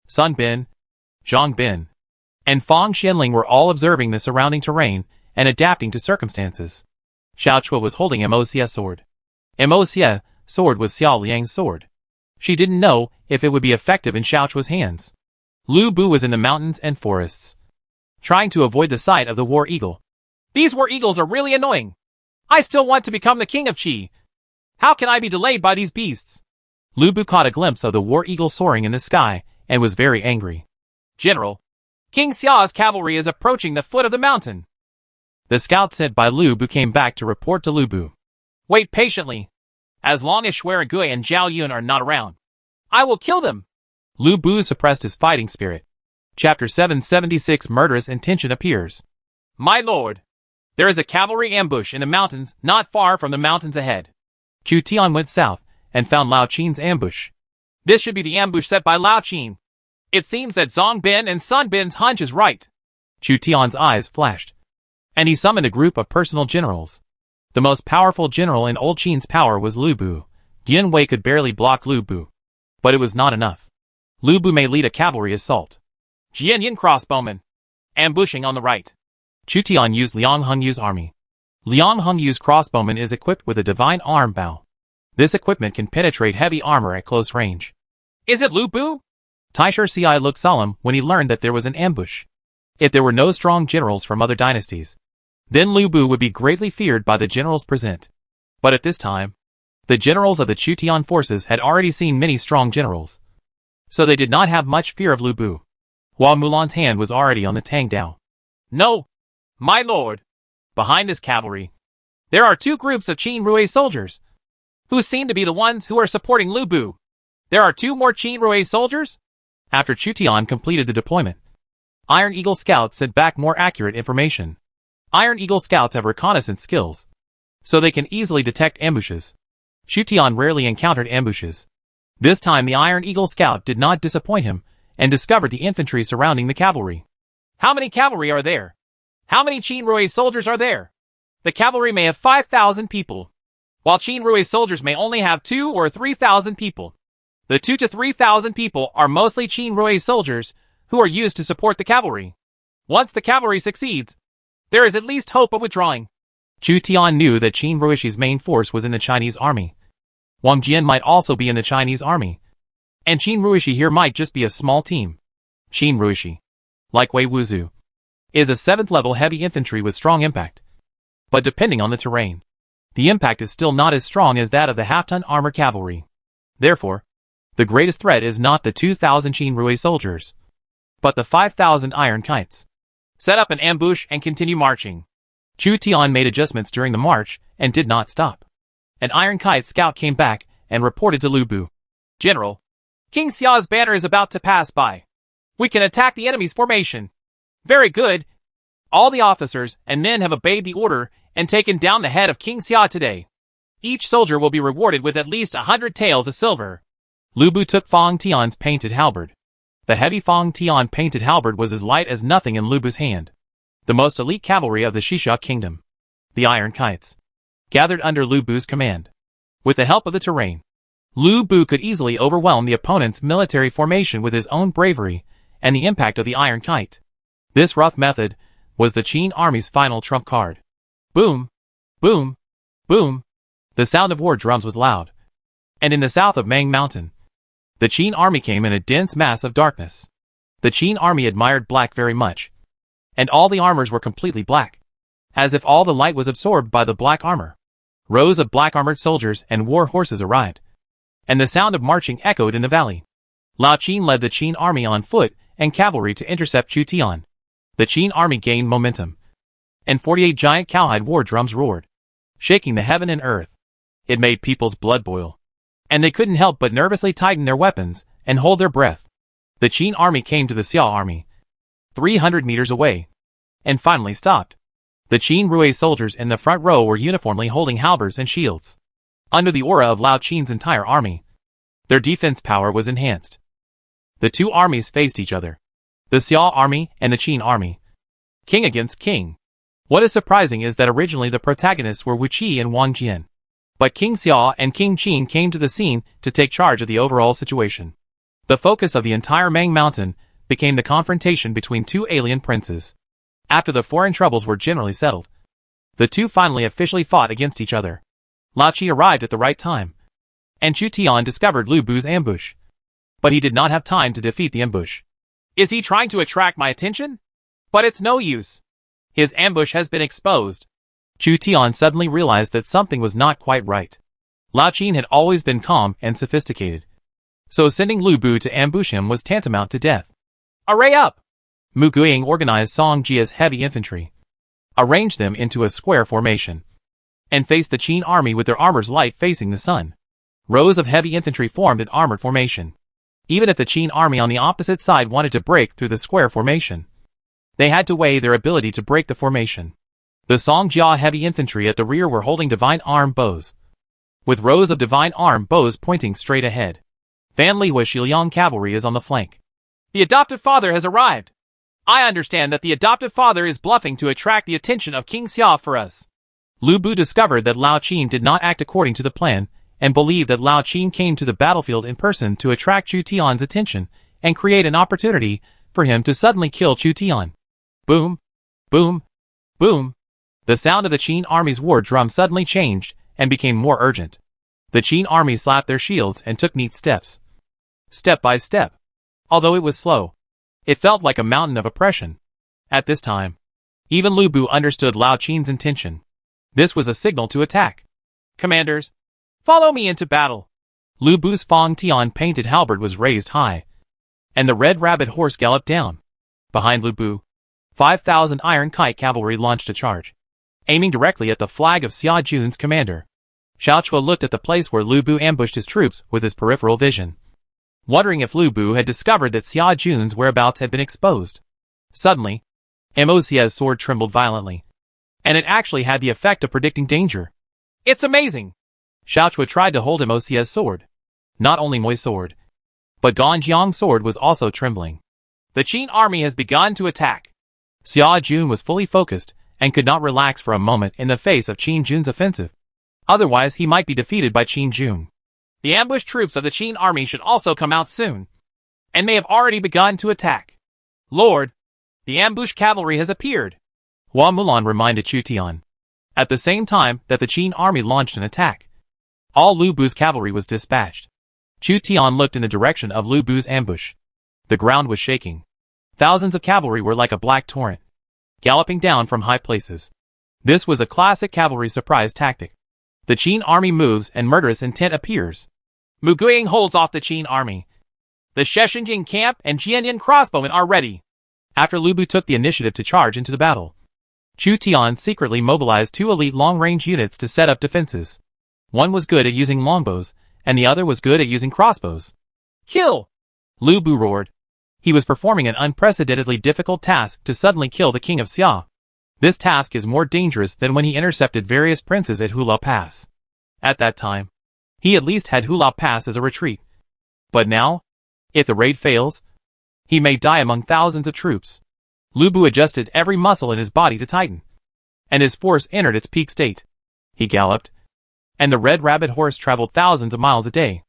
Sun Bin, Zhang Bin, and Fang Xianling were all observing the surrounding terrain and adapting to circumstances. Xiaochua was holding Moxie's sword. Moxie's sword was Xiao Liang's sword. She didn't know if it would be effective in Xiaochua's hands. Lu Bu was in the mountains and forests, trying to avoid the sight of the War Eagle. These War Eagles are really annoying. I still want to become the king of Qi. How can I be delayed by these beasts? Lu Bu caught a glimpse of the War Eagle soaring in the sky and was very angry. General, King Xiao's cavalry is approaching the foot of the mountain. The scout sent by Lu Bu came back to report to Lu Bu. Wait patiently. As long as Xuerengui and Zhao Yun are not around, I will kill them. Lu Bu suppressed his fighting spirit. Chapter 776 Murderous Intention appears. My lord, there is a cavalry ambush in the mountains not far from the mountains ahead. Chu Tian went south and found Lao Qin's ambush. This should be the ambush set by Lao Qin. It seems that Zhang Bin and Sun Bin's hunch is right. Chu Tian's eyes flashed, and he summoned a group of personal generals. The most powerful general in Old Qin's power was Lu Bu. Dian Wei could barely block Lu Bu, but it was not enough. Lu Bu may lead a cavalry assault. Jian Yin crossbowmen, ambushing on the right. Chu Tian used Liang Hongyu's army. Liang Hongyu's crossbowman is equipped with a divine arm bow. This equipment can penetrate heavy armor at close range. Is it Lu Bu? Taisher Ci looked solemn when he learned that there was an ambush. If there were no strong generals from other dynasties, then Lu Bu would be greatly feared by the generals present. But at this time, the generals of the Chu Tian forces had already seen many strong generals, so they did not have much fear of Lu Bu. Hua Mulan's hand was already on the Tang Dao. No, my lord. Behind this cavalry, there are 2 groups of Qin Rui soldiers, who seem to be the ones who are supporting Lu Bu. There are 2 more Qin Rui soldiers? After Chu Tian completed the deployment, Iron Eagle scouts sent back more accurate information. Iron Eagle scouts have reconnaissance skills, so they can easily detect ambushes. Chu Tian rarely encountered ambushes. This time the Iron Eagle scout did not disappoint him and discovered the infantry surrounding the cavalry. How many cavalry are there? How many Qin Rui soldiers are there? The cavalry may have 5,000 people, while Qin Rui soldiers may only have 2 or 3,000 people. The 2 to 3,000 people are mostly Qin Rui soldiers who are used to support the cavalry. Once the cavalry succeeds, there is at least hope of withdrawing. Chu Tian knew that Qin Ruishi's main force was in the Chinese army. Wang Jian might also be in the Chinese army, and Qin Ruishi here might just be a small team. Qin Ruishi, like Wei Wuzu, is a 7th level heavy infantry with strong impact, but depending on the terrain, the impact is still not as strong as that of the half-ton armored cavalry. Therefore, the greatest threat is not the 2,000 Qin Rui soldiers, but the 5,000 iron kites. Set up an ambush and continue marching. Chu Tian made adjustments during the march and did not stop. An iron kite scout came back and reported to Lu Bu. General, King Xia's banner is about to pass by. We can attack the enemy's formation. Very good. All the officers and men have obeyed the order and taken down the head of King Xia today. Each soldier will be rewarded with at least 100 taels of silver. Lu Bu took Fang Tian's painted halberd. The heavy Fang Tian painted halberd was as light as nothing in Lu Bu's hand. The most elite cavalry of the Xisha kingdom, the iron kites, gathered under Lu Bu's command. With the help of the terrain, Lu Bu could easily overwhelm the opponent's military formation with his own bravery and the impact of the iron kite. This rough method was the Qin army's final trump card. Boom! Boom! Boom! The sound of war drums was loud. And in the south of Mang Mountain, the Qin army came in a dense mass of darkness. The Qin army admired black very much, and all the armors were completely black, as if all the light was absorbed by the black armor. Rows of black-armored soldiers and war horses arrived, and the sound of marching echoed in the valley. Lao Qin led the Qin army on foot and cavalry to intercept Chu Tian. The Qin army gained momentum, and 48 giant cowhide war drums roared, shaking the heaven and earth. It made people's blood boil, and they couldn't help but nervously tighten their weapons and hold their breath. The Qin army came to the Xia army, 300 meters away, and finally stopped. The Qin Rui soldiers in the front row were uniformly holding halberds and shields. Under the aura of Lao Qin's entire army, their defense power was enhanced. The two armies faced each other, the Xia army and the Qin army, king against king. What is surprising is that originally the protagonists were Wu Qi and Wang Jian, but King Xia and King Qin came to the scene to take charge of the overall situation. The focus of the entire Mang Mountain became the confrontation between two alien princes. After the foreign troubles were generally settled, the two finally officially fought against each other. Lao Qi arrived at the right time, and Chu Tian discovered Lu Bu's ambush. But he did not have time to defeat the ambush. Is he trying to attract my attention? But it's no use. His ambush has been exposed. Chu Tian suddenly realized that something was not quite right. Lao Qin had always been calm and sophisticated, so sending Lu Bu to ambush him was tantamount to death. Array up! Mu Guiying organized Song Jia's heavy infantry, arranged them into a square formation, and faced the Qin army with their armors light facing the sun. Rows of heavy infantry formed an armored formation. Even if the Qin army on the opposite side wanted to break through the square formation, they had to weigh their ability to break the formation. The Song Jia heavy infantry at the rear were holding divine arm bows, with rows of divine arm bows pointing straight ahead. Fan Li's Shiliang cavalry is on the flank. The adoptive father has arrived. I understand that the adoptive father is bluffing to attract the attention of King Xia for us. Lu Bu discovered that Lao Qin did not act according to the plan, and believed that Lao Qin came to the battlefield in person to attract Chu Tian's attention and create an opportunity for him to suddenly kill Chu Tian. Boom! Boom! Boom! The sound of the Qin army's war drum suddenly changed and became more urgent. The Qin army slapped their shields and took neat steps. Step by step. Although it was slow, it felt like a mountain of oppression. At this time, even Lu Bu understood Lao Qin's intention. This was a signal to attack. Commanders, follow me into battle. Lu Bu's Fang Tian painted halberd was raised high, and the red rabbit horse galloped down. Behind Lu Bu, 5,000 iron kite cavalry launched a charge, aiming directly at the flag of Xia Jun's commander. Xiao Chua looked at the place where Lu Bu ambushed his troops with his peripheral vision, wondering if Lu Bu had discovered that Xia Jun's whereabouts had been exposed. Suddenly, Mo Xia's sword trembled violently, and it actually had the effect of predicting danger. It's amazing! Xiao Chua tried to hold Mo Xia's sword. Not only Moi's sword, but Gan Jiang's sword was also trembling. The Qin army has begun to attack. Xia Jun was fully focused and could not relax for a moment in the face of Qin Jun's offensive. Otherwise, he might be defeated by Qin Jun. The ambushed troops of the Qin army should also come out soon, and may have already begun to attack. Lord, the ambushed cavalry has appeared, Hua Mulan reminded Chu Tian. At the same time that the Qin army launched an attack, all Lu Bu's cavalry was dispatched. Chu Tian looked in the direction of Lu Bu's ambush. The ground was shaking. Thousands of cavalry were like a black torrent, galloping down from high places. This was a classic cavalry surprise tactic. The Qin army moves and murderous intent appears. Mu Guiying holds off the Qin army. The Sheshenjing camp and Jianyan crossbowmen are ready. After Lu Bu took the initiative to charge into the battle, Chu Tian secretly mobilized 2 elite long-range units to set up defenses. One was good at using longbows, and the other was good at using crossbows. Kill! Lu Bu roared. He was performing an unprecedentedly difficult task to suddenly kill the king of Xia. This task is more dangerous than when he intercepted various princes at Hula Pass. At that time, he at least had Hula Pass as a retreat. But now, if the raid fails, he may die among thousands of troops. Lu Bu adjusted every muscle in his body to tighten, and his force entered its peak state. He galloped, and the red rabbit horse traveled thousands of miles a day.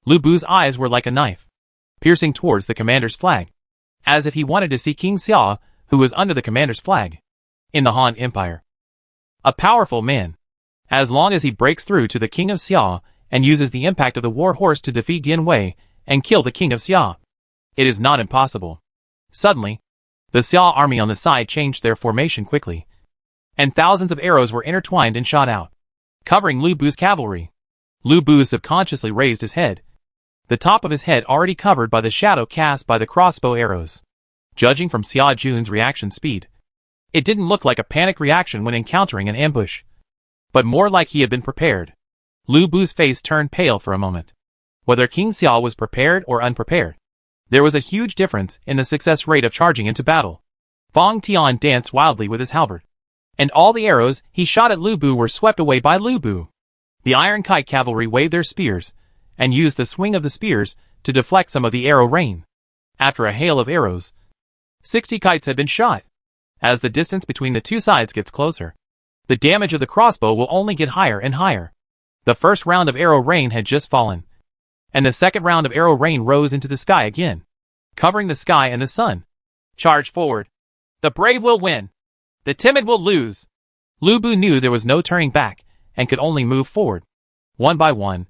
Lu Bu's eyes were like a knife, piercing towards the commander's flag, as if he wanted to see King Xia, who was under the commander's flag, in the Han Empire. A powerful man. As long as he breaks through to the king of Xia and uses the impact of the war horse to defeat Dian Wei and kill the king of Xia, it is not impossible. Suddenly, the Xia army on the side changed their formation quickly, and thousands of arrows were intertwined and shot out, covering Lu Bu's cavalry. Lu Bu subconsciously raised his head, the top of his head already covered by the shadow cast by the crossbow arrows. Judging from Xia Jun's reaction speed, it didn't look like a panic reaction when encountering an ambush, but more like he had been prepared. Lu Bu's face turned pale for a moment. Whether King Xia was prepared or unprepared, there was a huge difference in the success rate of charging into battle. Fang Tian danced wildly with his halberd, and all the arrows he shot at Lu Bu were swept away by Lu Bu. The Iron Kite cavalry waved their spears, and used the swing of the spears to deflect some of the arrow rain. After a hail of arrows, 60 kites had been shot. As the distance between the two sides gets closer, the damage of the crossbow will only get higher and higher. The first round of arrow rain had just fallen, and the second round of arrow rain rose into the sky again, covering the sky and the sun. Charge forward. The brave will win. The timid will lose. Lu Bu knew there was no turning back, and could only move forward. One by one,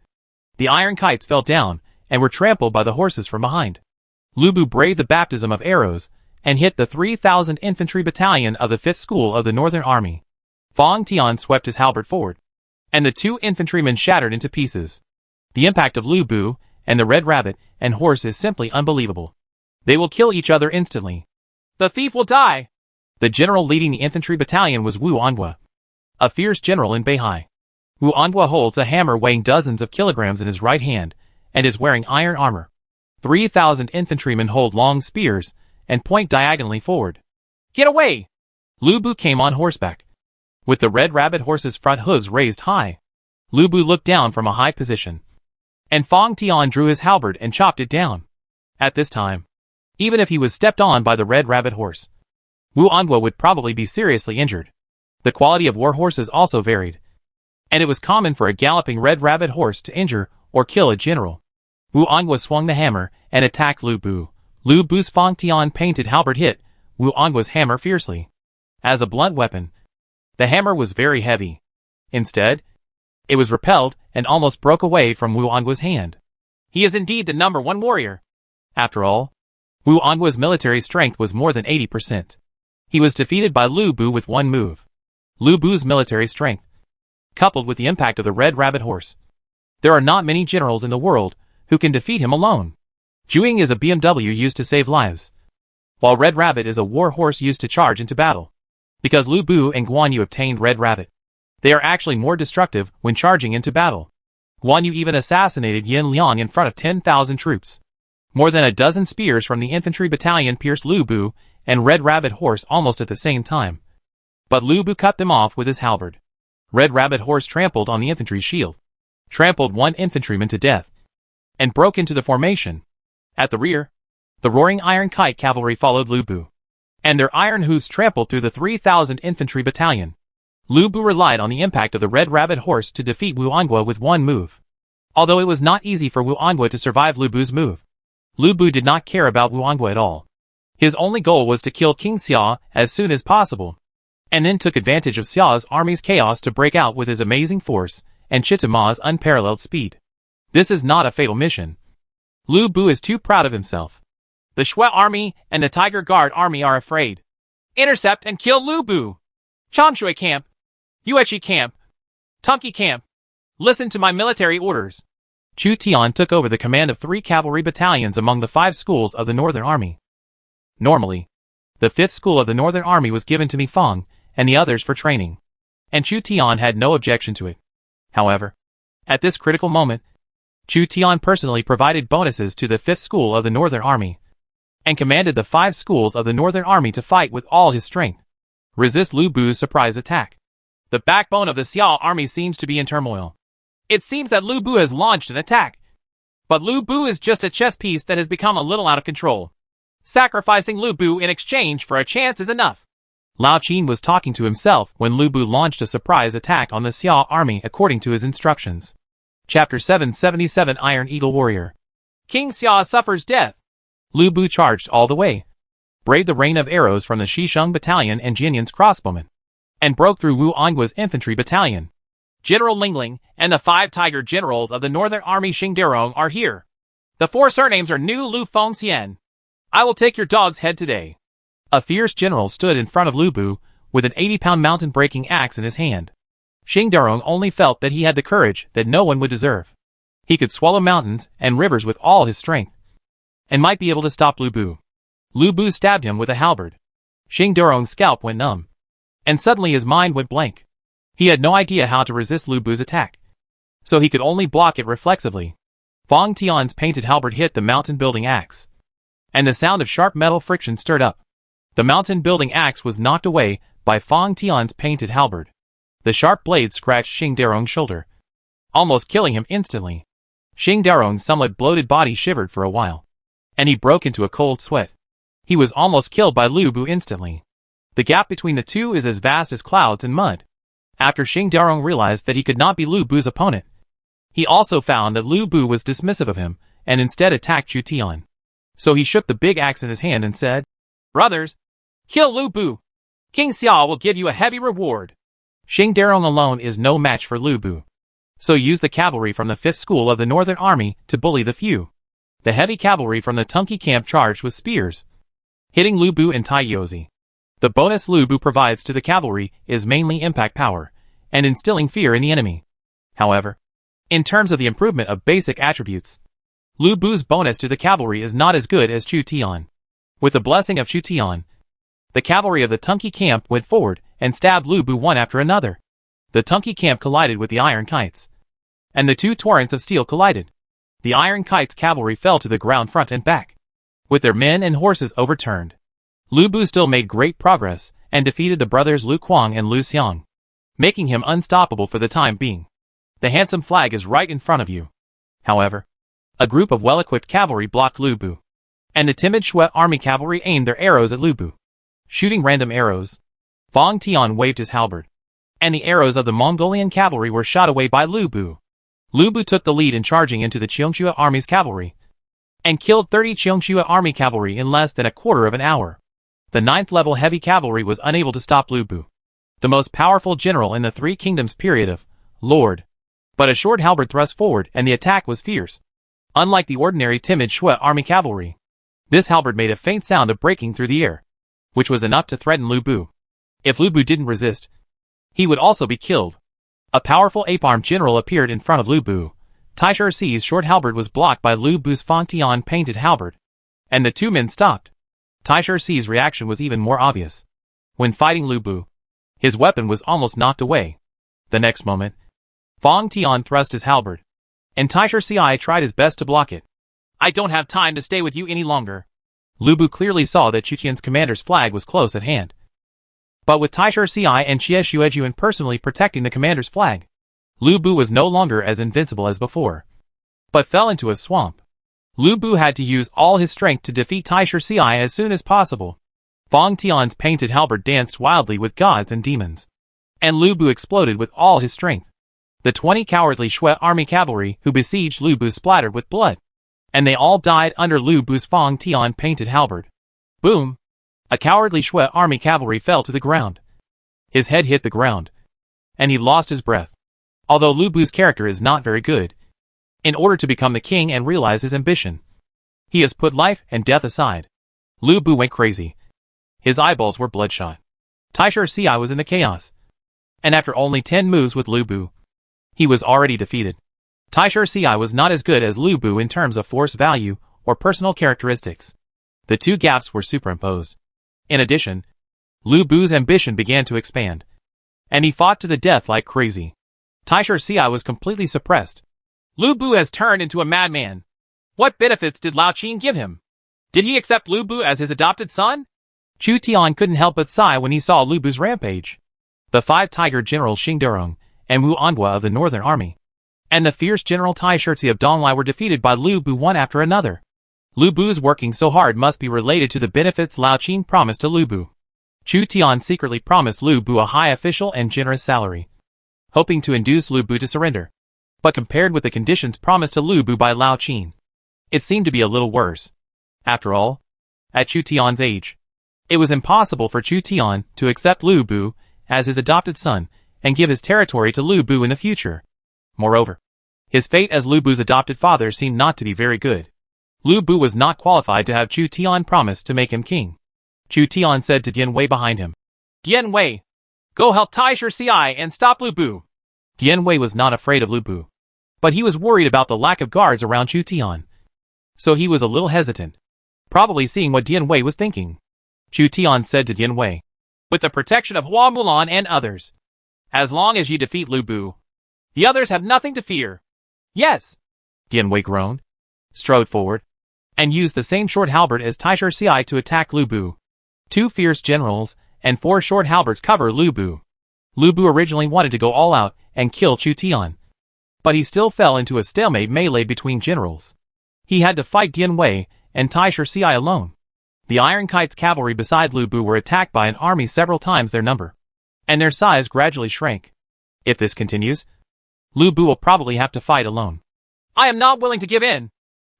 the iron kites fell down, and were trampled by the horses from behind. Lu Bu braved the baptism of arrows, and hit the 3,000 infantry battalion of the 5th School of the Northern Army. Fang Tian swept his halberd forward, and the 2 infantrymen shattered into pieces. The impact of Lu Bu, and the red rabbit, and horse is simply unbelievable. They will kill each other instantly. The thief will die! The general leading the infantry battalion was Wu Anhua, a fierce general in Beihai. Wu Anhua holds a hammer weighing dozens of kilograms in his right hand, and is wearing iron armor. 3,000 infantrymen hold long spears, and point diagonally forward. Get away! Lu Bu came on horseback, with the red rabbit horse's front hooves raised high. Lu Bu looked down from a high position, and Fang Tian drew his halberd and chopped it down. At this time, even if he was stepped on by the red rabbit horse, Wu Anhua would probably be seriously injured. The quality of war horses also varied, and it was common for a galloping red rabbit horse to injure or kill a general. Wu Anhua swung the hammer and attacked Lu Bu. Lu Bu's Fang Tian painted halberd hit Wu Anhua's hammer fiercely. As a blunt weapon, the hammer was very heavy. Instead, it was repelled and almost broke away from Wu Anhua's hand. He is indeed the #1 warrior. After all, Wu Anhua's military strength was more than 80%. He was defeated by Lu Bu with one move. Lu Bu's military strength, coupled with the impact of the red rabbit horse. There are not many generals in the world who can defeat him alone. Juing is a BMW used to save lives, while Red Rabbit is a war horse used to charge into battle. Because Lu Bu and Guan Yu obtained Red Rabbit, they are actually more destructive when charging into battle. Guan Yu even assassinated Yin Liang in front of 10,000 troops. More than a dozen spears from the infantry battalion pierced Lu Bu and Red Rabbit horse almost at the same time. But Lu Bu cut them off with his halberd. Red Rabbit horse trampled on the infantry shield, trampled one infantryman to death, and broke into the formation. At the rear, the roaring Iron Kite cavalry followed Lu Bu, and their iron hooves trampled through the 3,000 infantry battalion. Lu Bu relied on the impact of the Red Rabbit horse to defeat Wu Anhua with one move. Although it was not easy for Wu Anhua to survive Lu Bu's move, Lu Bu did not care about Wu Anhua at all. His only goal was to kill King Xia as soon as possible, and then took advantage of Xia's army's chaos to break out with his amazing force and Chitama's unparalleled speed. This is not a fatal mission. Lu Bu is too proud of himself. The Shui army and the Tiger Guard army are afraid. Intercept and kill Lu Bu! Chanshui camp! Yuechi camp! Tunki camp! Listen to my military orders. Chu Tian took over the command of 3 cavalry battalions among the 5 schools of the Northern Army. Normally, the 5th school of the Northern Army was given to Mi Fang, and the others for training, and Chu Tian had no objection to it. However, at this critical moment, Chu Tian personally provided bonuses to the 5th school of the Northern Army, and commanded the 5 schools of the Northern Army to fight with all his strength, resist Lu Bu's surprise attack. The backbone of the Xiao army seems to be in turmoil. It seems that Lu Bu has launched an attack, but Lu Bu is just a chess piece that has become a little out of control. Sacrificing Lu Bu in exchange for a chance is enough. Lao Qin was talking to himself when Lu Bu launched a surprise attack on the Xiao army according to his instructions. Chapter 777 Iron Eagle Warrior. King Xia suffers death. Lu Bu charged all the way, braved the rain of arrows from the Shisheng battalion and Jinyan's crossbowmen, and broke through Wu Angua's infantry battalion. General Lingling and the 5 tiger generals of the Northern Army Xingderong are here. The 4 surnames are Nu Lu Feng Xian. I will take your dog's head today. A fierce general stood in front of Lu Bu, with an 80-pound mountain-breaking axe in his hand. Xingderong only felt that he had the courage that no one would deserve. He could swallow mountains and rivers with all his strength, and might be able to stop Lu Bu. Lu Bu stabbed him with a halberd. Xingderong's scalp went numb, and suddenly his mind went blank. He had no idea how to resist Lu Bu's attack, so he could only block it reflexively. Fang Tian's painted halberd hit the mountain-building axe, and the sound of sharp metal friction stirred up. The mountain-building axe was knocked away by Fang Tian's painted halberd. The sharp blade scratched Xingderong's shoulder, almost killing him instantly. Xingderong's somewhat bloated body shivered for a while, and he broke into a cold sweat. He was almost killed by Lu Bu instantly. The gap between the two is as vast as clouds and mud. After Xingderong realized that he could not be Lu Bu's opponent, he also found that Lu Bu was dismissive of him, and instead attacked Chu Tian. So he shook the big axe in his hand and said, "Brothers, kill Lu Bu. King Xia will give you a heavy reward." Xingderong alone is no match for Lu Bu, so use the cavalry from the 5th school of the Northern Army to bully the few. The heavy cavalry from the Tunki camp charged with spears, hitting Lu Bu and Tai Yozi. The bonus Lu Bu provides to the cavalry is mainly impact power, and instilling fear in the enemy. However, in terms of the improvement of basic attributes, Lu Bu's bonus to the cavalry is not as good as Chu Tian. With the blessing of Chu Tian, the cavalry of the Tunki camp went forward and stabbed Lu Bu one after another. The Tunki camp collided with the iron kites, and the 2 torrents of steel collided. The iron kites cavalry fell to the ground front and back, with their men and horses overturned. Lu Bu still made great progress and defeated the brothers Lu Kuang and Lu Xiang, making him unstoppable for the time being. The handsome flag is right in front of you. However, a group of well-equipped cavalry blocked Lu Bu, and the timid Shui army cavalry aimed their arrows at Lu Bu. Shooting random arrows, Fang Tian waved his halberd, and the arrows of the Mongolian cavalry were shot away by Lu Bu. Lu Bu took the lead in charging into the Cheongshua army's cavalry, and killed 30 Cheongshua army cavalry in less than a quarter of an hour. The 9th-level heavy cavalry was unable to stop Lu Bu, the most powerful general in the 3 Kingdoms period of Lord. But a short halberd thrust forward and the attack was fierce. Unlike the ordinary timid Shui army cavalry, this halberd made a faint sound of breaking through the air, which was enough to threaten Lu Bu. If Lu Bu didn't resist, he would also be killed. A powerful ape-armed general appeared in front of Lu Bu. Taisher Si's short halberd was blocked by Lu Bu's Fang Tian painted halberd, and the 2 men stopped. Taisher Si's reaction was even more obvious. When fighting Lu Bu, his weapon was almost knocked away. The next moment, Fang Tian thrust his halberd, and Taisher Si tried his best to block it. "I don't have time to stay with you any longer." Lu Bu clearly saw that Chu Tian's commander's flag was close at hand. But with Taisher Si and Xie Xuejuan personally protecting the commander's flag, Lu Bu was no longer as invincible as before, but fell into a swamp. Lu Bu had to use all his strength to defeat Taisher Si as soon as possible. Fang Tian's painted halberd danced wildly with gods and demons, and Lu Bu exploded with all his strength. The 20 cowardly Shui army cavalry who besieged Lu Bu splattered with blood, and they all died under Lu Bu's Fang Tian painted halberd. Boom! A cowardly Shui army cavalry fell to the ground. His head hit the ground, and he lost his breath. Although Lu Bu's character is not very good, in order to become the king and realize his ambition, he has put life and death aside. Lu Bu went crazy. His eyeballs were bloodshot. Taisher Si was in the chaos, and after only 10 moves with Lu Bu, He was already defeated. Taisher Ci was not as good as Lu Bu in terms of force value or personal characteristics. The two gaps were superimposed. In addition, Lu Bu's ambition began to expand, and he fought to the death like crazy. Taisher Ci was completely suppressed. Lu Bu has turned into a madman. What benefits did Lao Qin give him? Did he accept Lu Bu as his adopted son? Chu Tian couldn't help but sigh when he saw Lu Bu's rampage. The 5 tiger generals Xing Durong and Wu Anhua of the Northern Army, and the fierce General Taisher Ci of Donglai were defeated by Lu Bu one after another. Lu Bu's working so hard must be related to the benefits Lao Qin promised to Lu Bu. Chu Tian secretly promised Lu Bu a high official and generous salary, hoping to induce Lu Bu to surrender. But compared with the conditions promised to Lu Bu by Lao Qin, it seemed to be a little worse. After all, at Chu Tian's age, it was impossible for Chu Tian to accept Lu Bu as his adopted son and give his territory to Lu Bu in the future. Moreover, his fate as Lu Bu's adopted father seemed not to be very good. Lu Bu was not qualified to have Chu Tian promise to make him king. Chu Tian said to Dian Wei behind him, "Dian Wei, go help Taisher Ci and stop Lu Bu." Dian Wei was not afraid of Lu Bu, but he was worried about the lack of guards around Chu Tian. So he was a little hesitant, probably seeing what Dian Wei was thinking. Chu Tian said to Dian Wei, "With the protection of Hua Mulan and others, as long as you defeat Lu Bu, the others have nothing to fear." "Yes," Dian Wei groaned, strode forward, and used the same short halberd as Taisher Ci to attack Lu Bu. 2 fierce generals and 4 short halberds cover Lu Bu. Lu Bu originally wanted to go all out and kill Chu Tian, but he still fell into a stalemate melee between generals. He had to fight Dian Wei and Taisher Ci alone. The Iron Kite's cavalry beside Lu Bu were attacked by an army several times their number, and their size gradually shrank. If this continues, Lu Bu will probably have to fight alone. "I am not willing to give in.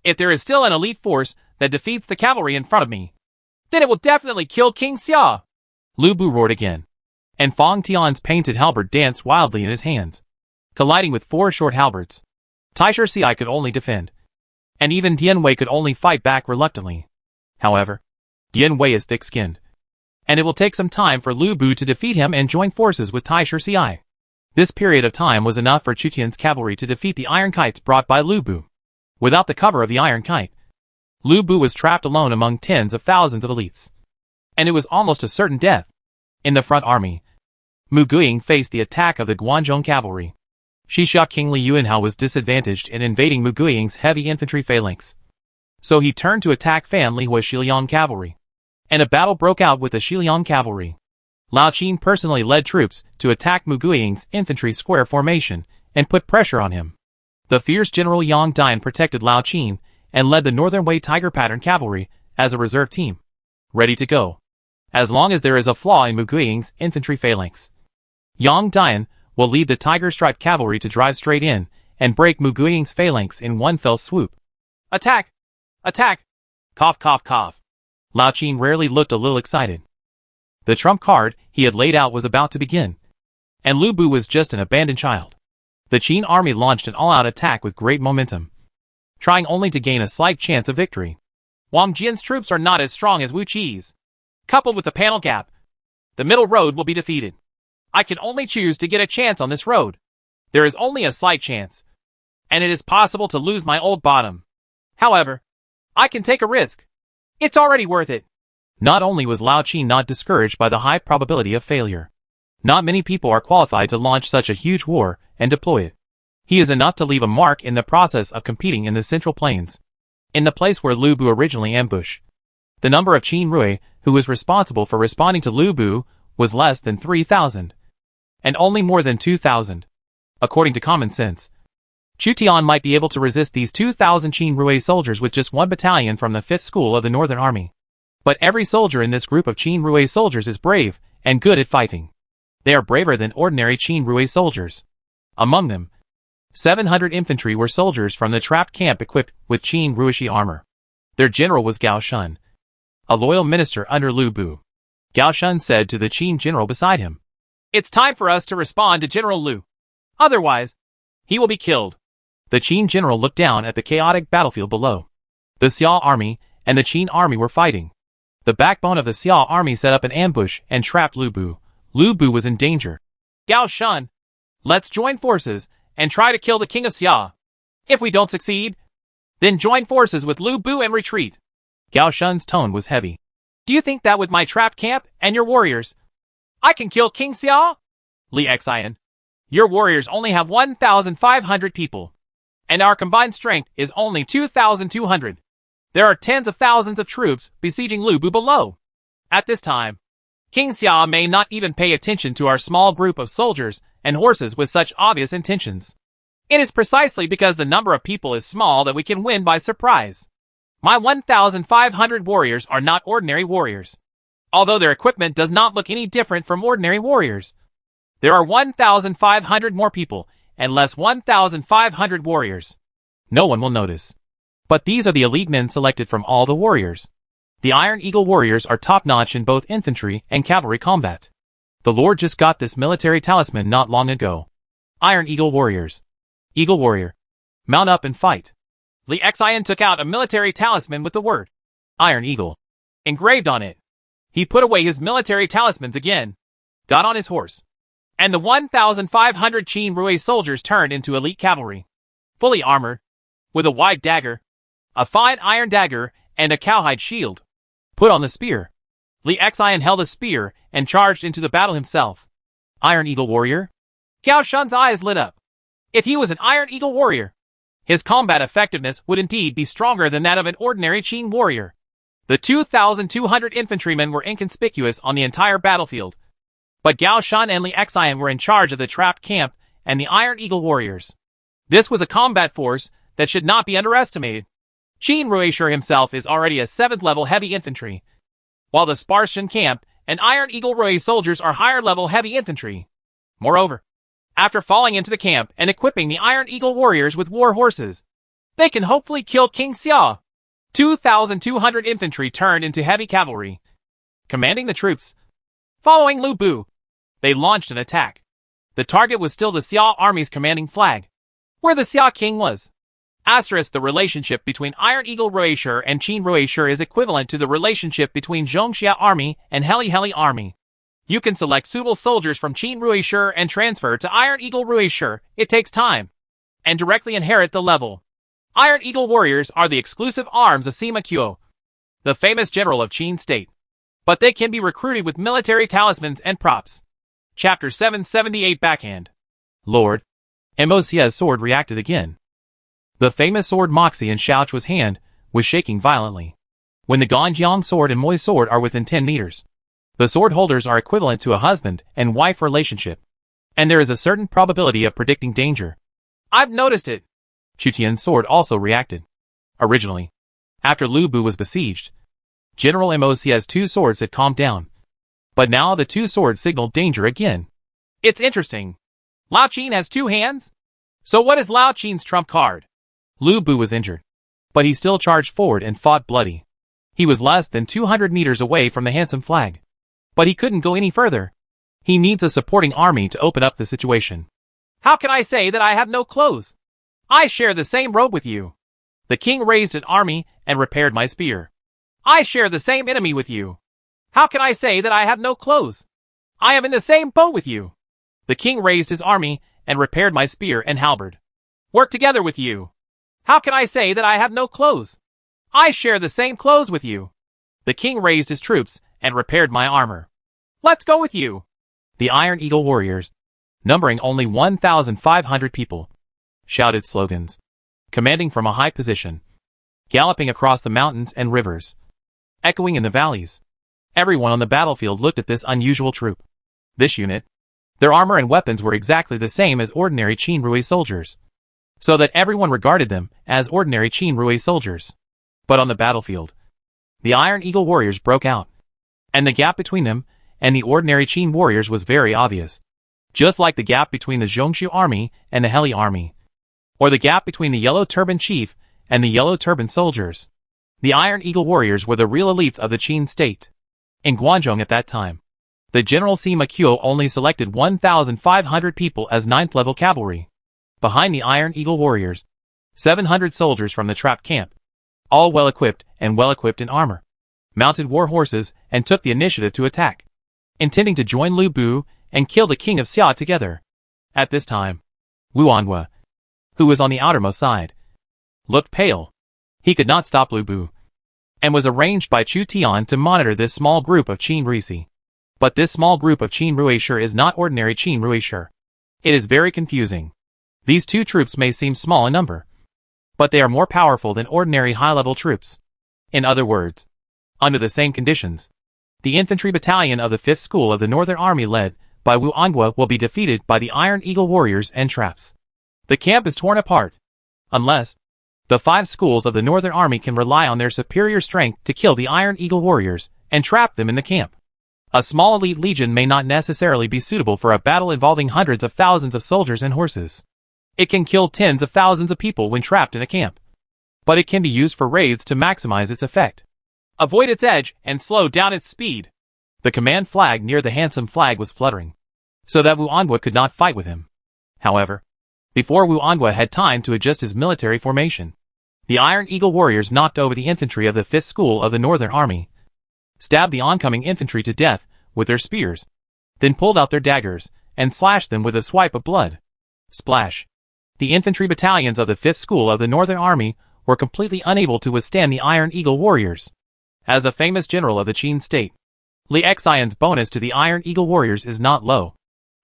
If there is still an elite force that defeats the cavalry in front of me, then it will definitely kill King Xia." Lu Bu roared again, and Fong Tian's painted halberd danced wildly in his hands, colliding with 4 short halberds. Taisher Ci could only defend, and even Dian Wei could only fight back reluctantly. However, Dian Wei is thick-skinned, and it will take some time for Lu Bu to defeat him and join forces with Taisher Ci. This period of time was enough for Chu Tian's cavalry to defeat the Iron Kites brought by Lu Bu. Without the cover of the Iron Kite, Lu Bu was trapped alone among tens of thousands of elites, and it was almost a certain death. In the front army, Mu Guiying faced the attack of the Guanzhong cavalry. Xixia King Li Yuanhao was disadvantaged in invading Mu Guiying's heavy infantry phalanx, so he turned to attack Fan Lihua's Xiliang cavalry, and a battle broke out with the Xiliang cavalry. Lao Qin personally led troops to attack Mu Guiying's infantry square formation and put pressure on him. The fierce General Yang Dian protected Lao Qin and led the Northern Wei Tiger Pattern cavalry as a reserve team, ready to go, as long as there is a flaw in Mu Guiying's infantry phalanx. Yang Dian will lead the Tiger Striped cavalry to drive straight in and break Mu Guiying's phalanx in one fell swoop. "Attack! Attack!" Cough, cough, cough. Lao Qin rarely looked a little excited. The trump card he had laid out was about to begin, and Lu Bu was just an abandoned child. The Qin army launched an all-out attack with great momentum, trying only to gain a slight chance of victory. Wang Jian's troops are not as strong as Wu Qi's. Coupled with the panel gap, the middle road will be defeated. I can only choose to get a chance on this road. There is only a slight chance, and it is possible to lose my old bottom. However, I can take a risk. It's already worth it. Not only was Lao Qin not discouraged by the high probability of failure. Not many people are qualified to launch such a huge war and deploy it. He is enough to leave a mark in the process of competing in the Central Plains, in the place where Lu Bu originally ambushed. The number of Qin Rui who was responsible for responding to Lu Bu was less than 3,000, and only more than 2,000. According to common sense, Chu Tian might be able to resist these 2,000 Qin Rui soldiers with just 1 battalion from the 5th School of the Northern Army. But every soldier in this group of Qin Rui soldiers is brave and good at fighting. They are braver than ordinary Qin Rui soldiers. Among them, 700 infantry were soldiers from the trapped camp equipped with Qin Ruishi armor. Their general was Gao Shun, a loyal minister under Lu Bu. Gao Shun said to the Qin general beside him, "It's time for us to respond to General Lu. Otherwise, he will be killed." The Qin general looked down at the chaotic battlefield below. The Xia army and the Qin army were fighting. The backbone of the Xia army set up an ambush and trapped Lu Bu. Lu Bu was in danger. "Gao Shun, let's join forces and try to kill the king of Xia. If we don't succeed, then join forces with Lu Bu and retreat. Gao Shun's tone was heavy. Do you think that with my trapped camp and your warriors, I can kill King Xia? Li Xian, your warriors only have 1,500 people, and our combined strength is only 2,200. There are tens of thousands of troops besieging Lu Bu below. At this time, King Xia may not even pay attention to our small group of soldiers and horses with such obvious intentions. It is precisely because the number of people is small that we can win by surprise. My 1,500 warriors are not ordinary warriors, although their equipment does not look any different from ordinary warriors. There are 1,500 more people and less 1,500 warriors. No one will notice. But these are the elite men selected from all the warriors. The Iron Eagle warriors are top-notch in both infantry and cavalry combat. The Lord just got this military talisman not long ago. Iron Eagle warriors. Eagle warrior. Mount up and fight. Li Xian took out a military talisman with the word Iron Eagle engraved on it. He put away his military talismans again, got on his horse, and the 1,500 Qin Rui soldiers turned into elite cavalry, fully armored, with a wide dagger, a fine iron dagger, and a cowhide shield. Put on the spear. Li Xian held a spear and charged into the battle himself. Iron Eagle warrior? Gao Shun's eyes lit up. If he was an Iron Eagle warrior, his combat effectiveness would indeed be stronger than that of an ordinary Qin warrior. The 2,200 infantrymen were inconspicuous on the entire battlefield, but Gao Shun and Li Xian were in charge of the trapped camp and the Iron Eagle warriors. This was a combat force that should not be underestimated. Qin Ruishur himself is already a 7th level heavy infantry, while the Spartian camp and Iron Eagle Rui soldiers are higher level heavy infantry. Moreover, after falling into the camp and equipping the Iron Eagle warriors with war horses, they can hopefully kill King Xia. 2,200 infantry turned into heavy cavalry, commanding the troops. Following Lu Bu, they launched an attack. The target was still the Xia army's commanding flag, where the Xia king was. The relationship between Iron Eagle Ruishur and Qin Ruishur is equivalent to the relationship between Zhongxia army and Heli army. You can select suitable soldiers from Qin Ruishur and transfer to Iron Eagle Ruishur. It takes time, and directly inherit the level. Iron Eagle warriors are the exclusive arms of Sima Qiu, the famous general of Qin state. But they can be recruited with military talismans and props. Chapter 778 Backhand. Lord, Moxia's sword reacted again. The famous sword Moxie in Xiao Chua's hand was shaking violently. When the Ganjiang sword and Moi's sword are within 10 meters, the sword holders are equivalent to a husband and wife relationship, and there is a certain probability of predicting danger. I've noticed it. Chutian's sword also reacted. Originally, after Lu Bu was besieged, General Moxia's 2 swords had calmed down, but now the 2 swords signaled danger again. It's interesting. Lao Qin has 2 hands? So what is Lao Qin's trump card? Lu Bu was injured, but he still charged forward and fought bloody. He was less than 200 meters away from the handsome flag, but he couldn't go any further. He needs a supporting army to open up the situation. How can I say that I have no clothes? I share the same robe with you. The king raised an army and repaired my spear. I share the same enemy with you. How can I say that I have no clothes? I am in the same boat with you. The king raised his army and repaired my spear and halberd. Work together with you. How can I say that I have no clothes? I share the same clothes with you. The king raised his troops and repaired my armor. Let's go with you. The Iron Eagle warriors, numbering only 1,500 people, shouted slogans, commanding from a high position, galloping across the mountains and rivers, echoing in the valleys. Everyone on the battlefield looked at this unusual troop. This unit, their armor and weapons were exactly the same as ordinary Qin Rui soldiers, so that everyone regarded them as ordinary Qin Rui soldiers. But on the battlefield, the Iron Eagle warriors broke out, and the gap between them and the ordinary Qin warriors was very obvious, just like the gap between the Zhongxiu army and the Heli army, or the gap between the Yellow Turban chief and the Yellow Turban soldiers. The Iron Eagle warriors were the real elites of the Qin state. In Guangzhong at that time, the General Sima Qiu only selected 1,500 people as 9th level cavalry. Behind the Iron Eagle warriors, 700 soldiers from the trapped camp, all well-equipped and well-equipped in armor, mounted war horses and took the initiative to attack, intending to join Lu Bu and kill the king of Xia together. At this time, Wu Anhua, who was on the outermost side, looked pale. He could not stop Lu Bu, and was arranged by Chu Tian to monitor this small group of Qin Ruishi. But this small group of Qin Ruishi is not ordinary Qin Ruishi. It is very confusing. These two troops may seem small in number, but they are more powerful than ordinary high-level troops. In other words, under the same conditions, the infantry battalion of the 5th School of the Northern Army led by Wu Anhua will be defeated by the Iron Eagle warriors and traps. The camp is torn apart, unless the 5 schools of the Northern Army can rely on their superior strength to kill the Iron Eagle warriors and trap them in the camp. A small elite legion may not necessarily be suitable for a battle involving hundreds of thousands of soldiers and horses. It can kill tens of thousands of people when trapped in a camp, but it can be used for raids to maximize its effect. Avoid its edge and slow down its speed. The command flag near the handsome flag was fluttering, so that Wu Anhua could not fight with him. However, before Wu Anhua had time to adjust his military formation, the Iron Eagle warriors knocked over the infantry of the 5th School of the Northern Army, stabbed the oncoming infantry to death with their spears, then pulled out their daggers and slashed them with a swipe of blood. Splash! The infantry battalions of the 5th School of the Northern Army were completely unable to withstand the Iron Eagle warriors. As a famous general of the Qin state, Li Xian's bonus to the Iron Eagle warriors is not low.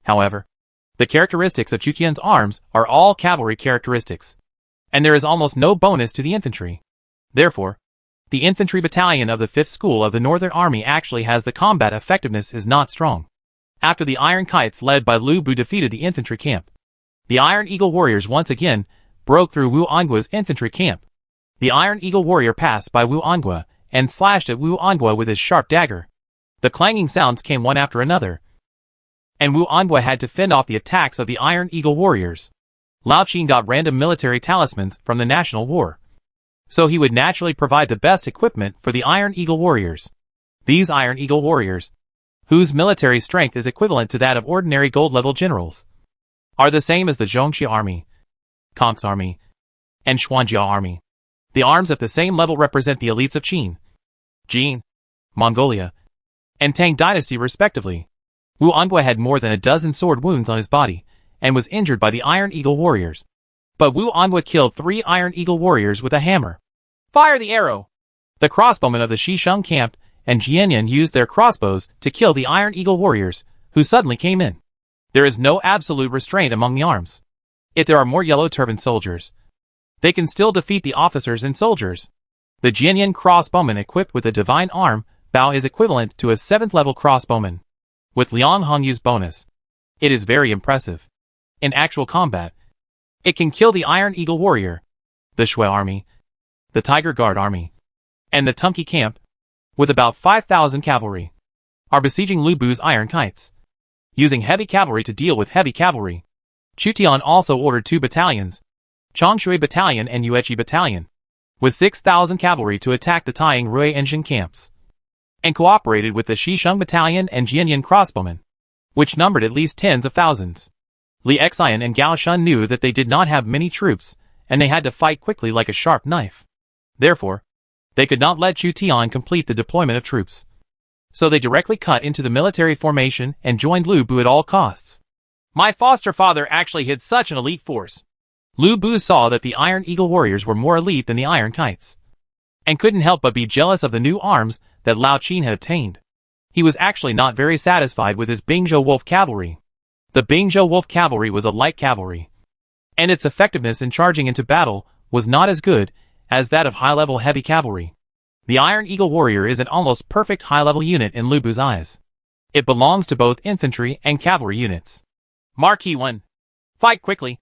However, the characteristics of Chu Tian's arms are all cavalry characteristics, and there is almost no bonus to the infantry. Therefore, the infantry battalion of the 5th School of the Northern Army actually has the combat effectiveness is not strong. After the Iron Kites led by Lu Bu defeated the infantry camp, the Iron Eagle warriors once again broke through Wu Anhua's infantry camp. The Iron Eagle warrior passed by Wu Anhua and slashed at Wu Anhua with his sharp dagger. The clanging sounds came one after another, and Wu Anhua had to fend off the attacks of the Iron Eagle warriors. Lao Qin got random military talismans from the National War, so he would naturally provide the best equipment for the Iron Eagle warriors. These Iron Eagle warriors, whose military strength is equivalent to that of ordinary gold-level generals, are the same as the Zhongxia army, Kong's army, and Xuanjia army. The arms at the same level represent the elites of Qin, Jin, Mongolia, and Tang dynasty respectively. Wu Anhua had more than a dozen sword wounds on his body, and was injured by the Iron Eagle warriors. But Wu Anhua killed 3 Iron Eagle warriors with a hammer. Fire the arrow! The crossbowmen of the Shisheng camp and Jianyan used their crossbows to kill the Iron Eagle warriors, who suddenly came in. There is no absolute restraint among the arms. If there are more yellow turban soldiers, they can still defeat the officers and soldiers. The Jianyan crossbowman equipped with a divine arm bow is equivalent to a 7th level crossbowman, with Liang Hongyu's bonus. It is very impressive. In actual combat, it can kill the Iron Eagle warrior, the Shui army, the Tiger Guard army, and the Tumki camp, with about 5,000 cavalry, are besieging Lu Bu's Iron Kites. Using heavy cavalry to deal with heavy cavalry, Chu Tian also ordered 2 battalions, Changshui Battalion and Yueqi Battalion, with 6,000 cavalry to attack the Taiying Rui engine camps, and cooperated with the Shisheng Battalion and Jianyan crossbowmen, which numbered at least tens of thousands. Li Xian and Gao Shun knew that they did not have many troops, and they had to fight quickly like a sharp knife. Therefore, they could not let Chu Tian complete the deployment of troops. So they directly cut into the military formation and joined Lu Bu at all costs. My foster father actually had such an elite force. Lu Bu saw that the Iron Eagle warriors were more elite than the Iron Kites, and couldn't help but be jealous of the new arms that Lao Qin had obtained. He was actually not very satisfied with his Bingzhou Wolf cavalry. The Bingzhou Wolf cavalry was a light cavalry, and its effectiveness in charging into battle was not as good as that of high-level heavy cavalry. The Iron Eagle warrior is an almost perfect high-level unit in Lu Bu's eyes. It belongs to both infantry and cavalry units. Marquis 1. Fight quickly.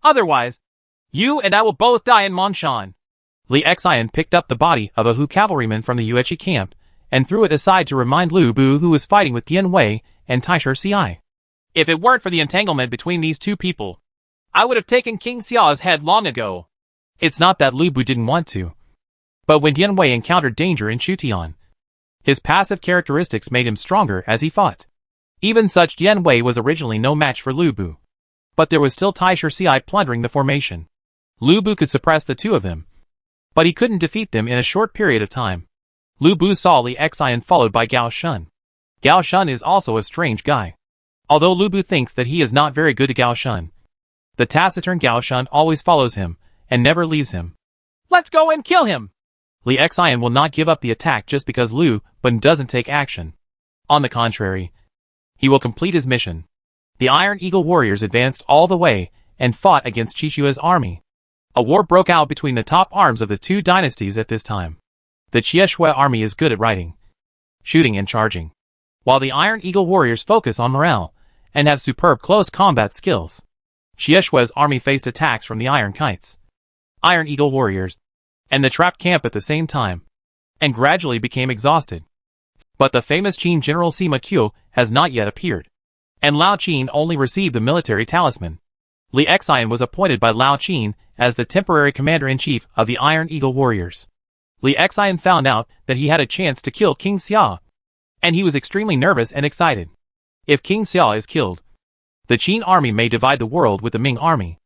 Otherwise, you and I will both die in Mongshan. Li Xian picked up the body of a Hu cavalryman from the Yueqi camp and threw it aside to remind Lu Bu who was fighting with Dian Wei and Taisher Ci. If it weren't for the entanglement between these two people, I would have taken King Xiao's head long ago. It's not that Lu Bu didn't want to, but when Dian Wei encountered danger in Chu Tian, his passive characteristics made him stronger as he fought. Even such, Dian Wei was originally no match for Lu Bu, but there was still Taisher Ci plundering the formation. Lu Bu could suppress the two of them, but he couldn't defeat them in a short period of time. Lu Bu saw Li Xian followed by Gao Shun. Gao Shun is also a strange guy. Although Lu Bu thinks that he is not very good to Gao Shun, The taciturn Gao Shun always follows him, and never leaves him. Let's go and kill him! Li Xian will not give up the attack just because Lu Bun doesn't take action. On the contrary, he will complete his mission. The Iron Eagle warriors advanced all the way and fought against Qishua's army. A war broke out between the top arms of the two dynasties at this time. The Qishua army is good at riding, shooting and charging, while the Iron Eagle warriors focus on morale and have superb close combat skills. Qishua's army faced attacks from the Iron Kites, Iron Eagle warriors, and the trapped camp at the same time, and gradually became exhausted. But the famous Qin general Sima Qiu has not yet appeared, and Lao Qin only received the military talisman. Li Xian was appointed by Lao Qin as the temporary commander-in-chief of the Iron Eagle warriors. Li Xian found out that he had a chance to kill King Xia, and he was extremely nervous and excited. If King Xia is killed, the Qin army may divide the world with the Ming army.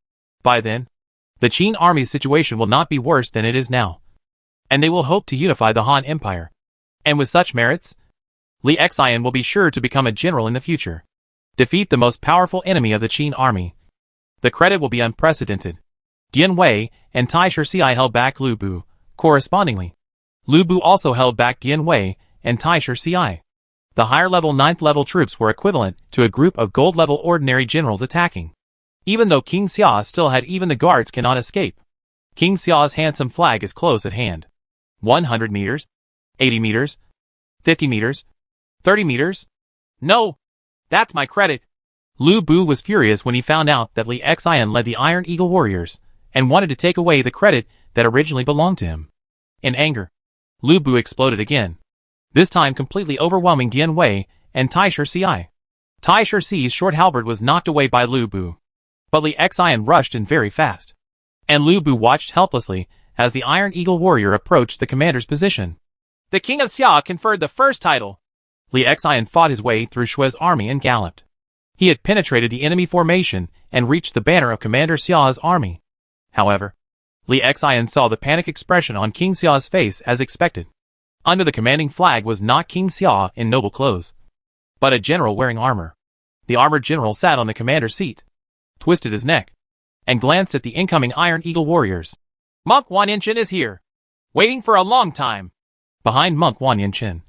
By then, the Qin army's situation will not be worse than it is now, and they will hope to unify the Han Empire. And with such merits, Li Xian will be sure to become a general in the future. Defeat the most powerful enemy of the Qin army. The credit will be unprecedented. Dian Wei and Tai Shixi held back Lu Bu, correspondingly. Lu Bu also held back Dian Wei and Tai Shixi. The higher-level 9th-level troops were equivalent to a group of gold-level ordinary generals attacking. Even though King Xia still had, even the guards cannot escape. King Xia's handsome flag is close at hand. 100 meters? 80 meters? 50 meters? 30 meters? No! That's my credit! Lu Bu was furious when he found out that Li Xian led the Iron Eagle warriors, and wanted to take away the credit that originally belonged to him. In anger, Lu Bu exploded again, this time completely overwhelming Dian Wei and Tai Shixi. Tai Shixi's short halberd was knocked away by Lu Bu, but Li Xian rushed in very fast, and Lu Bu watched helplessly as the Iron Eagle warrior approached the commander's position. The King of Xia conferred the first title. Li Xian fought his way through Shui's army and galloped. He had penetrated the enemy formation and reached the banner of Commander Xia's army. However, Li Xian saw the panic expression on King Xia's face as expected. Under the commanding flag was not King Xia in noble clothes, but a general wearing armor. The armored general sat on the commander's seat, twisted his neck, and glanced at the incoming Iron Eagle warriors. Monk Wan Yinchin is here, waiting for a long time. Behind Monk Wan Yinchin,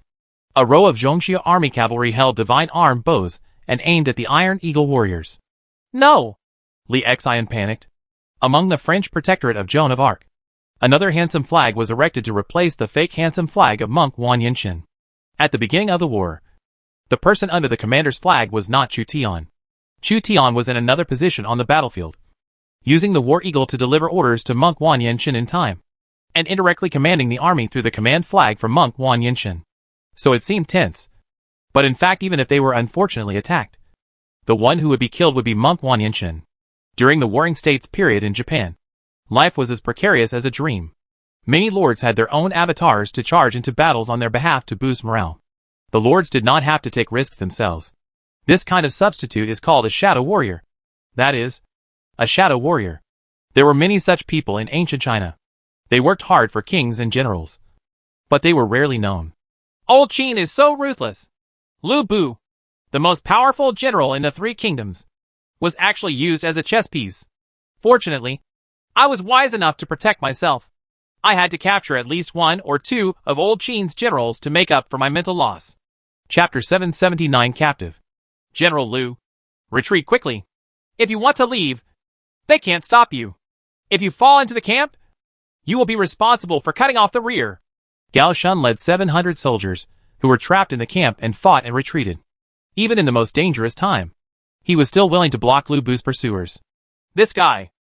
a row of Zhongxia army cavalry held divine arm bows and aimed at the Iron Eagle warriors. No! Li Xian panicked. Among the French protectorate of Joan of Arc, another handsome flag was erected to replace the fake handsome flag of Monk Wan Yinchin. At the beginning of the war, the person under the commander's flag was not Chu Tian. Chu Tian was in another position on the battlefield, using the War Eagle to deliver orders to Monk Wan Yinchin in time, and indirectly commanding the army through the command flag for Monk Wan Yinchin. So it seemed tense. But in fact, even if they were unfortunately attacked, the one who would be killed would be Monk Wan Yinchin. During the Warring States period in Japan, life was as precarious as a dream. Many lords had their own avatars to charge into battles on their behalf to boost morale. The lords did not have to take risks themselves. This kind of substitute is called a shadow warrior. That is, a shadow warrior. There were many such people in ancient China. They worked hard for kings and generals, but they were rarely known. Old Qin is so ruthless. Lu Bu, the most powerful general in the Three Kingdoms, was actually used as a chess piece. Fortunately, I was wise enough to protect myself. I had to capture at least one or two of Old Qin's generals to make up for my mental loss. Chapter 779 Captive. General Lu, retreat quickly. If you want to leave, they can't stop you. If you fall into the camp, you will be responsible for cutting off the rear. Gao Shun led 700 soldiers, who were trapped in the camp and fought and retreated. Even in the most dangerous time, he was still willing to block Lu Bu's pursuers. This guy.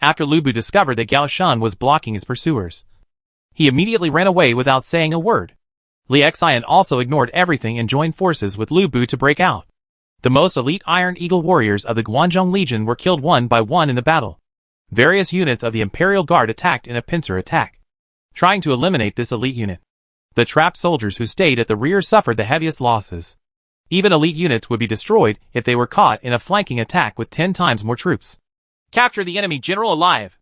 After Lu Bu discovered that Gao Shun was blocking his pursuers, he immediately ran away without saying a word. Li Xian also ignored everything and joined forces with Lu Bu to break out. The most elite Iron Eagle warriors of the Guanzhong Legion were killed one by one in the battle. Various units of the Imperial Guard attacked in a pincer attack, trying to eliminate this elite unit. The trapped soldiers who stayed at the rear suffered the heaviest losses. Even elite units would be destroyed if they were caught in a flanking attack with 10 times more troops. Capture the enemy general alive.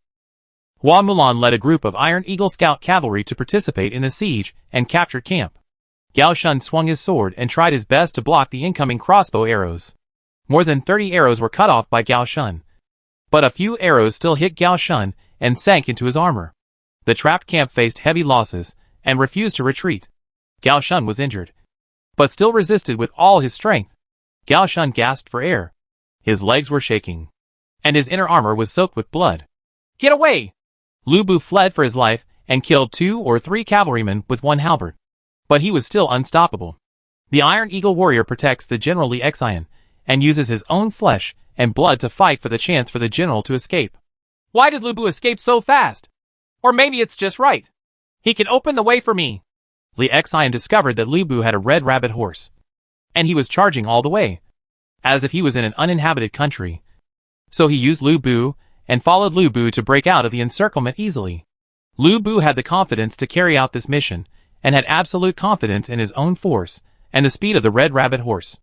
Hua Mulan led a group of Iron Eagle scout cavalry to participate in the siege and captured camp. Gao Shun swung his sword and tried his best to block the incoming crossbow arrows. More than 30 arrows were cut off by Gao Shun, But a few arrows still hit Gao Shun and sank into his armor. The trapped camp faced heavy losses and refused to retreat. Gao Shun was injured, but still resisted with all his strength. Gao Shun gasped for air. His legs were shaking, and his inner armor was soaked with blood. "Get away!" Lu Bu fled for his life and killed 2 or 3 cavalrymen with one halberd. But he was still unstoppable. The Iron Eagle warrior protects the General Li Xian and uses his own flesh and blood to fight for the chance for the general to escape. Why did Lu Bu escape so fast? Or maybe it's just right. He can open the way for me. Li Xian discovered that Lu Bu had a red rabbit horse, and he was charging all the way, as if he was in an uninhabited country. So he used Lu Bu and followed Lu Bu to break out of the encirclement easily. Lu Bu had the confidence to carry out this mission, and had absolute confidence in his own force and the speed of the red rabbit horse.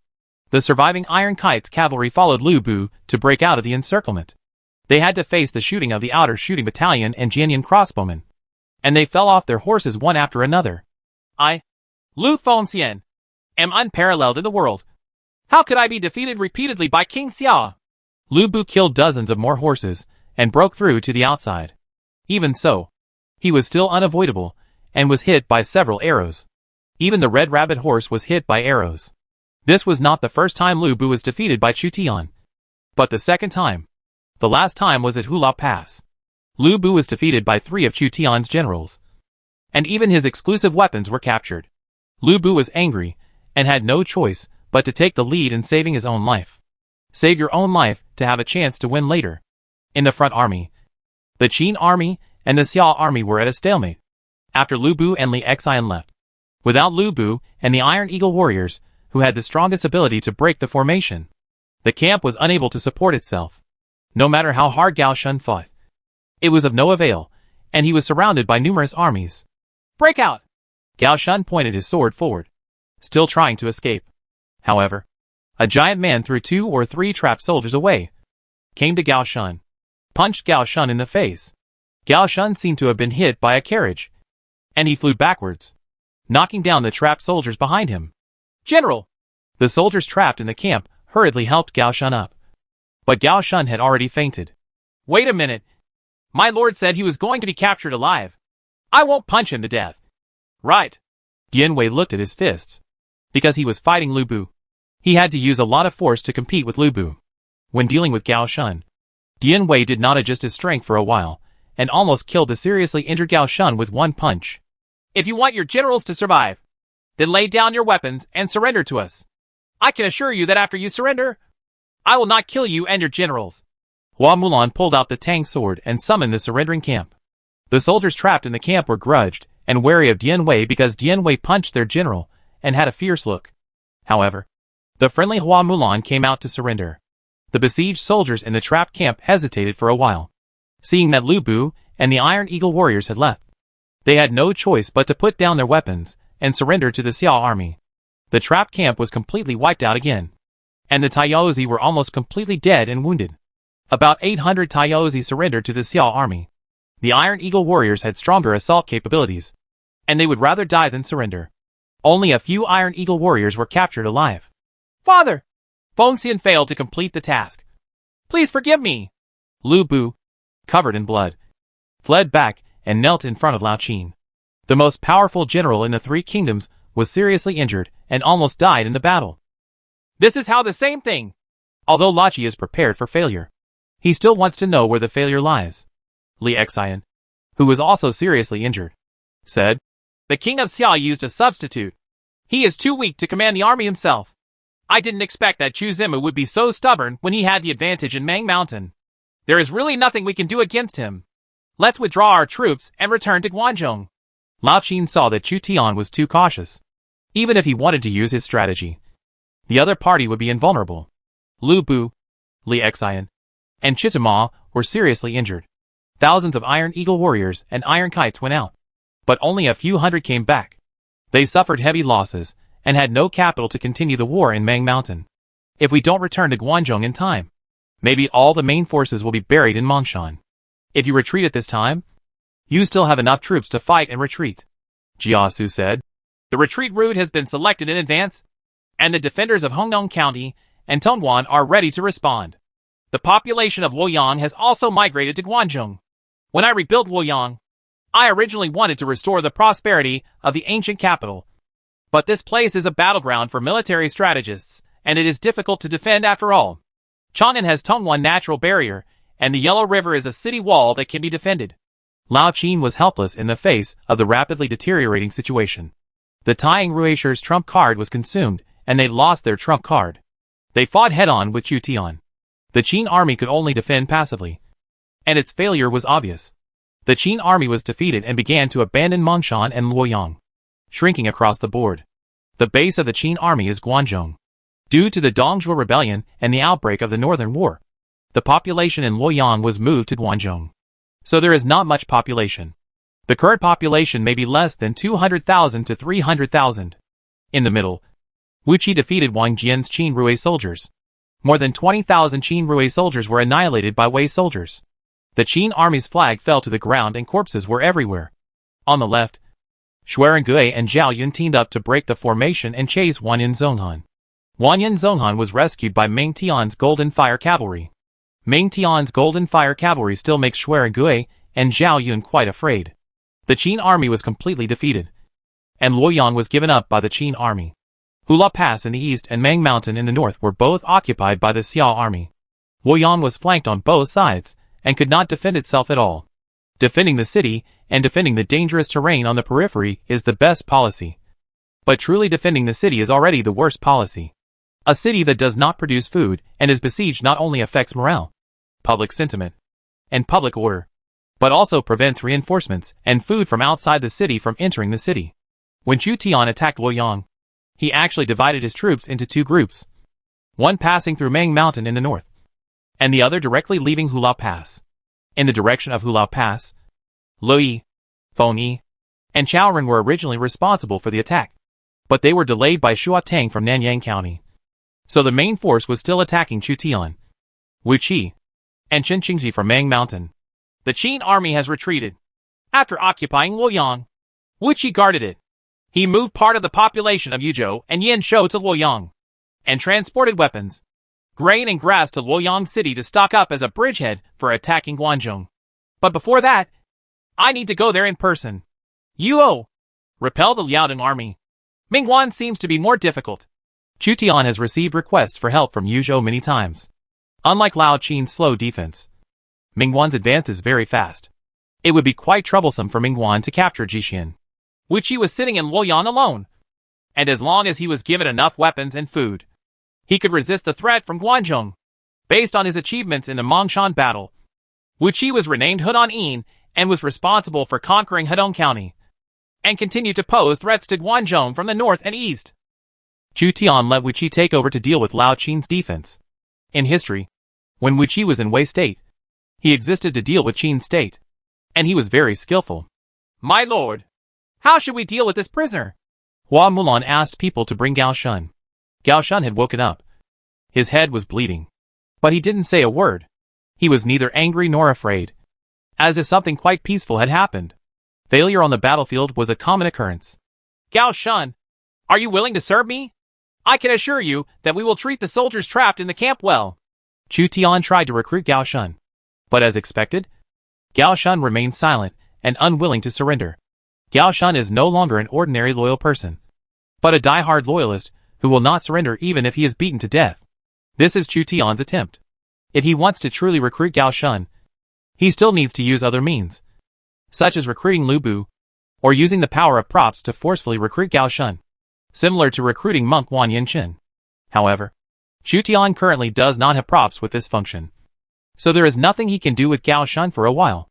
The surviving Iron Kite's cavalry followed Lu Bu to break out of the encirclement. They had to face the shooting of the outer shooting battalion and Jianyan crossbowmen, and they fell off their horses one after another. I, Lu Fengxian, am unparalleled in the world. How could I be defeated repeatedly by King Xia? Lu Bu killed dozens of more horses and broke through to the outside. Even so, he was still unavoidable and was hit by several arrows. Even the red rabbit horse was hit by arrows. This was not the first time Lu Bu was defeated by Chu Tian, but the second time. The last time was at Hula Pass. Lu Bu was defeated by 3 of Chu Tian's generals, and even his exclusive weapons were captured. Lu Bu was angry and had no choice but to take the lead in saving his own life. Save your own life to have a chance to win later. In the front army, the Qin army and the Xia army were at a stalemate after Lu Bu and Li Xian left. Without Lu Bu and the Iron Eagle warriors, who had the strongest ability to break the formation, the camp was unable to support itself. No matter how hard Gao Shun fought, it was of no avail, and he was surrounded by numerous armies. Break out! Gao Shun pointed his sword forward, still trying to escape. However, a giant man threw 2 or 3 trapped soldiers away, came to Gao Shun, punched Gao Shun in the face. Gao Shun seemed to have been hit by a carriage, and he flew backwards, knocking down the trapped soldiers behind him. General! The soldiers trapped in the camp hurriedly helped Gao Shun up. But Gao Shun had already fainted. Wait a minute. My lord said he was going to be captured alive. I won't punch him to death. Right. Dian Wei looked at his fists. Because he was fighting Lu Bu, he had to use a lot of force to compete with Lu Bu. When dealing with Gao Shun, Dian Wei did not adjust his strength for a while, and almost killed the seriously injured Gao Shun with one punch. If you want your generals to survive, then lay down your weapons and surrender to us. I can assure you that after you surrender, I will not kill you and your generals. Hua Mulan pulled out the Tang sword and summoned the surrendering camp. The soldiers trapped in the camp were grudged and wary of Dian Wei because Dian Wei punched their general and had a fierce look. However, the friendly Hua Mulan came out to surrender. The besieged soldiers in the trapped camp hesitated for a while, seeing that Lu Bu and the Iron Eagle warriors had left. They had no choice but to put down their weapons and surrender to the Xia army. The trapped camp was completely wiped out again, and the Taiyozi were almost completely dead and wounded. About 800 Taiyozi surrendered to the Xia army. The Iron Eagle warriors had stronger assault capabilities, and they would rather die than surrender. Only a few Iron Eagle warriors were captured alive. Father! Fengxian failed to complete the task. Please forgive me! Lu Bu, covered in blood, fled back and knelt in front of Lao Qin. The most powerful general in the 3 kingdoms was seriously injured and almost died in the battle. This is how the same thing. Although Lao Qi is prepared for failure, he still wants to know where the failure lies. Li Xian, who was also seriously injured, said, The king of Xia used a substitute. He is too weak to command the army himself. I didn't expect that Chu Zimu would be so stubborn when he had the advantage in Mang Mountain. There is really nothing we can do against him. Let's withdraw our troops and return to Guanzhong. Lao Qin saw that Chu Tian was too cautious. Even if he wanted to use his strategy, the other party would be invulnerable. Lu Bu, Li Xian, and Chitama were seriously injured. Thousands of Iron Eagle warriors and Iron Kites went out, but only a few hundred came back. They suffered heavy losses and had no capital to continue the war in Mang Mountain. If we don't return to Guanzhong in time, maybe all the main forces will be buried in Mongshan. If you retreat at this time, you still have enough troops to fight and retreat. Jiasu said. The retreat route has been selected in advance, and the defenders of Hongnong County and Tongguan are ready to respond. The population of Luoyang has also migrated to Guangzhou. When I rebuilt Luoyang, I originally wanted to restore the prosperity of the ancient capital. But this place is a battleground for military strategists, and it is difficult to defend after all. Chang'an has Tongwan natural barrier, and the Yellow River is a city wall that can be defended. Lao Qin was helpless in the face of the rapidly deteriorating situation. The Taiying Ruisher's trump card was consumed, and they lost their trump card. They fought head-on with Chu Tian. The Qin army could only defend passively, and its failure was obvious. The Qin army was defeated and began to abandon Mongshan and Luoyang, shrinking across the board. The base of the Qin army is Guangzhou. Due to the Dongzhuo rebellion and the outbreak of the Northern War, the population in Luoyang was moved to Guangzhou. So there is not much population. The current population may be less than 200,000 to 300,000. In the middle, Wu Qi defeated Wang Jian's Qin Rui soldiers. More than 20,000 Qin Rui soldiers were annihilated by Wei soldiers. The Qin army's flag fell to the ground and corpses were everywhere. On the left, Xuerengui and Zhao Yun teamed up to break the formation and chase Wanyan Zhonghan. Wanyan Zhonghan was rescued by Ming Tian's Golden Fire Cavalry. Ming Tian's Golden Fire Cavalry still makes Xuerengui and Zhao Yun quite afraid. The Qin army was completely defeated, and Luoyang was given up by the Qin army. Hula Pass in the east and Mang Mountain in the north were both occupied by the Xiao army. Luoyang was flanked on both sides, and could not defend itself at all. Defending the city, and defending the dangerous terrain on the periphery is the best policy. But truly defending the city is already the worst policy. A city that does not produce food, and is besieged not only affects morale, public sentiment, and public order, but also prevents reinforcements and food from outside the city from entering the city. When Chu Tian attacked Luoyang, he actually divided his troops into two groups, one passing through Mang Mountain in the north, and the other directly leaving Hula Pass. In the direction of Hula Pass, Lui, Fengyi, and Chaoren were originally responsible for the attack, but they were delayed by Shuatang from Nanyang County. So the main force was still attacking Chu Tian, Wu Qi, and Chen Qingji from Mang Mountain. The Qin army has retreated. After occupying Luoyang, Wu Qi guarded it. He moved part of the population of Yuzhou and Yanshou to Luoyang, and transported weapons, grain and grass to Luoyang city to stock up as a bridgehead for attacking Guangzhou. But before that, I need to go there in person. Yuo! Repel the Liaodong army. Mingguan seems to be more difficult. Chu Tian has received requests for help from Yuzhou many times. Unlike Lao Qin's slow defense, Mingguan's advance is very fast. It would be quite troublesome for Mingguan to capture Jixian. Wu Qi was sitting in Luoyang alone, and as long as he was given enough weapons and food, he could resist the threat from Guangzhou. Based on his achievements in the Mongshan battle, Wu Qi was renamed Hedan Yin and was responsible for conquering Hedong County, and continued to pose threats to Guangzhou from the north and east. Chu Tian let Wu Qi take over to deal with Lao Qin's defense. In history, when Wu Qi was in Wei state, he existed to deal with Qin state, and he was very skillful. My lord, how should we deal with this prisoner? Hua Mulan asked people to bring Gao Shun. Gao Shun had woken up. His head was bleeding, but he didn't say a word. He was neither angry nor afraid, as if something quite peaceful had happened. Failure on the battlefield was a common occurrence. Gao Shun, are you willing to serve me? I can assure you that we will treat the soldiers trapped in the camp well. Chu Tian tried to recruit Gao Shun, but as expected, Gao Shun remained silent and unwilling to surrender. Gao Shun is no longer an ordinary loyal person, but a die-hard loyalist who will not surrender even if he is beaten to death. This is Chu Tian's attempt. If he wants to truly recruit Gao Shun, he still needs to use other means, such as recruiting Lu Bu, or using the power of props to forcefully recruit Gao Shun, similar to recruiting monk Wan Yanqin. However, Chu Tian currently does not have props with this function, so there is nothing he can do with Gao Shun for a while.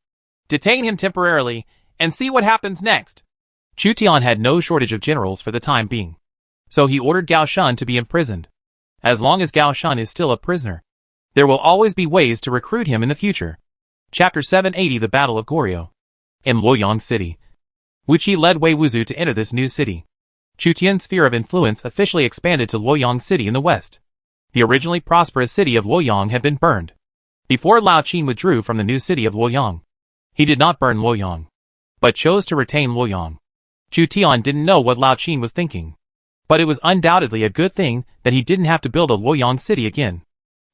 Detain him temporarily, and see what happens next. Chu Tian had no shortage of generals for the time being, so he ordered Gao Shun to be imprisoned. As long as Gao Shun is still a prisoner, there will always be ways to recruit him in the future. Chapter 780 The Battle of Goryeo. In Luoyang City, Wu Qi led Wei Wuzu to enter this new city. Chu Tian's sphere of influence officially expanded to Luoyang City in the west. The originally prosperous city of Luoyang had been burned. Before Lao Qin withdrew from the new city of Luoyang, he did not burn Luoyang, but chose to retain Luoyang. Chu Tian didn't know what Lao Qin was thinking, but it was undoubtedly a good thing that he didn't have to build a Luoyang city again.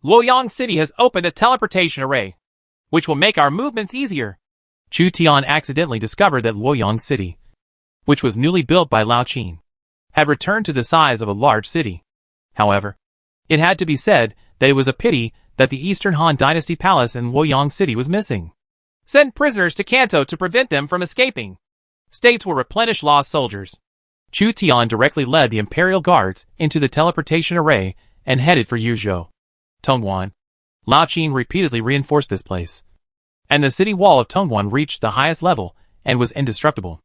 Luoyang City has opened a teleportation array, which will make our movements easier. Chu Tian accidentally discovered that Luoyang City, which was newly built by Lao Qin, had returned to the size of a large city. However, it had to be said that it was a pity that the Eastern Han Dynasty Palace in Luoyang City was missing. Send prisoners to Kanto to prevent them from escaping. States will replenish lost soldiers. Chu Tian directly led the Imperial Guards into the teleportation array and headed for Yuzhou. Tongguan. Lao Qin repeatedly reinforced this place, and the city wall of Tongguan reached the highest level and was indestructible.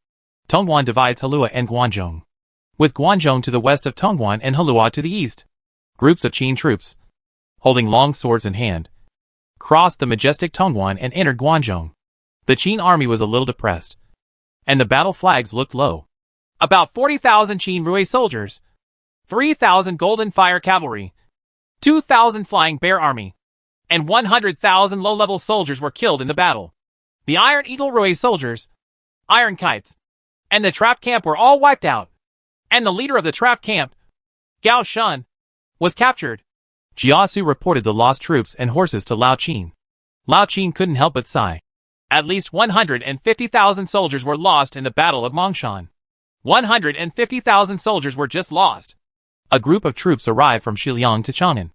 Tongguan divides Halua and Guanzhong, with Guanzhong to the west of Tongguan and Halua to the east. Groups of Qin troops, holding long swords in hand, crossed the majestic Tongguan and entered Guanzhong. The Qin army was a little depressed, and the battle flags looked low. About 40,000 Qin Rui soldiers, 3,000 Golden Fire cavalry, 2,000 Flying Bear army, and 100,000 low-level soldiers were killed in the battle. The Iron Eagle Rui soldiers, Iron Kites, and the trap camp were all wiped out, and the leader of the trap camp, Gao Shun, was captured. Jiasu reported the lost troops and horses to Lao Qin. Lao Qin couldn't help but sigh. At least 150,000 soldiers were lost in the Battle of Mongshan. 150,000 soldiers were just lost. A group of troops arrived from Shiliang to Chang'an.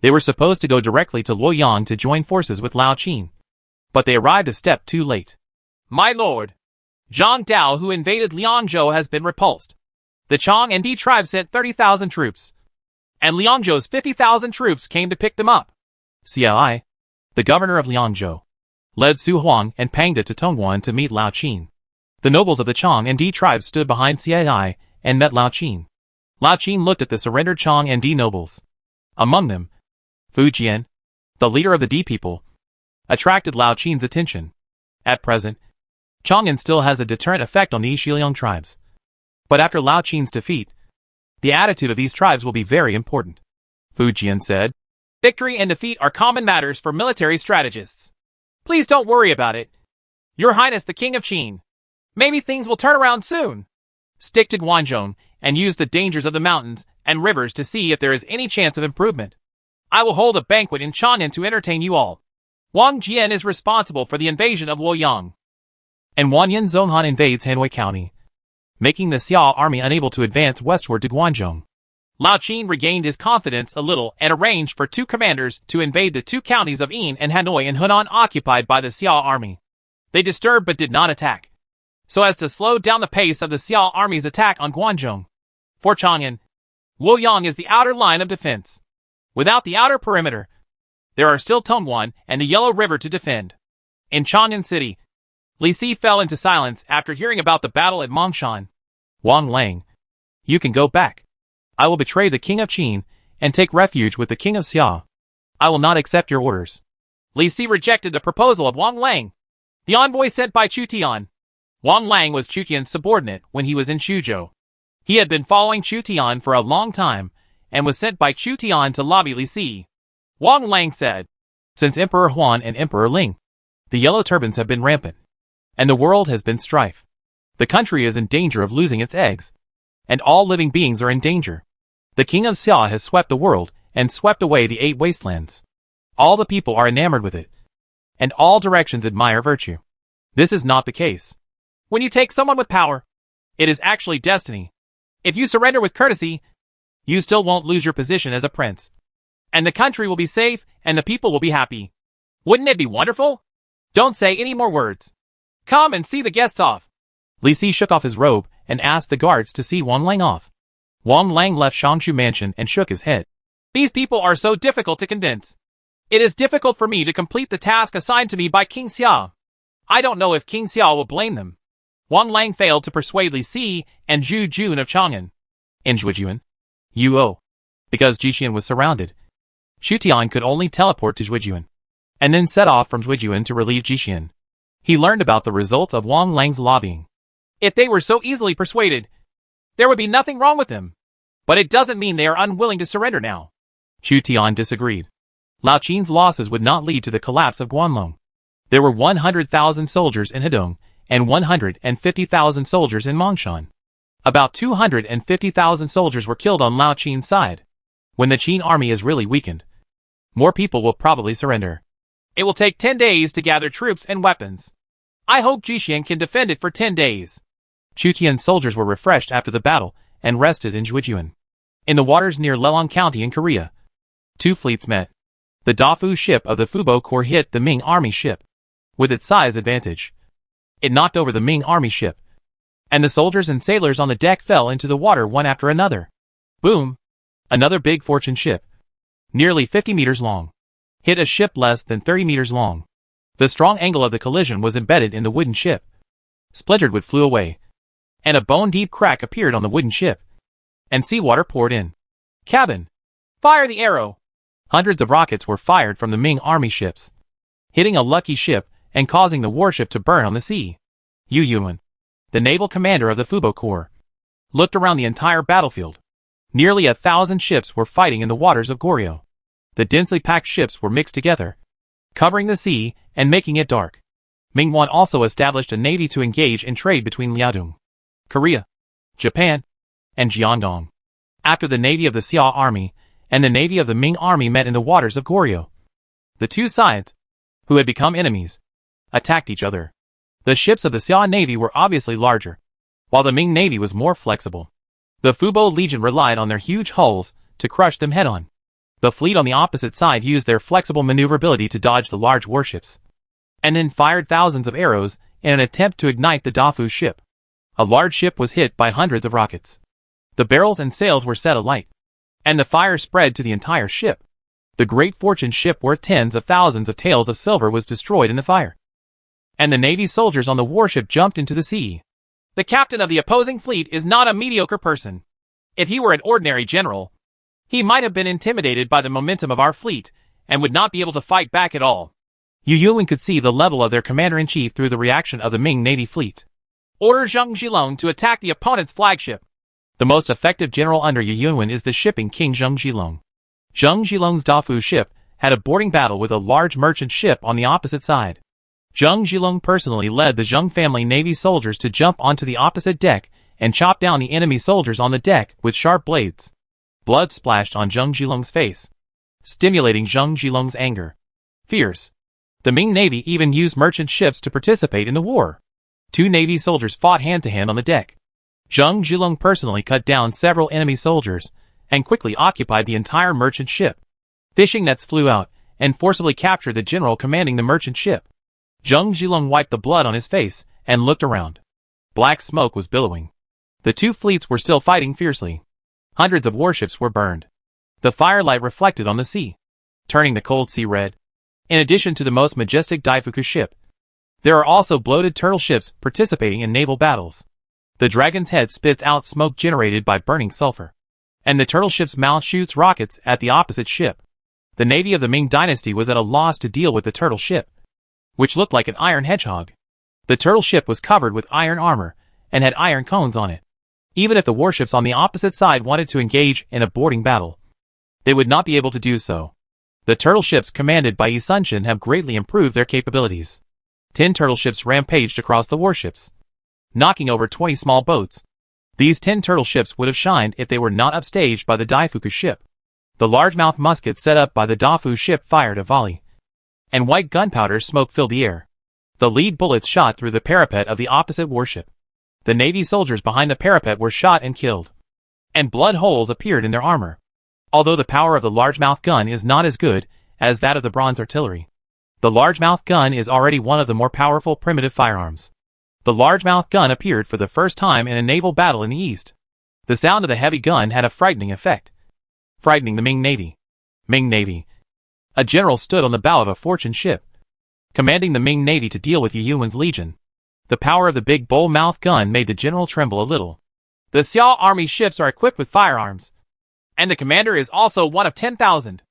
They were supposed to go directly to Luoyang to join forces with Lao Qin, but they arrived a step too late. My lord, Zhang Dao, who invaded Liangzhou, has been repulsed. The Chang and Di tribe sent 30,000 troops, and Liangzhou's 50,000 troops came to pick them up. Cai, the governor of Liangzhou, led Su Huang and Pangda to Tongguan to meet Lao Qin. The nobles of the Chang and Di tribes stood behind Cai and met Lao Qin. Lao Qin looked at the surrendered Chang and Di nobles. Among them, Fu Jian, the leader of the Di people, attracted Lao Qin's attention. At present, Chang'an still has a deterrent effect on the Xiliang tribes. But after Lao Qin's defeat, the attitude of these tribes will be very important. Fu Jian said, Victory and defeat are common matters for military strategists. Please don't worry about it. Your Highness the King of Qin. Maybe things will turn around soon. Stick to Guanzhong and use the dangers of the mountains and rivers to see if there is any chance of improvement. I will hold a banquet in Chang'an to entertain you all. Wang Jian is responsible for the invasion of Luoyang, and Wanyan Zonghan invades Hanwei County, making the Xia army unable to advance westward to Guanzhong. Lao Qin regained his confidence a little and arranged for 2 commanders to invade the 2 counties of Yin and Hanoi and Hunan occupied by the Xia army. They disturbed but did not attack, so as to slow down the pace of the Xia army's attack on Guanzhong. For Chang'an, Luoyang is the outer line of defense. Without the outer perimeter, there are still Tongguan and the Yellow River to defend. In Chang'an City, Li Si fell into silence after hearing about the battle at Mongshan. Wang Lang, you can go back. I will betray the King of Qin and take refuge with the King of Xia. I will not accept your orders. Li Si rejected the proposal of Wang Lang, the envoy sent by Chu Tian. Wang Lang was Chu Tian's subordinate when he was in Xuzhou. He had been following Chu Tian for a long time and was sent by Chu Tian to lobby Li Si. Wang Lang said, Since Emperor Huan and Emperor Ling, the yellow turbans have been rampant, and the world has been strife. The country is in danger of losing its eggs, and all living beings are in danger. The King of Xia has swept the world and swept away the 8 wastelands. All the people are enamored with it, and all directions admire virtue. This is not the case. When you take someone with power, it is actually destiny. If you surrender with courtesy, you still won't lose your position as a prince. And the country will be safe, and the people will be happy. Wouldn't it be wonderful? Don't say any more words. Come and see the guests off. Li Si shook off his robe and asked the guards to see Wang Lang off. Wang Lang left Shangshu Mansion and shook his head. These people are so difficult to convince. It is difficult for me to complete the task assigned to me by King Xia. I don't know if King Xia will blame them. Wang Lang failed to persuade Li Si and Zhu Jun of Chang'an. In Zhujian, because Jixian was surrounded, Chu Tian could only teleport to Zhujian, and then set off from Zhujian to relieve Jixian. He learned about the results of Wang Lang's lobbying. If they were so easily persuaded, there would be nothing wrong with them. But it doesn't mean they are unwilling to surrender now. Chu Tian disagreed. Lao Qin's losses would not lead to the collapse of Guanlong. There were 100,000 soldiers in Hedong and 150,000 soldiers in Mongshan. About 250,000 soldiers were killed on Lao Qin's side. When the Qin army is really weakened, more people will probably surrender. It will take 10 days to gather troops and weapons. I hope Jixian can defend it for 10 days. Chu Tian's soldiers were refreshed after the battle and rested in Zhujian. In the waters near Lelong County in Korea, two fleets met. The Dafu ship of the Fubo Corps hit the Ming Army ship. With its size advantage, it knocked over the Ming Army ship, and the soldiers and sailors on the deck fell into the water one after another. Boom! Another big fortune ship, nearly 50 meters long, hit a ship less than 30 meters long. The strong angle of the collision was embedded in the wooden ship. Splintered wood flew away, and a bone-deep crack appeared on the wooden ship, and seawater poured in. Cabin! Fire the arrow! Hundreds of rockets were fired from the Ming Army ships, hitting a lucky ship and causing the warship to burn on the sea. Yu Yuan, the naval commander of the Fubo Corps, looked around the entire battlefield. Nearly 1,000 ships were fighting in the waters of Goryeo. The densely packed ships were mixed together, covering the sea and making it dark. Mingwan also established a navy to engage in trade between Liaodong, Korea, Japan, and Jiandong. After the navy of the Xia army and the navy of the Ming army met in the waters of Goryeo, the two sides, who had become enemies, attacked each other. The ships of the Xia navy were obviously larger, while the Ming navy was more flexible. The Fubo Legion relied on their huge hulls to crush them head-on. The fleet on the opposite side used their flexible maneuverability to dodge the large warships, and then fired thousands of arrows in an attempt to ignite the Dafu ship. A large ship was hit by hundreds of rockets. The barrels and sails were set alight, and the fire spread to the entire ship. The Great Fortune ship worth tens of thousands of taels of silver was destroyed in the fire, and the Navy soldiers on the warship jumped into the sea. The captain of the opposing fleet is not a mediocre person. If he were an ordinary general, he might have been intimidated by the momentum of our fleet and would not be able to fight back at all. Yu Yuan could see the level of their commander-in-chief through the reaction of the Ming Navy fleet. Order Zheng Zhilong to attack the opponent's flagship. The most effective general under Yu Yuan is the shipping king Zheng Zhilong. Zheng Zhilong's Dafu ship had a boarding battle with a large merchant ship on the opposite side. Zheng Zhilong personally led the Zheng family Navy soldiers to jump onto the opposite deck and chop down the enemy soldiers on the deck with sharp blades. Blood splashed on Zheng Zhilong's face, stimulating Zheng Zhilong's anger. Fierce. The Ming Navy even used merchant ships to participate in the war. Two Navy soldiers fought hand-to-hand on the deck. Zheng Zhilong personally cut down several enemy soldiers and quickly occupied the entire merchant ship. Fishing nets flew out and forcibly captured the general commanding the merchant ship. Zheng Zhilong wiped the blood on his face and looked around. Black smoke was billowing. The two fleets were still fighting fiercely. Hundreds of warships were burned. The firelight reflected on the sea, turning the cold sea red. In addition to the most majestic Daifuku ship, there are also bloated turtle ships participating in naval battles. The dragon's head spits out smoke generated by burning sulfur, and the turtle ship's mouth shoots rockets at the opposite ship. The navy of the Ming dynasty was at a loss to deal with the turtle ship, which looked like an iron hedgehog. The turtle ship was covered with iron armor and had iron cones on it. Even if the warships on the opposite side wanted to engage in a boarding battle, they would not be able to do so. The turtle ships commanded by Yi Sunshin have greatly improved their capabilities. 10 turtle ships rampaged across the warships, knocking over 20 small boats. These 10 turtle ships would have shined if they were not upstaged by the Daifuku ship. The largemouth musket set up by the Dafu ship fired a volley, and white gunpowder smoke filled the air. The lead bullets shot through the parapet of the opposite warship. The Navy soldiers behind the parapet were shot and killed, and blood holes appeared in their armor. Although the power of the largemouth gun is not as good as that of the bronze artillery, the largemouth gun is already one of the more powerful primitive firearms. The largemouth gun appeared for the first time in a naval battle in the East. The sound of the heavy gun had a frightening effect, frightening the Ming Navy. Ming Navy. A general stood on the bow of a fortune ship, commanding the Ming Navy to deal with Yu Yuan's legion. The power of the big bull-mouth gun made the general tremble a little. The Xia army ships are equipped with firearms, and the commander is also one of 10,000.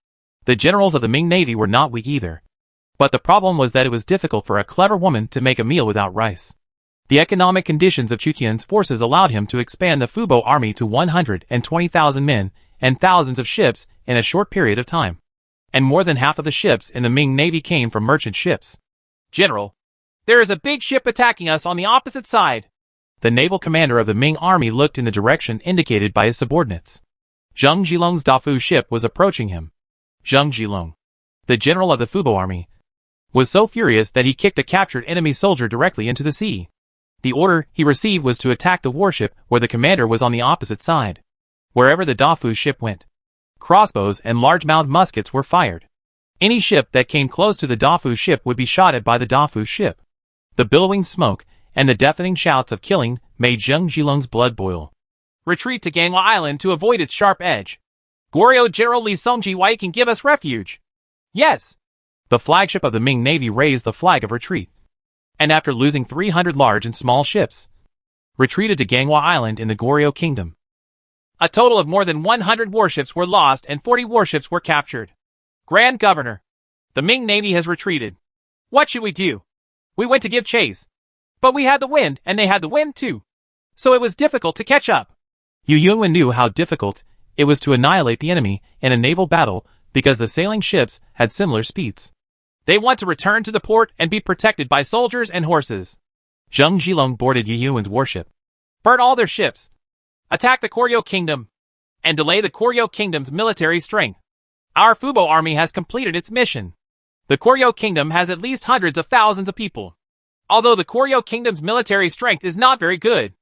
The generals of the Ming Navy were not weak either, but the problem was that it was difficult for a clever woman to make a meal without rice. The economic conditions of Chu Tian's forces allowed him to expand the Fubo army to 120,000 men and thousands of ships in a short period of time, and more than half of the ships in the Ming Navy came from merchant ships. General, there is a big ship attacking us on the opposite side. The naval commander of the Ming army looked in the direction indicated by his subordinates. Zheng Zhilong's Dafu ship was approaching him. Zheng Zhilong, the general of the Fubo army, was so furious that he kicked a captured enemy soldier directly into the sea. The order he received was to attack the warship where the commander was on the opposite side. Wherever the Dafu ship went, crossbows and large-mouthed muskets were fired. Any ship that came close to the Dafu ship would be shot at by the Dafu ship. The billowing smoke and the deafening shouts of killing made Zheng Zhilong's blood boil. Retreat to Ganghua Island to avoid its sharp edge. Goryeo General Li Songji Wai can give us refuge. Yes. The flagship of the Ming Navy raised the flag of retreat, and after losing 300 large and small ships, retreated to Ganghua Island in the Goryeo Kingdom. A total of more than 100 warships were lost and 40 warships were captured. Grand Governor, the Ming Navy has retreated. What should we do? We went to give chase, but we had the wind and they had the wind too, so it was difficult to catch up. Yu Yunwen knew how difficult it was to annihilate the enemy in a naval battle because the sailing ships had similar speeds. They want to return to the port and be protected by soldiers and horses. Zheng Zhilong boarded Yu Yuan's warship, burn all their ships, attack the Goryeo Kingdom, and delay the Goryeo Kingdom's military strength. Our Fubo army has completed its mission. The Goryeo Kingdom has at least hundreds of thousands of people. Although the Goryeo Kingdom's military strength is not very good,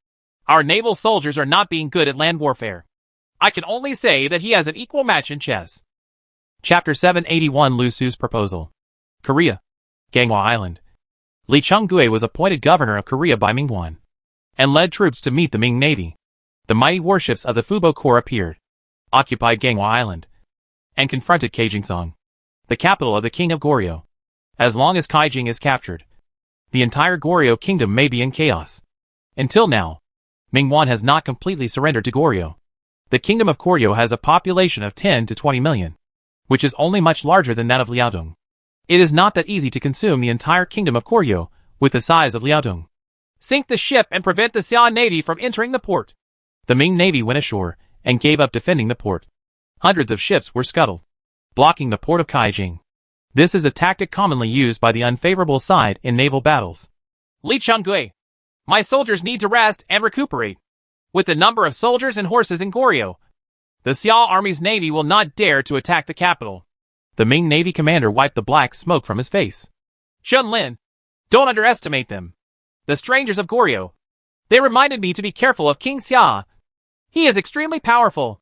our naval soldiers are not being good at land warfare. I can only say that he has an equal match in chess. Chapter 781 Lu Su's Proposal. Korea. Ganghua Island. Li Chunggui was appointed governor of Korea by Mingguan, and led troops to meet the Ming Navy. The mighty warships of the Fubo Corps appeared, occupied Ganghua Island, and confronted Kaijingsong, the capital of the King of Goryeo. As long as Kaijing is captured, the entire Goryeo Kingdom may be in chaos. Until now, Mingguan has not completely surrendered to Goryeo. The Kingdom of Goryeo has a population of 10 to 20 million, which is only much larger than that of Liaodong. It is not that easy to consume the entire Kingdom of Goryeo with the size of Liaodong. Sink the ship and prevent the Xia Navy from entering the port. The Ming Navy went ashore and gave up defending the port. Hundreds of ships were scuttled, blocking the port of Kaijing. This is a tactic commonly used by the unfavorable side in naval battles. Li Chunggui, my soldiers need to rest and recuperate. With the number of soldiers and horses in Goryeo, the Xia Army's navy will not dare to attack the capital. The Ming Navy commander wiped the black smoke from his face. Chun Lin, don't underestimate them. The strangers of Goryeo. They reminded me to be careful of King Xia. He is extremely powerful.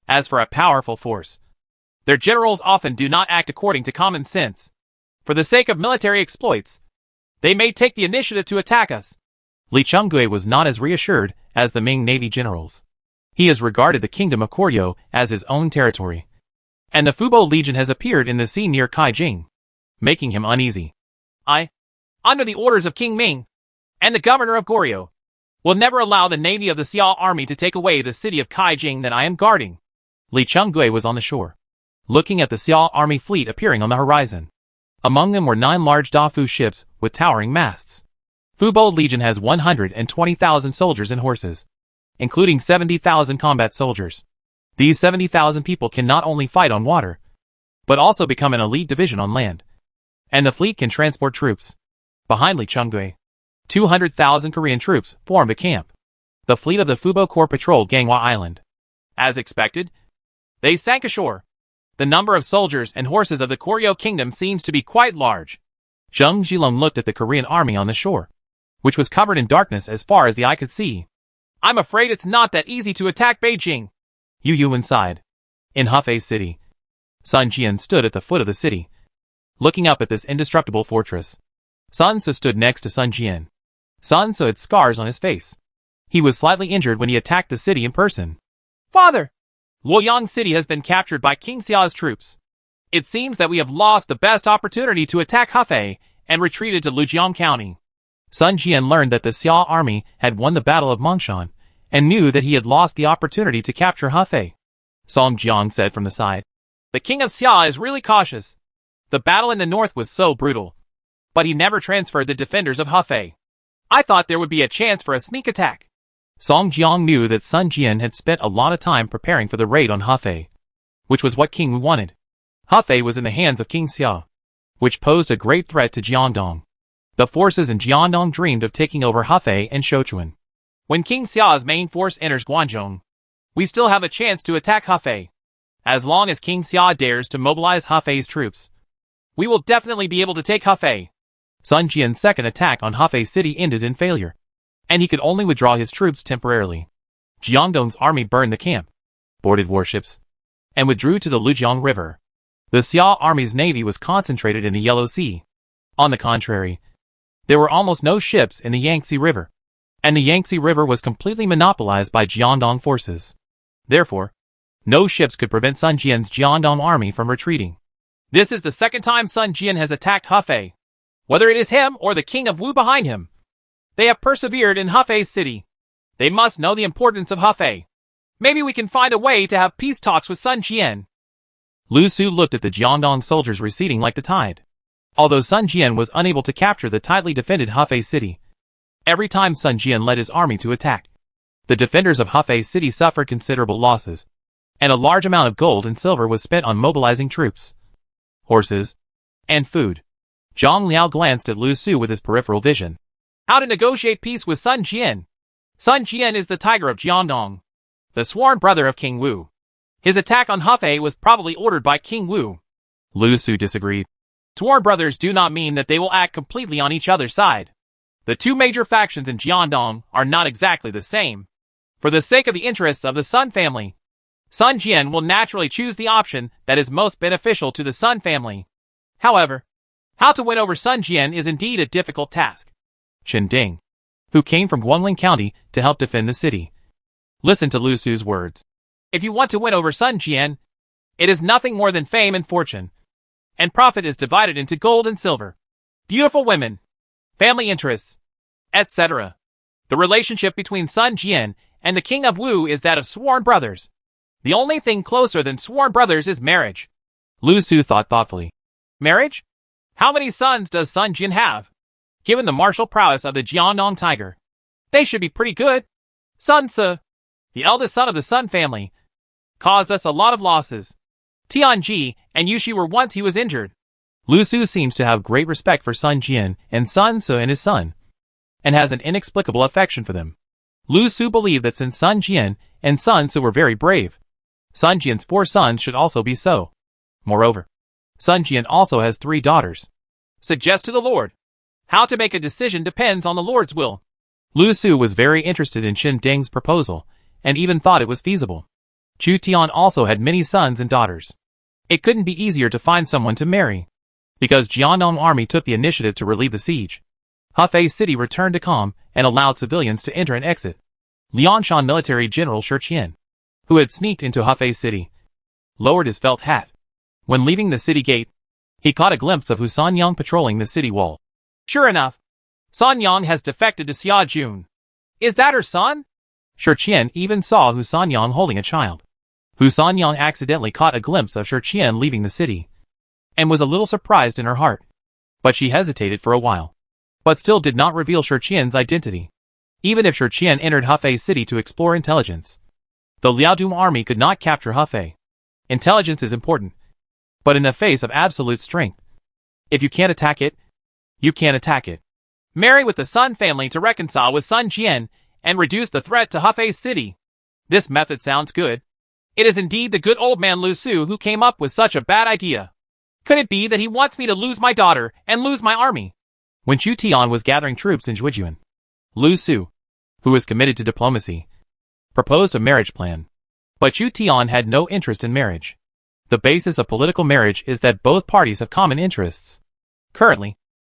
As for a powerful force, their generals often do not act according to common sense. For the sake of military exploits, they may take the initiative to attack us. Li Chunggui was not as reassured as the Ming Navy generals. He has regarded the Kingdom of Goryeo as his own territory, and the Fubo Legion has appeared in the sea near Kaijing, making him uneasy. I, under the orders of King Ming, and the governor of Goryeo, will never allow the navy of the Xia army to take away the city of Kaijing that I am guarding. Li Chunggui was on the shore, looking at the Xia army fleet appearing on the horizon. Among them were 9 large Dafu ships with towering masts. Fubo Legion has 120,000 soldiers and horses, including 70,000 combat soldiers. These 70,000 people can not only fight on water, but also become an elite division on land. And the fleet can transport troops. Behind Li Chunggui, 200,000 Korean troops formed a camp. The fleet of the Fubo Corps patrolled Ganghua Island. As expected, they sank ashore. The number of soldiers and horses of the Goryeo Kingdom seems to be quite large. Zheng Zhilong looked at the Korean army on the shore, which was covered in darkness as far as the eye could see. I'm afraid it's not that easy to attack Beijing. Yu Yuan sighed. In Hefei City, Sun Jian stood at the foot of the city, looking up at this indestructible fortress. Sun Ce stood next to Sun Jian. Sun Ce had scars on his face. He was slightly injured when he attacked the city in person. Father! Luoyang City has been captured by King Xia's troops. It seems that we have lost the best opportunity to attack Hefei and retreated to Lujiang County. Sun Jian learned that the Xia army had won the Battle of Mongshan, and knew that he had lost the opportunity to capture Hefei. Song Jiang said from the side. The king of Xia is really cautious. The battle in the north was so brutal, but he never transferred the defenders of Hefei. I thought there would be a chance for a sneak attack. Song Jiang knew that Sun Jian had spent a lot of time preparing for the raid on Hefei, which was what King Wu wanted. Hefei was in the hands of King Xia, which posed a great threat to Jiandong. The forces in Jiandong dreamed of taking over Hefei and Shochuan. When King Xia's main force enters Guangzhou, we still have a chance to attack Hefei. As long as King Xia dares to mobilize Hefei's troops, we will definitely be able to take Hefei. Sun Jian's second attack on Hefei city ended in failure, and he could only withdraw his troops temporarily. Jiangdong's army burned the camp, boarded warships, and withdrew to the Lujiang River. The Xia army's navy was concentrated in the Yellow Sea. On the contrary, there were almost no ships in the Yangtze River, and the Yangtze River was completely monopolized by Jiangdong forces. Therefore, no ships could prevent Sun Jian's Jiangdong army from retreating. This is the second time Sun Jian has attacked Hefei. Whether it is him or the king of Wu behind him, they have persevered in Hefei's city. They must know the importance of Hefei. Maybe we can find a way to have peace talks with Sun Jian. Lu Su looked at the Jiangdong soldiers receding like the tide. Although Sun Jian was unable to capture the tightly defended Hefei city, every time Sun Jian led his army to attack, the defenders of Hefei city suffered considerable losses, and a large amount of gold and silver was spent on mobilizing troops, horses, and food. Zhang Liao glanced at Lu Su with his peripheral vision. How to negotiate peace with Sun Jian? Sun Jian is the tiger of Jiangdong, the sworn brother of King Wu. His attack on Hefei was probably ordered by King Wu. Lu Su disagreed. Sworn brothers do not mean that they will act completely on each other's side. The two major factions in Jiangdong are not exactly the same. For the sake of the interests of the Sun family, Sun Jian will naturally choose the option that is most beneficial to the Sun family. However, how to win over Sun Jian is indeed a difficult task. Chen Ding, who came from Guangling County to help defend the city, listened to Lu Su's words. If you want to win over Sun Jian, it is nothing more than fame and fortune, and profit is divided into gold and silver, beautiful women, family interests, etc. The relationship between Sun Jian and the King of Wu is that of sworn brothers. The only thing closer than sworn brothers is marriage. Lu Su thought thoughtfully. Marriage? How many sons does Sun Jian have? Given the martial prowess of the Jiangdong tiger, they should be pretty good. Sun Ce, the eldest son of the Sun family, caused us a lot of losses. Tianji and Yushi were once he was injured. Lu Su seems to have great respect for Sun Jian and Sun Ce and his son, and has an inexplicable affection for them. Lu Su believed that since Sun Jian and Sun Ce were very brave, Sun Jian's 4 sons should also be so. Moreover, Sun Jian also has 3 daughters. Suggest to the Lord. How to make a decision depends on the Lord's will. Lu Su was very interested in Chen Ding's proposal, and even thought it was feasible. Chu Tian also had many sons and daughters. It couldn't be easier to find someone to marry, because Jiangdong army took the initiative to relieve the siege. Hefei city returned to calm and allowed civilians to enter and exit. Liangshan military general Shi Qian, who had sneaked into Hefei city, lowered his felt hat. When leaving the city gate, he caught a glimpse of Hu Sanyang patrolling the city wall. Sure enough, Sanyang has defected to Xia Jun. Is that her son? Shi Qian even saw Hu Sanyang holding a child. Hu Sanyang accidentally caught a glimpse of Shi Qian leaving the city, and was a little surprised in her heart. But she hesitated for a while, but still did not reveal Shi Qian's identity. Even if Shi Qian entered Hefei city to explore intelligence, the Liaodong army could not capture Hefei. Intelligence is important, but in the face of absolute strength, if you can't attack it, you can't attack it. Marry with the Sun family to reconcile with Sun Jian and reduce the threat to Hefei city. This method sounds good. It is indeed the good old man Lu Su who came up with such a bad idea. Could it be that he wants me to lose my daughter and lose my army? When Chu Tian was gathering troops in Zhujian, Lu Su, who was committed to diplomacy, proposed a marriage plan. But Chu Tian had no interest in marriage. The basis of political marriage is that both parties have common interests. Currently,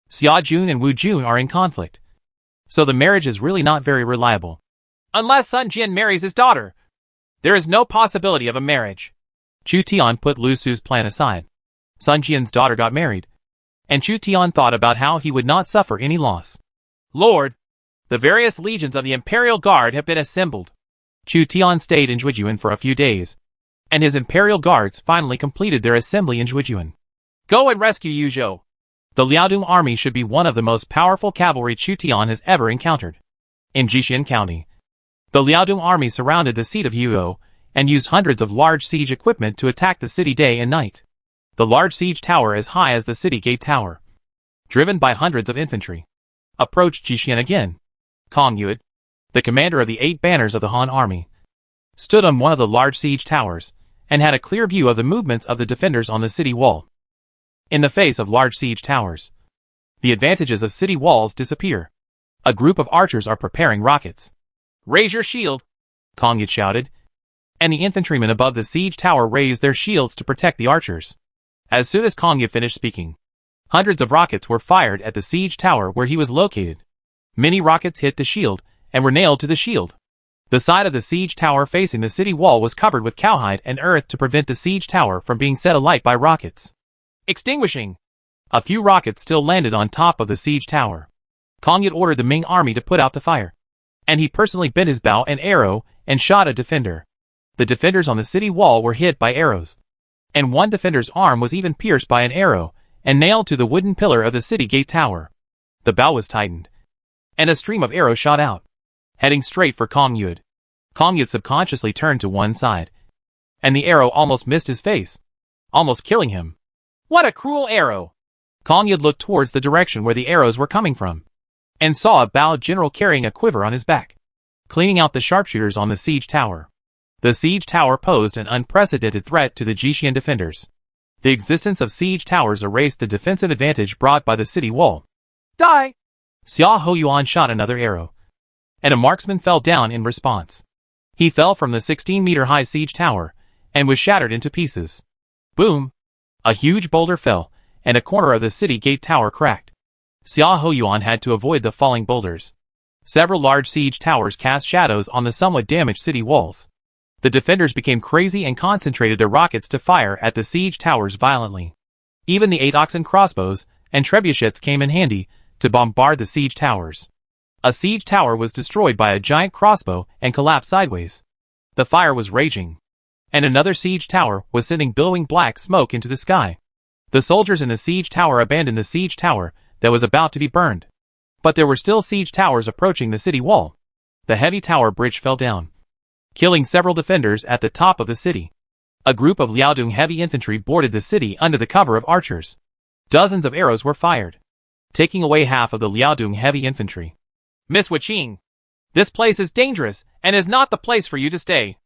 Xia Jun and Wu Jun are in conflict, so the marriage is really not very reliable. Unless Sun Jian marries his daughter, there is no possibility of a marriage. Chu Tian put Lu Su's plan aside. Sun Jian's daughter got married, and Chu Tian thought about how he would not suffer any loss. Lord, the various legions of the Imperial Guard have been assembled. Chu Tian stayed in Zhujian for a few days, and his Imperial Guards finally completed their assembly in Zhujian. Go and rescue Yuzhou. The Liaodong army should be one of the most powerful cavalry Chu Tian has ever encountered. In Jixian County, the Liaodong army surrounded the seat of Yuzhou and used hundreds of large siege equipment to attack the city day and night. The large siege tower as high as the city gate tower, driven by hundreds of infantry, approached Jixian again. Kong Yud, the commander of the 8 banners of the Han army, stood on one of the large siege towers and had a clear view of the movements of the defenders on the city wall. In the face of large siege towers, the advantages of city walls disappear. A group of archers are preparing rockets. "Raise your shield," Kong Yud shouted, and the infantrymen above the siege tower raised their shields to protect the archers. As soon as Kong Yud finished speaking, hundreds of rockets were fired at the siege tower where he was located. Many rockets hit the shield and were nailed to the shield. The side of the siege tower facing the city wall was covered with cowhide and earth to prevent the siege tower from being set alight by rockets. Extinguishing! A few rockets still landed on top of the siege tower. Kong Yud ordered the Ming army to put out the fire, and he personally bent his bow and arrow and shot a defender. The defenders on the city wall were hit by arrows, and one defender's arm was even pierced by an arrow and nailed to the wooden pillar of the city gate tower. The bow was tightened, and a stream of arrows shot out, heading straight for Kong Yud. Kong Yud subconsciously turned to one side, and the arrow almost missed his face, almost killing him. What a cruel arrow! Kong Yud looked towards the direction where the arrows were coming from, and saw a bowed general carrying a quiver on his back, cleaning out the sharpshooters on the siege tower. The siege tower posed an unprecedented threat to the Jixian defenders. The existence of siege towers erased the defensive advantage brought by the city wall. Die! Xia Hoyuan shot another arrow, and a marksman fell down in response. He fell from the 16-meter-high siege tower and was shattered into pieces. Boom! A huge boulder fell, and a corner of the city gate tower cracked. Xia Hoyuan had to avoid the falling boulders. Several large siege towers cast shadows on the somewhat damaged city walls. The defenders became crazy and concentrated their rockets to fire at the siege towers violently. Even the 8 oxen crossbows and trebuchets came in handy to bombard the siege towers. A siege tower was destroyed by a giant crossbow and collapsed sideways. The fire was raging, and another siege tower was sending billowing black smoke into the sky. The soldiers in the siege tower abandoned the siege tower that was about to be burned. But there were still siege towers approaching the city wall. The heavy tower bridge fell down, killing several defenders at the top of the city. A group of Liaodong heavy infantry boarded the city under the cover of archers. Dozens of arrows were fired, taking away half of the Liaodong heavy infantry. "Miss Wuqing, this place is dangerous and is not the place for you to stay."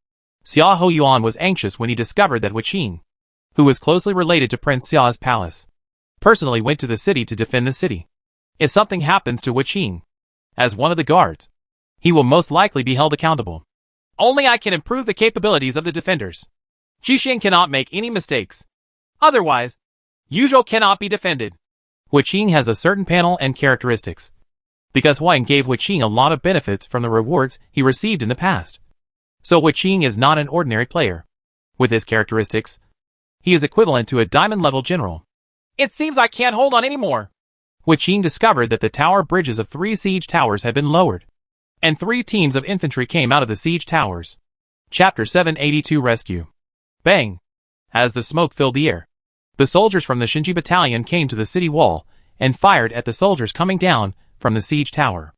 Xia Hoyuan was anxious when he discovered that Wuqing, who was closely related to Prince Xia's palace, personally went to the city to defend the city. If something happens to Wuqing, as one of the guards, he will most likely be held accountable. Only I can improve the capabilities of the defenders. Jixian cannot make any mistakes. Otherwise, Yuzhou cannot be defended. Wuqing has a certain panel and characteristics, because Huang gave Wuqing a lot of benefits from the rewards he received in the past. So Wuqing is not an ordinary player. With his characteristics, he is equivalent to a diamond-level general. It seems I can't hold on anymore. Wuqing discovered that the tower bridges of 3 siege towers had been lowered, and 3 teams of infantry came out of the siege towers. Chapter 782 Rescue. Bang! As the smoke filled the air, the soldiers from the Shinji battalion came to the city wall and fired at the soldiers coming down from the siege tower.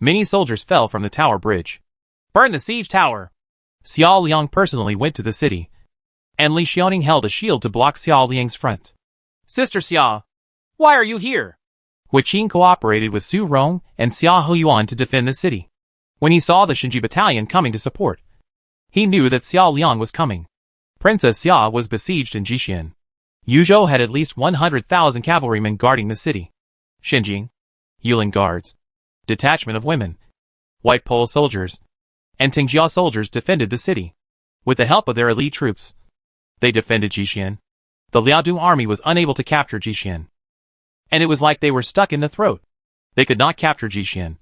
Many soldiers fell from the tower bridge. Burn the siege tower! Xiao Liang personally went to the city, and Li Xiaoning held a shield to block Xiao Liang's front. Sister Xia, why are you here? Wuqing cooperated with Su Rong and Xia Hoyuan to defend the city. When he saw the Shinji battalion coming to support, he knew that Xiao Liang was coming. Princess Xia was besieged in Jixian. Yuzhou had at least 100,000 cavalrymen guarding the city. Xinjiang, Yulin guards, detachment of women, White Pole soldiers, and Tingjia soldiers defended the city. With the help of their elite troops, they defended Jixian. The Liaodong army was unable to capture Jixian, and it was like they were stuck in the throat. They could not capture Jixian,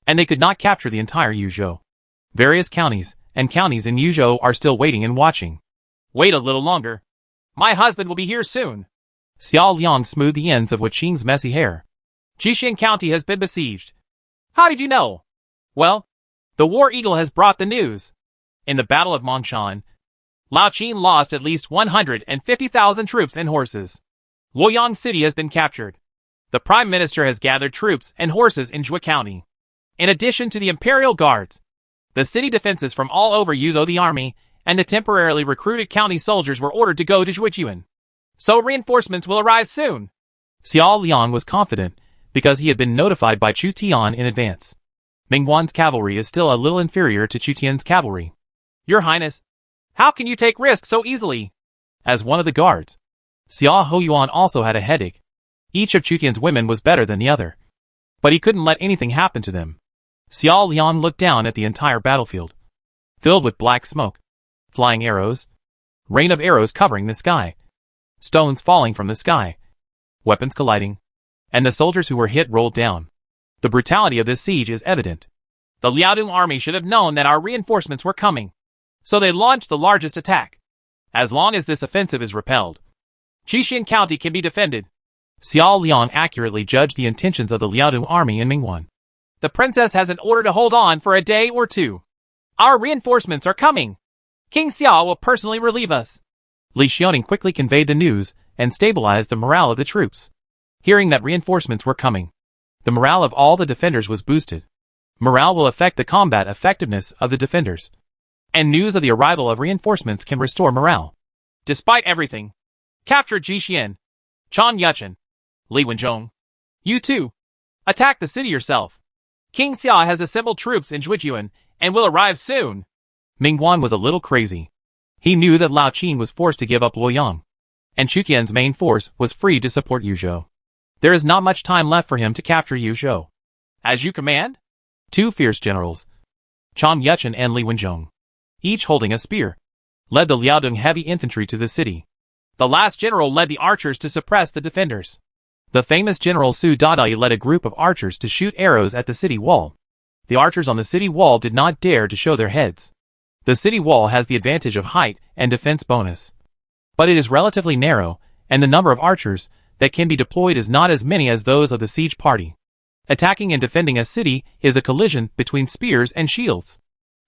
and they could not capture the entire Yuzhou. Various counties and counties in Yuzhou are still waiting and watching. Wait a little longer. My husband will be here soon. Xiao Liang smoothed the ends of Wuqing's messy hair. Jixian County has been besieged. How did you know? Well, the War Eagle has brought the news. In the Battle of Mongshan, Lao Qin lost at least 150,000 troops and horses. Luoyang City has been captured. The Prime Minister has gathered troops and horses in Zhui County. In addition to the Imperial Guards, the city defenses from all over Yuzhou the army and the temporarily recruited county soldiers were ordered to go to Zhuijuan. So reinforcements will arrive soon. Xiao Liang was confident because he had been notified by Chu Tian in advance. Mingguan's cavalry is still a little inferior to Chu Tian's cavalry. Your Highness, how can you take risks so easily? As one of the guards, Xiao Hoyuan also had a headache. Each of Chutian's women was better than the other, but he couldn't let anything happen to them. Xiao Lian looked down at the entire battlefield, filled with black smoke, flying arrows, rain of arrows covering the sky, stones falling from the sky, weapons colliding, and the soldiers who were hit rolled down. The brutality of this siege is evident. The Liaodong army should have known that our reinforcements were coming, so they launched the largest attack. As long as this offensive is repelled, Jixian County can be defended. Xiao Liang accurately judged the intentions of the Liaodong army in Mingwan. The princess has an order to hold on for a day or two. Our reinforcements are coming. King Xiao will personally relieve us. Li Xiaoning quickly conveyed the news and stabilized the morale of the troops. Hearing that reinforcements were coming, the morale of all the defenders was boosted. Morale will affect the combat effectiveness of the defenders, and news of the arrival of reinforcements can restore morale. Despite everything, capture Jixian, Chan Yuchen, Li Wenzhong. You too. Attack the city yourself. King Xia has assembled troops in Zhujian and will arrive soon. Mingwan was a little crazy. He knew that Lao Qin was forced to give up Luoyang, and Chutian's main force was free to support Yuzhou. There is not much time left for him to capture Yuzhou. As you command? Two fierce generals, Chan Yuchen and Li Wenzhong, each holding a spear, led the Liaodong heavy infantry to the city. The last general led the archers to suppress the defenders. The famous General Su Dadai led a group of archers to shoot arrows at the city wall. The archers on the city wall did not dare to show their heads. The city wall has the advantage of height and defense bonus, but it is relatively narrow, and the number of archers that can be deployed is not as many as those of the siege party. Attacking and defending a city is a collision between spears and shields.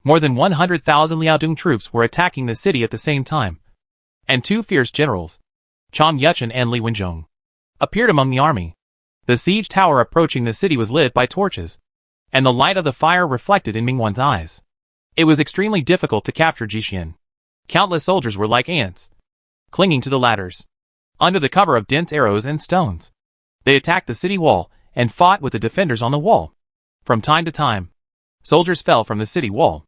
More than 100,000 Liaodong troops were attacking the city at the same time, and two fierce generals, Chan Yuchen and Li Wenzhong, appeared among the army. The siege tower approaching the city was lit by torches, and the light of the fire reflected in Mingwan's eyes. It was extremely difficult to capture Jixian. Countless soldiers were like ants, clinging to the ladders, under the cover of dense arrows and stones. They attacked the city wall and fought with the defenders on the wall. From time to time, soldiers fell from the city wall.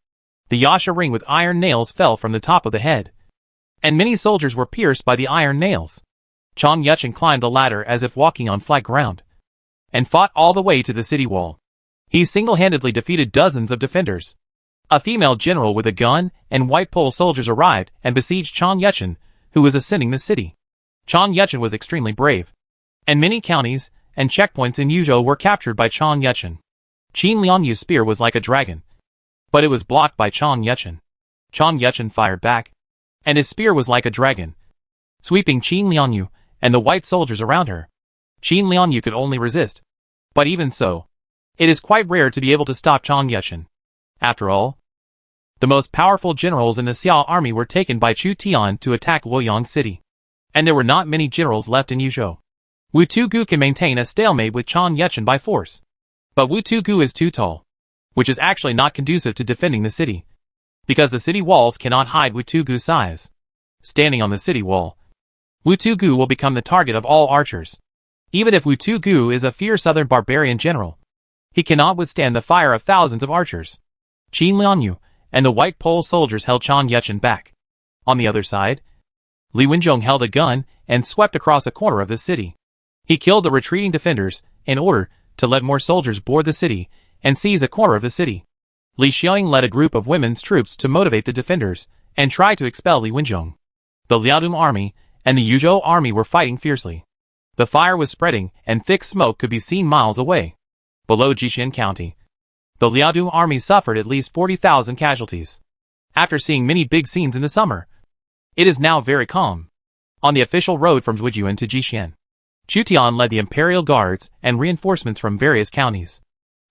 The yasha ring with iron nails fell from the top of the head, and many soldiers were pierced by the iron nails. Chan Yuchen climbed the ladder as if walking on flat ground, and fought all the way to the city wall. He single-handedly defeated dozens of defenders. A female general with a gun and white pole soldiers arrived and besieged Chan Yuchen, who was ascending the city. Chan Yuchen was extremely brave, and many counties and checkpoints in Yuzhou were captured by Chan Yuchen. Qin Lianyu's spear was like a dragon, but it was blocked by Chan Yuchen. Chan Yuchen fired back, and his spear was like a dragon, sweeping Qin Lianyu and the white soldiers around her. Qin Lianyu could only resist, but even so, it is quite rare to be able to stop Chan Yuchen. After all, the most powerful generals in the Xiao army were taken by Chu Tian to attack Luoyang city, and there were not many generals left in Yuzhou. Wu Tugu can maintain a stalemate with Chan Yuchen by force, but Wu Tugu is too tall, which is actually not conducive to defending the city, because the city walls cannot hide Wu Tugu's size. Standing on the city wall, Wu Tugu will become the target of all archers. Even if Wu Tugu is a fierce southern barbarian general, he cannot withstand the fire of thousands of archers. Qin Lianyu and the white pole soldiers held Chan Yuchen back. On the other side, Li Wenzhong held a gun and swept across a corner of the city. He killed the retreating defenders in order to let more soldiers board the city and seize a corner of the city. Li Xiaoying led a group of women's troops to motivate the defenders and try to expel Li Wenzhong. The Liaodong army and the Yuzhou army were fighting fiercely. The fire was spreading and thick smoke could be seen miles away. Below Jixian County, the Liaodong army suffered at least 40,000 casualties. After seeing many big scenes in the summer, it is now very calm. On the official road from Zhujian to Jixian, Chu Tian led the imperial guards and reinforcements from various counties,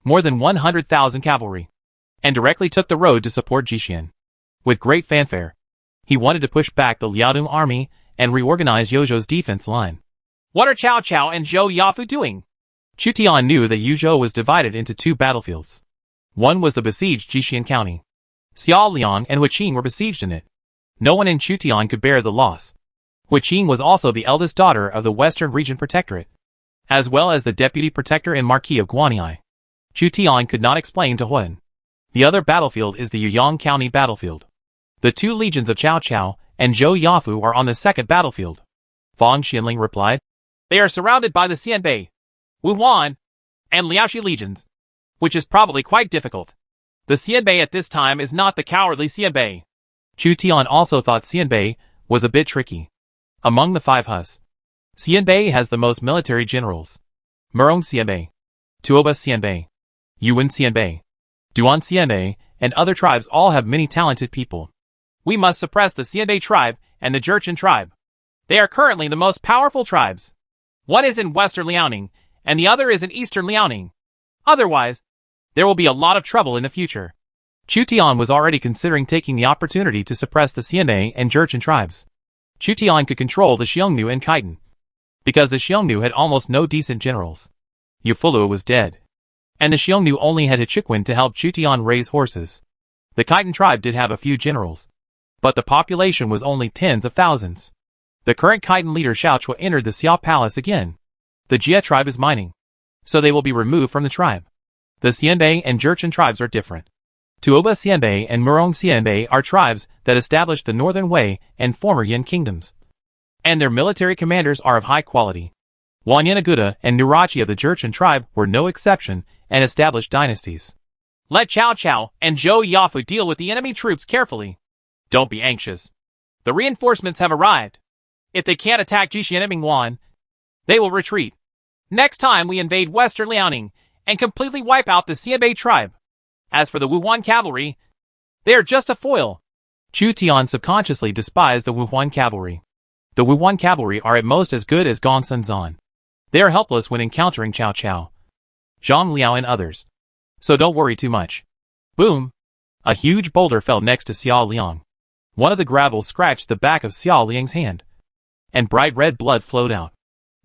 more than 100,000 cavalry, and directly took the road to support Jixian. With great fanfare, he wanted to push back the Liaodong army and reorganize Yuzhou's defense line. What are Cao Cao and Zhou Yafu doing? Chu Tian knew that Yuzhou was divided into two battlefields. One was the besieged Jixian County. Xiao Liang and Huqin were besieged in it. No one in Chu Tian could bear the loss. Huqin was also the eldest daughter of the Western Region Protectorate, as well as the Deputy Protector and Marquis of Guanyi. Chu Tian could not explain to Huan. The other battlefield is the Yuyang County battlefield. The two legions of Cao Cao and Zhou Yafu are on the second battlefield. Fang Xianling replied. They are surrounded by the Xianbei, Wuhuan, and Liaoxi legions, which is probably quite difficult. The Xianbei at this time is not the cowardly Xianbei. Chu Tian also thought Xianbei was a bit tricky. Among the 5 Hus, Xianbei has the most military generals. Murong Xianbei, Tuoba Xianbei, Yuan Xianbei, Duan Xianbei, and other tribes all have many talented people. We must suppress the Xianbei tribe and the Jurchen tribe. They are currently the most powerful tribes. One is in western Liaoning, and the other is in eastern Liaoning. Otherwise, there will be a lot of trouble in the future. Chu Tian was already considering taking the opportunity to suppress the Xianbei and Jurchen tribes. Chu Tian could control the Xiongnu and Khitan, because the Xiongnu had almost no decent generals. Yu Fulua was dead, and the Xiongnu only had Hichiquan to help Chu Tian raise horses. The Khitan tribe did have a few generals, but the population was only tens of thousands. The current Khitan leader Xiao Chua entered the Xiao Palace again. The Jia tribe is mining, so they will be removed from the tribe. The Xianbei and Jurchen tribes are different. Tuoba Xianbei and Murong Xianbei are tribes that established the Northern Wei and former Yin kingdoms, and their military commanders are of high quality. Wanyan Aguda and Nurachi of the Jurchen tribe were no exception and established dynasties. Let Cao Cao and Zhou Yafu deal with the enemy troops carefully. Don't be anxious. The reinforcements have arrived. If they can't attack Jishan and Mingwan, they will retreat. Next time we invade western Liaoning and completely wipe out the Xianbei tribe. As for the Wuhuan cavalry, they are just a foil. Chu Tian subconsciously despised the Wuhuan cavalry. The Wuhuan cavalry are at most as good as Gong Shenzan. They are helpless when encountering Cao Cao, Zhang Liao and others. So don't worry too much. Boom! A huge boulder fell next to Xiao Liang. One of the gravel scratched the back of Xiao Liang's hand, and bright red blood flowed out.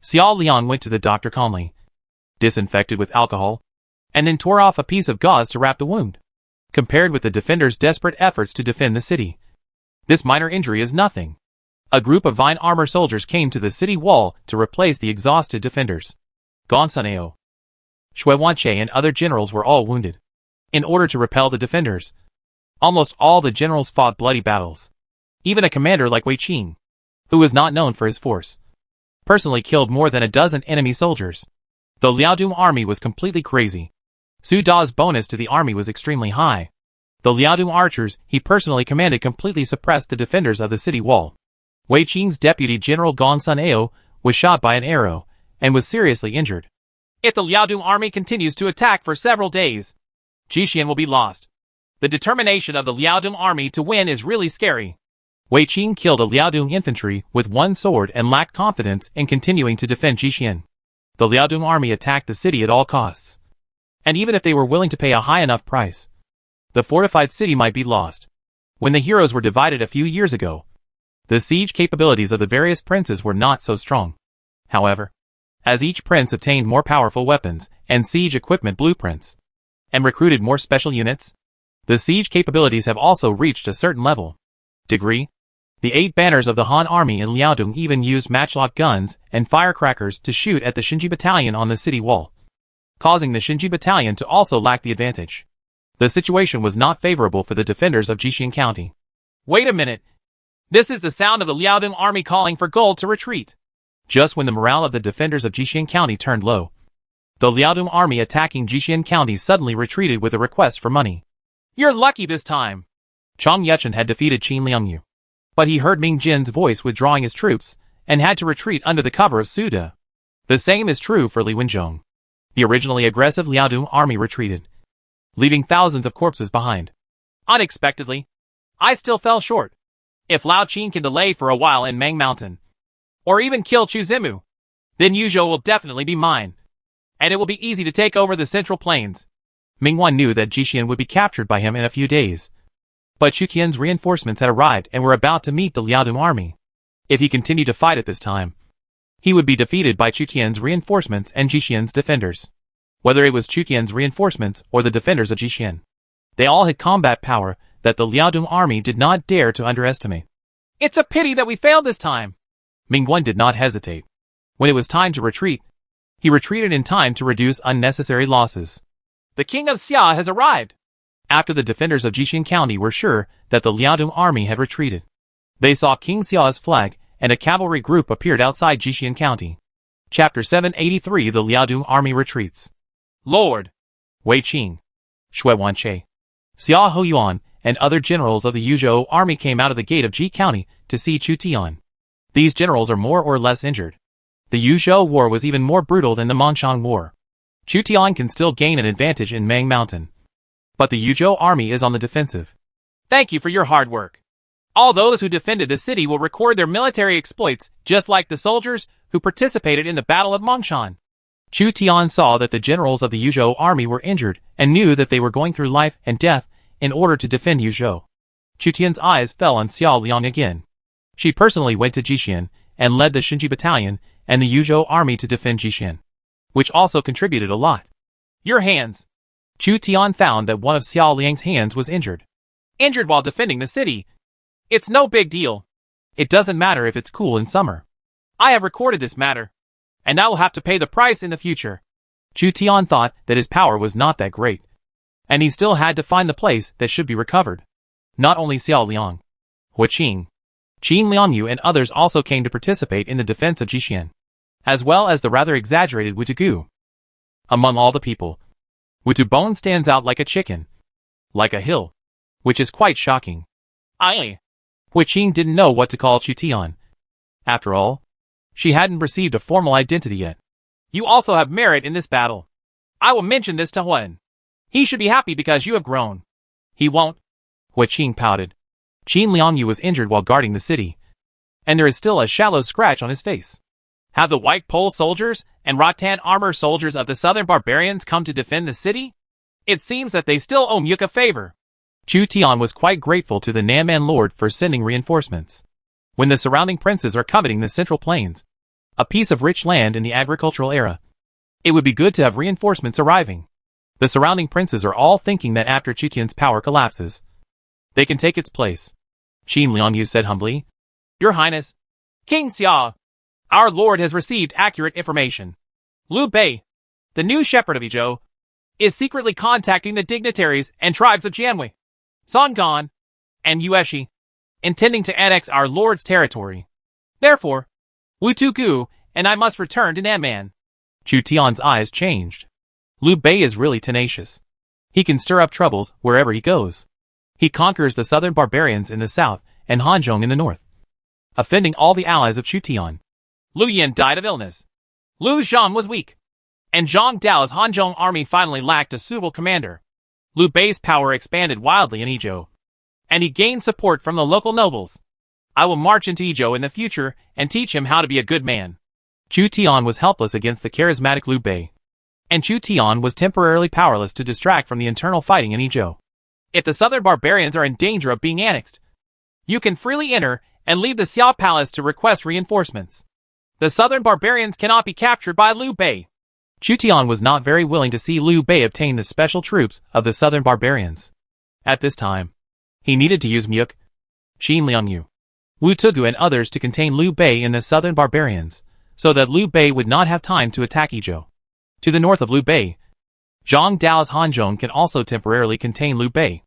Xiao Liang went to the doctor calmly, disinfected with alcohol, and then tore off a piece of gauze to wrap the wound. Compared with the defenders' desperate efforts to defend the city, this minor injury is nothing. A group of vine armor soldiers came to the city wall to replace the exhausted defenders. Gong Sunao, Shui Wanche and other generals were all wounded. In order to repel the defenders, almost all the generals fought bloody battles. Even a commander like Wei Qing, who was not known for his force, personally killed more than a dozen enemy soldiers. The Liaodong army was completely crazy. Su Da's bonus to the army was extremely high. The Liaodong archers he personally commanded completely suppressed the defenders of the city wall. Wei Qing's deputy general Gong Sunao was shot by an arrow and was seriously injured. If the Liaodong army continues to attack for several days, Jishan will be lost. The determination of the Liaodong army to win is really scary. Wei Qing killed a Liaodong infantry with one sword and lacked confidence in continuing to defend Jishan. The Liaodong army attacked the city at all costs. And even if they were willing to pay a high enough price, the fortified city might be lost. When the heroes were divided a few years ago, the siege capabilities of the various princes were not so strong. However, as each prince obtained more powerful weapons and siege equipment blueprints, and recruited more special units, the siege capabilities have also reached a certain level. Degree. The 8 banners of the Han army in Liaodong even used matchlock guns and firecrackers to shoot at the Shinji battalion on the city wall, causing the Shinji battalion to also lack the advantage. The situation was not favorable for the defenders of Jishan County. Wait a minute. This is the sound of the Liaodong army calling for gold to retreat. Just when the morale of the defenders of Jishan County turned low, the Liaodong army attacking Jishan County suddenly retreated with a request for money. You're lucky this time. Chang Yechen had defeated Qin Liangyu, but he heard Ming Jin's voice withdrawing his troops and had to retreat under the cover of Suda. The same is true for Li Wenzhong. The originally aggressive Liaodong army retreated, leaving thousands of corpses behind. Unexpectedly, I still fell short. If Lao Qin can delay for a while in Mang Mountain, or even kill Chu Zimu, then Yuzhou will definitely be mine, and it will be easy to take over the central plains. Mingwan knew that Jishan would be captured by him in a few days, but Chu Qian's reinforcements had arrived and were about to meet the Liaodong army. If he continued to fight at this time, he would be defeated by Chu Qian's reinforcements and Jishan's defenders. Whether it was Chu Qian's reinforcements or the defenders of Jishan, they all had combat power that the Liaodong army did not dare to underestimate. It's a pity that we failed this time. Mingguan did not hesitate. When it was time to retreat, he retreated in time to reduce unnecessary losses. The king of Xia has arrived. After the defenders of Jishan County were sure that the Liaodong army had retreated, they saw King Xia's flag and a cavalry group appeared outside Jixian County. Chapter 783 The Liaodong Army Retreats. Lord Wei Qing, Shui Wanche, Xia Hoyuan, and other generals of the Yuzhou army came out of the gate of Ji County to see Chu Tian. These generals are more or less injured. The Yuzhou War was even more brutal than the Mongshan War. Chu Tian can still gain an advantage in Mang Mountain, but the Yuzhou army is on the defensive. Thank you for your hard work. All those who defended the city will record their military exploits, just like the soldiers who participated in the Battle of Mongshan. Chu Tian saw that the generals of the Yuzhou army were injured and knew that they were going through life and death in order to defend Yuzhou. Chu Tian's eyes fell on Xiao Liang again. She personally went to Jixian and led the Shinji battalion and the Yuzhou army to defend Jixian, which also contributed a lot. Your hands. Chu Tian found that one of Xiao Liang's hands was injured. Injured while defending the city. It's no big deal. It doesn't matter if it's cool in summer. I have recorded this matter, and I will have to pay the price in the future. Chu Tian thought that his power was not that great, and he still had to find the place that should be recovered. Not only Xiao Liang, Hu Qing, Qin Liangyu and others also came to participate in the defense of Jixian, as well as the rather exaggerated Wu Tugu. Among all the people, Wu Tubone stands out like a chicken, like a hill, which is quite shocking. Hu Qing didn't know what to call Chu Tian. After all, she hadn't received a formal identity yet. You also have merit in this battle. I will mention this to Huan. He should be happy because you have grown. He won't. Hu Qing pouted. Qin Liangyu was injured while guarding the city, and there is still a shallow scratch on his face. Have the White Pole soldiers and rattan armor soldiers of the southern barbarians come to defend the city? It seems that they still owe Myuk a favor. Chu Tian was quite grateful to the Nanman Lord for sending reinforcements. When the surrounding princes are coveting the Central Plains, a piece of rich land in the agricultural era, it would be good to have reinforcements arriving. The surrounding princes are all thinking that after Chu Tian's power collapses, they can take its place. Qin Liangyu said humbly, Your Highness, King Xia, our lord has received accurate information. Liu Bei, the new shepherd of Yizhou, is secretly contacting the dignitaries and tribes of Jianwei, Zonggan, and Yueshi, intending to annex our lord's territory. Therefore, Wu Tugu and I must return to Nanman. Chu Tian's eyes changed. Liu Bei is really tenacious. He can stir up troubles wherever he goes. He conquers the southern barbarians in the south and Hanzhong in the north, offending all the allies of Chu Tian. Liu Yan died of illness. Liu Zhan was weak, and Zhang Dao's Hanzhong army finally lacked a suitable commander. Liu Bei's power expanded wildly in Yizhou, and he gained support from the local nobles. I will march into Yizhou in the future and teach him how to be a good man. Chu Tian was helpless against the charismatic Liu Bei, and Chu Tian was temporarily powerless to distract from the internal fighting in Yizhou. If the southern barbarians are in danger of being annexed, you can freely enter and leave the Xia Palace to request reinforcements. The southern barbarians cannot be captured by Liu Bei. Chu Tian was not very willing to see Liu Bei obtain the special troops of the southern barbarians. At this time, he needed to use Myuk, Qin Liangyu, Wu Tugu and others to contain Liu Bei and the southern barbarians, so that Liu Bei would not have time to attack Yizhou. To the north of Liu Bei, Zhang Dao's Hanzhong can also temporarily contain Liu Bei.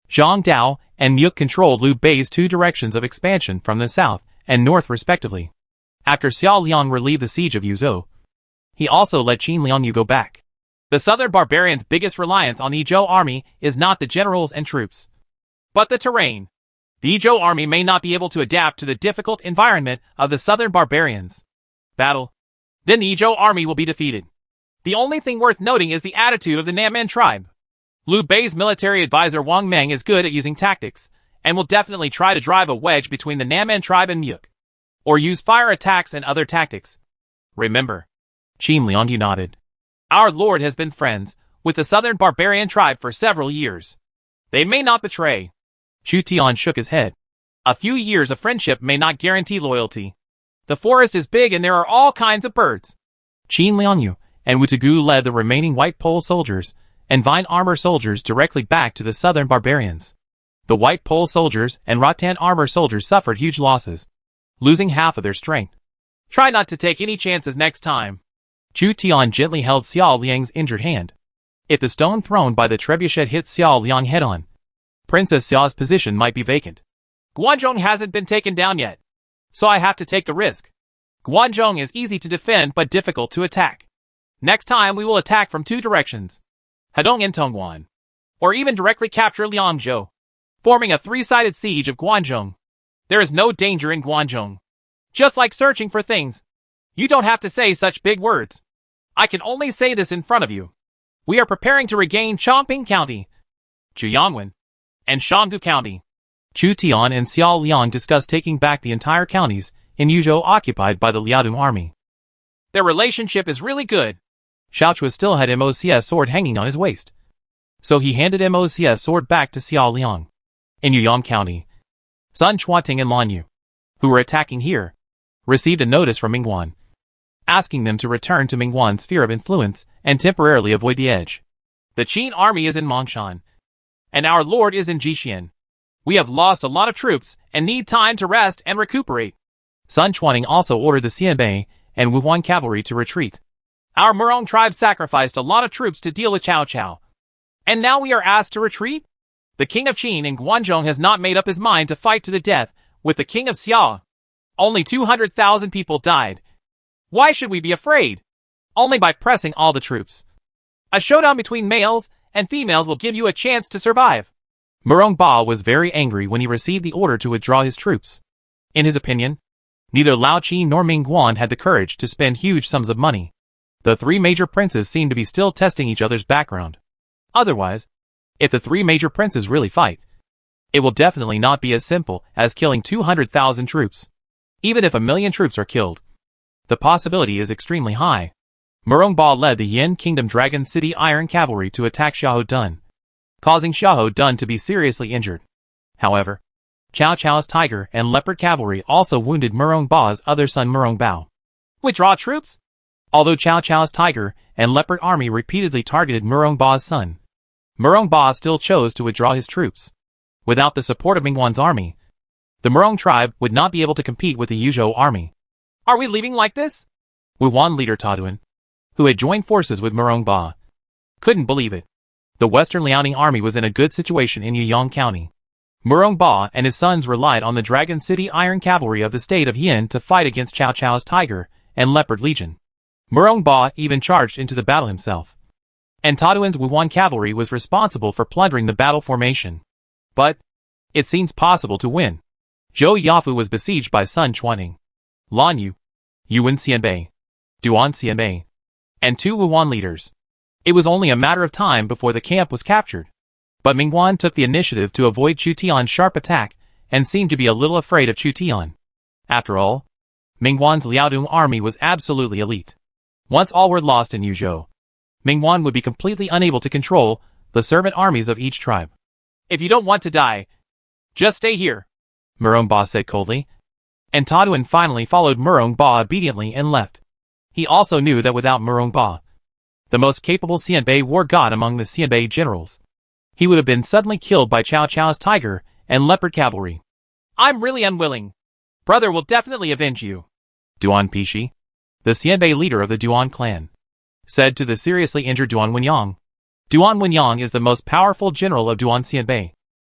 Zhang Dao and Myuk controlled Liu Bei's two directions of expansion from the south and north respectively. After Xiao Liang relieved the siege of Yuzhou, he also let Qin Liangyu go back. The southern barbarians' biggest reliance on the Yizhou army is not the generals and troops, but the terrain. The Yizhou army may not be able to adapt to the difficult environment of the southern barbarians. Battle. Then the Yizhou army will be defeated. The only thing worth noting is the attitude of the Nanman tribe. Liu Bei's military advisor Wang Meng is good at using tactics, and will definitely try to drive a wedge between the Nanman tribe and Myuk, or use fire attacks and other tactics. Remember. Qin Liangyu nodded. Our lord has been friends with the southern barbarian tribe for several years. They may not betray. Chu Tian shook his head. A few years of friendship may not guarantee loyalty. The forest is big and there are all kinds of birds. Qin Liangyu and Wu Tugu led the remaining White Pole soldiers and Vine Armor soldiers directly back to the southern barbarians. The White Pole soldiers and Rattan Armor soldiers suffered huge losses, losing half of their strength. Try not to take any chances next time. Chu Tian gently held Xiao Liang's injured hand. If the stone thrown by the trebuchet hit Xiao Liang head-on, Princess Xiao's position might be vacant. Guanzhong hasn't been taken down yet, so I have to take the risk. Guanzhong is easy to defend but difficult to attack. Next time we will attack from two directions. Hedong and Tongguan. Or even directly capture Liangzhou, forming a three-sided siege of Guanzhong. There is no danger in Guanzhong. Just like searching for things. You don't have to say such big words. I can only say this in front of you. We are preparing to regain Chongping County, Jiangwen, and Shanggu County. Chu Tian and Xiao Liang discussed taking back the entire counties in Yuzhou occupied by the Liaodong army. Their relationship is really good. Xiaochua still had MOC's sword hanging on his waist, so he handed MOC's sword back to Xiao Liang. In Yuyang County, Sun Chuating and Lan Yu, who were attacking here, received a notice from Mingguan, asking them to return to Mingguan's sphere of influence and temporarily avoid the edge. The Qin army is in Mongshan, and our lord is in Jixian. We have lost a lot of troops and need time to rest and recuperate. Sun Chuaning also ordered the Xianbei and Wuhuan cavalry to retreat. Our Murong tribe sacrificed a lot of troops to deal with Cao Cao, and now we are asked to retreat? The king of Qin in Guanzhong has not made up his mind to fight to the death with the king of Xia. Only 200,000 people died. Why should we be afraid? Only by pressing all the troops. A showdown between males and females will give you a chance to survive. Murong Ba was very angry when he received the order to withdraw his troops. In his opinion, neither Lao Qi nor Mingguan had the courage to spend huge sums of money. The three major princes seemed to be still testing each other's background. Otherwise, if the three major princes really fight, it will definitely not be as simple as killing 200,000 troops. Even if 1,000,000 troops are killed, the possibility is extremely high. Murong Ba led the Yin Kingdom Dragon City Iron Cavalry to attack Xiahou Dun, causing Xiahou Dun to be seriously injured. However, Cao Cao's Tiger and Leopard Cavalry also wounded Murong Ba's other son Murong Bao. Withdraw troops? Although Cao Cao's Tiger and Leopard army repeatedly targeted Murong Ba's son, Murong Ba still chose to withdraw his troops. Without the support of Mingguan's army, the Murong tribe would not be able to compete with the Yuzhou army. Are we leaving like this? Wuhuan leader Taduan, who had joined forces with Murong Ba, couldn't believe it. The Western Liaoning army was in a good situation in Yuyang County. Murong Ba and his sons relied on the Dragon City Iron Cavalry of the state of Yin to fight against Cao Cao's Tiger and Leopard Legion. Murong Ba even charged into the battle himself, and Taduan's Wuhuan cavalry was responsible for plundering the battle formation. But it seems possible to win. Zhou Yafu was besieged by Sun Chuaning, Lan Yu, Yuan Xianbei, Duan Xianbei, and two Wuhuan leaders. It was only a matter of time before the camp was captured. But Mingguan took the initiative to avoid Chu Tian's sharp attack and seemed to be a little afraid of Chu Tian. After all, Mingguan's Liaodong army was absolutely elite. Once all were lost in Yuzhou, Mingguan would be completely unable to control the servant armies of each tribe. If you don't want to die, just stay here, Murong Ba said coldly. And Taduan finally followed Murong Ba obediently and left. He also knew that without Murong Ba, the most capable Xianbei war god among the Xianbei generals, he would have been suddenly killed by Cao Cao's Tiger and Leopard cavalry. I'm really unwilling. Brother will definitely avenge you, Duan Pishi, the Xianbei leader of the Duan clan, said to the seriously injured Duan Wenyang. Duan Wenyang is the most powerful general of Duan Xianbei,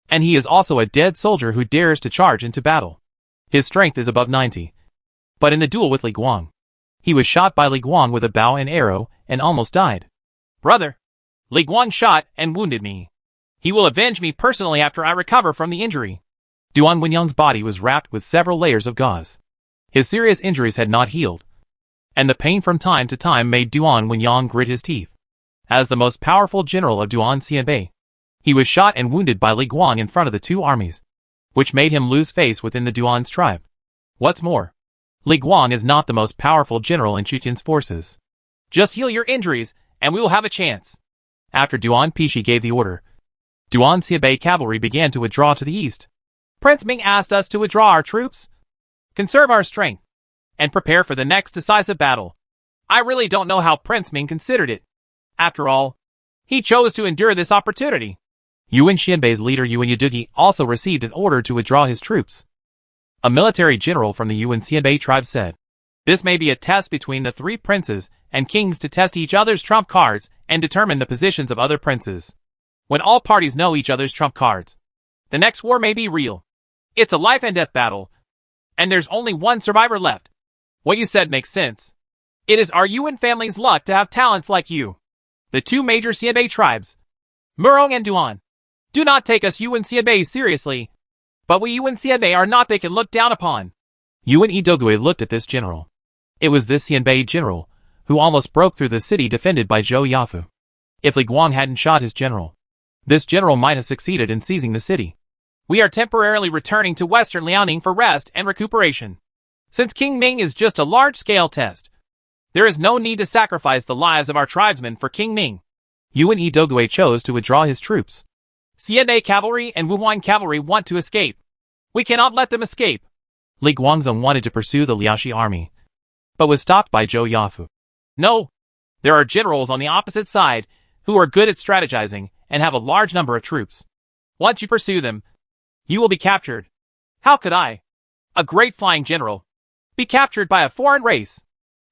and he is also a dead soldier who dares to charge into battle. His strength is above 90. But in the duel with Li Guang, he was shot by Li Guang with a bow and arrow and almost died. Brother, Li Guang shot and wounded me. He will avenge me personally after I recover from the injury. Duan Wenyang's body was wrapped with several layers of gauze. His serious injuries had not healed, and the pain from time to time made Duan Wenyang grit his teeth. As the most powerful general of Duan Xianbei, he was shot and wounded by Li Guang in front of the two armies, which made him lose face within the Duan's tribe. What's more, Li Guang is not the most powerful general in Chu Tian's forces. Just heal your injuries, and we will have a chance. After Duan Pishi gave the order, Duan Xianbei cavalry began to withdraw to the east. Prince Ming asked us to withdraw our troops, conserve our strength, and prepare for the next decisive battle. I really don't know how Prince Ming considered it. After all, he chose to endure this opportunity. Yuan Xianbei's leader Yuan Yadugi also received an order to withdraw his troops. A military general from the Yuan Xianbei tribe said, "This may be a test between the three princes and kings to test each other's trump cards and determine the positions of other princes. When all parties know each other's trump cards, the next war may be real. It's a life and death battle. And there's only one survivor left. What you said makes sense. It is our Yuan family's luck to have talents like you. The two major Xianbei tribes, Murong and Duan, do not take us Yuan Xianbei seriously. But we Yuan Xianbei are not they can look down upon. Yuan Idogui looked at this general. It was this Xianbei general, who almost broke through the city defended by Zhou Yafu. If Li Guang hadn't shot his general, this general might have succeeded in seizing the city. We are temporarily returning to Western Liaoning for rest and recuperation. Since King Ming is just a large-scale test, there is no need to sacrifice the lives of our tribesmen for King Ming. Yuan Idogui chose to withdraw his troops. Xianbei cavalry and Wuhuan cavalry want to escape. We cannot let them escape. Li Guangzhong wanted to pursue the Liaoxi army, but was stopped by Zhou Yafu. No, there are generals on the opposite side who are good at strategizing and have a large number of troops. Once you pursue them, you will be captured. How could I, a great flying general, be captured by a foreign race?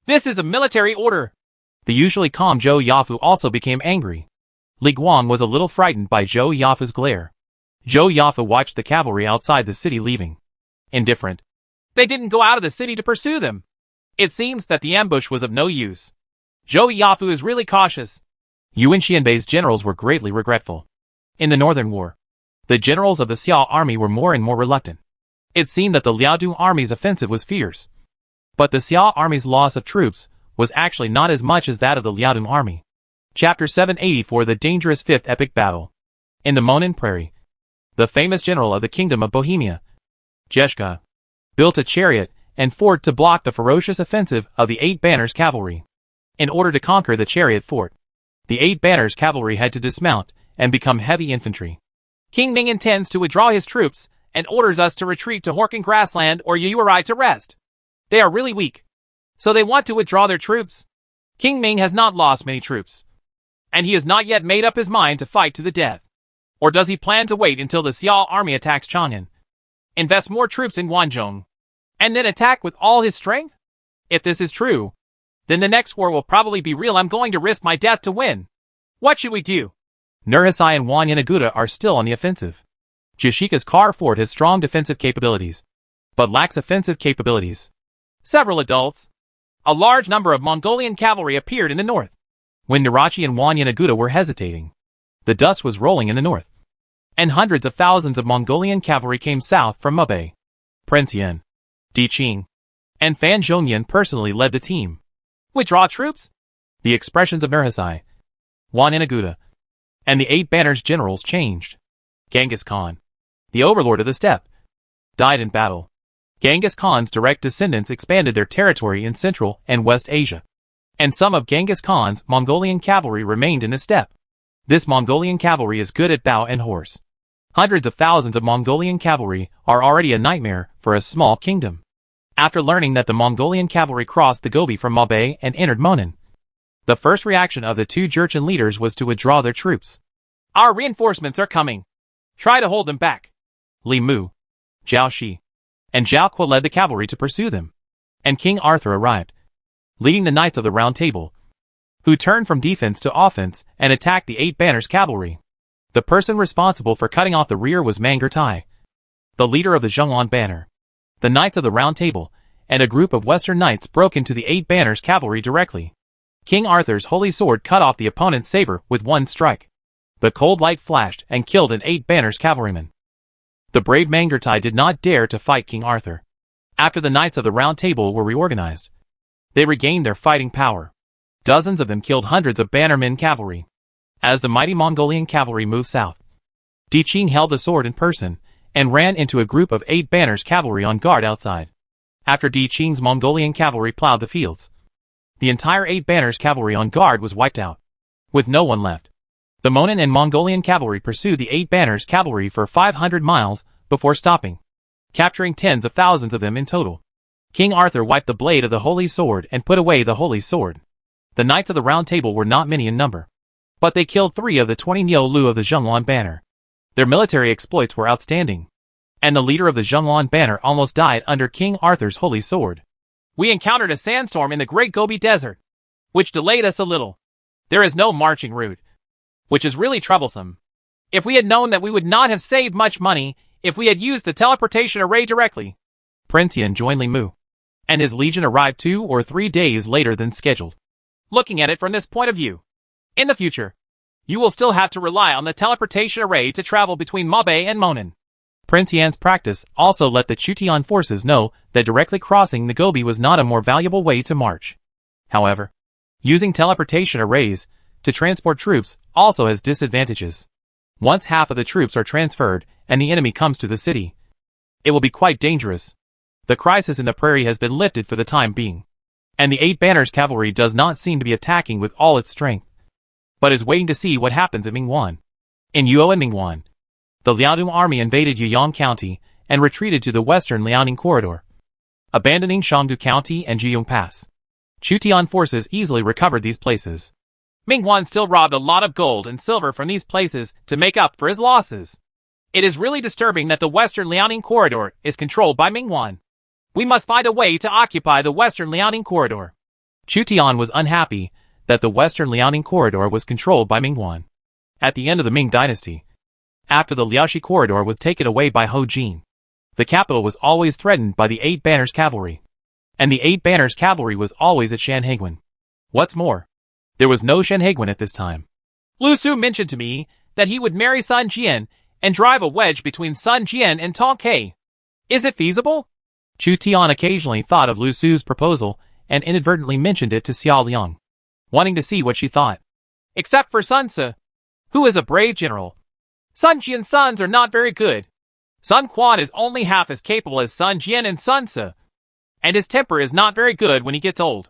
This is a military order. The usually calm Zhou Yafu also became angry. Li Guang was a little frightened by Zhou Yafu's glare. Zhou Yafu watched the cavalry outside the city leaving. Indifferent. They didn't go out of the city to pursue them. It seems that the ambush was of no use. Zhou Yafu is really cautious. Yuan Xianbei's generals were greatly regretful. In the Northern War, the generals of the Xiao army were more and more reluctant. It seemed that the Liaodong army's offensive was fierce. But the Xiao army's loss of troops was actually not as much as that of the Liaodong army. Chapter 784 The Dangerous Fifth Epic Battle. In the Monan Prairie, the famous general of the Kingdom of Bohemia, Zheshka, built a chariot and fort to block the ferocious offensive of the Eight Banners cavalry. In order to conquer the chariot fort, the Eight Banners cavalry had to dismount and become heavy infantry. King Ming intends to withdraw his troops and orders us to retreat to Horkin grassland or Yuurai to rest. They are really weak, so they want to withdraw their troops. King Ming has not lost many troops, and he has not yet made up his mind to fight to the death. Or does he plan to wait until the Xiao army attacks Chang'an, invest more troops in Guangzhong, and then attack with all his strength? If this is true, then the next war will probably be real. I'm going to risk my death to win. What should we do? Nurhasai and Wan Yanaguda are still on the offensive. Jashika's Kar Fort has strong defensive capabilities, but lacks offensive capabilities. Several adults, a large number of Mongolian cavalry appeared in the north. When Narachi and Wan Yanaguda were hesitating, the dust was rolling in the north, and hundreds of thousands of Mongolian cavalry came south from Mubei. Prince Yan, Di Qing, and Fan Zhongyan personally led the team. Withdraw troops? The expressions of Nurhasai, Wan Yanaguda, and the Eight Banners generals changed. Genghis Khan, the overlord of the steppe, died in battle. Genghis Khan's direct descendants expanded their territory in Central and West Asia, and some of Genghis Khan's Mongolian cavalry remained in the steppe. This Mongolian cavalry is good at bow and horse. Hundreds of thousands of Mongolian cavalry are already a nightmare for a small kingdom. After learning that the Mongolian cavalry crossed the Gobi from Mabei and entered Monan, the first reaction of the two Jurchen leaders was to withdraw their troops. Our reinforcements are coming. Try to hold them back. Li Mu, Zhao Shi, and Zhao Qi led the cavalry to pursue them, and King Arthur arrived, leading the Knights of the Round Table, who turned from defense to offense and attacked the Eight Banners cavalry. The person responsible for cutting off the rear was Mangur Tai, the leader of the Zhonglong banner. The Knights of the Round Table and a group of Western Knights broke into the Eight Banners cavalry directly. King Arthur's holy sword cut off the opponent's saber with one strike. The cold light flashed and killed an Eight Banners cavalryman. The brave Mangur Tai did not dare to fight King Arthur. After the Knights of the Round Table were reorganized, they regained their fighting power. Dozens of them killed hundreds of bannermen cavalry. As the mighty Mongolian cavalry moved south, Di Qing held the sword in person and ran into a group of Eight Banners cavalry on guard outside. After Di Qing's Mongolian cavalry plowed the fields, the entire Eight Banners cavalry on guard was wiped out, with no one left. The Monan and Mongolian cavalry pursued the Eight Banners cavalry for 500 miles before stopping, capturing tens of thousands of them in total. King Arthur wiped the blade of the holy sword and put away the holy sword. The Knights of the Round Table were not many in number, but they killed 3 of the 20 Niu Lu of the Zhonglong banner. Their military exploits were outstanding, and the leader of the Zhonglong banner almost died under King Arthur's holy sword. We encountered a sandstorm in the Great Gobi Desert, which delayed us a little. There is no marching route, which is really troublesome. If we had known that, we would not have saved much money if we had used the teleportation array directly. Prince Yan joined Li Mu, and his legion arrived 2 or 3 days later than scheduled. Looking at it from this point of view, in the future, you will still have to rely on the teleportation array to travel between Mabe and Monan. Prince Yan's practice also let the Chutian forces know that directly crossing the Gobi was not a more valuable way to march. However, using teleportation arrays to transport troops also has disadvantages. Once half of the troops are transferred and the enemy comes to the city, it will be quite dangerous. The crisis in the prairie has been lifted for the time being, and the 8 Banners cavalry does not seem to be attacking with all its strength, but is waiting to see what happens at Mingwan. In Yuo and Mingwan, the Liaodong army invaded Yuyang County and retreated to the western Liaoning corridor, abandoning Shangdu County and Jiyong Pass. Chutian forces easily recovered these places. Mingwan still robbed a lot of gold and silver from these places to make up for his losses. It is really disturbing that the western Liaoning corridor is controlled by Mingwan. We must find a way to occupy the western Liaoning corridor. Chutian was unhappy that the western Liaoning corridor was controlled by Mingwan. At the end of the Ming dynasty, after the Liaoxi corridor was taken away by Ho Jin, the capital was always threatened by the 8 Banners cavalry, and the 8 Banners cavalry was always at Shanhaiguan. What's more, there was no Shanhaiguan at this time. Lu Su mentioned to me that he would marry Sun Jian and drive a wedge between Sun Jian and Tong Kai. Is it feasible? Chu Tian occasionally thought of Lu Su's proposal and inadvertently mentioned it to Xiao Liang, wanting to see what she thought. Except for Sun Ce, who is a brave general. Sun Jian's sons are not very good. Sun Quan is only half as capable as Sun Jian and Sun Ce, and his temper is not very good when he gets old.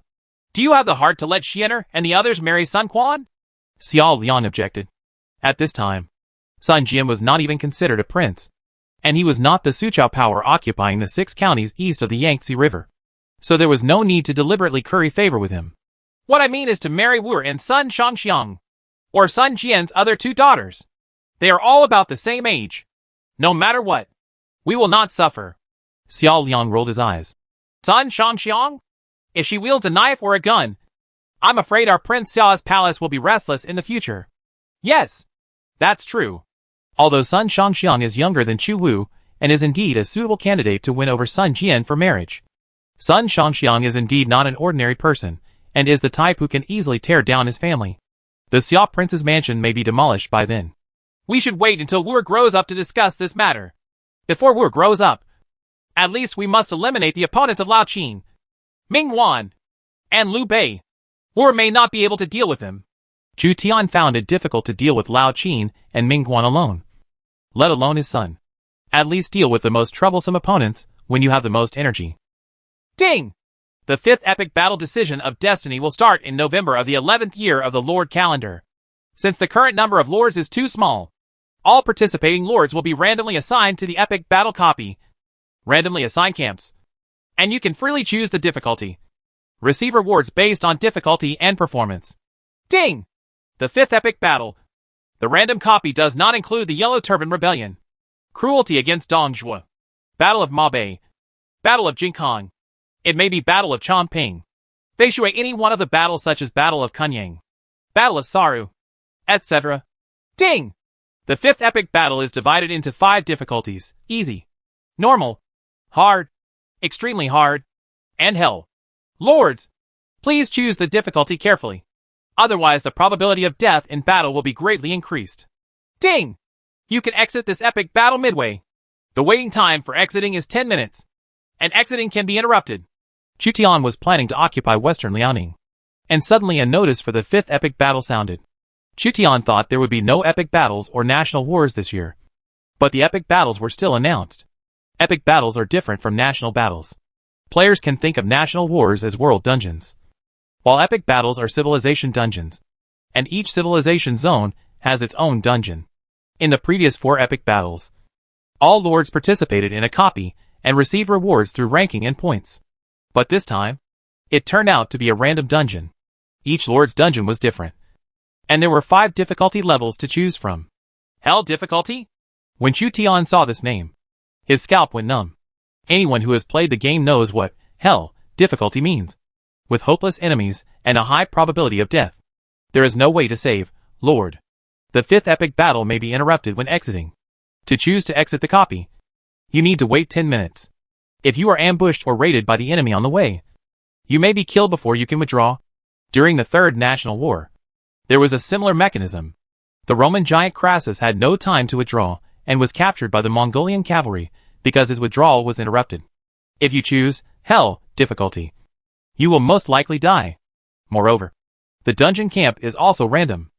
Do you have the heart to let Xiener and the others marry Sun Quan? Xiao Liang objected. At this time, Sun Jian was not even considered a prince, and he was not the Suchao power occupying the 6 counties east of the Yangtze River, so there was no need to deliberately curry favor with him. What I mean is to marry Wu and Sun Shangxiang, or Sun Jian's other 2 daughters. They are all about the same age. No matter what, we will not suffer. Xiao Liang rolled his eyes. Sun Shangxiang? If she wields a knife or a gun, I'm afraid our Prince Xiao's palace will be restless in the future. Yes, that's true. Although Sun Shangxiang is younger than Chu Wu, and is indeed a suitable candidate to win over Sun Jian for marriage, Sun Shangxiang is indeed not an ordinary person, and is the type who can easily tear down his family. The Xia Prince's mansion may be demolished by then. We should wait until Wu grows up to discuss this matter. Before Wu grows up, at least we must eliminate the opponents of Lao Qin, Ming Wan, and Liu Bei. Wu may not be able to deal with him. Chu Tian found it difficult to deal with Lao Qin and Ming Guan alone, let alone his son. At least deal with the most troublesome opponents when you have the most energy. Ding! The 5th epic battle decision of destiny will start in November of the 11th year of the Lord calendar. Since the current number of lords is too small, all participating lords will be randomly assigned to the epic battle copy, randomly assigned camps, and you can freely choose the difficulty. Receive rewards based on difficulty and performance. Ding! The 5th epic battle. The random copy does not include the Yellow Turban Rebellion, Cruelty against Dong Zhuo, Battle of Mabe, Battle of Jinkong. It may be Battle of Chongping, Feishui, any one of the battles such as Battle of Kunyang, Battle of Saru, etc. Ding! The 5th epic battle is divided into 5 difficulties: easy, normal, hard, extremely hard, and hell. Lords, please choose the difficulty carefully. Otherwise the probability of death in battle will be greatly increased. Ding! You can exit this epic battle midway. The waiting time for exiting is 10 minutes, and exiting can be interrupted. Chu Tian was planning to occupy western Liaoning, and suddenly a notice for the 5th epic battle sounded. Chu Tian thought there would be no epic battles or national wars this year, but the epic battles were still announced. Epic battles are different from national battles. Players can think of national wars as world dungeons, while epic battles are civilization dungeons, and each civilization zone has its own dungeon. In the previous 4 epic battles, all lords participated in a copy and received rewards through ranking and points. But this time, it turned out to be a random dungeon. Each lord's dungeon was different, and there were 5 difficulty levels to choose from. Hell difficulty? When Chu Tian saw this name, his scalp went numb. Anyone who has played the game knows what hell difficulty means. With hopeless enemies and a high probability of death, there is no way to save Lord. The 5th epic battle may be interrupted when exiting. To choose to exit the copy, you need to wait 10 minutes. If you are ambushed or raided by the enemy on the way, you may be killed before you can withdraw. During the Third National War, there was a similar mechanism. The Roman giant Crassus had no time to withdraw and was captured by the Mongolian cavalry because his withdrawal was interrupted. If you choose Hell difficulty, you will most likely die. Moreover, the dungeon camp is also random.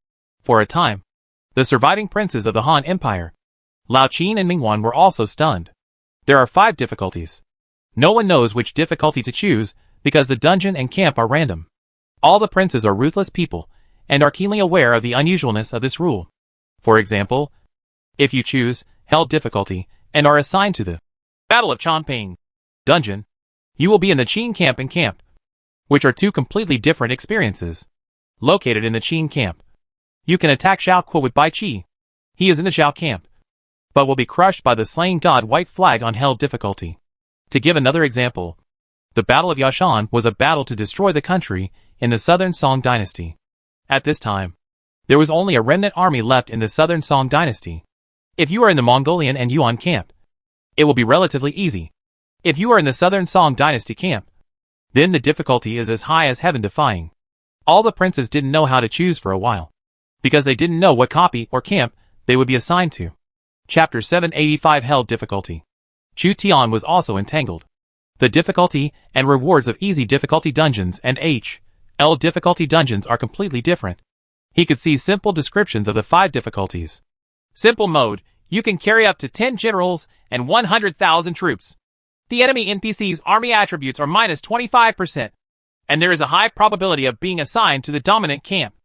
For a time, the surviving princes of the Han Empire, Lao Qin and Mingwan, were also stunned. There are 5 difficulties. No one knows which difficulty to choose because the dungeon and camp are random. All the princes are ruthless people and are keenly aware of the unusualness of this rule. For example, if you choose Hell difficulty and are assigned to the Battle of Chongping dungeon, you will be in the Qin camp, which are 2 completely different experiences. Located in the Qin camp, you can attack Zhao Kuo with Bai Qi. He is in the Zhao camp, but will be crushed by the slain god White Flag on Hell difficulty. To give another example, the Battle of Yashan was a battle to destroy the country in the Southern Song dynasty. At this time, there was only a remnant army left in the Southern Song dynasty. If you are in the Mongolian and Yuan camp, it will be relatively easy. If you are in the Southern Song dynasty camp, then the difficulty is as high as heaven defying. All the princes didn't know how to choose for a while, because they didn't know what copy or camp they would be assigned to. Chapter 785 Hell difficulty. Chu Tian was also entangled. The difficulty and rewards of easy difficulty dungeons and L difficulty dungeons are completely different. He could see simple descriptions of the 5 difficulties. Simple mode, you can carry up to 10 generals and 100,000 troops. The enemy NPC's army attributes are minus 25%, and there is a high probability of being assigned to the dominant camp.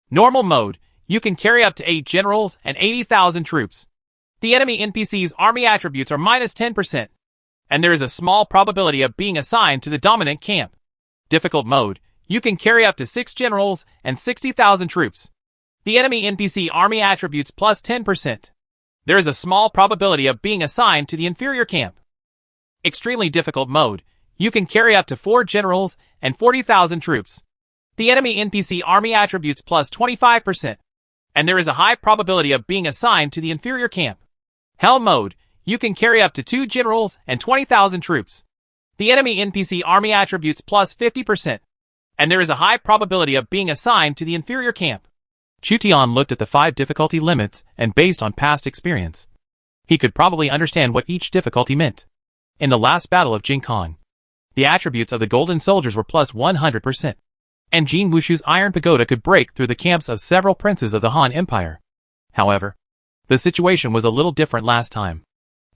Normal mode, you can carry up to 8 generals and 80,000 troops. The enemy NPC's army attributes are minus 10%, and there is a small probability of being assigned to the dominant camp. Difficult mode, you can carry up to 6 generals and 60,000 troops. The enemy NPC army attributes plus 10%. There is a small probability of being assigned to the inferior camp. Extremely difficult mode, you can carry up to 4 generals and 40,000 troops. The enemy NPC army attributes plus 25%, and there is a high probability of being assigned to the inferior camp. Hell mode, you can carry up to 2 generals and 20,000 troops. The enemy NPC army attributes plus 50%, and there is a high probability of being assigned to the inferior camp. Chu Tian looked at the 5 difficulty limits and based on past experience, he could probably understand what each difficulty meant. In the last battle of Jingkong, the attributes of the golden soldiers were plus 100%, and Jin Wushu's iron pagoda could break through the camps of several princes of the Han Empire. However, the situation was a little different last time.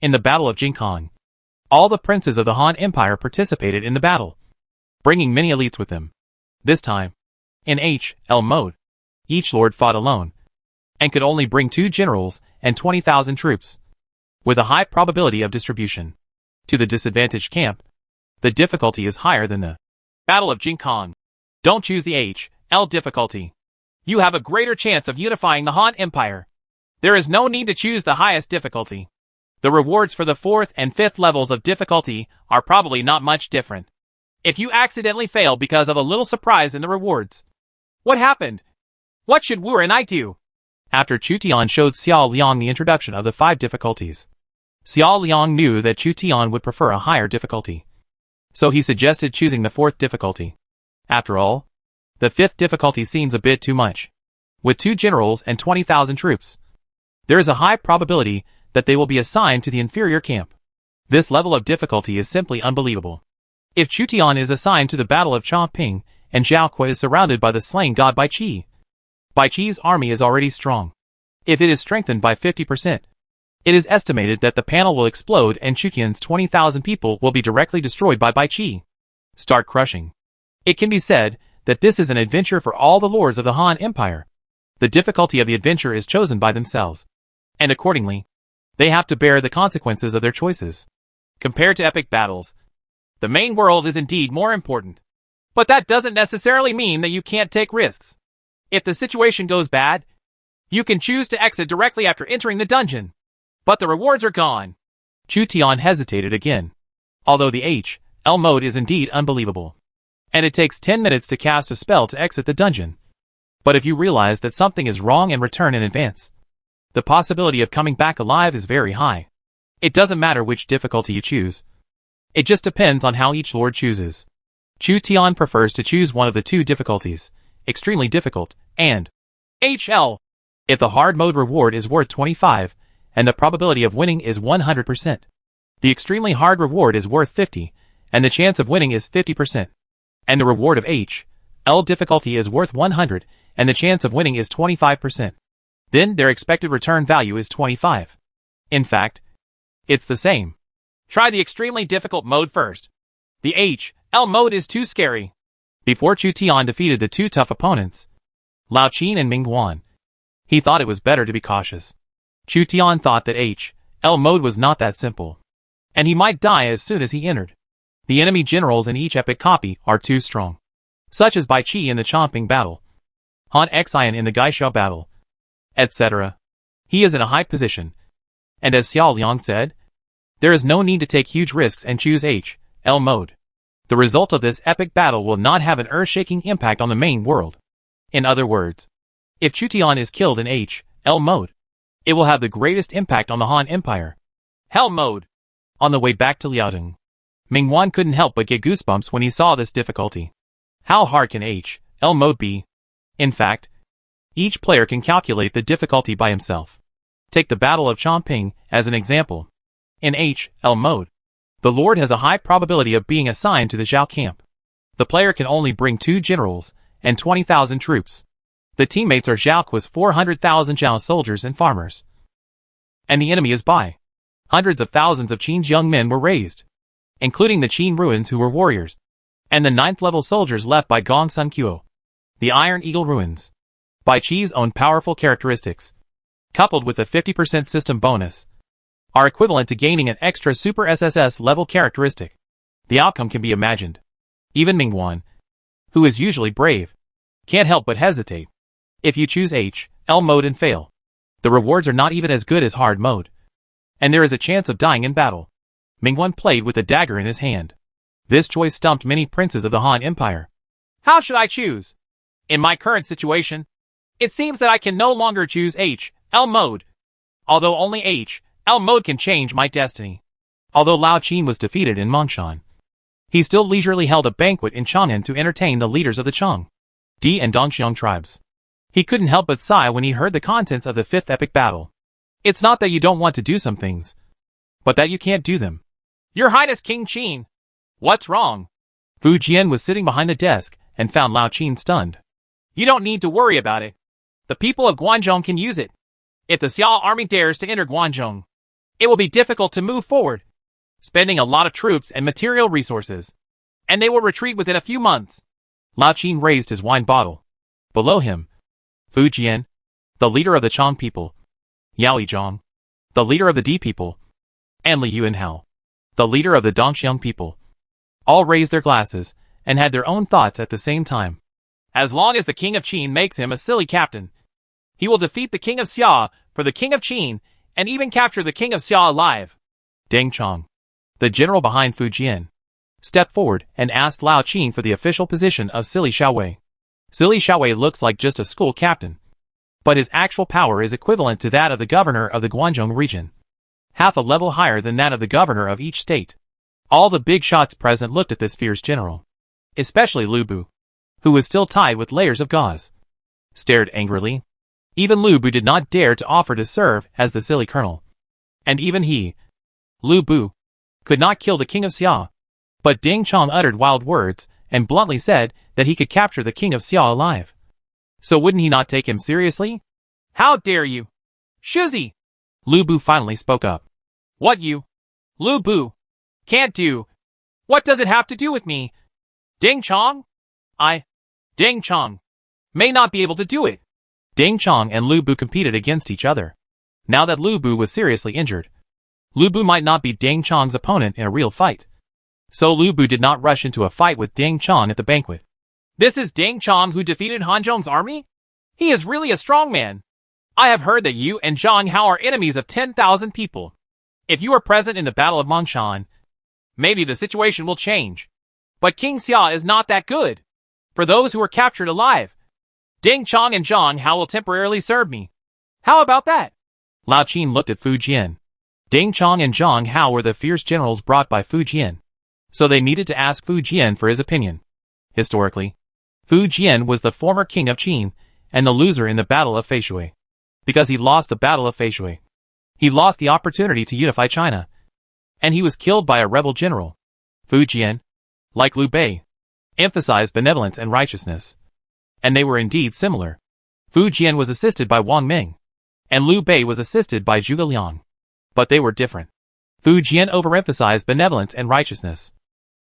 In the Battle of Jingkong, all the princes of the Han Empire participated in the battle, bringing many elites with them. This time, in L mode, each lord fought alone, and could only bring 2 generals and 20,000 troops, with a high probability of distribution to the disadvantaged camp. The difficulty is higher than the Battle of Jingkong. Don't choose the L difficulty. You have a greater chance of unifying the Han Empire. There is no need to choose the highest difficulty. The rewards for the 4th and 5th levels of difficulty are probably not much different. If you accidentally fail because of a little surprise in the rewards, what happened? What should Wu and I do? After Chu Tian showed Xiao Liang the introduction of the 5 difficulties, Xiao Liang knew that Chu Tian would prefer a higher difficulty, so he suggested choosing the 4th difficulty. After all, the 5th difficulty seems a bit too much. With 2 generals and 20,000 troops, there is a high probability that they will be assigned to the inferior camp. This level of difficulty is simply unbelievable. If Chu Tian is assigned to the Battle of Chongping and Zhao Kuo is surrounded by the slain god Bai Qi's army is already strong. If it is strengthened by 50%, it is estimated that the panel will explode and Chu Tian's 20,000 people will be directly destroyed by Bai Qi. Start crushing. It can be said that this is an adventure for all the lords of the Han Empire. The difficulty of the adventure is chosen by themselves, and accordingly, they have to bear the consequences of their choices. Compared to epic battles, the main world is indeed more important. But that doesn't necessarily mean that you can't take risks. If the situation goes bad, you can choose to exit directly after entering the dungeon. But the rewards are gone. Chu Tian hesitated again. Although the L mode is indeed unbelievable, and it takes 10 minutes to cast a spell to exit the dungeon. But if you realize that something is wrong and return in advance, the possibility of coming back alive is very high. It doesn't matter which difficulty you choose. It just depends on how each lord chooses. Chu Tian prefers to choose one of the two difficulties, extremely difficult, and HL. If the hard mode reward is worth 25, and the probability of winning is 100%. The extremely hard reward is worth 50, and the chance of winning is 50%. And the reward of HL difficulty is worth 100, and the chance of winning is 25%. Then their expected return value is 25. In fact, it's the same. Try the extremely difficult mode first. The HL mode is too scary. Before Chu Tian defeated the two tough opponents, Lao Qin and Ming Guan, he thought it was better to be cautious. Chu Tian thought that HL mode was not that simple, and he might die as soon as he entered. The enemy generals in each epic copy are too strong, such as Bai Qi in the Chomping battle, Han Xian in the Gaishao battle, etc. He is in a high position, and as Xiao Liang said, there is no need to take huge risks and choose HL mode. The result of this epic battle will not have an earth-shaking impact on the main world. In other words, if Chu Tian is killed in HL mode, it will have the greatest impact on the Han Empire. Hell mode. On the way back to Liaodong, Ming Guan couldn't help but get goosebumps when he saw this difficulty. How hard can HL mode be? In fact, each player can calculate the difficulty by himself. Take the Battle of Chomping as an example. In HL mode, the Lord has a high probability of being assigned to the Zhao camp. The player can only bring 2 generals and 20,000 troops. The teammates are Zhao with 400,000 Zhao soldiers and farmers. And the enemy is Bai. Hundreds of thousands of Qin's young men were raised, including the Qin ruins who were warriors, and the 9th level soldiers left by Gong Sun Kuo. The Iron Eagle ruins. Bai Qi's own powerful characteristics, coupled with a 50% system bonus, are equivalent to gaining an extra Super SSS level characteristic. The outcome can be imagined. Even Ming Guan, who is usually brave, can't help but hesitate. If you choose HL mode and fail, the rewards are not even as good as hard mode, and there is a chance of dying in battle. Ming Guan played with a dagger in his hand. This choice stumped many princes of the Han Empire. How should I choose? In my current situation, it seems that I can no longer choose HL mode, although only HL mode can change my destiny. Although Lao Qin was defeated in Mongshan, he still leisurely held a banquet in Chang'an to entertain the leaders of the Chang, Di and Dongxiang tribes. He couldn't help but sigh when he heard the contents of the 5th epic battle. It's not that you don't want to do some things, but that you can't do them. Your Highness King Qin, what's wrong? Fu Jian was sitting behind the desk and found Lao Qin stunned. You don't need to worry about it. The people of Guanzhong can use it. If the Xiao army dares to enter Guanzhong, it will be difficult to move forward, spending a lot of troops and material resources, and they will retreat within a few months. Lao Qin raised his wine bottle. Below him, Fu Jian, the leader of the Chang people, Yao Yizhong, the leader of the Di people, and Li Yuanhao, the leader of the Dongxiang people, all raised their glasses and had their own thoughts at the same time. As long as the king of Qin makes him a silly captain, he will defeat the king of Xia for the king of Qin and even capture the king of Xia alive. Deng Chong, the general behind Fu Jian, stepped forward and asked Lao Qin for the official position of Silly Xiaowei. Silly Xiaowei looks like just a school captain, but his actual power is equivalent to that of the governor of the Guangzhong region, half a level higher than that of the governor of each state. All the big shots present looked at this fierce general, especially Lu Bu, who was still tied with layers of gauze, stared angrily. Even Lu Bu did not dare to offer to serve as the silly colonel. And even he, Lu Bu, could not kill the king of Xia. But Ding Chong uttered wild words and bluntly said that he could capture the king of Xia alive. So wouldn't he not take him seriously? How dare you? Shuzi! Lu Bu finally spoke up. What you, Lu Bu, can't do? What does it have to do with me? Ding Chong? Ding Chong, may not be able to do it. Ding Chong and Lu Bu competed against each other. Now that Lu Bu was seriously injured, Lu Bu might not be Ding Chong's opponent in a real fight. So Lu Bu did not rush into a fight with Ding Chong at the banquet. This is Ding Chong who defeated Han Zhong's army? He is really a strong man. I have heard that you and Zhang Hao are enemies of 10,000 people. If you were present in the Battle of Mongshan, maybe the situation will change. But King Xia is not that good. For those who were captured alive, Ding Chong and Zhang Hao will temporarily serve me. How about that? Lao Qin looked at Fu Jian. Ding Chong and Zhang Hao were the fierce generals brought by Fu Jian. So they needed to ask Fu Jian for his opinion. Historically, Fu Jian was the former king of Qin and the loser in the Battle of Feishui. Because he lost the Battle of Feishui, he lost the opportunity to unify China, and he was killed by a rebel general. Fu Jian, like Liu Bei, emphasized benevolence and righteousness, and they were indeed similar. Fu Jian was assisted by Wang Ming, and Liu Bei was assisted by Zhuge Liang. But they were different. Fu Jian overemphasized benevolence and righteousness,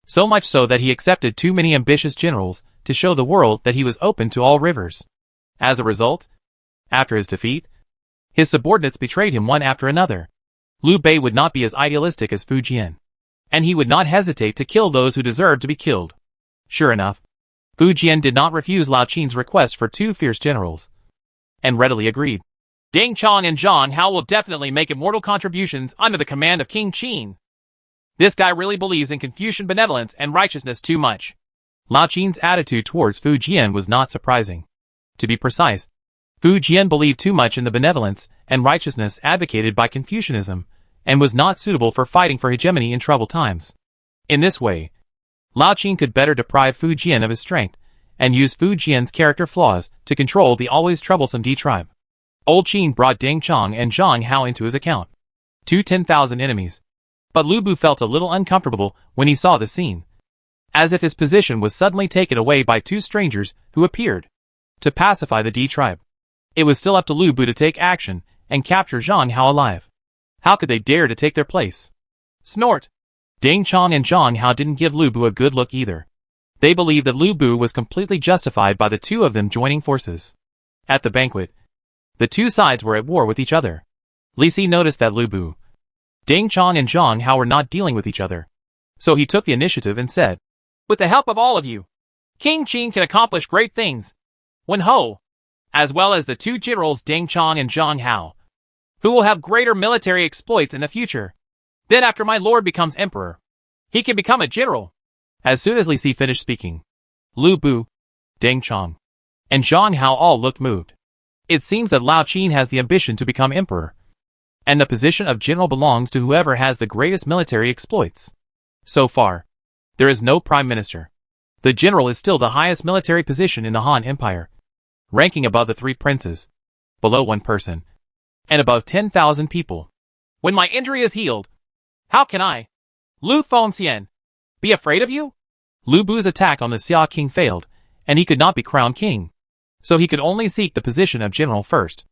so much so that he accepted too many ambitious generals to show the world that he was open to all rivers. As a result, after his defeat, his subordinates betrayed him one after another. Liu Bei would not be as idealistic as Fu Jian, and he would not hesitate to kill those who deserved to be killed. Sure enough, Fu Jian did not refuse Lao Qin's request for 2 fierce generals, and readily agreed. Ding Chong and Zhang Hao will definitely make immortal contributions under the command of King Qin. This guy really believes in Confucian benevolence and righteousness too much. Lao Qin's attitude towards Fu Jian was not surprising. To be precise, Fu Jian believed too much in the benevolence and righteousness advocated by Confucianism, and was not suitable for fighting for hegemony in troubled times. In this way, Lao Qin could better deprive Fu Jian of his strength, and use Fu Jian's character flaws to control the always troublesome D tribe. Old Qin brought Ding Chong and Zhang Hao into his account. 10,000 enemies. But Lu Bu felt a little uncomfortable when he saw the scene, as if his position was suddenly taken away by 2 strangers who appeared to pacify the D tribe. It was still up to Lu Bu to take action and capture Zhang Hao alive. How could they dare to take their place? Snort! Ding Chong and Zhang Hao didn't give Lu Bu a good look either. They believed that Lu Bu was completely justified by the 2 of them joining forces. At the banquet, the 2 sides were at war with each other. Li Si noticed that Lu Bu, Ding Chong and Zhang Hao were not dealing with each other. So he took the initiative and said, "With the help of all of you, King Qin can accomplish great things. Wen Ho, as well as the 2 generals Ding Chong and Zhang Hao, who will have greater military exploits in the future. Then after my lord becomes emperor, he can become a general." As soon as Li Si finished speaking, Lu Bu, Ding Chong, and Zhang Hao all looked moved. It seems that Lao Qin has the ambition to become emperor, and the position of general belongs to whoever has the greatest military exploits. So far, there is no prime minister. The general is still the highest military position in the Han Empire, ranking above the 3 princes, below 1 person, and above 10,000 people. When my injury is healed, how can I, Lu Fengxian, be afraid of you? Lu Bu's attack on the Xia king failed, and he could not be crowned king, so he could only seek the position of general first.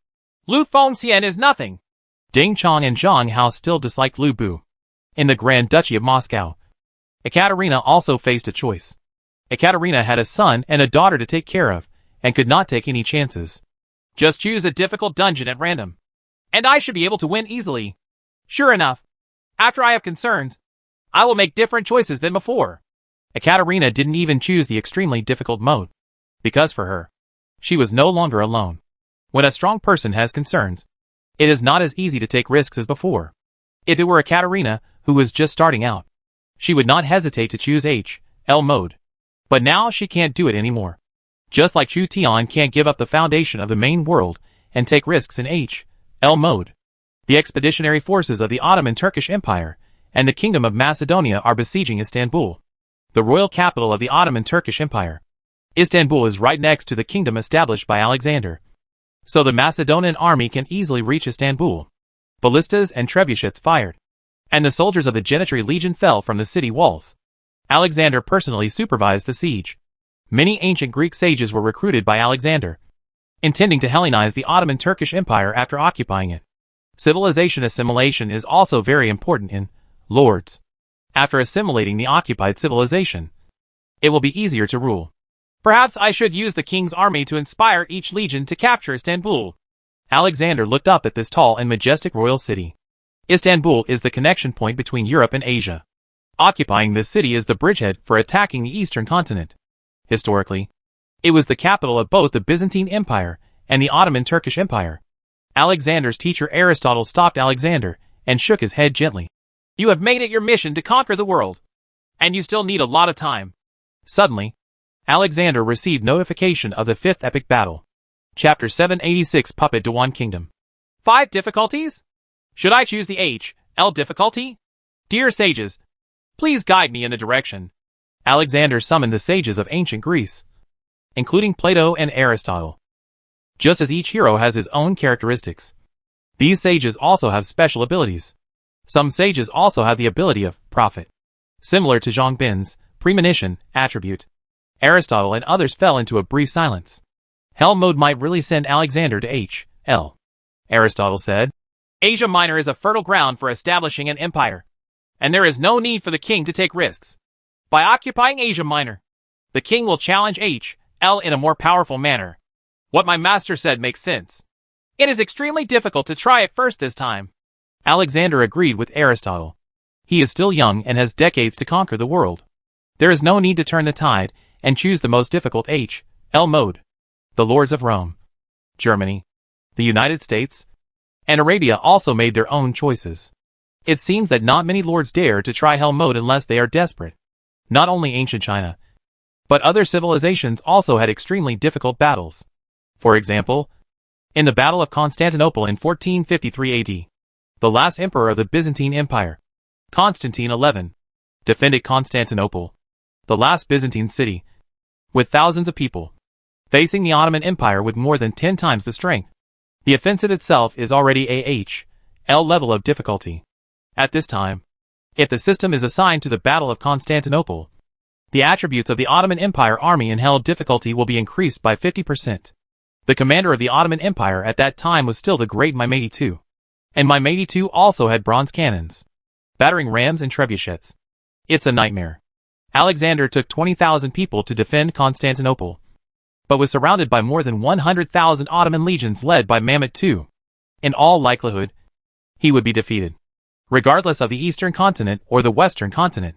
Lu Fengxian is nothing. Ding Chong and Zhang Hao still disliked Lu Bu. In the Grand Duchy of Moscow, Ekaterina also faced a choice. Ekaterina had a son and a daughter to take care of, and could not take any chances. Just choose a difficult dungeon at random, and I should be able to win easily. Sure enough, after I have concerns, I will make different choices than before. Ekaterina didn't even choose the extremely difficult mode, because for her, she was no longer alone. When a strong person has concerns, it is not as easy to take risks as before. If it were Ekaterina, who was just starting out, she would not hesitate to choose HL mode. But now she can't do it anymore. Just like Chu Tian can't give up the foundation of the main world and take risks in HL mode. The expeditionary forces of the Ottoman Turkish Empire and the Kingdom of Macedonia are besieging Istanbul, the royal capital of the Ottoman Turkish Empire. Istanbul is right next to the kingdom established by Alexander, so the Macedonian army can easily reach Istanbul. Ballistas and trebuchets fired, and the soldiers of the Genitry Legion fell from the city walls. Alexander personally supervised the siege. Many ancient Greek sages were recruited by Alexander, intending to Hellenize the Ottoman Turkish Empire after occupying it. Civilization assimilation is also very important in Lords. After assimilating the occupied civilization, it will be easier to rule. Perhaps I should use the king's army to inspire each legion to capture Istanbul. Alexander looked up at this tall and majestic royal city. Istanbul is the connection point between Europe and Asia. Occupying this city is the bridgehead for attacking the eastern continent. Historically, it was the capital of both the Byzantine Empire and the Ottoman Turkish Empire. Alexander's teacher Aristotle stopped Alexander and shook his head gently. You have made it your mission to conquer the world, and you still need a lot of time. Suddenly, Alexander received notification of the 5th epic battle. Chapter 786 Puppet Dewan Kingdom. 5 difficulties? Should I choose the HL difficulty? Dear sages, Please guide me in the direction. Alexander summoned the sages of ancient Greece, including Plato and Aristotle. Just as each hero has his own characteristics, these sages also have special abilities. Some sages also have the ability of prophet, similar to Zhang Bin's premonition attribute. Aristotle and others fell into a brief silence. Hell mode might really send Alexander to H.L. Aristotle said, Asia Minor is a fertile ground for establishing an empire, and there is no need for the king to take risks. By occupying Asia Minor, the king will challenge H.L. in a more powerful manner. What my master said makes sense. It is extremely difficult to try it first this time. Alexander agreed with Aristotle. He is still young and has decades to conquer the world. There is no need to turn the tide and choose the most difficult H.L. mode. The lords of Rome, Germany, the United States, and Arabia also made their own choices. It seems that not many lords dare to try hell mode unless they are desperate. Not only ancient China, but other civilizations also had extremely difficult battles. For example, in the Battle of Constantinople in 1453 AD, the last emperor of the Byzantine Empire, Constantine XI, defended Constantinople, the last Byzantine city, with thousands of people, facing the Ottoman Empire with more than 10 times the strength. The offensive itself is already a H.L. level of difficulty. At this time, if the system is assigned to the Battle of Constantinople, the attributes of the Ottoman Empire army in hell difficulty will be increased by 50%. The commander of the Ottoman Empire at that time was still the great Mehmed II. And Mehmed II also had bronze cannons, battering rams and trebuchets. It's a nightmare. Alexander took 20,000 people to defend Constantinople, but was surrounded by more than 100,000 Ottoman legions led by Mehmed II. In all likelihood, he would be defeated, regardless of the Eastern continent or the Western continent.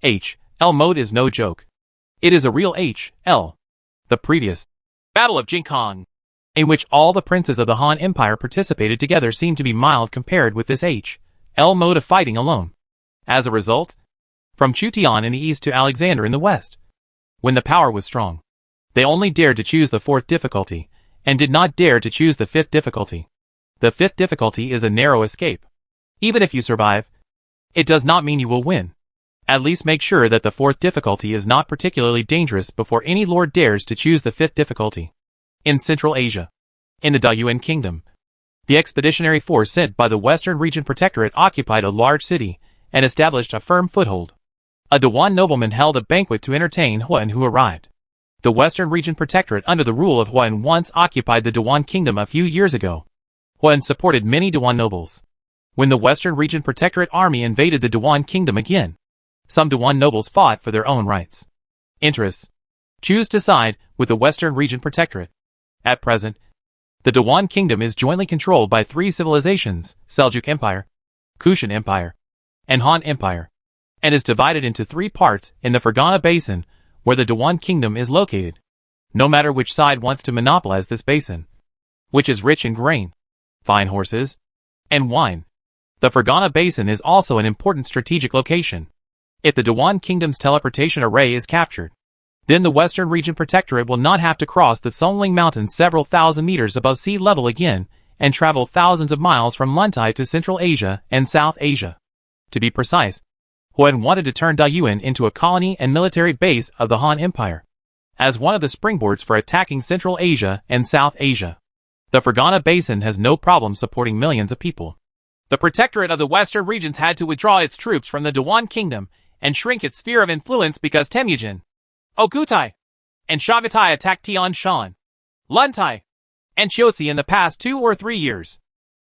H.L. mode is no joke. It is a real H.L. The previous Battle of Jingkong, in which all the princes of the Han Empire participated together, seemed to be mild compared with this H.L. mode of fighting alone. As a result, from Chu Tian in the east to Alexander in the west, when the power was strong, they only dared to choose the fourth difficulty, and did not dare to choose the fifth difficulty. The fifth difficulty is a narrow escape. Even if you survive, it does not mean you will win. At least make sure that the fourth difficulty is not particularly dangerous before any lord dares to choose the fifth difficulty. In Central Asia, in the Dayuan Kingdom, the expeditionary force sent by the Western Region Protectorate occupied a large city and established a firm foothold. A Dewan nobleman held a banquet to entertain Huan, who arrived. The Western Region Protectorate under the rule of Huan once occupied the Dewan Kingdom a few years ago. Huan supported many Dewan nobles. When the Western Region Protectorate army invaded the Dewan Kingdom again, some Dewan nobles fought for their own rights. Interests. Choose to side with the Western Region Protectorate. At present, the Dewan Kingdom is jointly controlled by three civilizations: Seljuk Empire, Kushan Empire, and Han Empire, and is divided into three parts in the Fergana Basin, where the Dewan Kingdom is located. No matter which side wants to monopolize this basin, which is rich in grain, fine horses, and wine, the Fergana Basin is also an important strategic location. If the Dewan Kingdom's teleportation array is captured, then the Western Region Protectorate will not have to cross the Songling Mountains several thousand meters above sea level again and travel thousands of miles from Luntai to Central Asia and South Asia. To be precise, Huan wanted to turn Dayuan into a colony and military base of the Han Empire, as one of the springboards for attacking Central Asia and South Asia. The Fergana Basin has no problem supporting millions of people. The Protectorate of the Western regions had to withdraw its troops from the Dewan Kingdom and shrink its sphere of influence because Temujin, Ogutai, and Chagatai attacked Tian Shan, Luntai, and Chiotsi in the past 2 or 3 years.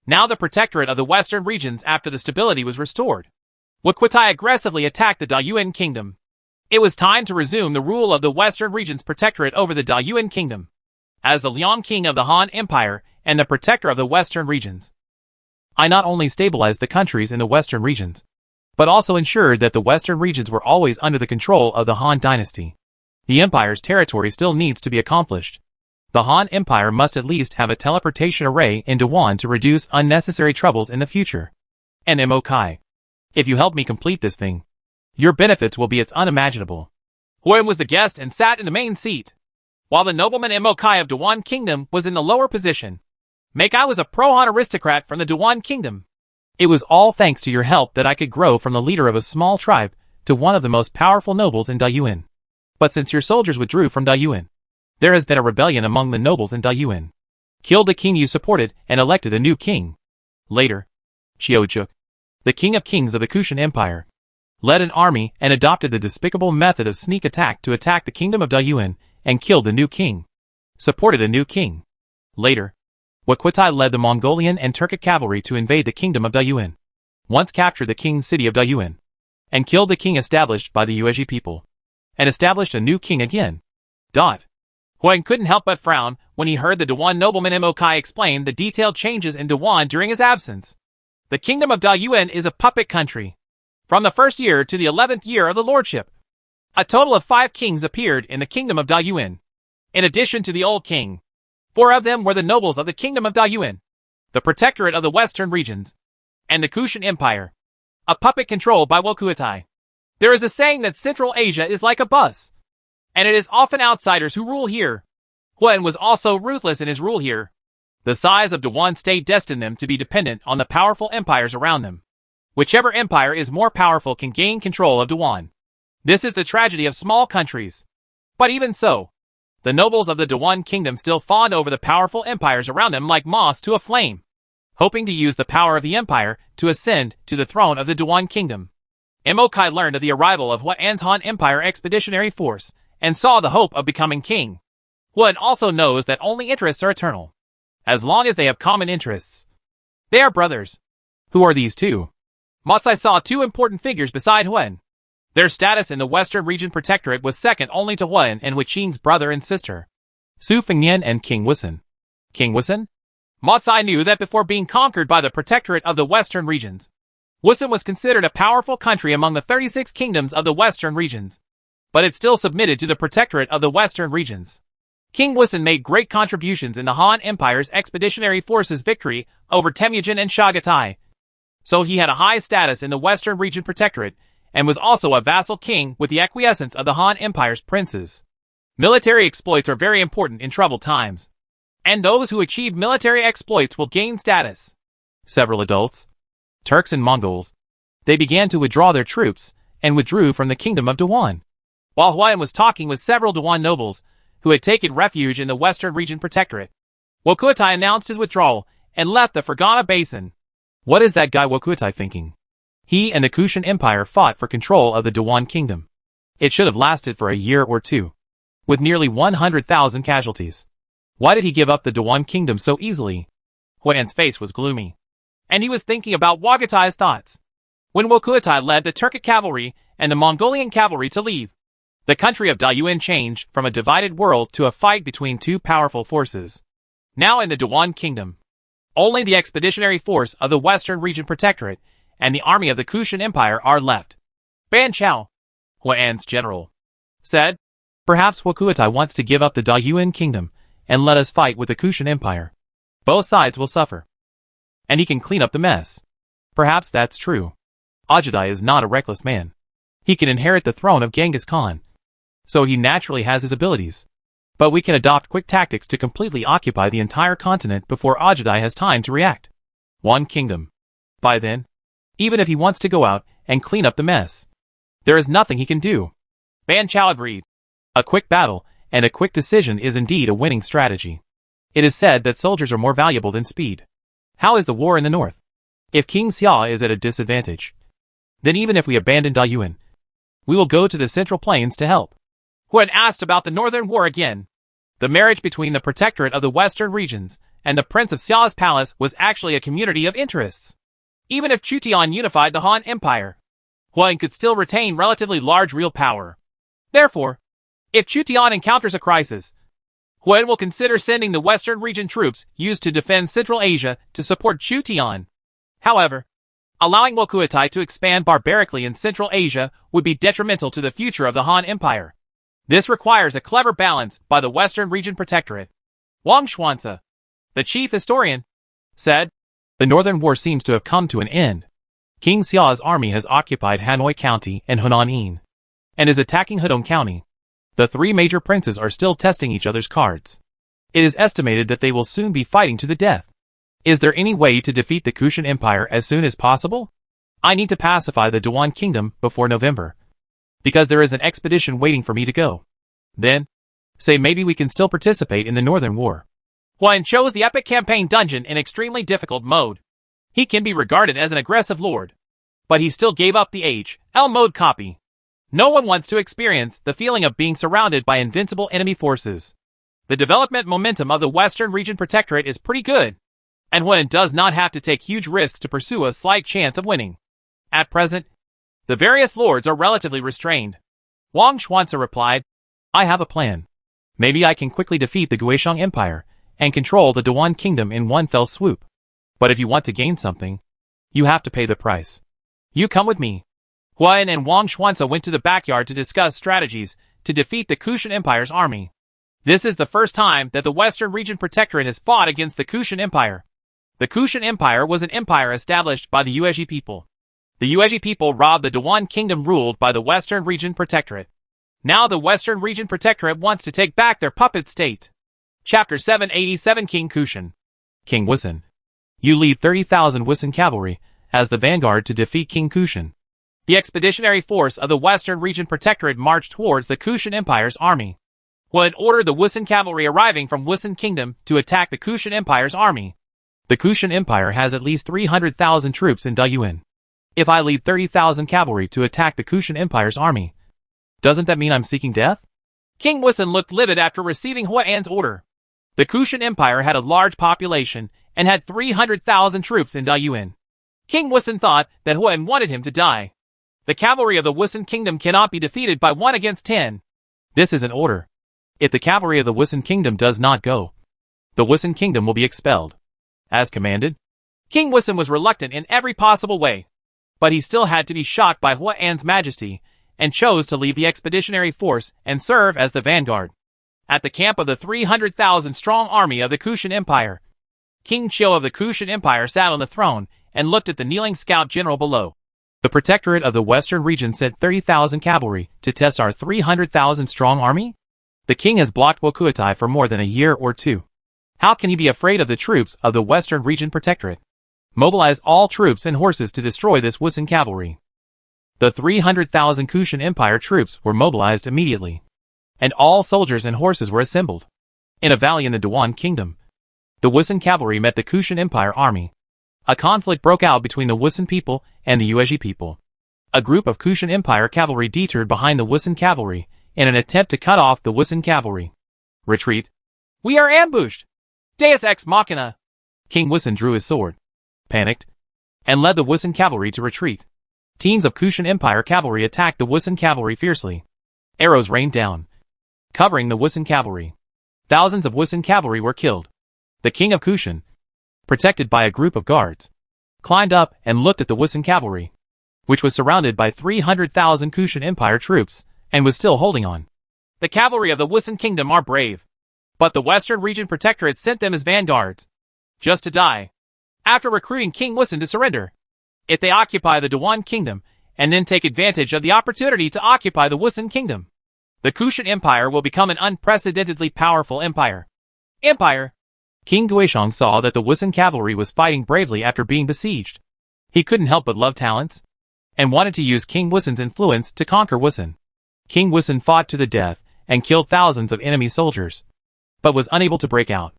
Now the Protectorate of the Western regions, after the stability was restored, Wakwatai aggressively attacked the Dayuan Kingdom. It was time to resume the rule of the Western region's Protectorate over the Dayuan Kingdom, as the Liang King of the Han Empire and the Protector of the Western regions. I not only stabilized the countries in the Western regions, but also ensured that the Western regions were always under the control of the Han dynasty. The Empire's territory still needs to be accomplished. The Han Empire must at least have a teleportation array in Dewan to reduce unnecessary troubles in the future. And Mokai, if you help me complete this thing, your benefits will be unimaginable. Huan was the guest and sat in the main seat, while the nobleman Mokai of Dewan Kingdom was in the lower position. Mekai was a pro-Han aristocrat from the Dewan Kingdom. It was all thanks to your help that I could grow from the leader of a small tribe to one of the most powerful nobles in Dayuan. But since your soldiers withdrew from Dayuan, there has been a rebellion among the nobles in Dayuan. Killed the king you supported and elected a new king. Later, Xiaojuk, the king of kings of the Kushan Empire, led an army and adopted the despicable method of sneak attack to attack the kingdom of Dayuan and killed the new king. Supported a new king. Later, Wakutai led the Mongolian and Turkic cavalry to invade the kingdom of Dayuan. Once captured the king's city of Dayuan, and killed the king established by the Yuezhi people, and established a new king again. Huang couldn't help but frown when he heard the Dawan nobleman Mokai explain the detailed changes in Dawan during his absence. The kingdom of Dayuan is a puppet country. From the first year to the 11th year of the lordship, a total of 5 kings appeared in the kingdom of Dayuan. In addition to the old king, 4 of them were the nobles of the kingdom of Dayuan, the protectorate of the western regions, and the Kushan Empire, a puppet controlled by Wokuatai. There is a saying that Central Asia is like a bus, and it is often outsiders who rule here. Huan was also ruthless in his rule here. The size of Dawan state destined them to be dependent on the powerful empires around them. Whichever empire is more powerful can gain control of Dawan. This is the tragedy of small countries. But even so, the nobles of the Dawan kingdom still fawned over the powerful empires around them like moths to a flame, hoping to use the power of the empire to ascend to the throne of the Dawan kingdom. Mokai learned of the arrival of Huan's Han Empire expeditionary force and saw the hope of becoming king. Huan also knows that only interests are eternal, as long as they have common interests. They are brothers. Who are these two? Matsai saw 2 important figures beside Huan. Their status in the Western Region Protectorate was second only to Huan and Huiqing's brother and sister, Su Fengnian and King Wusun. King Wusun? Matsai knew that before being conquered by the Protectorate of the Western Regions, Wusun was considered a powerful country among the 36 kingdoms of the Western Regions, but it still submitted to the Protectorate of the Western Regions. King Wusun made great contributions in the Han Empire's expeditionary forces' victory over Temujin and Chagatai, so he had a high status in the Western Region Protectorate and was also a vassal king with the acquiescence of the Han Empire's princes. Military exploits are very important in troubled times, and those who achieve military exploits will gain status. Several adults, Turks and Mongols, they began to withdraw their troops and withdrew from the kingdom of Dawan. While Huan was talking with several Dawan nobles who had taken refuge in the Western Region Protectorate, Wokuatai announced his withdrawal and left the Fergana Basin. What is that guy Wokuatai thinking? He and the Kushan Empire fought for control of the Dawan kingdom. It should have lasted for a year or 2, with nearly 100,000 casualties. Why did he give up the Dawan kingdom so easily? Huan's face was gloomy, and he was thinking about Wokuatai's thoughts. When Wokuatai led the Turkic cavalry and the Mongolian cavalry to leave, the country of Dayuan changed from a divided world to a fight between 2 powerful forces. Now in the Dawan kingdom, only the expeditionary force of the Western Region Protectorate and the army of the Kushan Empire are left. Ban Chao, Huan's general, said, "Perhaps Wokuatai wants to give up the Dayuan kingdom and let us fight with the Kushan Empire. Both sides will suffer, and he can clean up the mess." Perhaps that's true. Ajudai is not a reckless man. He can inherit the throne of Genghis Khan, so he naturally has his abilities. But we can adopt quick tactics to completely occupy the entire continent before Ajudai has time to react. 1 kingdom. By then, even if he wants to go out and clean up the mess, there is nothing he can do. Ban Chao agreed. A quick battle and a quick decision is indeed a winning strategy. It is said that soldiers are more valuable than speed. How is the war in the north? If King Xia is at a disadvantage, then even if we abandon Dayuan, we will go to the Central Plains to help. Huan asked about the northern war again. The marriage between the Protectorate of the Western Regions and the Prince of Xia's palace was actually a community of interests. Even if Chutian unified the Han Empire, Huan could still retain relatively large real power. Therefore, if Chutian encounters a crisis, Huan will consider sending the Western Region troops used to defend Central Asia to support Chutian. However, allowing Wokuatai to expand barbarically in Central Asia would be detrimental to the future of the Han Empire. This requires a clever balance by the Western Region Protectorate. Wang Xuanzi, the chief historian, said, "The northern war seems to have come to an end. King Xia's army has occupied Hanoi County and Hunanin, and is attacking Hudong County. The 3 major princes are still testing each other's cards. It is estimated that they will soon be fighting to the death. Is there any way to defeat the Kushan Empire as soon as possible? I need to pacify the Dawan Kingdom before November." because there is an expedition waiting for me to go. Then, say maybe we can still participate in the Northern War. Huan chose the epic campaign dungeon in extremely difficult mode. He can be regarded as an aggressive lord, but he still gave up the HL mode copy. No one wants to experience the feeling of being surrounded by invincible enemy forces. The development momentum of the Western Region Protectorate is pretty good, and Huan does not have to take huge risks to pursue a slight chance of winning. At present, the various lords are relatively restrained. Wang Xuanzi replied, I have a plan. Maybe I can quickly defeat the Guishang Empire and control the Dawan Kingdom in one fell swoop. But if you want to gain something, you have to pay the price. You come with me. Huan and Wang Xuanzi went to the backyard to discuss strategies to defeat the Kushan Empire's army. This is the first time that the Western Region Protectorate has fought against the Kushan Empire. The Kushan Empire was an empire established by the Yuezhi people. The Yuezhi people robbed the Dawan Kingdom ruled by the Western Region Protectorate. Now the Western Region Protectorate wants to take back their puppet state. Chapter 787 King Kushan. King Wusun. You lead 30,000 Wusun cavalry as the vanguard to defeat King Kushan. The expeditionary force of the Western Region Protectorate marched towards the Kushan Empire's army. Huan ordered the Wusun cavalry arriving from Wusun Kingdom to attack the Kushan Empire's army. The Kushan Empire has at least 300,000 troops in Dayuan. If I lead 30,000 cavalry to attack the Kushan Empire's army, doesn't that mean I'm seeking death? King Wusun looked livid after receiving Huan's order. The Kushan Empire had a large population and had 300,000 troops in Dayuan. King Wusun thought that Huan wanted him to die. The cavalry of the Wusun Kingdom cannot be defeated by 1 against 10. This is an order. If the cavalry of the Wusun Kingdom does not go, the Wusun Kingdom will be expelled. As commanded. King Wusun was reluctant in every possible way, but he still had to be shocked by Huan's majesty and chose to leave the expeditionary force and serve as the vanguard. At the camp of the 300,000-strong army of the Kushan Empire, King Chiu of the Kushan Empire sat on the throne and looked at the kneeling scout general below. The Protectorate of the Western Region sent 30,000 cavalry to test our 300,000-strong army? The king has blocked Wokuatai for more than a year or two. How can he be afraid of the troops of the Western Region Protectorate? Mobilize all troops and horses to destroy this Wusun cavalry. The 300,000 Kushan Empire troops were mobilized immediately, and all soldiers and horses were assembled. In a valley in the Dawan Kingdom, the Wusun cavalry met the Kushan Empire army. A conflict broke out between the Wusun people and the Yuezhi people. A group of Kushan Empire cavalry detoured behind the Wusun cavalry in an attempt to cut off the Wusun cavalry. Retreat. We are ambushed! Deus Ex Machina! King Wusun drew his sword, panicked, and led the Wusun cavalry to retreat. Teams of Kushan Empire cavalry attacked the Wusun cavalry fiercely. Arrows rained down, covering the Wusun cavalry. Thousands of Wusun cavalry were killed. The king of Kushan, protected by a group of guards, climbed up and looked at the Wusun cavalry, which was surrounded by 300,000 Kushan Empire troops, and was still holding on. The cavalry of the Wusun Kingdom are brave, but the Western Region Protectorate sent them as vanguards, just to die, after recruiting King Wusun to surrender. If they occupy the Dawan Kingdom, and then take advantage of the opportunity to occupy the Wusun Kingdom, the Kushan Empire will become an unprecedentedly powerful empire. King Guishang saw that the Wusun cavalry was fighting bravely after being besieged. He couldn't help but love talents, and wanted to use King Wusun's influence to conquer Wusun. King Wusun fought to the death, and killed thousands of enemy soldiers, but was unable to break out.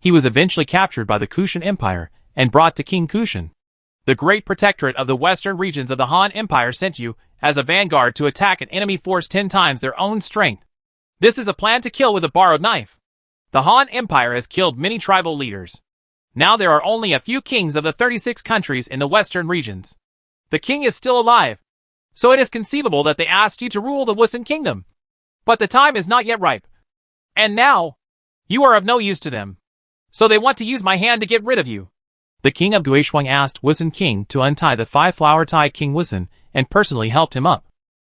He was eventually captured by the Kushan Empire, and brought to King Kushan. The great protectorate of the western regions of the Han Empire sent you as a vanguard to attack an enemy force 10 times their own strength. This is a plan to kill with a borrowed knife. The Han Empire has killed many tribal leaders. Now there are only a few kings of the 36 countries in the western regions. The king is still alive, so it is conceivable that they asked you to rule the Wusun Kingdom. But the time is not yet ripe. And now, you are of no use to them. So they want to use my hand to get rid of you. The king of Guishuang asked Wusun King to untie the 5-flower tie King Wusun, and personally helped him up.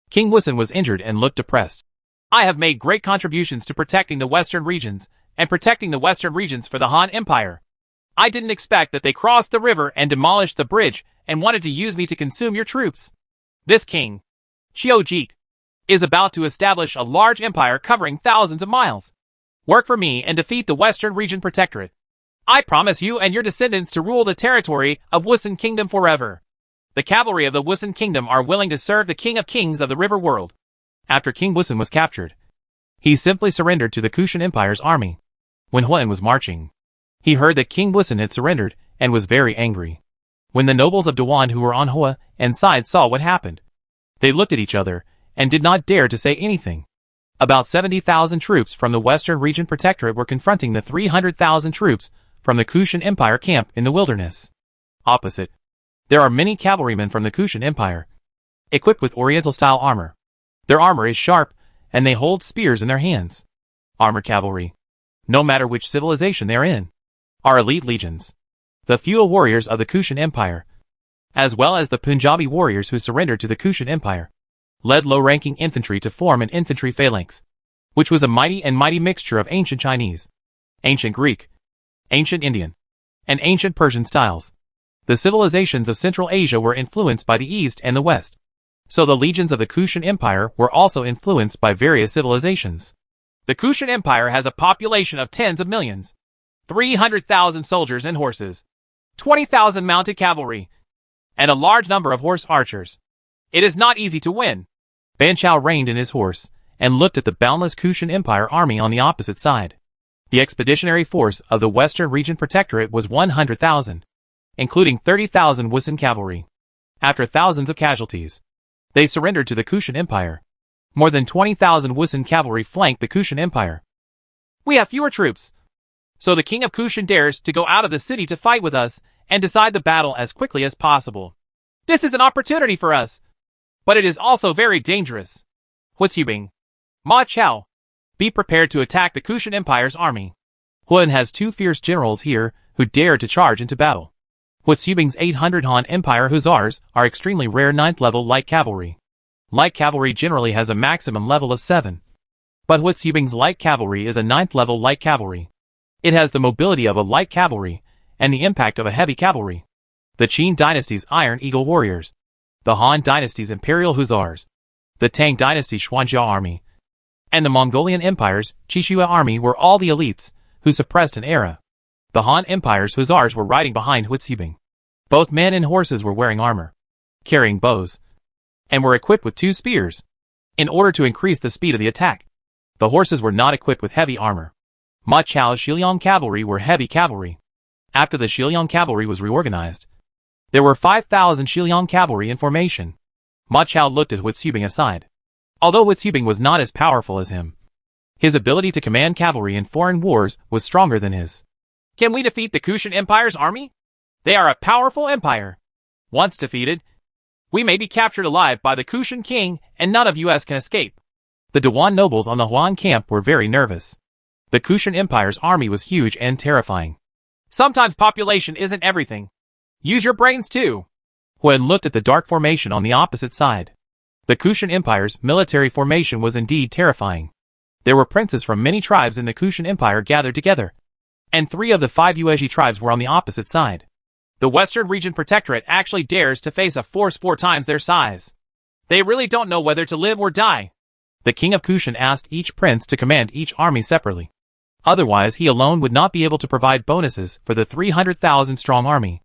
King Wusun was injured and looked depressed. I have made great contributions to protecting the western regions, and protecting the western regions for the Han Empire. I didn't expect that they crossed the river and demolished the bridge, and wanted to use me to consume your troops. This king, Xiujik, is about to establish a large empire covering thousands of miles. Work for me and defeat the Western Region Protectorate. I promise you and your descendants to rule the territory of Wusun Kingdom forever. The cavalry of the Wusun Kingdom are willing to serve the King of Kings of the River World. After King Wusun was captured, he simply surrendered to the Kushan Empire's army. When Huan was marching, he heard that King Wusun had surrendered and was very angry. When the nobles of Dewan who were on Hua and side saw what happened, they looked at each other and did not dare to say anything. About 70,000 troops from the Western Region Protectorate were confronting the 300,000 troops from the Kushan Empire camp in the wilderness. Opposite, there are many cavalrymen from the Kushan Empire, equipped with Oriental-style armor. Their armor is sharp, and they hold spears in their hands. Armored cavalry, no matter which civilization they are in, are elite legions. The feudal warriors of the Kushan Empire, as well as the Punjabi warriors who surrendered to the Kushan Empire, led low-ranking infantry to form an infantry phalanx, which was a mighty mixture of ancient Chinese, ancient Greek, ancient Indian, and ancient Persian styles. The civilizations of Central Asia were influenced by the East and the West, so the legions of the Kushan Empire were also influenced by various civilizations. The Kushan Empire has a population of tens of millions, 300,000 soldiers and horses, 20,000 mounted cavalry, and a large number of horse archers. It is not easy to win. Ban Chao reined in his horse and looked at the boundless Kushan Empire army on the opposite side. The expeditionary force of the Western Region Protectorate was 100,000, including 30,000 Wusun cavalry. After thousands of casualties, they surrendered to the Kushan Empire. More than 20,000 Wusun cavalry flanked the Kushan Empire. We have fewer troops, so the king of Kushan dares to go out of the city to fight with us and decide the battle as quickly as possible. This is an opportunity for us, but it is also very dangerous. Huatsubing, Ma Chao, be prepared to attack the Kushan Empire's army. Huan has two fierce generals here who dare to charge into battle. Huatsubing's 800 Han Empire Hussars are extremely rare 9th level light cavalry. Light cavalry generally has a maximum level of 7. But Huatsubing's light cavalry is a 9th level light cavalry. It has the mobility of a light cavalry and the impact of a heavy cavalry. The Qin dynasty's Iron Eagle warriors, the Han dynasty's Imperial Hussars, the Tang dynasty's Xuanjia army, and the Mongolian Empire's Qishua army were all the elites who suppressed an era. The Han Empire's Hussars were riding behind Huatsubing. Both men and horses were wearing armor, carrying bows, and were equipped with 2 spears, in order to increase the speed of the attack. The horses were not equipped with heavy armor. Ma Chao's Shiliang cavalry were heavy cavalry. After the Shiliang cavalry was reorganized, there were 5,000 Shiliang cavalry in formation. Ma Chao looked at Huatsubing aside. Although Huatsubing was not as powerful as him, his ability to command cavalry in foreign wars was stronger than his. Can we defeat the Kushan Empire's army? They are a powerful empire. Once defeated, we may be captured alive by the Kushan king and none of us can escape. The Dewan nobles on the Huan camp were very nervous. The Kushan Empire's army was huge and terrifying. Sometimes population isn't everything. Use your brains too. Huan looked at the dark formation on the opposite side. The Kushan Empire's military formation was indeed terrifying. There were princes from many tribes in the Kushan Empire gathered together, and 3 of the 5 Yuezhi tribes were on the opposite side. The Western Region Protectorate actually dares to face a force 4 times their size. They really don't know whether to live or die. The king of Kushan asked each prince to command each army separately. Otherwise he alone would not be able to provide bonuses for the 300,000 strong army.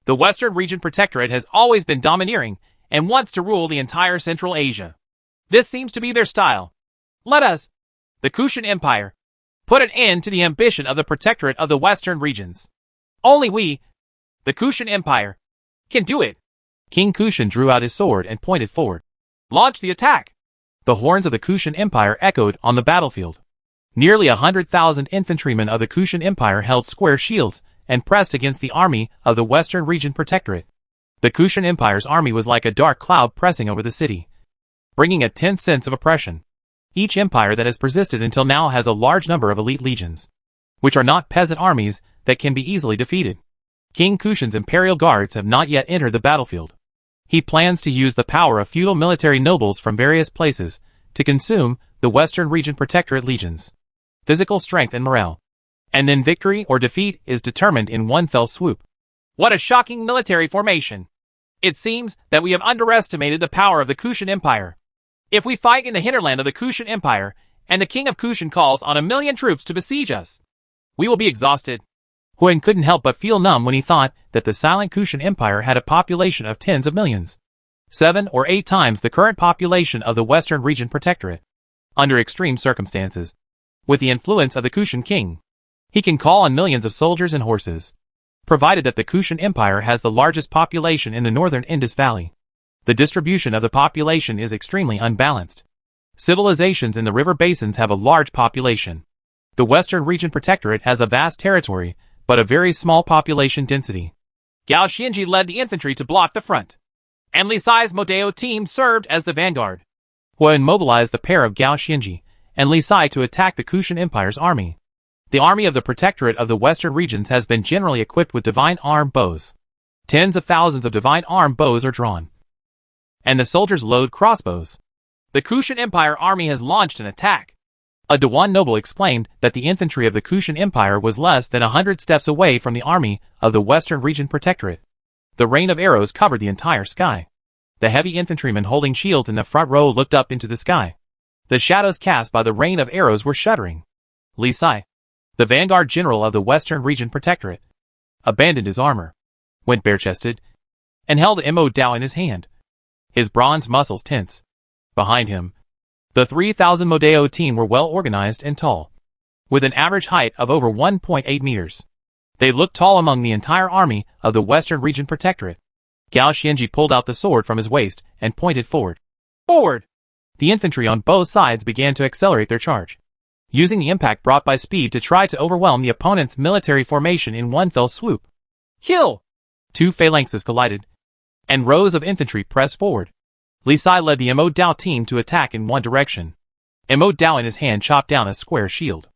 The Western Region Protectorate has always been domineering and wants to rule the entire Central Asia. This seems to be their style. Let us, the Kushan Empire, put an end to the ambition of the Protectorate of the Western regions. Only we, the Kushan Empire, can do it. King Kushan drew out his sword and pointed forward. Launch the attack! The horns of the Kushan Empire echoed on the battlefield. Nearly 100,000 infantrymen of the Kushan Empire held square shields and pressed against the army of the Western Region Protectorate. The Kushan Empire's army was like a dark cloud pressing over the city, bringing a tense sense of oppression. Each empire that has persisted until now has a large number of elite legions, which are not peasant armies that can be easily defeated. King Kushan's imperial guards have not yet entered the battlefield. He plans to use the power of feudal military nobles from various places to consume the Western Region Protectorate legions. Physical strength and morale. And then victory or defeat is determined in one fell swoop. What a shocking military formation! It seems that we have underestimated the power of the Kushan Empire. If we fight in the hinterland of the Kushan Empire, and the king of Kushan calls on 1,000,000 troops to besiege us, we will be exhausted. Huan couldn't help but feel numb when he thought that the silent Kushan Empire had a population of tens of millions. 7 or 8 times the current population of the Western Region Protectorate. Under extreme circumstances, with the influence of the Kushan king, he can call on millions of soldiers and horses. Provided that the Kushan Empire has the largest population in the northern Indus Valley, the distribution of the population is extremely unbalanced. Civilizations in the river basins have a large population. The Western Region Protectorate has a vast territory, but a very small population density. Gao Xianji led the infantry to block the front, and Li Sai's Modeo team served as the vanguard. Huan mobilized the pair of Gao Xianji and Li Sai to attack the Kushan Empire's army. The army of the Protectorate of the Western regions has been generally equipped with divine arm bows. Tens of thousands of divine arm bows are drawn, and the soldiers load crossbows. The Kushan Empire army has launched an attack. A Dewan noble explained that the infantry of the Kushan Empire was less than 100 steps away from the army of the Western Region Protectorate. The rain of arrows covered the entire sky. The heavy infantrymen holding shields in the front row looked up into the sky. The shadows cast by the rain of arrows were shuddering. Li Sai, the vanguard general of the Western Region Protectorate, abandoned his armor, went bare-chested, and held a Mo Dao in his hand. His bronze muscles tense. Behind him, the 3,000 Modeo team were well organized and tall, with an average height of over 1.8 meters. They looked tall among the entire army of the Western Region Protectorate. Gao Xianji pulled out the sword from his waist and pointed forward. Forward! The infantry on both sides began to accelerate their charge, using the impact brought by speed to try to overwhelm the opponent's military formation in one fell swoop. Kill! Two phalanxes collided, and rows of infantry pressed forward. Li Sai led the Mo Dao team to attack in one direction. Mo Dao in his hand chopped down a square shield.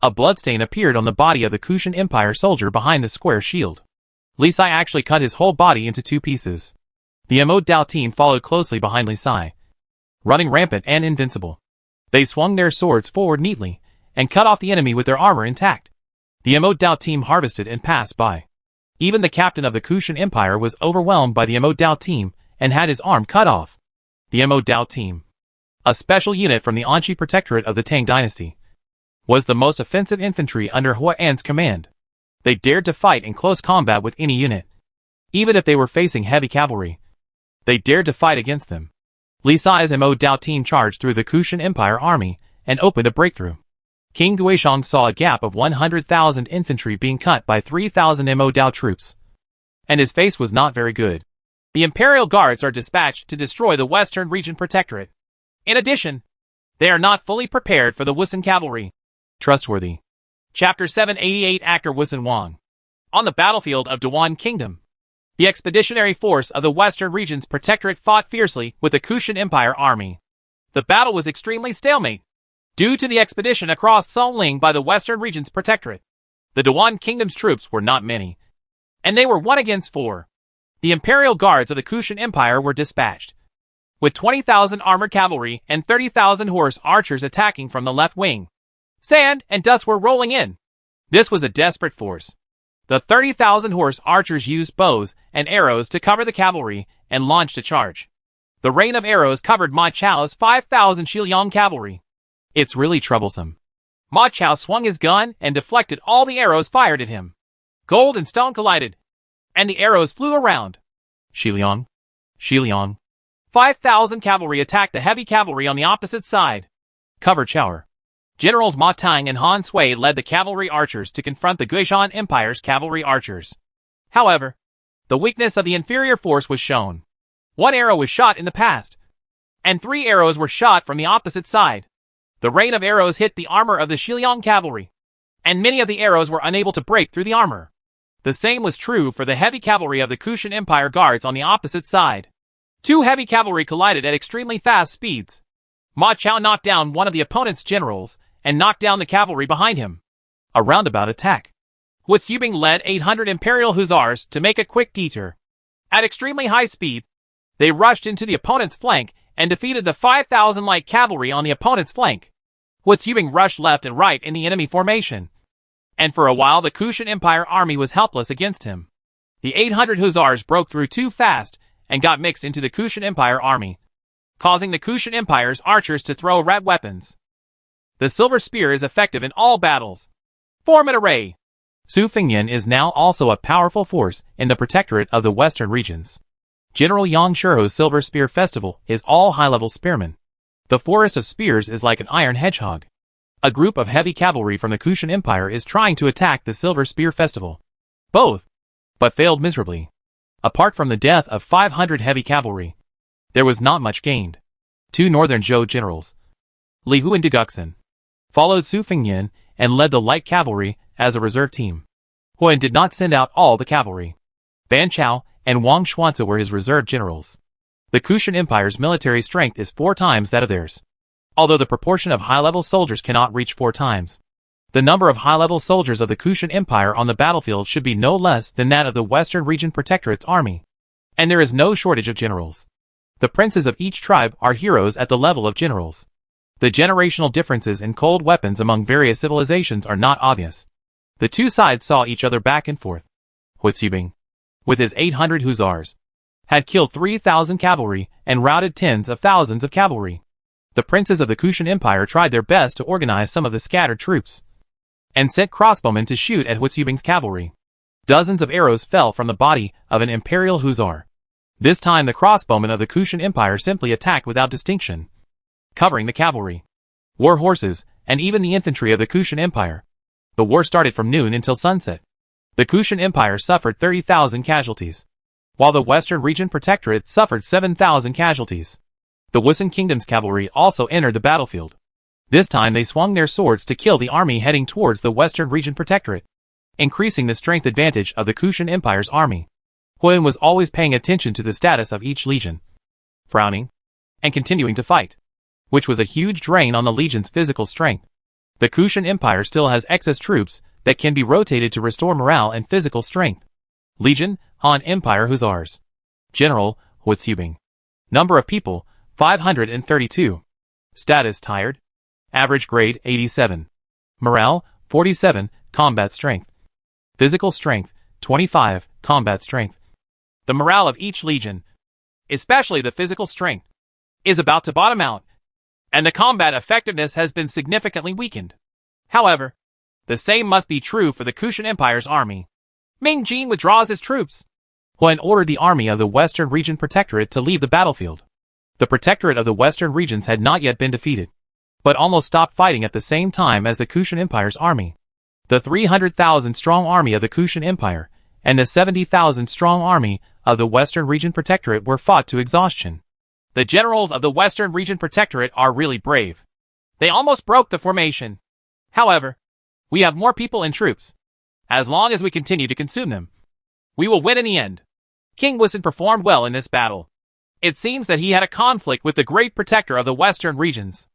A bloodstain appeared on the body of the Kushan Empire soldier behind the square shield. Li Sai actually cut his whole body into 2 pieces. The Mo Dao team followed closely behind Li Sai, running rampant and invincible. They swung their swords forward neatly and cut off the enemy with their armor intact. The Mo Dao team harvested and passed by. Even the captain of the Kushan Empire was overwhelmed by the Mo Dao team and had his arm cut off. The Mo Dao team, a special unit from the Anqi Protectorate of the Tang Dynasty, was the most offensive infantry under Huan's command. They dared to fight in close combat with any unit. Even if they were facing heavy cavalry, they dared to fight against them. Li Sai's Mo Dao team charged through the Kushan Empire army and opened a breakthrough. King Guishang saw a gap of 100,000 infantry being cut by 3,000 Mo Dao troops, and his face was not very good. The Imperial Guards are dispatched to destroy the Western Region Protectorate. In addition, they are not fully prepared for the Wusun cavalry. Trustworthy. Chapter 788 Actor Wusun Wang. On the battlefield of Dewan Kingdom, the expeditionary force of the Western Region's Protectorate fought fiercely with the Kushan Empire army. The battle was extremely stalemate, due to the expedition across Songling by the Western Region's Protectorate. The Dewan Kingdom's troops were not many, and they were 1 against 4. The Imperial Guards of the Kushan Empire were dispatched, with 20,000 armored cavalry and 30,000 horse archers attacking from the left wing. Sand and dust were rolling in. This was a desperate force. The 30,000 horse archers used bows and arrows to cover the cavalry and launched a charge. The rain of arrows covered Ma Chao's 5,000 Shiliang cavalry. It's really troublesome. Ma Chao swung his gun and deflected all the arrows fired at him. Gold and stone collided, and the arrows flew around. Shiliang. 5,000 cavalry attacked the heavy cavalry on the opposite side. Cover Chower. Generals Ma Tang and Han Sui led the cavalry archers to confront the Guishan Empire's cavalry archers. However, the weakness of the inferior force was shown. 1 arrow was shot in the past, and 3 arrows were shot from the opposite side. The rain of arrows hit the armor of the Shiliang cavalry, and many of the arrows were unable to break through the armor. The same was true for the heavy cavalry of the Kushan Empire guards on the opposite side. 2 heavy cavalry collided at extremely fast speeds. Ma Chao knocked down one of the opponent's generals and knocked down the cavalry behind him. A roundabout attack. Wu Yubing led 800 Imperial Hussars to make a quick detour. At extremely high speed, they rushed into the opponent's flank and defeated the 5,000 light cavalry on the opponent's flank. Wu Yubing rushed left and right in the enemy formation, and for a while the Kushan Empire army was helpless against him. The 800 Hussars broke through too fast and got mixed into the Kushan Empire army, causing the Kushan Empire's archers to throw red weapons. The silver spear is effective in all battles. Form an array. Su Fengyan is now also a powerful force in the Protectorate of the Western regions. General Yang Shuro's Silver Spear Festival is all high-level spearmen. The forest of spears is like an iron hedgehog. A group of heavy cavalry from the Kushan Empire is trying to attack the Silver Spear Festival. Both, but failed miserably. Apart from the death of 500 heavy cavalry, there was not much gained. 2 northern Zhou generals, Li Hu and Du Guxin, followed Su Fengyan and led the light cavalry as a reserve team. Huan did not send out all the cavalry. Ban Chao and Wang Xuanzi were his reserve generals. The Kushan Empire's military strength is 4 times that of theirs. Although the proportion of high-level soldiers cannot reach 4 times, the number of high-level soldiers of the Kushan Empire on the battlefield should be no less than that of the Western Region Protectorate's army. And there is no shortage of generals. The princes of each tribe are heroes at the level of generals. The generational differences in cold weapons among various civilizations are not obvious. The 2 sides saw each other back and forth. Huizibing, with his 800 hussars, had killed 3,000 cavalry and routed tens of thousands of cavalry. The princes of the Kushan Empire tried their best to organize some of the scattered troops and sent crossbowmen to shoot at Huizibing's cavalry. Dozens of arrows fell from the body of an imperial hussar. This time the crossbowmen of the Kushan Empire simply attacked without distinction, covering the cavalry, war horses, and even the infantry of the Kushan Empire. The war started from noon until sunset. The Kushan Empire suffered 30,000 casualties, while the Western Region Protectorate suffered 7,000 casualties. The Wusun Kingdom's cavalry also entered the battlefield. This time they swung their swords to kill the army heading towards the Western Region Protectorate, increasing the strength advantage of the Kushan Empire's army. Huan was always paying attention to the status of each legion, frowning, and continuing to fight, which was a huge drain on the legion's physical strength. The Kushan Empire still has excess troops that can be rotated to restore morale and physical strength. Legion, Han Empire Hussars. General, Huizibing. Number of people, 532. Status tired. Average grade 87. Morale, 47, combat strength. Physical strength, 25, combat strength. The morale of each legion, especially the physical strength, is about to bottom out, and the combat effectiveness has been significantly weakened. However, the same must be true for the Kushan Empire's army. Ming Jin withdraws his troops. Huan ordered the army of the Western Region Protectorate to leave the battlefield. The Protectorate of the Western Regions had not yet been defeated, but almost stopped fighting at the same time as the Kushan Empire's army. The 300,000-strong army of the Kushan Empire and the 70,000-strong army of the Western Region Protectorate were fought to exhaustion. The generals of the Western Region Protectorate are really brave. They almost broke the formation. However, we have more people and troops. As long as we continue to consume them, we will win in the end. King Wusun performed well in this battle. It seems that he had a conflict with the great protector of the Western regions.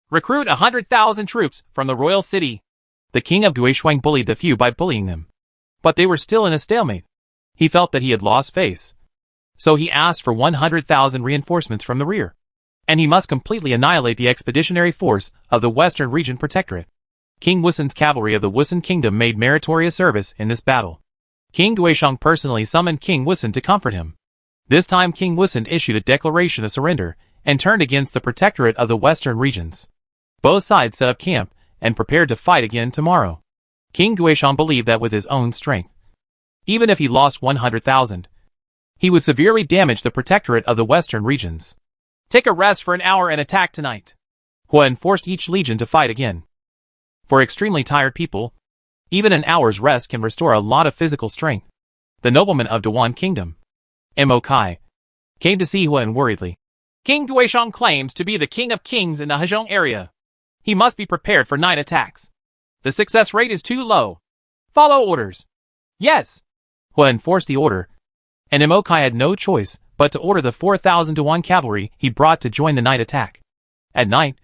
Recruit 100,000 troops from the royal city. The king of Guishuang bullied the few by bullying them, but they were still in a stalemate. He felt that he had lost face, so he asked for 100,000 reinforcements from the rear, and he must completely annihilate the expeditionary force of the Western Region Protectorate. King Wusun's cavalry of the Wusun Kingdom made meritorious service in this battle. King Guishang personally summoned King Wusun to comfort him. This time King Wusun issued a declaration of surrender and turned against the Protectorate of the Western regions. Both sides set up camp and prepared to fight again tomorrow. King Guishang believed that with his own strength, even if he lost 100,000, he would severely damage the Protectorate of the Western regions. Take a rest for an hour and attack tonight. Huan forced each legion to fight again. For extremely tired people, even an hour's rest can restore a lot of physical strength. The nobleman of Dewan Kingdom, Mo Kai, came to see Huan worriedly. King Guishang claims to be the king of kings in the Hezhong area. He must be prepared for night attacks. The success rate is too low. Follow orders. Yes. Huan enforced the order, and Mo Kai had no choice but to order the 4,000 to 1 cavalry he brought to join the night attack. At night,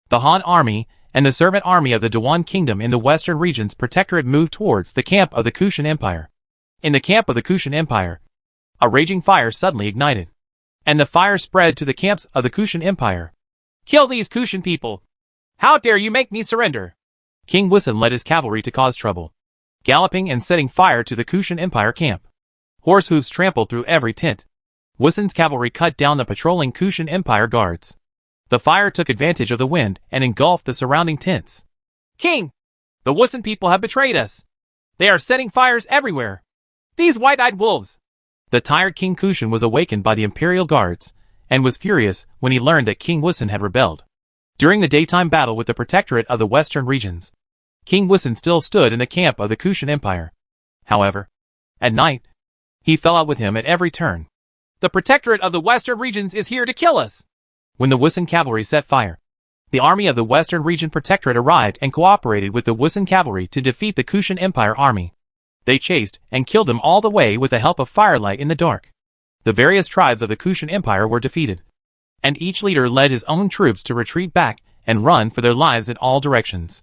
the Han army and the servant army of the Dewan Kingdom in the Western regions Protectorate moved towards the camp of the Kushan Empire. In the camp of the Kushan Empire, a raging fire suddenly ignited, and the fire spread to the camps of the Kushan Empire. Kill these Kushan people! How dare you make me surrender? King Wusun led his cavalry to cause trouble, galloping and setting fire to the Kushan Empire camp. Horse hooves trampled through every tent. Wusun's cavalry cut down the patrolling Kushan Empire guards. The fire took advantage of the wind and engulfed the surrounding tents. King! The Wusun people have betrayed us. They are setting fires everywhere. These white-eyed wolves. The tired King Kushan was awakened by the imperial guards, and was furious when he learned that King Wusun had rebelled. During the daytime battle with the Protectorate of the Western Regions, King Wusun still stood in the camp of the Kushan Empire. However, at night, he fell out with him at every turn. The Protectorate of the Western Regions is here to kill us! When the Wusun cavalry set fire, the army of the Western Region Protectorate arrived and cooperated with the Wusun cavalry to defeat the Kushan Empire army. They chased and killed them all the way with the help of firelight in the dark. The various tribes of the Kushan Empire were defeated, and each leader led his own troops to retreat back and run for their lives in all directions.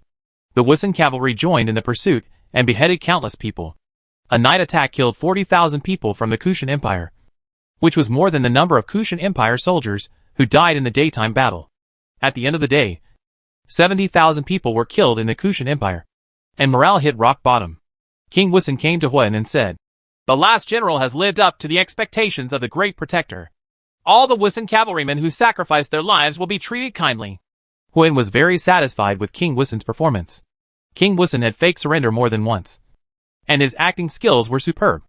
The Wusun cavalry joined in the pursuit and beheaded countless people. A night attack killed 40,000 people from the Kushan Empire, which was more than the number of Kushan Empire soldiers who died in the daytime battle. At the end of the day, 70,000 people were killed in the Kushan Empire, and morale hit rock bottom. King Wusun came to Huan and said, "The last general has lived up to the expectations of the great protector. All the Wusun cavalrymen who sacrificed their lives will be treated kindly." Huan was very satisfied with King Wusun's performance. King Wusun had faked surrender more than once, and his acting skills were superb.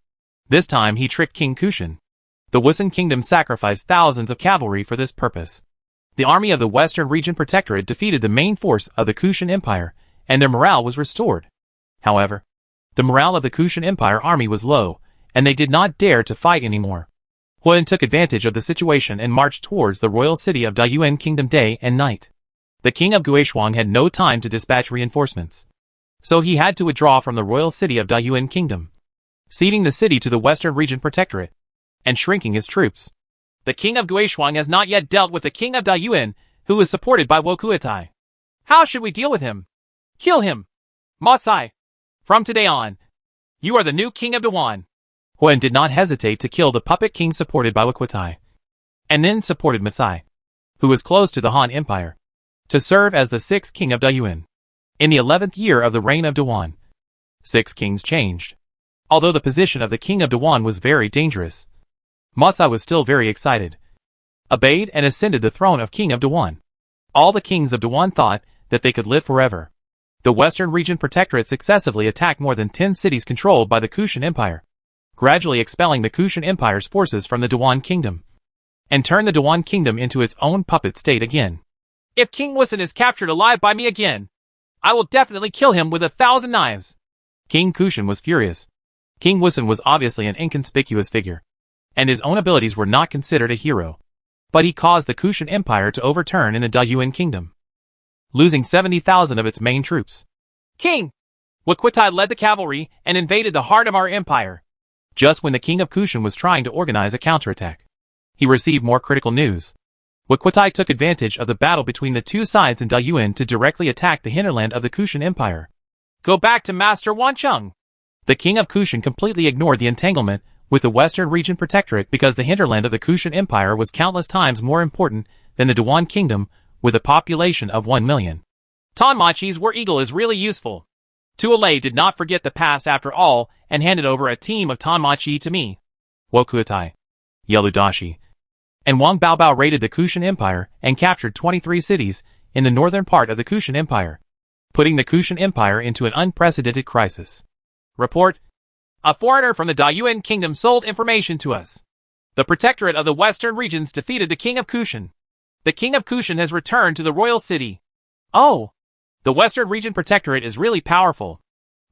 This time he tricked King Kushan. The Wusun kingdom sacrificed thousands of cavalry for this purpose. The army of the Western Region Protectorate defeated the main force of the Kushan Empire, and their morale was restored. However, the morale of the Kushan Empire army was low, and they did not dare to fight anymore. Huan took advantage of the situation and marched towards the royal city of Dayuan Kingdom day and night. The king of Guishuang had no time to dispatch reinforcements, so he had to withdraw from the royal city of Dayuan Kingdom, ceding the city to the Western Region Protectorate, and shrinking his troops. The king of Guishuang has not yet dealt with the king of Dayuan, who is supported by Wokuatai. How should we deal with him? Kill him! Matsai! From today on, you are the new king of Dawan. Huan did not hesitate to kill the puppet king supported by Wokuatai, and then supported Matsai, who was close to the Han Empire, to serve as the sixth king of Dayuan. In the 11th year of the reign of Dawan, 6 kings changed. Although the position of the king of Dawan was very dangerous, Matsai was still very excited, obeyed and ascended the throne of king of Dawan. All the kings of Dawan thought that they could live forever. The Western Region Protectorate successively attacked more than 10 cities controlled by the Kushan Empire, gradually expelling the Kushan Empire's forces from the Dawan Kingdom, and turned the Dawan Kingdom into its own puppet state again. If King Wusun is captured alive by me again, I will definitely kill him with 1,000 knives. King Kushan was furious. King Wusun was obviously an inconspicuous figure, and his own abilities were not considered a hero. But he caused the Kushan Empire to overturn in the Dayuan Kingdom, losing 70,000 of its main troops. King! Wokuatai led the cavalry and invaded the heart of our empire. Just when the king of Kushan was trying to organize a counterattack, he received more critical news. Wokuatai took advantage of the battle between the two sides in Dayuan to directly attack the hinterland of the Kushan Empire. Go back to Master Wancheng! The king of Kushan completely ignored the entanglement with the Western Region Protectorate because the hinterland of the Kushan Empire was countless times more important than the Dawan Kingdom, with a population of 1 million. Tonmachi's War Eagle is really useful. Tuolei did not forget the past after all and handed over a team of Tonmachi to me. Wokuatai, Yeludashi, and Wang Baobao raided the Kushan Empire and captured 23 cities in the northern part of the Kushan Empire, putting the Kushan Empire into an unprecedented crisis. Report: a foreigner from the Dayuan Kingdom sold information to us. The Protectorate of the Western Regions defeated the King of Kushan. The King of Kushan has returned to the royal city. Oh! The Western Region Protectorate is really powerful.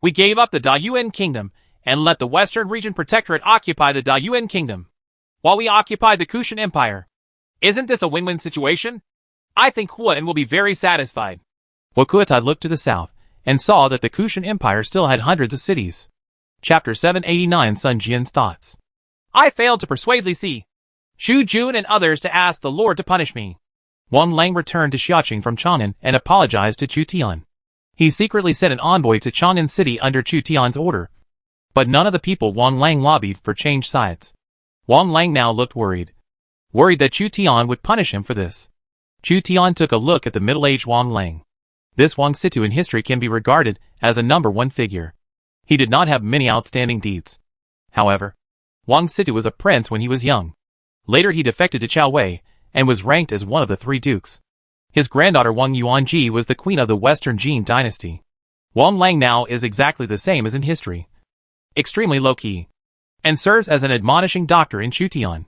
We gave up the Dayuan Kingdom and let the Western Region Protectorate occupy the Dayuan Kingdom, while we occupied the Kushan Empire. Isn't this a win-win situation? I think Huan will be very satisfied. Wokuatai looked to the south and saw that the Kushan Empire still had hundreds of cities. Chapter 789 Sun Jian's Thoughts. I failed to persuade Li Si, Xu Jun and others to ask the Lord to punish me. Wang Lang returned to Xiaoqing from Chang'an and apologized to Chu Tian. He secretly sent an envoy to Chang'an City under Chu Tian's order, but none of the people Wang Lang lobbied for changed sides. Wang Lang now looked worried that Chu Tian would punish him for this. Chu Tian took a look at the middle-aged Wang Lang. This Wang Situ in history can be regarded as a number 1 figure. He did not have many outstanding deeds. However, Wang Situ was a prince when he was young. Later he defected to Chao Wei and was ranked as one of the 3 dukes. His granddaughter Wang Yuanji was the queen of the Western Jin dynasty. Wang Lang now is exactly the same as in history. Extremely low-key. and serves as an admonishing doctor in Chutian.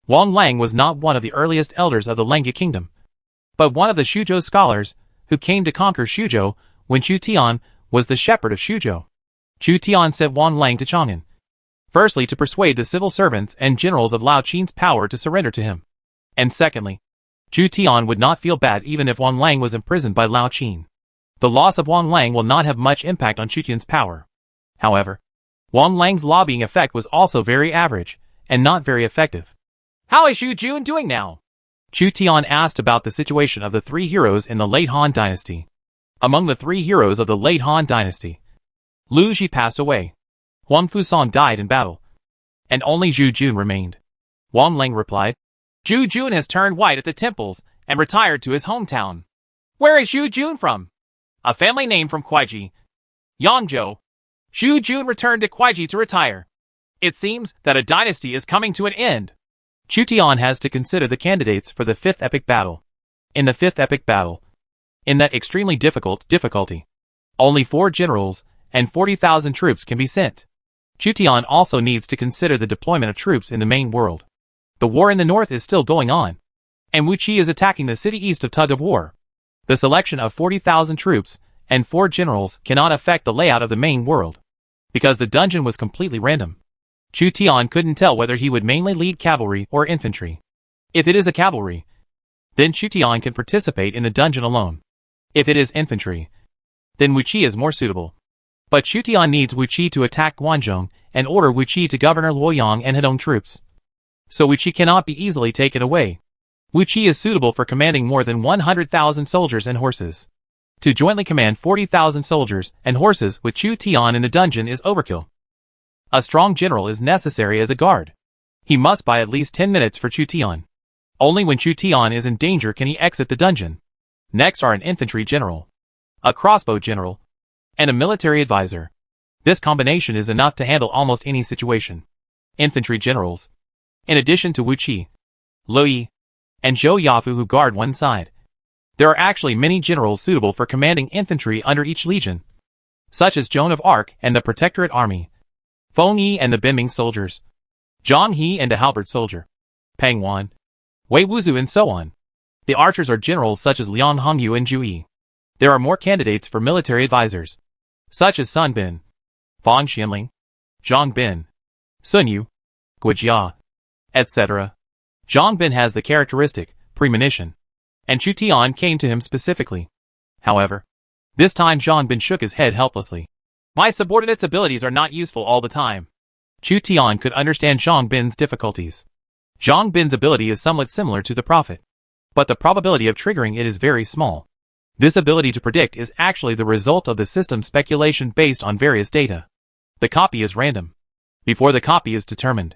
Wang Lang was not one of the earliest elders of the Lengya kingdom, but one of the Shuzhou scholars who came to conquer Shuzhou when Chu Tian was the shepherd of Shuzhou. Chu Tian sent Wang Lang to Chang'an, firstly to persuade the civil servants and generals of Lao Qin's power to surrender to him, and secondly, Chu Tian would not feel bad even if Wang Lang was imprisoned by Lao Qin. The loss of Wang Lang will not have much impact on Chu Tian's power. However, Wang Lang's lobbying effect was also very average, and not very effective. How is Xu Jun doing now? Chu Tian asked about the situation of the three heroes in the late Han dynasty. Among the three heroes of the late Han dynasty, Lu Ji passed away, Huang Fusang died in battle, and only Xu Jun remained. Wang Lang replied, Xu Jun has turned white at the temples and retired to his hometown. Where is Xu Jun from? A family name from Kuaiji, Yangzhou. Xu Jun returned to Kuaiji to retire. It seems that a dynasty is coming to an end. Chu Tian has to consider the candidates for the fifth epic battle. In the fifth epic battle, in that extremely difficulty, only 4 generals and 40,000 troops can be sent. Chu Tian also needs to consider the deployment of troops in the main world. The war in the north is still going on, and Wu Qi is attacking the city east of Tug of War. The selection of 40,000 troops and 4 generals cannot affect the layout of the main world, because the dungeon was completely random. Chu Tian couldn't tell whether he would mainly lead cavalry or infantry. If it is a cavalry, then Chu Tian can participate in the dungeon alone. If it is infantry, then Wu Qi is more suitable. But Chu Tian needs Wu Qi to attack Guanzhong and order Wu Qi to govern Luoyang and Hedong troops. So Wu Qi cannot be easily taken away. Wu Qi is suitable for commanding more than 100,000 soldiers and horses. To jointly command 40,000 soldiers and horses with Chu Tian in the dungeon is overkill. A strong general is necessary as a guard. He must buy at least 10 minutes for Chu Tian. Only when Chu Tian is in danger can he exit the dungeon. Next are an infantry general, a crossbow general, and a military advisor. This combination is enough to handle almost any situation. Infantry generals, in addition to Wu Qi, Lo Yi, and Zhou Yafu who guard one side. There are actually many generals suitable for commanding infantry under each legion, such as Joan of Arc and the Protectorate Army, Feng Yi and the Binming soldiers, Zhang He and the halberd soldier, Peng Wan, Wei Wuzu and so on. The archers are generals such as Liang Hongyu and Zhu Yi. There are more candidates for military advisors, such as Sun Bin, Fan Xianling, Zhang Bin, Sun Yu, Guijia, etc. Zhang Bin has the characteristic premonition, and Chu Tian came to him specifically. However, this time Zhang Bin shook his head helplessly. My subordinate's abilities are not useful all the time. Chu Tian could understand Zhang Bin's difficulties. Zhang Bin's ability is somewhat similar to the Prophet, but the probability of triggering it is very small. This ability to predict is actually the result of the system speculation based on various data. The copy is random. Before the copy is determined,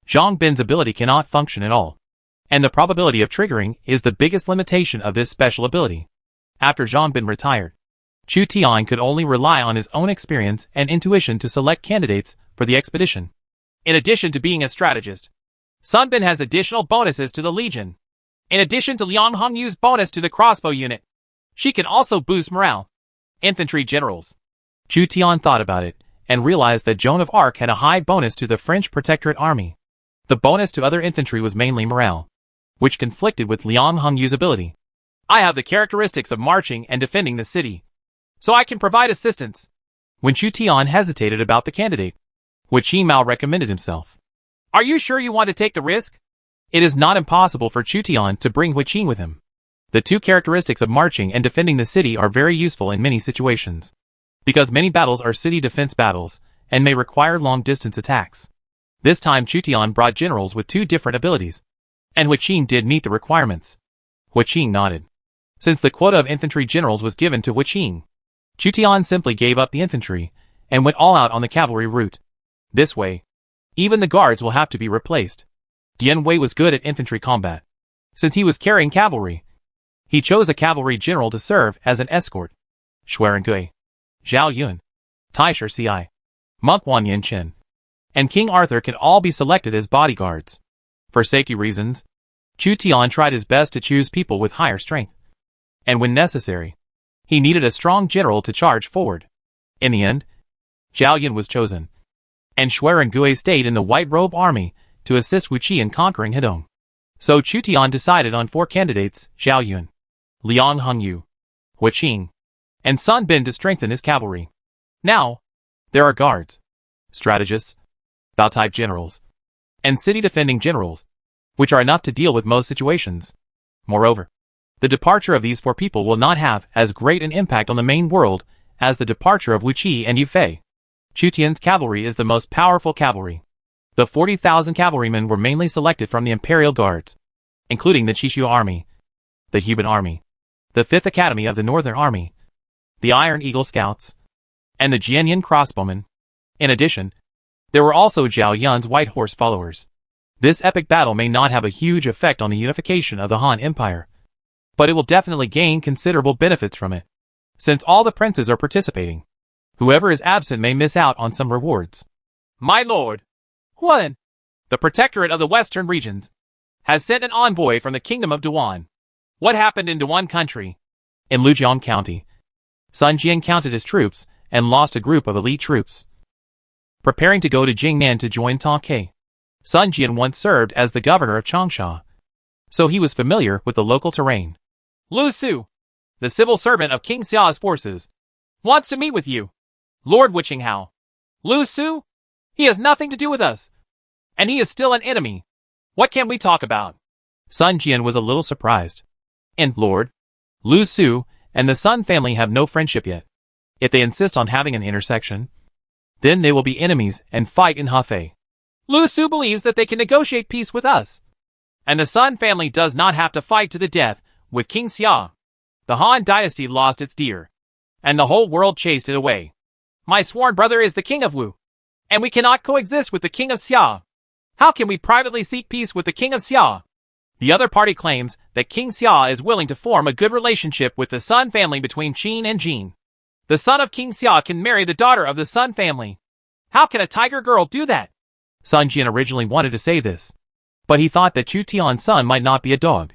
Zhang Bin's ability cannot function at all, and the probability of triggering is the biggest limitation of this special ability. After Zhang Bin retired, Chu Tian could only rely on his own experience and intuition to select candidates for the expedition. In addition to being a strategist, Sun Bin has additional bonuses to the Legion. In addition to Liang Hongyu's bonus to the crossbow unit, she can also boost morale. Infantry generals. Chu Tian thought about it and realized that Joan of Arc had a high bonus to the French Protectorate Army. The bonus to other infantry was mainly morale, which conflicted with Liang Hongyu's ability. I have the characteristics of marching and defending the city, so I can provide assistance. When Chu Tian hesitated about the candidate, Wu Qimao recommended himself. Are you sure you want to take the risk? It is not impossible for Chu Tian to bring Wu Qi with him. The two characteristics of marching and defending the city are very useful in many situations, because many battles are city defense battles and may require long-distance attacks. This time Chu Tian brought generals with 2 different abilities, and Wu Qi did meet the requirements. Wu Qi nodded. Since the quota of infantry generals was given to Wu Qi, Chu Tian simply gave up the infantry and went all out on the cavalry route. This way, even the guards will have to be replaced. Dian Wei was good at infantry combat. Since he was carrying cavalry, he chose a cavalry general to serve as an escort. Xueren Gui, Zhao Yun, Tai Shi, Monk Wan Yin and King Arthur can all be selected as bodyguards. For safety reasons, Chu Tian tried his best to choose people with higher strength. And when necessary, he needed a strong general to charge forward. In the end, Zhao Yun was chosen. and Shuai and Gui stayed in the White Robe Army to assist Wu Qi in conquering Hedong. So Chu Tian decided on 4 candidates: Zhao Yun, Liang Hongyu, Hu Qing, and Sun Bin to strengthen his cavalry. Now, there are guards, strategists, Bao-type generals, and city-defending generals, which are enough to deal with most situations. Moreover, the departure of these 4 people will not have as great an impact on the main world as the departure of Wu Qi and Yu Fei. Chu Tian's cavalry is the most powerful cavalry. The 40,000 cavalrymen were mainly selected from the Imperial Guards, including the Qishu Army, the Huban Army, the 5th Academy of the Northern Army, the Iron Eagle Scouts, and the Jianyan Crossbowmen. In addition, there were also Zhao Yun's White Horse followers. This epic battle may not have a huge effect on the unification of the Han Empire, but it will definitely gain considerable benefits from it. Since all the princes are participating, whoever is absent may miss out on some rewards. My lord, Huan, the Protectorate of the Western Regions, has sent an envoy from the Kingdom of Duan. What happened in Duan country? In Lujiang County, Sun Jian counted his troops and lost a group of elite troops. Preparing to go to Jingnan to join Tang Ke. Sun Jian once served as the governor of Changsha, so he was familiar with the local terrain. Lu Su, the civil servant of King Xia's forces, wants to meet with you. Lord Wuqinghao. Lu Su? He has nothing to do with us, and he is still an enemy. What can we talk about? Sun Jian was a little surprised. And Lord, Lu Su and the Sun family have no friendship yet. If they insist on having an intersection, then they will be enemies and fight in Hefei. Lu Su believes that they can negotiate peace with us, and the Sun family does not have to fight to the death with King Xia. The Han dynasty lost its deer, and the whole world chased it away. My sworn brother is the king of Wu, and we cannot coexist with the king of Xia. How can we privately seek peace with the king of Xia? The other party claims that King Xia is willing to form a good relationship with the Sun family between Qin and Jin. The son of King Xia can marry the daughter of the Sun family. How can a tiger girl do that? Sun Jian originally wanted to say this, but he thought that Chu Tian's son might not be a dog.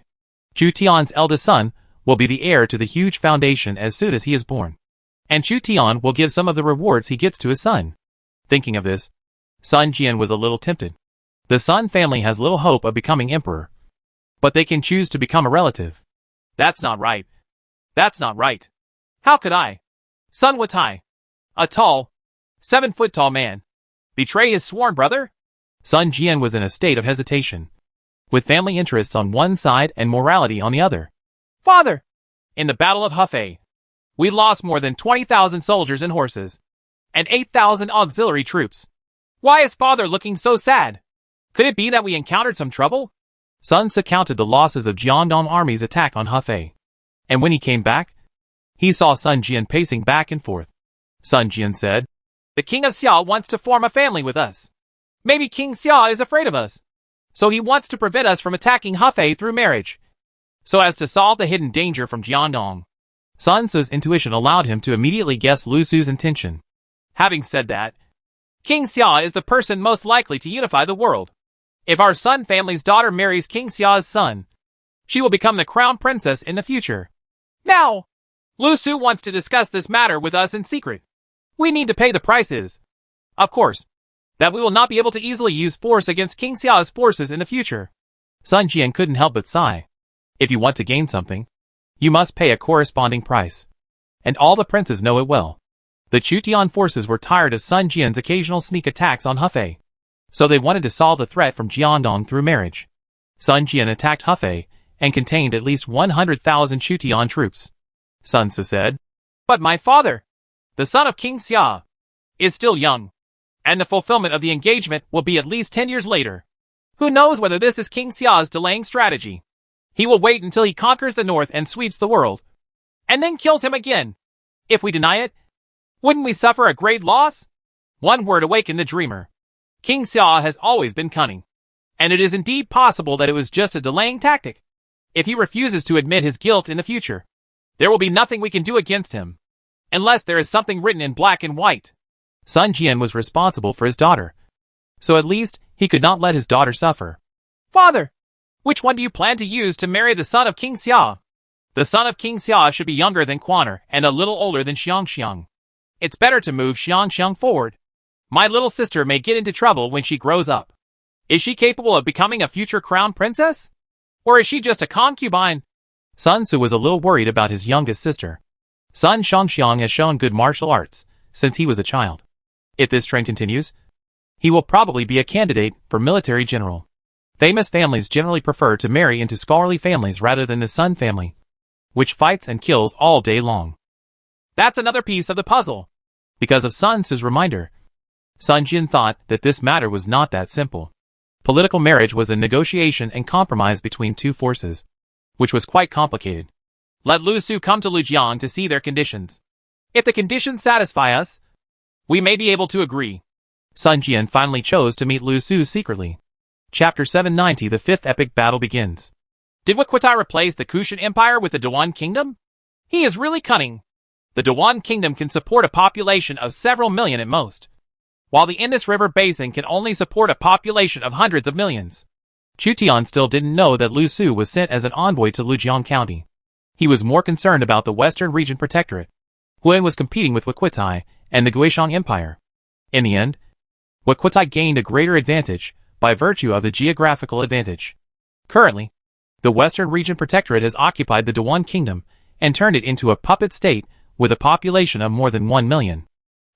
Chu Tian's eldest son will be the heir to the huge foundation as soon as he is born, and Chu Tian will give some of the rewards he gets to his son. Thinking of this, Sun Jian was a little tempted. The Sun family has little hope of becoming emperor, but they can choose to become a relative. That's not right. That's not right. How could I, Sun Wutai, a tall, 7-foot-tall man, betray his sworn brother? Sun Jian was in a state of hesitation, with family interests on one side and morality on the other. Father, in the Battle of Hefei, we lost more than 20,000 soldiers and horses, and 8,000 auxiliary troops. Why is father looking so sad? Could it be that we encountered some trouble? Sun Ce counted the losses of Jiandong army's attack on Hefei, and when he came back, he saw Sun Jian pacing back and forth. Sun Jian said, "The king of Xia wants to form a family with us. Maybe King Xia is afraid of us, so he wants to prevent us from attacking Hefei through marriage, so as to solve the hidden danger from Jiandong." Sun Ce's intuition allowed him to immediately guess Lu Su's intention. Having said that, King Xia is the person most likely to unify the world. If our Sun family's daughter marries King Xia's son, she will become the crown princess in the future. Now, Lu Su wants to discuss this matter with us in secret. We need to pay the prices. Of course, that we will not be able to easily use force against King Xia's forces in the future. Sun Jian couldn't help but sigh. If you want to gain something, you must pay a corresponding price. And all the princes know it well. The Chu Tian forces were tired of Sun Jian's occasional sneak attacks on Hefei, so they wanted to solve the threat from Jiandong through marriage. Sun Jian attacked Hefei and contained at least 100,000 Chu Tian troops. Sun Ce said, "But my father, the son of King Xia, is still young, and the fulfillment of the engagement will be at least 10 years later. Who knows whether this is King Xia's delaying strategy? He will wait until he conquers the north and sweeps the world, and then kills him again. If we deny it, wouldn't we suffer a great loss?" One word awakened the dreamer. King Xia has always been cunning, and it is indeed possible that it was just a delaying tactic. If he refuses to admit his guilt in the future, there will be nothing we can do against him, unless there is something written in black and white. Sun Jian was responsible for his daughter, so at least he could not let his daughter suffer. "Father, which one do you plan to use to marry the son of King Xia?" "The son of King Xia should be younger than Quan'er and a little older than Xiangxiang. It's better to move Xiangxiang forward. My little sister may get into trouble when she grows up. Is she capable of becoming a future crown princess? Or is she just a concubine? Sun Tzu was a little worried about his youngest sister. Sun Shangxiang has shown good martial arts since he was a child. If this trend continues, he will probably be a candidate for military general. Famous families generally prefer to marry into scholarly families rather than the Sun family, which fights and kills all day long. That's another piece of the puzzle. Because of Sun Tzu's reminder, Sun Jian thought that this matter was not that simple. Political marriage was a negotiation and compromise between two forces, which was quite complicated. Let Lu Su come to Lujiang to see their conditions. If the conditions satisfy us, we may be able to agree. Sun Jian finally chose to meet Lu Su secretly. Chapter 790. The fifth epic battle begins. Did Wukutai replace the Kushan Empire with the Dewan Kingdom? He is really cunning. The Dewan Kingdom can support a population of several million at most, while the Indus River Basin can only support a population of hundreds of millions. Chu Tian still didn't know that Lu Su was sent as an envoy to Lujiang County. He was more concerned about the Western Region Protectorate. Huan was competing with Wukutai and the Guishang Empire. In the end, Wukutai gained a greater advantage by virtue of the geographical advantage. Currently, the Western Region Protectorate has occupied the Dewan Kingdom and turned it into a puppet state with a population of more than 1 million.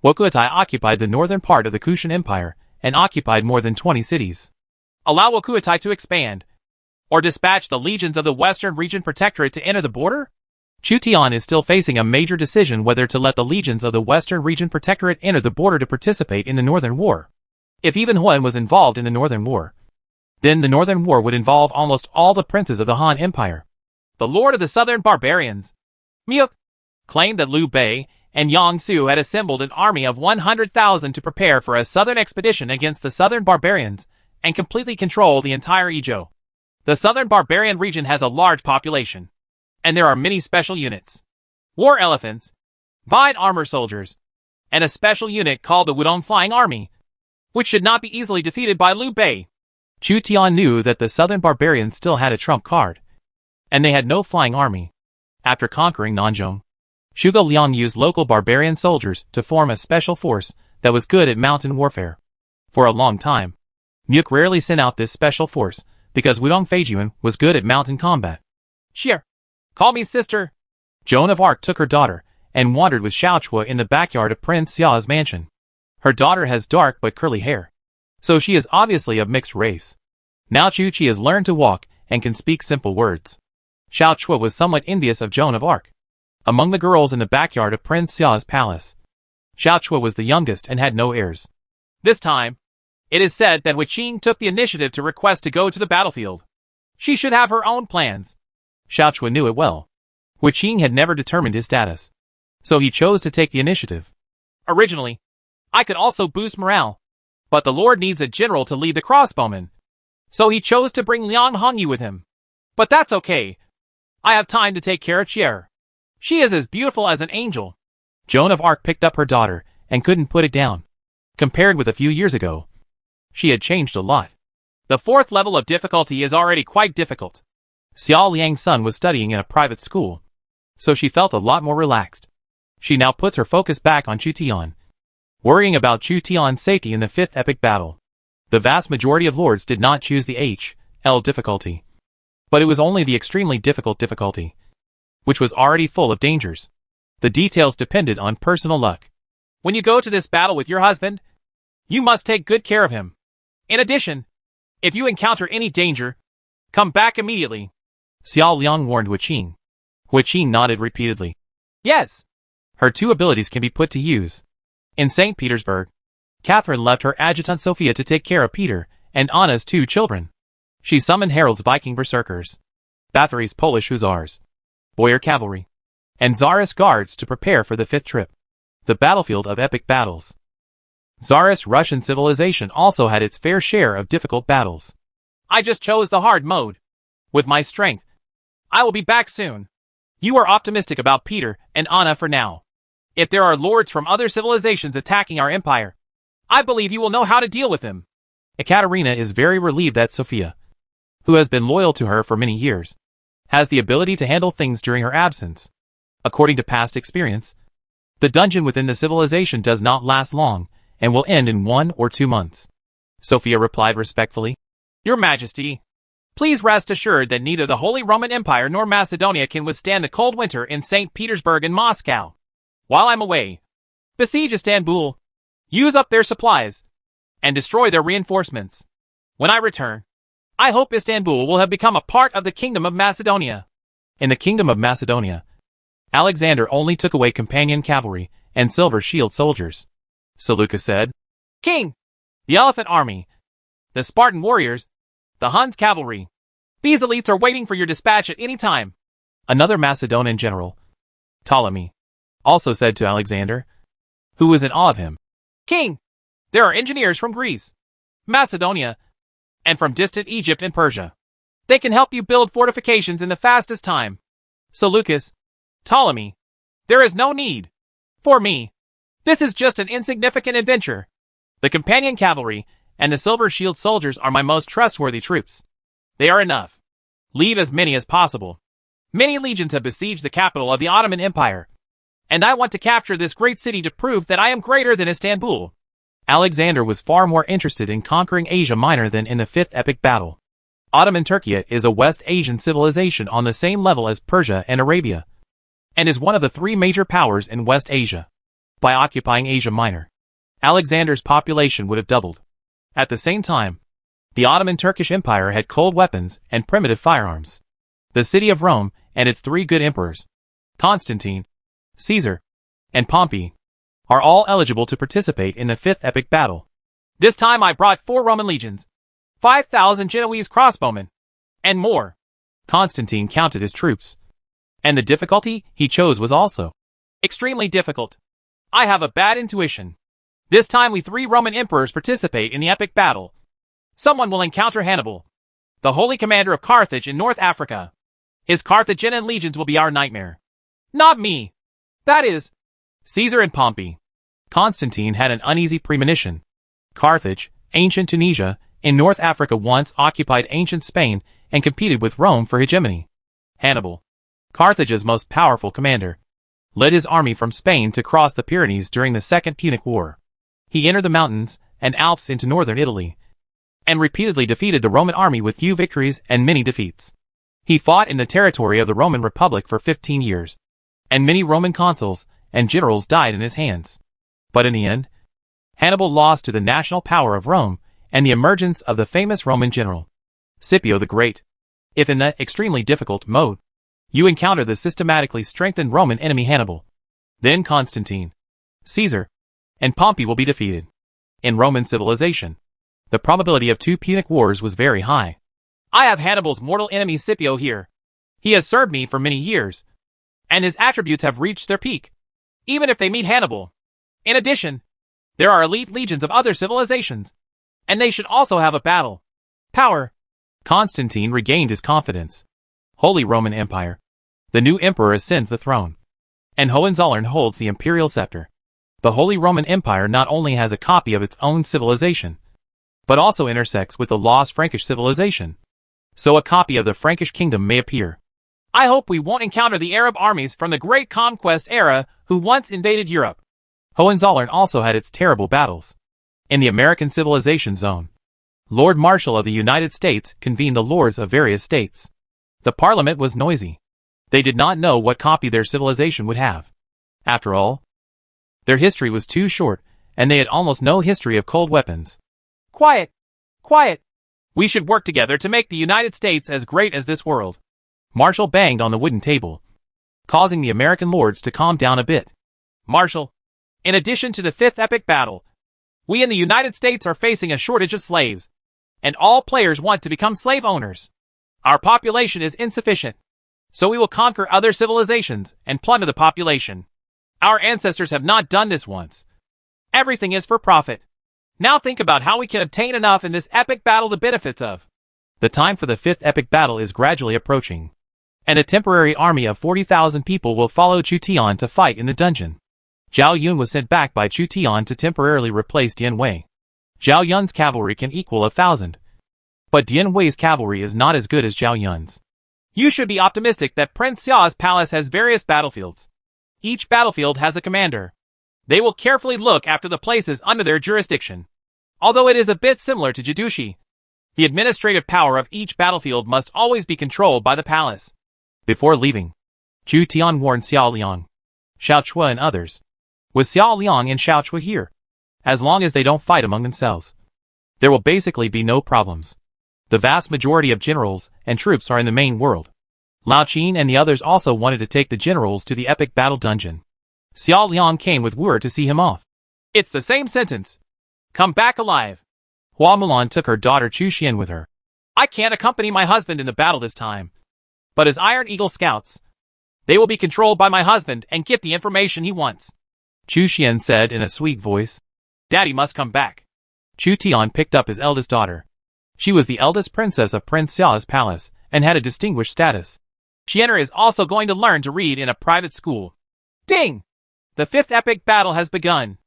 Wukutai occupied the northern part of the Kushan Empire and occupied more than 20 cities. Allow Wukutai to expand, or dispatch the legions of the Western Region Protectorate to enter the border? Chu Tian is still facing a major decision whether to let the legions of the Western Region Protectorate enter the border to participate in the Northern War. If even Huan was involved in the Northern War, then the Northern War would involve almost all the princes of the Han Empire. The Lord of the Southern Barbarians, Miuk, claimed that Liu Bei and Yang Su had assembled an army of 100,000 to prepare for a southern expedition against the Southern Barbarians and completely control the entire Izhou. The Southern Barbarian region has a large population, and there are many special units. War elephants, Vine armor soldiers, and a special unit called the Wudong Flying Army, which should not be easily defeated by Liu Bei. Chu Tian knew that the Southern Barbarians still had a trump card, and they had no flying army. After conquering Nanzhong, Zhuge Liang used local barbarian soldiers to form a special force that was good at mountain warfare. For a long time, Miuk rarely sent out this special force because Wudong Feijuan was good at mountain combat. Xier, call me sister. Joan of Arc took her daughter and wandered with Xiao Chua in the backyard of Prince Xiao's mansion. Her daughter has dark but curly hair, so she is obviously of mixed race. Now Chu Chi has learned to walk and can speak simple words. Xiao Chua was somewhat envious of Joan of Arc. Among the girls in the backyard of Prince Xiao's palace, Xiao Chua was the youngest and had no heirs. This time, it is said that Hui Qing took the initiative to request to go to the battlefield. She should have her own plans. Xiao Chua knew it well. Hui Qing had never determined his status, so he chose to take the initiative. Originally, I could also boost morale, but the Lord needs a general to lead the crossbowmen, so he chose to bring Liang Hongyu with him. But that's okay. I have time to take care of Qier. She is as beautiful as an angel. Joan of Arc picked up her daughter and couldn't put it down. Compared with a few years ago, she had changed a lot. The fourth level of difficulty is already quite difficult. Xiao Liang's son was studying in a private school, so she felt a lot more relaxed. She now puts her focus back on Chu Tian, worrying about Chu Tian's safety in the fifth epic battle. The vast majority of lords did not choose the HL difficulty, but it was only the extremely difficult difficulty, which was already full of dangers. The details depended on personal luck. When you go to this battle with your husband, you must take good care of him. In addition, if you encounter any danger, come back immediately. Xiao Liang warned Hui Qing. Hui Qing nodded repeatedly. Yes. Her two abilities can be put to use. In St. Petersburg, Catherine left her adjutant Sophia to take care of Peter and Anna's two children. She summoned Harold's Viking berserkers, Bathory's Polish hussars, Boyar cavalry, and Tsarist guards to prepare for the fifth trip, the battlefield of epic battles. Tsarist Russian civilization also had its fair share of difficult battles. I just chose the hard mode. With my strength, I will be back soon. You are optimistic about Peter and Anna for now. If there are lords from other civilizations attacking our empire, I believe you will know how to deal with them. Ekaterina is very relieved that Sophia, who has been loyal to her for many years, has the ability to handle things during her absence. According to past experience, the dungeon within the civilization does not last long, and will end in 1 or 2 months. Sophia replied respectfully, Your Majesty, please rest assured that neither the Holy Roman Empire nor Macedonia can withstand the cold winter in St. Petersburg and Moscow. While I'm away, besiege Istanbul, use up their supplies, and destroy their reinforcements. When I return, I hope Istanbul will have become a part of the Kingdom of Macedonia. In the Kingdom of Macedonia, Alexander only took away companion cavalry and silver shield soldiers. Seleucus said, King, the elephant army, the Spartan warriors, the Huns cavalry, these elites are waiting for your dispatch at any time. Another Macedonian general, Ptolemy, also said to Alexander, who was in awe of him, King, there are engineers from Greece, Macedonia, and from distant Egypt and Persia. They can help you build fortifications in the fastest time. Seleucus, Ptolemy, there is no need. For me, this is just an insignificant adventure. The companion cavalry and the silver shield soldiers are my most trustworthy troops. They are enough. Leave as many as possible. Many legions have besieged the capital of the Ottoman Empire, and I want to capture this great city to prove that I am greater than Istanbul. Alexander was far more interested in conquering Asia Minor than in the Fifth Epic Battle. Ottoman Turkey is a West Asian civilization on the same level as Persia and Arabia, and is one of the 3 major powers in West Asia. By occupying Asia Minor, Alexander's population would have doubled. At the same time, the Ottoman Turkish Empire had cold weapons and primitive firearms. The city of Rome and its 3 good emperors, Constantine, Caesar, and Pompey, are all eligible to participate in the Fifth Epic Battle. This time I brought 4 Roman legions, 5,000 Genoese crossbowmen, and more. Constantine counted his troops, and the difficulty he chose was also extremely difficult. I have a bad intuition. This time we 3 Roman emperors participate in the epic battle. Someone will encounter Hannibal, the holy commander of Carthage in North Africa. His Carthaginian legions will be our nightmare. Not me. That is, Caesar and Pompey. Constantine had an uneasy premonition. Carthage, ancient Tunisia, in North Africa once occupied ancient Spain and competed with Rome for hegemony. Hannibal, Carthage's most powerful commander, led his army from Spain to cross the Pyrenees during the Second Punic War. He entered the mountains and Alps into northern Italy, and repeatedly defeated the Roman army with few victories and many defeats. He fought in the territory of the Roman Republic for 15 years, and many Roman consuls and generals died in his hands. But in the end, Hannibal lost to the national power of Rome and the emergence of the famous Roman general, Scipio the Great. If in that extremely difficult mode, you encounter the systematically strengthened Roman enemy Hannibal, then Constantine, Caesar, and Pompey will be defeated. In Roman civilization, the probability of 2 Punic Wars was very high. I have Hannibal's mortal enemy Scipio here. He has served me for many years, and his attributes have reached their peak, even if they meet Hannibal. In addition, there are elite legions of other civilizations, and they should also have a battle power. Constantine regained his confidence. Holy Roman Empire. The new emperor ascends the throne, and Hohenzollern holds the imperial scepter. The Holy Roman Empire not only has a copy of its own civilization, but also intersects with the lost Frankish civilization. So a copy of the Frankish kingdom may appear. I hope we won't encounter the Arab armies from the Great Conquest era who once invaded Europe. Hohenzollern also had its terrible battles. In the American Civilization Zone, Lord Marshal of the United States convened the lords of various states. The parliament was noisy. They did not know what copy their civilization would have. After all, their history was too short, and they had almost no history of cold weapons. Quiet! Quiet! We should work together to make the United States as great as this world. Marshall banged on the wooden table, causing the American lords to calm down a bit. Marshall, in addition to the Fifth Epic Battle, we in the United States are facing a shortage of slaves, and all players want to become slave owners. Our population is insufficient, so we will conquer other civilizations and plunder the population. Our ancestors have not done this once. Everything is for profit. Now think about how we can obtain enough in this epic battle the benefits of. The time for the Fifth Epic Battle is gradually approaching, and a temporary army of 40,000 people will follow Chu Tian to fight in the dungeon. Zhao Yun was sent back by Chu Tian to temporarily replace Dian Wei. Zhao Yun's cavalry can equal 1,000, but Dian Wei's cavalry is not as good as Zhao Yun's. You should be optimistic that Prince Xia's palace has various battlefields. Each battlefield has a commander. They will carefully look after the places under their jurisdiction. Although it is a bit similar to Jidushi, the administrative power of each battlefield must always be controlled by the palace. Before leaving, Chu Tian warned Xiao Liang, Xiao Chua and others. With Xiao Liang and Xiao Chua here, as long as they don't fight among themselves, there will basically be no problems. The vast majority of generals and troops are in the main world. Lao Qin and the others also wanted to take the generals to the epic battle dungeon. Xiao Liang came with Wu Er to see him off. It's the same sentence. Come back alive. Hua Mulan took her daughter Chu Xian with her. I can't accompany my husband in the battle this time. But as Iron Eagle scouts, they will be controlled by my husband and get the information he wants. Chu Xian said in a sweet voice. Daddy must come back. Chu Tian picked up his eldest daughter. She was the eldest princess of Prince Xiao's palace and had a distinguished status. Xian'er is also going to learn to read in a private school. Ding! The fifth epic battle has begun,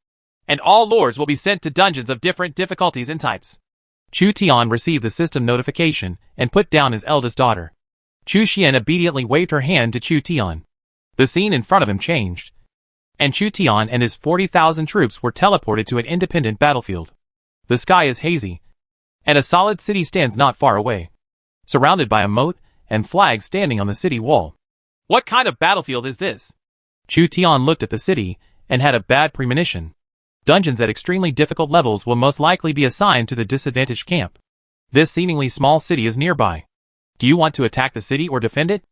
and all lords will be sent to dungeons of different difficulties and types. Chu Tian received the system notification and put down his eldest daughter. Chu Xian obediently waved her hand to Chu Tian. The scene in front of him changed, and Chu Tian and his 40,000 troops were teleported to an independent battlefield. The sky is hazy, and a solid city stands not far away, surrounded by a moat and flags standing on the city wall. What kind of battlefield is this? Chu Tian looked at the city and had a bad premonition. Dungeons at extremely difficult levels will most likely be assigned to the disadvantaged camp. This seemingly small city is nearby. Do you want to attack the city or defend it?